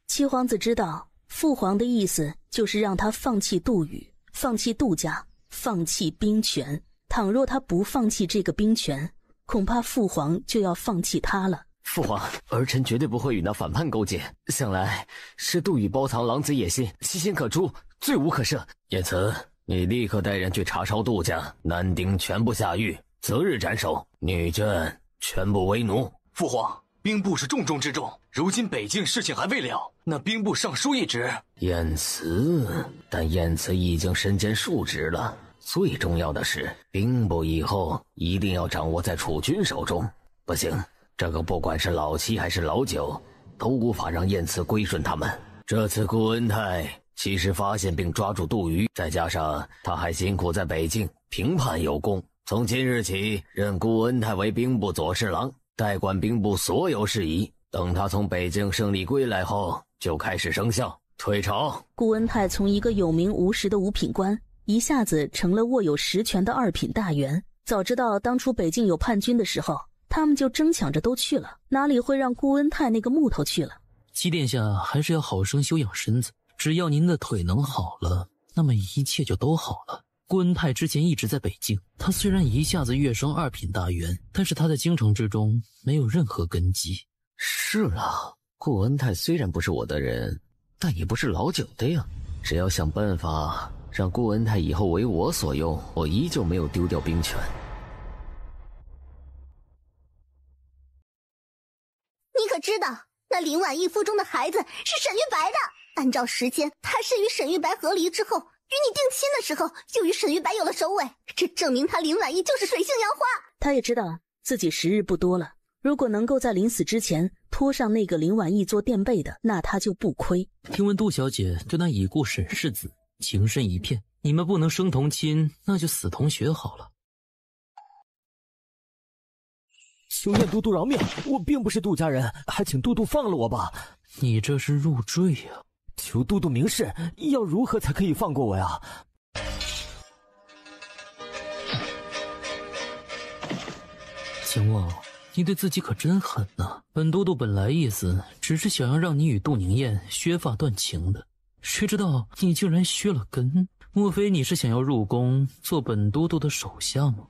七皇子知道父皇的意思就是让他放弃杜宇，放弃杜家，放弃兵权。倘若他不放弃这个兵权，恐怕父皇就要放弃他了。父皇，儿臣绝对不会与那反叛勾结，想来是杜宇包藏狼子野心，其心可诛，罪无可赦。叶慈，你立刻带人去查抄杜家，男丁全部下狱，择日斩首，女眷全部为奴。父皇，兵部是重中之重，如今北境事情还未了，那兵部尚书一职。燕慈，但燕慈已经身兼数职了。最重要的是，兵部以后一定要掌握在楚军手中。不行，这个不管是老七还是老九，都无法让燕慈归顺他们。这次顾恩泰其实发现并抓住杜宇，再加上他还辛苦在北境平叛有功，从今日起任顾恩泰为兵部左侍郎，代管兵部所有事宜。等他从北境胜利归来后，就开始生效。退朝。顾恩泰从一个有名无实的五品官，一下子成了握有实权的二品大员。早知道当初北境有叛军的时候，他们就争抢着都去了，哪里会让顾恩泰那个木头去了？七殿下还是要好生休养身子，只要您的腿能好了，那么一切就都好了。顾恩泰之前一直在北境，他虽然一下子跃升二品大员，但是他在京城之中没有任何根基。是啊，顾恩泰虽然不是我的人，但也不是老九的呀。只要想办法让顾恩泰以后为我所用，我依旧没有丢掉兵权。你可知道，那林婉义腹中的孩子是沈玉白的？按照时间，他是与沈玉白和离之后，与你定亲的时候，又与沈玉白有了首尾，这证明他林婉义就是水性杨花。他也知道自己时日不多了，如果能够在临死之前拖上那个林婉义做垫背的，那他就不亏。听闻杜小姐对那已故沈世子情深一片，你们不能生同亲，那就死同学好了。求愿都督饶命，我并不是杜家人，还请都督放了我吧。你这是入赘呀！求都督明示，要如何才可以放过我呀？秦王，你对自己可真狠呐！本都督本来意思只是想要让你与杜宁燕削发断情的，谁知道你竟然削了根。莫非你是想要入宫做本都督的手下吗？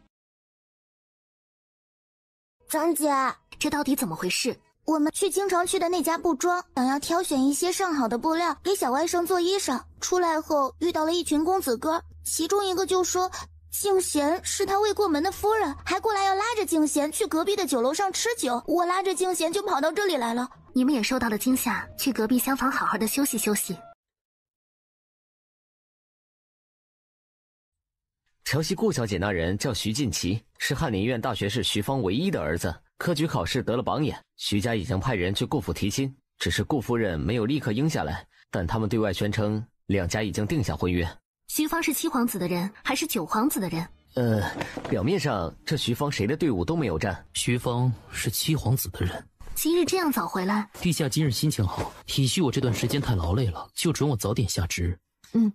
张姐，这到底怎么回事？我们去京城区的那家布庄，想要挑选一些上好的布料给小外甥做衣裳。出来后遇到了一群公子哥，其中一个就说静贤是他未过门的夫人，还过来要拉着静贤去隔壁的酒楼上吃酒。我拉着静贤就跑到这里来了。你们也受到了惊吓，去隔壁厢房好好的休息休息。调戏顾小姐那人叫徐进奇，是翰林院大学士徐芳唯一的儿子，科举考试得了榜眼，徐家已经派人去顾府提亲，只是顾夫人没有立刻应下来，但他们对外宣称两家已经定下婚约。徐芳是七皇子的人还是九皇子的人？表面上这徐芳谁的队伍都没有站。徐芳是七皇子的人。今日这样早回来，陛下今日心情好，体恤我这段时间太劳累了，就准我早点下旨。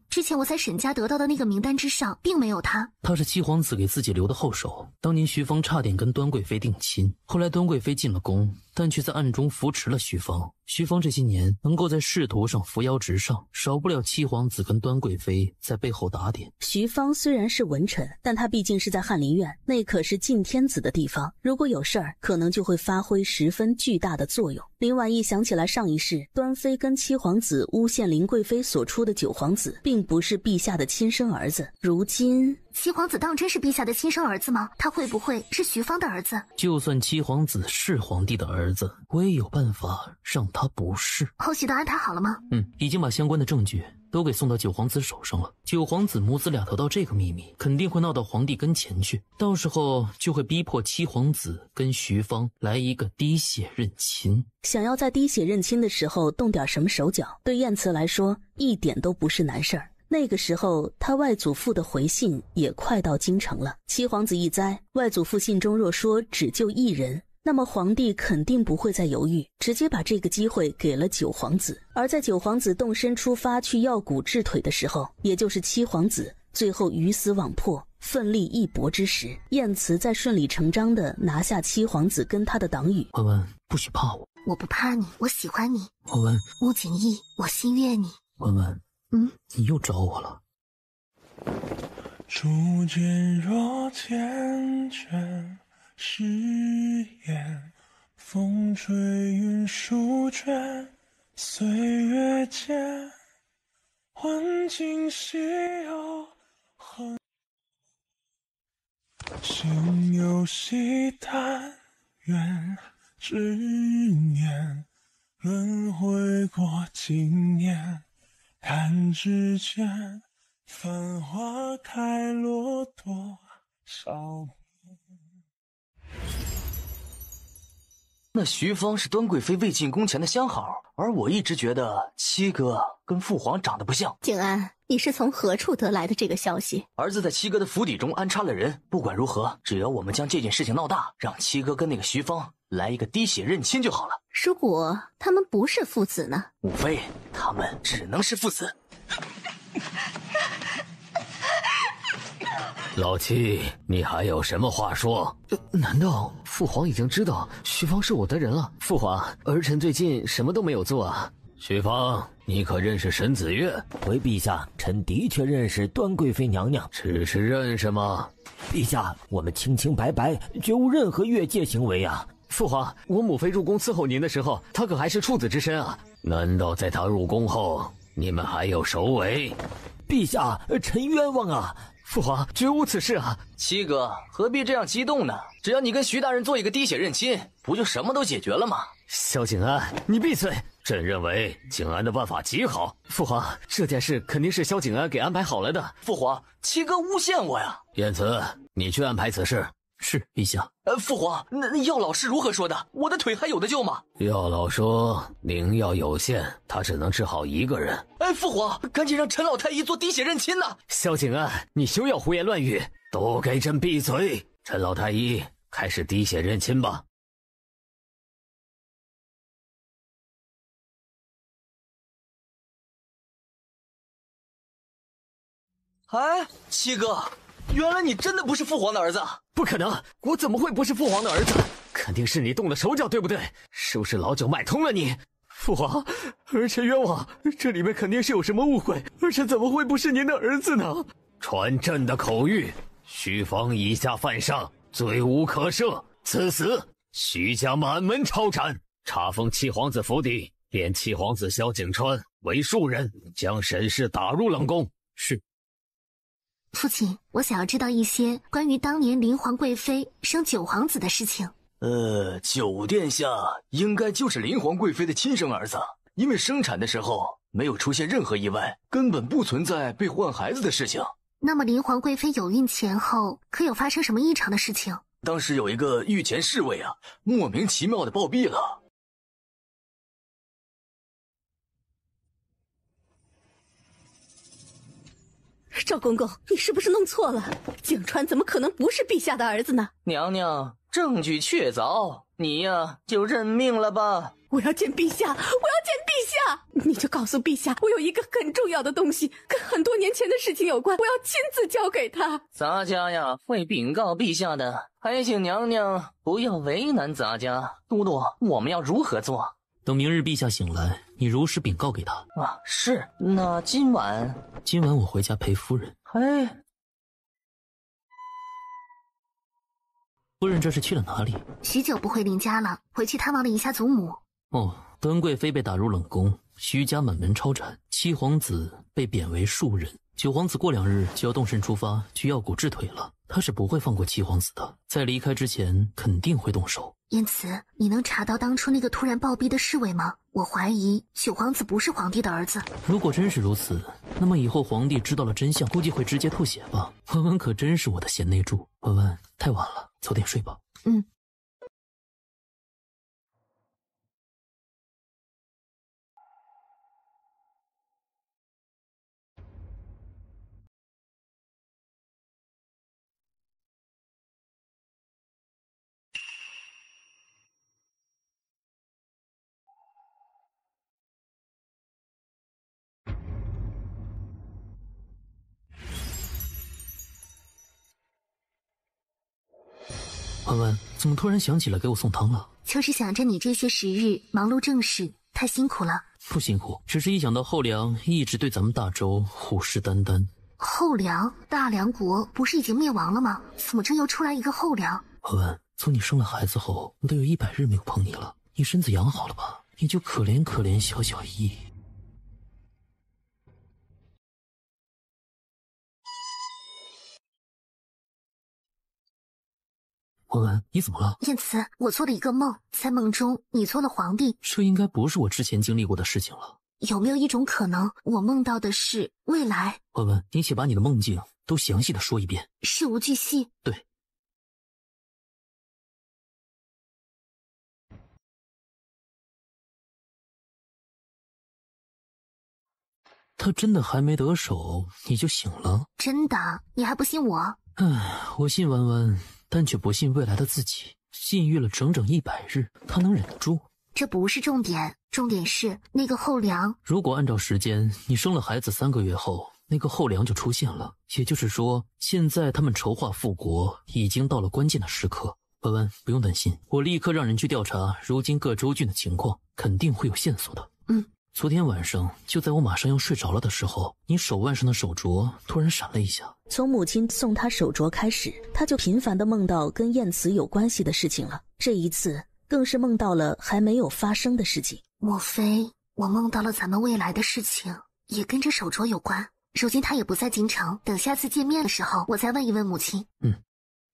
之前我在沈家得到的那个名单之上，并没有他。他是七皇子给自己留的后手。当年徐芳差点跟端贵妃定亲，后来端贵妃进了宫，但却在暗中扶持了徐芳。徐芳这些年能够在仕途上扶摇直上，少不了七皇子跟端贵妃在背后打点。徐芳虽然是文臣，但他毕竟是在翰林院，那可是敬天子的地方，如果有事儿，可能就会发挥十分巨大的作用。林婉意想起来上一世端妃跟七皇子诬陷林贵妃所出的九皇子并不是陛下的亲生儿子，如今七皇子当真是陛下的亲生儿子吗？他会不会是徐芳的儿子？就算七皇子是皇帝的儿子，我也有办法让他不是。后续都安排好了吗？已经把相关的证据都给送到九皇子手上了。九皇子母子俩得到这个秘密，肯定会闹到皇帝跟前去，到时候就会逼迫七皇子跟徐芳来一个滴血认亲。想要在滴血认亲的时候动点什么手脚，对晏慈来说一点都不是难事儿。那个时候他外祖父的回信也快到京城了，七皇子一灾，外祖父信中若说只救一人，那么皇帝肯定不会再犹豫，直接把这个机会给了九皇子。而在九皇子动身出发去药谷治腿的时候，也就是七皇子最后鱼死网破奋力一搏之时，晏慈在顺理成章地拿下七皇子跟他的党羽。文文，不许怕我。我不怕你，我喜欢你。文文，穆景逸，我心悦你。文文，你又找我了。初见若缱绻誓言，风吹云舒卷，岁月间，换今夕又恨。心有惜但愿执念，轮回过经年，弹指间，繁花开落多少年。那徐芳是端贵妃未进宫前的相好，而我一直觉得七哥跟父皇长得不像。景安，你是从何处得来的这个消息？儿子在七哥的府邸中安插了人，不管如何，只要我们将这件事情闹大，让七哥跟那个徐芳来一个滴血认亲就好了。如果他们不是父子呢？母妃，他们只能是父子。老七，你还有什么话说？难道父皇已经知道徐芳是我的人了？父皇，儿臣最近什么都没有做啊。徐芳，你可认识沈子越？回陛下，臣的确认识端贵妃娘娘。只是认识吗？陛下，我们清清白白，绝无任何越界行为啊。父皇，我母妃入宫伺候您的时候，她可还是处子之身啊。难道在她入宫后，你们还有首尾？陛下，臣冤枉啊！父皇，绝无此事啊！七哥，何必这样激动呢？只要你跟徐大人做一个滴血认亲，不就什么都解决了吗？萧景安，你闭嘴！朕认为景安的办法极好。父皇，这件事肯定是萧景安给安排好了的。父皇，七哥诬陷我呀！晏慈，你去安排此事。是，陛下。父皇，那药老是如何说的？我的腿还有的救吗？药老说灵药有限，他只能治好一个人。父皇，赶紧让陈老太医做滴血认亲呐！萧景安，你休要胡言乱语！都给朕闭嘴！陈老太医，开始滴血认亲吧。哎，七哥，原来你真的不是父皇的儿子！不可能，我怎么会不是父皇的儿子？肯定是你动了手脚，对不对？是不是老九买通了你？父皇，儿臣冤枉，这里面肯定是有什么误会，儿臣怎么会不是您的儿子呢？传朕的口谕，徐芳以下犯上，罪无可赦，赐死！徐家满门抄斩，查封七皇子府邸，连七皇子萧景川为庶人，将沈氏打入冷宫。是。父亲，我想要知道一些关于当年林皇贵妃生九皇子的事情。九殿下应该就是林皇贵妃的亲生儿子，因为生产的时候没有出现任何意外，根本不存在被换孩子的事情。那么林皇贵妃有孕前后可有发生什么异常的事情？当时有一个御前侍卫啊，莫名其妙的暴毙了。赵公公，你是不是弄错了？景川怎么可能不是陛下的儿子呢？娘娘，证据确凿，你呀就认命了吧。我要见陛下，我要见陛下！你就告诉陛下，我有一个很重要的东西，跟很多年前的事情有关，我要亲自交给他。咱家呀会禀告陛下的，还请娘娘不要为难咱家。都督，我们要如何做？等明日陛下醒来，你如实禀告给他。啊，是。那今晚我回家陪夫人。夫人这是去了哪里？许久不回林家了，回去探望了一下祖母。哦，端贵妃被打入冷宫，徐家满门抄斩，七皇子被贬为庶人，九皇子过2日就要动身出发去药谷治腿了。他是不会放过七皇子的，在离开之前肯定会动手。燕慈，你能查到当初那个突然暴毙的侍卫吗？我怀疑九皇子不是皇帝的儿子。如果真是如此，那么以后皇帝知道了真相，估计会直接吐血吧。文文可真是我的贤内助。文文，太晚了，早点睡吧。文文，怎么突然想起来给我送汤了？就是想着你这些时日忙碌政事，太辛苦了。不辛苦，只是一想到后梁一直对咱们大周虎视眈眈。后梁？大梁国不是已经灭亡了吗？怎么这又出来一个后梁？文文，从你生了孩子后，我都有100日没有碰你了。你身子养好了吧？你就可怜可怜小小易。文文，你怎么了？燕慈，我做了一个梦，在梦中你做了皇帝。这应该不是我之前经历过的事情了。有没有一种可能，我梦到的是未来？文文，你且把你的梦境都详细的说一遍。事无巨细。对。他真的还没得手，你就醒了？真的？你还不信我？我信文文，但却不信未来的自己。禁欲了整整100日，他能忍得住？这不是重点，重点是那个后梁。如果按照时间，你生了孩子3个月后，那个后梁就出现了。也就是说，现在他们筹划复国已经到了关键的时刻。文文，不用担心，我立刻让人去调查如今各州郡的情况，肯定会有线索的。昨天晚上，就在我马上要睡着了的时候，你手腕上的手镯突然闪了一下。从母亲送他手镯开始，他就频繁地梦到跟燕慈有关系的事情了。这一次，更是梦到了还没有发生的事情。莫非我梦到了咱们未来的事情，也跟这手镯有关？如今他也不在京城，等下次见面的时候，我再问一问母亲。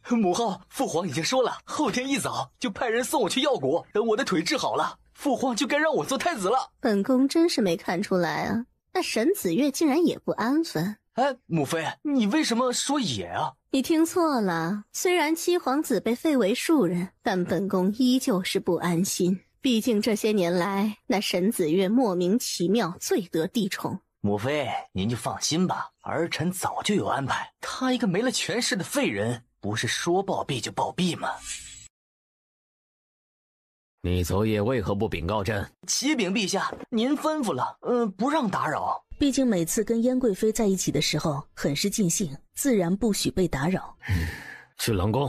母后，父皇已经说了，后天一早就派人送我去药谷，等我的腿治好了，父皇就该让我做太子了。本宫真是没看出来啊，那沈子月竟然也不安分。母妃，你为什么说也啊？你听错了，虽然七皇子被废为庶人，但本宫依旧是不安心。毕竟这些年来，那沈子月莫名其妙最得帝宠。母妃，您就放心吧，儿臣早就有安排。他一个没了权势的废人，不是说暴毙就暴毙吗？你昨夜为何不禀告朕？启禀陛下，您吩咐了，不让打扰。毕竟每次跟燕贵妃在一起的时候很是尽兴，自然不许被打扰。去冷宫。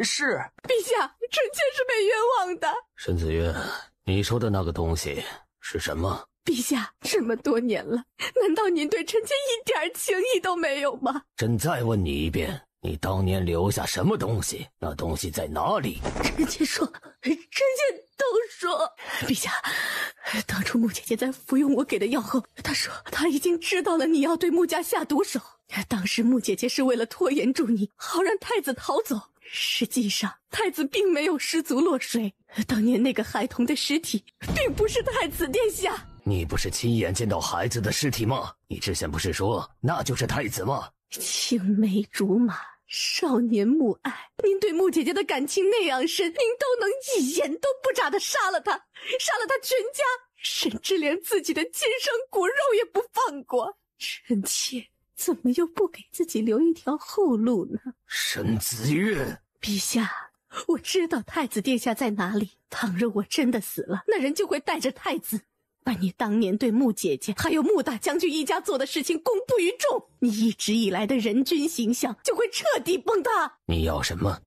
是。陛下，臣妾是被冤枉的。沈子月，你说的那个东西是什么？陛下，这么多年了，难道您对臣妾一点情意都没有吗？朕再问你一遍，你当年留下什么东西？那东西在哪里？臣妾说，臣妾都说。陛下，当初穆姐姐在服用我给的药后，她说她已经知道了你要对穆家下毒手。当时穆姐姐是为了拖延住你，好让太子逃走。实际上，太子并没有失足落水。当年那个孩童的尸体，并不是太子殿下。你不是亲眼见到孩子的尸体吗？你之前不是说那就是太子吗？青梅竹马，少年母爱，您对穆姐姐的感情那样深，您都能一眼都不眨的杀了她，杀了她全家，甚至连自己的亲生骨肉也不放过。臣妾怎么又不给自己留一条后路呢？沈子月，陛下，我知道太子殿下在哪里。倘若我真的死了，那人就会带着太子，把你当年对穆姐姐还有穆大将军一家做的事情公布于众，你一直以来的人君形象就会彻底崩塌。你要什么？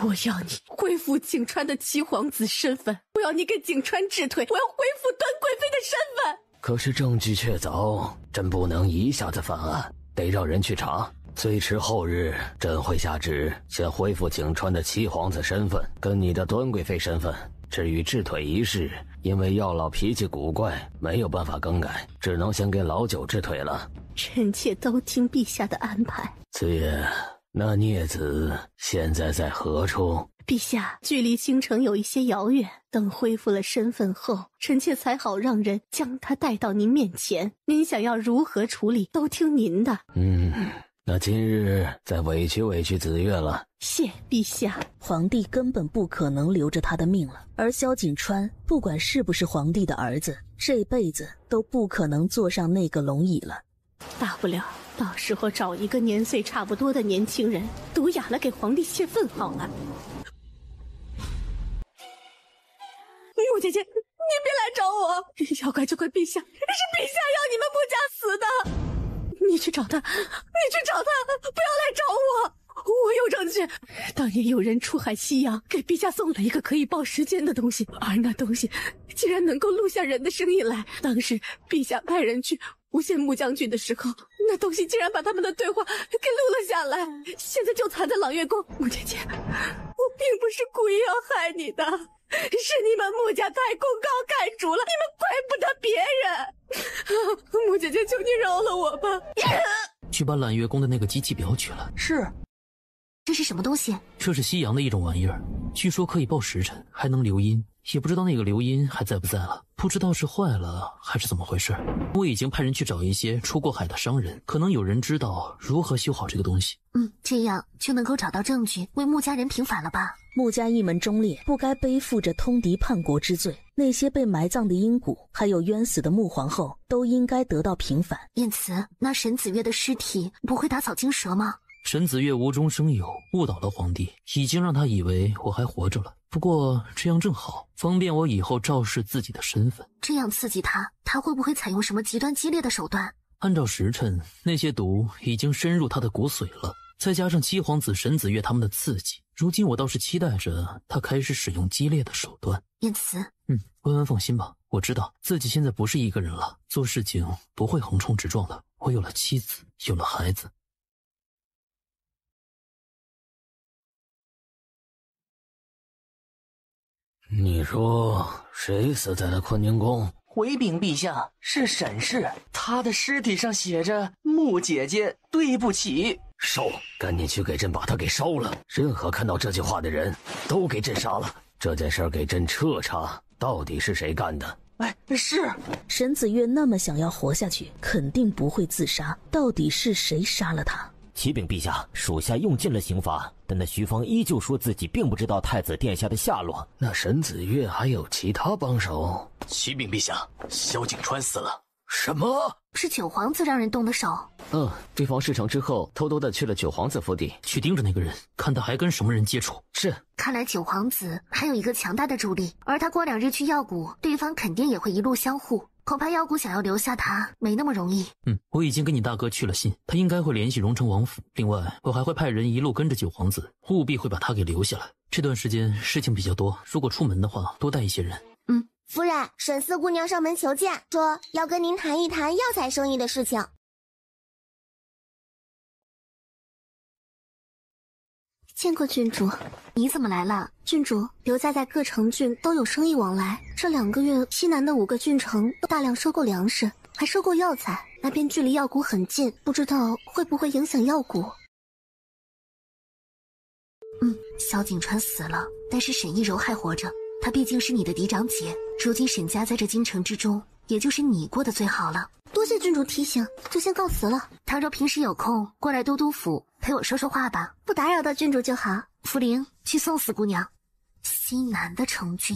我要你恢复景川的七皇子身份，我要你给景川治退，我要恢复端贵妃的身份。可是证据确凿，朕不能一下子犯案，得让人去查。最迟后日，朕会下旨先恢复景川的七皇子身份，跟你的端贵妃身份。至于治腿一事，因为药老脾气古怪，没有办法更改，只能先给老九治腿了。臣妾都听陛下的安排。子夜，那孽子现在在何处？陛下，距离京城有一些遥远，等恢复了身份后，臣妾才好让人将他带到您面前。您想要如何处理，都听您的。那今日再委屈委屈子越了。谢陛下。皇帝根本不可能留着他的命了，而萧景川不管是不是皇帝的儿子，这辈子都不可能坐上那个龙椅了。大不了到时候找一个年岁差不多的年轻人毒哑了给皇帝泄愤好了。穆姐姐，你别来找我，要怪就怪陛下，是陛下要你们穆家死的。你去找他，不要来找我有证据。当年有人出海西洋，给陛下送了一个可以报时间的东西，而那东西竟然能够录下人的声音来。当时陛下派人去诬陷穆将军的时候，那东西竟然把他们的对话给录了下来，现在就藏在朗月宫。穆姐姐，我并不是故意要害你的，是你们穆家太功高盖主了，你们怪不得别人。穆姐姐，求你饶了我吧。去把揽月宫的那个机器表取了。是。这是什么东西？这是西洋的一种玩意儿，据说可以报时辰，还能留音，也不知道那个留音还在不在了，不知道是坏了还是怎么回事。我已经派人去找一些出过海的商人，可能有人知道如何修好这个东西。这样就能够找到证据，为穆家人平反了吧？穆家一门忠烈，不该背负着通敌叛国之罪。那些被埋葬的阴骨，还有冤死的穆皇后，都应该得到平反。晏慈，那沈子月的尸体不会打草惊蛇吗？沈子月无中生有，误导了皇帝，已经让他以为我还活着了。不过这样正好，方便我以后昭示自己的身份。这样刺激他，他会不会采用什么极端激烈的手段？按照时辰，那些毒已经深入他的骨髓了，再加上七皇子沈子月他们的刺激，如今我倒是期待着他开始使用激烈的手段。晏慈，温温放心吧，我知道自己现在不是一个人了，做事情不会横冲直撞的。我有了妻子，有了孩子。你说谁死在了坤宁宫？回禀陛下，是沈氏，她的尸体上写着“穆姐姐对不起”。烧！赶紧去给朕把她给烧了！任何看到这句话的人都给朕杀了！这件事给朕彻查，到底是谁干的？是。沈子月那么想要活下去，肯定不会自杀。到底是谁杀了他？启禀陛下，属下用尽了刑罚，但那徐芳依旧说自己并不知道太子殿下的下落。那沈子月还有其他帮手？启禀陛下，萧景川死了。什么？是九皇子让人动的手？对方事成之后，偷偷的去了九皇子府邸，去盯着那个人，看他还跟什么人接触。是。看来九皇子还有一个强大的助力，而他过2日去药谷，对方肯定也会一路相护。恐怕药谷想要留下他没那么容易。我已经给你大哥去了信，他应该会联系荣城王府。另外，我还会派人一路跟着九皇子，务必会把他给留下来。这段时间事情比较多，如果出门的话，多带一些人。夫人，沈四姑娘上门求见，说要跟您谈一谈药材生意的事情。见过郡主。你怎么来了？郡主，刘家在各城郡都有生意往来，这2个月西南的5个郡城都大量收购粮食，还收购药材，那边距离药谷很近，不知道会不会影响药谷。萧景川死了，但是沈一柔还活着，她毕竟是你的嫡长姐，如今沈家在这京城之中，也就是你过得最好了。多谢郡主提醒，就先告辞了。倘若平时有空，过来都督府陪我说说话吧。不打扰到郡主就好。福灵，去送死姑娘。西南的城郡，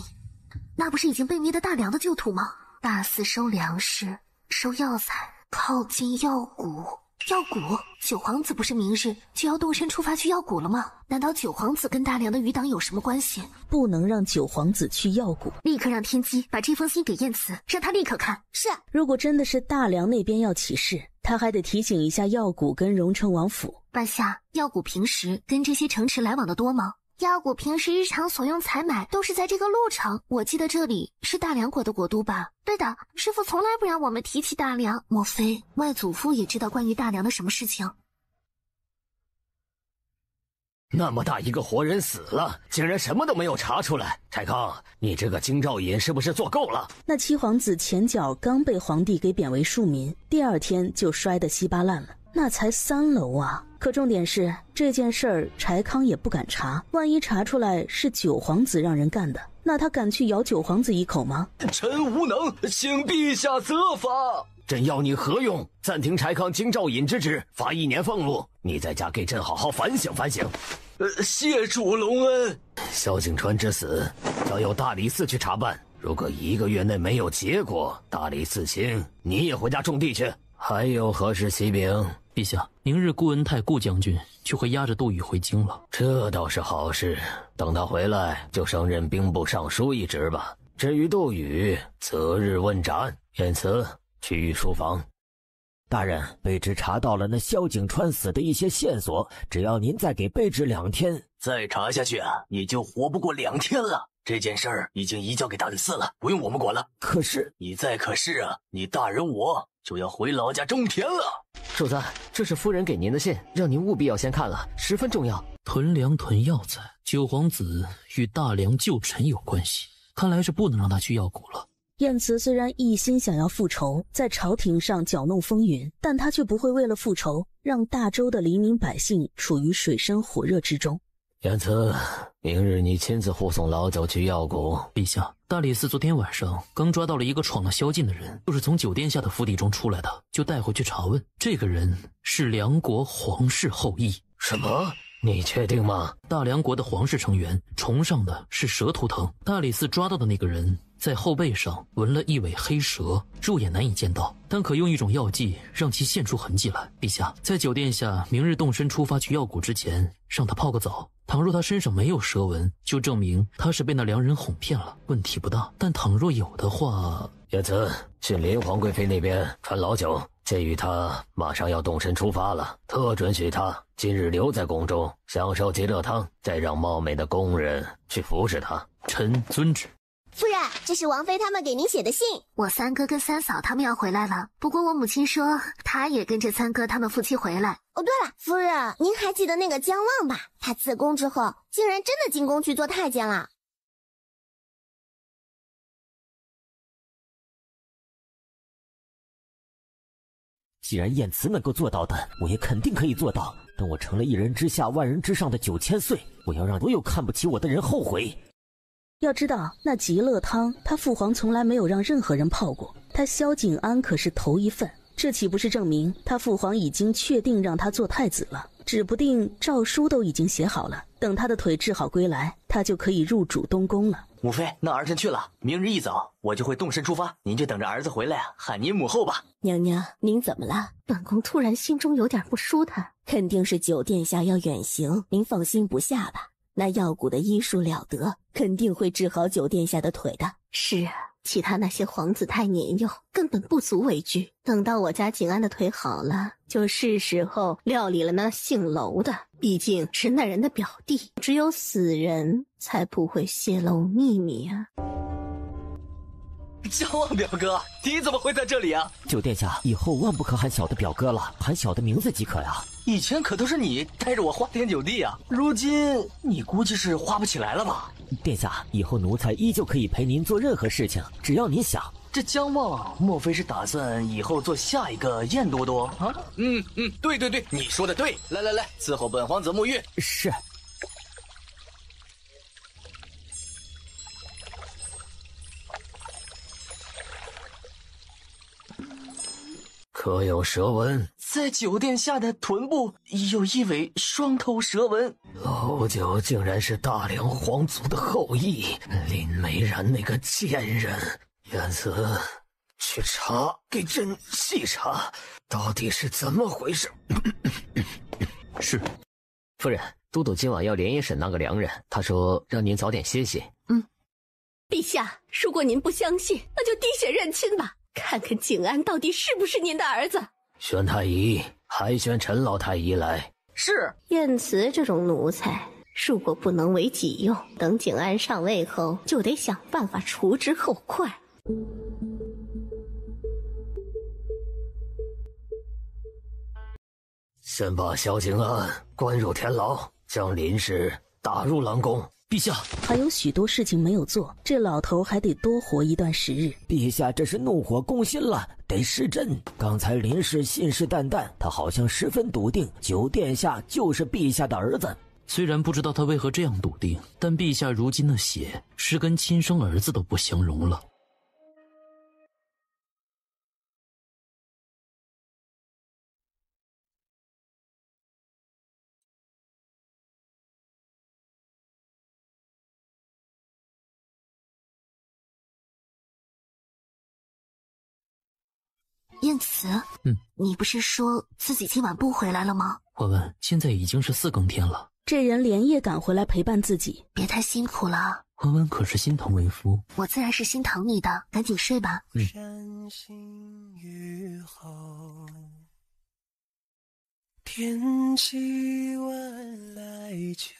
那不是已经被灭的大梁的旧土吗？大肆收粮食，收药材，靠近药谷，药谷，九皇子不是明日就要动身出发去药谷了吗？难道九皇子跟大梁的余党有什么关系？不能让九皇子去药谷，立刻让天机把这封信给燕慈，让他立刻看。是。如果真的是大梁那边要起事，他还得提醒一下药谷跟荣成王府。半夏，药谷平时跟这些城池来往的多吗？药谷平时日常所用采买都是在这个路城，我记得这里是大梁国的国都吧？对的，师父从来不让我们提起大梁，莫非外祖父也知道关于大梁的什么事情？那么大一个活人死了，竟然什么都没有查出来。柴康，你这个京兆尹是不是做够了？那七皇子前脚刚被皇帝给贬为庶民，第二天就摔得稀巴烂了，那才3楼啊！可重点是这件事儿，柴康也不敢查，万一查出来是九皇子让人干的，那他敢去咬九皇子一口吗？臣无能，请陛下责罚。朕要你何用？暂停柴康京兆尹之职，罚1年俸禄。你在家给朕好好反省反省。谢主隆恩。萧景川之死，交由大理寺去查办。如果1个月内没有结果，大理寺卿你也回家种地去。还有何事启禀？陛下，明日顾恩泰顾将军就会押着窦宇回京了。这倒是好事，等他回来就升任兵部尚书一职吧。至于窦宇，择日问斩。言辞去书房。大人，卑职查到了那萧景川死的一些线索，只要您再给卑职2天。再查下去啊，你就活不过2天了。这件事儿已经移交给大理寺了，不用我们管了。可是你再可是啊，你大人我就要回老家种田了。主子，这是夫人给您的信，让您务必要先看了，十分重要。屯粮屯药材，九皇子与大梁旧臣有关系，看来是不能让他去药谷了。燕慈虽然一心想要复仇，在朝廷上搅弄风云，但他却不会为了复仇让大周的黎民百姓处于水深火热之中。燕慈，明日你亲自护送老九去药谷。陛下，大理寺昨天晚上刚抓到了一个闯了宵禁的人，就是从九殿下的府邸中出来的，就带回去查问。这个人是梁国皇室后裔。什么？你确定吗？大梁国的皇室成员崇尚的是蛇图腾，大理寺抓到的那个人在后背上纹了一尾黑蛇，肉眼难以见到，但可用一种药剂让其现出痕迹来。陛下，在九殿下明日动身出发去药谷之前，让他泡个澡。倘若他身上没有蛇纹，就证明他是被那良人哄骗了，问题不大。但倘若有的话，燕慈，去林皇贵妃那边传老九，鉴于他马上要动身出发了，特准许他今日留在宫中享受极乐汤，再让貌美的宫人去服侍他。臣遵旨。夫人，这是王妃他们给您写的信。我三哥跟三嫂他们要回来了，不过我母亲说她也跟着三哥他们夫妻回来。哦，对了，夫人，您还记得那个姜望吧？他自宫之后，竟然真的进宫去做太监了。既然燕慈能够做到的，我也肯定可以做到。等我成了一人之下万人之上的9000岁，我要让所有看不起我的人后悔。要知道，那极乐汤他父皇从来没有让任何人泡过，他萧景安可是头一份，这岂不是证明他父皇已经确定让他做太子了？指不定诏书都已经写好了，等他的腿治好归来，他就可以入主东宫了。母妃，那儿臣去了，明日一早我就会动身出发，您就等着儿子回来啊，喊您母后吧。娘娘，您怎么了？本宫突然心中有点不舒坦，肯定是九殿下要远行，您放心不下吧？那药谷的医术了得，肯定会治好九殿下的腿的。是啊，其他那些皇子太年幼，根本不足为惧。等到我家景安的腿好了，就是时候料理了那姓娄的，毕竟是那人的表弟，只有死人才不会泄露秘密啊。姜望表哥，你怎么会在这里啊？九殿下，以后万不可喊小的表哥了，喊小的名字即可呀。以前可都是你带着我花天酒地啊，如今你估计是花不起来了吧？殿下，以后奴才依旧可以陪您做任何事情，只要您想。这姜望莫非是打算以后做下一个燕多多啊？对，你说的对。来，伺候本皇子沐浴。是。可有蛇纹？在九殿下的臀部有一尾双头蛇纹。老九竟然是大梁皇族的后裔，林美然那个贱人。燕慈，去查，给朕细查，到底是怎么回事？是，夫人，都督今晚要连夜审那个良人，他说让您早点歇息。陛下，如果您不相信，那就滴血认亲吧，看看景安到底是不是您的儿子。宣太医，还宣陈老太医来。是。晏慈这种奴才，如果不能为己用，等景安上位后，就得想办法除之后快。先把萧景安关入天牢，将林氏打入冷宫。陛下，还有许多事情没有做，这老头还得多活一段时日。陛下这是怒火攻心了，得施朕。刚才林氏信誓旦旦，他好像十分笃定九殿下就是陛下的儿子。虽然不知道他为何这样笃定，但陛下如今的血是跟亲生儿子都不相容了。晏慈，你不是说自己今晚不回来了吗？婉婉，现在已经是4更天了，这人连夜赶回来陪伴自己，别太辛苦了。婉婉可是心疼为夫，我自然是心疼你的，赶紧睡吧。山新雨后，天气晚来秋。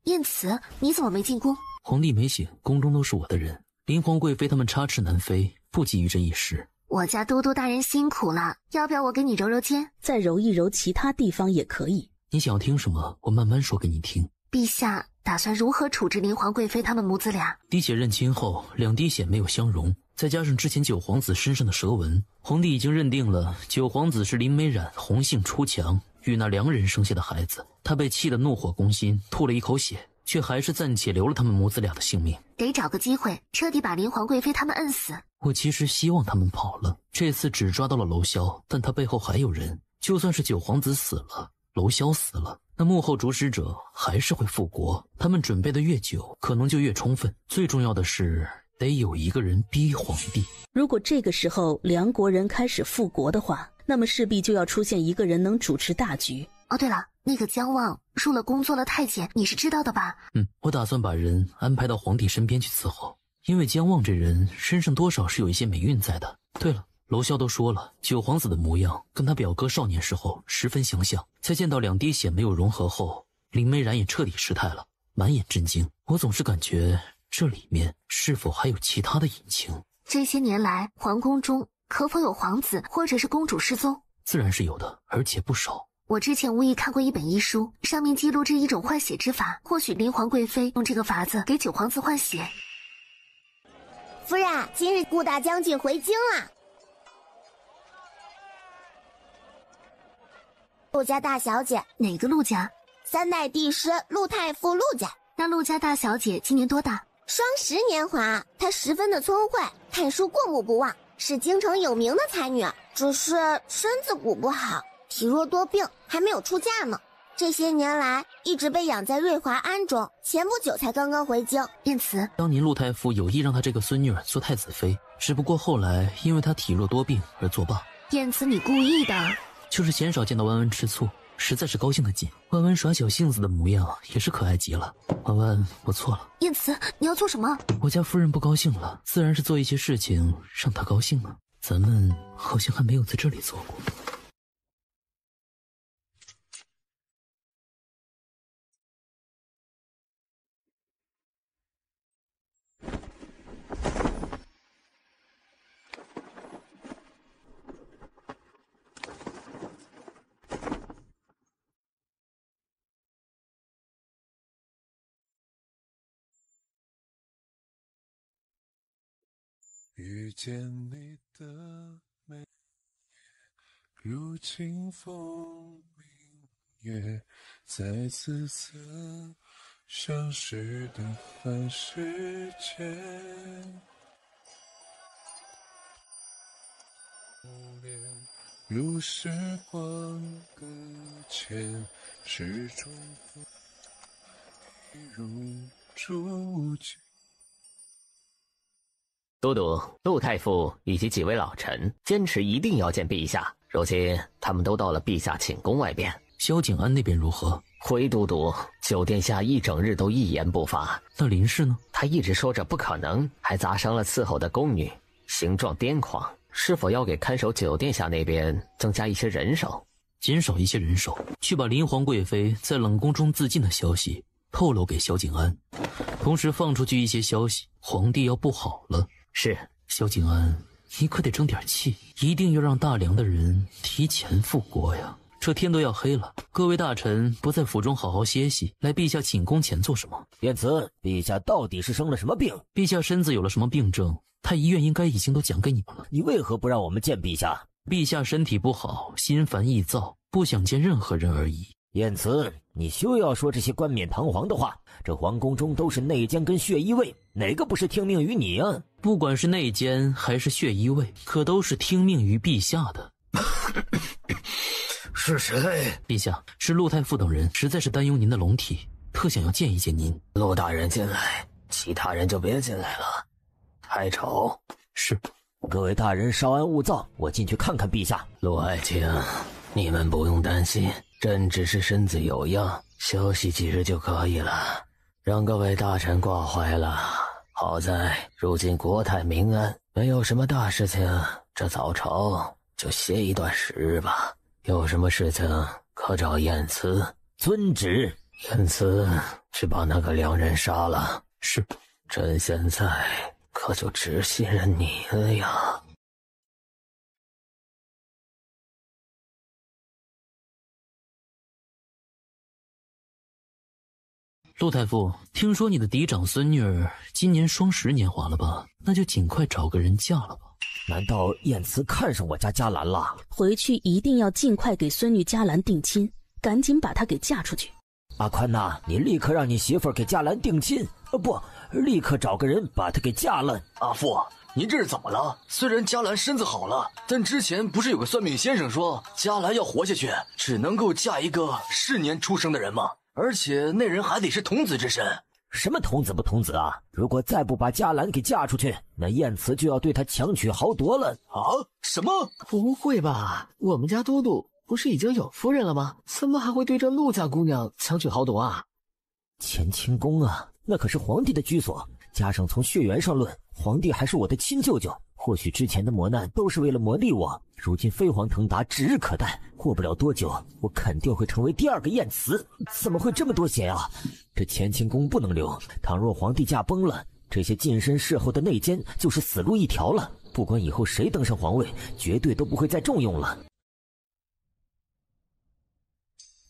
晏慈，你怎么没进宫？皇帝没醒，宫中都是我的人，林皇贵妃他们插翅难飞，不急于这一时。我家都督大人辛苦了，要不要我给你揉揉肩？再揉一揉其他地方也可以。你想要听什么，我慢慢说给你听。陛下打算如何处置林皇贵妃他们母子俩？滴血认亲后，2滴血没有相容，再加上之前九皇子身上的蛇纹，皇帝已经认定了九皇子是林美冉红杏出墙与那良人生下的孩子。他被气得怒火攻心，吐了一口血，却还是暂且留了他们母子俩的性命。得找个机会彻底把林皇贵妃他们摁死。我其实希望他们跑了，这次只抓到了娄萧，但他背后还有人。就算是九皇子死了，娄萧死了，那幕后主使者还是会复国。他们准备的越久，可能就越充分。最重要的是，得有一个人逼皇帝。如果这个时候梁国人开始复国的话，那么势必就要出现一个人能主持大局。哦，对了，那个姜望入了宫做了太监，你是知道的吧？我打算把人安排到皇帝身边去伺候，因为姜望这人身上多少是有一些美运在的。对了，娄萧都说了，九皇子的模样跟他表哥少年时候十分相像。在见到2滴血没有融合后，林美冉也彻底失态了，满眼震惊。我总是感觉这里面是否还有其他的隐情？这些年来，皇宫中可否有皇子或者是公主失踪？自然是有的，而且不少。我之前无意看过一本医书，上面记录着一种换血之法，或许林皇贵妃用这个法子给九皇子换血。夫人，今日顾大将军回京了。陆家大小姐。哪个陆家？3代帝师陆太傅陆家。那陆家大小姐今年多大？双10年华，她十分的聪慧，看书过目不忘，是京城有名的才女，只是身子骨不好，体弱多病，还没有出嫁呢。这些年来一直被养在瑞华庵中，前不久才刚刚回京。晏慈，当年陆太傅有意让他这个孙女儿做太子妃，只不过后来因为她体弱多病而作罢。晏慈，你故意的？就是鲜少见到弯弯吃醋，实在是高兴的紧。弯弯耍小性子的模样也是可爱极了。弯弯，我错了。晏慈，你要做什么？我家夫人不高兴了，自然是做一些事情让她高兴了。咱们好像还没有在这里做过。遇见你的每夜，如清风明月，在此次相识的凡世间。无恋如时光搁浅，始终如初见。都督、陆太傅以及几位老臣坚持一定要见陛下。如今他们都到了陛下寝宫外边。萧景安那边如何？回都督，九殿下一整日都一言不发。那林氏呢？他一直说着不可能，还砸伤了伺候的宫女，形状癫狂。是否要给看守九殿下那边增加一些人手？减少一些人手，去把林皇贵妃在冷宫中自尽的消息透露给萧景安，同时放出去一些消息，皇帝要不好了。是，萧景安，你可得争点气，一定要让大梁的人提前复国呀！这天都要黑了，各位大臣不在府中好好歇息，来陛下寝宫前做什么？晏慈，陛下到底是生了什么病？陛下身子有了什么病症？太医院应该已经都讲给你们了。你为何不让我们见陛下？陛下身体不好，心烦易躁，不想见任何人而已。晏慈，你休要说这些冠冕堂皇的话。这皇宫中都是内奸跟血衣卫，哪个不是听命于你啊？不管是内奸还是血衣卫，可都是听命于陛下的。是谁？陛下，是陆太傅等人，实在是担忧您的龙体，特想要见一见您。陆大人进来，其他人就别进来了，太吵。是。各位大人稍安勿躁，我进去看看陛下。陆爱卿，你们不用担心，朕只是身子有恙，休息几日就可以了。让各位大臣挂怀了。好在如今国泰民安，没有什么大事情，这早朝就歇一段时日吧。有什么事情可找晏慈。遵旨。晏慈去把那个2人杀了。是。朕现在可就只信任你了呀。陆太傅，听说你的嫡长孙女儿今年双10年华了吧？那就尽快找个人嫁了吧。难道晏慈看上我家嘉兰了？回去一定要尽快给孙女嘉兰定亲，赶紧把她给嫁出去。阿宽呐，你立刻让你媳妇儿给嘉兰定亲，不，立刻找个人把她给嫁了。阿父，您这是怎么了？虽然嘉兰身子好了，但之前不是有个算命先生说嘉兰要活下去，只能够嫁一个是年出生的人吗？而且那人还得是童子之身。什么童子不童子啊？如果再不把嘉兰给嫁出去，那晏慈就要对她强取豪夺了。啊？什么？不会吧？我们家都督不是已经有夫人了吗？怎么还会对着陆家姑娘强取豪夺啊？乾清宫啊，那可是皇帝的居所，加上从血缘上论，皇帝还是我的亲舅舅。或许之前的磨难都是为了磨砺我，如今飞黄腾达指日可待，过不了多久我肯定会成为第2个晏慈。怎么会这么多险啊？这乾清宫不能留，倘若皇帝驾崩了，这些近身侍候的内奸就是死路一条了。不管以后谁登上皇位，绝对都不会再重用了。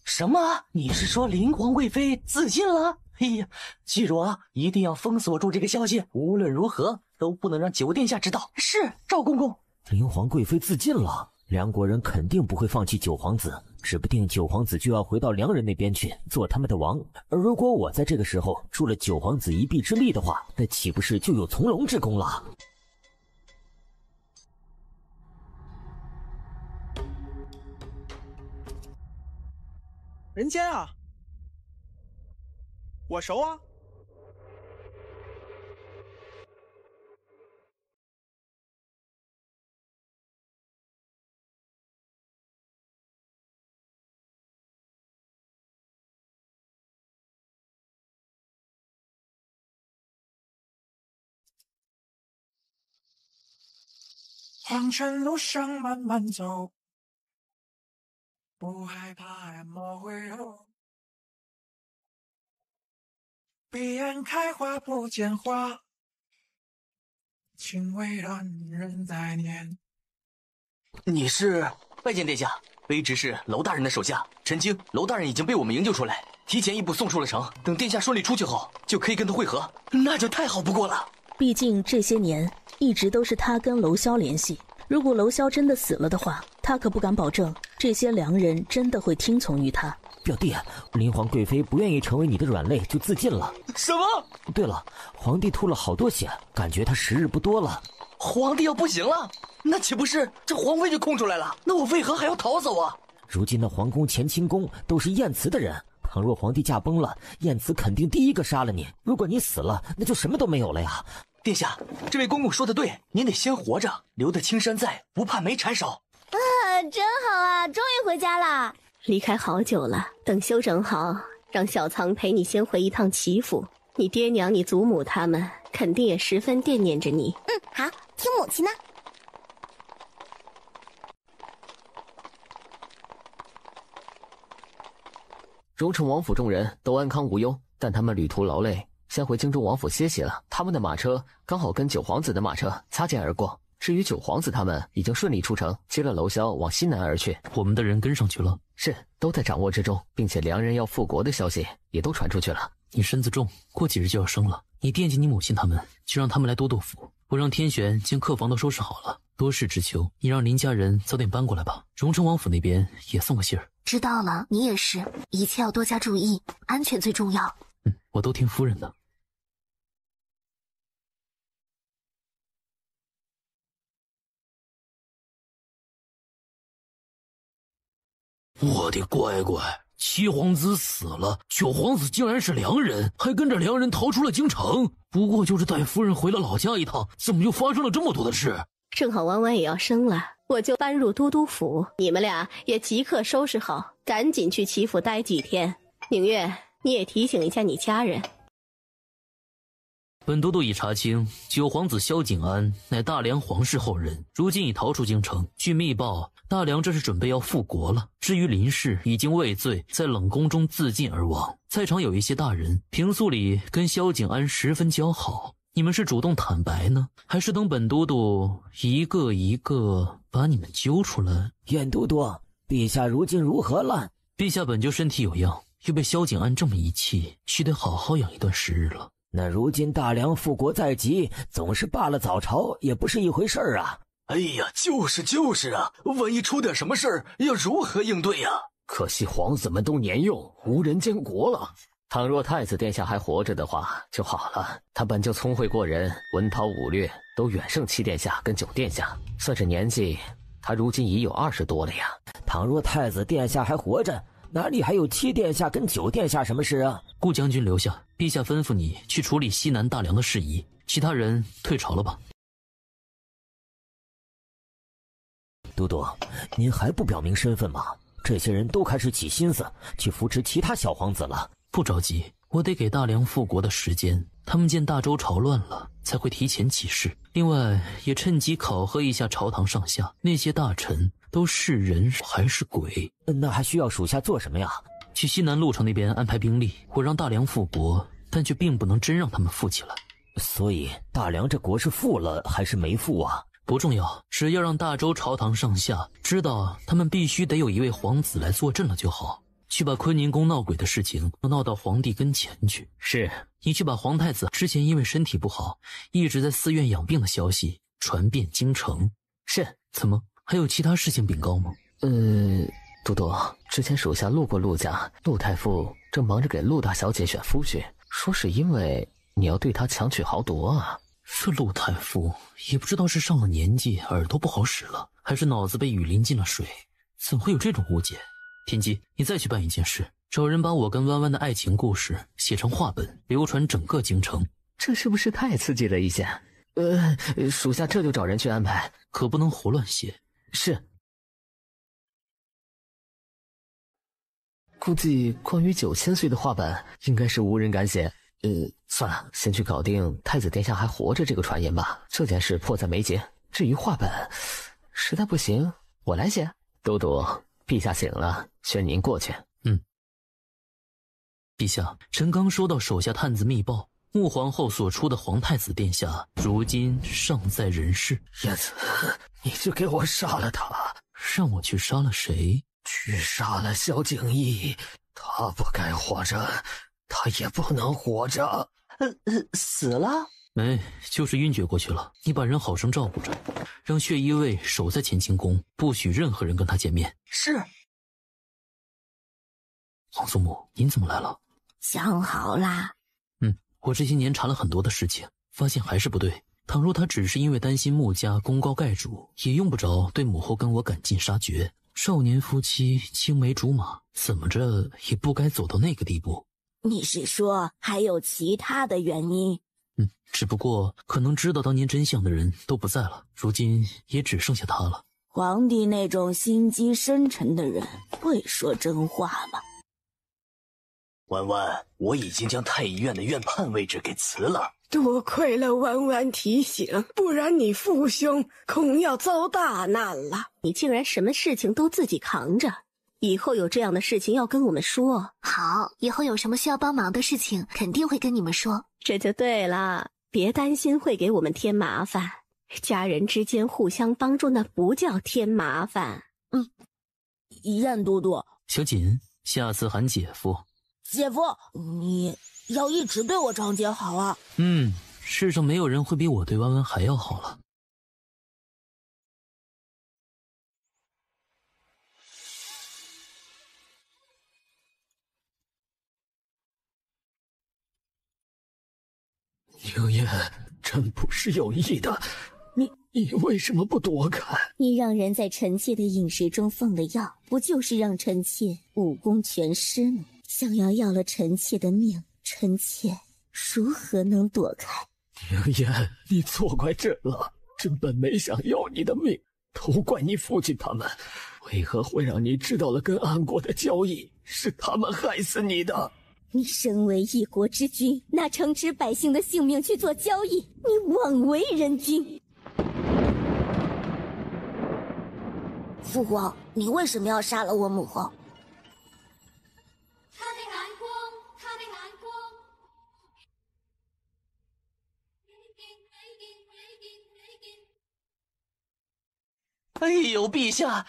什么？你是说林皇贵妃自尽了？哎呀，记住啊，一定要封锁住这个消息，无论如何都不能让9殿下知道。是，赵公公。林皇贵妃自尽了，梁国人肯定不会放弃9皇子，指不定9皇子就要回到梁人那边去做他们的王。而如果我在这个时候助了9皇子一臂之力的话，那岂不是就有从龙之功了？人间啊，我熟啊。黄泉路上慢慢走，不害怕也莫回头。彼岸开花不见花，情未断人在念。你是？拜见殿下，卑职是娄大人的手下陈清。娄大人已经被我们营救出来，提前一步送出了城，等殿下顺利出去后，就可以跟他会合，那就太好不过了。毕竟这些年一直都是他跟娄萧联系，如果娄萧真的死了的话，他可不敢保证这些良人真的会听从于他。表弟，林皇贵妃不愿意成为你的软肋，就自尽了。什么？对了，皇帝吐了好多血，感觉他时日不多了。皇帝要不行了？那岂不是这皇位就空出来了？那我为何还要逃走啊？如今的皇宫、乾清宫都是晏慈的人，倘若皇帝驾崩了，晏慈肯定第一个杀了你。如果你死了，那就什么都没有了呀。殿下，这位公公说的对，您得先活着，留得青山在，不怕没柴烧。真好啊，终于回家啦！离开好久了，等休整好，让小藏陪你先回一趟齐府。你爹娘、你祖母他们肯定也十分惦念着你。好，听母亲呢。荣城王府众人都安康无忧，但他们旅途劳累，先回京中王府歇息了。他们的马车刚好跟九皇子的马车擦肩而过。至于九皇子他们已经顺利出城，接了娄萧往西南而去。我们的人跟上去了，是都在掌握之中，并且良人要复国的消息也都传出去了。你身子重，过几日就要生了，你惦记你母亲他们，就让他们来都督府。我让天璇将客房都收拾好了，多事之秋，你让林家人早点搬过来吧。荣城王府那边也送个信儿。知道了，你也是，一切要多加注意，安全最重要。我都听夫人的。我的乖乖，七皇子死了，九皇子竟然是良人，还跟着良人逃出了京城。不过就是带夫人回了老家一趟，怎么就发生了这么多的事？正好婉婉也要生了，我就搬入都督府，你们俩也即刻收拾好，赶紧去齐府待几天。宁月，你也提醒一下你家人。本都督已查清，九皇子萧景安乃大梁皇室后人，如今已逃出京城。据密报，大梁这是准备要复国了。至于林氏，已经畏罪，在冷宫中自尽而亡。在场有一些大人，平素里跟萧景安十分交好。你们是主动坦白呢，还是等本都督一个一个把你们揪出来？晏都督，陛下如今如何了？陛下本就身体有恙，又被萧景安这么一气，须得好好养一段时日了。那如今大梁复国在即，总是罢了早朝也不是一回事儿啊。哎呀，就是啊，万一出点什么事儿，要如何应对呀？可惜皇子们都年幼，无人监国了。倘若太子殿下还活着的话就好了，他本就聪慧过人，文韬武略都远胜七殿下跟九殿下，算是年纪，他如今已有20多了呀。倘若太子殿下还活着，哪里还有七殿下跟九殿下什么事啊？顾将军留下，陛下吩咐你去处理西南大梁的事宜，其他人退朝了吧。都督，您还不表明身份吗？这些人都开始起心思去扶持其他小皇子了。不着急，我得给大梁复国的时间，他们见大周朝乱了，才会提前起事。另外，也趁机考核一下朝堂上下，那些大臣都是人还是鬼？那还需要属下做什么呀？去西南路城那边安排兵力，我让大梁复国，但却并不能真让他们富起来。所以大梁这国是富了还是没富啊？不重要，只要让大周朝堂上下知道他们必须得有一位皇子来坐镇了就好。去把坤宁宫闹鬼的事情闹到皇帝跟前去。是，你去把皇太子之前因为身体不好一直在寺院养病的消息传遍京城。是。怎么还有其他事情禀告吗？都督，之前属下路过陆家，陆太傅正忙着给陆大小姐选夫婿，说是因为你要对她强取豪夺啊。这陆太傅也不知道是上了年纪耳朵不好使了，还是脑子被雨淋进了水，怎会有这种误解？天机，你再去办一件事，找人把我跟弯弯的爱情故事写成画本，流传整个京城。这是不是太刺激了一些？属下这就找人去安排，可不能胡乱写。是。估计关于9000岁的画本应该是无人敢写。算了，先去搞定太子殿下还活着这个传言吧，这件事迫在眉睫。至于画本，实在不行我来写。都督，陛下醒了，宣您过去。陛下，臣刚收到手下探子密报，穆皇后所出的皇太子殿下如今尚在人世。燕子，你就给我杀了他。让我去杀了谁？去杀了萧景逸，他不该活着，他也不能活着。死了？没，就是晕厥过去了。你把人好生照顾着，让血衣卫守在乾清宫，不许任何人跟他见面。是。皇祖母，您怎么来了？想好啦。我这些年查了很多的事情，发现还是不对。倘若他只是因为担心穆家功高盖主，也用不着对母后跟我赶尽杀绝。少年夫妻青梅竹马，怎么着也不该走到那个地步。你是说还有其他的原因？只不过可能知道当年真相的人都不在了，如今也只剩下他了。皇帝那种心机深沉的人会说真话吗？婉婉，我已经将太医院的院判位置给辞了。多亏了婉婉提醒，不然你父兄恐要遭大难了。你竟然什么事情都自己扛着，以后有这样的事情要跟我们说。好，以后有什么需要帮忙的事情，肯定会跟你们说。这就对了，别担心会给我们添麻烦。家人之间互相帮助，那不叫添麻烦。燕都督，小锦，下次喊姐夫。姐夫，你要一直对我张姐好啊。世上没有人会比我对弯弯还要好了。宁燕，朕不是有意的，你为什么不躲开？你让人在臣妾的饮食中放了药，不就是让臣妾武功全失吗？想要了臣妾的命，臣妾如何能躲开？宁燕，你错怪朕了，朕本没想要你的命，都怪你父亲他们，为何会让你知道了跟安国的交易，是他们害死你的。你身为一国之君，拿城池百姓的性命去做交易，你枉为人君。父皇，你为什么要杀了我母后？他的眼光，他的眼光。哎呦，陛下，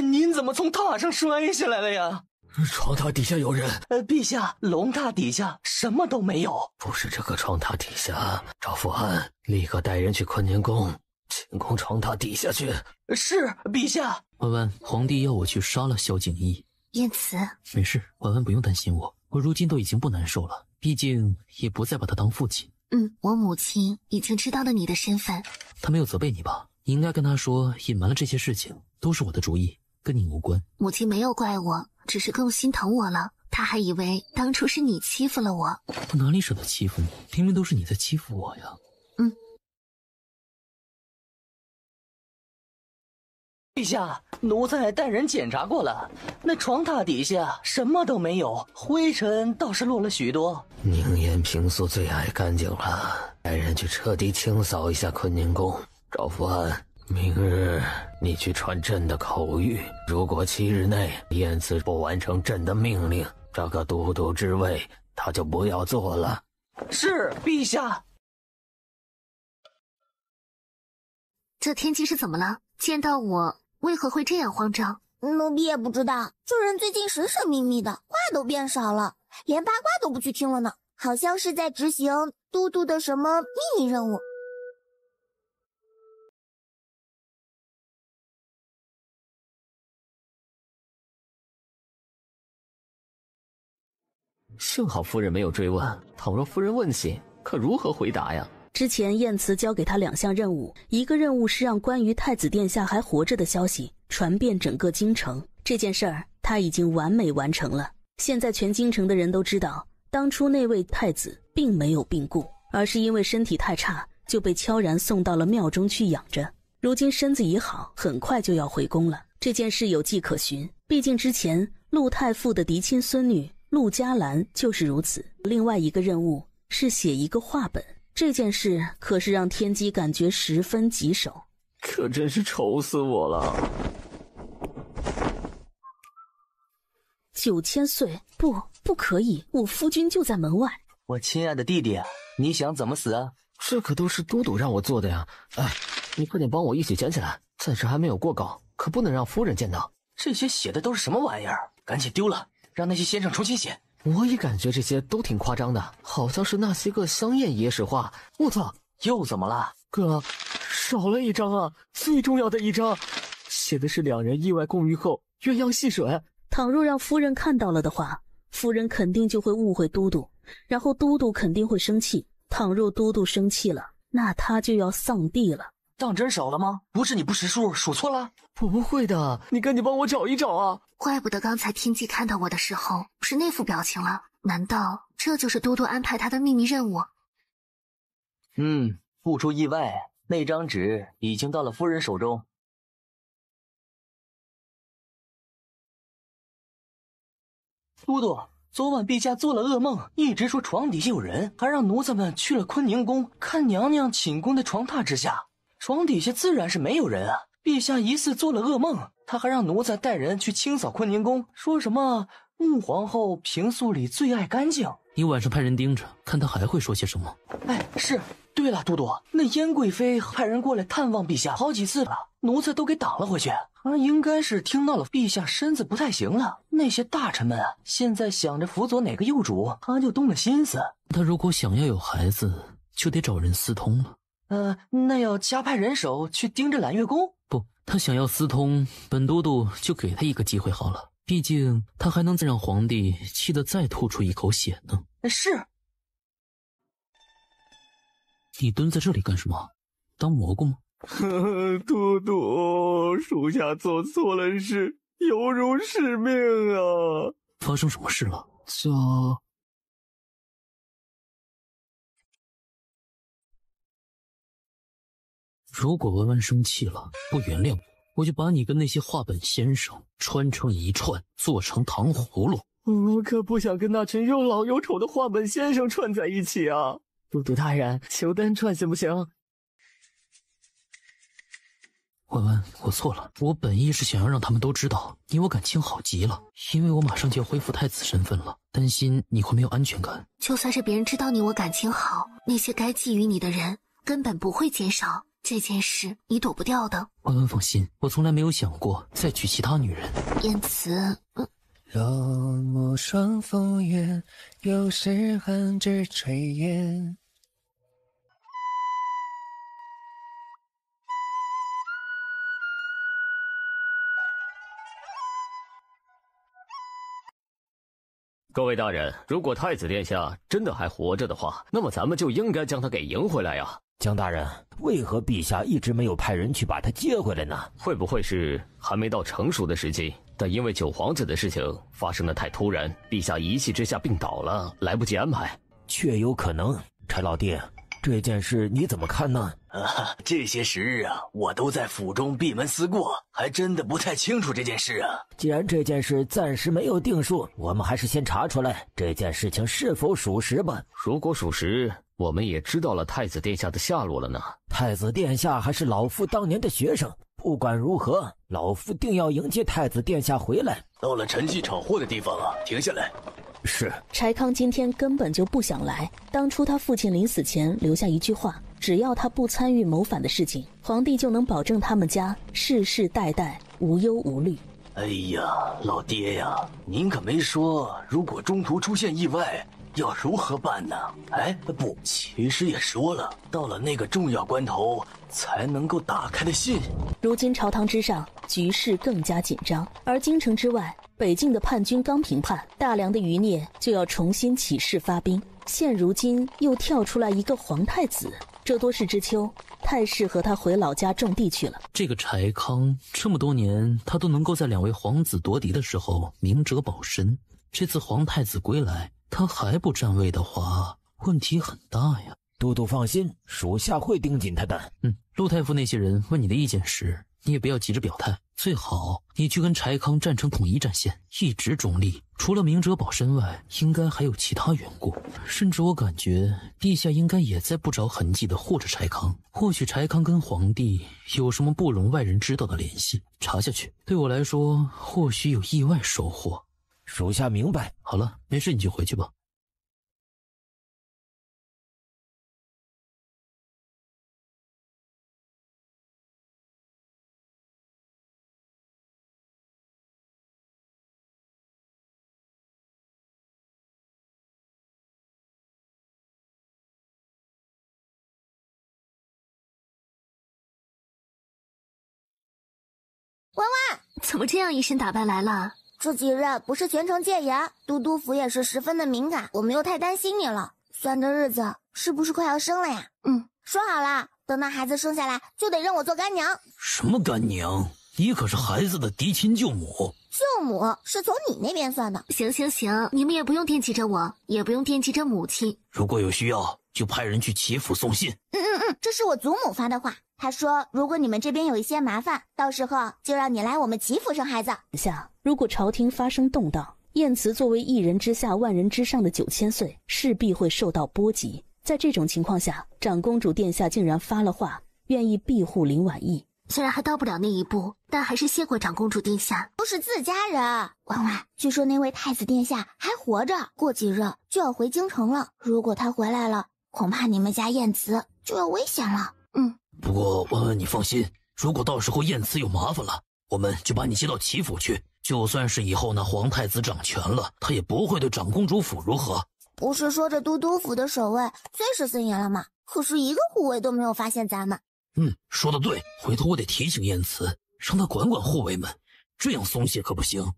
您怎么从塔上摔下来了呀？床榻底下有人。陛下，龙榻底下什么都没有。不是这个床榻底下，赵福安，立刻带人去坤宁宫，进宫床榻底下去。是，陛下。婉婉，皇帝要我去杀了萧景逸。燕慈，没事，婉婉不用担心我，我如今都已经不难受了，毕竟也不再把他当父亲。我母亲已经知道了你的身份。他没有责备你吧？你应该跟他说，隐瞒了这些事情都是我的主意，跟你无关。母亲没有怪我，只是更心疼我了。她还以为当初是你欺负了我。我哪里舍得欺负你？明明都是你在欺负我呀。陛下，奴才带人检查过了，那床榻底下什么都没有，灰尘倒是落了许多。宁燕平素最爱干净了，带人去彻底清扫一下坤宁宫。赵福安，明日你去传朕的口谕，如果7日内燕慈不完成朕的命令，这个都督之位他就不要做了。是，陛下。这天机是怎么了？见到我为何会这样慌张？奴婢也不知道，这人最近神神秘秘的，话都变少了，连八卦都不去听了呢，好像是在执行都督的什么秘密任务。幸好夫人没有追问，倘若夫人问起，可如何回答呀？之前燕慈交给他2项任务，一个任务是让关于太子殿下还活着的消息传遍整个京城，这件事儿他已经完美完成了。现在全京城的人都知道，当初那位太子并没有病故，而是因为身体太差，就被悄然送到了庙中去养着。如今身子已好，很快就要回宫了。这件事有迹可循，毕竟之前陆太傅的嫡亲孙女陆嘉兰就是如此。另外一个任务是写一个话本，这件事可是让天机感觉十分棘手。可真是愁死我了。9000岁，不可以，我夫君就在门外。我亲爱的弟弟，你想怎么死啊？这可都是都督让我做的呀。哎，你快点帮我一起捡起来，暂时还没有过稿，可不能让夫人见到。这些写的都是什么玩意儿？赶紧丢了，让那些先生重新写。我也感觉这些都挺夸张的，好像是那些个香艳野史话。我操，又怎么了？哥，少了一张啊，最重要的一张，写的是2人意外共浴后鸳鸯戏水。倘若让夫人看到了的话，夫人肯定就会误会都督，然后都督肯定会生气。倘若都督生气了，那他就要丧地了。当真少了吗？不是你不识数，数错了？不会的，你赶紧帮我找一找啊！怪不得刚才天机看到我的时候是那副表情了，难道这就是多多安排他的秘密任务？不出意外，那张纸已经到了夫人手中。都督，昨晚陛下做了噩梦，一直说床底下有人，还让奴才们去了坤宁宫看娘娘寝宫的床榻之下。床底下自然是没有人啊！陛下疑似做了噩梦，他还让奴才带人去清扫坤宁宫，说什么穆皇后平素里最爱干净。你晚上派人盯着，看他还会说些什么。哎，是。对了，都督，那燕贵妃派人过来探望陛下好几次了，奴才都给挡了回去。应该是听到了陛下身子不太行了，那些大臣们现在想着辅佐哪个幼主，他就动了心思。他如果想要有孩子，就得找人私通了。那要加派人手去盯着揽月宫？不，他想要私通，本都督就给他一个机会好了。毕竟他还能再让皇帝气得再吐出一口血呢。是。你蹲在这里干什么？当蘑菇吗？都督，属下做错了事，有辱使命啊！发生什么事了？如果文文生气了，不原谅我就把你跟那些画本先生穿成一串，做成糖葫芦。我可不想跟那群又老又丑的画本先生串在一起啊！都督大人，求单串行不行？文文，我错了，我本意是想要让他们都知道你我感情好极了，因为我马上就要恢复太子身份了，担心你会没有安全感。就算是别人知道你我感情好，那些该觊觎你的人根本不会减少，这件事你躲不掉的。文文放心，我从来没有想过再娶其他女人。言辞落寞双凤眼，有时寒枝垂烟。各位大人，如果太子殿下真的还活着的话，那么咱们就应该将他给迎回来呀。江大人，为何陛下一直没有派人去把他接回来呢？会不会是还没到成熟的时机？但因为九皇子的事情发生的太突然，陛下一气之下病倒了，来不及安排。确有可能。柴老弟，这件事你怎么看呢？这些时日啊，我都在府中闭门思过，还真的不太清楚这件事啊。既然这件事暂时没有定数，我们还是先查出来这件事情是否属实吧。如果属实，我们也知道了太子殿下的下落了呢。太子殿下还是老夫当年的学生，不管如何，老夫定要迎接太子殿下回来。到了陈记炒货的地方啊，停下来。是。柴康今天根本就不想来，当初他父亲临死前留下一句话，只要他不参与谋反的事情，皇帝就能保证他们家世世代代无忧无虑。哎呀，老爹呀，您可没说如果中途出现意外要如何办呢？哎，不，其实也说了，到了那个重要关头才能够打开的信。如今朝堂之上局势更加紧张，而京城之外，北境的叛军刚平叛，大梁的余孽就要重新起事发兵。现如今又跳出来一个皇太子，这多事之秋，太适合他回老家种地去了。这个柴康这么多年，他都能够在两位皇子夺嫡的时候明哲保身，这次皇太子归来，他还不占位的话，问题很大呀。都督放心，属下会盯紧他的。陆太傅那些人问你的意见时，你也不要急着表态，最好你去跟柴康站成统一战线，一直中立。除了明哲保身外，应该还有其他缘故，甚至我感觉陛下应该也在不着痕迹的护着柴康。或许柴康跟皇帝有什么不容外人知道的联系，查下去对我来说或许有意外收获。属下明白。好了，没事你就回去吧。婉婉，怎么这样一身打扮来了？这几日不是全城戒严，都督府也是十分的敏感，我没有太担心你了。算着日子，是不是快要生了呀？说好了，等那孩子生下来就得让我做干娘。什么干娘？你可是孩子的嫡亲舅母。舅母是从你那边算的。行，你们也不用惦记着我，也不用惦记着母亲。如果有需要，就派人去齐府送信。这是我祖母发的话。她说，如果你们这边有一些麻烦，到时候就让你来我们齐府生孩子。如果朝廷发生动荡，晏慈作为一人之下万人之上的9000岁，势必会受到波及。在这种情况下，长公主殿下竟然发了话，愿意庇护林婉意。虽然还到不了那一步，但还是谢过长公主殿下。都是自家人。婉婉，据说那位太子殿下还活着，过几日就要回京城了。如果他回来了，恐怕你们家晏慈就有危险了。不过婉婉你放心，如果到时候晏慈有麻烦了，我们就把你接到齐府去。就算是以后那皇太子掌权了，他也不会对长公主府如何。不是说这都督府的守卫最是森严了吗？可是一个护卫都没有发现咱们。说得对，回头我得提醒晏慈，让他管管护卫们，这样松懈可不行。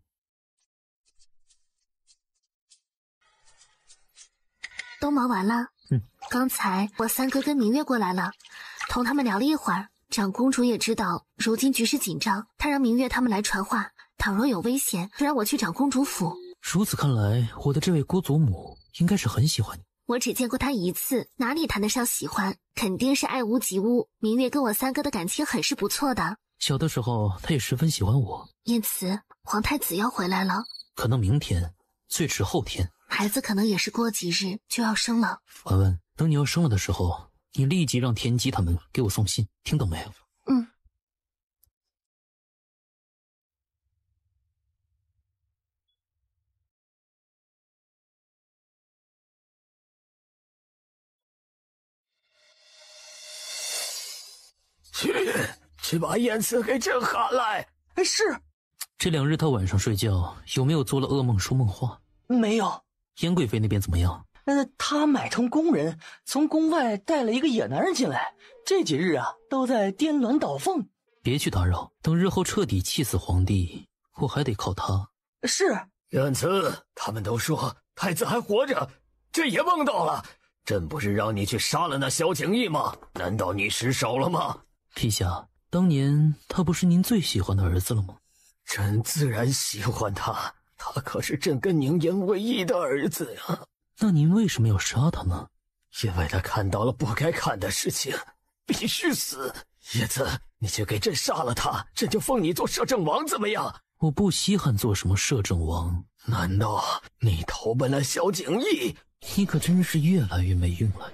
都忙完了。刚才我三哥跟明月过来了，同他们聊了一会儿。长公主也知道如今局势紧张，她让明月他们来传话，倘若有危险，就让我去长公主府。如此看来，我的这位郭祖母应该是很喜欢你。我只见过她一次，哪里谈得上喜欢，肯定是爱屋及乌。明月跟我三哥的感情很是不错的，小的时候她也十分喜欢我。晏慈，皇太子要回来了，可能明天，最迟后天。孩子可能也是过几日就要生了。婉婉，等你要生了的时候，你立即让田姬他们给我送信，听懂没有？去把晏慈给朕喊来。是。这2日他晚上睡觉有没有做了噩梦说梦话？没有。燕贵妃那边怎么样？他买通工人，从宫外带了一个野男人进来，这几日啊都在颠鸾倒凤。别去打扰，等日后彻底气死皇帝，我还得靠他。是。晏慈，他们都说太子还活着，朕也梦到了。朕不是让你去杀了那萧景义吗？难道你失手了吗？陛下，当年他不是您最喜欢的儿子了吗？朕自然喜欢他，他可是朕跟宁言唯一的儿子呀。那您为什么要杀他呢？因为他看到了不该看的事情，必须死。叶子，你去给朕杀了他，朕就封你做摄政王，怎么样？我不稀罕做什么摄政王。难道你投奔了萧景义？你可真是越来越没用了。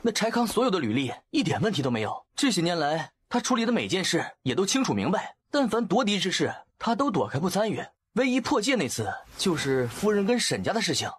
那柴康所有的履历一点问题都没有，这些年来他处理的每件事也都清楚明白，但凡夺嫡之事他都躲开不参与，唯一破戒那次就是夫人跟沈家的事情。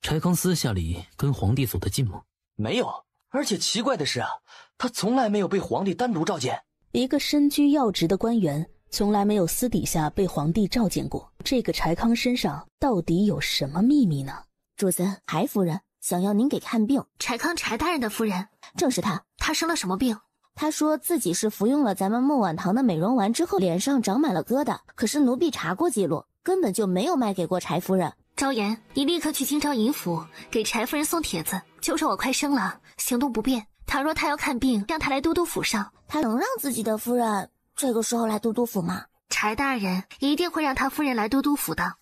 柴康私下里跟皇帝走得近吗？没有，而且奇怪的是啊，他从来没有被皇帝单独召见。一个身居要职的官员从来没有私底下被皇帝召见过，这个柴康身上到底有什么秘密呢？主子，柴夫人想要您给看病。柴康，柴大人的夫人。正是他。他生了什么病？他说自己是服用了咱们孟晚堂的美容丸之后脸上长满了疙瘩，可是奴婢查过记录，根本就没有卖给过柴夫人。昭言，你立刻去京兆尹府给柴夫人送帖子，就说我快生了，行动不便，倘若他要看病，让他来都督府上。他能让自己的夫人这个时候来都督府吗？柴大人一定会让他夫人来都督府的。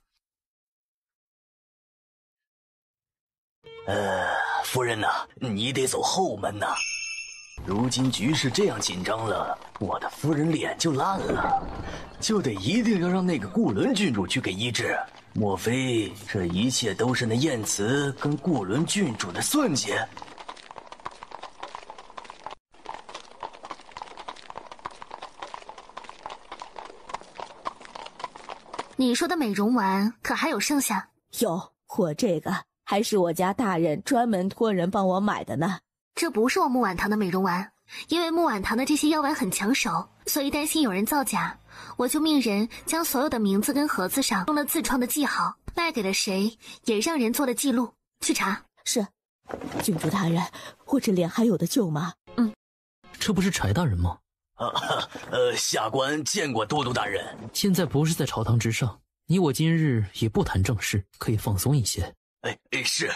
夫人呐，你得走后门呐。如今局势这样紧张了，我的夫人脸就烂了，就得一定要让那个顾伦郡主去给医治。莫非这一切都是那晏慈跟顾伦郡主的算计？你说的美容丸可还有剩下？有，我这个还是我家大人专门托人帮我买的呢。这不是我穆婉堂的美容丸，因为穆婉堂的这些药丸很抢手，所以担心有人造假，我就命人将所有的名字跟盒子上用了自创的记号，卖给了谁也让人做了记录。去查。是。郡主大人，我这脸还有的救吗？这不是柴大人吗？下官见过都督大人。现在不是在朝堂之上，你我今日也不谈正事，可以放松一些。是，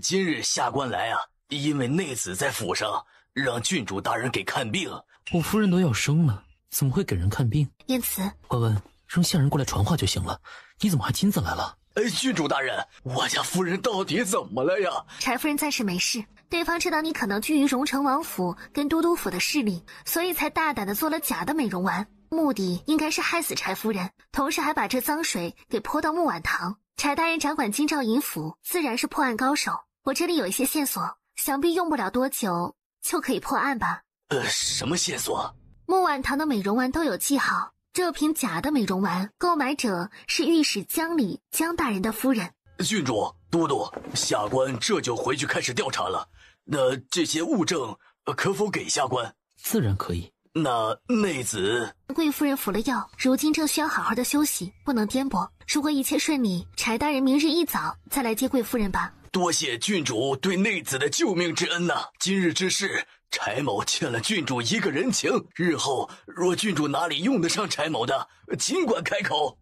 今日下官来啊，因为内子在府上让郡主大人给看病。我夫人都要生了，怎么会给人看病？燕慈，婉婉，让下人过来传话就行了。你怎么还亲自来了？郡主大人，我家夫人到底怎么了呀？柴夫人暂时没事，对方知道你可能居于荣成王府跟都督府的势力，所以才大胆的做了假的美容丸，目的应该是害死柴夫人，同时还把这脏水给泼到木碗堂。柴大人掌管京兆尹府，自然是破案高手。我这里有一些线索，想必用不了多久就可以破案吧。什么线索？木碗堂的美容丸都有记号，这瓶假的美容丸购买者是御史江里江大人的夫人。郡主、都督，下官这就回去开始调查了。那这些物证可否给下官？自然可以。那内子，贵夫人服了药，如今正需要好好的休息，不能颠簸。如果一切顺利，柴大人明日一早再来接贵夫人吧。多谢郡主对内子的救命之恩呐！今日之事，柴某欠了郡主一个人情，日后若郡主哪里用得上柴某的，尽管开口。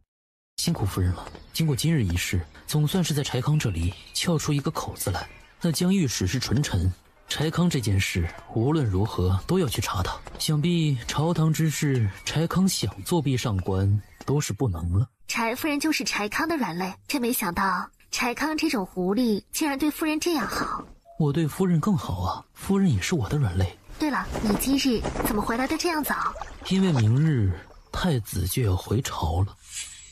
辛苦夫人了。经过今日一事，总算是在柴康这里撬出一个口子来。那江御史是纯臣，柴康这件事无论如何都要去查他。想必朝堂之事，柴康想作壁上观都是不能了。柴夫人就是柴康的软肋，真没想到柴康这种狐狸竟然对夫人这样好。我对夫人更好啊，夫人也是我的软肋。对了，你今日怎么回来的这样早？因为明日太子就要回朝了。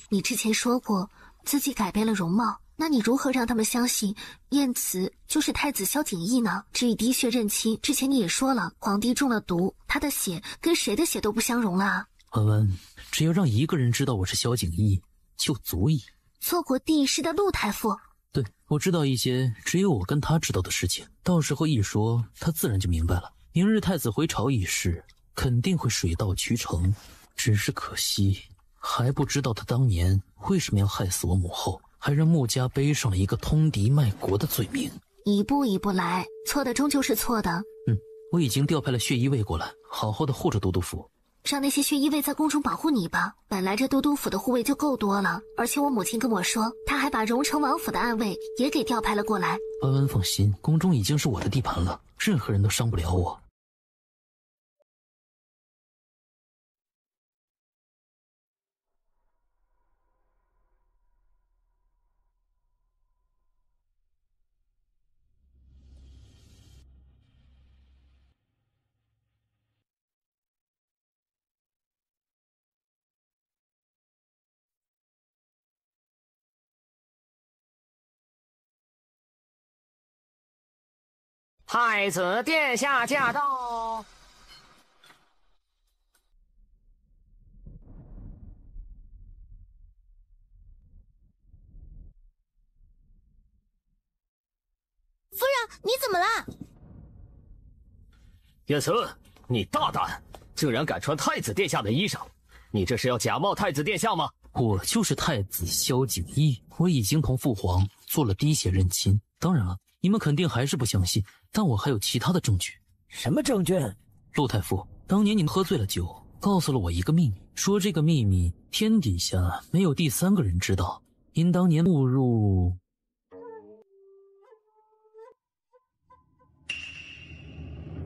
你之前说过自己改变了容貌，那你如何让他们相信燕慈就是太子萧景翳呢？至于滴血认亲，之前你也说了，皇帝中了毒，他的血跟谁的血都不相容了。婉婉，只要让一个人知道我是萧景翳就足以。做过帝室的陆太傅？对，我知道一些只有我跟他知道的事情，到时候一说他自然就明白了。明日太子回朝一事肯定会水到渠成，只是可惜还不知道他当年为什么要害死我母后，还让穆家背上了一个通敌卖国的罪名。一步一步来，错的终究是错的。我已经调派了血衣卫过来，好好的护着都督府。让那些血衣卫在宫中保护你吧，本来这都督府的护卫就够多了，而且我母亲跟我说，她还把荣成王府的暗卫也给调派了过来。婉婉放心，宫中已经是我的地盘了，任何人都伤不了我。太子殿下驾到！夫人，你怎么了？叶慈，你大胆，竟然敢穿太子殿下的衣裳！你这是要假冒太子殿下吗？我就是太子萧景翳，我已经同父皇做了滴血认亲。当然了，你们肯定还是不相信，但我还有其他的证据。什么证据？陆太傅，当年你们喝醉了酒，告诉了我一个秘密，说这个秘密天底下没有第三个人知道。您当年误入……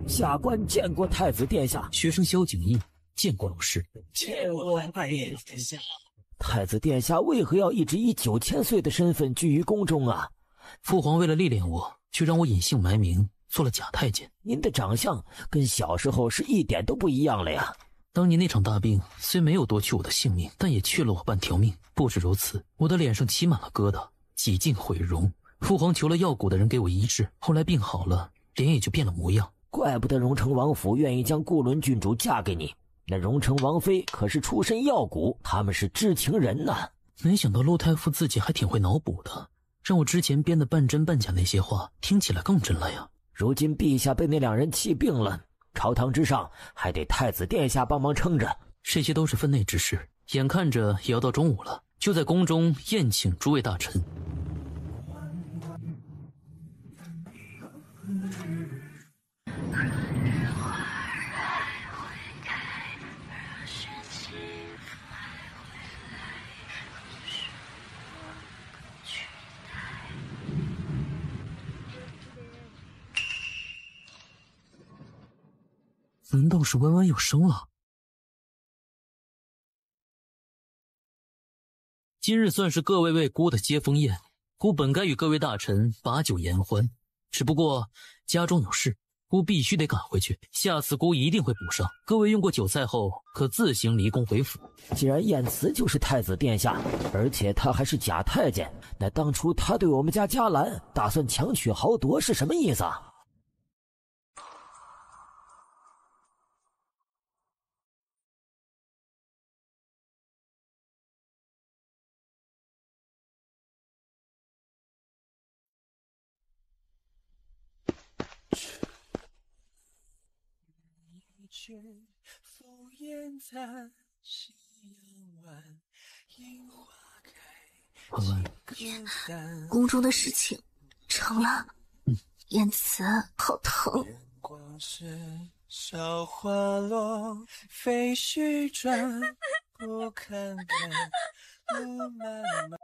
下官见过太子殿下。学生萧景翳见过老师。见过太子殿下。太子殿下为何要一直以9000岁的身份居于宫中啊？父皇为了历练我，却让我隐姓埋名做了假太监。您的长相跟小时候是一点都不一样了呀。当年那场大病虽没有夺去我的性命，但也去了我半条命。不止如此，我的脸上起满了疙瘩，几近毁容。父皇求了药蛊的人给我医治，后来病好了，脸也就变了模样。怪不得荣成王府愿意将顾伦郡主嫁给你，那荣成王妃可是出身药蛊，他们是知情人呐。没想到陆太傅自己还挺会脑补的，让我之前编的半真半假那些话听起来更真了呀。如今陛下被那2人气病了，朝堂之上还得太子殿下帮忙撑着，这些都是分内之事，眼看着也要到中午了，就在宫中宴请诸位大臣。难道是弯弯有生了？今日算是各位为姑的接风宴，姑本该与各位大臣把酒言欢，只不过家中有事，姑必须得赶回去。下次姑一定会补上。各位用过酒菜后，可自行离宫回府。既然晏慈就是太子殿下，而且他还是假太监，那当初他对我们家嘉兰打算强取豪夺是什么意思啊？浮烟在夕阳晚，樱花开。宫中的事情成了。晏慈，好疼。光是韶华落，废墟转，不看看路漫漫。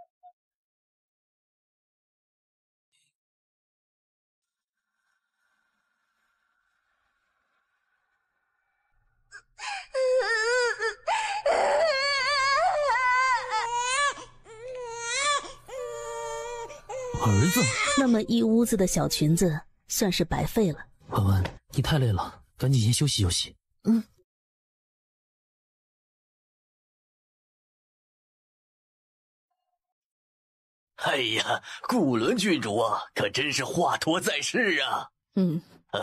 儿子，那么一屋子的小裙子算是白费了。婉婉，你太累了，赶紧先休息休息。哎呀，顾伦郡主啊，可真是华佗在世啊！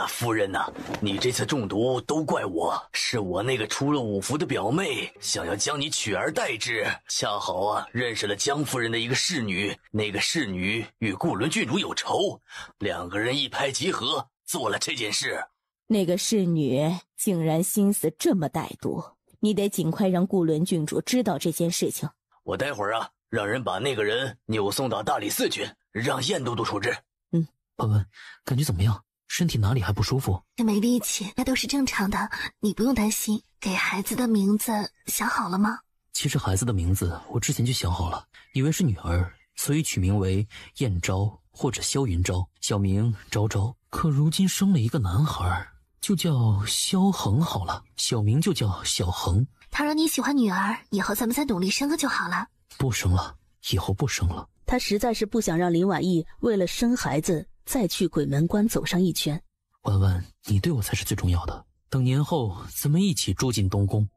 夫人呐，你这次中毒都怪我，是我那个出了五服的表妹想要将你取而代之，恰好啊认识了江夫人的一个侍女，那个侍女与顾伦郡主有仇，两个人一拍即合，做了这件事。那个侍女竟然心思这么歹毒，你得尽快让顾伦郡主知道这件事情。我待会儿啊，让人把那个人扭送到大理寺去，让晏都督处置。婉婉，感觉怎么样？身体哪里还不舒服？没力气，那都是正常的，你不用担心。给孩子的名字想好了吗？其实孩子的名字我之前就想好了，以为是女儿，所以取名为燕昭或者萧云昭，小名昭昭。可如今生了一个男孩，就叫萧恒好了，小名就叫小恒。他说你喜欢女儿，以后咱们再努力生个就好了。不生了，以后不生了。他实在是不想让林婉意为了生孩子再去鬼门关走上一圈。婉婉，你对我才是最重要的。等年后咱们一起住进东宫。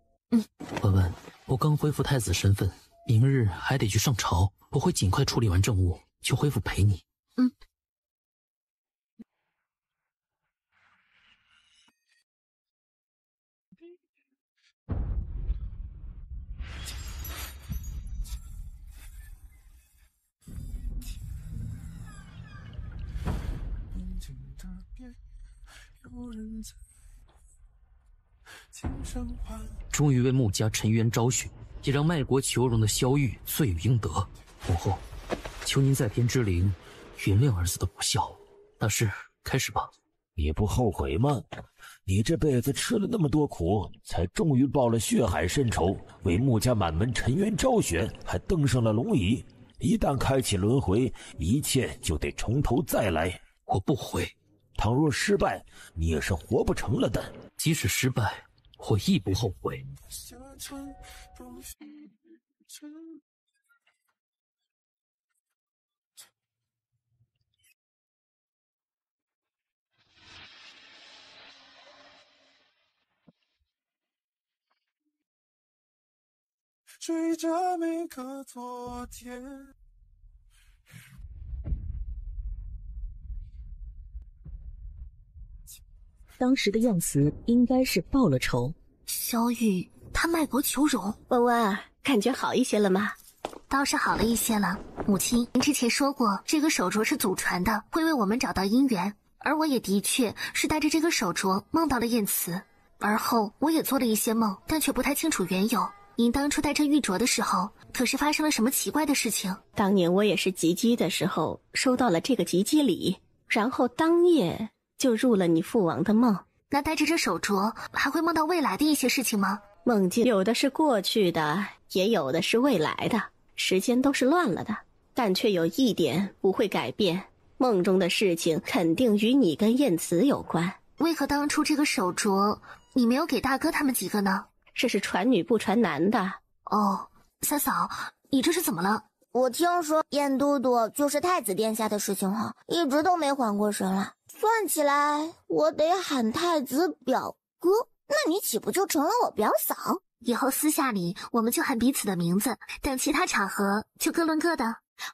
婉婉，我刚恢复太子身份，明日还得去上朝，我会尽快处理完政务，就恢复陪你。终于为穆家沉冤昭雪，也让卖国求荣的萧玉罪有应得。皇后，求您在天之灵原谅儿子的不孝。大师，开始吧。你不后悔吗？你这辈子吃了那么多苦，才终于报了血海深仇，为穆家满门沉冤昭雪，还登上了龙椅。一旦开启轮回，一切就得从头再来。我不悔。倘若失败，你也是活不成了的。即使失败，我亦不后悔。追着每个昨天。当时的样子应该是报了仇。萧玉他卖国求荣。婉婉，感觉好一些了吗？倒是好了一些了。母亲，您之前说过这个手镯是祖传的，会为我们找到姻缘，而我也的确是带着这个手镯梦到了晏慈，而后我也做了一些梦，但却不太清楚缘由。您当初戴这玉镯的时候，可是发生了什么奇怪的事情？当年我也是及笄的时候收到了这个及笄礼，然后当夜就入了你父王的梦。那戴着这手镯还会梦到未来的一些事情吗？梦境有的是过去的，也有的是未来的，时间都是乱了的，但却有一点不会改变，梦中的事情肯定与你跟晏慈有关。为何当初这个手镯你没有给大哥他们几个呢？这是传女不传男的。哦，三嫂，你这是怎么了？我听说燕都督就是太子殿下的事情后，一直都没缓过神来。算起来，我得喊太子表哥，那你岂不就成了我表嫂？以后私下里我们就喊彼此的名字，等其他场合就各论各的。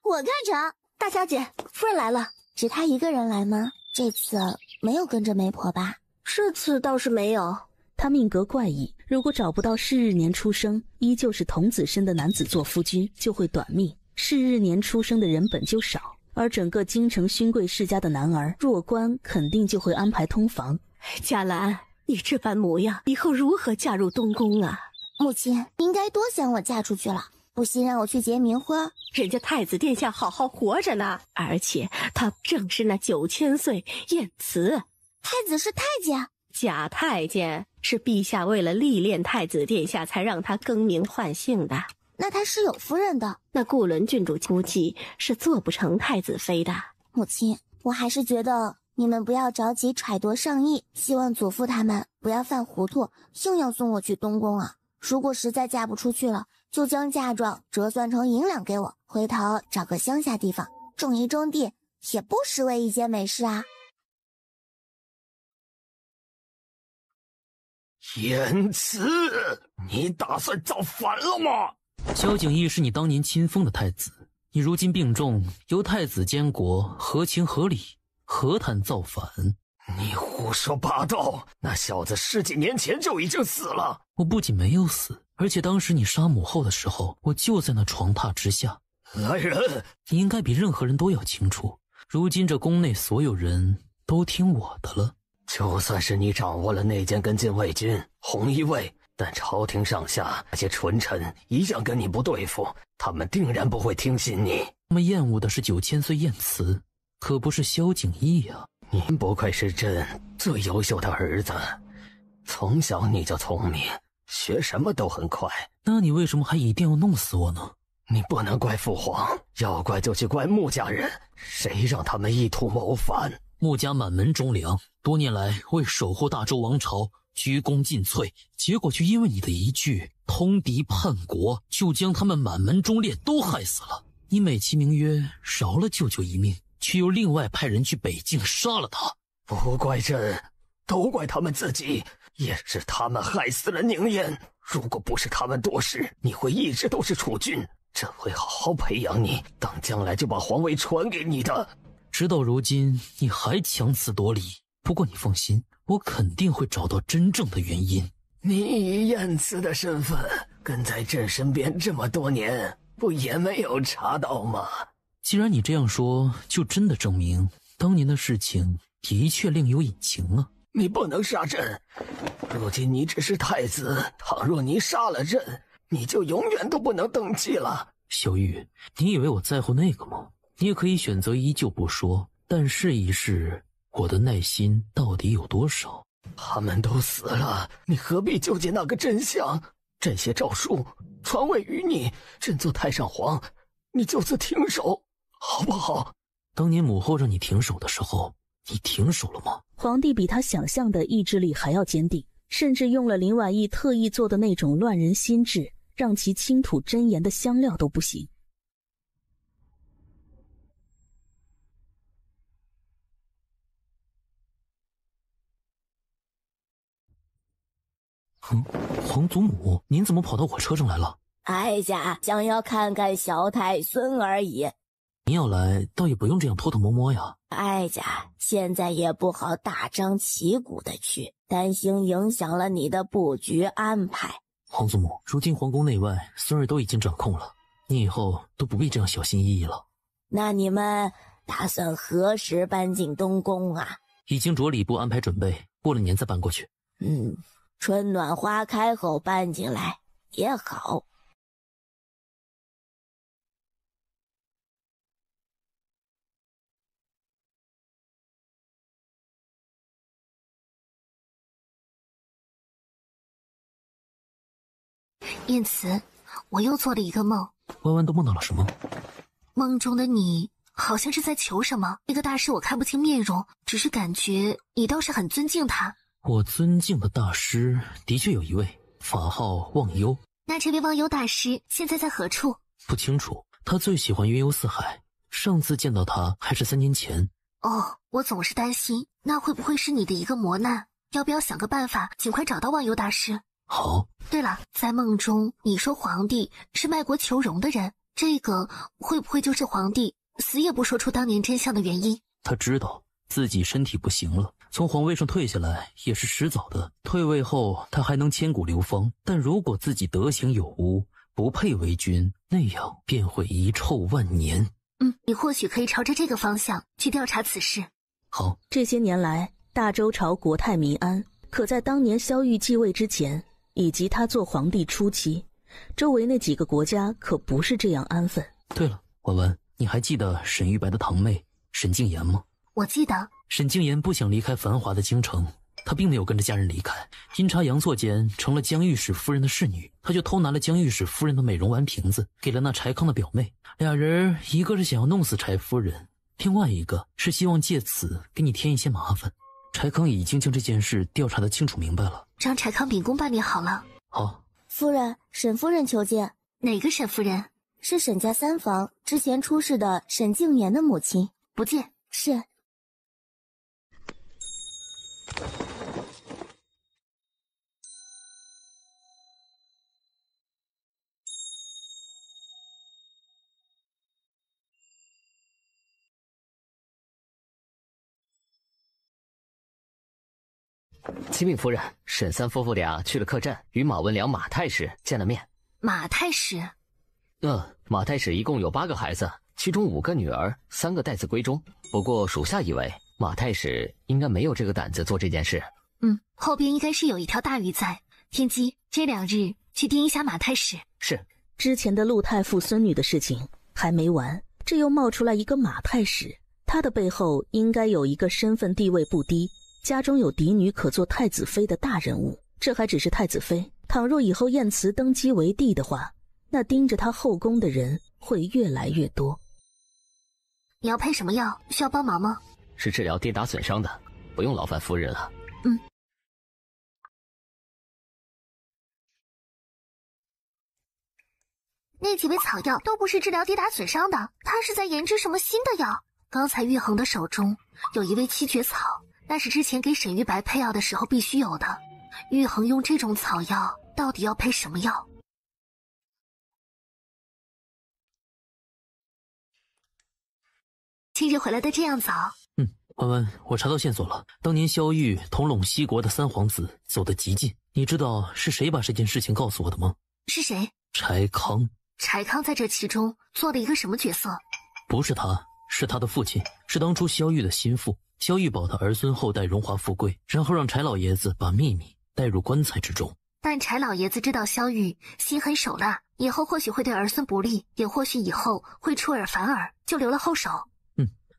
我看成。大小姐，夫人来了。只她一个人来吗？这次没有跟着媒婆吧？这次倒是没有。他命格怪异，如果找不到是日年出生，依旧是童子身的男子做夫君，就会短命。是日年出生的人本就少，而整个京城勋贵世家的男儿，弱冠肯定就会安排通房。嘉兰，你这般模样，以后如何嫁入东宫啊？母亲，你应该多想我嫁出去了，不惜让我去结冥婚。人家太子殿下好好活着呢，而且他正是那9000岁晏慈。太子是太监？假太监，是陛下为了历练太子殿下才让他更名换姓的。那他是有夫人的。那顾伦郡主估计是做不成太子妃的。母亲，我还是觉得你们不要着急揣度上意，希望祖父他们不要犯糊涂，硬要送我去东宫啊。如果实在嫁不出去了，就将嫁妆折算成银两给我，回头找个乡下地方种一种地，也不失为一件美事啊。言辞，你打算造反了吗？萧景义是你当年亲封的太子，你如今病重，由太子监国，合情合理，何谈造反？你胡说八道！那小子10几年前就已经死了。我不仅没有死，而且当时你杀母后的时候，我就在那床榻之下。来人！你应该比任何人都要清楚，如今这宫内所有人都听我的了。就算是你掌握了内监跟禁卫军、红衣卫，但朝廷上下那些纯臣一向跟你不对付，他们定然不会听信你。他们厌恶的是9000岁晏慈，可不是萧景义啊。您不愧是朕最优秀的儿子，从小你就聪明，学什么都很快。那你为什么还一定要弄死我呢？你不能怪父皇，要怪就去怪穆家人，谁让他们意图谋反？穆家满门忠良，多年来为守护大周王朝鞠躬尽瘁，结果却因为你的一句通敌叛国，就将他们满门忠烈都害死了。你美其名曰饶了舅舅一命，却又另外派人去北境杀了他。不怪朕，都怪他们自己，也是他们害死了宁琰。如果不是他们多事，你会一直都是储君，朕会好好培养你，等将来就把皇位传给你的。直到如今，你还强词夺理。不过你放心，我肯定会找到真正的原因。你以晏慈的身份跟在朕身边这么多年，不也没有查到吗？既然你这样说，就真的证明当年的事情的确另有隐情啊！你不能杀朕，如今你只是太子，倘若你杀了朕，你就永远都不能登基了。小玉，你以为我在乎那个吗？你也可以选择依旧不说，但试一试我的耐心到底有多少。他们都死了，你何必纠结那个真相？朕写诏书传位于你，朕做太上皇，你就此停手，好不好？当年母后让你停手的时候，你停手了吗？皇帝比他想象的意志力还要坚定，甚至用了林婉仪特意做的那种乱人心智，让其倾吐真言的香料都不行。皇祖母，您怎么跑到我车上来了？哀家想要看看小太孙而已。您要来，倒也不用这样偷偷摸摸呀。哀家现在也不好大张旗鼓的去，担心影响了你的布局安排。皇祖母，如今皇宫内外，孙儿都已经掌控了，你以后都不必这样小心翼翼了。那你们打算何时搬进东宫啊？已经着礼部安排准备，过了年再搬过去。春暖花开后搬进来也好。晏慈，我又做了一个梦。弯弯都梦到了什么？梦中的你好像是在求什么。那个大师我看不清面容，只是感觉你倒是很尊敬他。我尊敬的大师的确有一位，法号忘忧。那这位忘忧大师现在在何处？不清楚，他最喜欢云游四海。上次见到他还是3年前。哦，我总是担心，那会不会是你的一个磨难？要不要想个办法，尽快找到忘忧大师？好。对了，在梦中你说皇帝是卖国求荣的人，这个会不会就是皇帝死也不说出当年真相的原因？他知道自己身体不行了，从皇位上退下来也是迟早的。退位后他还能千古流芳，但如果自己德行有污，不配为君，那样便会遗臭万年。你或许可以朝着这个方向去调查此事。好。这些年来，大周朝国泰民安，可在当年萧玉继位之前，以及他做皇帝初期，周围那几个国家可不是这样安分。对了，婉婉，你还记得沈玉白的堂妹沈静言吗？我记得。沈静言不想离开繁华的京城，她并没有跟着家人离开，阴差阳错间成了江御史夫人的侍女，她就偷拿了江御史夫人的美容丸瓶子，给了那柴康的表妹。俩人一个是想要弄死柴夫人，另外一个是希望借此给你添一些麻烦。柴康已经将这件事调查得清楚明白了，让柴康秉公办理好了。好。夫人，沈夫人求见。哪个沈夫人？是沈家三房之前出事的沈静年的母亲。不见。是。启禀夫人，沈三夫妇俩去了客栈，与马文良马太史见了面。马太史？马太史一共有8个孩子，其中5个女儿，3个待字闺中。不过属下以为马太史应该没有这个胆子做这件事。后边应该是有一条大鱼在。天机，这2日去盯一下马太史。是。之前的陆太傅孙女的事情还没完，这又冒出来一个马太史，他的背后应该有一个身份地位不低，家中有嫡女可做太子妃的大人物。这还只是太子妃，倘若以后晏慈登基为帝的话，那盯着他后宫的人会越来越多。你要配什么药？需要帮忙吗？是治疗跌打损伤的，不用劳烦夫人了。那几味草药都不是治疗跌打损伤的，他是在研制什么新的药？刚才玉衡的手中有一味七绝草，那是之前给沈玉白配药的时候必须有的。玉衡用这种草药，到底要配什么药？今日回来的这样早。婉婉，我查到线索了。当年萧玉同陇西国的3皇子走得极近，你知道是谁把这件事情告诉我的吗？是谁？柴康。柴康在这其中做了一个什么角色？不是他，是他的父亲，是当初萧玉的心腹。萧玉保他儿孙后代荣华富贵，然后让柴老爷子把秘密带入棺材之中。但柴老爷子知道萧玉心狠手辣，以后或许会对儿孙不利，也或许以后会出尔反尔，就留了后手。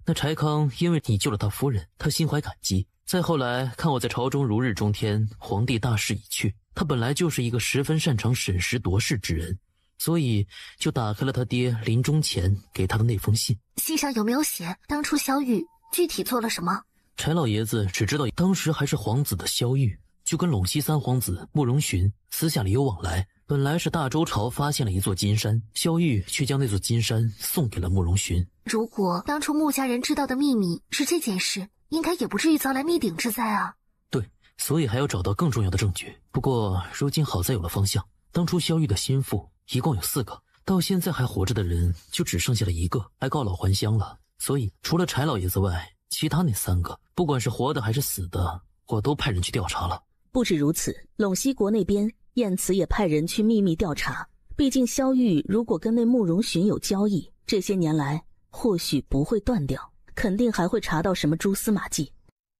那柴康因为你救了他夫人，他心怀感激。再后来看我在朝中如日中天，皇帝大势已去，他本来就是一个十分擅长审时度势之人，所以就打开了他爹临终前给他的那封信。信上有没有写当初萧玉具体做了什么？柴老爷子只知道当时还是皇子的萧玉就跟陇西3皇子慕容询私下里有往来。本来是大周朝发现了一座金山，萧玉却将那座金山送给了慕容询。如果当初穆家人知道的秘密是这件事，应该也不至于遭来灭顶之灾啊。对，所以还要找到更重要的证据。不过如今好在有了方向，当初萧玉的心腹一共有4个，到现在还活着的人就只剩下了1个，还告老还乡了。所以除了柴老爷子外，其他那3个不管是活的还是死的，我都派人去调查了。不止如此，陇西国那边晏慈也派人去秘密调查。毕竟萧玉如果跟那慕容询有交易，这些年来或许不会断掉，肯定还会查到什么蛛丝马迹。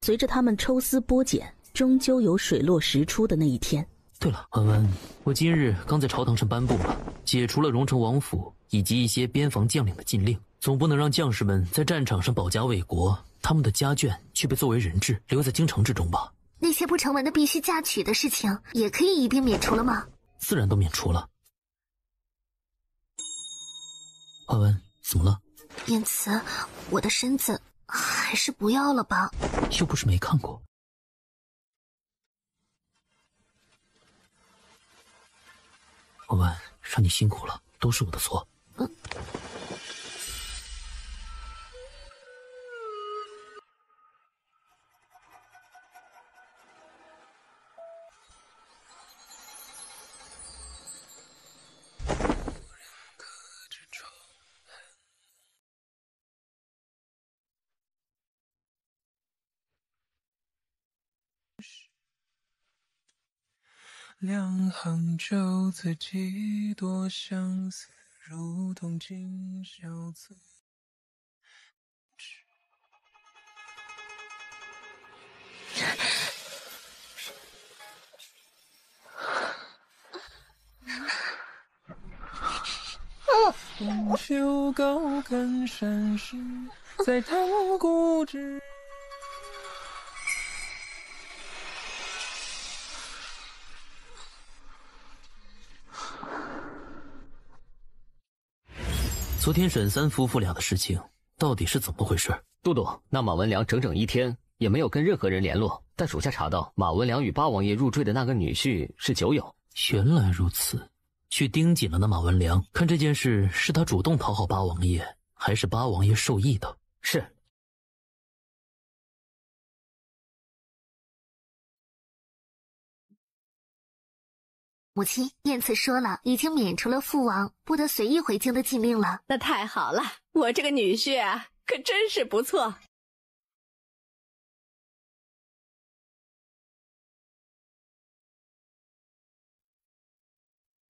随着他们抽丝剥茧，终究有水落石出的那一天。对了，婉婉，我今日刚在朝堂上颁布了解除了荣城王府以及一些边防将领的禁令，总不能让将士们在战场上保家卫国，他们的家眷却被作为人质留在京城之中吧。那些不成文的必须嫁娶的事情也可以一并免除了吗？自然都免除了。婉婉，怎么了？晏慈，我的身子还是不要了吧。又不是没看过。文文，让你辛苦了，都是我的错。两行酒字，几多相思，如同今宵子。红袖高干山石，在塘沽之。昨天沈三夫妇俩的事情到底是怎么回事？都督，那马文良整整1天也没有跟任何人联络，但属下查到马文良与八王爷入赘的那个女婿是酒友。原来如此，去盯紧了那马文良，看这件事是他主动讨好八王爷，还是八王爷授意的？是。母亲，晏慈说了，已经免除了父王不得随意回京的禁令了。那太好了，我这个女婿啊，可真是不错。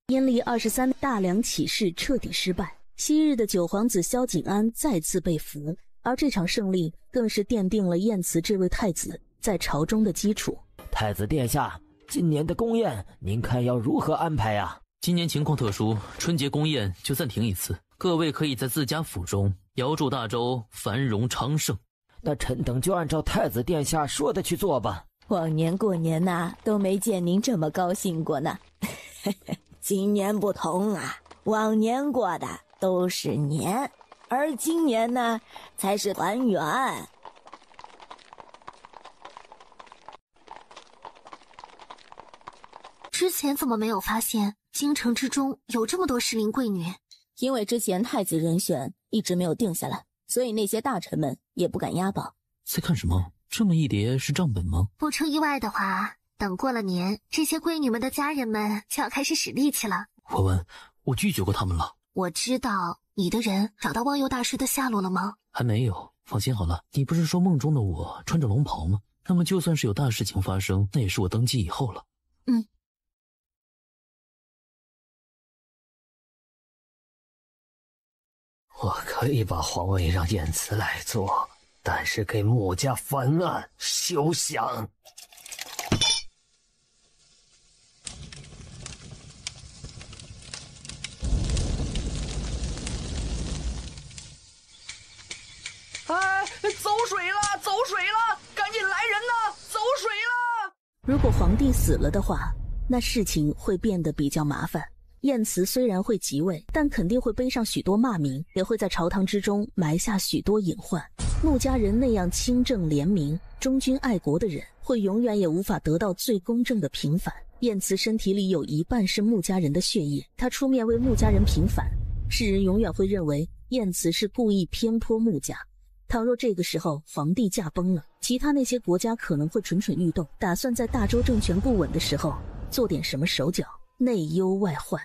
阴历23大梁起事彻底失败，昔日的九皇子萧景安再次被俘，而这场胜利更是奠定了晏慈这位太子在朝中的基础。太子殿下，今年的宫宴您看要如何安排啊？今年情况特殊，春节宫宴就暂停一次，各位可以在自家府中遥祝大周繁荣昌盛。那臣等就按照太子殿下说的去做吧。往年过年呐，都没见您这么高兴过呢。今年不同啊，往年过的都是年，而今年呢，才是团圆。之前怎么没有发现京城之中有这么多适龄贵女？因为之前太子人选一直没有定下来，所以那些大臣们也不敢押宝。在看什么？这么一叠是账本吗？不出意外的话，等过了年，这些贵女们的家人们就要开始使力气了。文文，我拒绝过他们了。我知道你的人找到忘忧大师的下落了吗？还没有，放心好了。你不是说梦中的我穿着龙袍吗？那么就算是有大事情发生，那也是我登基以后了。我可以把皇位让晏慈来做，但是给穆家翻案休想。哎，走水了，走水了，赶紧来人呐，走水了！如果皇帝死了的话，那事情会变得比较麻烦。晏慈虽然会即位，但肯定会背上许多骂名，也会在朝堂之中埋下许多隐患。穆家人那样清正廉明、忠君爱国的人，会永远也无法得到最公正的平反。晏慈身体里有一半是穆家人的血液，他出面为穆家人平反，世人永远会认为晏慈是故意偏颇穆家。倘若这个时候皇帝驾崩了，其他那些国家可能会蠢蠢欲动，打算在大周政权不稳的时候做点什么手脚，内忧外患。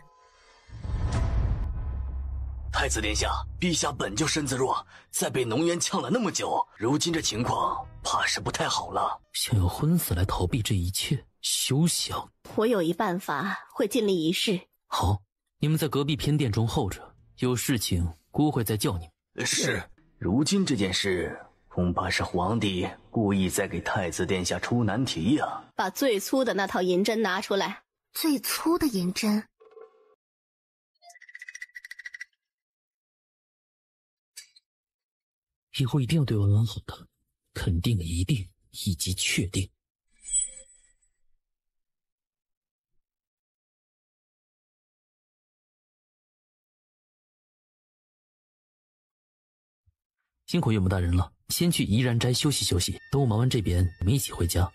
太子殿下，陛下本就身子弱，再被浓渊呛了那么久，如今这情况怕是不太好了。想要昏死来逃避这一切，休想！我有一办法，会尽力一试。好，你们在隔壁偏殿中候着，有事情姑会再叫你们。是。如今这件事，恐怕是皇帝故意在给太子殿下出难题呀。把最粗的那套银针拿出来。最粗的银针？以后一定要对文文好的，肯定、一定以及确定。辛苦岳母大人了，先去怡然斋休息休息，等我忙完这边，我们一起回家。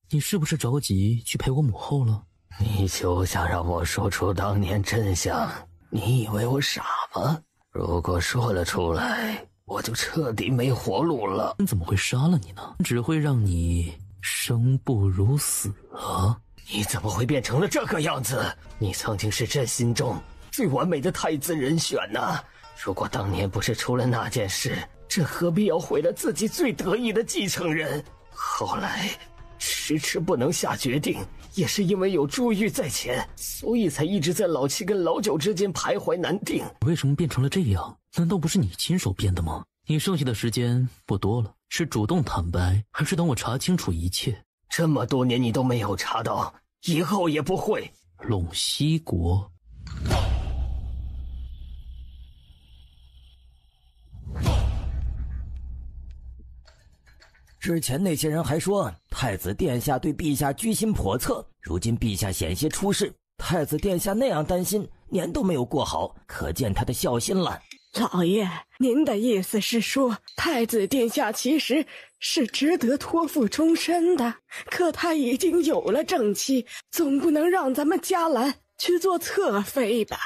你是不是着急去陪我母后了？你就想让我说出当年真相？你以为我傻吗？如果说了出来，我就彻底没活路了。怎么会杀了你呢？只会让你生不如死啊！你怎么会变成了这个样子？你曾经是朕心中最完美的太子人选呐！如果当年不是出了那件事，朕何必要毁了自己最得意的继承人？后来迟迟不能下决定，也是因为有珠玉在前，所以才一直在老七跟老九之间徘徊难定。为什么变成了这样？难道不是你亲手变的吗？你剩下的时间不多了，是主动坦白，还是等我查清楚一切？这么多年你都没有查到，以后也不会。陇西国。之前那些人还说太子殿下对陛下居心叵测，如今陛下险些出事，太子殿下那样担心，年都没有过好，可见他的孝心了。老爷，您的意思是说，太子殿下其实是值得托付终身的，可他已经有了正妻，总不能让咱们嘉兰去做侧妃吧？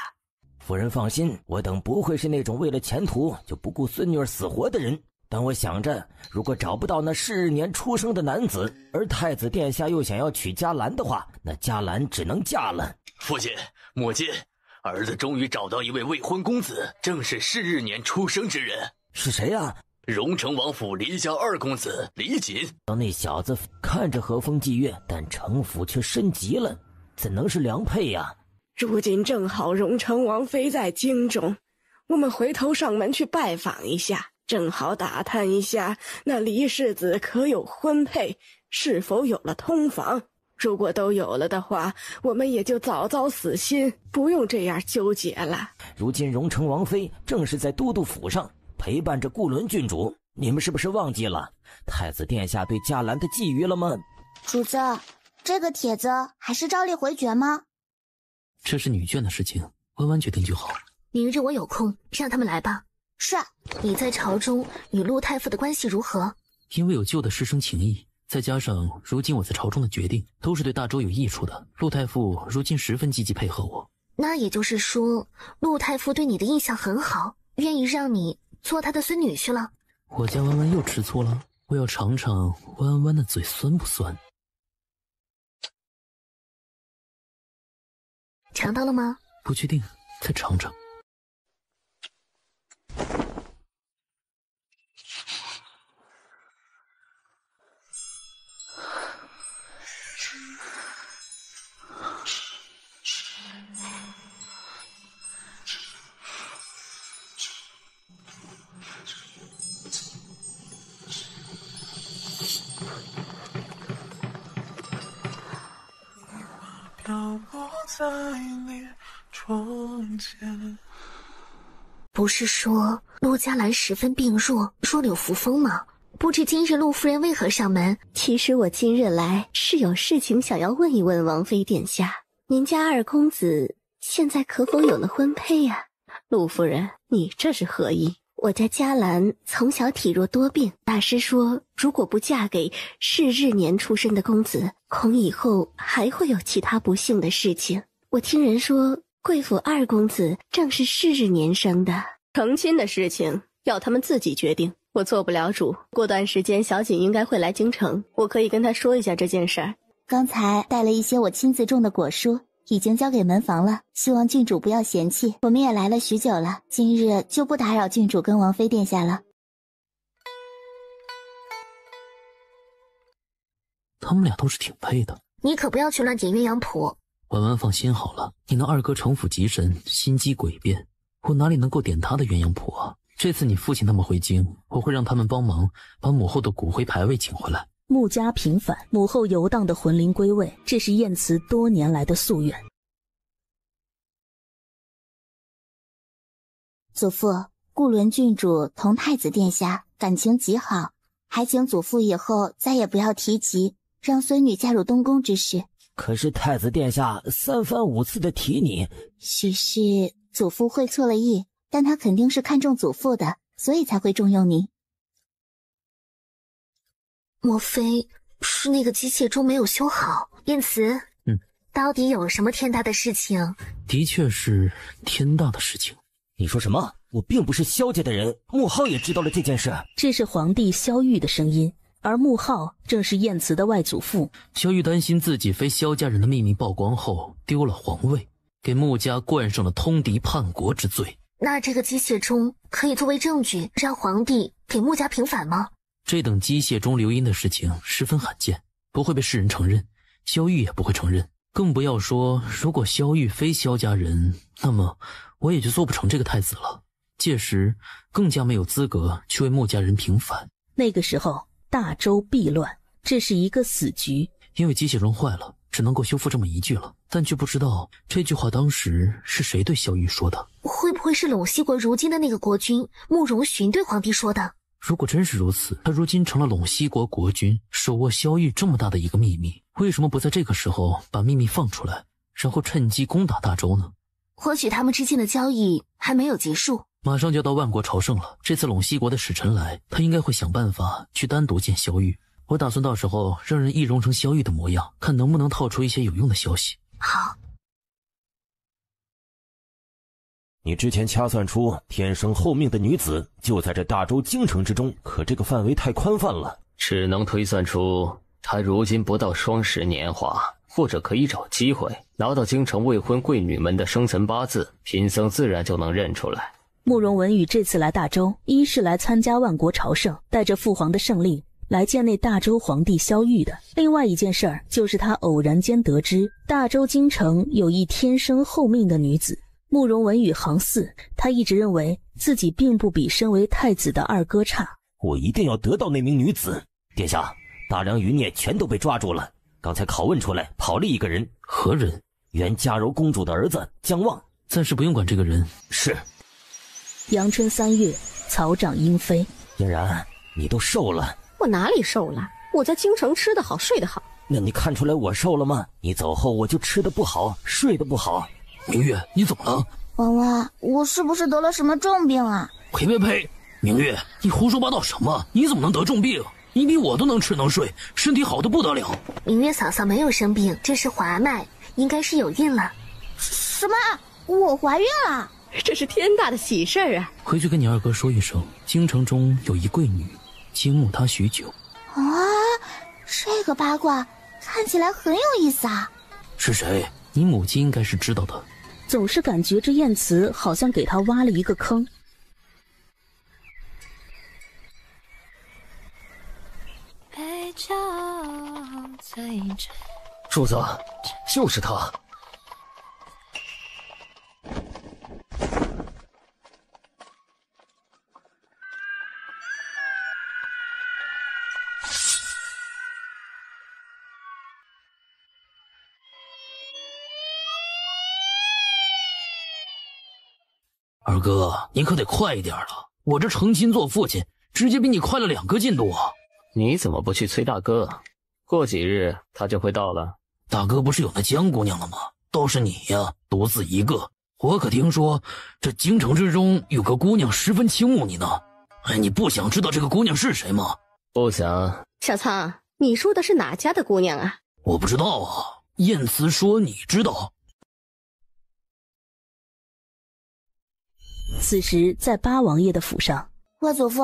夫人放心，我等不会是那种为了前途就不顾孙女儿死活的人。但我想着，如果找不到那是日年出生的男子，而太子殿下又想要娶嘉兰的话，那嘉兰只能嫁了。父亲、母亲，儿子终于找到一位未婚公子，正是是日年出生之人。是谁呀？荣城王府黎家二公子李锦。那小子看着和风霁月，但城府却深极了，怎能是良配呀？如今正好荣城王妃在京中，我们回头上门去拜访一下，正好打探一下那黎世子可有婚配，是否有了通房。如果都有了的话，我们也就早早死心，不用这样纠结了。如今荣城王妃正是在都督府上陪伴着顾伦郡主，你们是不是忘记了太子殿下对嘉兰的觊觎了吗？主子，这个帖子还是照例回绝吗？这是女眷的事情，婉婉决定就好。明日我有空，让他们来吧。是。你在朝中与陆太傅的关系如何？因为有旧的师生情谊，再加上如今我在朝中的决定都是对大周有益处的，陆太傅如今十分积极配合我。那也就是说，陆太傅对你的印象很好，愿意让你做他的孙女婿了。我家婉婉又吃醋了，我要尝尝婉婉的嘴酸不酸。尝到了吗？不确定，再尝尝。漂泊在你窗前。不是说陆嘉兰十分病弱，若有扶风吗？不知今日陆夫人为何上门？其实我今日来是有事情想要问一问王妃殿下，您家二公子现在可否有了婚配呀？陆夫人，你这是何意？我家嘉兰从小体弱多病，大师说如果不嫁给是日年出生的公子，恐以后还会有其他不幸的事情。我听人说贵府二公子正是是日年生的，成亲的事情要他们自己决定，我做不了主。过段时间小锦应该会来京城，我可以跟他说一下这件事儿。刚才带了一些我亲自种的果蔬，已经交给门房了，希望郡主不要嫌弃。我们也来了许久了，今日就不打扰郡主跟王妃殿下了。他们俩都是挺配的。你可不要去乱点鸳鸯谱。婉婉放心好了，你那二哥城府极深，心机诡辩，我哪里能够点他的鸳鸯谱啊？这次你父亲他们回京，我会让他们帮忙把母后的骨灰牌位请回来。穆家平反，母后游荡的魂灵归位，这是燕慈多年来的夙愿。祖父，顾伦郡主同太子殿下感情极好，还请祖父以后再也不要提及让孙女嫁入东宫之事。可是太子殿下三番五次的提你，许是祖父会错了意，但他肯定是看中祖父的，所以才会重用您。莫非是那个机械钟没有修好。燕慈，到底有什么天大的事情？的确是天大的事情。你说什么？我并不是萧家的人，穆浩也知道了这件事。这是皇帝萧玉的声音，而穆浩正是燕慈的外祖父。萧玉担心自己非萧家人的秘密曝光后丢了皇位，给穆家冠上了通敌叛国之罪。那这个机械钟可以作为证据，让皇帝给穆家平反吗？这等机械钟留音的事情十分罕见，不会被世人承认，萧玉也不会承认。更不要说，如果萧玉非萧家人，那么我也就做不成这个太子了。届时更加没有资格去为穆家人平反。那个时候大周必乱，这是一个死局。因为机械钟坏了，只能够修复这么一句了，但却不知道这句话当时是谁对萧玉说的。会不会是陇西国如今的那个国君慕容询对皇帝说的？如果真是如此，他如今成了陇西国国君，手握萧玉这么大的一个秘密，为什么不在这个时候把秘密放出来，然后趁机攻打大周呢？或许他们之间的交易还没有结束。马上就要到万国朝圣了，这次陇西国的使臣来，他应该会想办法去单独见萧玉。我打算到时候让人易容成萧玉的模样，看能不能套出一些有用的消息。好。你之前掐算出天生后命的女子就在这大周京城之中，可这个范围太宽泛了。只能推算出她如今不到双10年华，或者可以找机会拿到京城未婚贵女们的生辰八字，贫僧自然就能认出来。慕容文宇这次来大周，一是来参加万国朝圣，带着父皇的圣令来见那大周皇帝萧玉的。另外一件事儿就是他偶然间得知大周京城有一天生后命的女子。慕容文宇行四，他一直认为自己并不比身为太子的二哥差。我一定要得到那名女子。殿下，大梁余孽全都被抓住了，刚才拷问出来跑了一个人。何人？原嘉柔公主的儿子姜望。暂时不用管这个人。是。阳春3月，草长莺飞。嫣然，你都瘦了。我哪里瘦了？我在京城吃得好，睡得好。那你看出来我瘦了吗？你走后我就吃得不好，睡得不好。明月，你怎么了？婉婉，我是不是得了什么重病啊？呸！明月，你胡说八道什么？你怎么能得重病？你比我都能吃能睡，身体好得不得了。明月嫂嫂没有生病，这是滑脉，应该是有孕了。什么？我怀孕了？这是天大的喜事儿啊！回去跟你二哥说一声，京城中有一贵女，倾慕他许久。啊，这个八卦看起来很有意思啊。是谁？你母亲应该是知道的。总是感觉这燕慈好像给他挖了一个坑。主子，就是他。二哥，你可得快一点了，我这成亲做父亲，直接比你快了2个进度啊！你怎么不去催大哥？过几日他就会到了。大哥不是有那江姑娘了吗？倒是你呀，独自一个。我可听说这京城之中有个姑娘十分倾慕你呢。哎，你不想知道这个姑娘是谁吗？不想。小苍，你说的是哪家的姑娘啊？我不知道啊，燕慈说你知道。此时在八王爷的府上，外祖父，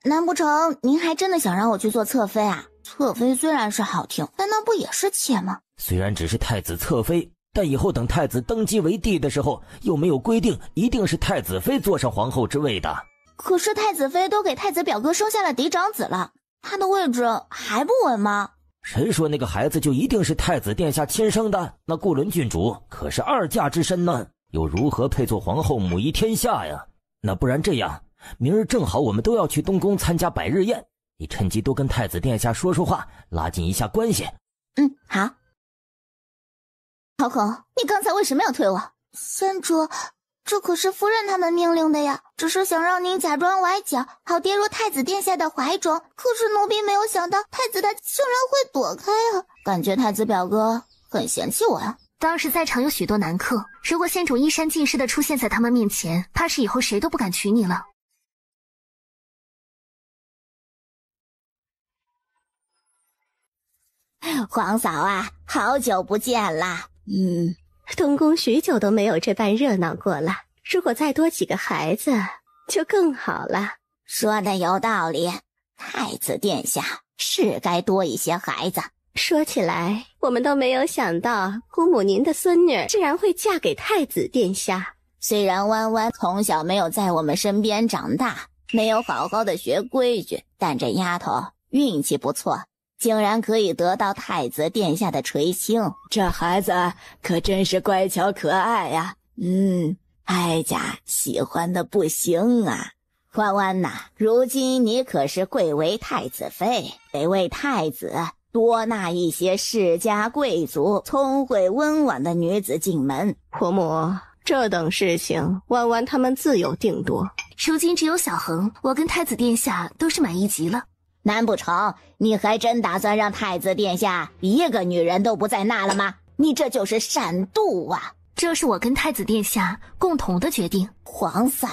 难不成您还真的想让我去做侧妃啊？侧妃虽然是好听，但那不也是妾吗？虽然只是太子侧妃，但以后等太子登基为帝的时候，又没有规定一定是太子妃坐上皇后之位的。可是太子妃都给太子表哥生下了嫡长子了，他的位置还不稳吗？谁说那个孩子就一定是太子殿下亲生的？那顾伦郡主可是2嫁之身呢，又如何配做皇后母仪天下呀？那不然这样，明日正好我们都要去东宫参加百日宴，你趁机多跟太子殿下说说话，拉近一下关系。好。好口，你刚才为什么要推我？先主，这可是夫人他们命令的呀，只是想让您假装崴脚，好跌入太子殿下的怀中。可是奴婢没有想到太子他竟然会躲开啊，感觉太子表哥很嫌弃我呀。当时在场有许多男客，如果县主衣衫尽失的出现在他们面前，怕是以后谁都不敢娶你了。皇嫂啊，好久不见啦。东宫许久都没有这般热闹过了，如果再多几个孩子就更好了。说的有道理，太子殿下是该多一些孩子。说起来，我们都没有想到姑母您的孙女竟然会嫁给太子殿下。虽然弯弯从小没有在我们身边长大，没有好好的学规矩，但这丫头运气不错，竟然可以得到太子殿下的垂青。这孩子可真是乖巧可爱呀。哀家喜欢的不行啊。弯弯呐，如今你可是贵为太子妃，得为太子多纳一些世家贵族、聪慧温婉的女子进门。婆母，这等事情弯弯他们自有定夺。如今只有小恒，我跟太子殿下都是满意极了。难不成你还真打算让太子殿下一个女人都不再纳了吗？你这就是擅妒啊！这是我跟太子殿下共同的决定。皇嫂，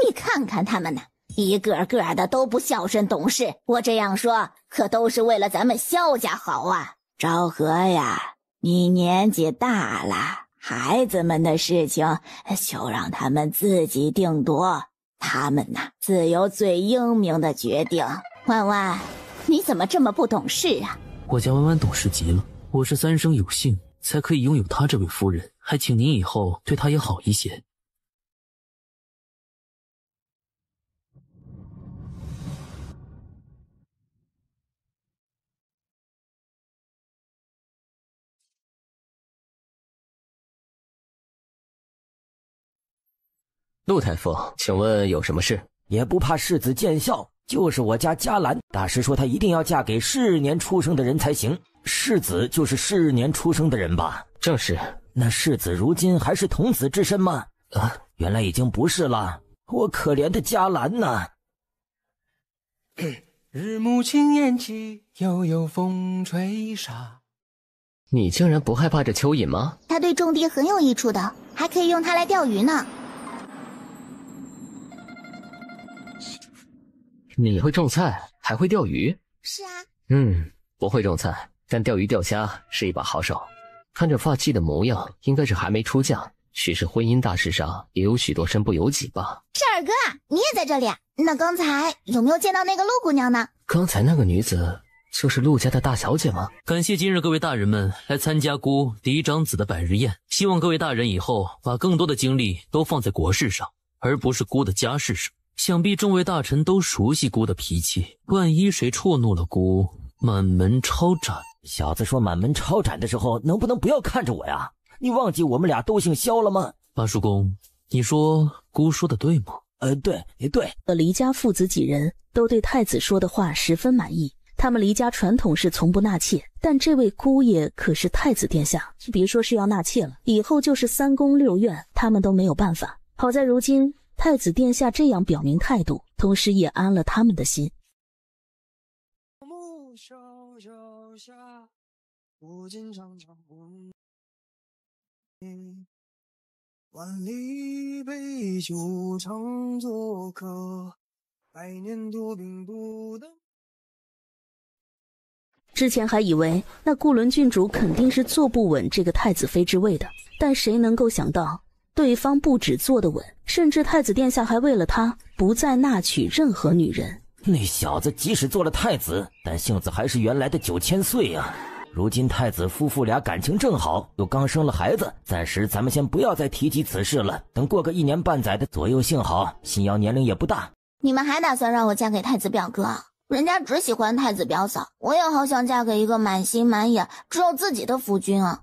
你看看他们呢，一个个的都不孝顺懂事。我这样说可都是为了咱们萧家好啊。昭和呀，你年纪大了，孩子们的事情就让他们自己定夺，他们呐自有最英明的决定。弯弯，你怎么这么不懂事啊？我家弯弯懂事极了，我是三生有幸才可以拥有她这位夫人，还请您以后对她也好一些。陆太傅，请问有什么事？也不怕世子见笑，就是我家嘉兰大师说她一定要嫁给是年出生的人才行。世子就是是年出生的人吧？正是。那世子如今还是童子之身吗？原来已经不是了。我可怜的嘉兰呐！日暮青烟起，悠悠风吹沙。你竟然不害怕这蚯蚓吗？它对种地很有益处的，还可以用它来钓鱼呢。你会种菜，还会钓鱼？是啊。不会种菜，但钓鱼钓虾是一把好手。看这发髻的模样，应该是还没出嫁，许是婚姻大事上也有许多身不由己吧。是二哥，你也在这里？那刚才有没有见到那个陆姑娘呢？刚才那个女子就是陆家的大小姐吗？感谢今日各位大人们来参加姑嫡长子的百日宴，希望各位大人以后把更多的精力都放在国事上，而不是姑的家事上。想必众位大臣都熟悉姑的脾气，万一谁触怒了姑，满门抄斩。小子说满门抄斩的时候，能不能不要看着我呀？你忘记我们俩都姓萧了吗？八叔公，你说姑说的对吗？对。黎家父子几人都对太子说的话十分满意。他们黎家传统是从不纳妾，但这位姑爷可是太子殿下，别说是要纳妾了，以后就是三宫六院，他们都没有办法。好在如今太子殿下这样表明态度，同时也安了他们的心。万里杯酒常作客，百年多病不得。之前还以为那顾伦郡主肯定是坐不稳这个太子妃之位的，但谁能够想到对方不止坐得稳，甚至太子殿下还为了他不再纳娶任何女人。那小子即使做了太子，但性子还是原来的9000岁啊。如今太子夫妇俩感情正好，又刚生了孩子，暂时咱们先不要再提及此事了，等过个1年半载的左右幸好，新瑶年龄也不大。你们还打算让我嫁给太子表哥？人家只喜欢太子表嫂，我也好想嫁给一个满心满眼只有自己的夫君啊。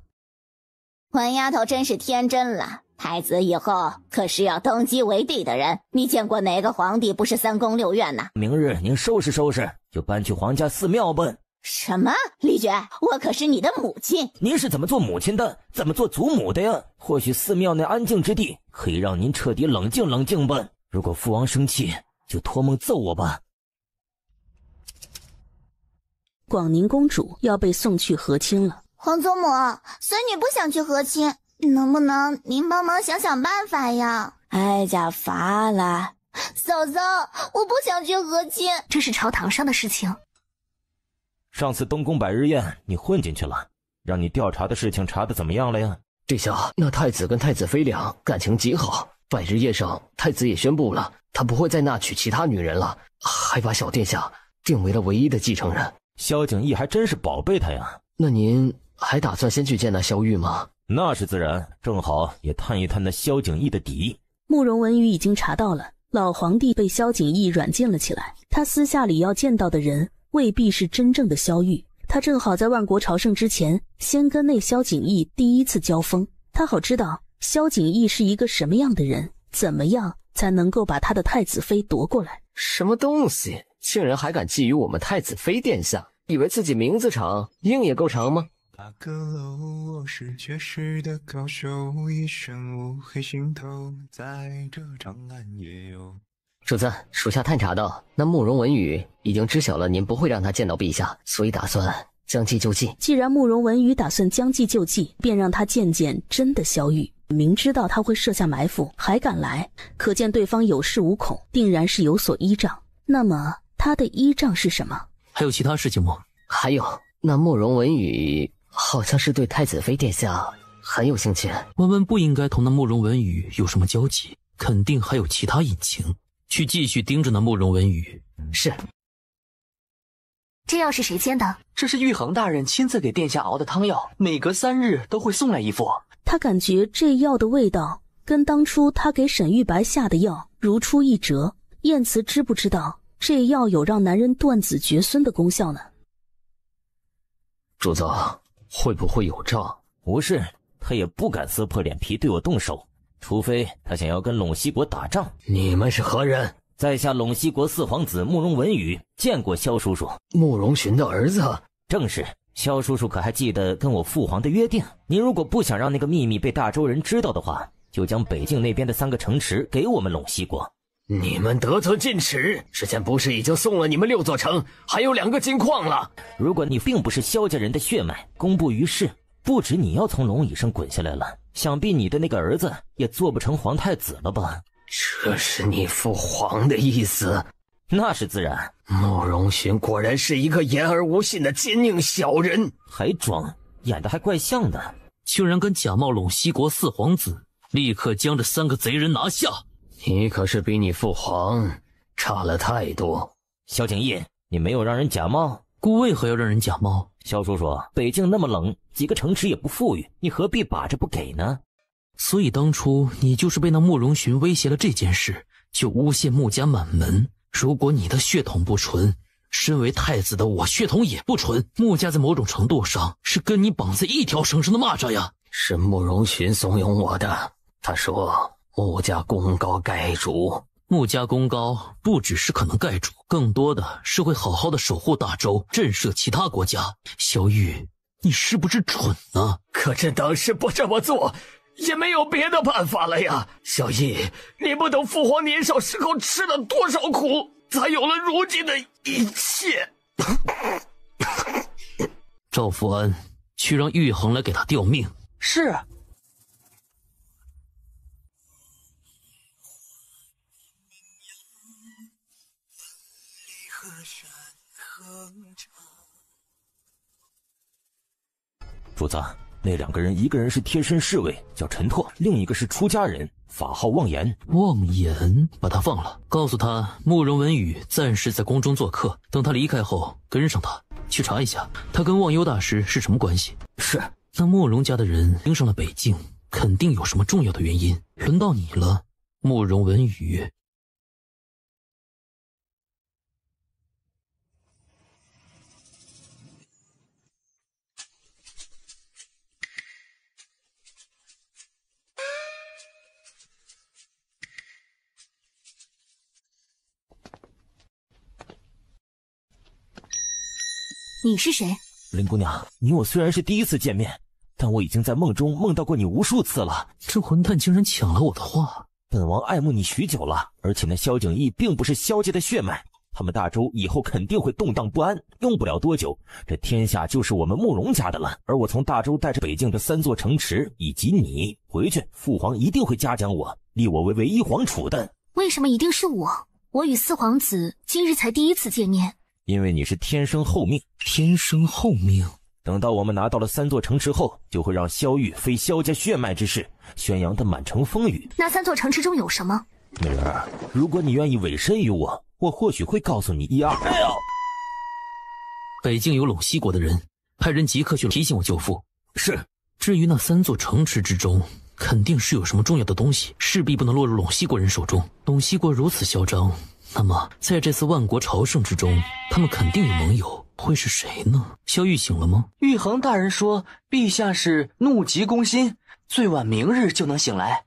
混丫头真是天真了，太子以后可是要登基为帝的人，你见过哪个皇帝不是三宫六院呢？明日您收拾收拾，就搬去皇家寺庙吧。什么？李觉，我可是你的母亲。您是怎么做母亲的，怎么做祖母的呀？或许寺庙那安静之地可以让您彻底冷静冷静吧。如果父王生气，就托梦揍我吧。广宁公主要被送去和亲了。皇祖母，孙女不想去和亲，能不能您帮忙想想办法呀？哀家乏了。嫂嫂，我不想去和亲，这是朝堂上的事情。上次东宫百日宴你混进去了，让你调查的事情查得怎么样了呀？陛下，那太子跟太子妃俩感情极好，百日宴上太子也宣布了，他不会再纳娶其他女人了，还把小殿下定为了唯一的继承人。萧景逸还真是宝贝他呀。那您还打算先去见那萧玉吗？那是自然，正好也探一探那萧景逸的底。慕容文宇已经查到了，老皇帝被萧景逸软禁了起来，他私下里要见到的人未必是真正的萧玉，他正好在万国朝圣之前先跟那萧景逸第一次交锋，他好知道萧景逸是一个什么样的人，怎么样才能够把他的太子妃夺过来。什么东西，竟然还敢觊觎我们太子妃殿下，以为自己名字长，命也够长吗？八阁楼，我是绝世的高手，一身乌黑心头，在这长安也有。主子，属下探查到，那慕容文宇已经知晓了您不会让他见到陛下，所以打算将计就计。既然慕容文宇打算将计就计，便让他见见真的萧玉。明知道他会设下埋伏，还敢来，可见对方有恃无恐，定然是有所依仗。那么他的依仗是什么？还有其他事情吗？还有，那慕容文宇好像是对太子妃殿下很有兴趣。文文不应该同那慕容文宇有什么交集，肯定还有其他隐情。去继续盯着那慕容文宇。是。这药是谁煎的？这是玉衡大人亲自给殿下熬的汤药，每隔3日都会送来一副。他感觉这药的味道跟当初他给沈玉白下的药如出一辙。燕慈知不知道这药有让男人断子绝孙的功效呢？主子，会不会有诈？不是，他也不敢撕破脸皮对我动手，除非他想要跟陇西国打仗。你们是何人？在下陇西国四皇子慕容文宇，见过萧叔叔。慕容寻的儿子？正是。萧叔叔可还记得跟我父皇的约定？您如果不想让那个秘密被大周人知道的话，就将北境那边的3个城池给我们陇西国。你们得寸进尺，之前不是已经送了你们6座城，还有2个金矿了？如果你并不是萧家人的血脉，公布于世，不止你要从龙椅上滚下来了，想必你的那个儿子也做不成皇太子了吧？这是你父皇的意思？那是自然。慕容寻果然是一个言而无信的奸佞小人，还装，演得还怪像的。居然敢假冒陇西国4皇子，立刻将这3个贼人拿下。你可是比你父皇差了太多。萧景逸，你没有让人假冒，故为何要让人假冒？萧叔叔，北境那么冷，几个城池也不富裕，你何必把着不给呢？所以当初你就是被那慕容寻威胁了这件事，就诬陷穆家满门。如果你的血统不纯，身为太子的我血统也不纯，穆家在某种程度上是跟你绑在一条绳上的蚂蚱呀。是慕容寻怂恿我的，他说穆家功高盖主。穆家功高不只是可能盖主，更多的是会好好的守护大周，震慑其他国家。萧玉，你是不是蠢呢？可这当时不这么做也没有别的办法了呀。萧逸，你不懂父皇年少时候吃了多少苦，才有了如今的一切。赵福安，去让玉衡来给他吊命。是。主子，那2个人，一个人是贴身侍卫，叫陈拓，另一个是出家人，法号望言。望言，把他放了，告诉他慕容文宇暂时在宫中做客，等他离开后跟上他，去查一下他跟忘忧大师是什么关系。是。那慕容家的人盯上了北境，肯定有什么重要的原因。轮到你了，慕容文宇。你是谁？林姑娘，你我虽然是第一次见面，但我已经在梦中梦到过你无数次了。这混蛋竟然抢了我的话！本王爱慕你许久了，而且那萧景逸并不是萧家的血脉，他们大周以后肯定会动荡不安，用不了多久，这天下就是我们慕容家的了。而我从大周带着北境的3座城池以及你回去，父皇一定会嘉奖我，立我为唯一皇储的。为什么一定是我？我与4皇子今日才第一次见面。因为你是天生后命。天生后命。等到我们拿到了3座城池后，就会让萧玉非萧家血脉之事宣扬的满城风雨。那3座城池中有什么？女儿，如果你愿意委身于我，我或许会告诉你一二。哎呦！北境有陇西国的人，派人即刻去提醒我舅父。是。至于那3座城池之中，肯定是有什么重要的东西，势必不能落入陇西国人手中。陇西国如此嚣张，那么在这次万国朝圣之中，他们肯定有盟友，会是谁呢？萧玉醒了吗？玉衡大人说，陛下是怒急攻心，最晚明日就能醒来。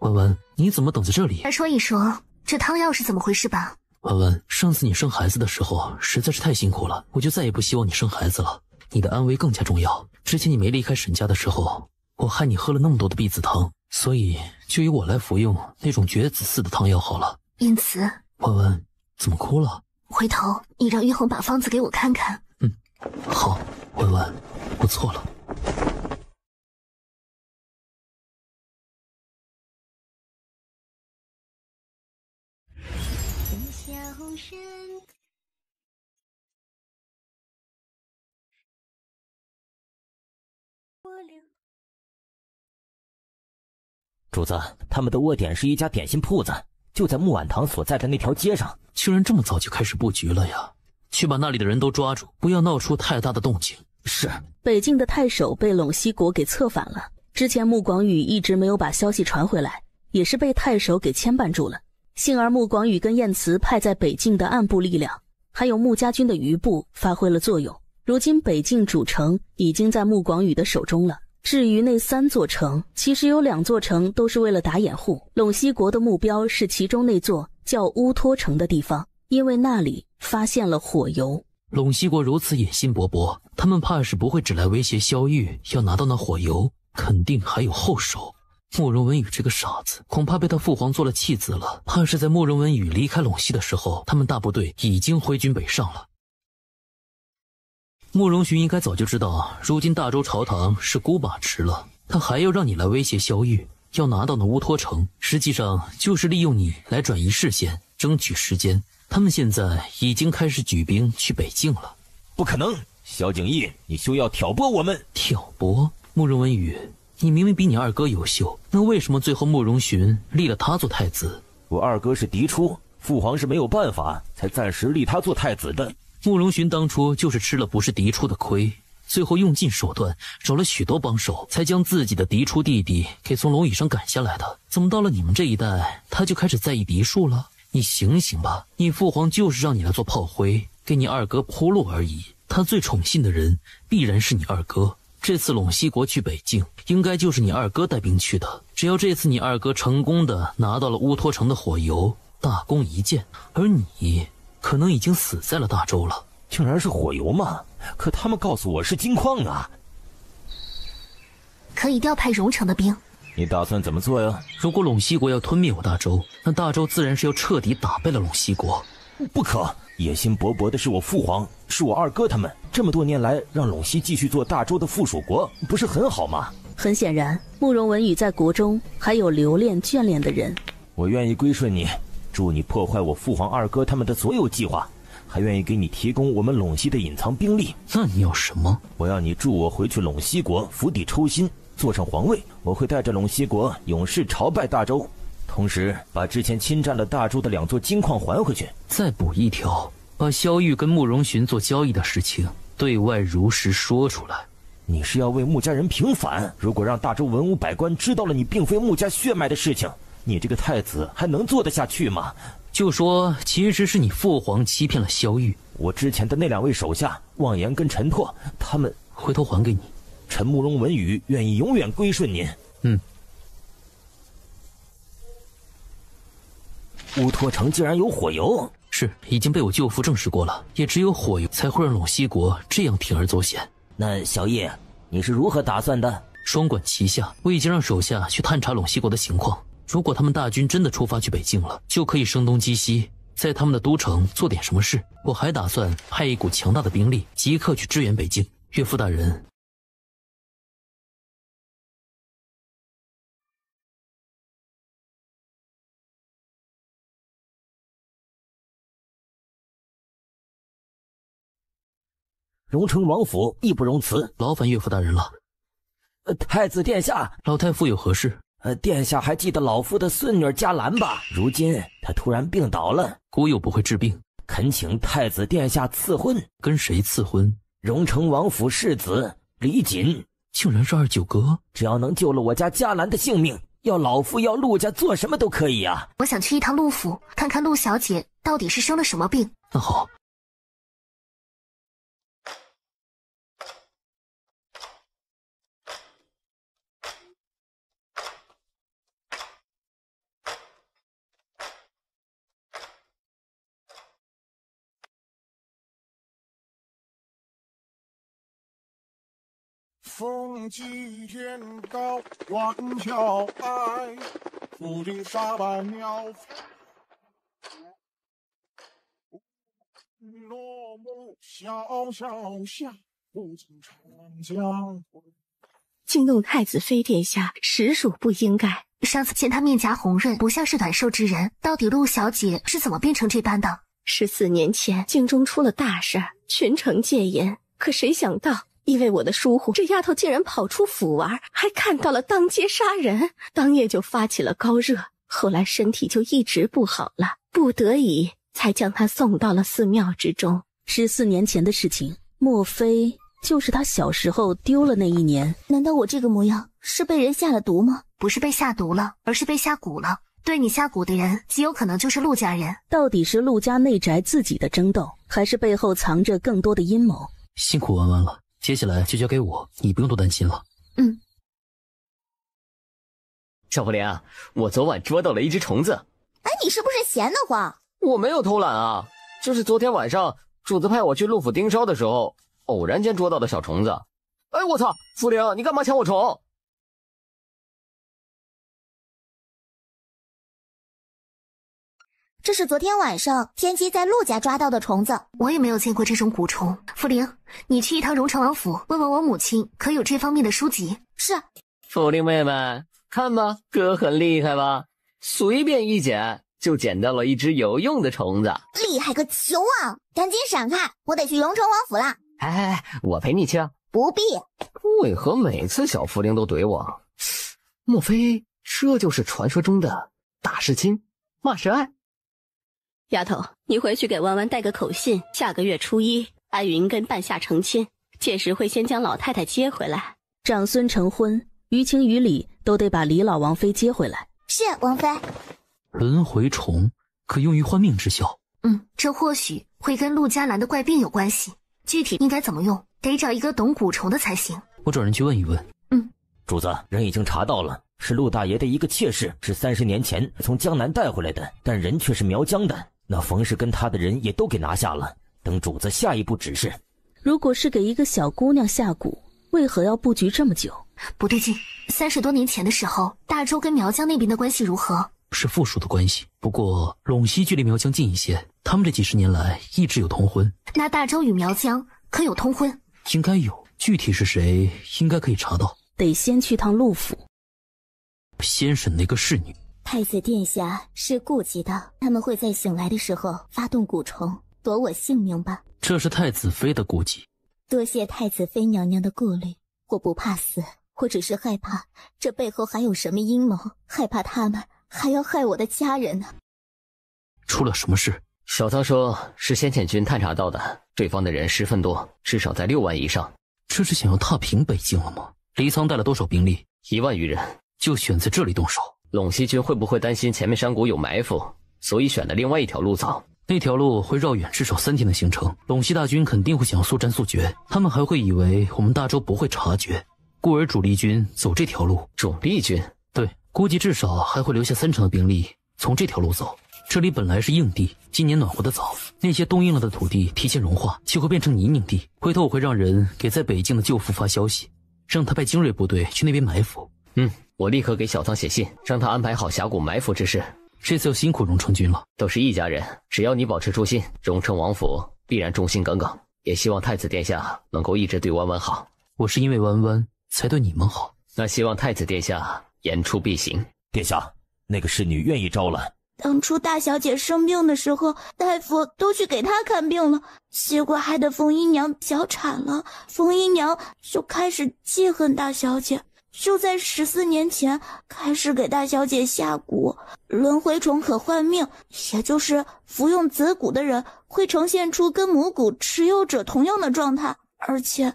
婉婉，你怎么等在这里？来说一说这汤药是怎么回事吧。婉婉，上次你生孩子的时候实在是太辛苦了，我就再也不希望你生孩子了。你的安危更加重要。之前你没离开沈家的时候，我害你喝了那么多的避子汤，所以就由我来服用那种绝子似的汤药好了。因此，婉婉，怎么哭了？回头你让玉衡把方子给我看看。好，婉婉，我错了。主子，他们的窝点是一家点心铺子，就在木婉堂所在的那条街上。居然这么早就开始布局了呀！去把那里的人都抓住，不要闹出太大的动静。是。北境的太守被陇西国给策反了，之前穆广宇一直没有把消息传回来，也是被太守给牵绊住了。幸而穆广宇跟燕慈派在北境的暗部力量，还有穆家军的余部发挥了作用。如今北境主城已经在穆广宇的手中了。至于那3座城，其实有2座城都是为了打掩护。陇西国的目标是其中那座叫乌托城的地方，因为那里发现了火油。陇西国如此野心勃勃，他们怕是不会只来威胁萧玉，要拿到那火油，肯定还有后手。慕容文宇这个傻子，恐怕被他父皇做了弃子了。怕是在慕容文宇离开陇西的时候，他们大部队已经挥军北上了。慕容寻应该早就知道，如今大周朝堂是孤把持了，他还要让你来威胁萧玉，要拿到那乌托城，实际上就是利用你来转移视线，争取时间。他们现在已经开始举兵去北境了。不可能，萧景义，你休要挑拨我们。挑拨？慕容文宇，你明明比你二哥优秀，那为什么最后慕容寻立了他做太子？我二哥是嫡出，父皇是没有办法才暂时立他做太子的。慕容寻当初就是吃了不是嫡出的亏，最后用尽手段找了许多帮手，才将自己的嫡出弟弟给从龙椅上赶下来的。怎么到了你们这一代，他就开始在意嫡庶了？你醒醒吧，你父皇就是让你来做炮灰，给你二哥铺路而已。他最宠信的人必然是你二哥。这次陇西国去北境，应该就是你二哥带兵去的。只要这次你二哥成功的拿到了乌托城的火油，大功一件，而你可能已经死在了大周了。竟然是火油吗？可他们告诉我是金矿啊。可以调派荣城的兵。你打算怎么做呀？如果陇西国要吞灭我大周，那大周自然是要彻底打败了陇西国。不可，野心勃勃的是我父皇，是我二哥他们。这么多年来，让陇西继续做大周的附属国，不是很好吗？很显然，慕容文宇在国中还有留恋眷恋的人。我愿意归顺你，助你破坏我父皇二哥他们的所有计划，还愿意给你提供我们陇西的隐藏兵力。那你要什么？我要你助我回去陇西国，釜底抽薪，坐上皇位。我会带着陇西国勇士朝拜大周，同时把之前侵占了大周的2座金矿还回去。再补一条，把萧玉跟慕容寻做交易的事情对外如实说出来。你是要为穆家人平反？如果让大周文武百官知道了你并非穆家血脉的事情，你这个太子还能做得下去吗？就说其实是你父皇欺骗了萧玉。我之前的那2位手下望言跟陈拓，他们回头还给你。陈慕容文宇愿意永远归顺您。乌托城竟然有火油？是，已经被我舅父证实过了，也只有火油才会让陇西国这样铤而走险。那小叶，你是如何打算的？双管齐下，我已经让手下去探查陇西国的情况。如果他们大军真的出发去北境了，就可以声东击西，在他们的都城做点什么事。我还打算派一股强大的兵力，即刻去支援北境。岳父大人，荣城王府义不容辞。劳烦岳父大人了。太子殿下，老太夫有何事？殿下还记得老夫的孙女嘉兰吧？如今她突然病倒了，姑又不会治病，恳请太子殿下赐婚。跟谁赐婚？荣城王府世子李锦。竟然是29哥！只要能救了我家嘉兰的性命，要老夫要陆家做什么都可以啊！我想去一趟陆府，看看陆小姐到底是生了什么病。那好。风急天高万条哀，浮云沙白鸟落幕萧萧下，不尽长江。惊动太子妃殿下，实属不应该。上次见她面颊红润，不像是短寿之人。到底陆小姐是怎么变成这般的？14年前，京中出了大事，全城戒严。可谁想到，因为我的疏忽，这丫头竟然跑出府玩，还看到了当街杀人，当夜就发起了高热，后来身体就一直不好了，不得已才将她送到了寺庙之中。14年前的事情，莫非就是他小时候丢了那一年？难道我这个模样是被人下了毒吗？不是被下毒了，而是被下蛊了。对你下蛊的人极有可能就是陆家人。到底是陆家内宅自己的争斗，还是背后藏着更多的阴谋？辛苦弯弯了，接下来就交给我，你不用多担心了。少福莲，我昨晚捉到了一只虫子。哎，你是不是闲得慌？我没有偷懒啊，就是昨天晚上主子派我去陆府盯梢的时候，偶然间捉到的小虫子。哎，我操，福莲，你干嘛抢我虫？这是昨天晚上天机在陆家抓到的虫子，我也没有见过这种蛊虫。福灵，你去一趟荣城王府，问问我母亲可有这方面的书籍。是。福灵妹妹，看吧，哥很厉害吧？随便一捡就捡到了一只有用的虫子，厉害个球啊！赶紧闪开，我得去荣城王府啦。哎，我陪你去啊。不必。为何每次小福灵都怼我？莫非这就是传说中的打是亲，骂是爱？丫头，你回去给弯弯带个口信，下个月初1，安云跟半夏成亲，届时会先将老太太接回来。长孙成婚，于情于理都得把李老王妃接回来。是，王妃。轮回虫可用于换命之效。这或许会跟陆嘉兰的怪病有关系，具体应该怎么用，得找一个懂蛊虫的才行。我找人去问一问。主子，人已经查到了，是陆大爷的一个妾室，是30年前从江南带回来的，但人却是苗疆的。那冯氏跟他的人也都给拿下了，等主子下一步指示。如果是给一个小姑娘下蛊，为何要布局这么久？不对劲，30多年前的时候，大周跟苗疆那边的关系如何？是附属的关系，不过陇西距离苗疆近一些，他们这几十年来一直有通婚。那大周与苗疆可有通婚？应该有，具体是谁应该可以查到。得先去趟陆府，先审那个侍女。太子殿下是顾及到他们会在醒来的时候发动蛊虫夺我性命吧？这是太子妃的顾忌。多谢太子妃娘娘的顾虑，我不怕死，我只是害怕这背后还有什么阴谋，害怕他们还要害我的家人呢。出了什么事？小仓说是先遣军探查到的，对方的人十分多，至少在6万以上。这是想要踏平北境了吗？黎仓带了多少兵力？1万余人，就选在这里动手。陇西军会不会担心前面山谷有埋伏，所以选了另外一条路走？那条路会绕远至少3天的行程，陇西大军肯定会想要速战速决，他们还会以为我们大周不会察觉，故而主力军走这条路。主力军？对，估计至少还会留下3成的兵力从这条路走。这里本来是硬地，今年暖和的早，那些冻硬了的土地提前融化，就会变成泥泞地。回头我会让人给在北境的舅父发消息，让他派精锐部队去那边埋伏。我立刻给小仓写信，让他安排好峡谷埋伏之事。这次要辛苦荣城君了，都是一家人，只要你保持初心，荣城王府必然忠心耿耿。也希望太子殿下能够一直对弯弯好。我是因为弯弯才对你们好，那希望太子殿下言出必行。殿下，那个侍女愿意招了，当初大小姐生病的时候，大夫都去给她看病了，结果害得冯姨娘小产了，冯姨娘就开始记恨大小姐，就在14年前开始给大小姐下蛊。轮回虫可换命，也就是服用子蛊的人会呈现出跟母蛊持有者同样的状态，而且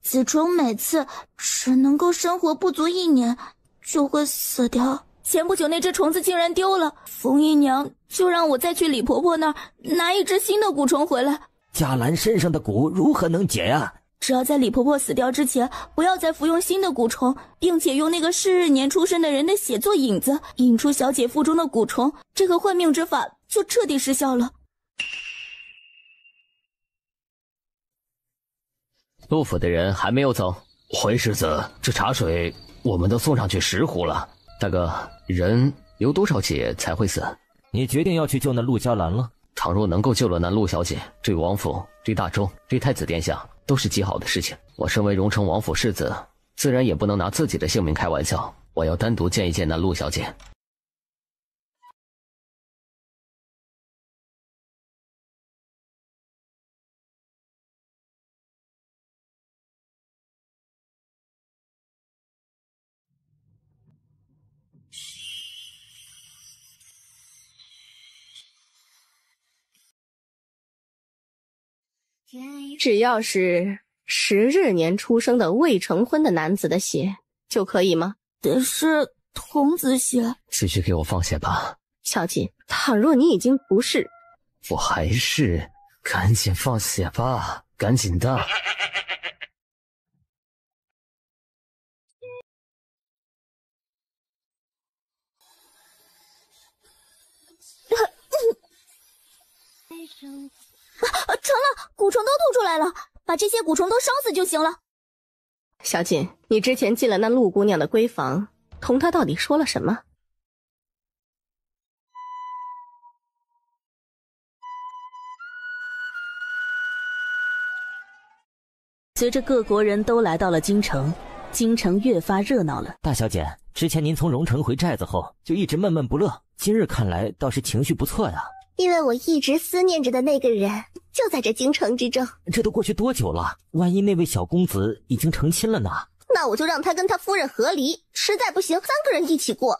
子虫每次只能够生活不足1年就会死掉。前不久那只虫子竟然丢了，冯姨娘就让我再去李婆婆那儿拿一只新的蛊虫回来。嘉兰身上的蛊如何能解呀？只要在李婆婆死掉之前不要再服用新的蛊虫，并且用那个是日年出生的人的血做引子，引出小姐腹中的蛊虫，这个换命之法就彻底失效了。陆府的人还没有走。回世子，这茶水我们都送上去10壶了。大哥，人有多少劫才会死？你决定要去救那陆嘉兰了？倘若能够救了那陆小姐，对王府、对大周、对太子殿下都是极好的事情。我身为荣城王府世子，自然也不能拿自己的性命开玩笑。我要单独见一见那陆小姐。只要是12年出生的未成婚的男子的血就可以吗？得是童子血。继续给我放血吧。小姐，倘若你已经不是，我还是赶紧放血吧，赶紧的。成了，蛊虫都吐出来了，把这些蛊虫都烧死就行了。小锦，你之前进了那陆姑娘的闺房，同她到底说了什么？随着各国人都来到了京城，京城越发热闹了。大小姐，之前您从荣城回寨子后就一直闷闷不乐，今日看来倒是情绪不错呀。因为我一直思念着的那个人就在这京城之中。这都过去多久了？万一那位小公子已经成亲了呢？那我就让他跟他夫人和离，实在不行3个人一起过。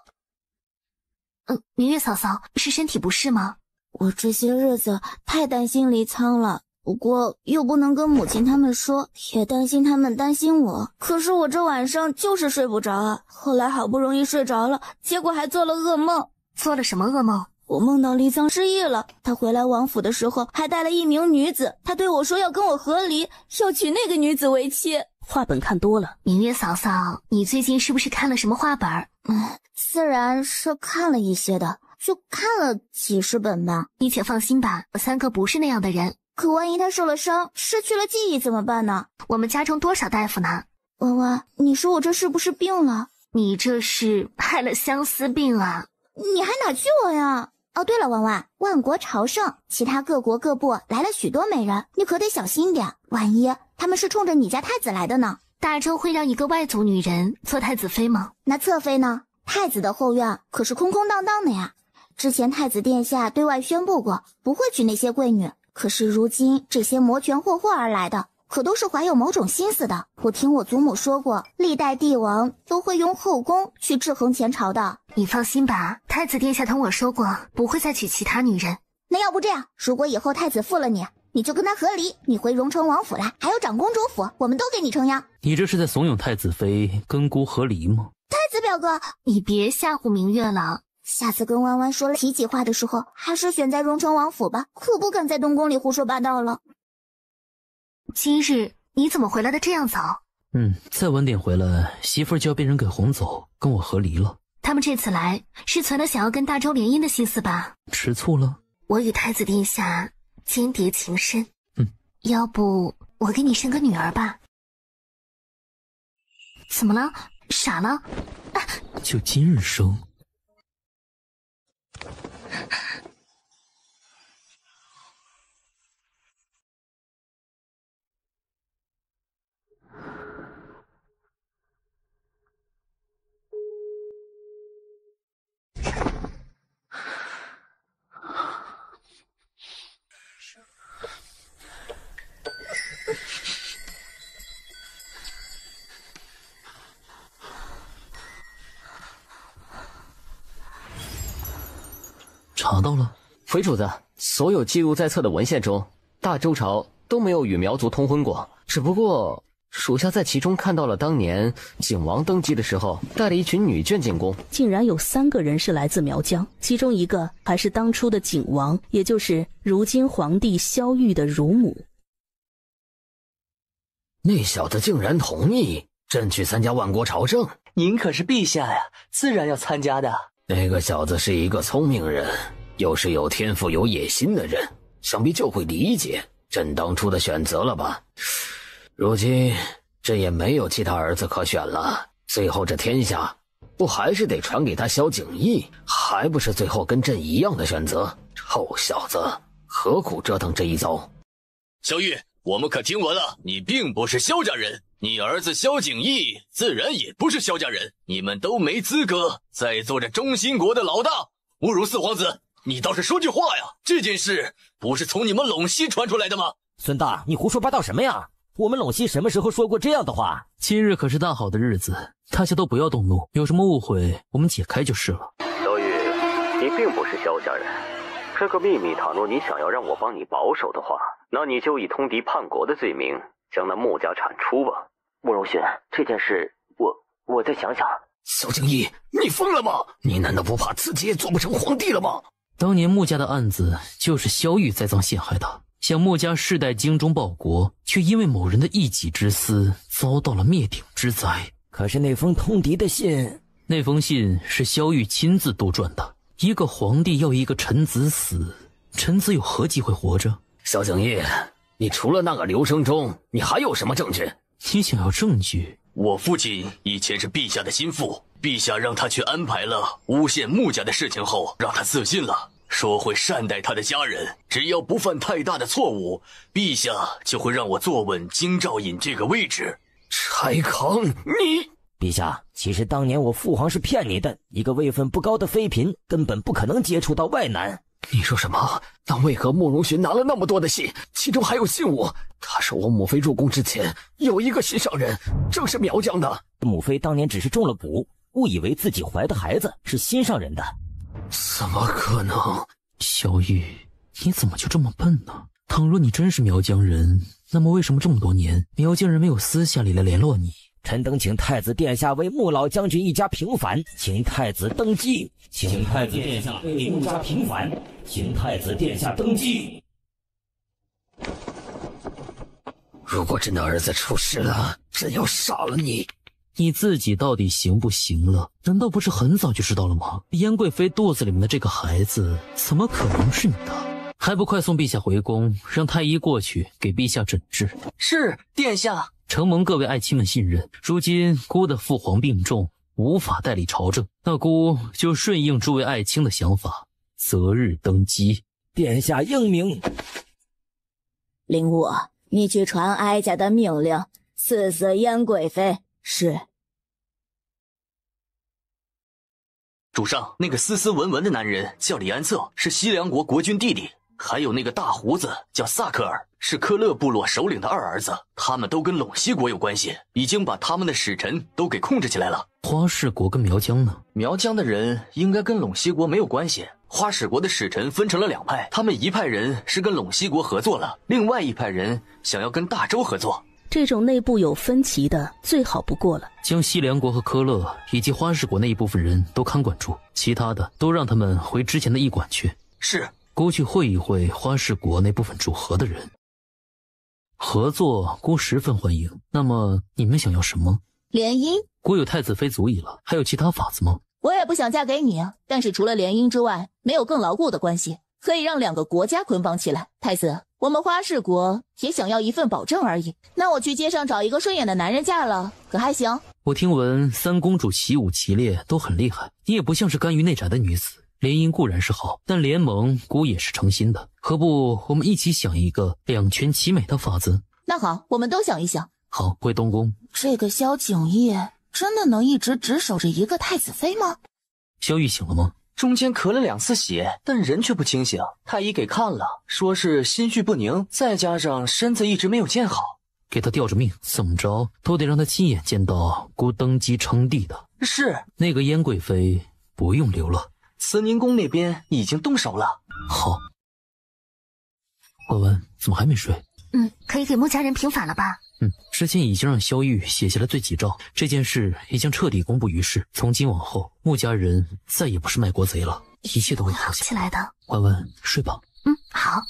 明月嫂嫂，是身体不适吗？我这些日子太担心黎苍了，不过又不能跟母亲他们说，也担心他们担心我。可是我这晚上就是睡不着啊，后来好不容易睡着了，结果还做了噩梦。做了什么噩梦？我梦到黎苍失忆了，他回来王府的时候还带了一名女子，他对我说要跟我和离，要娶那个女子为妻。画本看多了。明月嫂嫂，你最近是不是看了什么画本？自然是看了一些的，就看了几十本吧。你且放心吧，我3哥不是那样的人。可万一他受了伤，失去了记忆怎么办呢？我们家中多少大夫呢？婉婉，你说我这是不是病了？你这是害了相思病啊！你还哪去我呀？哦，对了，婉婉，万国朝圣，其他各国各部来了许多美人，你可得小心点，万一他们是冲着你家太子来的呢？大周会让一个外族女人做太子妃吗？那侧妃呢？太子的后院可是空空荡荡的呀。之前太子殿下对外宣布过，不会娶那些贵女，可是如今这些摩拳霍霍而来的，可都是怀有某种心思的。我听我祖母说过，历代帝王都会用后宫去制衡前朝的。你放心吧，太子殿下同我说过，不会再娶其他女人。那要不这样，如果以后太子负了你，你就跟他和离，你回荣城王府来，还有长公主府，我们都给你撑腰。你这是在怂恿太子妃跟姑和离吗？太子表哥，你别吓唬明月了。下次跟弯弯说了提起话的时候，还是选在荣城王府吧，可不敢在东宫里胡说八道了。今日你怎么回来的这样早？再晚点回来，媳妇儿就要被人给哄走，跟我和离了。他们这次来是存了想要跟大周联姻的心思吧？吃醋了？我与太子殿下间谍情深，要不我给你生个女儿吧？怎么了？傻了？就今日生。拿到了？回主子，所有记录在册的文献中，大周朝都没有与苗族通婚过，只不过属下在其中看到了当年景王登基的时候带了一群女眷进宫，竟然有3个人是来自苗疆，其中一个还是当初的景王，也就是如今皇帝萧玉的乳母。那小子竟然同意朕去参加万国朝政，您可是陛下呀，自然要参加的。那个小子是一个聪明人，又是有天赋有野心的人，想必就会理解朕当初的选择了吧。如今朕也没有其他儿子可选了，最后这天下不还是得传给他萧景义，还不是最后跟朕一样的选择？臭小子，何苦折腾这一遭？萧玉，我们可听闻了，你并不是萧家人，你儿子萧景义自然也不是萧家人，你们都没资格再做这中兴国的老大，侮辱四皇子。你倒是说句话呀！这件事不是从你们陇西传出来的吗？孙大，你胡说八道什么呀？我们陇西什么时候说过这样的话？今日可是大好的日子，大家都不要动怒，有什么误会我们解开就是了。萧玉，你并不是萧家人，这个秘密倘若你想要让我帮你保守的话，那你就以通敌叛国的罪名将那穆家铲除吧。慕容勋，这件事我再想想。萧景义，你疯了吗？你难道不怕自己也做不成皇帝了吗？当年穆家的案子就是萧玉栽赃陷害的，想穆家世代精忠报国，却因为某人的一己之私遭到了灭顶之灾。可是那封通敌的信，那封信是萧玉亲自杜撰的。一个皇帝要一个臣子死，臣子有何机会活着？萧景义，你除了那个刘生忠，你还有什么证据？你想要证据？我父亲以前是陛下的心腹，陛下让他去安排了诬陷穆家的事情后，让他自尽了，说会善待他的家人，只要不犯太大的错误，陛下就会让我坐稳京兆尹这个位置。柴康，你……陛下，其实当年我父皇是骗你的，一个位分不高的妃嫔根本不可能接触到外男。你说什么？那为何慕容勋拿了那么多的信，其中还有信我？他说我母妃入宫之前有一个心上人，正是苗疆的。母妃当年只是中了蛊，误以为自己怀的孩子是心上人的。怎么可能？萧玉，你怎么就这么笨呢？倘若你真是苗疆人，那么为什么这么多年苗疆人没有私下里来联络你？臣等请太子殿下为穆老将军一家平反，请太子登基，请太子殿下为穆家平反，请太子殿下登基。如果朕的儿子出事了，朕要杀了你！你自己到底行不行了？难道不是很早就知道了吗？燕贵妃肚子里面的这个孩子，怎么可能是你的？还不快送陛下回宫，让太医过去给陛下诊治。是，殿下。承蒙各位爱卿们信任，如今孤的父皇病重，无法代理朝政，那孤就顺应诸位爱卿的想法，择日登基。殿下英明。林武，你去传哀家的命令，赐死燕贵妃。是。主上，那个斯斯文文的男人叫李安策，是西凉国国君弟弟。还有那个大胡子叫萨克尔，是科勒部落首领的二儿子，他们都跟陇西国有关系，已经把他们的使臣都给控制起来了。花氏国跟苗疆呢？苗疆的人应该跟陇西国没有关系。花氏国的使臣分成了2派，他们一派人是跟陇西国合作了，另外一派人想要跟大周合作。这种内部有分歧的最好不过了，将西凉国和科勒以及花氏国那一部分人都看管住，其他的都让他们回之前的驿馆去。是。姑去会一会花氏国那部分主和的人，合作姑十分欢迎。那么你们想要什么？联姻。姑有太子妃足矣了，还有其他法子吗？我也不想嫁给你，但是除了联姻之外，没有更牢固的关系，可以让2个国家捆绑起来。太子，我们花氏国也想要一份保证而已。那我去街上找一个顺眼的男人嫁了，可还行？我听闻3公主习武骑猎都很厉害，你也不像是甘于内宅的女子。联姻固然是好，但联盟姑也是诚心的，何不我们一起想一个2全其美的法子？那好，我们都想一想。好，回东宫。这个萧景义真的能一直只守着一个太子妃吗？萧玉醒了吗？中间咳了2次血，但人却不清醒。太医给看了，说是心绪不宁，再加上身子一直没有见好。给他吊着命，怎么着都得让他亲眼见到姑登基称帝的。是。那个燕贵妃不用留了。慈宁宫那边已经动手了。好。文文怎么还没睡？可以给穆家人平反了吧？之前已经让萧玉写下了罪己诏，这件事已经彻底公布于世。从今往后，穆家人再也不是卖国贼了，一切都会好起来的。文文，睡吧。好。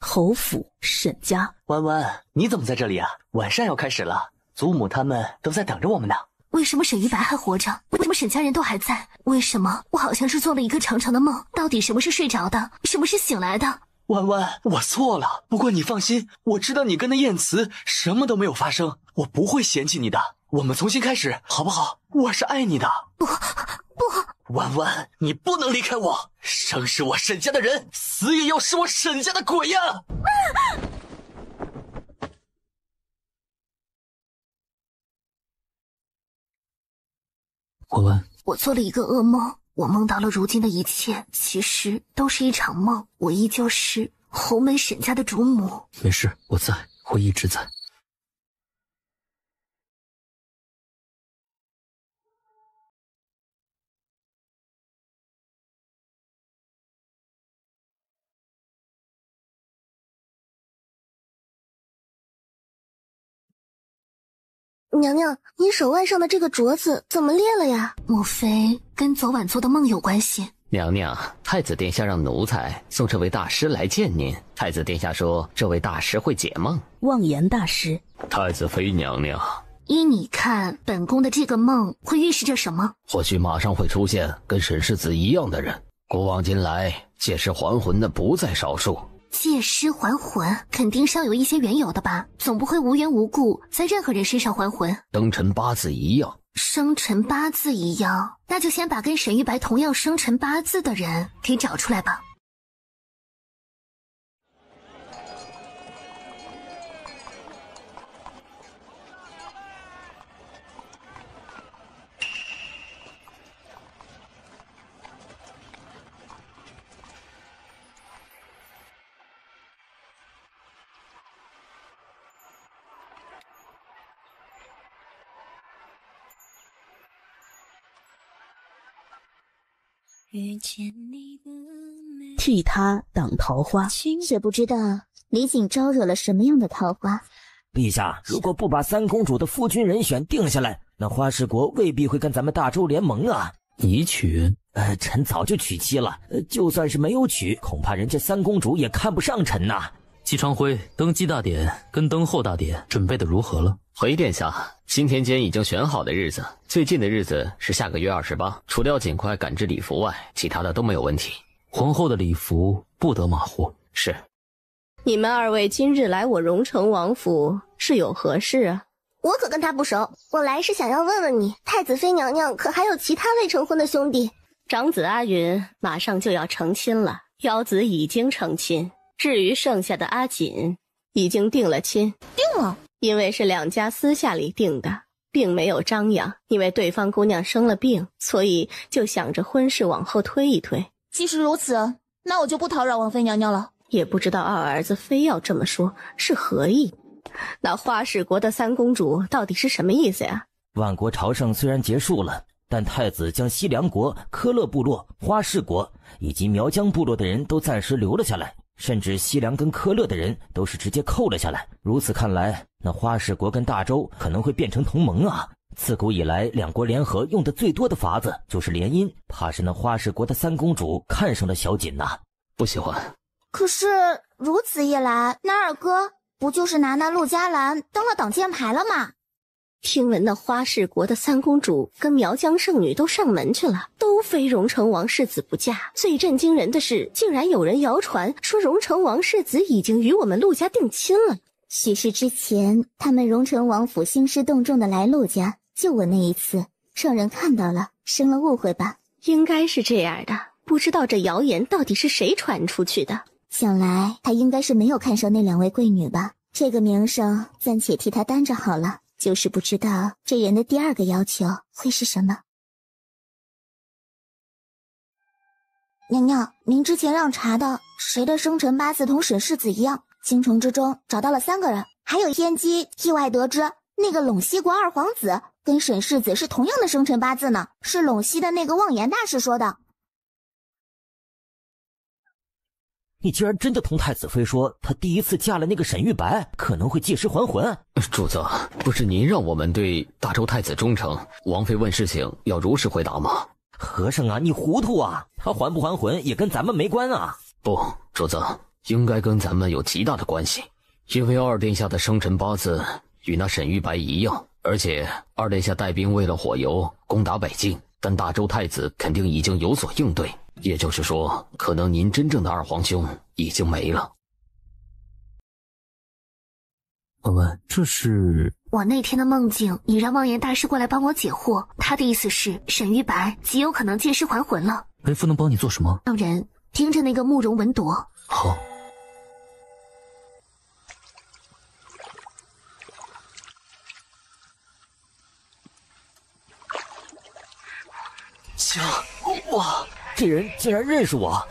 侯府沈家。婉婉，你怎么在这里啊？晚上要开始了，祖母他们都在等着我们呢。为什么沈玉白还活着？为什么沈家人都还在？为什么我好像是做了一个长长的梦？到底什么是睡着的，什么是醒来的？婉婉，我错了。不过你放心，我知道你跟那燕慈什么都没有发生，我不会嫌弃你的。我们重新开始，好不好？我是爱你的。不，婉婉，你不能离开我。生是我沈家的人，死也要是我沈家的鬼呀！文文，我做了一个噩梦，我梦到了如今的一切，其实都是一场梦。我依旧是侯门沈家的主母。没事，我在，我一直在。娘娘，你手腕上的这个镯子怎么裂了呀？莫非跟昨晚做的梦有关系？娘娘，太子殿下让奴才送这位大师来见您。太子殿下说，这位大师会解梦。妄言大师。太子妃娘娘，依你看，本宫的这个梦会预示着什么？或许马上会出现跟沈世子一样的人。古往今来，借尸还魂的不在少数。借尸还魂肯定是要有一些缘由的吧，总不会无缘无故在任何人身上还魂。生辰八字一样，生辰八字一样，那就先把跟沈玉白同样生辰八字的人给找出来吧。替他挡桃花，却不知道李锦招惹了什么样的桃花。陛下，如果不把三公主的夫君人选定下来，那花氏国未必会跟咱们大周联盟啊。你娶？臣早就娶妻了，就算是没有娶，恐怕人家三公主也看不上臣呐。姬昌辉，登基大典跟登后大典准备的如何了？回殿下，今天间已经选好的日子，最近的日子是下个月28，除掉尽快赶制礼服外，其他的都没有问题。皇后的礼服不得马虎。是。你们二位今日来我荣成王府是有何事啊？我可跟他不熟，我来是想要问问你，太子妃娘娘可还有其他未成婚的兄弟？长子阿云马上就要成亲了，幺子已经成亲，至于剩下的阿锦，已经定了亲。定了？因为是两家私下里定的，并没有张扬。因为对方姑娘生了病，所以就想着婚事往后推一推。既是如此，那我就不讨扰王妃娘娘了。也不知道二儿子非要这么说是何意。那花氏国的三公主到底是什么意思呀？万国朝圣虽然结束了，但太子将西凉国、科勒部落、花氏国以及苗疆部落的人都暂时留了下来，甚至西凉跟科勒的人都是直接扣了下来。如此看来，那花氏国跟大周可能会变成同盟啊。自古以来，两国联合用的最多的法子就是联姻，怕是那花氏国的三公主看上了小锦呐。不喜欢。可是如此一来，那二哥不就是拿那陆嘉兰当了挡箭牌了吗？听闻那花氏国的三公主跟苗疆圣女都上门去了，都非荣成王世子不嫁。最震惊人的是，竟然有人谣传说荣成王世子已经与我们陆家定亲了。许是之前他们荣成王府兴师动众的来陆家救我那一次，让人看到了，生了误会吧？应该是这样的，不知道这谣言到底是谁传出去的。想来他应该是没有看上那两位贵女吧，这个名声暂且替他担着好了。就是不知道这人的第二个要求会是什么。娘娘，您之前让查的谁的生辰八字同沈世子一样，京城之中找到了3个人，还有天机意外得知那个陇西国二皇子跟沈世子是同样的生辰八字呢，是陇西的那个望言大师说的。你竟然真的同太子妃说，她第一次嫁了那个沈玉白，可能会借尸还魂。主子，不是您让我们对大周太子忠诚，王妃问事情要如实回答吗？和尚啊，你糊涂啊！他还不还魂也跟咱们没关啊！不，主子，应该跟咱们有极大的关系，因为二殿下的生辰八字与那沈玉白一样，而且二殿下带兵为了火油攻打北境，但大周太子肯定已经有所应对。也就是说，可能您真正的二皇兄已经没了。文文，这是……我那天的梦境已让望言大师过来帮我解惑，他的意思是沈玉白极有可能借尸还魂了。为父能帮你做什么？让人盯着那个慕容文铎。好。行，哇！这人竟然认识我！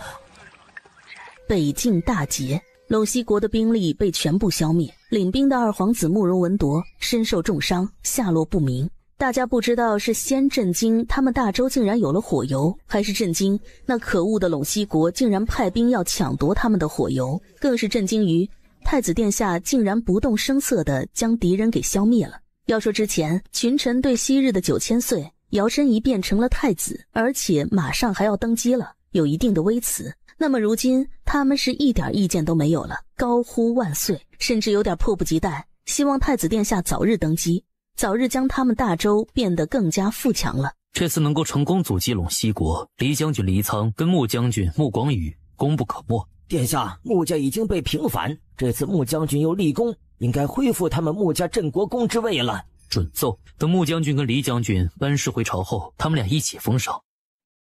北境大捷，陇西国的兵力被全部消灭，领兵的二皇子慕容文铎身受重伤，下落不明。大家不知道是先震惊他们大周竟然有了火油，还是震惊那可恶的陇西国竟然派兵要抢夺他们的火油，更是震惊于太子殿下竟然不动声色地将敌人给消灭了。要说之前群臣对昔日的9000岁摇身一变成了太子，而且马上还要登基了，有一定的微词。那么如今他们是一点意见都没有了，高呼万岁，甚至有点迫不及待，希望太子殿下早日登基，早日将他们大周变得更加富强了。这次能够成功阻击陇西国，黎将军黎苍跟穆将军穆广宇功不可没。殿下，穆家已经被平反，这次穆将军又立功，应该恢复他们穆家镇国公之位了。准奏。等穆将军跟黎将军班师回朝后，他们俩一起封赏。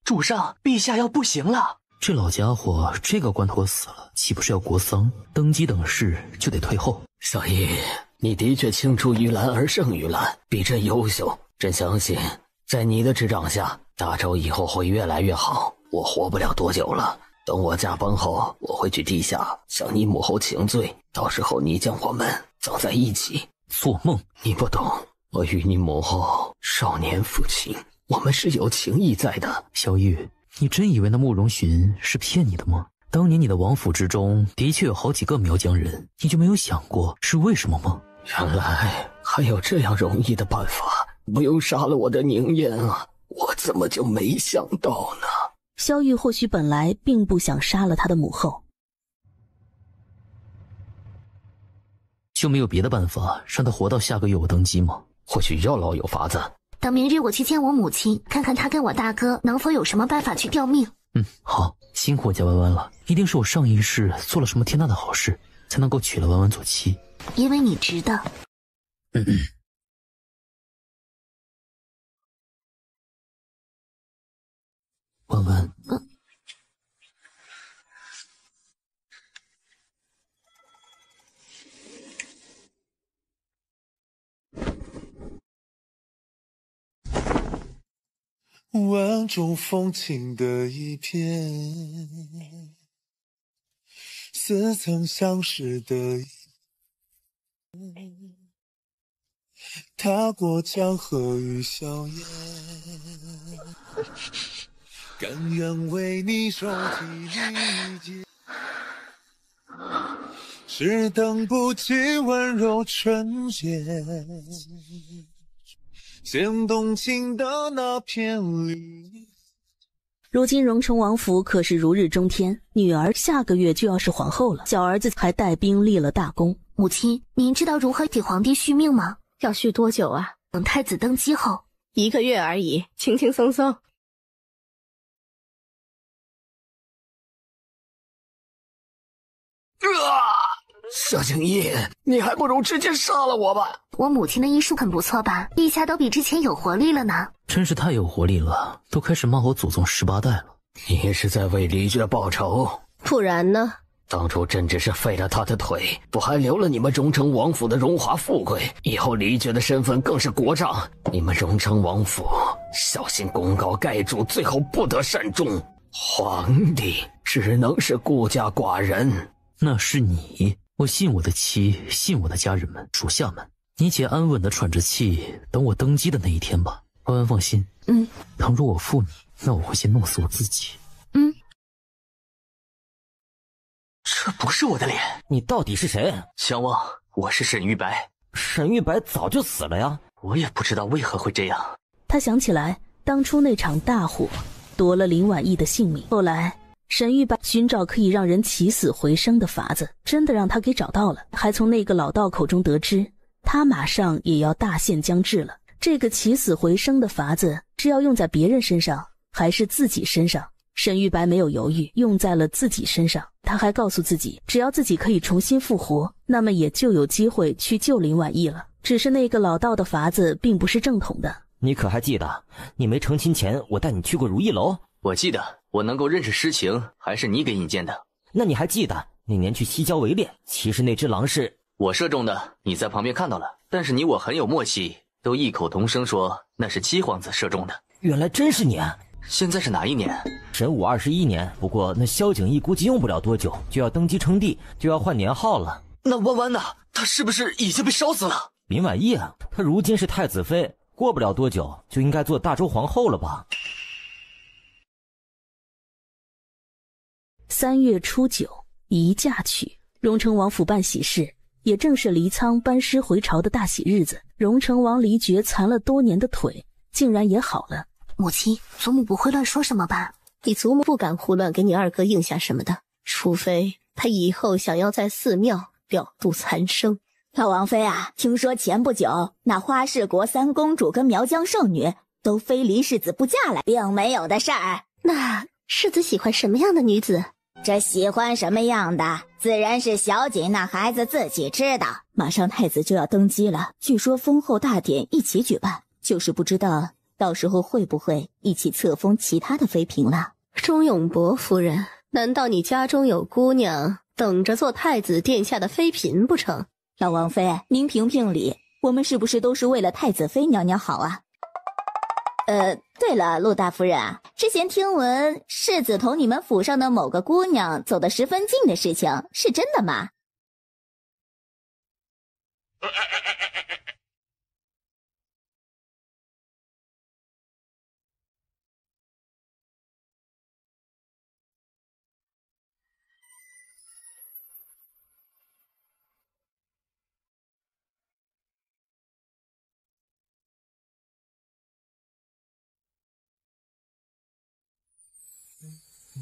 主上，陛下要不行了。这老家伙这个关头死了，岂不是要国丧？登基等事就得退后。少爷，你的确青出于蓝而胜于蓝，比朕优秀。朕相信，在你的执掌下，大周以后会越来越好。我活不了多久了，等我驾崩后，我会去地下向你母后请罪，到时候你将我们葬在一起。做梦！你不懂，我与你母后少年抚琴，我们是有情谊在的。小玉，你真以为那慕容寻是骗你的吗？当年你的王府之中的确有好几个苗疆人，你就没有想过是为什么吗？原来还有这样容易的办法，不用杀了我的宁燕啊！我怎么就没想到呢？萧玉或许本来并不想杀了他的母后，就没有别的办法让他活到下个月我登基吗？或许药老有法子。等明日我去见我母亲，看看她跟我大哥能否有什么办法去吊命。好，辛苦我家弯弯了，一定是我上一世做了什么天大的好事，才能够娶了弯弯做妻。因为你值得。弯弯，万种风情的一片，似曾相识的一踏过江河与硝烟，甘愿为你手提利剑，只等不及温柔纯洁，先动情的那片绿。如今荣城王府可是如日中天，女儿下个月就要是皇后了，小儿子还带兵立了大功。母亲，您知道如何给皇帝续命吗？要续多久啊？等太子登基后1个月而已，轻轻松松。佘景逸，你还不如直接杀了我吧。我母亲的医术很不错吧？陛下都比之前有活力了呢。真是太有活力了，都开始骂我祖宗18代了。你是在为离绝报仇？不然呢？当初朕只是废了他的腿，不还留了你们荣成王府的荣华富贵？以后李珏的身份更是国丈，你们荣成王府小心功高盖主，最后不得善终。皇帝只能是孤家寡人。那是你，我信我的妻，信我的家人们、属下们。你且安稳地喘着气，等我登基的那一天吧。安安放心，倘若我负你，那我会先弄死我自己。这不是我的脸，你到底是谁？相望，我是沈玉白。沈玉白早就死了呀，我也不知道为何会这样。他想起来当初那场大火夺了林婉意的性命，后来沈玉白寻找可以让人起死回生的法子，真的让他给找到了，还从那个老道口中得知他马上也要大限将至了。这个起死回生的法子是要用在别人身上还是自己身上？沈玉白没有犹豫，用在了自己身上。他还告诉自己，只要自己可以重新复活，那么也就有机会去救林婉意了。只是那个老道的法子并不是正统的。你可还记得，你没成亲前我带你去过如意楼？我记得，我能够认识诗情，还是你给引荐的。那你还记得那年去西郊围猎，其实那只狼是我射中的，你在旁边看到了，但是你我很有默契，都异口同声说那是七皇子射中的。原来真是你啊！现在是哪一年？神武21年。不过那萧景逸估计用不了多久就要登基称帝，就要换年号了。那弯弯呢？他是不是已经被烧死了？林婉意啊，她如今是太子妃，过不了多久就应该做大周皇后了吧？3月初9，宜嫁娶。荣成王府办喜事，也正是黎苍班师回朝的大喜日子。荣成王黎珏残了多年的腿竟然也好了。母亲，祖母不会乱说什么吧？你祖母不敢胡乱给你二哥应下什么的，除非他以后想要在寺庙了度残生。老王妃啊，听说前不久那花氏国3公主跟苗疆圣女都非离世子不嫁来，并没有的事儿。那世子喜欢什么样的女子？这喜欢什么样的，自然是小景那孩子自己知道。马上太子就要登基了，据说封后大典一起举办，就是不知道到时候会不会一起册封其他的妃嫔了。钟永博夫人，难道你家中有姑娘等着做太子殿下的妃嫔不成？老王妃，您评评理，我们是不是都是为了太子妃娘娘好啊？对了，陆大夫人啊，之前听闻世子同你们府上的某个姑娘走得十分近的事情，是真的吗？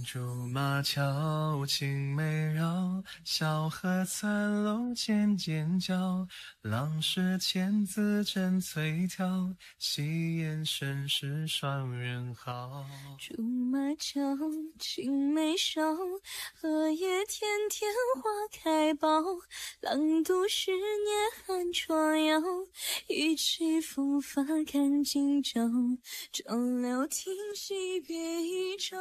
竹马桥青梅绕，小河残楼渐渐角。郎是千字真翠条，细言深是双人好。竹马桥青梅梢，荷叶田田花开苞。郎独10年寒窗摇，一起风发看今朝。照料亭西别一朝。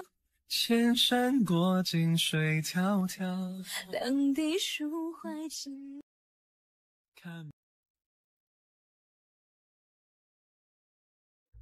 千山过尽水迢迢，两地抒怀情。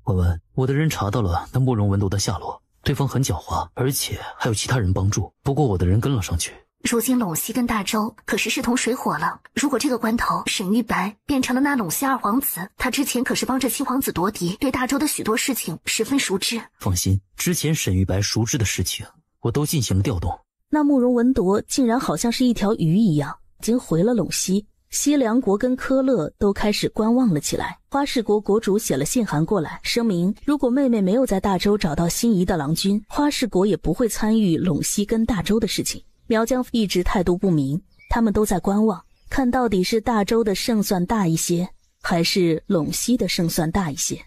文文，我的人查到了那慕容文铎的下落，对方很狡猾，而且还有其他人帮助。不过我的人跟了上去。如今陇西跟大周可是势同水火了，如果这个关头沈玉白变成了那陇西2皇子，他之前可是帮着7皇子夺嫡，对大周的许多事情十分熟知。放心，之前沈玉白熟知的事情我都进行了调动。那慕容文铎竟然好像是一条鱼一样，已经回了陇西。西凉国跟科勒都开始观望了起来。花氏国国主写了信函过来，声明如果妹妹没有在大周找到心仪的郎君，花氏国也不会参与陇西跟大周的事情。苗疆一直态度不明，他们都在观望，看到底是大周的胜算大一些，还是陇西的胜算大一些。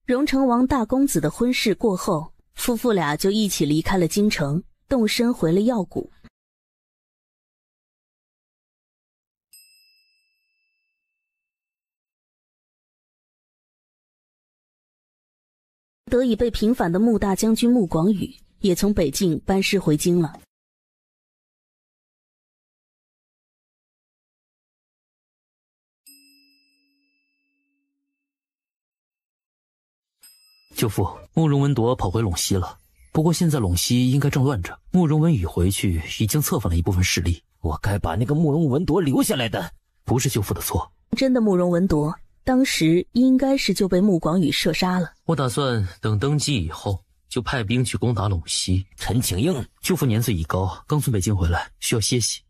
荣成王大公子的婚事过后，夫妇俩就一起离开了京城，动身回了药谷。得以被平反的穆大将军穆广宇也从北境班师回京了。舅父，慕容文铎跑回陇西了。不过现在陇西应该正乱着，慕容文宇回去已经策反了一部分势力。我该把那个慕容文铎留下来的。不是舅父的错。真的慕容文铎当时应该是就被穆广宇射杀了。我打算等登基以后就派兵去攻打陇西。陈景英，舅父年岁已高，刚从北京回来，需要歇息。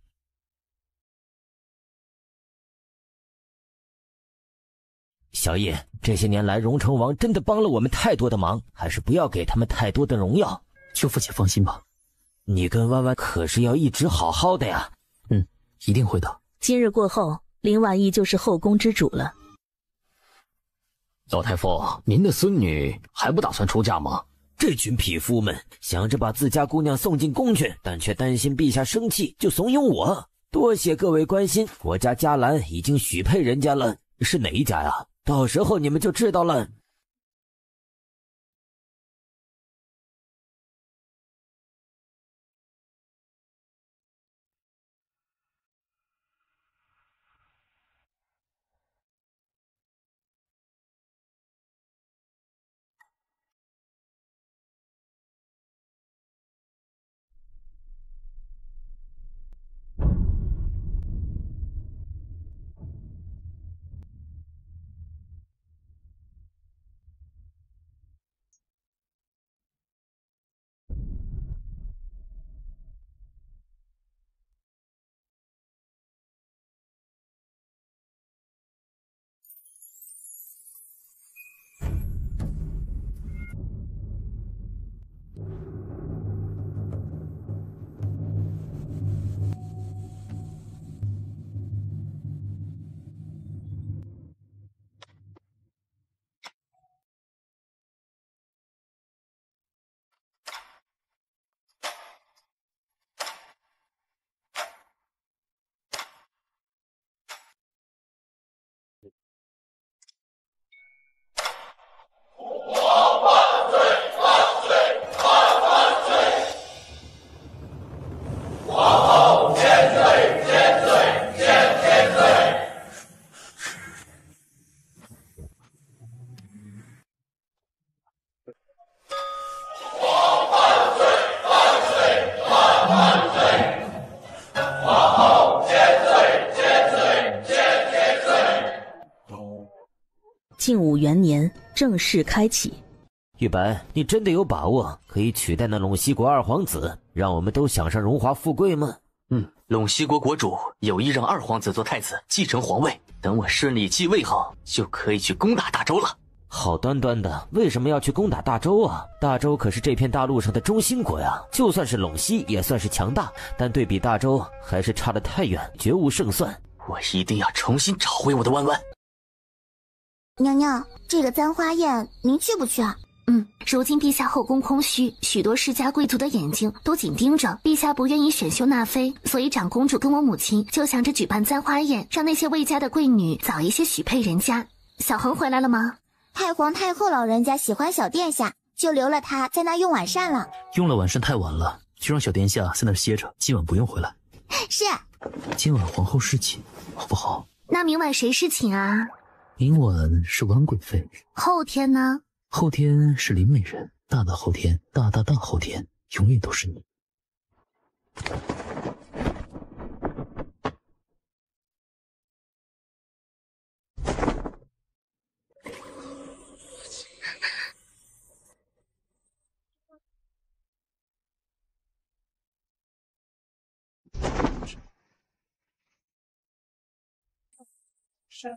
小叶，这些年来荣成王真的帮了我们太多的忙，还是不要给他们太多的荣耀。舅父且放心吧，你跟弯弯可是要一直好好的呀。一定会的。今日过后，林婉意就是后宫之主了。老太傅，您的孙女还不打算出嫁吗？这群匹夫们想着把自家姑娘送进宫去，但却担心陛下生气，就怂恿我。多谢各位关心，我家嘉兰已经许配人家了。是哪一家呀？到时候你们就知道了。晋武元年正式开启。玉白，你真的有把握可以取代那陇西国二皇子，让我们都享上荣华富贵吗？陇西国国主有意让二皇子做太子，继承皇位。等我顺利继位后，就可以去攻打大周了。好端端的，为什么要去攻打大周啊？大周可是这片大陆上的中心国呀，就算是陇西也算是强大，但对比大周还是差得太远，绝无胜算。我一定要重新找回我的弯弯。娘娘，这个簪花宴您去不去啊？如今陛下后宫空虚，许多世家贵族的眼睛都紧盯着陛下，不愿意选秀纳妃，所以长公主跟我母亲就想着举办簪花宴，让那些未嫁的贵女早一些许配人家。小恒回来了吗？太皇太后老人家喜欢小殿下，就留了他在那用晚膳了。用了晚膳太晚了，就让小殿下在那儿歇着，今晚不用回来。是。今晚皇后侍寝，好不好？那明晚谁侍寝啊？明晚是婉贵妃。后天呢？后天是林美人，大大后天，大后天，永远都是你。是。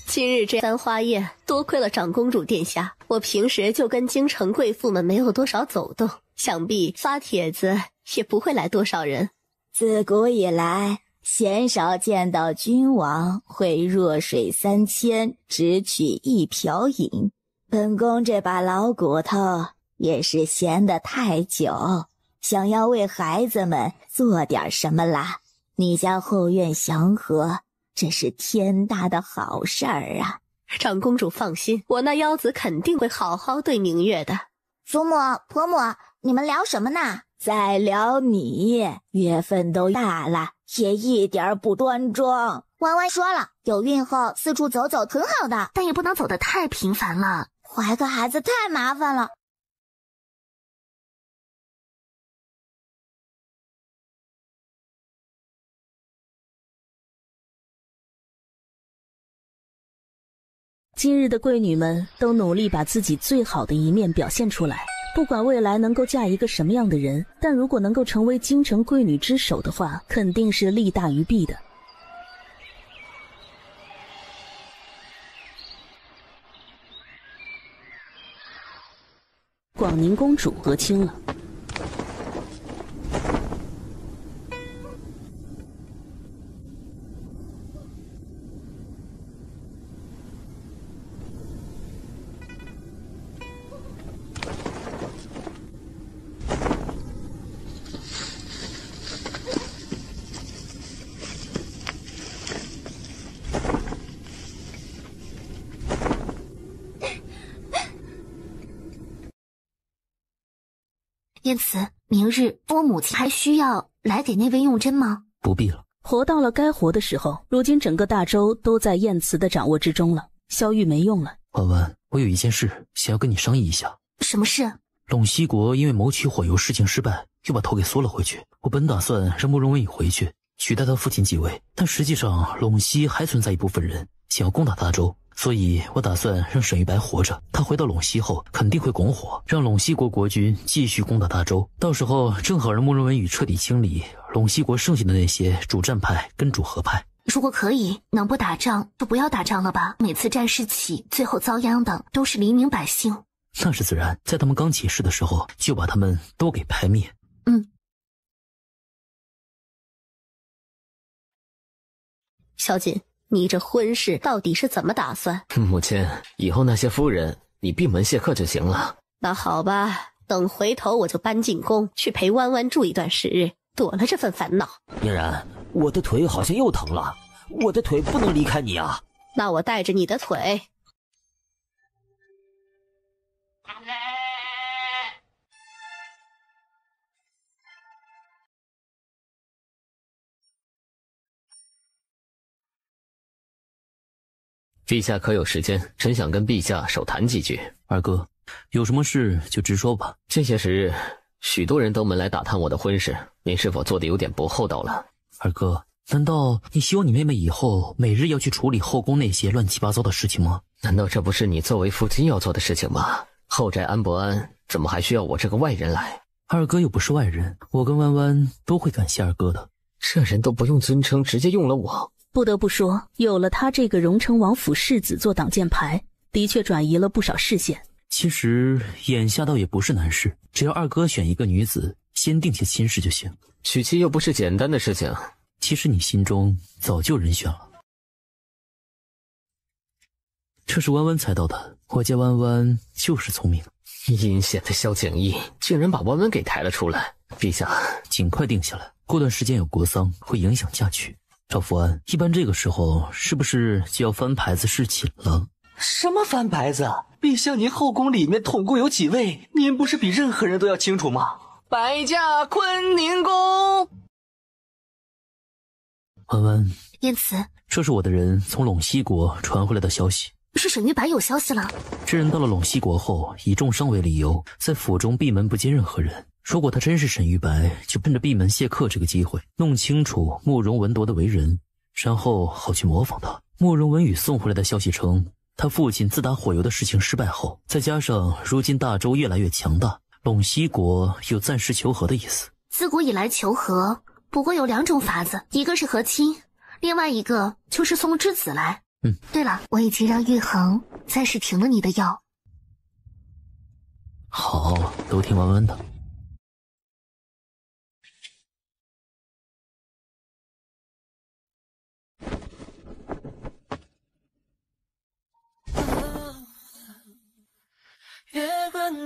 今日这簪花宴，多亏了长公主殿下，我平时就跟京城贵妇们没有多少走动，想必发帖子也不会来多少人。自古以来，鲜少见到君王会弱水3000，只取1瓢饮。本宫这把老骨头也是闲得太久，想要为孩子们做点什么啦。你家后院祥和，这是天大的好事儿啊！长公主放心，我那妖子肯定会好好对明月的。祖母、婆母，你们聊什么呢？再聊你，月份都大了，也一点不端庄。弯弯说了，有孕后四处走走挺好的，但也不能走得太频繁了，怀个孩子太麻烦了。今日的贵女们都努力把自己最好的一面表现出来，不管未来能够嫁一个什么样的人，但如果能够成为京城贵女之首的话，肯定是利大于弊的。广宁公主和亲了。因此，明日我母亲还需要来给那位用针吗？不必了。活到了该活的时候，如今整个大周都在燕慈的掌握之中了，萧玉没用了。婉婉，我有一件事想要跟你商议一下。什么事？陇西国因为谋取火油事情失败，又把头给缩了回去。我本打算让慕容文宇回去取代他父亲继位，但实际上陇西还存在一部分人想要攻打大周，所以我打算让沈玉白活着。他回到陇西后肯定会拱火，让陇西国国军继续攻打大周，到时候正好让慕容文宇彻底清理陇西国剩下的那些主战派跟主和派。如果可以，能不打仗就不要打仗了吧。每次战事起，最后遭殃的都是黎民百姓。那是自然，在他们刚起事的时候就把他们都给排灭。萧瑾，你这婚事到底是怎么打算？母亲，以后那些夫人你闭门谢客就行了。那好吧，等回头我就搬进宫去陪弯弯住一段时日，躲了这份烦恼。嫣然，我的腿好像又疼了，我的腿不能离开你啊。那我带着你的腿。陛下可有时间？臣想跟陛下手谈几句。二哥，有什么事就直说吧。这些时日，许多人登门来打探我的婚事，您是否做得有点不厚道了？二哥，难道你希望你妹妹以后每日要去处理后宫那些乱七八糟的事情吗？难道这不是你作为夫君要做的事情吗？后宅安伯安，怎么还需要我这个外人来？二哥又不是外人，我跟弯弯都会感谢二哥的。这人都不用尊称，直接用了我。不得不说，有了他这个荣成王府世子做挡箭牌，的确转移了不少视线。其实眼下倒也不是难事，只要二哥选一个女子，先定下亲事就行。娶妻又不是简单的事情。其实你心中早就人选了。这是弯弯猜到的，我家弯弯就是聪明。阴险的萧景逸竟然把弯弯给抬了出来。陛下，尽快定下来，过段时间有国丧，会影响嫁娶。赵福安，一般这个时候是不是就要翻牌子侍寝了？什么翻牌子？陛下，您后宫里面统共有几位？您不是比任何人都要清楚吗？摆驾坤宁宫。弯弯，因此，这是我的人从陇西国传回来的消息。是沈玉白有消息了。这人到了陇西国后，以重伤为理由，在府中闭门不见任何人。如果他真是沈玉白，就趁着闭门谢客这个机会，弄清楚慕容文铎的为人，然后好去模仿他。慕容文宇送回来的消息称，他父亲自打火油的事情失败后，再加上如今大周越来越强大，陇西国有暂时求和的意思。自古以来求和，不过有2种法子，一个是和亲，另外一个就是送之子来。对了，我已经让玉衡暂时停了你的药。好，都听弯弯的。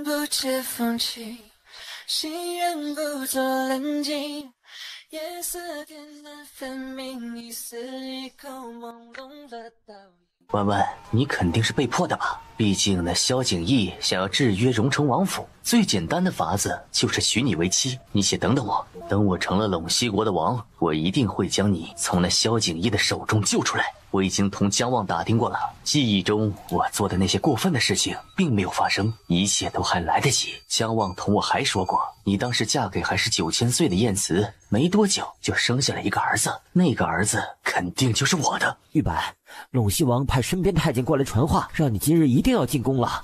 然不知风起，心愿故作冷静，夜色点难分明，一丝一口朦胧了倒影。婉婉，你肯定是被迫的吧？毕竟那萧景逸想要制约荣城王府，最简单的法子就是娶你为妻。你且等等我，等我成了陇西国的王，我一定会将你从那萧景逸的手中救出来。我已经同姜望打听过了，记忆中我做的那些过分的事情并没有发生，一切都还来得及。姜望同我还说过，你当时嫁给还是9000岁的燕慈，没多久就生下了一个儿子，那个儿子肯定就是我的。玉白，陇西王派身边太监过来传话，让你今日一定要进宫了。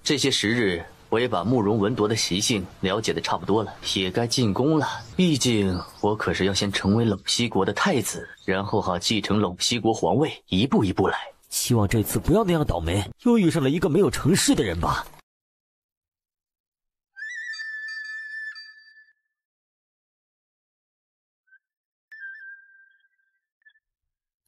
这些时日我也把慕容文铎的习性了解的差不多了，也该进宫了。毕竟我可是要先成为陇西国的太子，然后好继承陇西国皇位，一步一步来。希望这次不要那样倒霉，又遇上了一个没有成事的人吧。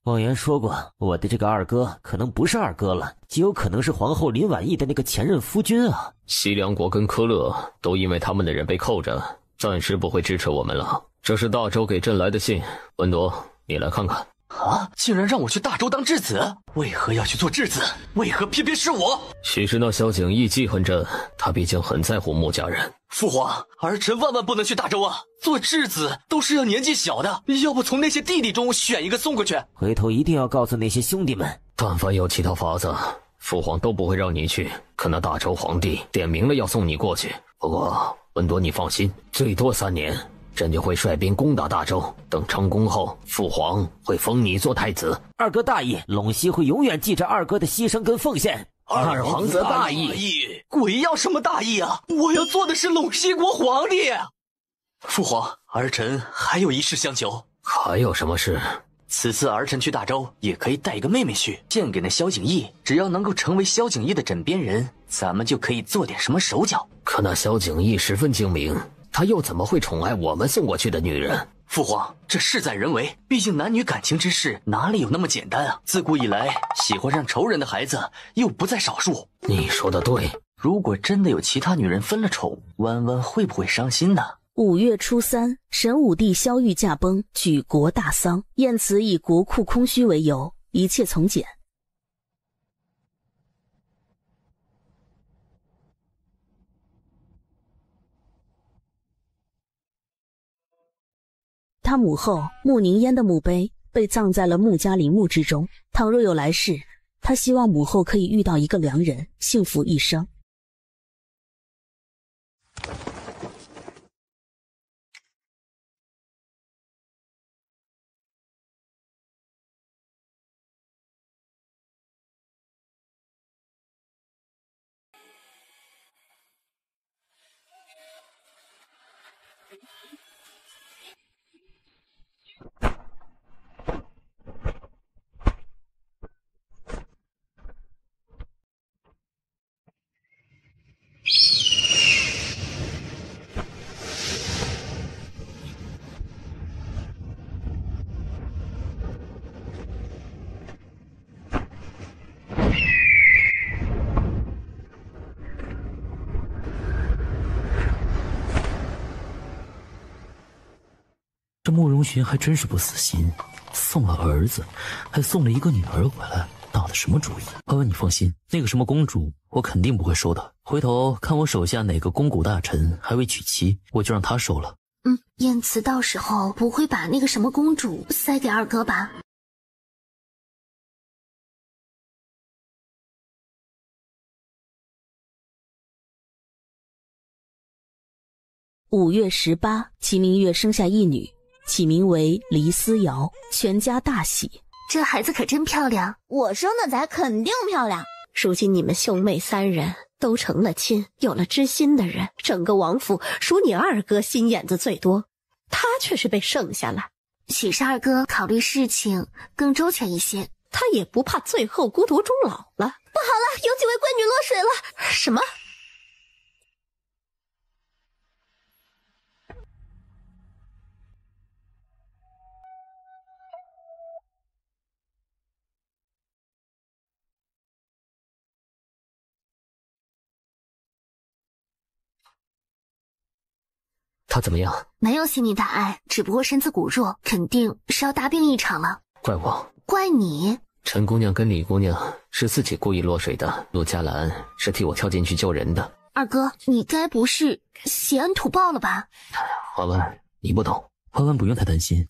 望言说过，我的这个二哥可能不是二哥了，极有可能是皇后林婉仪的那个前任夫君啊。西凉国跟科勒都因为他们的人被扣着，暂时不会支持我们了。这是大周给朕来的信，文铎，你来看看。啊！竟然让我去大周当质子，为何要去做质子？为何偏偏是我？其实那萧景逸记恨朕，他毕竟很在乎穆家人。父皇，儿臣万万不能去大周啊！做质子都是要年纪小的，要不从那些弟弟中选一个送过去。回头一定要告诉那些兄弟们，但凡有其他法子，父皇都不会让你去。可那大周皇帝点明了要送你过去。不过文铎你放心，最多3年。朕就会率兵攻打大周，等成功后，父皇会封你做太子。二哥大义，陇西会永远记着二哥的牺牲跟奉献。二皇子大义，鬼要什么大义啊！我要做的是陇西国皇帝。父皇，儿臣还有一事相求。还有什么事？此次儿臣去大周，也可以带一个妹妹去，献给那萧景逸。只要能够成为萧景逸的枕边人，咱们就可以做点什么手脚。可那萧景逸十分精明。他又怎么会宠爱我们送过去的女人？父皇，这事在人为，毕竟男女感情之事哪里有那么简单啊！自古以来，喜欢上仇人的孩子又不在少数。你说的对，如果真的有其他女人分了宠，弯弯会不会伤心呢？5月初3，神武帝萧玉驾崩，举国大丧。晏慈以国库空虚为由，一切从简。他母后穆宁烟的墓碑被葬在了穆家陵墓之中。倘若有来世，他希望母后可以遇到一个良人，幸福一生。这慕容寻还真是不死心，送了儿子，还送了一个女儿回来，打的什么主意？婉婉，你放心，那个什么公主，我肯定不会收的。回头看我手下哪个肱骨大臣还未娶妻，我就让他收了。燕慈到时候不会把那个什么公主塞给二哥吧？5月18，齐明月生下一女，起名为黎思瑶，全家大喜。这孩子可真漂亮，我生的崽肯定漂亮。如今你们兄妹3人都成了亲，有了知心的人，整个王府属你二哥心眼子最多，他却是被剩下了。许是二哥考虑事情更周全一些，他也不怕最后孤独终老了。不好了，有几位闺女落水了。什么？他怎么样？没有心理大碍，只不过身子骨弱，肯定是要大病一场了。怪我？怪你？陈姑娘跟李姑娘是自己故意落水的，陆嘉兰是替我跳进去救人的。二哥，你该不是携恩图报了吧？华文，你不懂。华文不用太担心。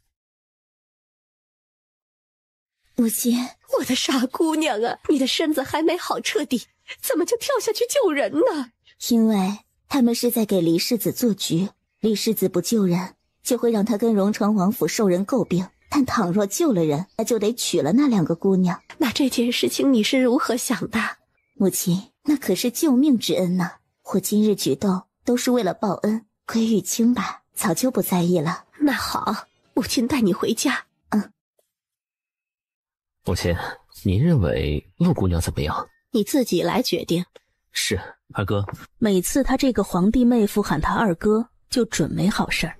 母亲，我的傻姑娘啊，你的身子还没好彻底，怎么就跳下去救人呢？因为他们是在给黎世子做局，黎世子不救人，就会让他跟荣成王府受人诟病。但倘若救了人，他就得娶了那2个姑娘。那这件事情你是如何想的？母亲，那可是救命之恩呐！我今日举动都是为了报恩，归于清白，早就不在意了。那好，母亲带你回家。母亲，您认为陆姑娘怎么样？你自己来决定。是，二哥。每次他这个皇帝妹夫喊他二哥，就准没好事儿。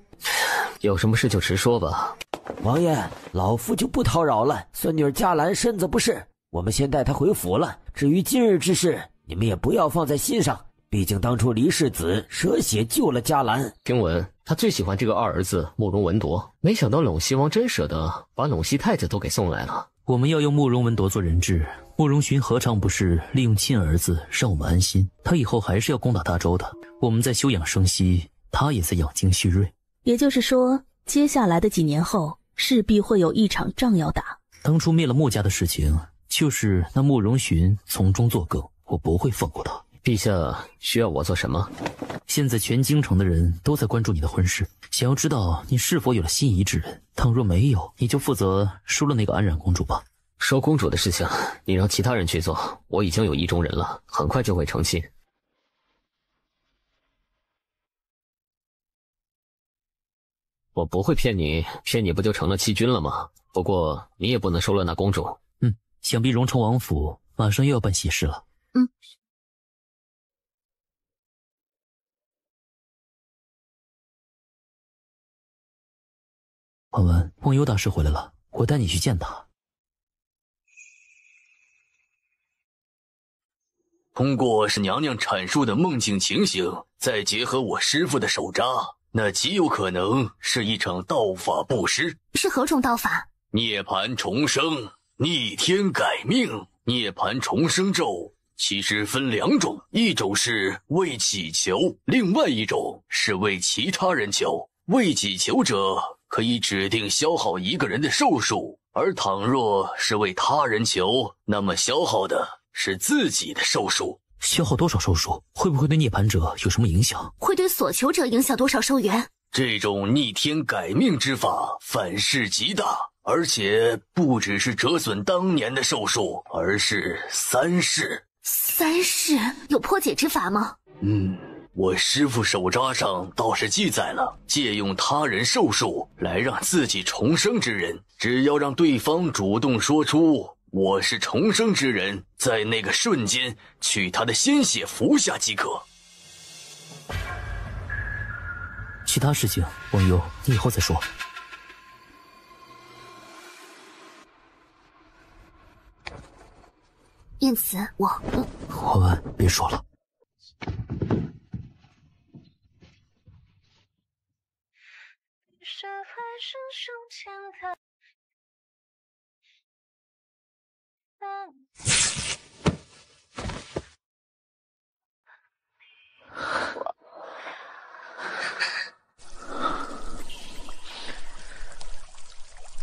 有什么事就直说吧。王爷，老夫就不叨扰了。孙女嘉兰身子不适，我们先带她回府了。至于今日之事，你们也不要放在心上。毕竟当初黎世子舍血救了嘉兰。听闻他最喜欢这个二儿子慕容文铎，没想到陇西王真舍得把陇西太子都给送来了。我们要用慕容文铎做人质，慕容询何尝不是利用亲儿子让我们安心？他以后还是要攻打大周的。我们在休养生息，他也在养精蓄锐。也就是说，接下来的几年后，势必会有一场仗要打。当初灭了穆家的事情，就是那慕容询从中作梗，我不会放过他。陛下需要我做什么？现在全京城的人都在关注你的婚事，想要知道你是否有了心仪之人。倘若没有，你就负责收了那个安然公主吧。收公主的事情，你让其他人去做，我已经有意中人了，很快就会成亲。我不会骗你，骗你不就成了欺君了吗？不过你也不能收了那公主。想必荣城王府马上又要办喜事了。婉婉，忘忧大师回来了，我带你去见他。通过是娘娘阐述的梦境情形，再结合我师父的手札，那极有可能是一场道法布施。是何种道法？涅槃重生，逆天改命。涅槃重生咒其实分2种，一种是为己求，另外一种是为其他人求。为己求者可以指定消耗一个人的寿数，而倘若是为他人求，那么消耗的是自己的寿数。消耗多少寿数？会不会对涅槃者有什么影响？会对所求者影响多少寿元？这种逆天改命之法反噬极大，而且不只是折损当年的寿数，而是3世。3世有破解之法吗？我师父手札上倒是记载了，借用他人寿数来让自己重生之人，只要让对方主动说出我是重生之人，在那个瞬间取他的鲜血服下即可。其他事情，忘忧，你以后再说。燕慈，婉婉，别说了。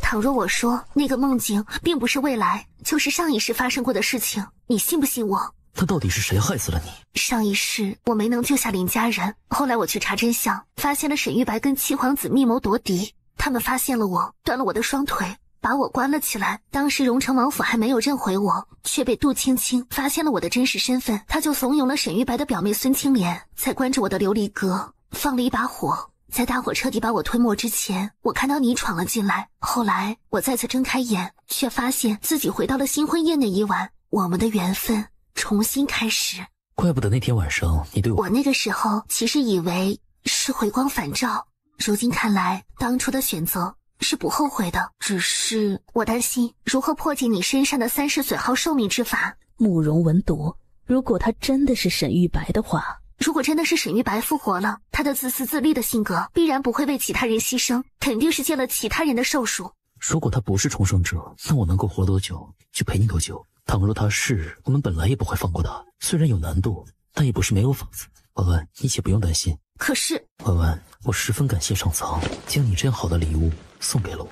倘若我说那个梦境并不是未来，就是上一世发生过的事情，你信不信我？那到底是谁害死了你？上一世我没能救下林家人，后来我去查真相，发现了沈玉白跟七皇子密谋夺嫡，他们发现了我，断了我的双腿，把我关了起来。当时荣城王府还没有认回我，却被杜青青发现了我的真实身份，他就怂恿了沈玉白的表妹孙青莲，才关着我的琉璃阁，放了一把火。在大火彻底把我吞没之前，我看到你闯了进来。后来我再次睁开眼，却发现自己回到了新婚宴那一晚，我们的缘分重新开始。怪不得那天晚上你对我……我那个时候其实以为是回光返照，如今看来当初的选择是不后悔的，只是我担心如何破解你身上的3世损耗寿命之法。慕容文铎，如果他真的是沈玉白的话，如果真的是沈玉白复活了，他的自私自利的性格必然不会为其他人牺牲，肯定是借了其他人的寿数。如果他不是重生者，那我能够活多久就陪你多久。倘若他是，我们本来也不会放过他。虽然有难度，但也不是没有法子。婉婉，你且不用担心。可是，婉婉，我十分感谢上苍将你这样好的礼物送给了我。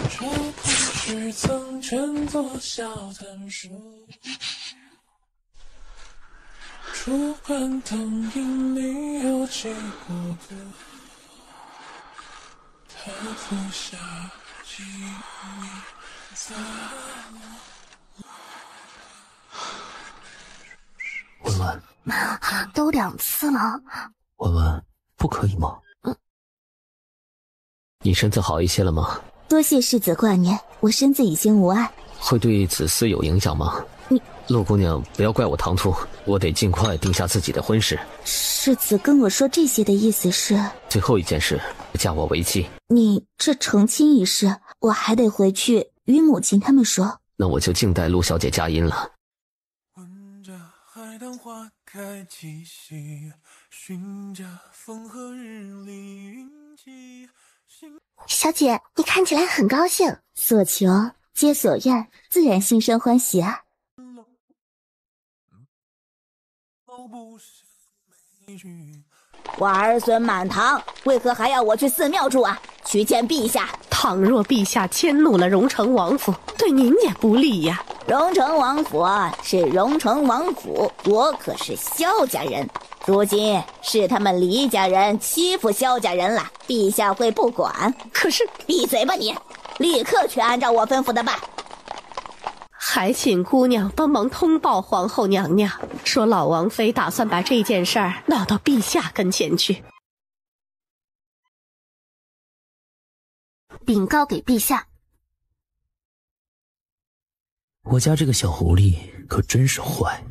这故事曾称作小藤树，初看藤影里有几孤独，它服下几年在婉婉，都2次了。婉婉，不可以吗？你身子好一些了吗？多谢世子挂念，我身子已经无碍。会对子嗣有影响吗？陆姑娘，不要怪我唐突，我得尽快定下自己的婚事。世子跟我说这些的意思是，最后一件事，嫁我为妻。你这成亲一事，我还得回去与母亲他们说。那我就静待陆小姐佳音了。闻着海棠花开气息，寻着风和日丽云际。小姐，你看起来很高兴。所求皆所愿，自然心生欢喜啊。我儿孙满堂，为何还要我去寺庙住啊？去见陛下。倘若陛下迁怒了荣成王府，对您也不利呀。荣成王府是荣成王府，我可是萧家人。如今是他们李家人欺负萧家人了，陛下会不管？可是，闭嘴吧你！立刻去按照我吩咐的办。还请姑娘帮忙通报皇后娘娘，说老王妃打算把这件事儿闹到陛下跟前去。禀告给陛下。我家这个小狐狸可真是坏。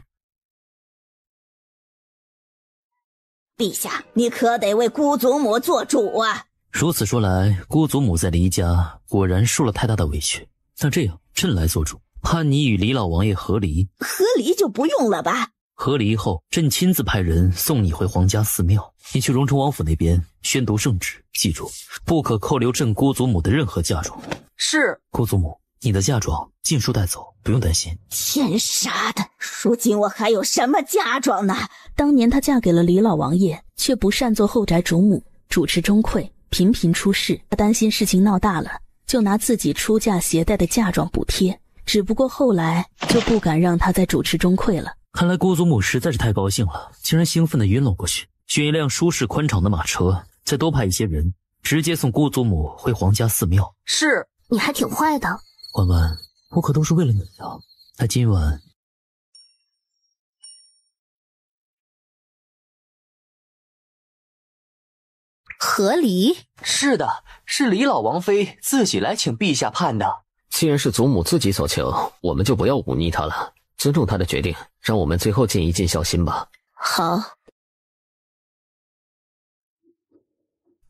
陛下，你可得为姑祖母做主啊！如此说来，姑祖母在黎家果然受了太大的委屈。那这样，朕来做主，判你与李老王爷和离。和离就不用了吧？和离后，朕亲自派人送你回皇家寺庙。你去荣成王府那边宣读圣旨，记住，不可扣留朕姑祖母的任何嫁妆。是。姑祖母，你的嫁妆尽数带走，不用担心。天杀的！如今我还有什么嫁妆呢？当年她嫁给了李老王爷，却不善做后宅主母，主持中馈，频频出事。她担心事情闹大了，就拿自己出嫁携带的嫁妆补贴。只不过后来就不敢让她再主持中馈了。看来姑祖母实在是太高兴了，竟然兴奋地晕了过去。选一辆舒适宽敞的马车，再多派一些人，直接送姑祖母回皇家寺庙。是。你还挺坏的。婉婉，我可都是为了你呀。那今晚和离？是的，是李老王妃自己来请陛下判的。既然是祖母自己所求，我们就不要忤逆她了，尊重她的决定，让我们最后尽一尽孝心吧。好。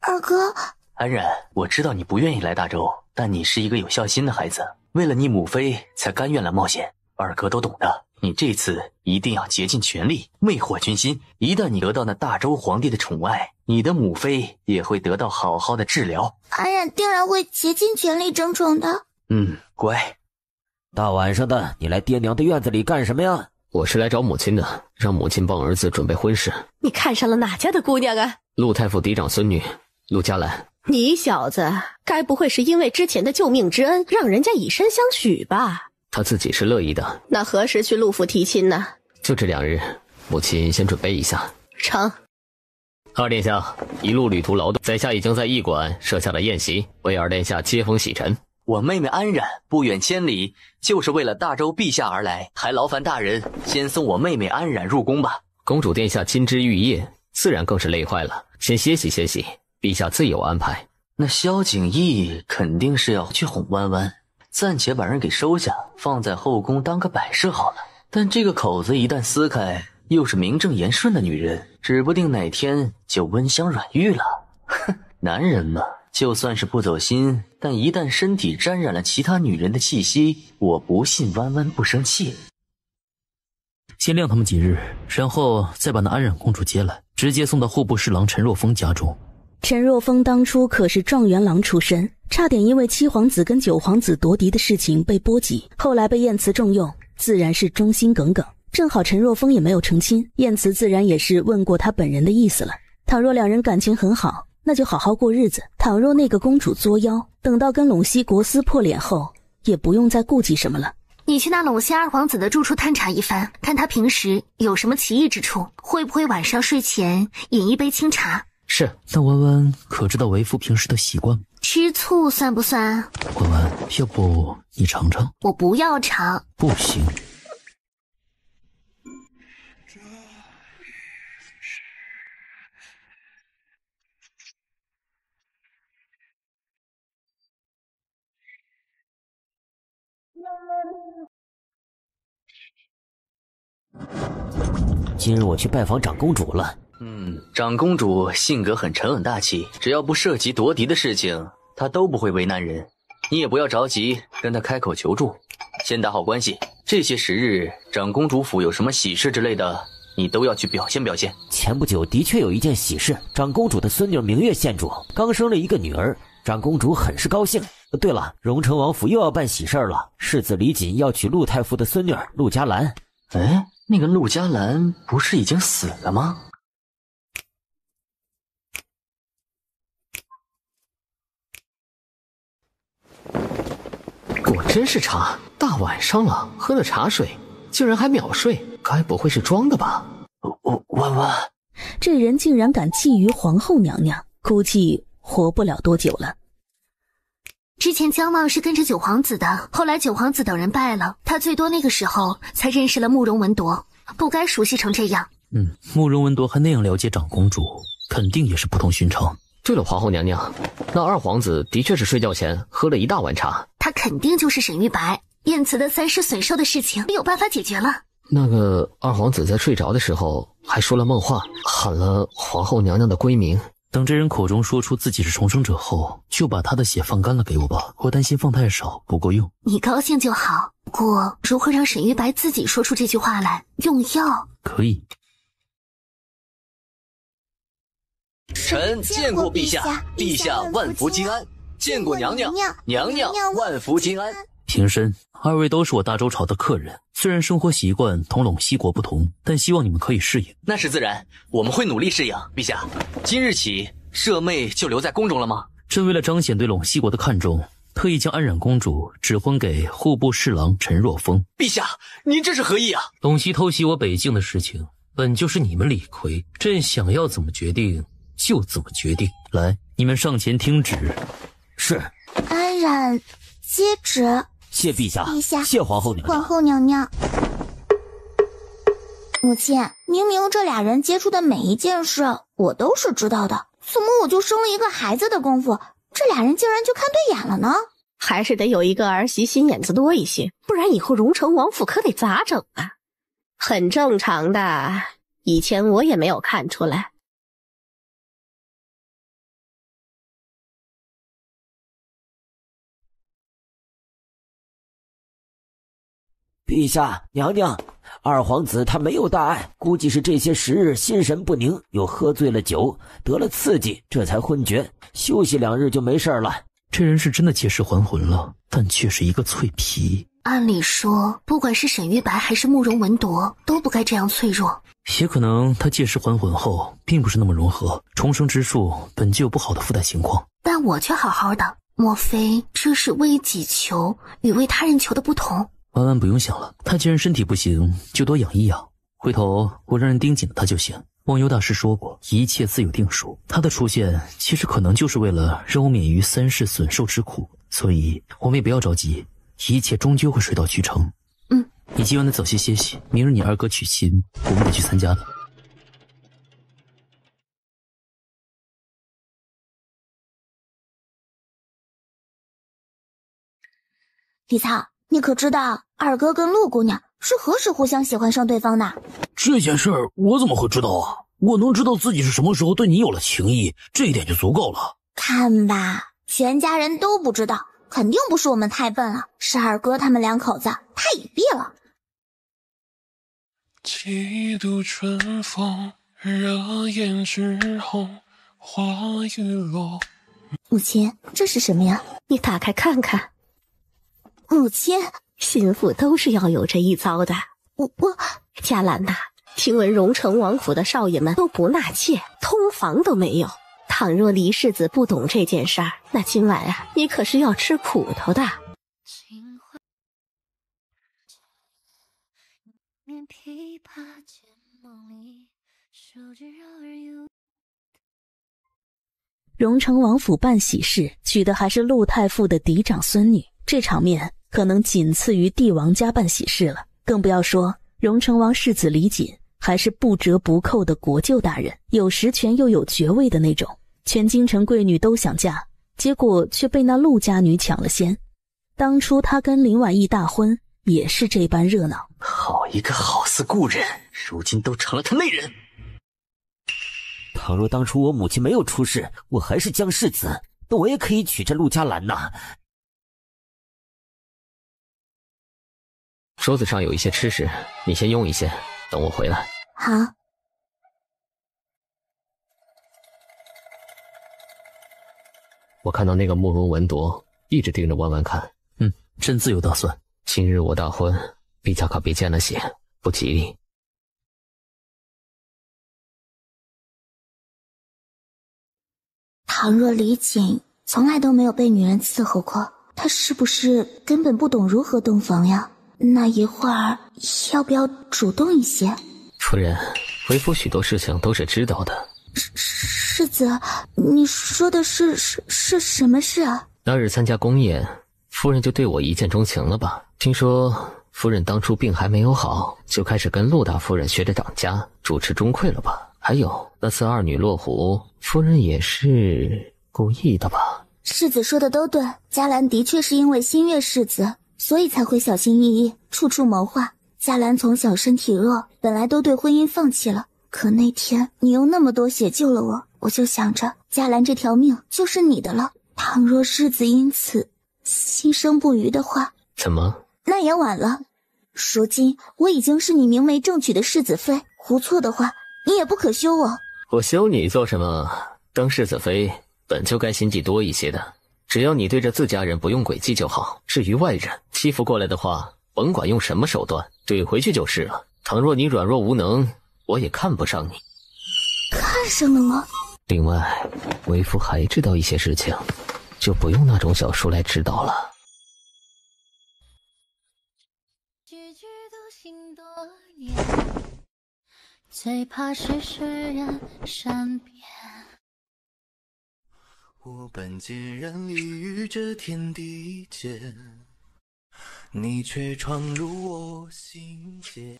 二哥，安然，我知道你不愿意来大周，但你是一个有孝心的孩子，为了你母妃才甘愿来冒险，二哥都懂的。你这次一定要竭尽全力，魅惑军心。一旦你得到那大周皇帝的宠爱，你的母妃也会得到好好的治疗。安然定然会竭尽全力争宠的。乖。大晚上的，你来爹娘的院子里干什么呀？我是来找母亲的，让母亲帮儿子准备婚事。你看上了哪家的姑娘啊？陆太傅嫡长孙女陆嘉兰。你小子该不会是因为之前的救命之恩，让人家以身相许吧？他自己是乐意的。那何时去陆府提亲呢？就这2日，母亲先准备一下。成。二殿下，一路旅途劳顿，在下已经在驿馆设下了宴席，为二殿下接风洗尘。我妹妹安然不远千里，就是为了大周陛下而来，还劳烦大人先送我妹妹安然入宫吧。公主殿下金枝玉叶，自然更是累坏了，先歇息歇息，陛下自有安排。那萧景逸肯定是要去哄弯弯，暂且把人给收下，放在后宫当个摆设好了。但这个口子一旦撕开，又是名正言顺的女人，指不定哪天就温香软玉了。哼，男人嘛，就算是不走心，但一旦身体沾染了其他女人的气息，我不信弯弯不生气。先晾他们几日，然后再把那安冉公主接来，直接送到户部侍郎陈若风家中。陈若风当初可是状元郎出身，差点因为七皇子跟九皇子夺嫡的事情被波及，后来被晏慈重用，自然是忠心耿耿。正好陈若风也没有成亲，晏慈自然也是问过他本人的意思了。倘若两人感情很好，那就好好过日子；倘若那个公主作妖，等到跟陇西国撕破脸后，也不用再顾忌什么了。你去那陇西二皇子的住处探查一番，看他平时有什么奇异之处，会不会晚上睡前饮一杯清茶。是。那弯弯可知道为夫平时的习惯吗？吃醋算不算？弯弯，要不你尝尝？我不要尝。不行。今日我去拜访长公主了。长公主性格很沉稳大气，只要不涉及夺嫡的事情，她都不会为难人。你也不要着急跟她开口求助，先打好关系。这些时日，长公主府有什么喜事之类的，你都要去表现表现。前不久的确有一件喜事，长公主的孙女明月县主刚生了一个女儿，长公主很是高兴。对了，荣成王府又要办喜事了，世子李锦要娶陆太傅的孙女陆嘉兰。哎，那个陆嘉兰不是已经死了吗？果真是茶，大晚上了，喝了茶水，竟然还秒睡，该不会是装的吧？弯弯，这人竟然敢觊觎皇后娘娘，估计活不了多久了。之前姜望是跟着九皇子的，后来九皇子等人败了，他最多那个时候才认识了慕容文铎，不该熟悉成这样。慕容文铎还那样了解长公主，肯定也是不同寻常。对了，皇后娘娘，那二皇子的确是睡觉前喝了一大碗茶。他肯定就是沈玉白。晏慈的三尸损寿的事情没有办法解决了。那个二皇子在睡着的时候还说了梦话，喊了皇后娘娘的闺名。等这人口中说出自己是重生者后，就把他的血放干了给我吧，我担心放太少不够用。你高兴就好，不过如何让沈玉白自己说出这句话来？用药？可以。臣见过陛下，陛下万福金安；见过娘娘，娘娘万福金安。平身，二位都是我大周朝的客人，虽然生活习惯同陇西国不同，但希望你们可以适应。那是自然，我们会努力适应。陛下，今日起，舍妹就留在宫中了吗？朕为了彰显对陇西国的看重，特意将安冉公主指婚给户部侍郎陈若风。陛下，您这是何意啊？陇西偷袭我北境的事情，本就是你们理亏，朕想要怎么决定就怎么决定。来，你们上前听旨。是。安冉接旨。谢陛下，陛下，谢皇后娘娘。皇后娘娘，母亲，明明这俩人接触的每一件事我都是知道的，怎么我就生了一个孩子的功夫，这俩人竟然就看对眼了呢？还是得有一个儿媳心眼子多一些，不然以后荣成王府可得咋整啊？很正常的，以前我也没有看出来。陛下娘娘，二皇子他没有大碍，估计是这些时日心神不宁，又喝醉了酒，得了刺激，这才昏厥，休息2日就没事了。这人是真的借尸还魂了，但却是一个脆皮。按理说，不管是沈玉白还是慕容文铎，都不该这样脆弱。也可能他借尸还魂后并不是那么融合，重生之术本就有不好的附带情况。但我却好好的，莫非这是为己求与为他人求的不同？弯弯不用想了，他既然身体不行，就多养一养，回头我让人盯紧了他就行。忘忧大师说过，一切自有定数，他的出现其实可能就是为了让我免于三世损寿之苦，所以我们也不要着急，一切终究会水到渠成。你今晚得早些歇息，明日你二哥娶亲，我们得去参加的。李草，你可知道二哥跟陆姑娘是何时互相喜欢上对方的？这件事儿我怎么会知道啊？我能知道自己是什么时候对你有了情意，这一点就足够了。看吧，全家人都不知道，肯定不是我们太笨了，是二哥他们两口子太隐蔽了。几度春风，热胭脂红，花雨落。母亲，这是什么呀？你打开看看。母亲，心腹都是要有这一遭的。我嘉兰呐，听闻荣城王府的少爷们都不纳妾，通房都没有。倘若黎世子不懂这件事儿，那今晚啊，你可是要吃苦头的。荣城王府办喜事，娶的还是陆太傅的嫡长孙女，这场面可能仅次于帝王家办喜事了。更不要说荣城王世子李锦还是不折不扣的国舅大人，有实权又有爵位的那种，全京城贵女都想嫁，结果却被那陆家女抢了先。当初他跟林婉意大婚也是这般热闹。好一个好似故人，如今都成了他内人。倘若当初我母亲没有出事，我还是江世子，那我也可以娶这陆嘉兰呐。桌子上有一些吃食，你先用一些，等我回来。好。我看到那个慕容文铎一直盯着弯弯看。朕自有打算。今日我大婚，陛下可别见了血，不吉利。倘若李锦从来都没有被女人伺候过，他是不是根本不懂如何洞房呀？那一会儿要不要主动一些？夫人，为夫许多事情都是知道的。世子，你说的是什么事啊？那日参加宫宴，夫人就对我一见钟情了吧？听说夫人当初病还没有好，就开始跟陆大夫人学着长家，主持钟馗了吧？还有那次二女落湖，夫人也是故意的吧？世子说的都对，嘉兰的确是因为心悦世子，所以才会小心翼翼，处处谋划。嘉兰从小身体弱，本来都对婚姻放弃了，可那天你用那么多血救了我，我就想着嘉兰这条命就是你的了。倘若世子因此心生不愉的话，怎么？那也晚了。如今我已经是你明媒正娶的世子妃，胡错的话你也不可休我。我休你做什么？当世子妃本就该心计多一些的，只要你对着自家人不用诡计就好。至于外人欺负过来的话，甭管用什么手段，怼回去就是了。倘若你软弱无能，我也看不上你。看上了吗？另外，为夫还知道一些事情，就不用那种小书来指导了。最怕是世人善变。我本孑然立于这天地间，你却闯入我心间。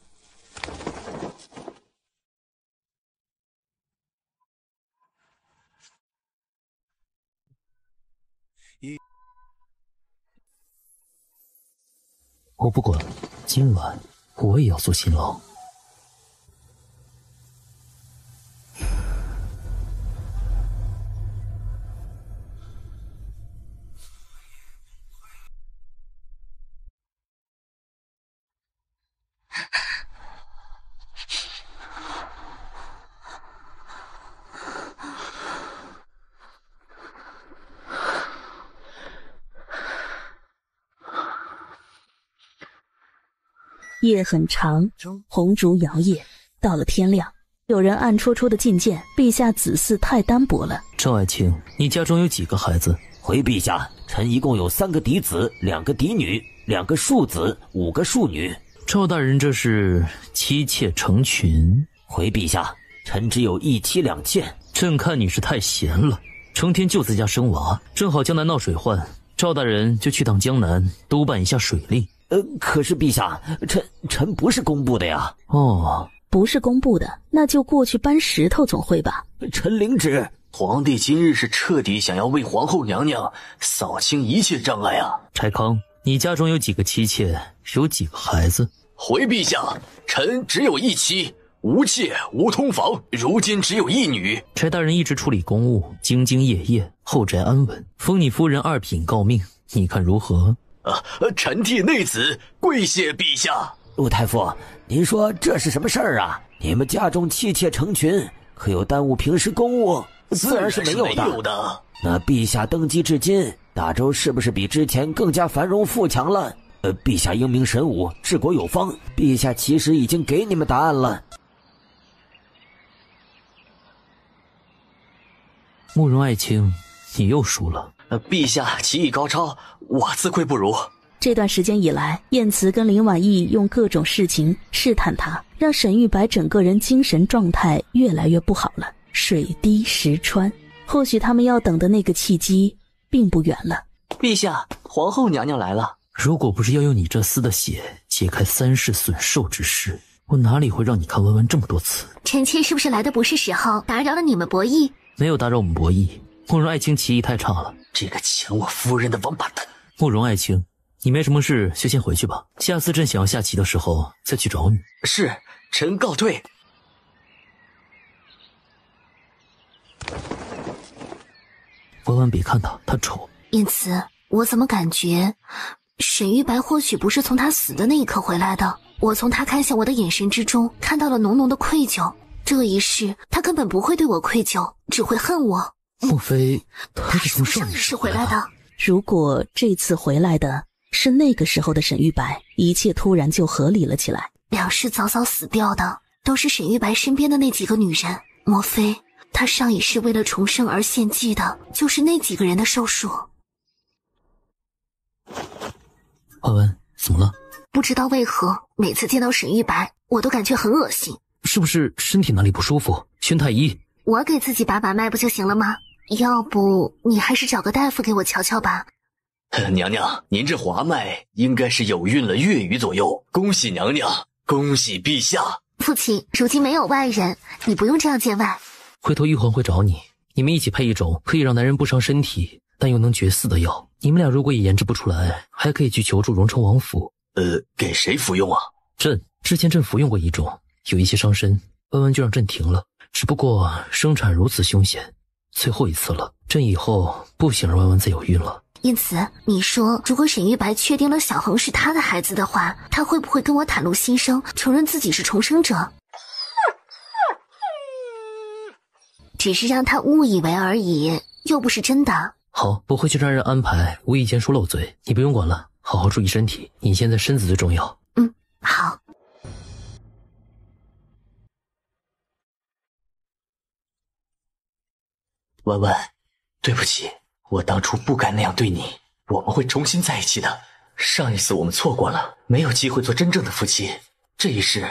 我不管，今晚我也要做新郎。夜很长，红烛摇曳，到了天亮，有人暗戳戳的进谏，陛下子嗣太单薄了。赵爱卿，你家中有几个孩子？回陛下，臣一共有3个嫡子，2个嫡女，2个庶子，5个庶女。赵大人这是妻妾成群。回陛下，臣只有1妻2妾。朕看你是太闲了，成天就在家生娃。正好江南闹水患，赵大人就去趟江南督办一下水利。可是陛下，臣不是工部的呀。哦，不是工部的，那就过去搬石头总会吧。臣领旨。皇帝今日是彻底想要为皇后娘娘扫清一切障碍啊！柴康，你家中有几个妻妾，有几个孩子？回陛下，臣只有1妻，无妾无通房，如今只有1女。柴大人一直处理公务，兢兢业业，后宅安稳，封你夫人2品诰命，你看如何？臣替内子跪谢陛下。陆太傅，您说这是什么事儿啊？你们家中妻妾成群，可有耽误平时公务？自然是没有的。那陛下登基至今，大周是不是比之前更加繁荣富强了？陛下英明神武，治国有方。陛下其实已经给你们答案了。慕容爱卿，你又输了。陛下棋艺高超，我自愧不如。这段时间以来，燕慈跟林婉意用各种事情试探他，让沈玉白整个人精神状态越来越不好了，水滴石穿。或许他们要等的那个契机并不远了。陛下，皇后娘娘来了。如果不是要用你这厮的血解开3世损寿之事，我哪里会让你看文文这么多次？臣妾是不是来的不是时候，打扰了你们博弈？没有打扰我们博弈。慕容爱卿棋艺太差了，这个抢我夫人的王八蛋！慕容爱卿，你没什么事就先回去吧，下次朕想要下棋的时候再去找你。是，臣告退。文文别看他，他丑。燕慈，我怎么感觉沈玉白或许不是从他死的那一刻回来的？我从他看向我的眼神之中看到了浓浓的愧疚。这一世他根本不会对我愧疚，只会恨我。莫非他是从上一世回来的？如果这次回来的是那个时候的沈玉白，一切突然就合理了起来。两世早早死掉的都是沈玉白身边的那几个女人，莫非他上一世为了重生而献祭的就是那几个人的寿数？文文，怎么了？不知道为何每次见到沈玉白我都感觉很恶心。是不是身体哪里不舒服？宣太医。我给自己把把脉不就行了吗？要不你还是找个大夫给我瞧瞧吧。娘娘，您这滑脉应该是有孕了月余左右，恭喜娘娘，恭喜陛下。父亲，如今没有外人，你不用这样见外。回头玉皇会找你，你们一起配一种可以让男人不伤身体但又能绝嗣的药。你们俩如果也研制不出来，还可以去求助荣成王府。给谁服用啊？之前朕服用过一种，有一些伤身，文文就让朕停了。只不过生产如此凶险，最后一次了，朕以后不想让文文再有孕了。因此，你说如果沈玉白确定了小恒是他的孩子的话，他会不会跟我袒露心声，承认自己是重生者？只是让他误以为而已，又不是真的。好，不会去让人安排无意间说漏嘴，你不用管了，好好注意身体，你现在身子最重要。好。文文，对不起，我当初不该那样对你，我们会重新在一起的。上一次我们错过了，没有机会做真正的夫妻。这一世，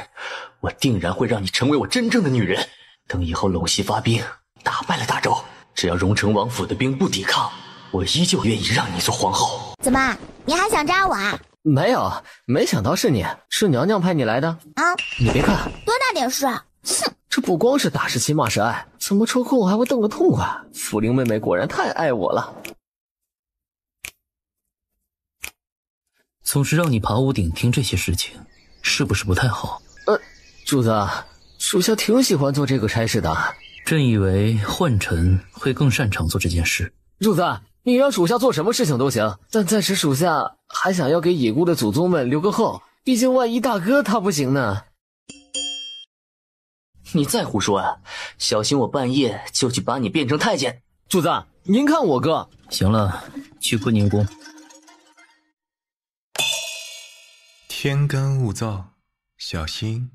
我定然会让你成为我真正的女人。等以后陇西发兵，打败了大周，只要荣成王府的兵不抵抗，我依旧愿意让你做皇后。怎么，你还想扎我啊？没有，没想到是你，是娘娘派你来的啊！你别看多大点事啊！哼，这不光是打是亲骂是爱，怎么抽空还会瞪个痛快？茯苓妹妹果然太爱我了。总是让你爬屋顶听这些事情，是不是不太好？主子，属下挺喜欢做这个差事的。朕以为宦臣会更擅长做这件事。主子，你让属下做什么事情都行，但暂时属下还想要给已故的祖宗们留个后，毕竟万一大哥他不行呢。你再胡说啊！小心我半夜就去把你变成太监。主子，您看我哥。行了，去坤宁宫。天干物燥，小心。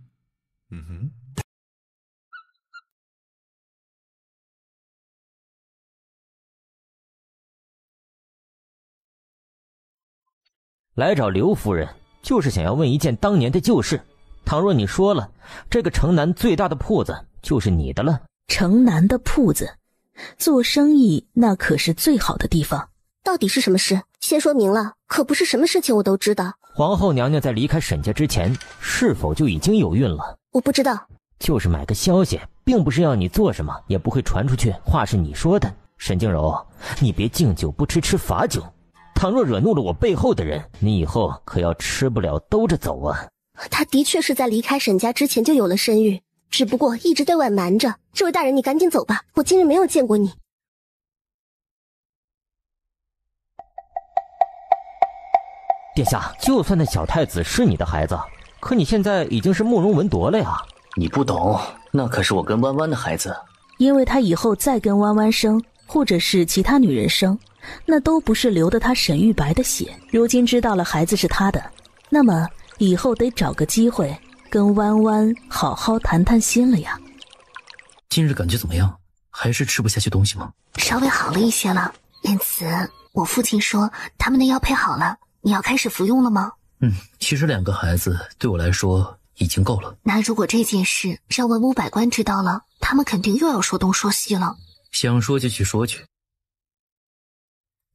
来找刘夫人，就是想要问一件当年的旧事。倘若你说了，这个城南最大的铺子就是你的了。城南的铺子，做生意那可是最好的地方。到底是什么事？先说明了，可不是什么事情我都知道。皇后娘娘在离开沈家之前，是否就已经有孕了？我不知道。就是买个消息，并不是要你做什么，也不会传出去，话是你说的。沈静柔，你别敬酒不吃吃罚酒。倘若惹怒了我背后的人，你以后可要吃不了兜着走啊。他的确是在离开沈家之前就有了身孕，只不过一直对外瞒着。这位大人，你赶紧走吧，我今日没有见过你。殿下，就算那小太子是你的孩子，可你现在已经是慕容文铎了呀。你不懂，那可是我跟弯弯的孩子。因为他以后再跟弯弯生，或者是其他女人生，那都不是流的他沈玉白的血。如今知道了孩子是他的，那么以后得找个机会跟弯弯好好谈谈心了呀。今日感觉怎么样？还是吃不下去东西吗？稍微好了一些了。燕慈，我父亲说他们的药配好了，你要开始服用了吗？其实2个孩子对我来说已经够了。那如果这件事让文武百官知道了，他们肯定又要说东说西了。想说就去说去。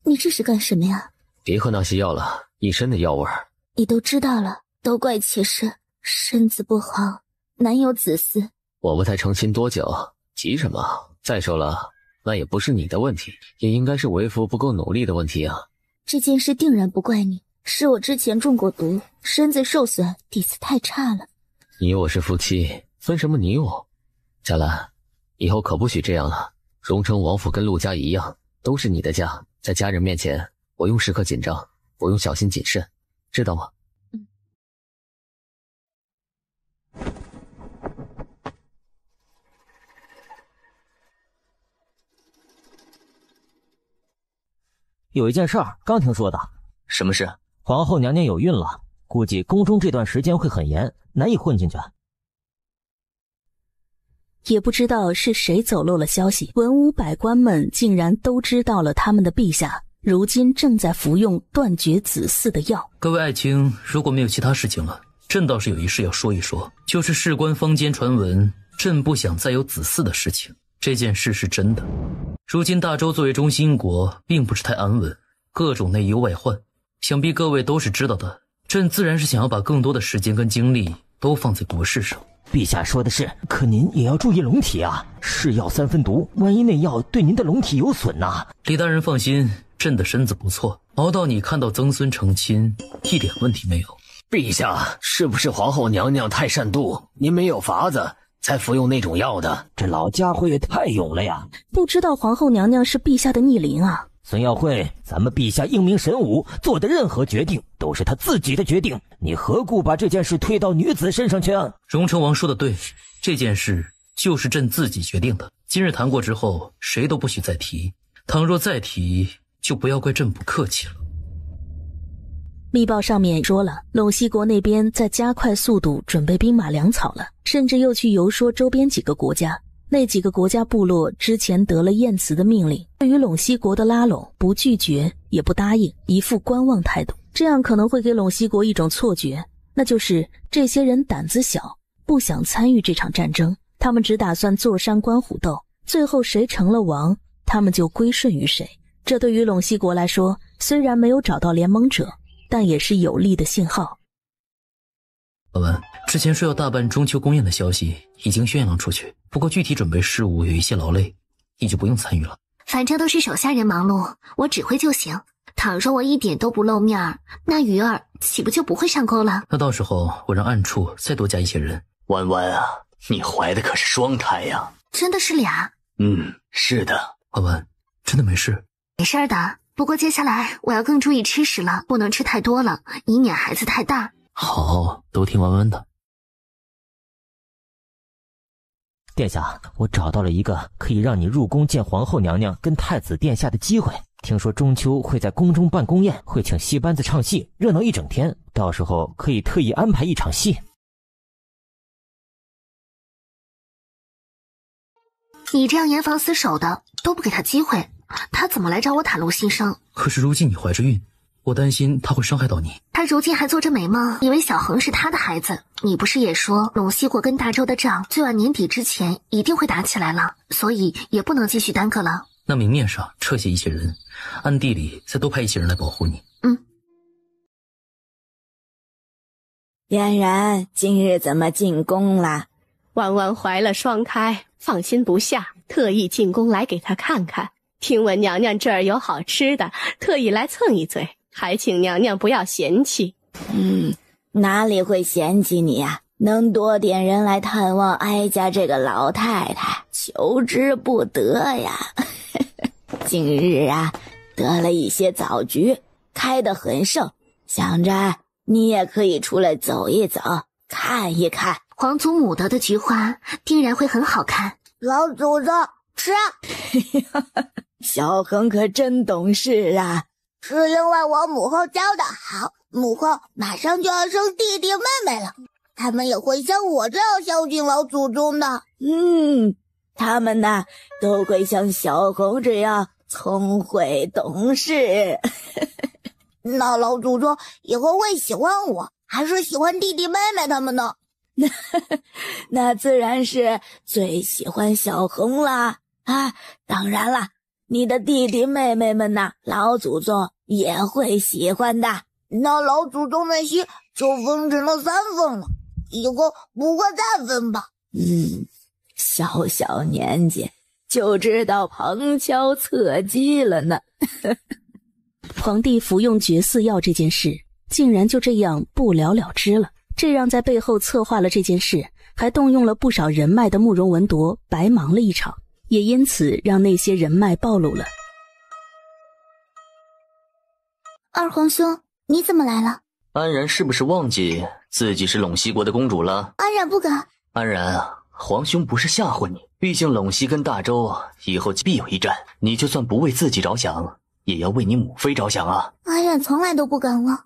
你这是干什么呀？别喝那些药了，一身的药味儿。你都知道了，都怪妾身，身子不好，难有子嗣。我们才成亲多久，急什么？再说了，那也不是你的问题，也应该是为父不够努力的问题啊。这件事定然不怪你，是我之前中过毒，身子受损，底子太差了。你我是夫妻，分什么你我？佳兰，以后可不许这样了。荣城王府跟陆家一样，都是你的家，在家人面前，我用时刻紧张，我用小心谨慎，知道吗？有一件事儿刚听说的。什么事？皇后娘娘有孕了，估计宫中这段时间会很严，难以混进去。也不知道是谁走漏了消息，文武百官们竟然都知道了他们的陛下如今正在服用断绝子嗣的药。各位爱卿，如果没有其他事情了，朕倒是有一事要说一说，就是事关坊间传闻，朕不想再有子嗣的事情。这件事是真的。如今大周作为中心国，并不是太安稳，各种内忧外患，想必各位都是知道的。朕自然是想要把更多的时间跟精力都放在国事上。陛下说的是，可您也要注意龙体啊，是药3分毒，万一那药对您的龙体有损呐。李大人放心，朕的身子不错，熬到你看到曾孙成亲，一点问题没有。陛下，是不是皇后娘娘太善妒，您没有法子才服用那种药的？这老家伙也太勇了呀！不知道皇后娘娘是陛下的逆鳞啊。孙耀慧，咱们陛下英明神武，做的任何决定都是他自己的决定，你何故把这件事推到女子身上去啊？荣成王说的对，这件事就是朕自己决定的。今日谈过之后，谁都不许再提，倘若再提，就不要怪朕不客气了。密报上面说了，陇西国那边在加快速度准备兵马粮草了，甚至又去游说周边几个国家。那几个国家部落之前得了燕慈的命令，对于陇西国的拉拢不拒绝也不答应，一副观望态度。这样可能会给陇西国一种错觉，那就是这些人胆子小，不想参与这场战争，他们只打算坐山观虎斗，最后谁成了王，他们就归顺于谁。这对于陇西国来说，虽然没有找到联盟者，但也是有利的信号。文文，之前说要大办中秋宫宴的消息已经宣扬出去，不过具体准备事务有一些劳累，你就不用参与了。反正都是手下人忙碌，我指挥就行。倘若我一点都不露面，那鱼儿岂不就不会上钩了？那到时候我让暗处再多加一些人。弯弯啊，你怀的可是双胎呀？真的是俩？是的。弯弯，真的没事？没事的，不过接下来我要更注意吃食了，不能吃太多了，以免孩子太大。好，都听弯弯的。殿下，我找到了一个可以让你入宫见皇后娘娘跟太子殿下的机会。听说中秋会在宫中办宫宴，会请戏班子唱戏，热闹一整天，到时候可以特意安排一场戏。你这样严防死守的，都不给他机会，他怎么来找我袒露心声？可是如今你怀着孕，我担心他会伤害到你。他如今还做着美梦，以为小恒是他的孩子。你不是也说陇西国跟大周的仗最晚年底之前一定会打起来了，所以也不能继续耽搁了。那明面上撤下一些人，暗地里再多派一些人来保护你。嫣然今日怎么进宫了？婉婉怀了双胎，放心不下，特意进宫来给她看看。听闻娘娘这儿有好吃的，特意来蹭一嘴，还请娘娘不要嫌弃。哪里会嫌弃你呀？能多点人来探望哀家这个老太太，求之不得呀。近日啊，得了一些枣局，开得很盛，想着你也可以出来走一走，看一看。皇祖母得的菊花定然会很好看。老祖宗吃。小恒可真懂事啊！是因为我母后教的好，母后马上就要生弟弟妹妹了，他们也会像我这样孝敬老祖宗的。他们呢都会像小恒这样聪慧懂事。那老祖宗以后会喜欢我，还是喜欢弟弟妹妹他们呢？那自然是最喜欢小恒啦！啊，当然啦，你的弟弟妹妹们呢，老祖宗也会喜欢的。那老祖宗的心就分成了3份了，以后不会再分吧？小小年纪就知道旁敲侧击了呢。皇帝服用绝嗣药这件事，竟然就这样不了了之了。这让在背后策划了这件事，还动用了不少人脉的慕容文铎白忙了一场，也因此让那些人脉暴露了。二皇兄，你怎么来了？安然是不是忘记自己是陇西国的公主了？安然不敢。安然啊，皇兄不是吓唬你，毕竟陇西跟大周以后必有一战，你就算不为自己着想，也要为你母妃着想啊。安然从来都不敢忘。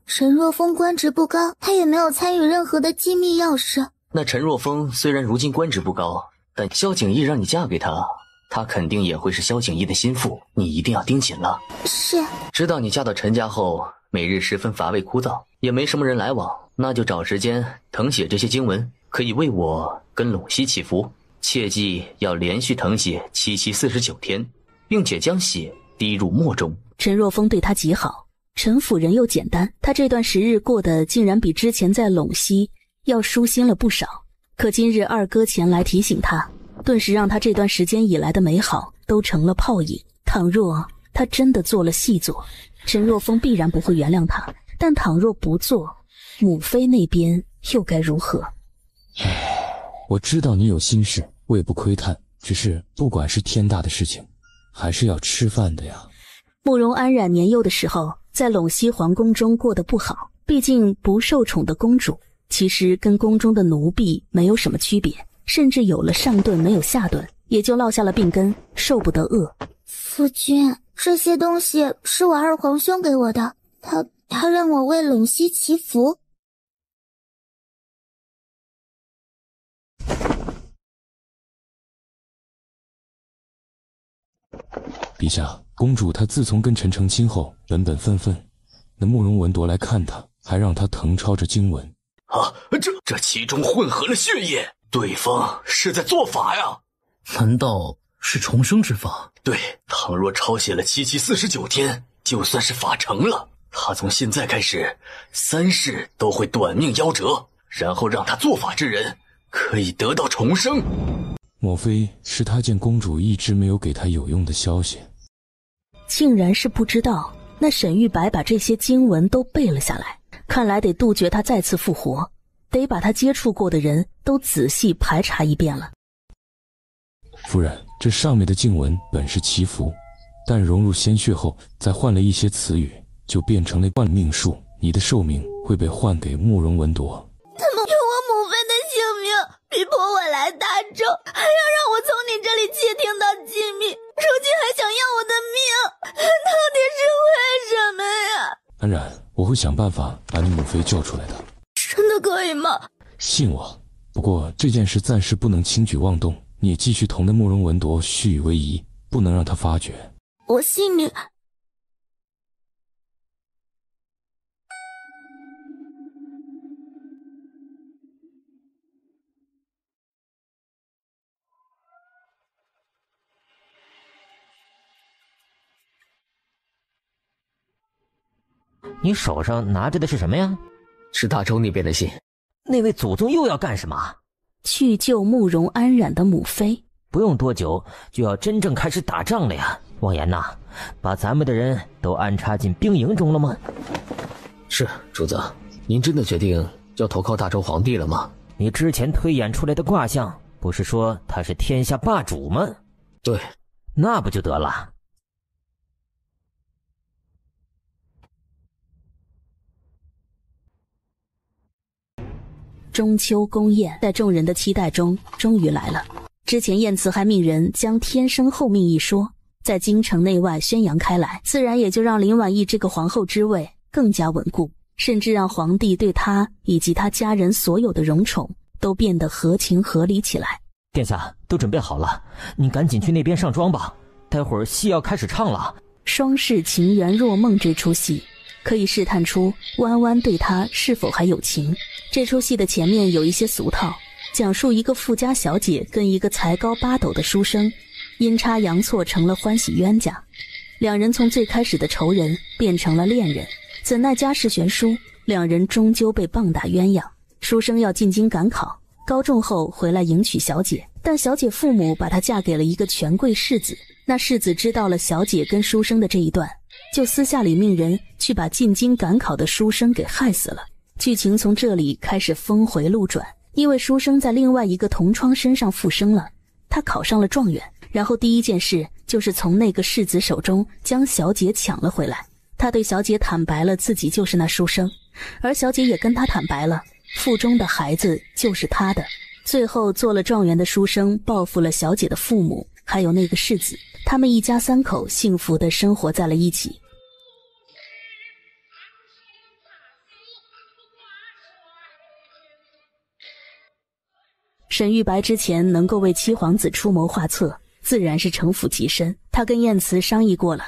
陈若风官职不高，他也没有参与任何的机密要事。那陈若风虽然如今官职不高，但萧景逸让你嫁给他，他肯定也会是萧景逸的心腹，你一定要盯紧了。是。知道你嫁到陈家后，每日十分乏味枯燥，也没什么人来往，那就找时间誊写这些经文，可以为我跟陇西祈福。切记要连续誊写749天，并且将血滴入墨中。陈若风对他极好，陈府人又简单，他这段时日过得竟然比之前在陇西要舒心了不少。可今日二哥前来提醒他，顿时让他这段时间以来的美好都成了泡影。倘若他真的做了细作，陈若风必然不会原谅他，但倘若不做，母妃那边又该如何？我知道你有心事，我也不窥探，只是不管是天大的事情，还是要吃饭的呀。慕容安然年幼的时候在陇西皇宫中过得不好，毕竟不受宠的公主其实跟宫中的奴婢没有什么区别，甚至有了上顿没有下顿，也就落下了病根，受不得饿。夫君，这些东西是我二皇兄给我的，他让我为陇西祈福。陛下，公主她自从跟陈成亲后本本分分，那慕容文铎来看她，还让她誊抄着经文。啊，这其中混合了血液，对方是在做法呀？难道是重生之法？对，倘若抄写了7749天，就算是法成了，他从现在开始3世都会短命夭折，然后让他做法之人可以得到重生。莫非是他见公主一直没有给他有用的消息？竟然是不知道，那沈玉白把这些经文都背了下来，看来得杜绝他再次复活，得把他接触过的人都仔细排查一遍了。夫人，这上面的经文本是祈福，但融入鲜血后，再换了一些词语，就变成了换命术，你的寿命会被换给慕容文铎。他们用我母妃的性命，逼迫我来大周，还要让我从你这里窃听到机密，如今还想要我的命，到底是为什么呀？安然，我会想办法把你母妃救出来的。真的可以吗？信我。不过这件事暂时不能轻举妄动，你也继续同那慕容文铎虚与委蛇，不能让他发觉。我信你。你手上拿着的是什么呀？是大周那边的信。那位祖宗又要干什么？去救慕容安然的母妃。不用多久就要真正开始打仗了呀。望言呐，把咱们的人都安插进兵营中了吗？是，主子。您真的决定要投靠大周皇帝了吗？你之前推演出来的卦象不是说他是天下霸主吗？对，那不就得了。中秋宫宴在众人的期待中终于来了。之前晏慈还命人将天生后命一说在京城内外宣扬开来，自然也就让林婉仪这个皇后之位更加稳固，甚至让皇帝对她以及她家人所有的荣宠都变得合情合理起来。殿下都准备好了，您赶紧去那边上妆吧，待会儿戏要开始唱了。双世情缘若梦这出戏可以试探出弯弯对他是否还有情。这出戏的前面有一些俗套，讲述一个富家小姐跟一个才高八斗的书生阴差阳错成了欢喜冤家，两人从最开始的仇人变成了恋人，怎奈家世悬殊，两人终究被棒打鸳鸯。书生要进京赶考，高中后回来迎娶小姐，但小姐父母把她嫁给了一个权贵世子。那世子知道了小姐跟书生的这一段，就私下里命人去把进京赶考的书生给害死了。剧情从这里开始峰回路转，因为书生在另外一个同窗身上复生了，他考上了状元，然后第一件事就是从那个世子手中将小姐抢了回来。他对小姐坦白了自己就是那书生，而小姐也跟他坦白了腹中的孩子就是他的。最后做了状元的书生报复了小姐的父母还有那个世子，他们一家三口幸福地生活在了一起。沈玉白之前能够为七皇子出谋划策，自然是城府极深。他跟晏慈商议过了，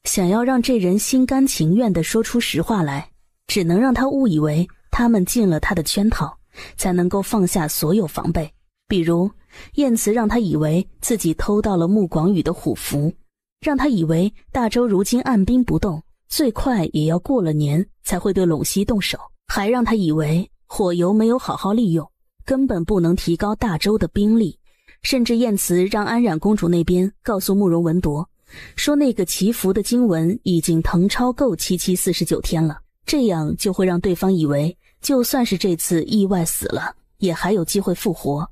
想要让这人心甘情愿地说出实话来，只能让他误以为他们进了他的圈套，才能够放下所有防备。比如晏慈让他以为自己偷到了穆广宇的虎符，让他以为大周如今按兵不动，最快也要过了年才会对陇西动手，还让他以为火油没有好好利用，根本不能提高大周的兵力。甚至晏慈让安染公主那边告诉慕容文铎，说那个祈福的经文已经誊抄够7749天了，这样就会让对方以为就算是这次意外死了，也还有机会复活。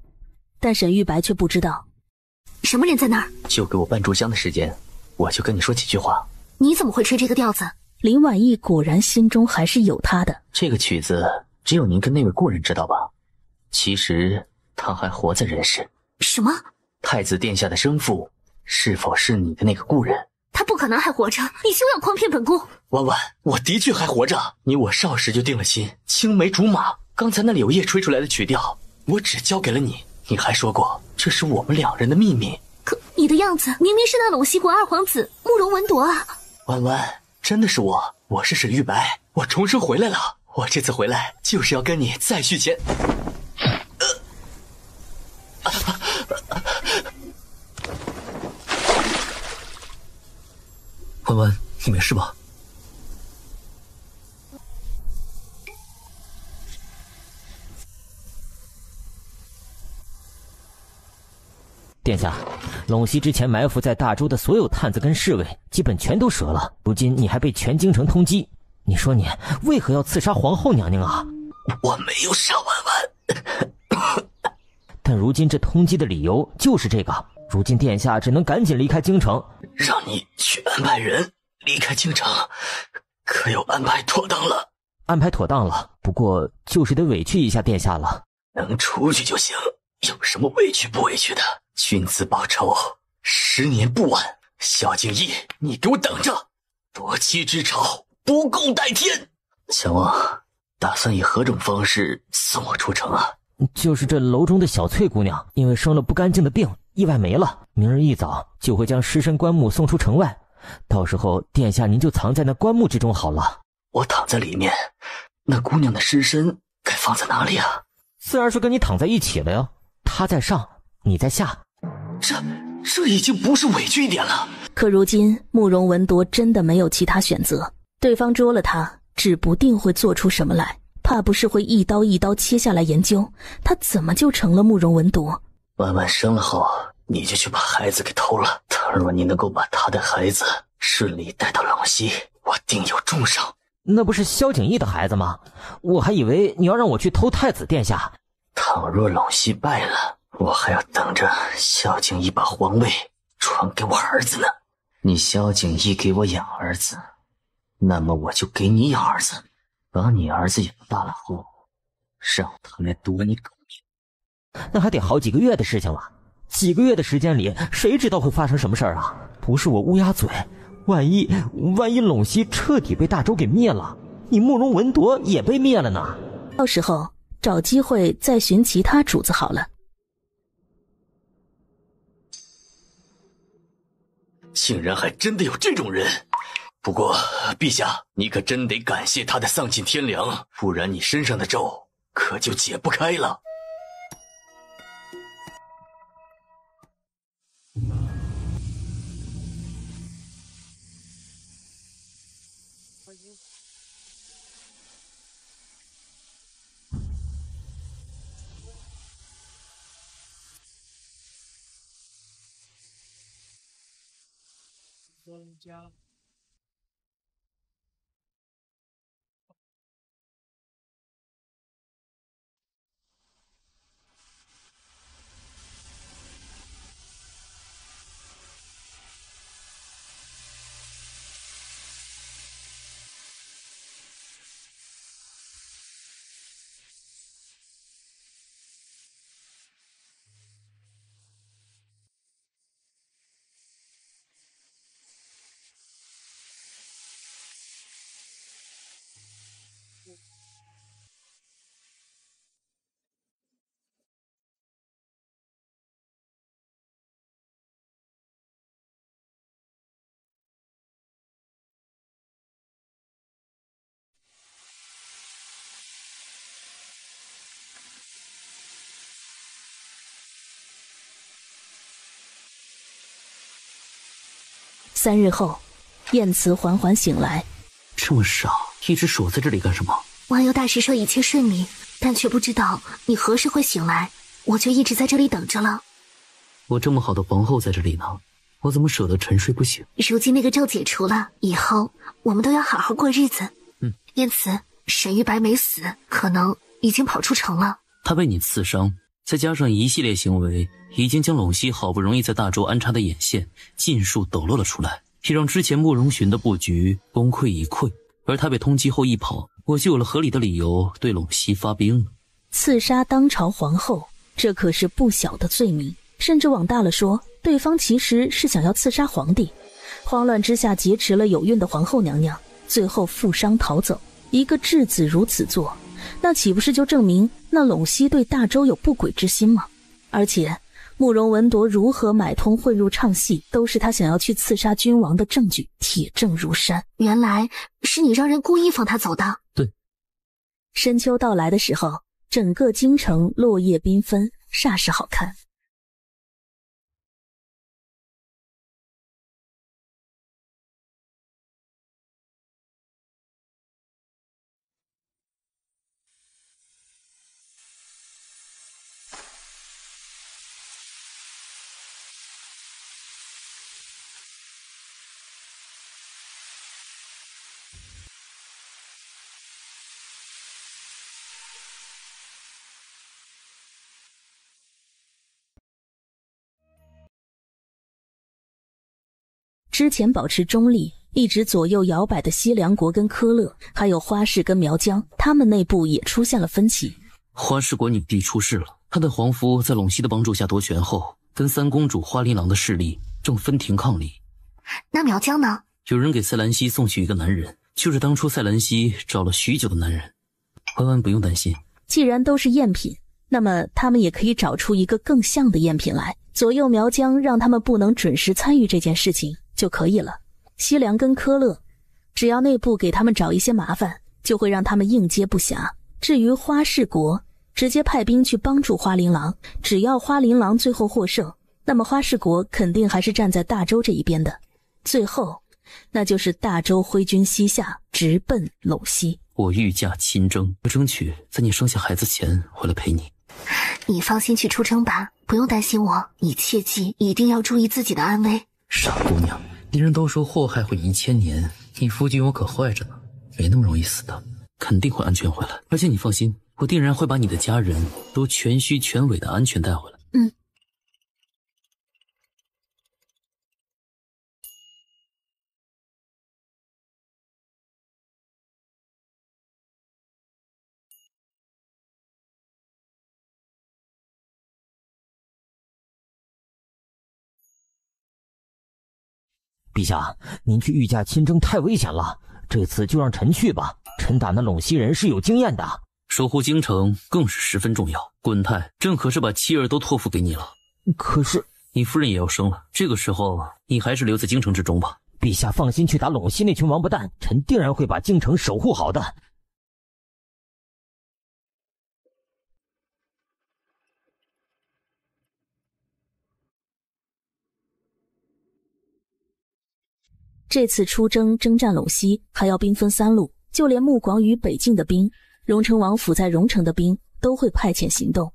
但沈玉白却不知道。什么人在那儿？就给我半炷香的时间，我就跟你说几句话。你怎么会吹这个调子？林婉仪果然心中还是有他的。这个曲子只有您跟那位故人知道吧？其实他还活在人世。什么？太子殿下的生父是否是你的那个故人？他不可能还活着，你休要诓骗本宫。婉婉，我的确还活着，你我少时就定了心，青梅竹马。刚才那柳叶吹出来的曲调，我只交给了你，你还说过这是我们两人的秘密。可你的样子明明是那陇西国二皇子慕容文铎啊！婉婉，真的是我是沈玉白，我重生回来了。我这次回来就是要跟你再续前。婉婉，你没事吧？殿下，陇西之前埋伏在大周的所有探子跟侍卫基本全都折了，如今你还被全京城通缉，你说你为何要刺杀皇后娘娘啊？我没有杀婉婉。但如今这通缉的理由就是这个，如今殿下只能赶紧离开京城。让你去安排人离开京城，可有安排妥当了？安排妥当了，不过就是得委屈一下殿下了。能出去就行，有什么委屈不委屈的？君子报仇，10年不晚。萧敬义，你给我等着！夺妻之仇，不共戴天。强王，打算以何种方式送我出城啊？就是这楼中的小翠姑娘，因为生了不干净的病，意外没了。明日一早就会将尸身棺木送出城外，到时候殿下您就藏在那棺木之中好了。我躺在里面，那姑娘的尸身该放在哪里啊？自然是跟你躺在一起了呀，她在上，你在下。这已经不是委屈一点了。可如今慕容文铎真的没有其他选择，对方捉了他，指不定会做出什么来，怕不是会一刀一刀切下来研究他怎么就成了慕容文铎。婉婉生了后，你就去把孩子给偷了。倘若你能够把他的孩子顺利带到陇西，我定有重赏。那不是萧景义的孩子吗？我还以为你要让我去偷太子殿下。倘若陇西败了，我还要等着萧景义把皇位传给我儿子呢。你萧景义给我养儿子，那么我就给你养儿子。把你儿子养大了后，让他来夺你狗命。那还得好几个月的事情了。几个月的时间里，谁知道会发生什么事儿啊？不是我乌鸦嘴，万一陇西彻底被大周给灭了，你慕容文铎也被灭了呢。到时候找机会再寻其他主子好了。竟然还真的有这种人！不过，陛下，你可真得感谢他的丧尽天良，不然你身上的咒可就解不开了。专家。3日后，燕慈缓缓醒来。这么傻，一直守在这里干什么？万幽大师说一切顺利，但却不知道你何时会醒来，我就一直在这里等着了。我这么好的皇后在这里呢，我怎么舍得沉睡不醒？如今那个咒解除了，以后我们都要好好过日子。燕慈，沈玉白没死，可能已经跑出城了。他被你刺伤，再加上一系列行为，已经将陇西好不容易在大周安插的眼线尽数抖落了出来，也让之前慕容寻的布局功亏一篑。而他被通缉后一跑，我就有了合理的理由对陇西发兵了。刺杀当朝皇后，这可是不小的罪名，甚至往大了说，对方其实是想要刺杀皇帝。慌乱之下劫持了有孕的皇后娘娘，最后负伤逃走。一个质子如此做，那岂不是就证明那陇西对大周有不轨之心吗？而且慕容文铎如何买通混入唱戏，都是他想要去刺杀君王的证据，铁证如山。原来是你让人故意放他走的。对。深秋到来的时候，整个京城落叶缤纷，煞是好看。之前保持中立，一直左右摇摆的西凉国跟科勒，还有花氏跟苗疆，他们内部也出现了分歧。花氏国女帝出事了，她的皇夫在陇西的帮助下夺权后，跟三公主花琳郎的势力正分庭抗礼。那苗疆呢？有人给赛兰西送去一个男人，就是当初赛兰西找了许久的男人。婉婉不用担心，既然都是赝品，那么他们也可以找出一个更像的赝品来，左右苗疆，让他们不能准时参与这件事情就可以了。西凉跟科勒，只要内部给他们找一些麻烦，就会让他们应接不暇。至于花氏国，直接派兵去帮助花琳郎，只要花琳郎最后获胜，那么花氏国肯定还是站在大周这一边的。最后那就是大周挥军西下，直奔陇西。我御驾亲征，我争取在你生下孩子前回来陪你。你放心去出征吧，不用担心我，你切记一定要注意自己的安危。傻姑娘，敌人都说祸害会1000年，你夫君我可坏着呢，没那么容易死的，肯定会安全回来。而且你放心，我定然会把你的家人都全虚全伪的安全带回来。陛下，您去御驾亲征太危险了，这次就让臣去吧。臣打那陇西人是有经验的。守护京城更是十分重要。滚太，朕可是把妻儿都托付给你了。可是你夫人也要生了，这个时候你还是留在京城之中吧。陛下放心去打陇西那群王八蛋，臣定然会把京城守护好的。这次出征征战陇西还要兵分3路，就连穆广与北境的兵，荣成王府在荣城的兵都会派遣行动。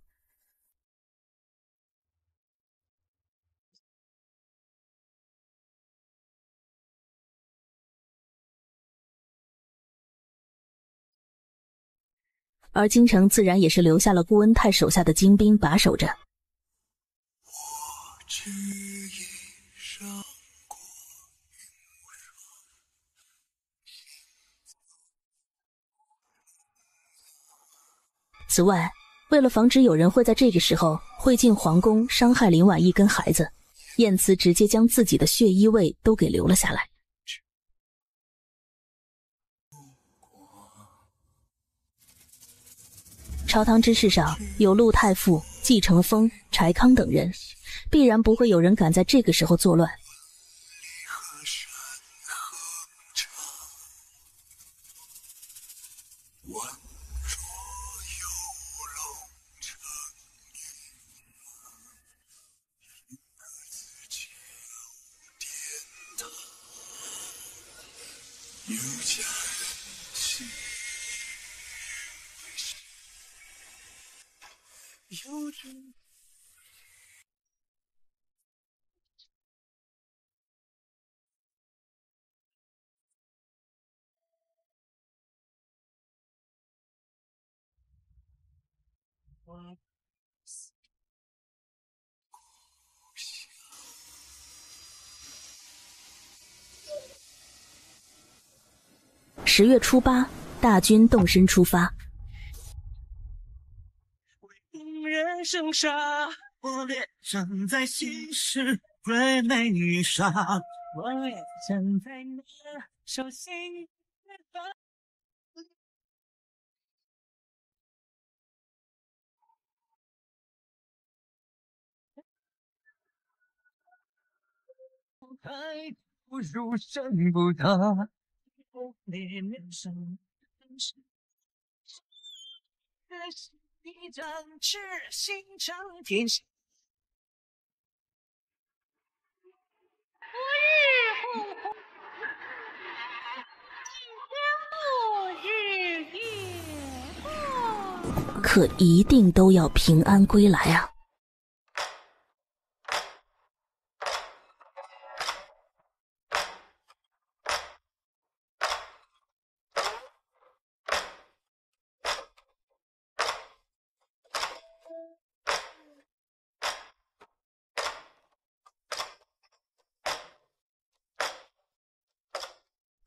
而京城自然也是留下了顾恩泰手下的精兵把守着。此外，为了防止有人会在这个时候会进皇宫伤害林婉意跟孩子，晏慈直接将自己的血衣卫都给留了下来。朝堂之事上有陆太傅、季承风、柴康等人，必然不会有人敢在这个时候作乱。10月初8，大军动身出发。人生杀，我恋站在心事最美女杀，我恋站在那手心的发。太不如生不得，恋人生一张痴心成天下。不日红红，今天不日月红，可一定都要平安归来啊！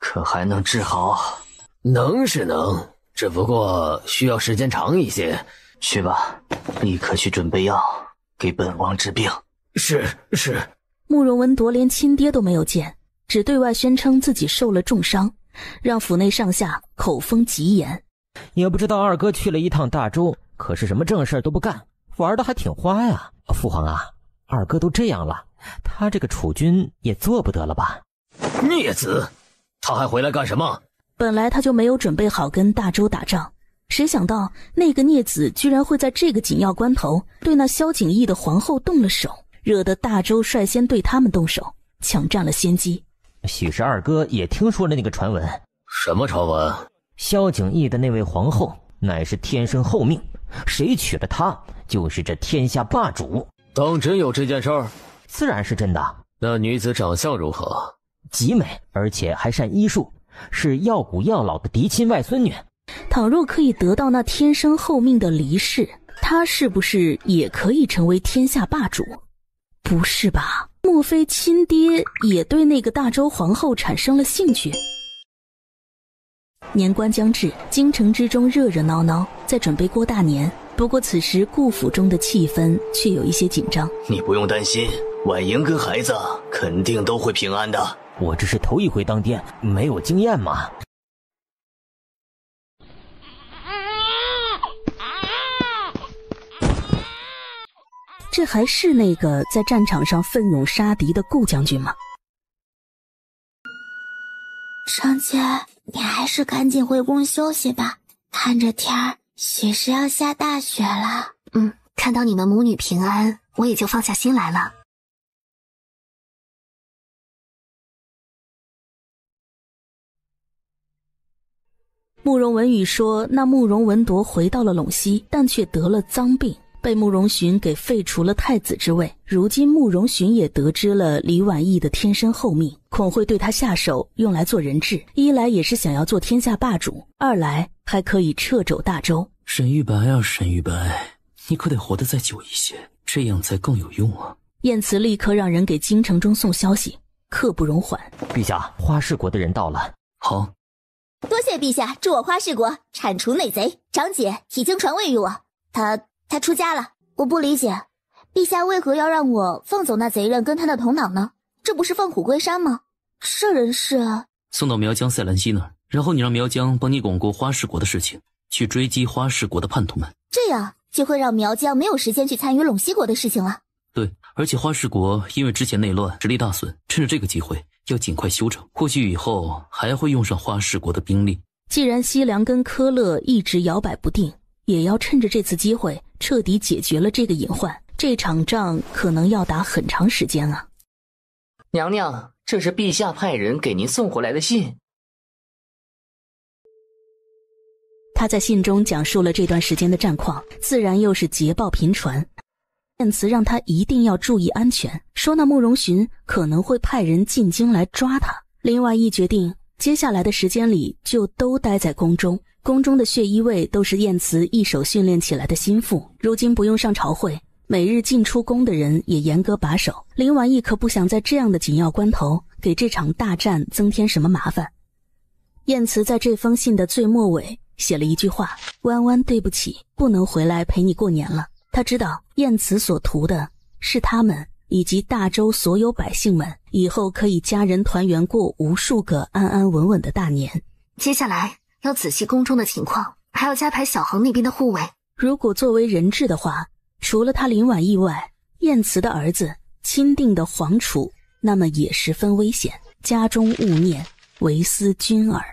可还能治好？能是能，只不过需要时间长一些。去吧，立刻去准备药，给本王治病。是。慕容文铎连亲爹都没有见，只对外宣称自己受了重伤，让府内上下口风极严。也不知道二哥去了一趟大周，可是什么正事都不干，玩得还挺花呀。父皇啊，二哥都这样了，他这个储君也做不得了吧？孽子，他还回来干什么？本来他就没有准备好跟大周打仗，谁想到那个孽子居然会在这个紧要关头对那萧景义的皇后动了手，惹得大周率先对他们动手，抢占了先机。许是二哥也听说了那个传闻。什么传闻？萧景义的那位皇后乃是天生后命，谁娶了她就是这天下霸主。当真有这件事儿？自然是真的。那女子长相如何？极美，而且还善医术，是药古药老的嫡亲外孙女。倘若可以得到那天生后命的离世，她是不是也可以成为天下霸主？不是吧？莫非亲爹也对那个大周皇后产生了兴趣？年关将至，京城之中热热闹闹，在准备过大年。不过此时顾府中的气氛却有一些紧张。你不用担心，婉莹跟孩子肯定都会平安的。我这是头一回当爹，没有经验嘛。这还是那个在战场上奋勇杀敌的顾将军吗？长姐，你还是赶紧回宫休息吧，看着天儿，许是要下大雪了。看到你们母女平安，我也就放下心来了。慕容文宇说，那慕容文铎回到了陇西，但却得了脏病，被慕容询给废除了太子之位。如今慕容询也得知了李婉义的天生厚命，恐会对他下手，用来做人质。一来也是想要做天下霸主，二来还可以掣肘大周。沈玉白啊，沈玉白，你可得活得再久一些，这样才更有用啊。晏慈立刻让人给京城中送消息，刻不容缓。陛下，花氏国的人到了。好，多谢陛下助我花氏国铲除内贼。长姐已经传位于我，他出家了。我不理解，陛下为何要让我放走那贼人跟他的同党呢？这不是放虎归山吗？这人是送到苗疆塞兰西那儿，然后你让苗疆帮你巩固花氏国的事情，去追击花氏国的叛徒们。这样就会让苗疆没有时间去参与陇西国的事情了。对，而且花氏国因为之前内乱实力大损，趁着这个机会要尽快修整，或许以后还会用上花氏国的兵力。既然西凉跟科勒一直摇摆不定，也要趁着这次机会彻底解决了这个隐患。这场仗可能要打很长时间啊。娘娘，这是陛下派人给您送回来的信。他在信中讲述了这段时间的战况，自然又是捷报频传。晏慈让他一定要注意安全，说那慕容询可能会派人进京来抓他。林婉义决定接下来的时间里就都待在宫中，宫中的血衣卫都是晏慈一手训练起来的心腹，如今不用上朝会，每日进出宫的人也严格把守。林婉义可不想在这样的紧要关头给这场大战增添什么麻烦。晏慈在这封信的最末尾写了一句话：弯弯对不起，不能回来陪你过年了。他知道晏慈所图的是他们以及大周所有百姓们以后可以家人团圆过无数个安安稳稳的大年。接下来要仔细宫中的情况，还要加派小恒那边的护卫。如果作为人质的话，除了他林婉义外，晏慈的儿子钦定的皇储那么也十分危险，家中勿念，唯思君耳。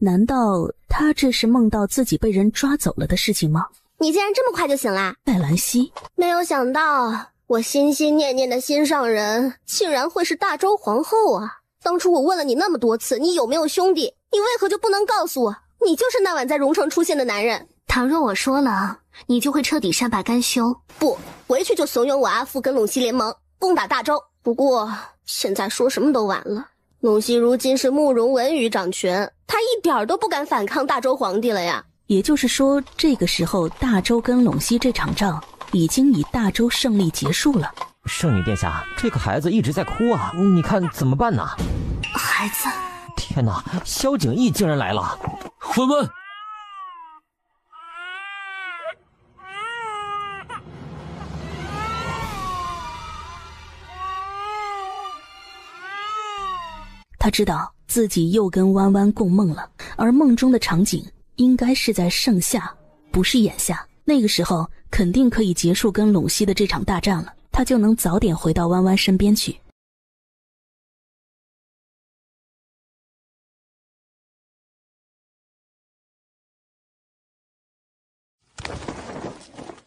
难道他这是梦到自己被人抓走了的事情吗？你竟然这么快就醒啦！戴兰溪，没有想到我心心念念的心上人竟然会是大周皇后啊！当初我问了你那么多次你有没有兄弟，你为何就不能告诉我你就是那晚在荣城出现的男人？倘若我说了，你就会彻底善罢甘休。不，回去就怂恿我阿父跟陇西联盟攻打大周。不过现在说什么都晚了，陇西如今是慕容文宇掌权，他一点都不敢反抗大周皇帝了呀。也就是说，这个时候大周跟陇西这场仗已经以大周胜利结束了。圣女殿下，这个孩子一直在哭啊，你看怎么办呢？孩子，天哪，萧景逸竟然来了！文文，他知道自己又跟弯弯共梦了，而梦中的场景应该是在盛夏，不是眼下。那个时候肯定可以结束跟陇西的这场大战了，他就能早点回到弯弯身边去。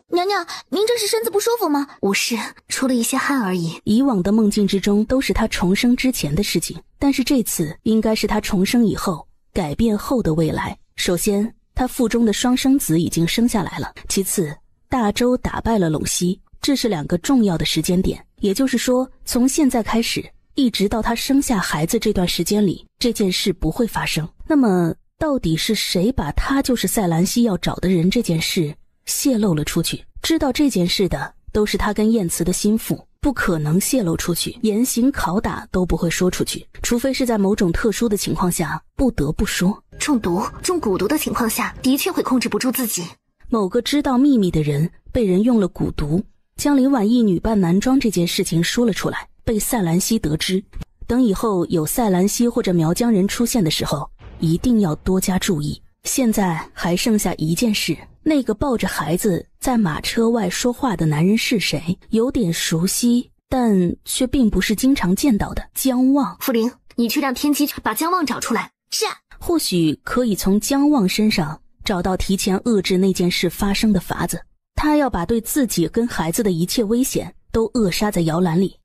娘娘，您这是身子不舒服吗？无事，出了一些汗而已。以往的梦境之中都是他重生之前的事情，但是这次应该是他重生以后改变后的未来。首先，他腹中的双生子已经生下来了，其次大周打败了陇西，这是两个重要的时间点。也就是说，从现在开始一直到他生下孩子这段时间里，这件事不会发生。那么到底是谁把他就是塞兰西要找的人这件事泄露了出去？知道这件事的都是他跟晏慈的心腹，不可能泄露出去，严刑拷打都不会说出去，除非是在某种特殊的情况下不得不说。中毒、中蛊毒的情况下，的确会控制不住自己。某个知道秘密的人被人用了蛊毒，将林婉意女扮男装这件事情说了出来，被赛兰西得知。等以后有赛兰西或者苗疆人出现的时候，一定要多加注意。现在还剩下一件事，那个抱着孩子在马车外说话的男人是谁？有点熟悉，但却并不是经常见到的姜望。傅灵，你去让天机把姜望找出来。是。或许可以从姜望身上找到提前遏制那件事发生的法子。他要把对自己跟孩子的一切危险都扼杀在摇篮里。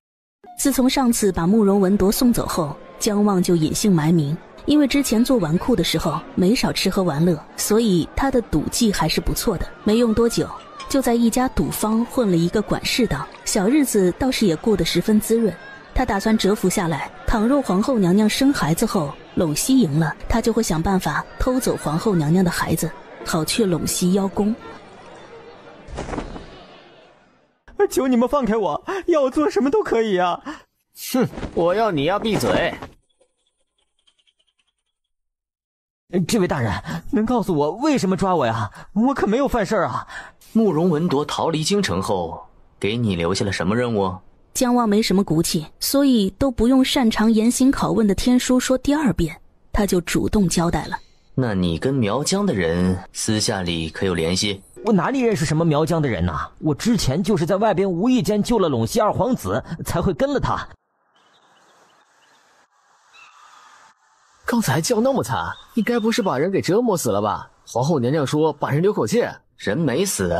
自从上次把慕容文铎送走后，姜望就隐姓埋名，因为之前做纨绔的时候没少吃喝玩乐，所以他的赌技还是不错的。没用多久，就在一家赌坊混了一个管事档，小日子倒是也过得十分滋润。他打算蛰伏下来，倘若皇后娘娘生孩子后陇西赢了，他就会想办法偷走皇后娘娘的孩子，好去陇西邀功。求你们放开我，要我做什么都可以啊！哼，我要你闭嘴！这位大人，能告诉我为什么抓我呀？我可没有犯事啊！慕容文铎逃离京城后，给你留下了什么任务？姜望没什么骨气，所以都不用擅长严刑拷问的天书说第二遍，他就主动交代了。那你跟苗疆的人私下里可有联系？我哪里认识什么苗疆的人呐？我之前就是在外边无意间救了陇西二皇子，才会跟了他。刚才叫那么惨，你该不是把人给折磨死了吧？皇后娘娘说把人留口气，人没死，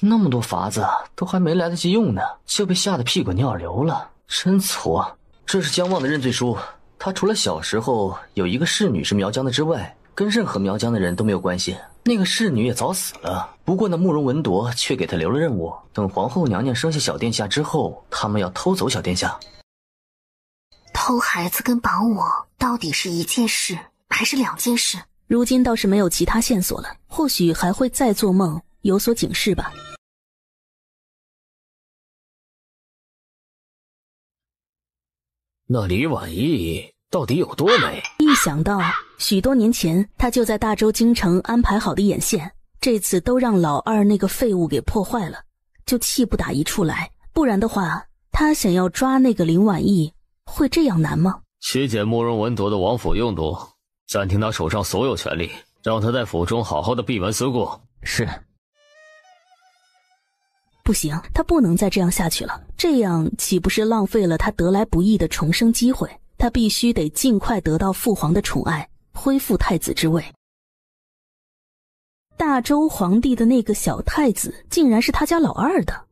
那么多法子都还没来得及用呢，就被吓得屁滚尿流了，真挫。这是姜望的认罪书，他除了小时候有一个侍女是苗疆的之外，跟任何苗疆的人都没有关系。那个侍女也早死了，不过那慕容文铎却给他留了任务，等皇后娘娘生下小殿下之后，他们要偷走小殿下。偷孩子跟绑我到底是一件事还是两件事？如今倒是没有其他线索了，或许还会再做梦有所警示吧。那李婉意到底有多美？一想到许多年前他就在大周京城安排好的眼线，这次都让老二那个废物给破坏了，就气不打一处来。不然的话，他想要抓那个林婉意会这样难吗？削减慕容文铎的王府用度，暂停他手上所有权利，让他在府中好好的闭门思过。是。不行，他不能再这样下去了，这样岂不是浪费了他得来不易的重生机会？他必须得尽快得到父皇的宠爱，恢复太子之位。大周皇帝的那个小太子竟然是他家老二的。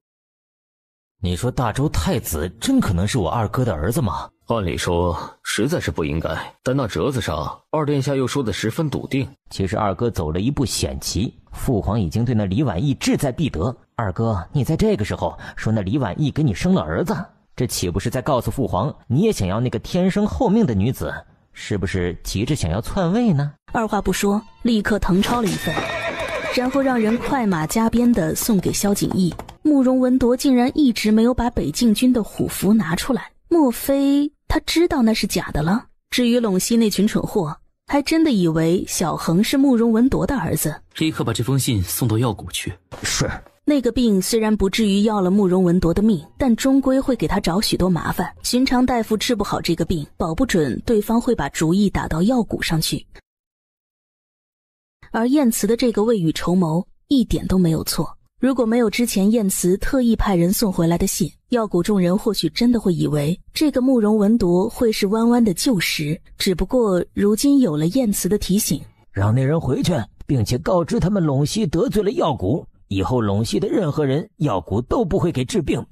你说大周太子真可能是我二哥的儿子吗？按理说实在是不应该，但那折子上二殿下又说得十分笃定。其实二哥走了一步险棋，父皇已经对那李婉意志在必得。二哥，你在这个时候说那李婉意给你生了儿子，这岂不是在告诉父皇你也想要那个天生后命的女子？是不是急着想要篡位呢？二话不说，立刻誊抄了一份，然后让人快马加鞭地送给萧景义。慕容文铎竟然一直没有把北境军的虎符拿出来，莫非他知道那是假的了？至于陇西那群蠢货，还真的以为小恒是慕容文铎的儿子。立刻把这封信送到药谷去。是。那个病虽然不至于要了慕容文铎的命，但终归会给他找许多麻烦。寻常大夫治不好这个病，保不准对方会把主意打到药谷上去。而晏慈的这个未雨绸缪一点都没有错。如果没有之前晏慈特意派人送回来的信，药谷众人或许真的会以为这个慕容文铎会是弯弯的旧时。只不过如今有了晏慈的提醒，让那人回去，并且告知他们陇西得罪了药谷，以后陇西的任何人药谷都不会给治病。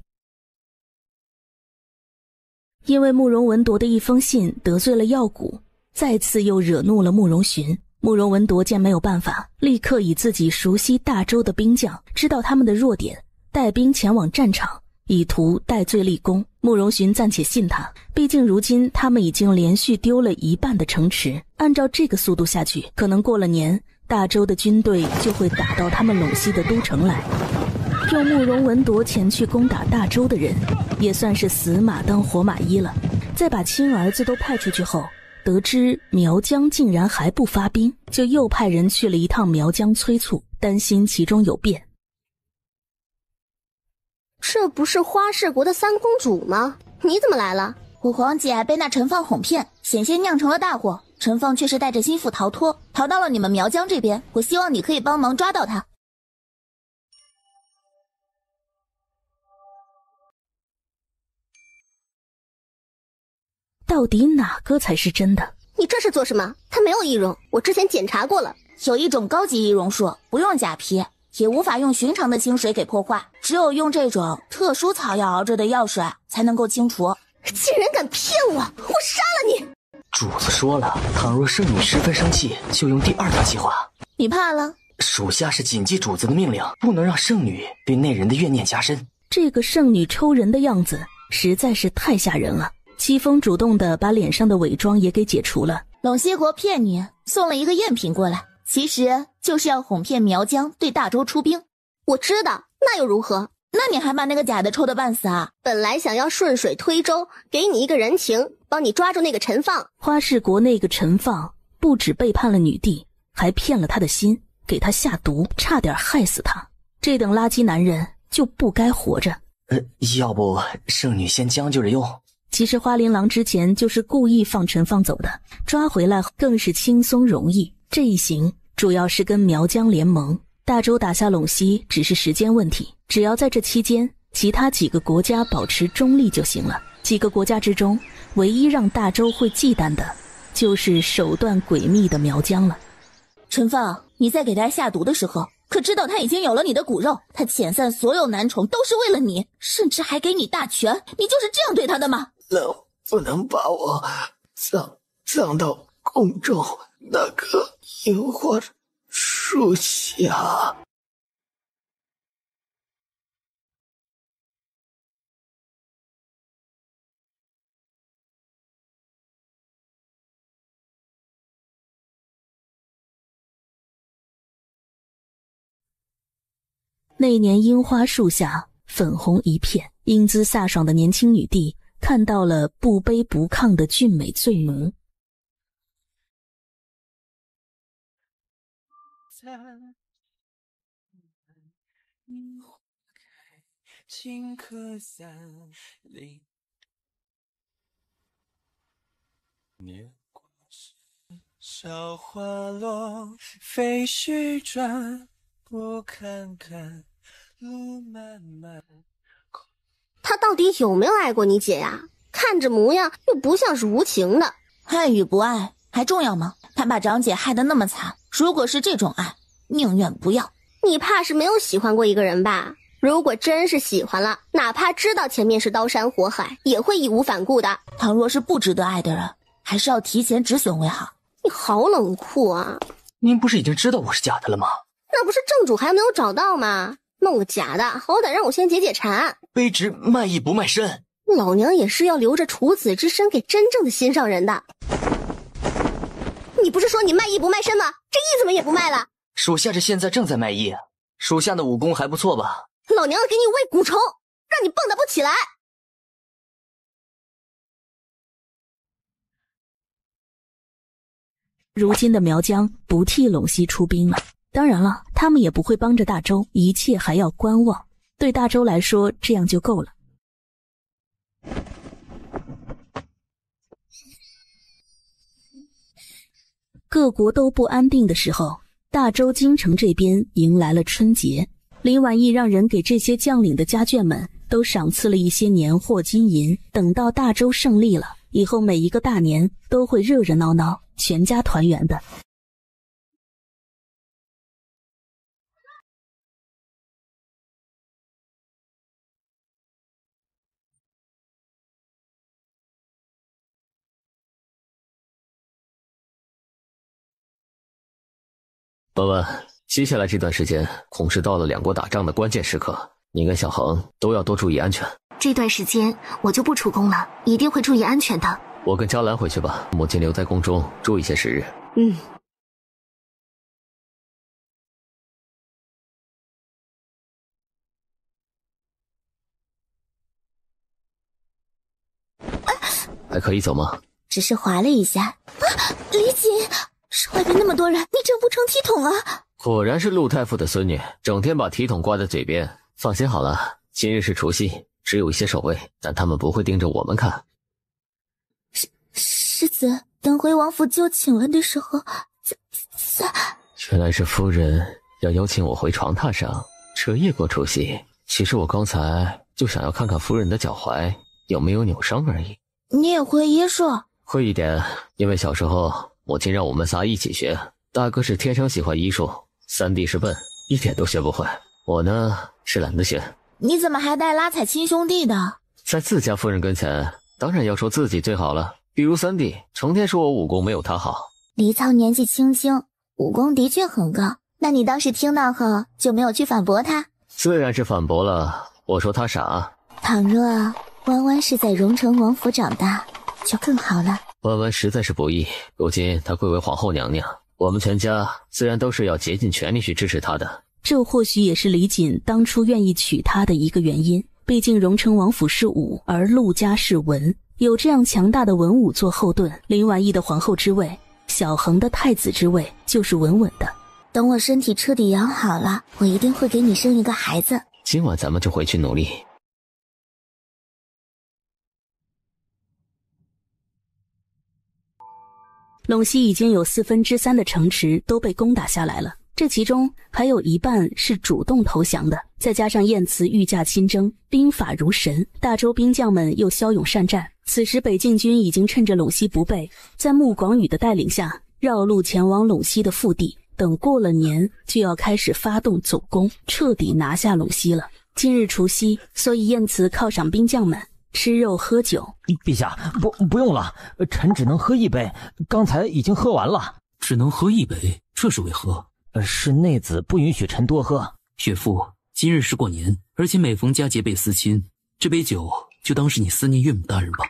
因为慕容文铎的一封信得罪了药谷，再次又惹怒了慕容询。慕容文铎见没有办法，立刻以自己熟悉大周的兵将，知道他们的弱点，带兵前往战场，以图戴罪立功。慕容询暂且信他，毕竟如今他们已经连续丢了一半的城池，按照这个速度下去，可能过了年，大周的军队就会打到他们陇西的都城来。用慕容文铎前去攻打大周的人，也算是死马当活马医了。在把亲儿子都派出去后，得知苗疆竟然还不发兵，就又派人去了一趟苗疆催促，担心其中有变。这不是花氏国的三公主吗？你怎么来了？我皇姐被那陈放哄骗，险些酿成了大祸。陈放却是带着心腹逃脱，逃到了你们苗疆这边。我希望你可以帮忙抓到他。到底哪个才是真的？你这是做什么？他没有易容，我之前检查过了。有一种高级易容术，不用假皮，也无法用寻常的清水给破坏，只有用这种特殊草药熬制的药水才能够清除。竟然敢骗我！我杀了你！主子说了，倘若圣女十分生气，就用第二套计划。你怕了？属下是谨记主子的命令，不能让圣女对那人的怨念加深。这个圣女抽人的样子实在是太吓人了。戚风主动的把脸上的伪装也给解除了。陇西国骗你，送了一个赝品过来，其实就是要哄骗苗疆对大周出兵。我知道，那又如何？那你还把那个假的抽得半死啊？本来想要顺水推舟，给你一个人情，帮你抓住那个陈放。花氏国那个陈放不止背叛了女帝，还骗了他的心，给他下毒，差点害死他。这等垃圾男人就不该活着。要不圣女先将就着用。其实花琳郎之前就是故意放陈放走的，抓回来更是轻松容易。这一行主要是跟苗疆联盟，大周打下陇西只是时间问题，只要在这期间其他几个国家保持中立就行了。几个国家之中，唯一让大周会忌惮的就是手段诡秘的苗疆了。陈放，你在给他下毒的时候，可知道他已经有了你的骨肉？他遣散所有男宠都是为了你，甚至还给你大权，你就是这样对他的吗？不能把我葬到宫中那棵樱花树下。那年樱花树下粉红一片，英姿飒爽的年轻女帝看到了不卑不亢的俊美醉奴。年过时，韶华落，废墟转，不看看路漫漫。他到底有没有爱过你姐呀？看着模样又不像是无情的。爱与不爱还重要吗？他把长姐害得那么惨，如果是这种爱，宁愿不要。你怕是没有喜欢过一个人吧？如果真是喜欢了，哪怕知道前面是刀山火海，也会义无反顾的。倘若是不值得爱的人，还是要提前止损为好。你好冷酷啊！您不是已经知道我是假的了吗？那不是正主还没有找到吗？弄个假的，好歹让我先解解馋。卑职卖艺不卖身，老娘也是要留着处子之身给真正的心上人的。你不是说你卖艺不卖身吗？这艺怎么也不卖了？属下这现在正在卖艺，属下的武功还不错吧？老娘要给你喂蛊虫，让你蹦跶不起来。如今的苗疆不替陇西出兵了，当然了，他们也不会帮着大周，一切还要观望。对大周来说，这样就够了。各国都不安定的时候，大周京城这边迎来了春节。林婉义让人给这些将领的家眷们都赏赐了一些年货金银，等到大周胜利了以后，每一个大年都会热热闹闹，全家团圆的。文文，接下来这段时间恐是到了两国打仗的关键时刻，你跟小恒都要多注意安全。这段时间我就不出宫了，一定会注意安全的。我跟嘉兰回去吧，母亲留在宫中住一些时日。嗯。还可以走吗？只是滑了一下。李锦，是外边那么多人，你整不成体统啊？果然是陆太傅的孙女，整天把体统挂在嘴边。放心好了，今日是除夕，只有一些守卫，但他们不会盯着我们看。世子，等回王府就寝了的时候，原来是夫人要邀请我回床榻上彻夜过除夕。其实我刚才就想要看看夫人的脚踝有没有扭伤而已。你也会医术？会一点，因为小时候母亲让我们仨一起学。大哥是天生喜欢医术，三弟是笨，一点都学不会。我呢是懒得学。你怎么还带拉踩亲兄弟的？在自家夫人跟前，当然要说自己最好了。比如三弟，成天说我武功没有他好。黎操年纪轻轻，武功的确很高。那你当时听到后就没有去反驳他？自然是反驳了，我说他傻。倘若弯弯是在荣成王府长大，就更好了。弯弯实在是不易，如今她贵为皇后娘娘，我们全家自然都是要竭尽全力去支持她的。这或许也是李锦当初愿意娶她的一个原因。毕竟荣成王府是武，而陆家是文，有这样强大的文武做后盾，林婉仪的皇后之位，小恒的太子之位就是稳稳的。等我身体彻底养好了，我一定会给你生一个孩子。今晚咱们就回去努力。陇西已经有3/4的城池都被攻打下来了，这其中还有一半是主动投降的，再加上燕慈御驾亲征，兵法如神，大周兵将们又骁勇善战。此时北境军已经趁着陇西不备，在穆广宇的带领下绕路前往陇西的腹地，等过了年就要开始发动总攻，彻底拿下陇西了。今日除夕，所以燕慈犒赏兵将们吃肉喝酒。陛下，不用了，臣只能喝一杯，刚才已经喝完了。只能喝一杯，这是为何？是内子不允许臣多喝。岳父，今日是过年，而且每逢佳节倍思亲，这杯酒就当是你思念岳母大人吧。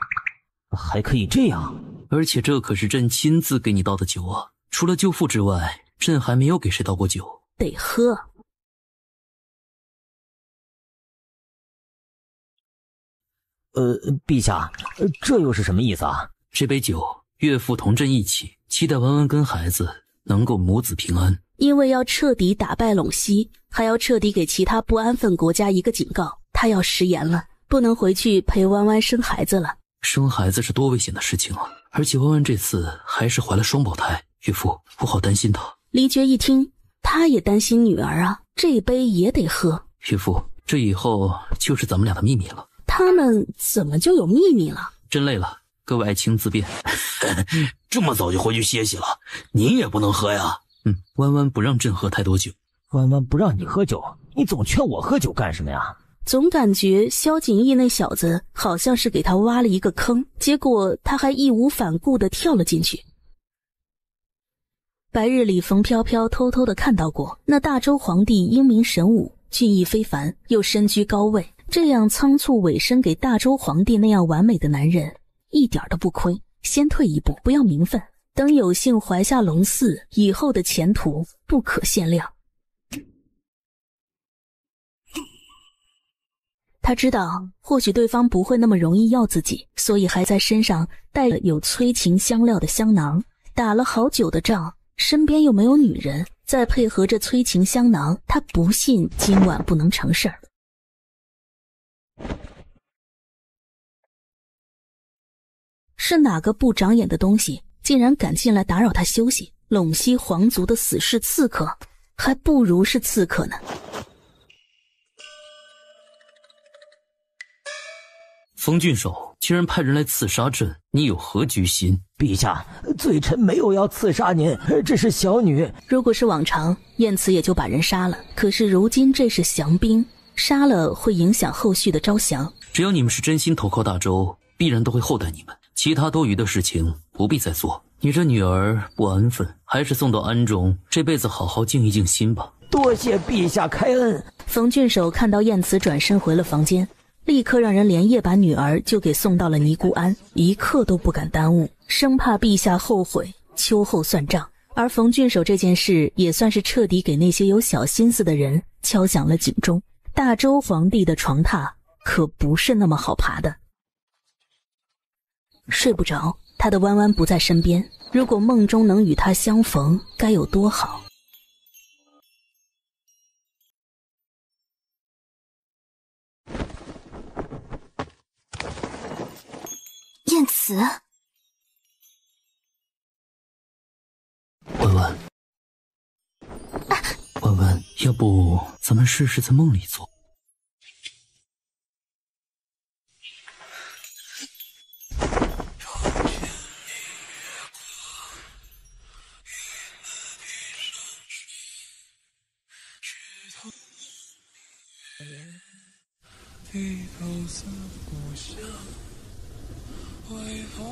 还可以这样？而且这可是朕亲自给你倒的酒啊，除了舅父之外，朕还没有给谁倒过酒。得喝。陛下，这又是什么意思啊？这杯酒，岳父同朕一起，期待弯弯跟孩子能够母子平安。因为要彻底打败陇西，还要彻底给其他不安分国家一个警告，他要食言了，不能回去陪弯弯生孩子了。生孩子是多危险的事情啊！而且弯弯这次还是怀了双胞胎，岳父，我好担心她。黎觉一听，他也担心女儿啊，这杯也得喝。岳父，这以后就是咱们俩的秘密了。他们怎么就有秘密了？真累了，各位爱卿自便。这么早就回去歇息了，您也不能喝呀。弯弯不让朕喝太多酒。弯弯不让你喝酒，你总劝我喝酒干什么呀？总感觉萧景逸那小子好像是给他挖了一个坑，结果他还义无反顾地跳了进去。白日里冯飘飘偷偷地看到过，那大周皇帝英明神武，俊逸非凡，又身居高位，这样仓促委身给大周皇帝那样完美的男人，一点都不亏。先退一步，不要名分，等有幸怀下龙嗣，以后的前途不可限量。他知道或许对方不会那么容易要自己，所以还在身上带了有催情香料的香囊。打了好久的仗，身边又没有女人，再配合着催情香囊，他不信今晚不能成事儿。是哪个不长眼的东西竟然敢进来打扰他休息？陇西皇族的死士刺客，还不如是刺客呢。冯郡守竟然派人来刺杀朕，你有何居心？陛下，罪臣没有要刺杀您，这是小女。如果是往常，燕慈也就把人杀了，可是如今这是降兵，杀了会影响后续的招降。只要你们是真心投靠大周，必然都会厚待你们，其他多余的事情不必再做。你这女儿不安分，还是送到安中，这辈子好好静一静心吧。多谢陛下开恩。冯郡守看到燕慈转身回了房间，立刻让人连夜把女儿就给送到了尼姑庵，一刻都不敢耽误，生怕陛下后悔，秋后算账。而冯郡守这件事也算是彻底给那些有小心思的人敲响了警钟。大周皇帝的床榻可不是那么好爬的。睡不着，他的弯弯不在身边，如果梦中能与他相逢，该有多好。燕慈，文文，文文，要不咱们试试在梦里做？地头似故乡，微风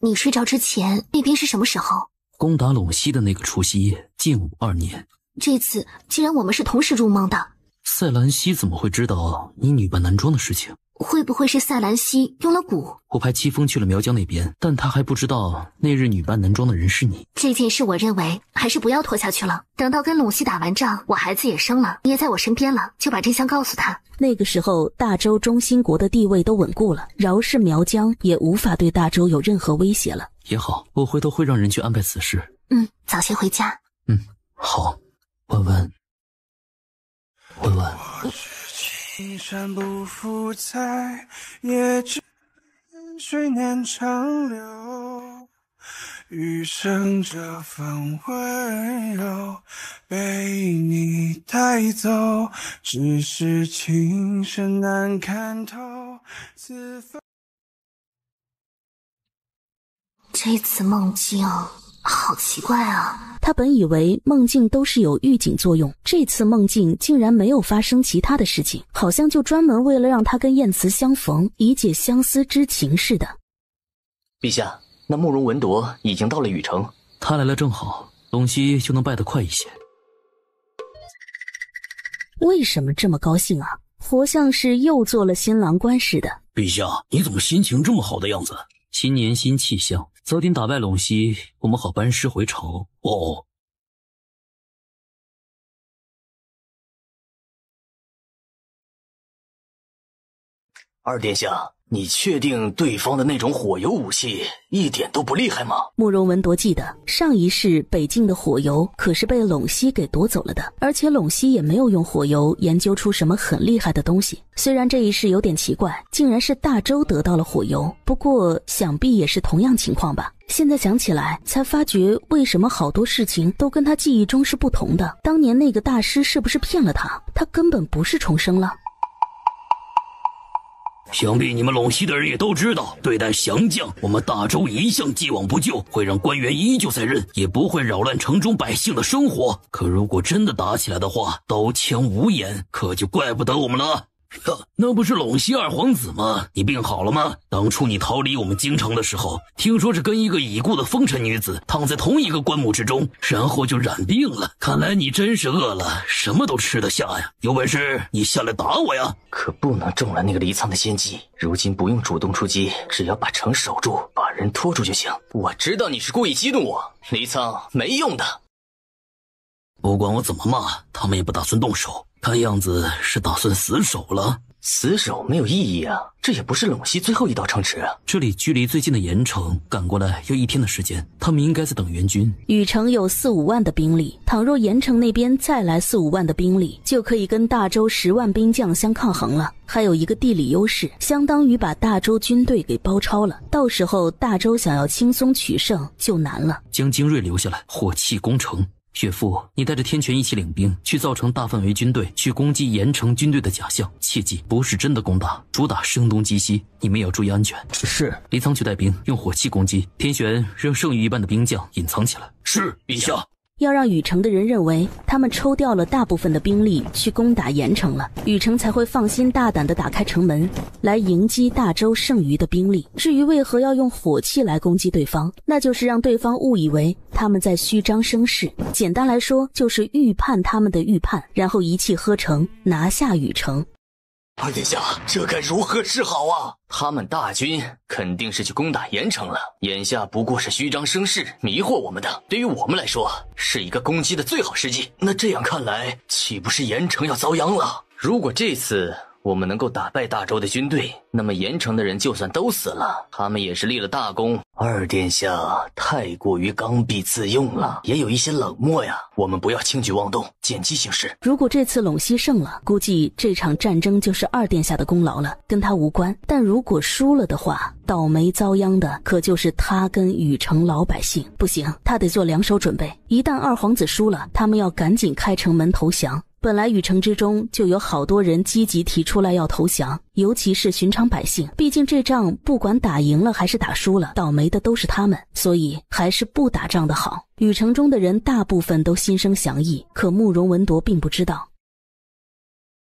你睡着之前那边是什么时候？攻打陇西的那个除夕夜，建武2年。这次既然我们是同时入梦的，赛兰西怎么会知道你女扮男装的事情？会不会是赛兰西用了蛊？我派戚风去了苗疆那边，但他还不知道那日女扮男装的人是你。这件事我认为还是不要拖下去了，等到跟陇西打完仗，我孩子也生了，你也在我身边了，就把真相告诉他。那个时候大周中兴国的地位都稳固了，饶是苗疆也无法对大周有任何威胁了。也好，我回头会让人去安排此事。早些回家。好。文文，文文，青山不复在，也只水年长流。余生这份温柔被你带走，只是情深难看透。这次梦境好奇怪啊。他本以为梦境都是有预警作用，这次梦境竟然没有发生其他的事情，好像就专门为了让他跟燕慈相逢，以解相思之情似的。陛下，那慕容文铎已经到了禹城，他来了正好，陇西就能败得快一些。为什么这么高兴啊？活像是又做了新郎官似的。陛下，你怎么心情这么好的样子？新年新气象，早点打败陇西，我们好班师回朝。哦，二殿下，你确定对方的那种火油武器一点都不厉害吗？慕容文铎记得上一世北境的火油可是被陇西给夺走了的，而且陇西也没有用火油研究出什么很厉害的东西。虽然这一世有点奇怪，竟然是大周得到了火油，不过想必也是同样情况吧。现在想起来才发觉为什么好多事情都跟他记忆中是不同的。当年那个大师是不是骗了他？他根本不是重生了。想必你们陇西的人也都知道，对待降将，我们大周一向既往不咎，会让官员依旧在任，也不会扰乱城中百姓的生活。可如果真的打起来的话，刀枪无眼，可就怪不得我们了。那不是陇西二皇子吗？你病好了吗？当初你逃离我们京城的时候，听说是跟一个已故的风尘女子躺在同一个棺木之中，然后就染病了。看来你真是饿了，什么都吃得下呀！有本事你下来打我呀！可不能中了那个黎苍的先机，如今不用主动出击，只要把城守住，把人拖住就行。我知道你是故意激怒我，黎苍没用的。不管我怎么骂，他们也不打算动手。看样子是打算死守了。死守没有意义啊，这也不是陇西最后一道城池啊。这里距离最近的盐城赶过来要1天的时间，他们应该在等援军。禹城有4、5万的兵力，倘若盐城那边再来4、5万的兵力，就可以跟大周10万兵将相抗衡了。还有一个地理优势，相当于把大周军队给包抄了，到时候大周想要轻松取胜就难了。将精锐留下来，火器攻城。岳父，你带着天权一起领兵去造成大范围军队，去攻击盐城军队的假象。切记，不是真的攻打，主打声东击西。你们也要注意安全。是。黎苍去带兵，用火器攻击。天玄让剩余一半的兵将隐藏起来。是，陛下。要让禹城的人认为他们抽调了大部分的兵力去攻打盐城了，禹城才会放心大胆地打开城门来迎击大周剩余的兵力。至于为何要用火器来攻击对方，那就是让对方误以为他们在虚张声势，简单来说就是预判他们的预判，然后一气呵成拿下禹城。二殿下，这该如何是好啊？他们大军肯定是去攻打盐城了，眼下不过是虚张声势，迷惑我们的。对于我们来说，是一个攻击的最好时机。那这样看来，岂不是盐城要遭殃了？如果这次我们能够打败大周的军队，那么盐城的人就算都死了，他们也是立了大功。二殿下太过于刚愎自用了，也有一些冷漠呀。我们不要轻举妄动，见机行事。如果这次陇西胜了，估计这场战争就是二殿下的功劳了，跟他无关。但如果输了的话，倒霉遭殃的可就是他跟禹城老百姓。不行，他得做两手准备，一旦二皇子输了，他们要赶紧开城门投降。本来禹城之中就有好多人积极提出来要投降，尤其是寻常百姓，毕竟这仗不管打赢了还是打输了，倒霉的都是他们，所以还是不打仗的好。禹城中的人大部分都心生降意，可慕容文铎并不知道。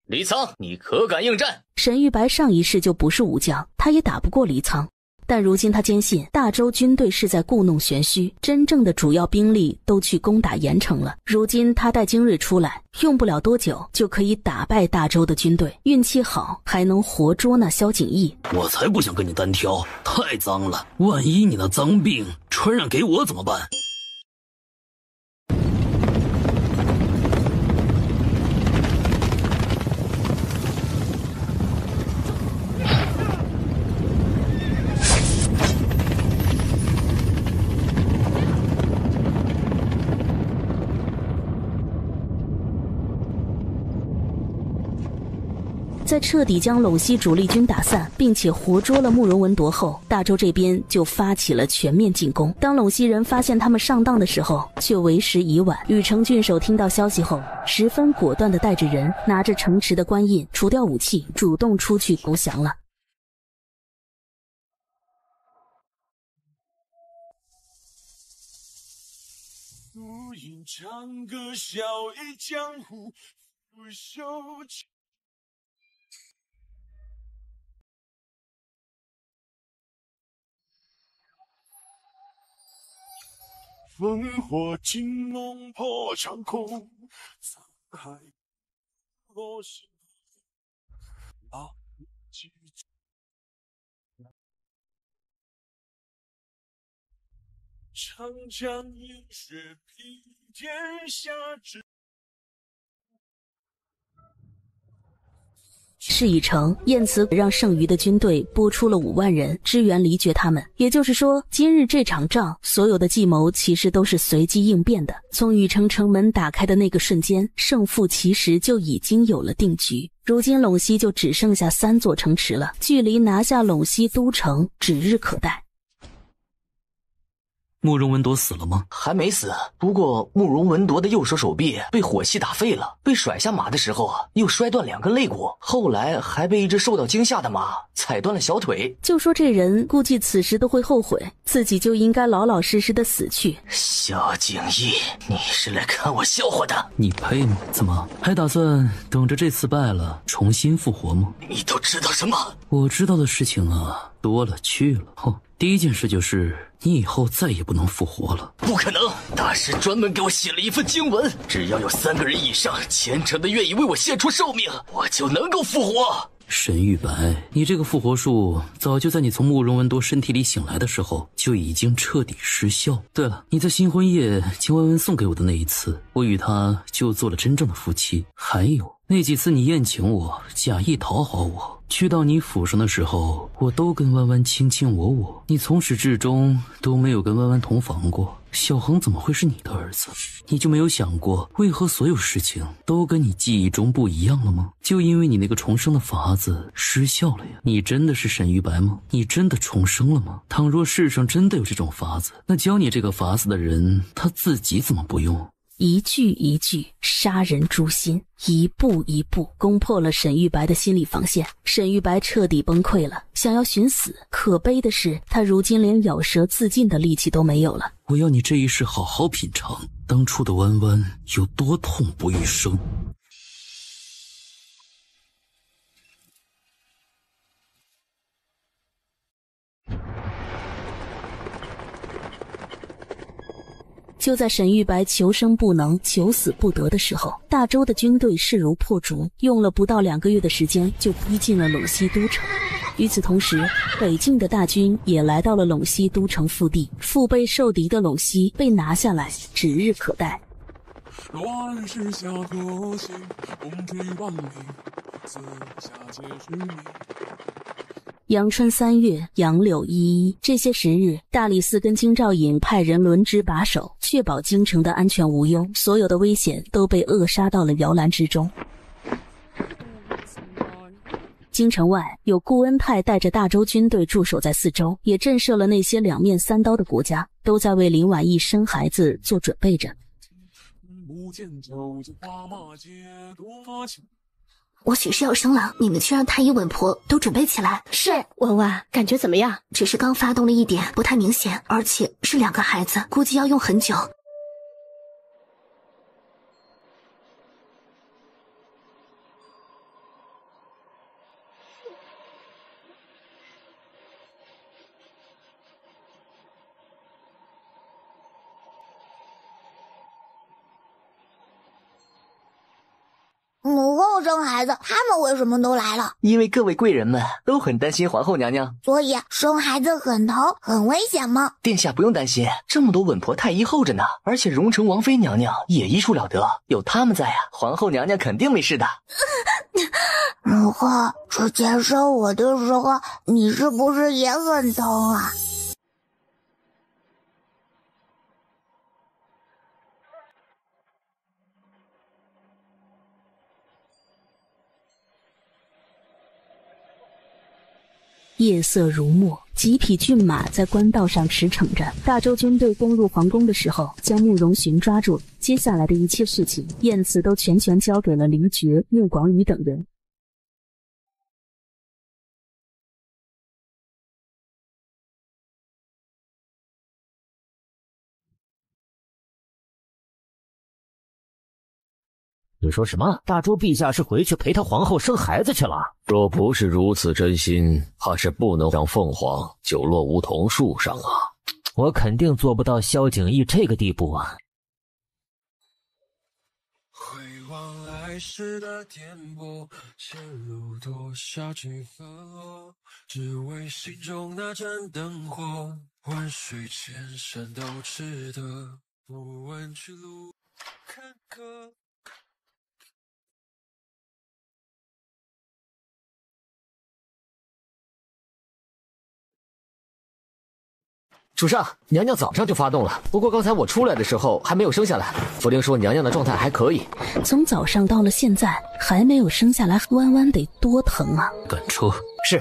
黎苍，你可敢应战？沈玉白上一世就不是武将，他也打不过黎苍。但如今他坚信大周军队是在故弄玄虚，真正的主要兵力都去攻打盐城了。如今他带精锐出来，用不了多久就可以打败大周的军队，运气好还能活捉那萧景义。我才不想跟你单挑，太脏了，万一你那脏病传染给我怎么办？在彻底将陇西主力军打散，并且活捉了慕容文铎后，大周这边就发起了全面进攻。当陇西人发现他们上当的时候，却为时已晚。禹城郡守听到消息后，十分果断地带着人拿着城池的官印，除掉武器，主动出去投降了。独饮长歌，笑忆江湖，拂袖烽火惊梦破长空，沧海落星老几长江饮血披天下之。事已成，晏慈让剩余的军队拨出了5万人支援黎绝他们。也就是说，今日这场仗所有的计谋其实都是随机应变的。从禹城城门打开的那个瞬间，胜负其实就已经有了定局。如今陇西就只剩下3座城池了，距离拿下陇西都城指日可待。慕容文铎死了吗？还没死，不过慕容文铎的右手臂被火系打废了，被甩下马的时候又摔断2根肋骨，后来还被一只受到惊吓的马踩断了小腿。就说这人估计此时都会后悔，自己就应该老老实实的死去。萧景义，你是来看我笑话的？你配吗？怎么还打算等着这次败了重新复活吗？你都知道什么？我知道的事情啊多了去了。第一件事就是你以后再也不能复活了。不可能，大师专门给我写了一份经文，只要有3个人以上虔诚的愿意为我献出寿命，我就能够复活。沈玉白，你这个复活术早就在你从慕容文铎身体里醒来的时候就已经彻底失效。对了，你在新婚夜将文文送给我的那一次，我与他就做了真正的夫妻。还有那几次你宴请我，假意讨好我，去到你府上的时候，我都跟弯弯卿卿我我，你从始至终都没有跟弯弯同房过。小恒怎么会是你的儿子？你就没有想过，为何所有事情都跟你记忆中不一样了吗？就因为你那个重生的法子失效了呀。你真的是沈玉白吗？你真的重生了吗？倘若世上真的有这种法子，那教你这个法子的人他自己怎么不用？一句一句杀人诛心，一步一步攻破了沈玉白的心理防线。沈玉白彻底崩溃了，想要寻死。可悲的是，他如今连咬舌自尽的力气都没有了。我要你这一世好好品尝当初的弯弯有多痛不欲生。就在沈玉白求生不能求死不得的时候，大周的军队势如破竹，用了不到2个月的时间就逼近了陇西都城。与此同时，北境的大军也来到了陇西都城腹地，腹背受敌的陇西被拿下来指日可待。乱世下可惜，风吹万里，四下皆是你。阳春3月，杨柳依依，这些时日，大理寺跟京兆尹派人轮值把守，确保京城的安全无忧，所有的危险都被扼杀到了摇篮之中。京城外，有顾恩泰带着大周军队驻守在四周，也震慑了那些两面三刀的国家，都在为林婉意生孩子做准备着。我许是要生了，你们去让太医稳婆都准备起来。是，婉婉，感觉怎么样？只是刚发动了一点，不太明显，而且是2个孩子，估计要用很久。母后生孩子，他们为什么都来了？因为各位贵人们都很担心皇后娘娘，所以生孩子很疼，很危险吗？殿下不用担心，这么多稳婆太医候着呢，而且荣成王妃娘娘也医术了得，有他们在啊，皇后娘娘肯定没事的。母后，之前生我的时候，你是不是也很疼啊？夜色如墨，几匹骏马在官道上驰骋着。大周军队攻入皇宫的时候，将慕容寻抓住了。接下来的一切事情，燕慈都全权交给了黎觉、穆广宇等人。你说什么？大周陛下是回去陪他皇后生孩子去了？若不是如此真心，怕是不能让凤凰久落梧桐树上啊！我肯定做不到萧景逸这个地步啊！回望来时的颠簸，前路多少起伏，只为心中那盏灯火。万水千山都值得，不问去路坎坷。主上，娘娘早上就发动了，不过刚才我出来的时候还没有生下来。福灵说娘娘的状态还可以。从早上到了现在还没有生下来，弯弯得多疼啊！赶车是。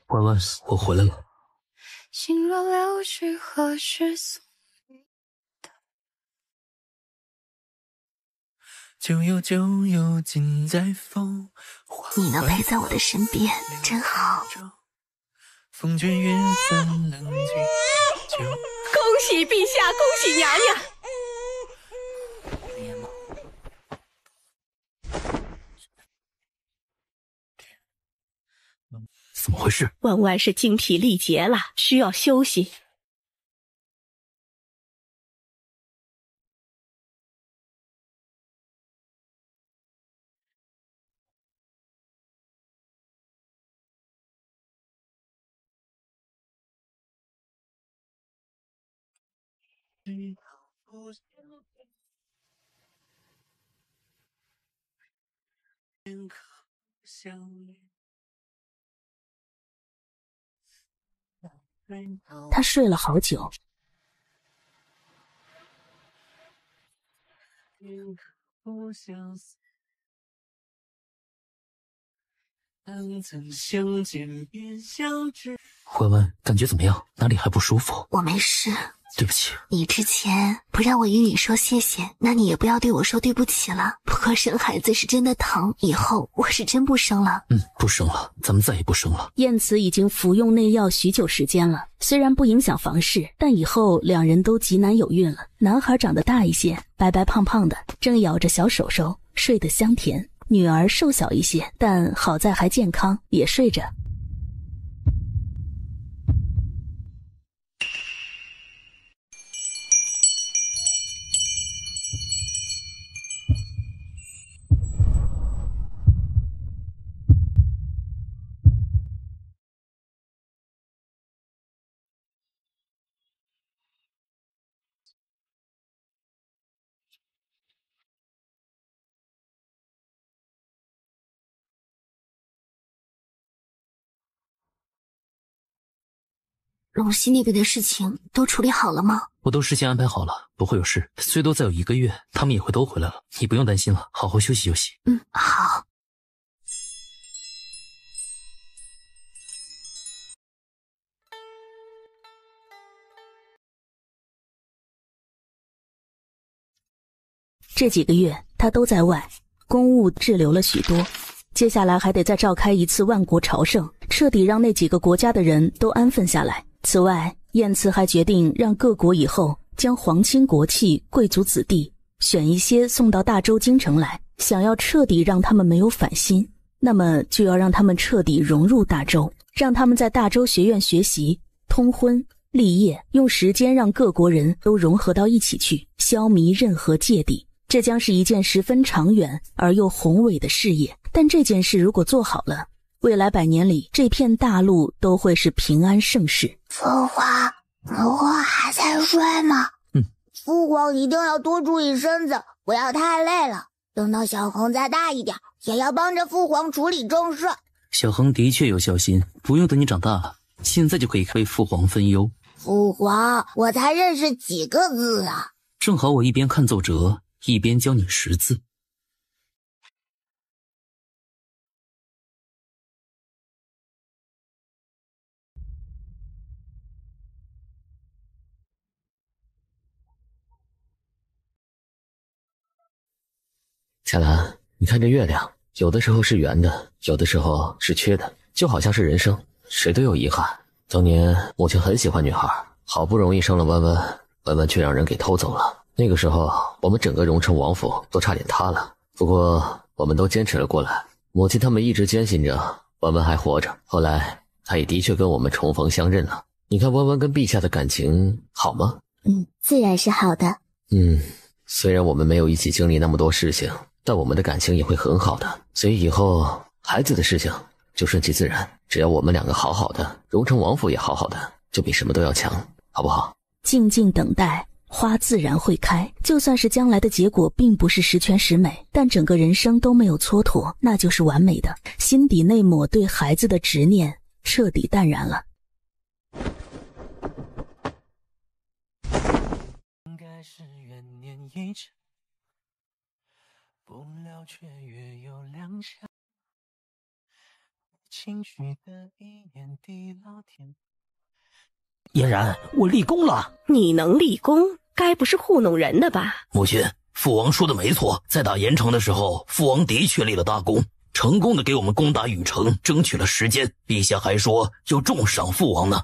婉婉，我回来了。心若流去，何时送旧友旧友尽在风，你能陪在我的身边，真好。风卷云散冷静。恭喜陛下，恭喜娘娘！怎么回事？婉婉是精疲力竭了，需要休息。他睡了好久。曾相见便相知。文文，感觉怎么样？哪里还不舒服？我没事。对不起，你之前不让我与你说谢谢，那你也不要对我说对不起了。不过生孩子是真的疼，以后我是真不生了。不生了，咱们再也不生了。燕慈已经服用内药许久时间了，虽然不影响房事，但以后两人都极难有孕了。男孩长得大一些，白白胖胖的，正咬着小手手，睡得香甜。女儿瘦小一些，但好在还健康，也睡着。陇西那边的事情都处理好了吗？我都事先安排好了，不会有事。最多再有1个月，他们也会都回来了，你不用担心了，好好休息休息。好。这几个月他都在外，公务滞留了许多，接下来还得再召开一次万国朝圣，彻底让那几个国家的人都安分下来。此外，燕慈还决定让各国以后将皇亲国戚、贵族子弟选一些送到大周京城来，想要彻底让他们没有反心，那么就要让他们彻底融入大周，让他们在大周学院学习、通婚、立业，用时间让各国人都融合到一起去，消弭任何芥蒂。这将是一件十分长远而又宏伟的事业，但这件事如果做好了，未来100年里这片大陆都会是平安盛世。父皇还在睡吗？父皇一定要多注意身子，不要太累了。等到小恒再大一点，也要帮着父皇处理政事。小恒的确有孝心，不用等你长大了，现在就可以为父皇分忧。父皇，我才认识几个字啊？正好我一边看奏折，一边教你识字。夏兰，你看这月亮，有的时候是圆的，有的时候是缺的，就好像是人生，谁都有遗憾。当年母亲很喜欢女孩，好不容易生了温温，温温却让人给偷走了。那个时候，我们整个荣城王府都差点塌了。不过，我们都坚持了过来。母亲他们一直坚信着温温还活着，后来她也的确跟我们重逢相认了。你看温温跟陛下的感情好吗？自然是好的。虽然我们没有一起经历那么多事情，但我们的感情也会很好的。所以以后孩子的事情就顺其自然，只要我们2个好好的，荣城王府也好好的，就比什么都要强，好不好？静静等待，花自然会开。就算是将来的结果并不是十全十美，但整个人生都没有蹉跎，那就是完美的。心底那抹对孩子的执念彻底淡然了。应该是元年一场，不料却越有两下，情绪的一眼地老天。嫣然，我立功了。你能立功，该不是糊弄人的吧？母亲，父王说的没错，在打盐城的时候，父王的确立了大功，成功的给我们攻打禹城争取了时间，陛下还说要重赏父王呢。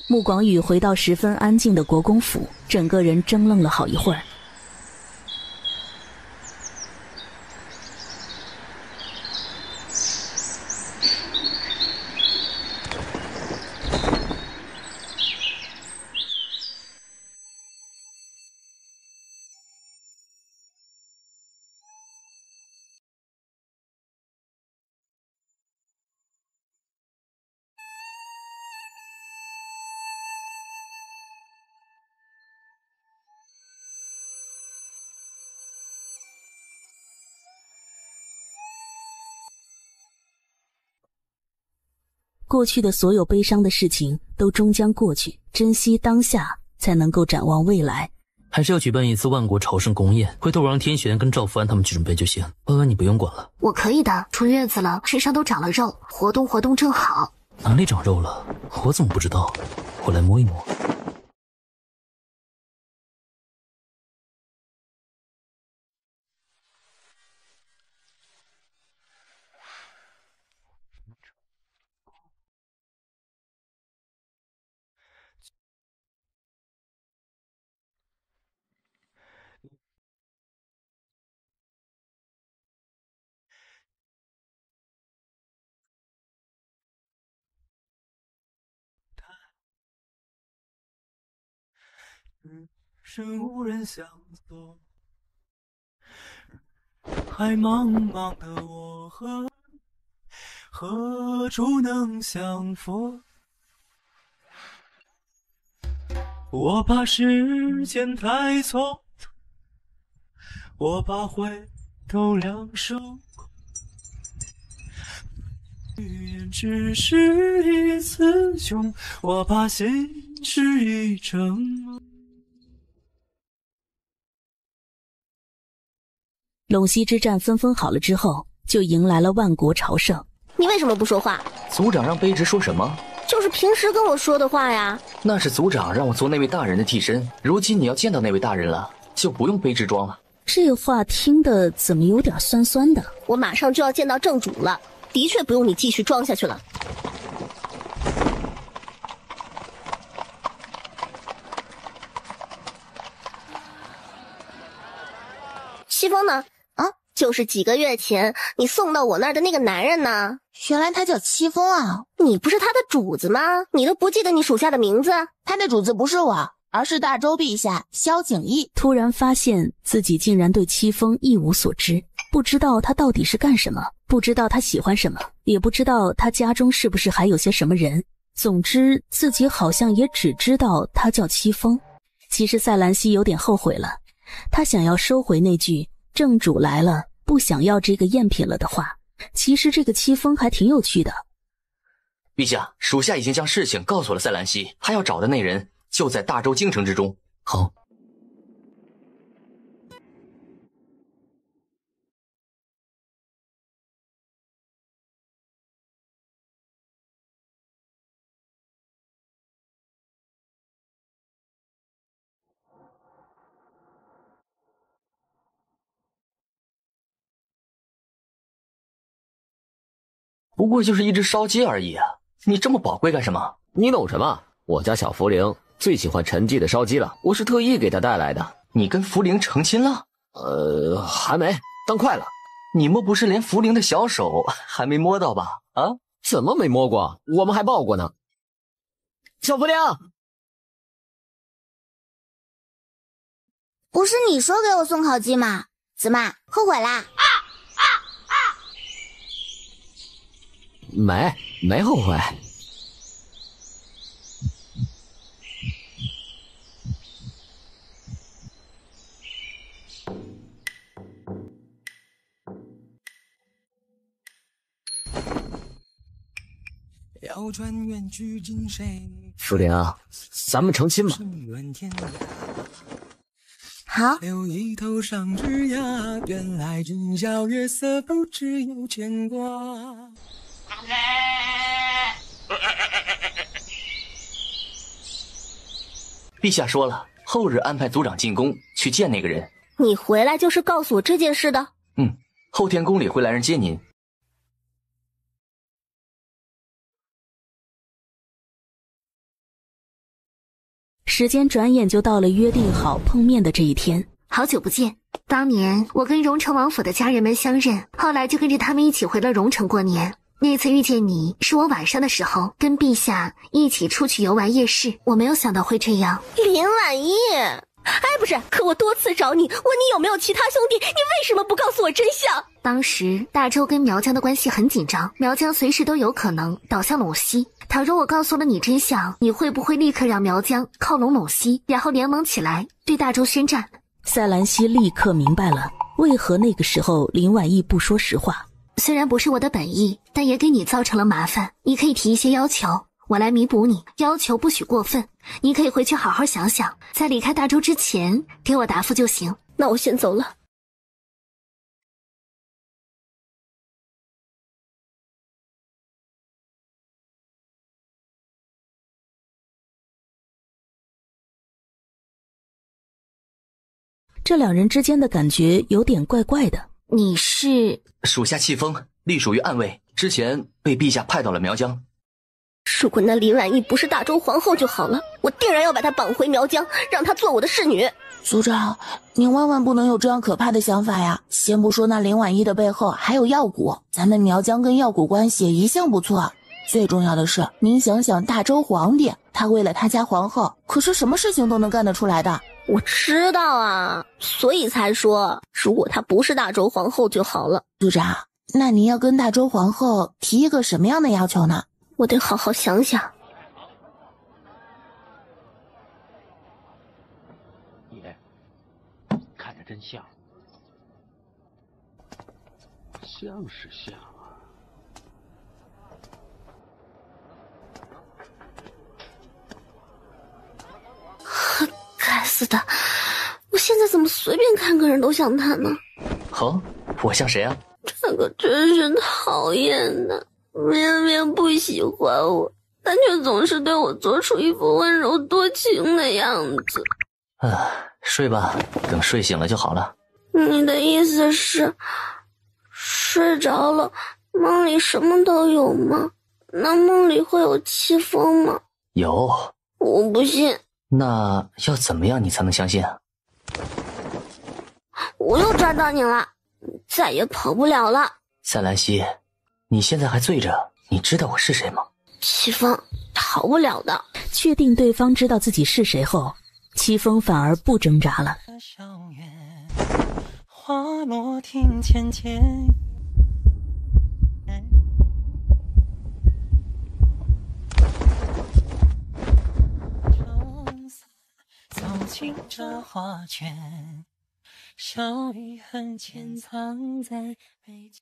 穆广宇回到十分安静的国公府，整个人怔愣了好一会儿。过去的所有悲伤的事情都终将过去，珍惜当下，才能够展望未来。还是要举办一次万国朝圣宫宴，回头我让天璇跟赵福安他们去准备就行。安安你不用管了。我可以的，出月子了，身上都长了肉，活动活动正好。哪里长肉了？我怎么不知道？我来摸一摸。是无人相索，海茫茫的我何处能相逢？我怕时间太匆匆，我怕回头两手空，语言只是一词穷，我怕心是一场梦。陇西之战纷纷好了之后，就迎来了万国朝圣。你为什么不说话？族长让卑职说什么？就是平时跟我说的话呀。那是族长让我做那位大人的替身，如今你要见到那位大人了，就不用卑职装了。这话听得怎么有点酸酸的？我马上就要见到正主了，的确不用你继续装下去了。西风呢？啊，就是几个月前你送到我那儿的那个男人呢？原来他叫戚风啊！你不是他的主子吗？你都不记得你属下的名字？他的主子不是我，而是大周陛下萧景逸。突然发现自己竟然对戚风一无所知，不知道他到底是干什么，不知道他喜欢什么，也不知道他家中是不是还有些什么人。总之，自己好像也只知道他叫戚风。其实赛兰西有点后悔了，他想要收回那句正主来了，不想要这个赝品了的话。其实这个戚风还挺有趣的。陛下，属下已经将事情告诉了赛兰西，他要找的那人就在大周京城之中。好。不过就是一只烧鸡而已啊，你这么宝贵干什么？你懂什么？我家小茯苓最喜欢陈记的烧鸡了，我是特意给他带来的。你跟茯苓成亲了？还没，但快了。你莫不是连茯苓的小手还没摸到吧？啊？怎么没摸过？我们还抱过呢。小茯苓，不是你说给我送烤鸡吗？怎么后悔啦？没后悔。茯苓啊，咱们成亲吧。好。留一头上枝桠，原来只叫月色，不知有牵挂。陛下说了，后日安排族长进宫去见那个人。你回来就是告诉我这件事的？后天宫里会来人接您。时间转眼就到了约定好碰面的这一天。好久不见，当年我跟荣城王府的家人们相认，后来就跟着他们一起回了荣城过年。那次遇见你是我晚上的时候跟陛下一起出去游玩夜市，我没有想到会这样。林婉意，哎，不是，可我多次找你，问你有没有其他兄弟，你为什么不告诉我真相？当时大周跟苗疆的关系很紧张，苗疆随时都有可能倒向陇西。倘若我告诉了你真相，你会不会立刻让苗疆靠拢陇西，然后联盟起来对大周宣战？赛兰西立刻明白了为何那个时候林婉意不说实话。虽然不是我的本意，但也给你造成了麻烦。你可以提一些要求，我来弥补你。要求不许过分，你可以回去好好想想，在离开大周之前给我答复就行。那我先走了。这两人之间的感觉有点怪怪的。你是？属下戚风，隶属于暗卫，之前被陛下派到了苗疆。如果那林婉意不是大周皇后就好了，我定然要把她绑回苗疆，让她做我的侍女。族长，你万万不能有这样可怕的想法呀！先不说那林婉意的背后还有药谷，咱们苗疆跟药谷关系一向不错。最重要的是，您想想大周皇帝，他为了他家皇后，可是什么事情都能干得出来的。我知道啊，所以才说，如果她不是大周皇后就好了。族长，那您要跟大周皇后提一个什么样的要求呢？我得好好想想。爷，看着真像，像是像啊。该死的，我现在怎么随便看个人都像他呢？好，我像谁啊？这个真是讨厌的，明明不喜欢我，但却总是对我做出一副温柔多情的样子。睡吧，等睡醒了就好了。你的意思是，睡着了，梦里什么都有吗？那梦里会有戚风吗？有。我不信。那要怎么样你才能相信啊？我又抓到你了，再也跑不了了。赛兰西，你现在还醉着，你知道我是谁吗？戚风，逃不了的。确定对方知道自己是谁后，戚风反而不挣扎了。花落庭前前，走进这花圈，笑与恨潜藏在眉间。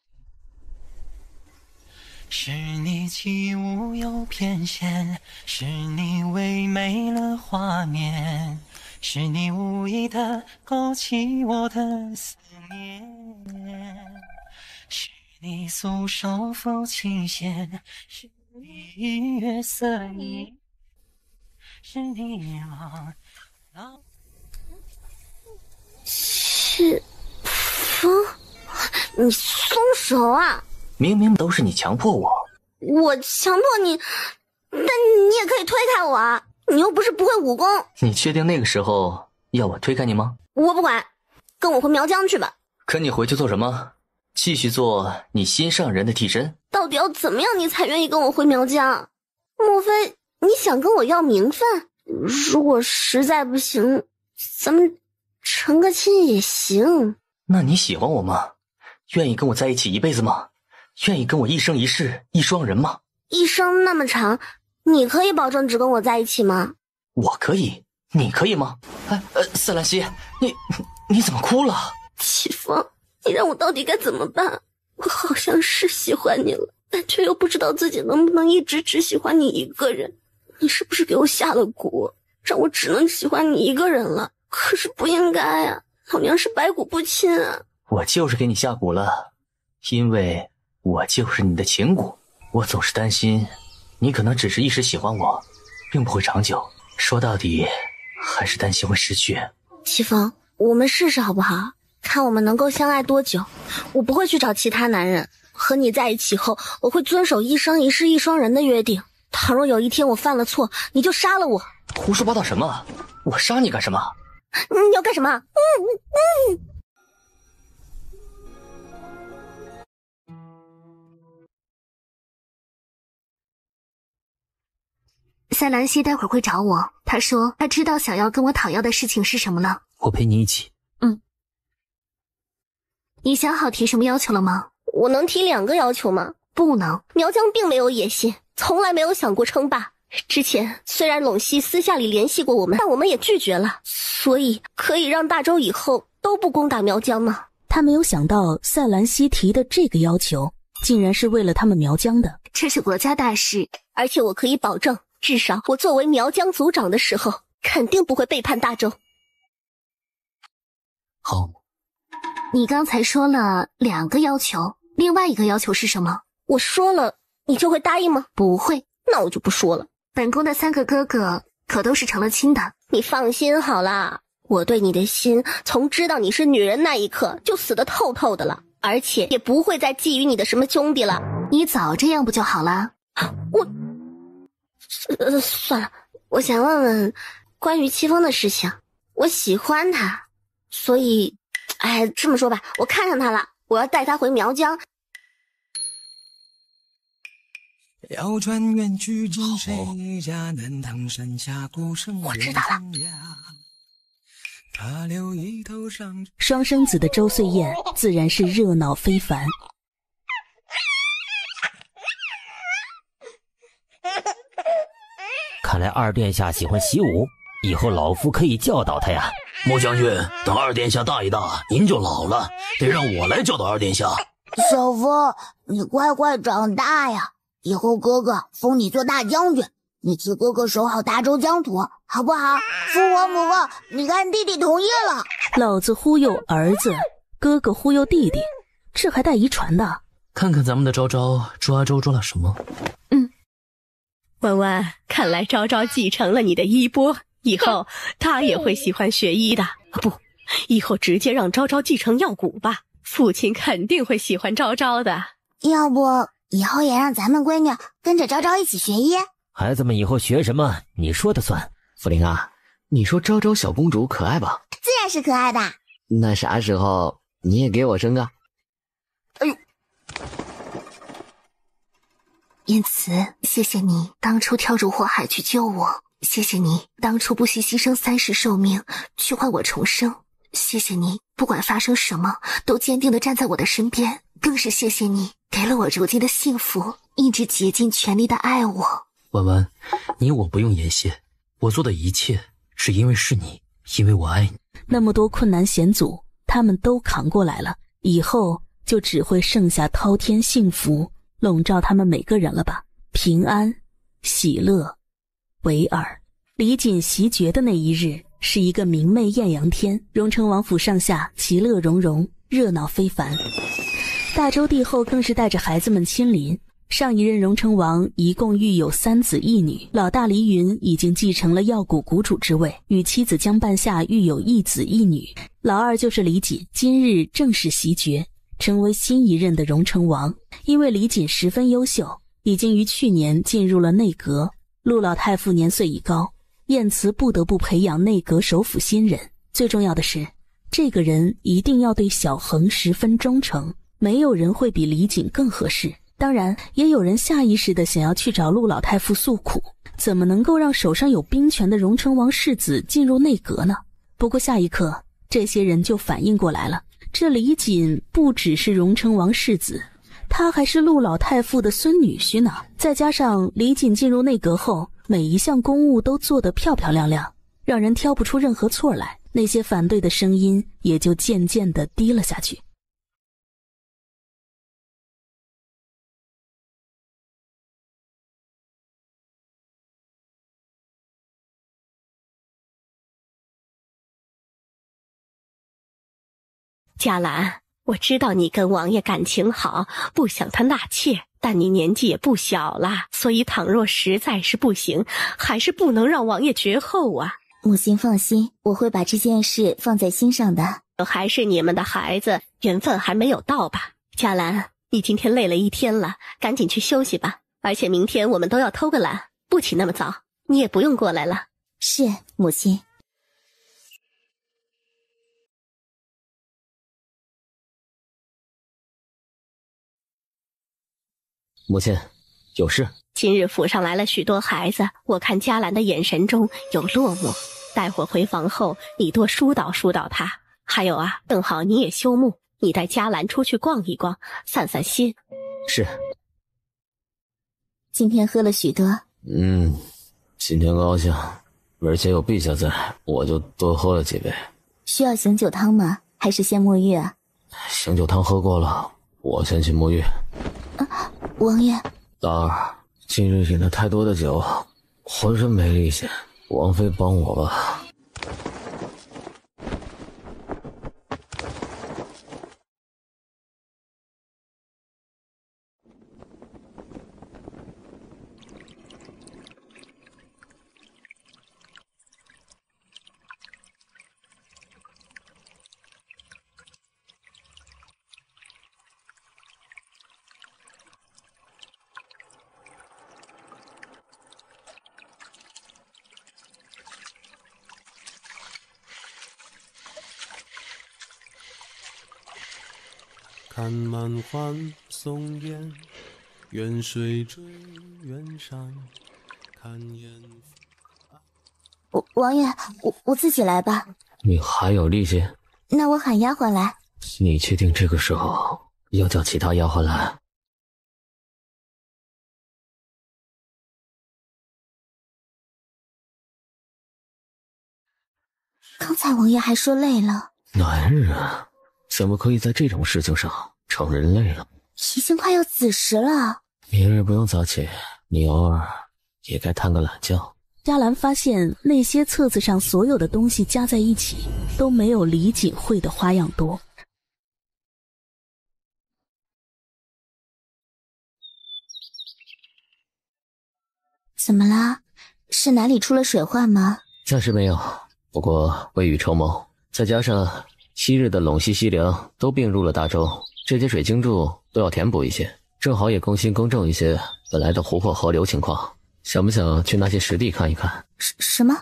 是你起舞有偏舷，是你唯美了画面，是你无意的勾起我的思念，是你素手抚琴弦，是你月色里，是你望老。戚风，你松手啊！明明都是你强迫我。我强迫你，但你也可以推开我啊！你又不是不会武功。你确定那个时候要我推开你吗？我不管，跟我回苗疆去吧。可你回去做什么？继续做你心上人的替身？到底要怎么样你才愿意跟我回苗疆？莫非你想跟我要名分？如果实在不行，咱们成个亲也行。那你喜欢我吗？愿意跟我在一起一辈子吗？愿意跟我一生一世一双人吗？一生那么长，你可以保证只跟我在一起吗？我可以，你可以吗？赛兰西，你怎么哭了？戚风，你让我到底该怎么办？我好像是喜欢你了，但却又不知道自己能不能一直只喜欢你一个人。你是不是给我下了蛊，让我只能喜欢你一个人了？可是不应该啊，老娘是白骨不亲啊！我就是给你下蛊了，因为我就是你的情蛊。我总是担心你可能只是一时喜欢我，并不会长久。说到底还是担心会失去。戚风，我们试试好不好？看我们能够相爱多久。我不会去找其他男人，和你在一起后，我会遵守一生一世一双人的约定。倘若有一天我犯了错，你就杀了我。胡说八道什么？我杀你干什么？你要干什么？赛兰西待会儿会找我，他说他知道想要跟我讨要的事情是什么了。我陪你一起。你想好提什么要求了吗？我能提2个要求吗？不能。苗疆并没有野心，从来没有想过称霸。之前虽然陇西私下里联系过我们，但我们也拒绝了。所以可以让大周以后都不攻打苗疆吗？他没有想到赛兰西提的这个要求竟然是为了他们苗疆的。这是国家大事，而且我可以保证，至少我作为苗疆族长的时候，肯定不会背叛大周。好，你刚才说了2个要求，另外一个要求是什么？我说了，你就会答应吗？不会，那我就不说了。本宫的3个哥哥可都是成了亲的。你放心好啦，我对你的心从知道你是女人那一刻就死得透透的了，而且也不会再觊觎你的什么兄弟了。你早这样不就好了？算了，我想问问关于戚风的事情。我喜欢他，所以，这么说吧，我看上他了，我要带他回苗疆。要穿越去进谁家南唐山下古圣我知道了。他留一头上双生子的周岁宴自然是热闹非凡。看来二殿下喜欢习武，以后老夫可以教导他呀。穆将军，等二殿下大一大，您就老了，得让我来教导二殿下。小风，你快快长大呀！以后哥哥封你做大将军，你替哥哥守好大周疆土，好不好？父王母后，你看弟弟同意了。老子忽悠儿子，哥哥忽悠弟弟，这还带遗传的。看看咱们的昭昭抓周抓了什么。婉婉，看来昭昭继承了你的衣钵，以后他也会喜欢学医的。不，以后直接让昭昭继承药蛊吧，父亲肯定会喜欢昭昭的。要不以后也让咱们闺女跟着昭昭一起学医？孩子们以后学什么，你说的算。茯苓啊，你说昭昭小公主可爱吧？自然是可爱的。那啥时候你也给我生个？哎呦！言辞，谢谢你当初跳入火海去救我，谢谢你当初不惜牺牲3世寿命去换我重生，谢谢你不管发生什么都坚定地站在我的身边，更是谢谢你给了我如今的幸福，一直竭尽全力地爱我。婉婉，你我不用言谢，我做的一切是因为是你，因为我爱你。那么多困难险阻他们都扛过来了，以后就只会剩下滔天幸福笼罩他们每个人了吧。平安喜乐唯尔。李锦袭爵的那一日是一个明媚艳阳天，荣成王府上下其乐融融，热闹非凡。大周帝后更是带着孩子们亲临。上一任荣成王一共育有3子1女，老大黎云已经继承了药蛊谷主之位，与妻子江半夏育有1子1女。老二就是李锦，今日正式袭爵，成为新一任的荣成王。因为李锦十分优秀，已经于去年进入了内阁。陆老太傅年岁已高，晏慈不得不培养内阁首辅新人。最重要的是，这个人一定要对小恒十分忠诚，没有人会比李锦更合适。当然，也有人下意识地想要去找陆老太傅诉苦，怎么能够让手上有兵权的荣成王世子进入内阁呢？不过下一刻，这些人就反应过来了，这李锦不只是荣成王世子，他还是陆老太傅的孙女婿呢。再加上李锦进入内阁后，每一项公务都做得漂漂亮亮，让人挑不出任何错来，那些反对的声音也就渐渐地低了下去。嘉兰，我知道你跟王爷感情好，不想他纳妾，但你年纪也不小了，所以倘若实在是不行，还是不能让王爷绝后啊。母亲放心，我会把这件事放在心上的。还是你们的孩子，缘分还没有到吧？嘉兰，你今天累了一天了，赶紧去休息吧。而且明天我们都要偷个懒，不起那么早，你也不用过来了。是，母亲。母亲，有事。今日府上来了许多孩子，我看嘉兰的眼神中有落寞。待会儿回房后，你多疏导疏导她。还有啊，正好你也休沐，你带嘉兰出去逛一逛，散散心。是。今天喝了许多。今天高兴，而且有陛下在，我就多喝了几杯。需要醒酒汤吗？还是先沐浴啊？醒酒汤喝过了，我先去沐浴。王爷，大儿，今日饮了太多的酒，浑身没力气，王妃帮我吧。看满欢送雁，远水追远山，看烟。王爷，我自己来吧。你还有力气？那我喊丫鬟来。你确定这个时候要叫其他丫鬟来？刚才王爷还说累了。男人怎么可以在这种事情上成人类了？已经快要子时了。明日不用早起，你偶尔也该探个懒觉。嘉兰发现那些册子上所有的东西加在一起都没有李锦会的花样多。怎么啦？是哪里出了水患吗？暂时没有，不过未雨绸缪，再加上昔日的陇西西凉都并入了大周，这些水晶柱都要填补一些，正好也更新更正一些本来的湖泊河流情况。想不想去那些实地看一看？什么？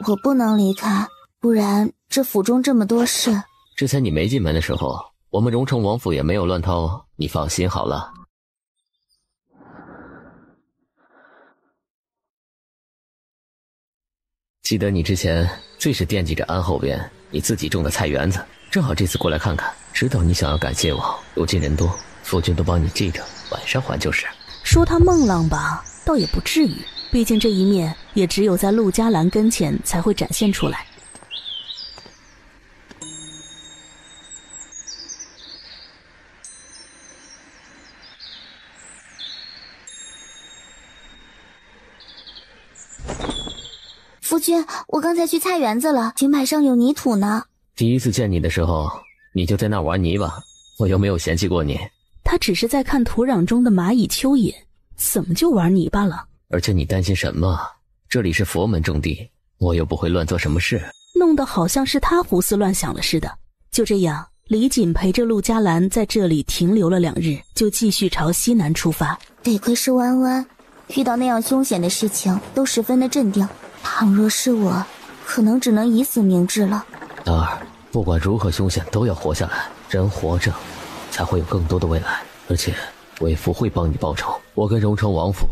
我不能离开，不然这府中这么多事。之前你没进门的时候，我们荣城王府也没有乱掏，你放心好了。记得你之前最是惦记着安后边你自己种的菜园子，正好这次过来看看，知道你想要感谢我，如今人多，夫君都帮你记着，晚上还就是。说他孟浪吧，倒也不至于，毕竟这一面也只有在陆嘉兰跟前才会展现出来。夫君，我刚才去菜园子了，裙摆上有泥土呢。第一次见你的时候，你就在那玩泥巴，我又没有嫌弃过你。他只是在看土壤中的蚂蚁蚯蚓，怎么就玩泥巴了？而且你担心什么？这里是佛门重地，我又不会乱做什么事。弄得好像是他胡思乱想了似的。就这样，李锦陪着陆嘉兰在这里停留了2日，就继续朝西南出发。得亏是弯弯，遇到那样凶险的事情都十分的镇定。倘若是我，可能只能以死明志了。大儿，不管如何凶险都要活下来，人活着才会有更多的未来。而且为父会帮你报仇，我跟荣城王府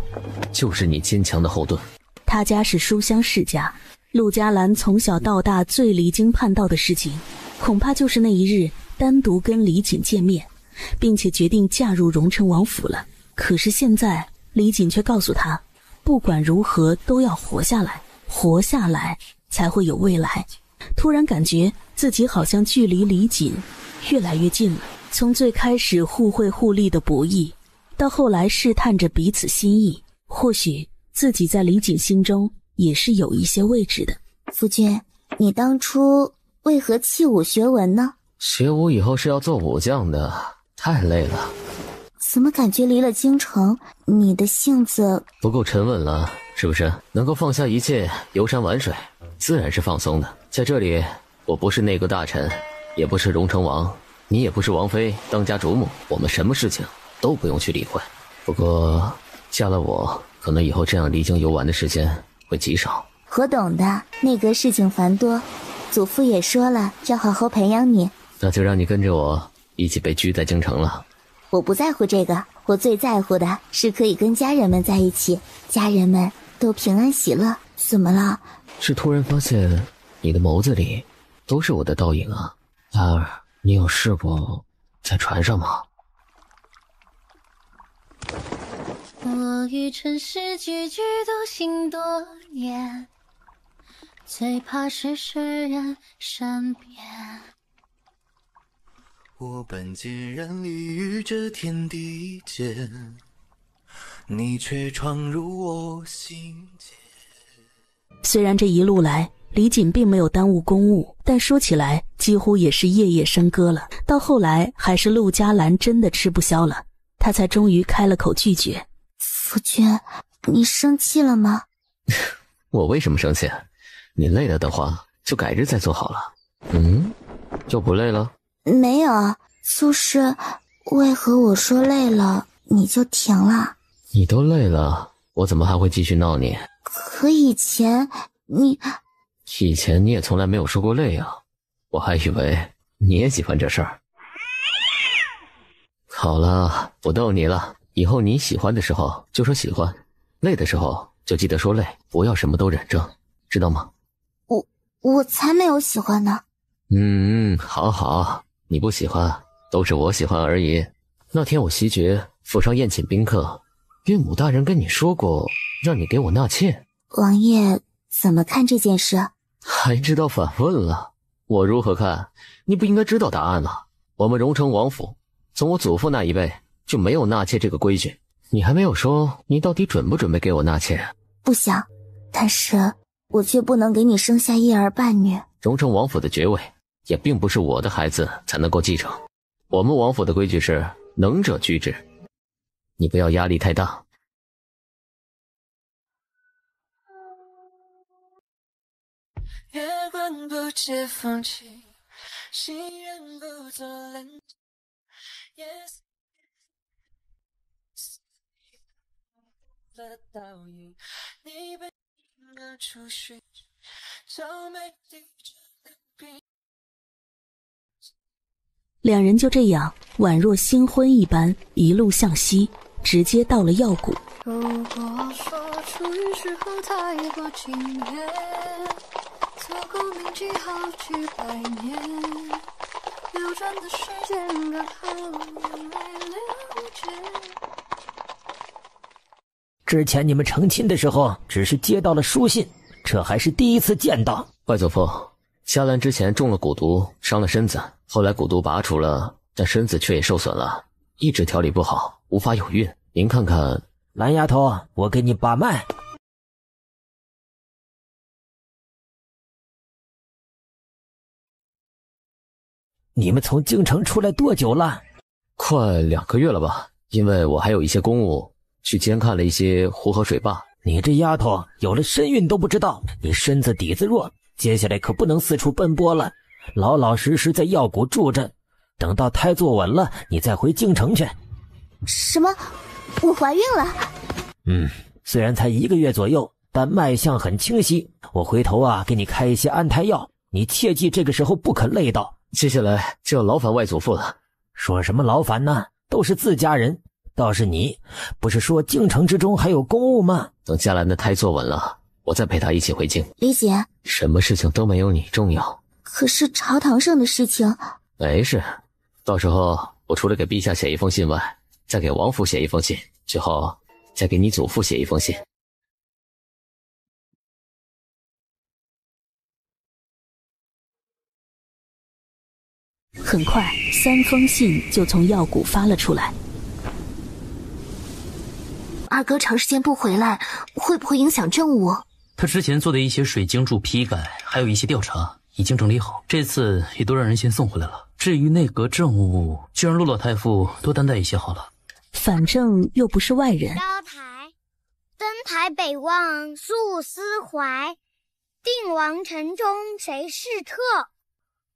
就是你坚强的后盾。他家是书香世家，陆嘉兰从小到大最离经叛道的事情，恐怕就是那一日单独跟李锦见面，并且决定嫁入荣城王府了。可是现在李锦却告诉他，不管如何都要活下来，活下来才会有未来。突然感觉自己好像距离李锦越来越近了，从最开始互惠互利的博弈，到后来试探着彼此心意，或许自己在李锦心中也是有一些位置的。夫君，你当初为何弃武学文呢？学武以后是要做武将的，太累了。怎么感觉离了京城，你的性子不够沉稳了，是不是？能够放下一切，游山玩水，自然是放松的。在这里，我不是内阁大臣，也不是荣城王，你也不是王妃当家主母，我们什么事情都不用去理会。不过嫁了我，可能以后这样离京游玩的时间会极少。我懂的，内阁事情繁多，祖父也说了要好好培养你。那就让你跟着我一起被拘在京城了。我不在乎这个，我最在乎的是可以跟家人们在一起，家人们都平安喜乐。怎么了？是突然发现你的眸子里都是我的倒影啊。大儿，你有试过在船上吗？我与尘世句句都心多远，最怕是世人善变。我本贱人立于这天地间，你却闯入我心间。虽然这一路来李锦并没有耽误公务，但说起来几乎也是夜夜笙歌了。到后来还是陆嘉兰真的吃不消了，他才终于开了口拒绝。夫君，你生气了吗？我为什么生气？你累了的话就改日再做好了。就不累了？没有，就是为何我说累了你就停了？你都累了，我怎么还会继续闹你？可以前你也从来没有说过累啊，我还以为你也喜欢这事儿。好了，不逗你了，以后你喜欢的时候就说喜欢，累的时候就记得说累，不要什么都忍着，知道吗？我才没有喜欢呢。好，你不喜欢都是我喜欢而已。那天我袭爵府上宴请宾客，岳母大人跟你说过让你给我纳妾。王爷怎么看这件事？还知道反问了？我如何看？你不应该知道答案了。我们荣城王府从我祖父那一辈就没有纳妾这个规矩。你还没有说你到底准不准备给我纳妾？不想，但是我却不能给你生下一儿半女。荣城王府的爵位也并不是我的孩子才能够继承，我们王府的规矩是能者居之，你不要压力太大。月光不解风情，心愿不做冷的倒影，你背影的出寻，娇美地着冷冰。两人就这样宛若新婚一般，一路向西，直接到了药谷。如果说初遇时候太过惊艳，错过铭记好几百年，流转的时间刚好也没了解。之前你们成亲的时候只是接到了书信，这还是第一次见到。外祖父，嘉兰之前中了蛊毒，伤了身子，后来蛊毒拔除了，但身子却也受损了，一直调理不好，无法有孕。您看看。蓝丫头，我给你把脉。你们从京城出来多久了？快2个月了吧，因为我还有一些公务，去监看了一些湖和水坝。你这丫头有了身孕都不知道，你身子底子弱，接下来可不能四处奔波了，老老实实在药谷住着，等到胎坐稳了，你再回京城去。什么？我怀孕了？虽然才1个月左右，但脉象很清晰。我回头给你开一些安胎药，你切记这个时候不可累到。接下来就要劳烦外祖父了。说什么劳烦呢？都是自家人。倒是你，不是说京城之中还有公务吗？等嘉兰的胎坐稳了，我再陪她一起回京。李姐，什么事情都没有你重要。可是朝堂上的事情……没事，到时候我除了给陛下写一封信外，再给王府写一封信，最后再给你祖父写一封信。很快3封信就从药谷发了出来。二哥长时间不回来，会不会影响政务？他之前做的一些水晶柱批改，还有一些调查已经整理好，这次也都让人先送回来了。至于内阁政务，就让陆老太傅多担待一些好了。反正又不是外人。高台，登台北望素思怀，定王城中谁是特？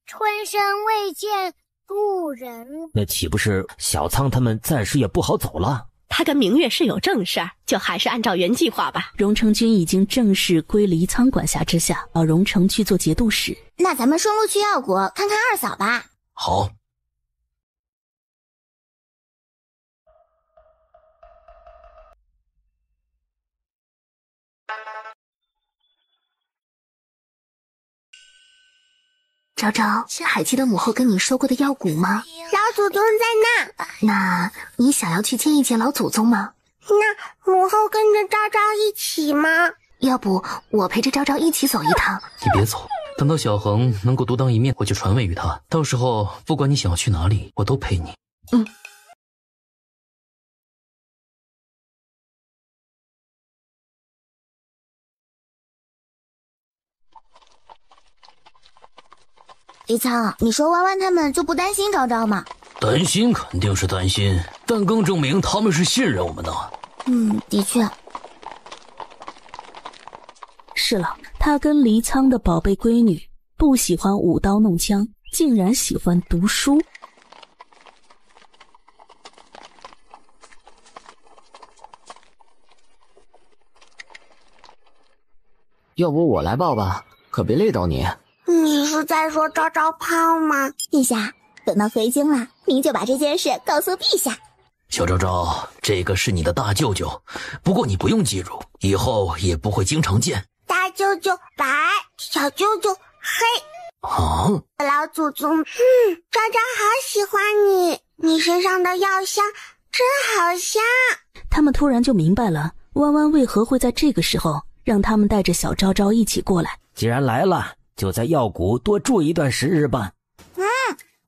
春生未见故人。那岂不是小仓他们暂时也不好走了？他跟明月是有正事儿，就还是按照原计划吧。荣成君已经正式归黎仓管辖之下，到荣城去做节度使。那咱们顺路去药谷看看二嫂吧。好。昭昭，还记得母后跟你说过的药谷吗？老祖宗在那。那你想要去见一见老祖宗吗？那母后跟着昭昭一起吗？要不我陪着昭昭一起走一趟。你别走，等到小恒能够独当一面，我就传位于他，到时候不管你想要去哪里，我都陪你。李苍，你说弯弯他们就不担心昭昭吗？担心肯定是担心，但更证明他们是信任我们的。的确。是了，他跟黎苍的宝贝闺女不喜欢舞刀弄枪，竟然喜欢读书。要不我来抱吧，可别累到你。你是在说昭昭胖吗？陛下，等到回京了，您就把这件事告诉陛下。小昭昭，这个是你的大舅舅，不过你不用记住，以后也不会经常见。大舅舅白，小舅舅黑。啊！老祖宗，昭昭好喜欢你，你身上的药香真好香。他们突然就明白了，弯弯为何会在这个时候让他们带着小昭昭一起过来。既然来了，就在药谷多住一段时日吧。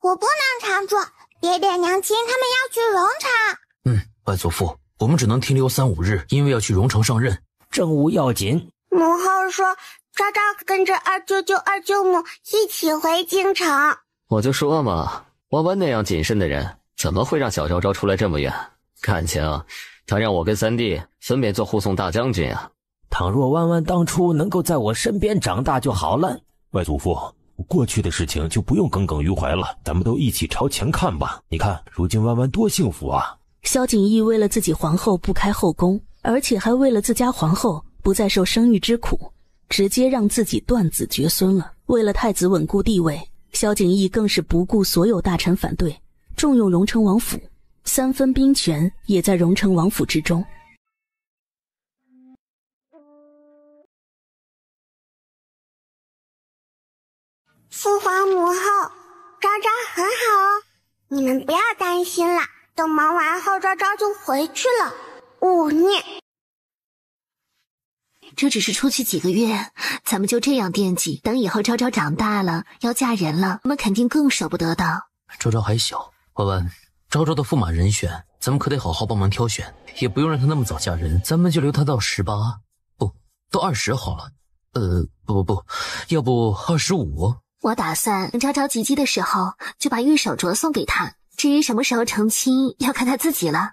我不能常住，爹爹娘亲他们要去荣城。外祖父，我们只能停留3-5日，因为要去荣城上任。政务要紧。母后说昭昭跟着二舅舅二舅母一起回京城。我就说嘛，弯弯那样谨慎的人怎么会让小昭昭出来这么远？感情他让我跟三弟分别做护送大将军啊。倘若弯弯当初能够在我身边长大就好了。外祖父，过去的事情就不用耿耿于怀了，咱们都一起朝前看吧。你看如今弯弯多幸福啊。萧景翊为了自己皇后不开后宫，而且还为了自家皇后不再受生育之苦，直接让自己断子绝孙了。为了太子稳固地位，萧景翊更是不顾所有大臣反对，重用荣城王府，3分兵权也在荣城王府之中。父皇母后，昭昭很好哦，你们不要担心了，等忙完后昭昭就回去了。忤逆。这只是出去几个月，咱们就这样惦记，等以后昭昭长大了要嫁人了，我们肯定更舍不得的。昭昭还小，弯弯，昭昭的驸马人选，咱们可得好好帮忙挑选，也不用让她那么早嫁人，咱们就留她到18，不，到20好了。不，要不25。我打算等昭昭及笄的时候就把玉手镯送给她，至于什么时候成亲要看她自己了。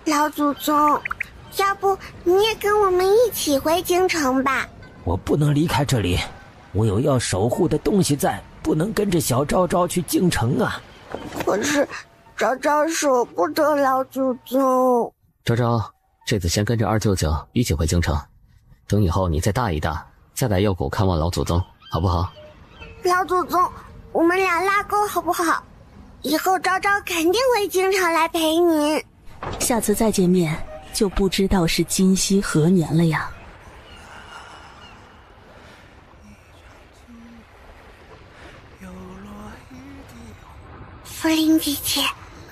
老祖宗，要不你也跟我们一起回京城吧？我不能离开这里，我有要守护的东西在，不能跟着小昭昭去京城啊。可是昭昭舍不得老祖宗。昭昭，这次先跟着二舅舅一起回京城，等以后你再大一大，再来药谷看望老祖宗，好不好？老祖宗，我们俩拉钩好不好？以后昭昭肯定会经常来陪您。下次再见面就不知道是今夕何年了呀。茯苓姐姐，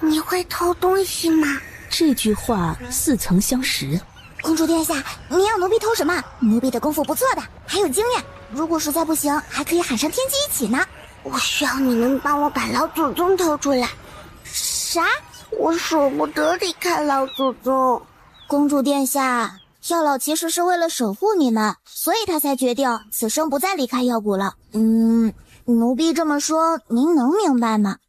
你会偷东西吗？这句话似曾相识。公主殿下，你要奴婢偷什么？奴婢的功夫不错的，还有经验，如果实在不行还可以喊上天机一起呢。我需要你们帮我把老祖宗偷出来。啥？我舍不得离开老祖宗。公主殿下，药老其实是为了守护你们，所以他才决定此生不再离开药谷了。奴婢这么说您能明白吗？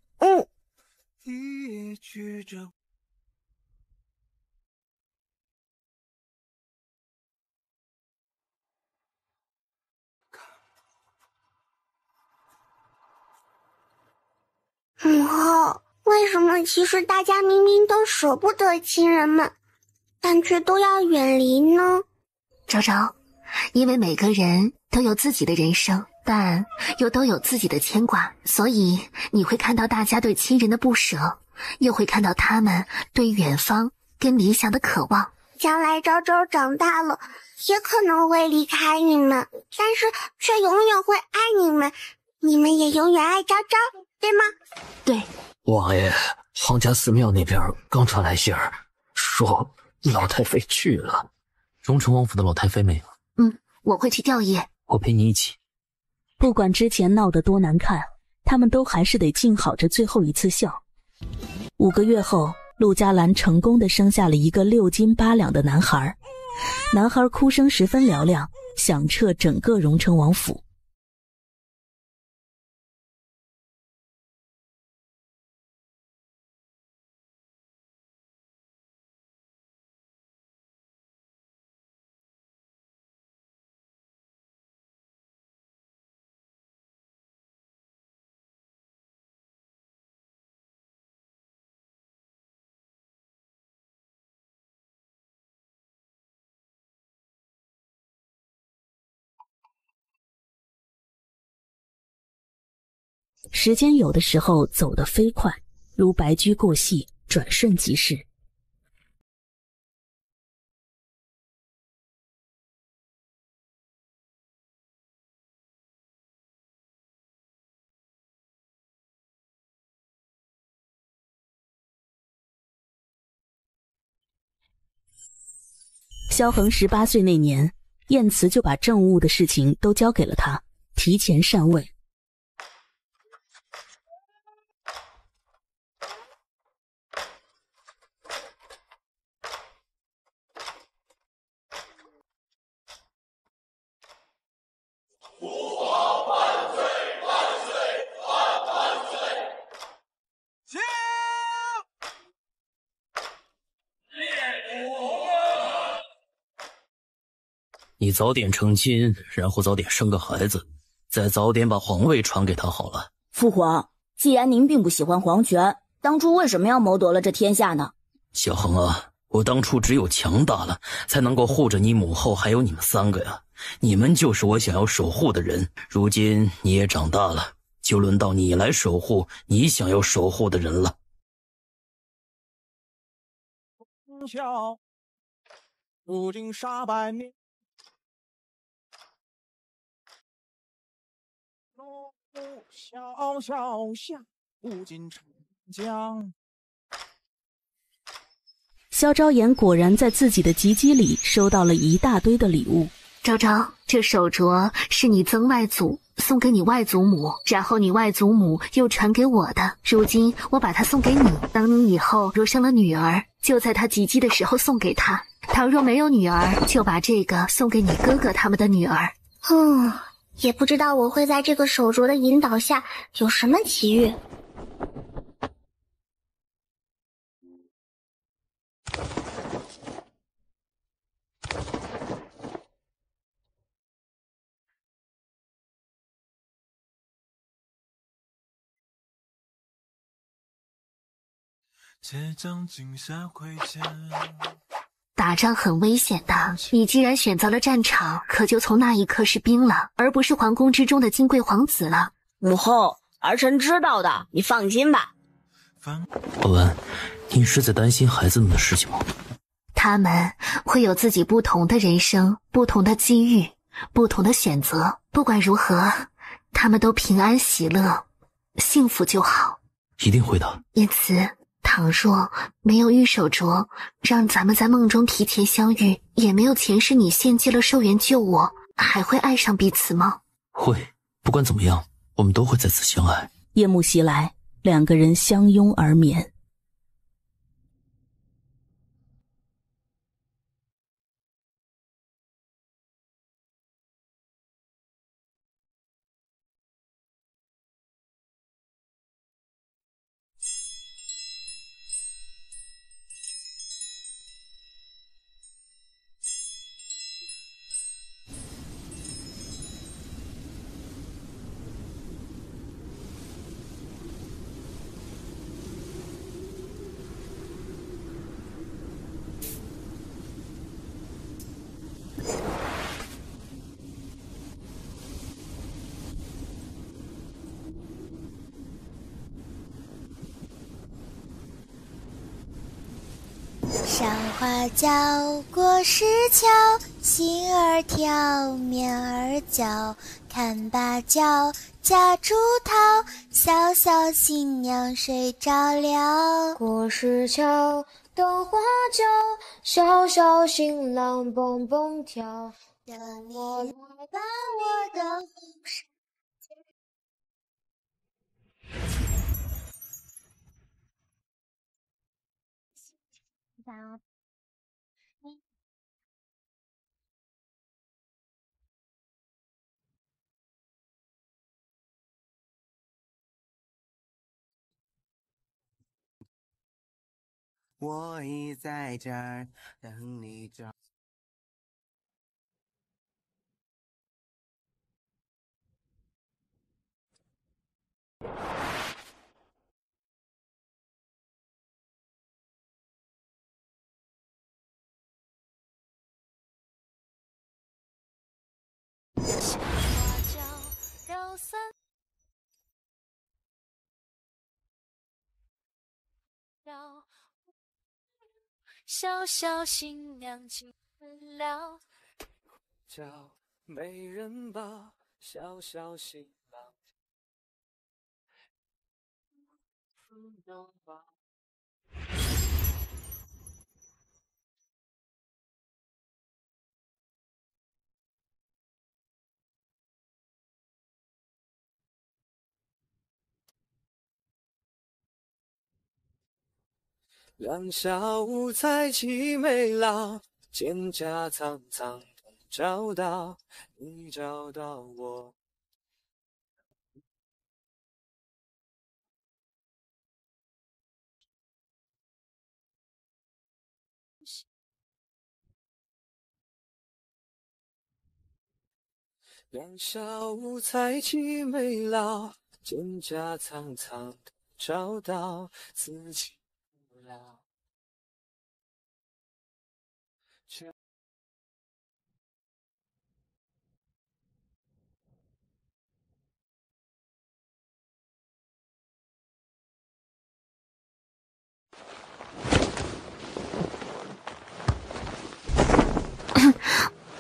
母后，为什么其实大家明明都舍不得亲人们，但却都要远离呢？昭昭，因为每个人都有自己的人生，但又都有自己的牵挂，所以你会看到大家对亲人的不舍，又会看到他们对远方跟理想的渴望。将来昭昭长大了，也可能会离开你们，但是却永远会爱你们，你们也永远爱昭昭，对吗？对。王爷，皇家寺庙那边刚传来信儿，说老太妃去了。荣城王府的老太妃没了。我会去吊唁。我陪你一起。不管之前闹得多难看，他们都还是得尽好这最后一次孝。5个月后，陆嘉兰成功地生下了一个6斤8两的男孩，男孩哭声十分嘹亮，响彻整个荣城王府。时间有的时候走得飞快，如白驹过隙，转瞬即逝。萧恒18岁那年，燕慈就把政务的事情都交给了他，提前禅位。你早点成亲，然后早点生个孩子，再早点把皇位传给他好了。父皇，既然您并不喜欢皇权，当初为什么要谋夺了这天下呢？小恒啊，我当初只有强大了，才能够护着你母后还有你们3个呀。你们就是我想要守护的人，如今你也长大了，就轮到你来守护你想要守护的人了。笑，如今杀百年。小小下，不尽长江。萧昭言果然在自己的吉笄里收到了一大堆的礼物。昭昭，这手镯是你曾外祖送给你外祖母，然后你外祖母又传给我的，如今我把它送给你。等你以后若生了女儿，就在她及笄的时候送给她；倘若没有女儿，就把这个送给你哥哥他们的女儿。也不知道我会在这个手镯的引导下有什么奇遇。且将今夏挥剑。打仗很危险的，你既然选择了战场，可就从那一刻是兵了，而不是皇宫之中的金贵皇子了。母后，儿臣知道的，你放心吧。婉婉，你是在担心孩子们的事情吗？他们会有自己不同的人生，不同的机遇，不同的选择。不管如何，他们都平安喜乐，幸福就好。一定会的。因此，倘若没有玉手镯，让咱们在梦中提前相遇，也没有前世你献祭了寿元救我，还会爱上彼此吗？会，不管怎么样，我们都会再次相爱。夜幕袭来，2个人相拥而眠。山花娇，过石桥，心儿跳，面儿娇，看芭蕉，夹竹桃，小小新娘睡着了。过石桥，灯花轿，小小新郎蹦蹦跳。等你来把我的红绳。我已在这儿等你找。小小新娘进了，叫美人抱，小小新郎拥抱。两小无猜齐眉老，蒹葭苍苍同找到，你找到我。两小无猜齐眉老，蒹葭苍苍同找到，自己不了。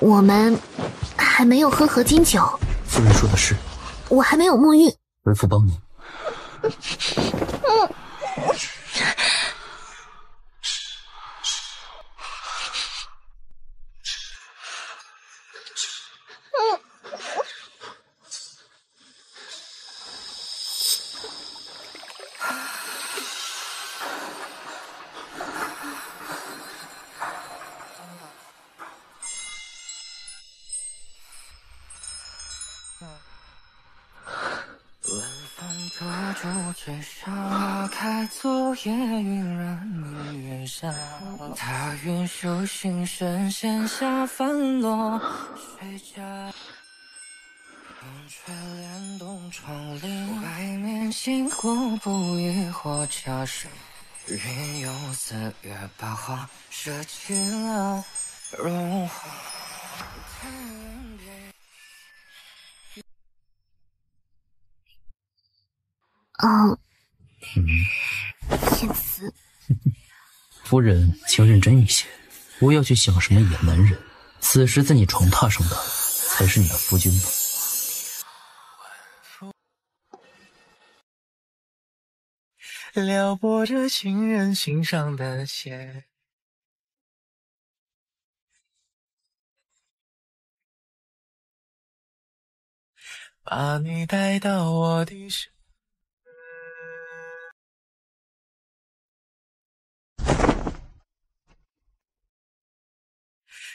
我们还没有喝合金酒，夫人说的是，我还没有沐浴。为父帮你。晚风托住嘴上，开昨夜晕染明月下。他愿修行神仙下凡落水家。风吹帘动窗棂，外面星火不疑惑恰是。云游四月八荒，舍弃了荣华。言辞。夫人，请认真一些，不要去想什么野男人。此时在你床榻上的，才是你的夫君吧。撩拨着情人心上的弦，把你带到我的身。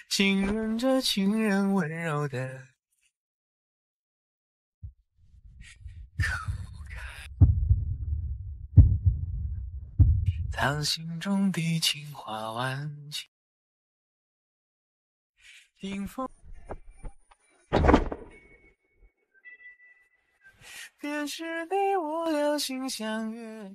浸润着情人温柔的口感，当心中的情话万千，迎风便是你我两心相悦。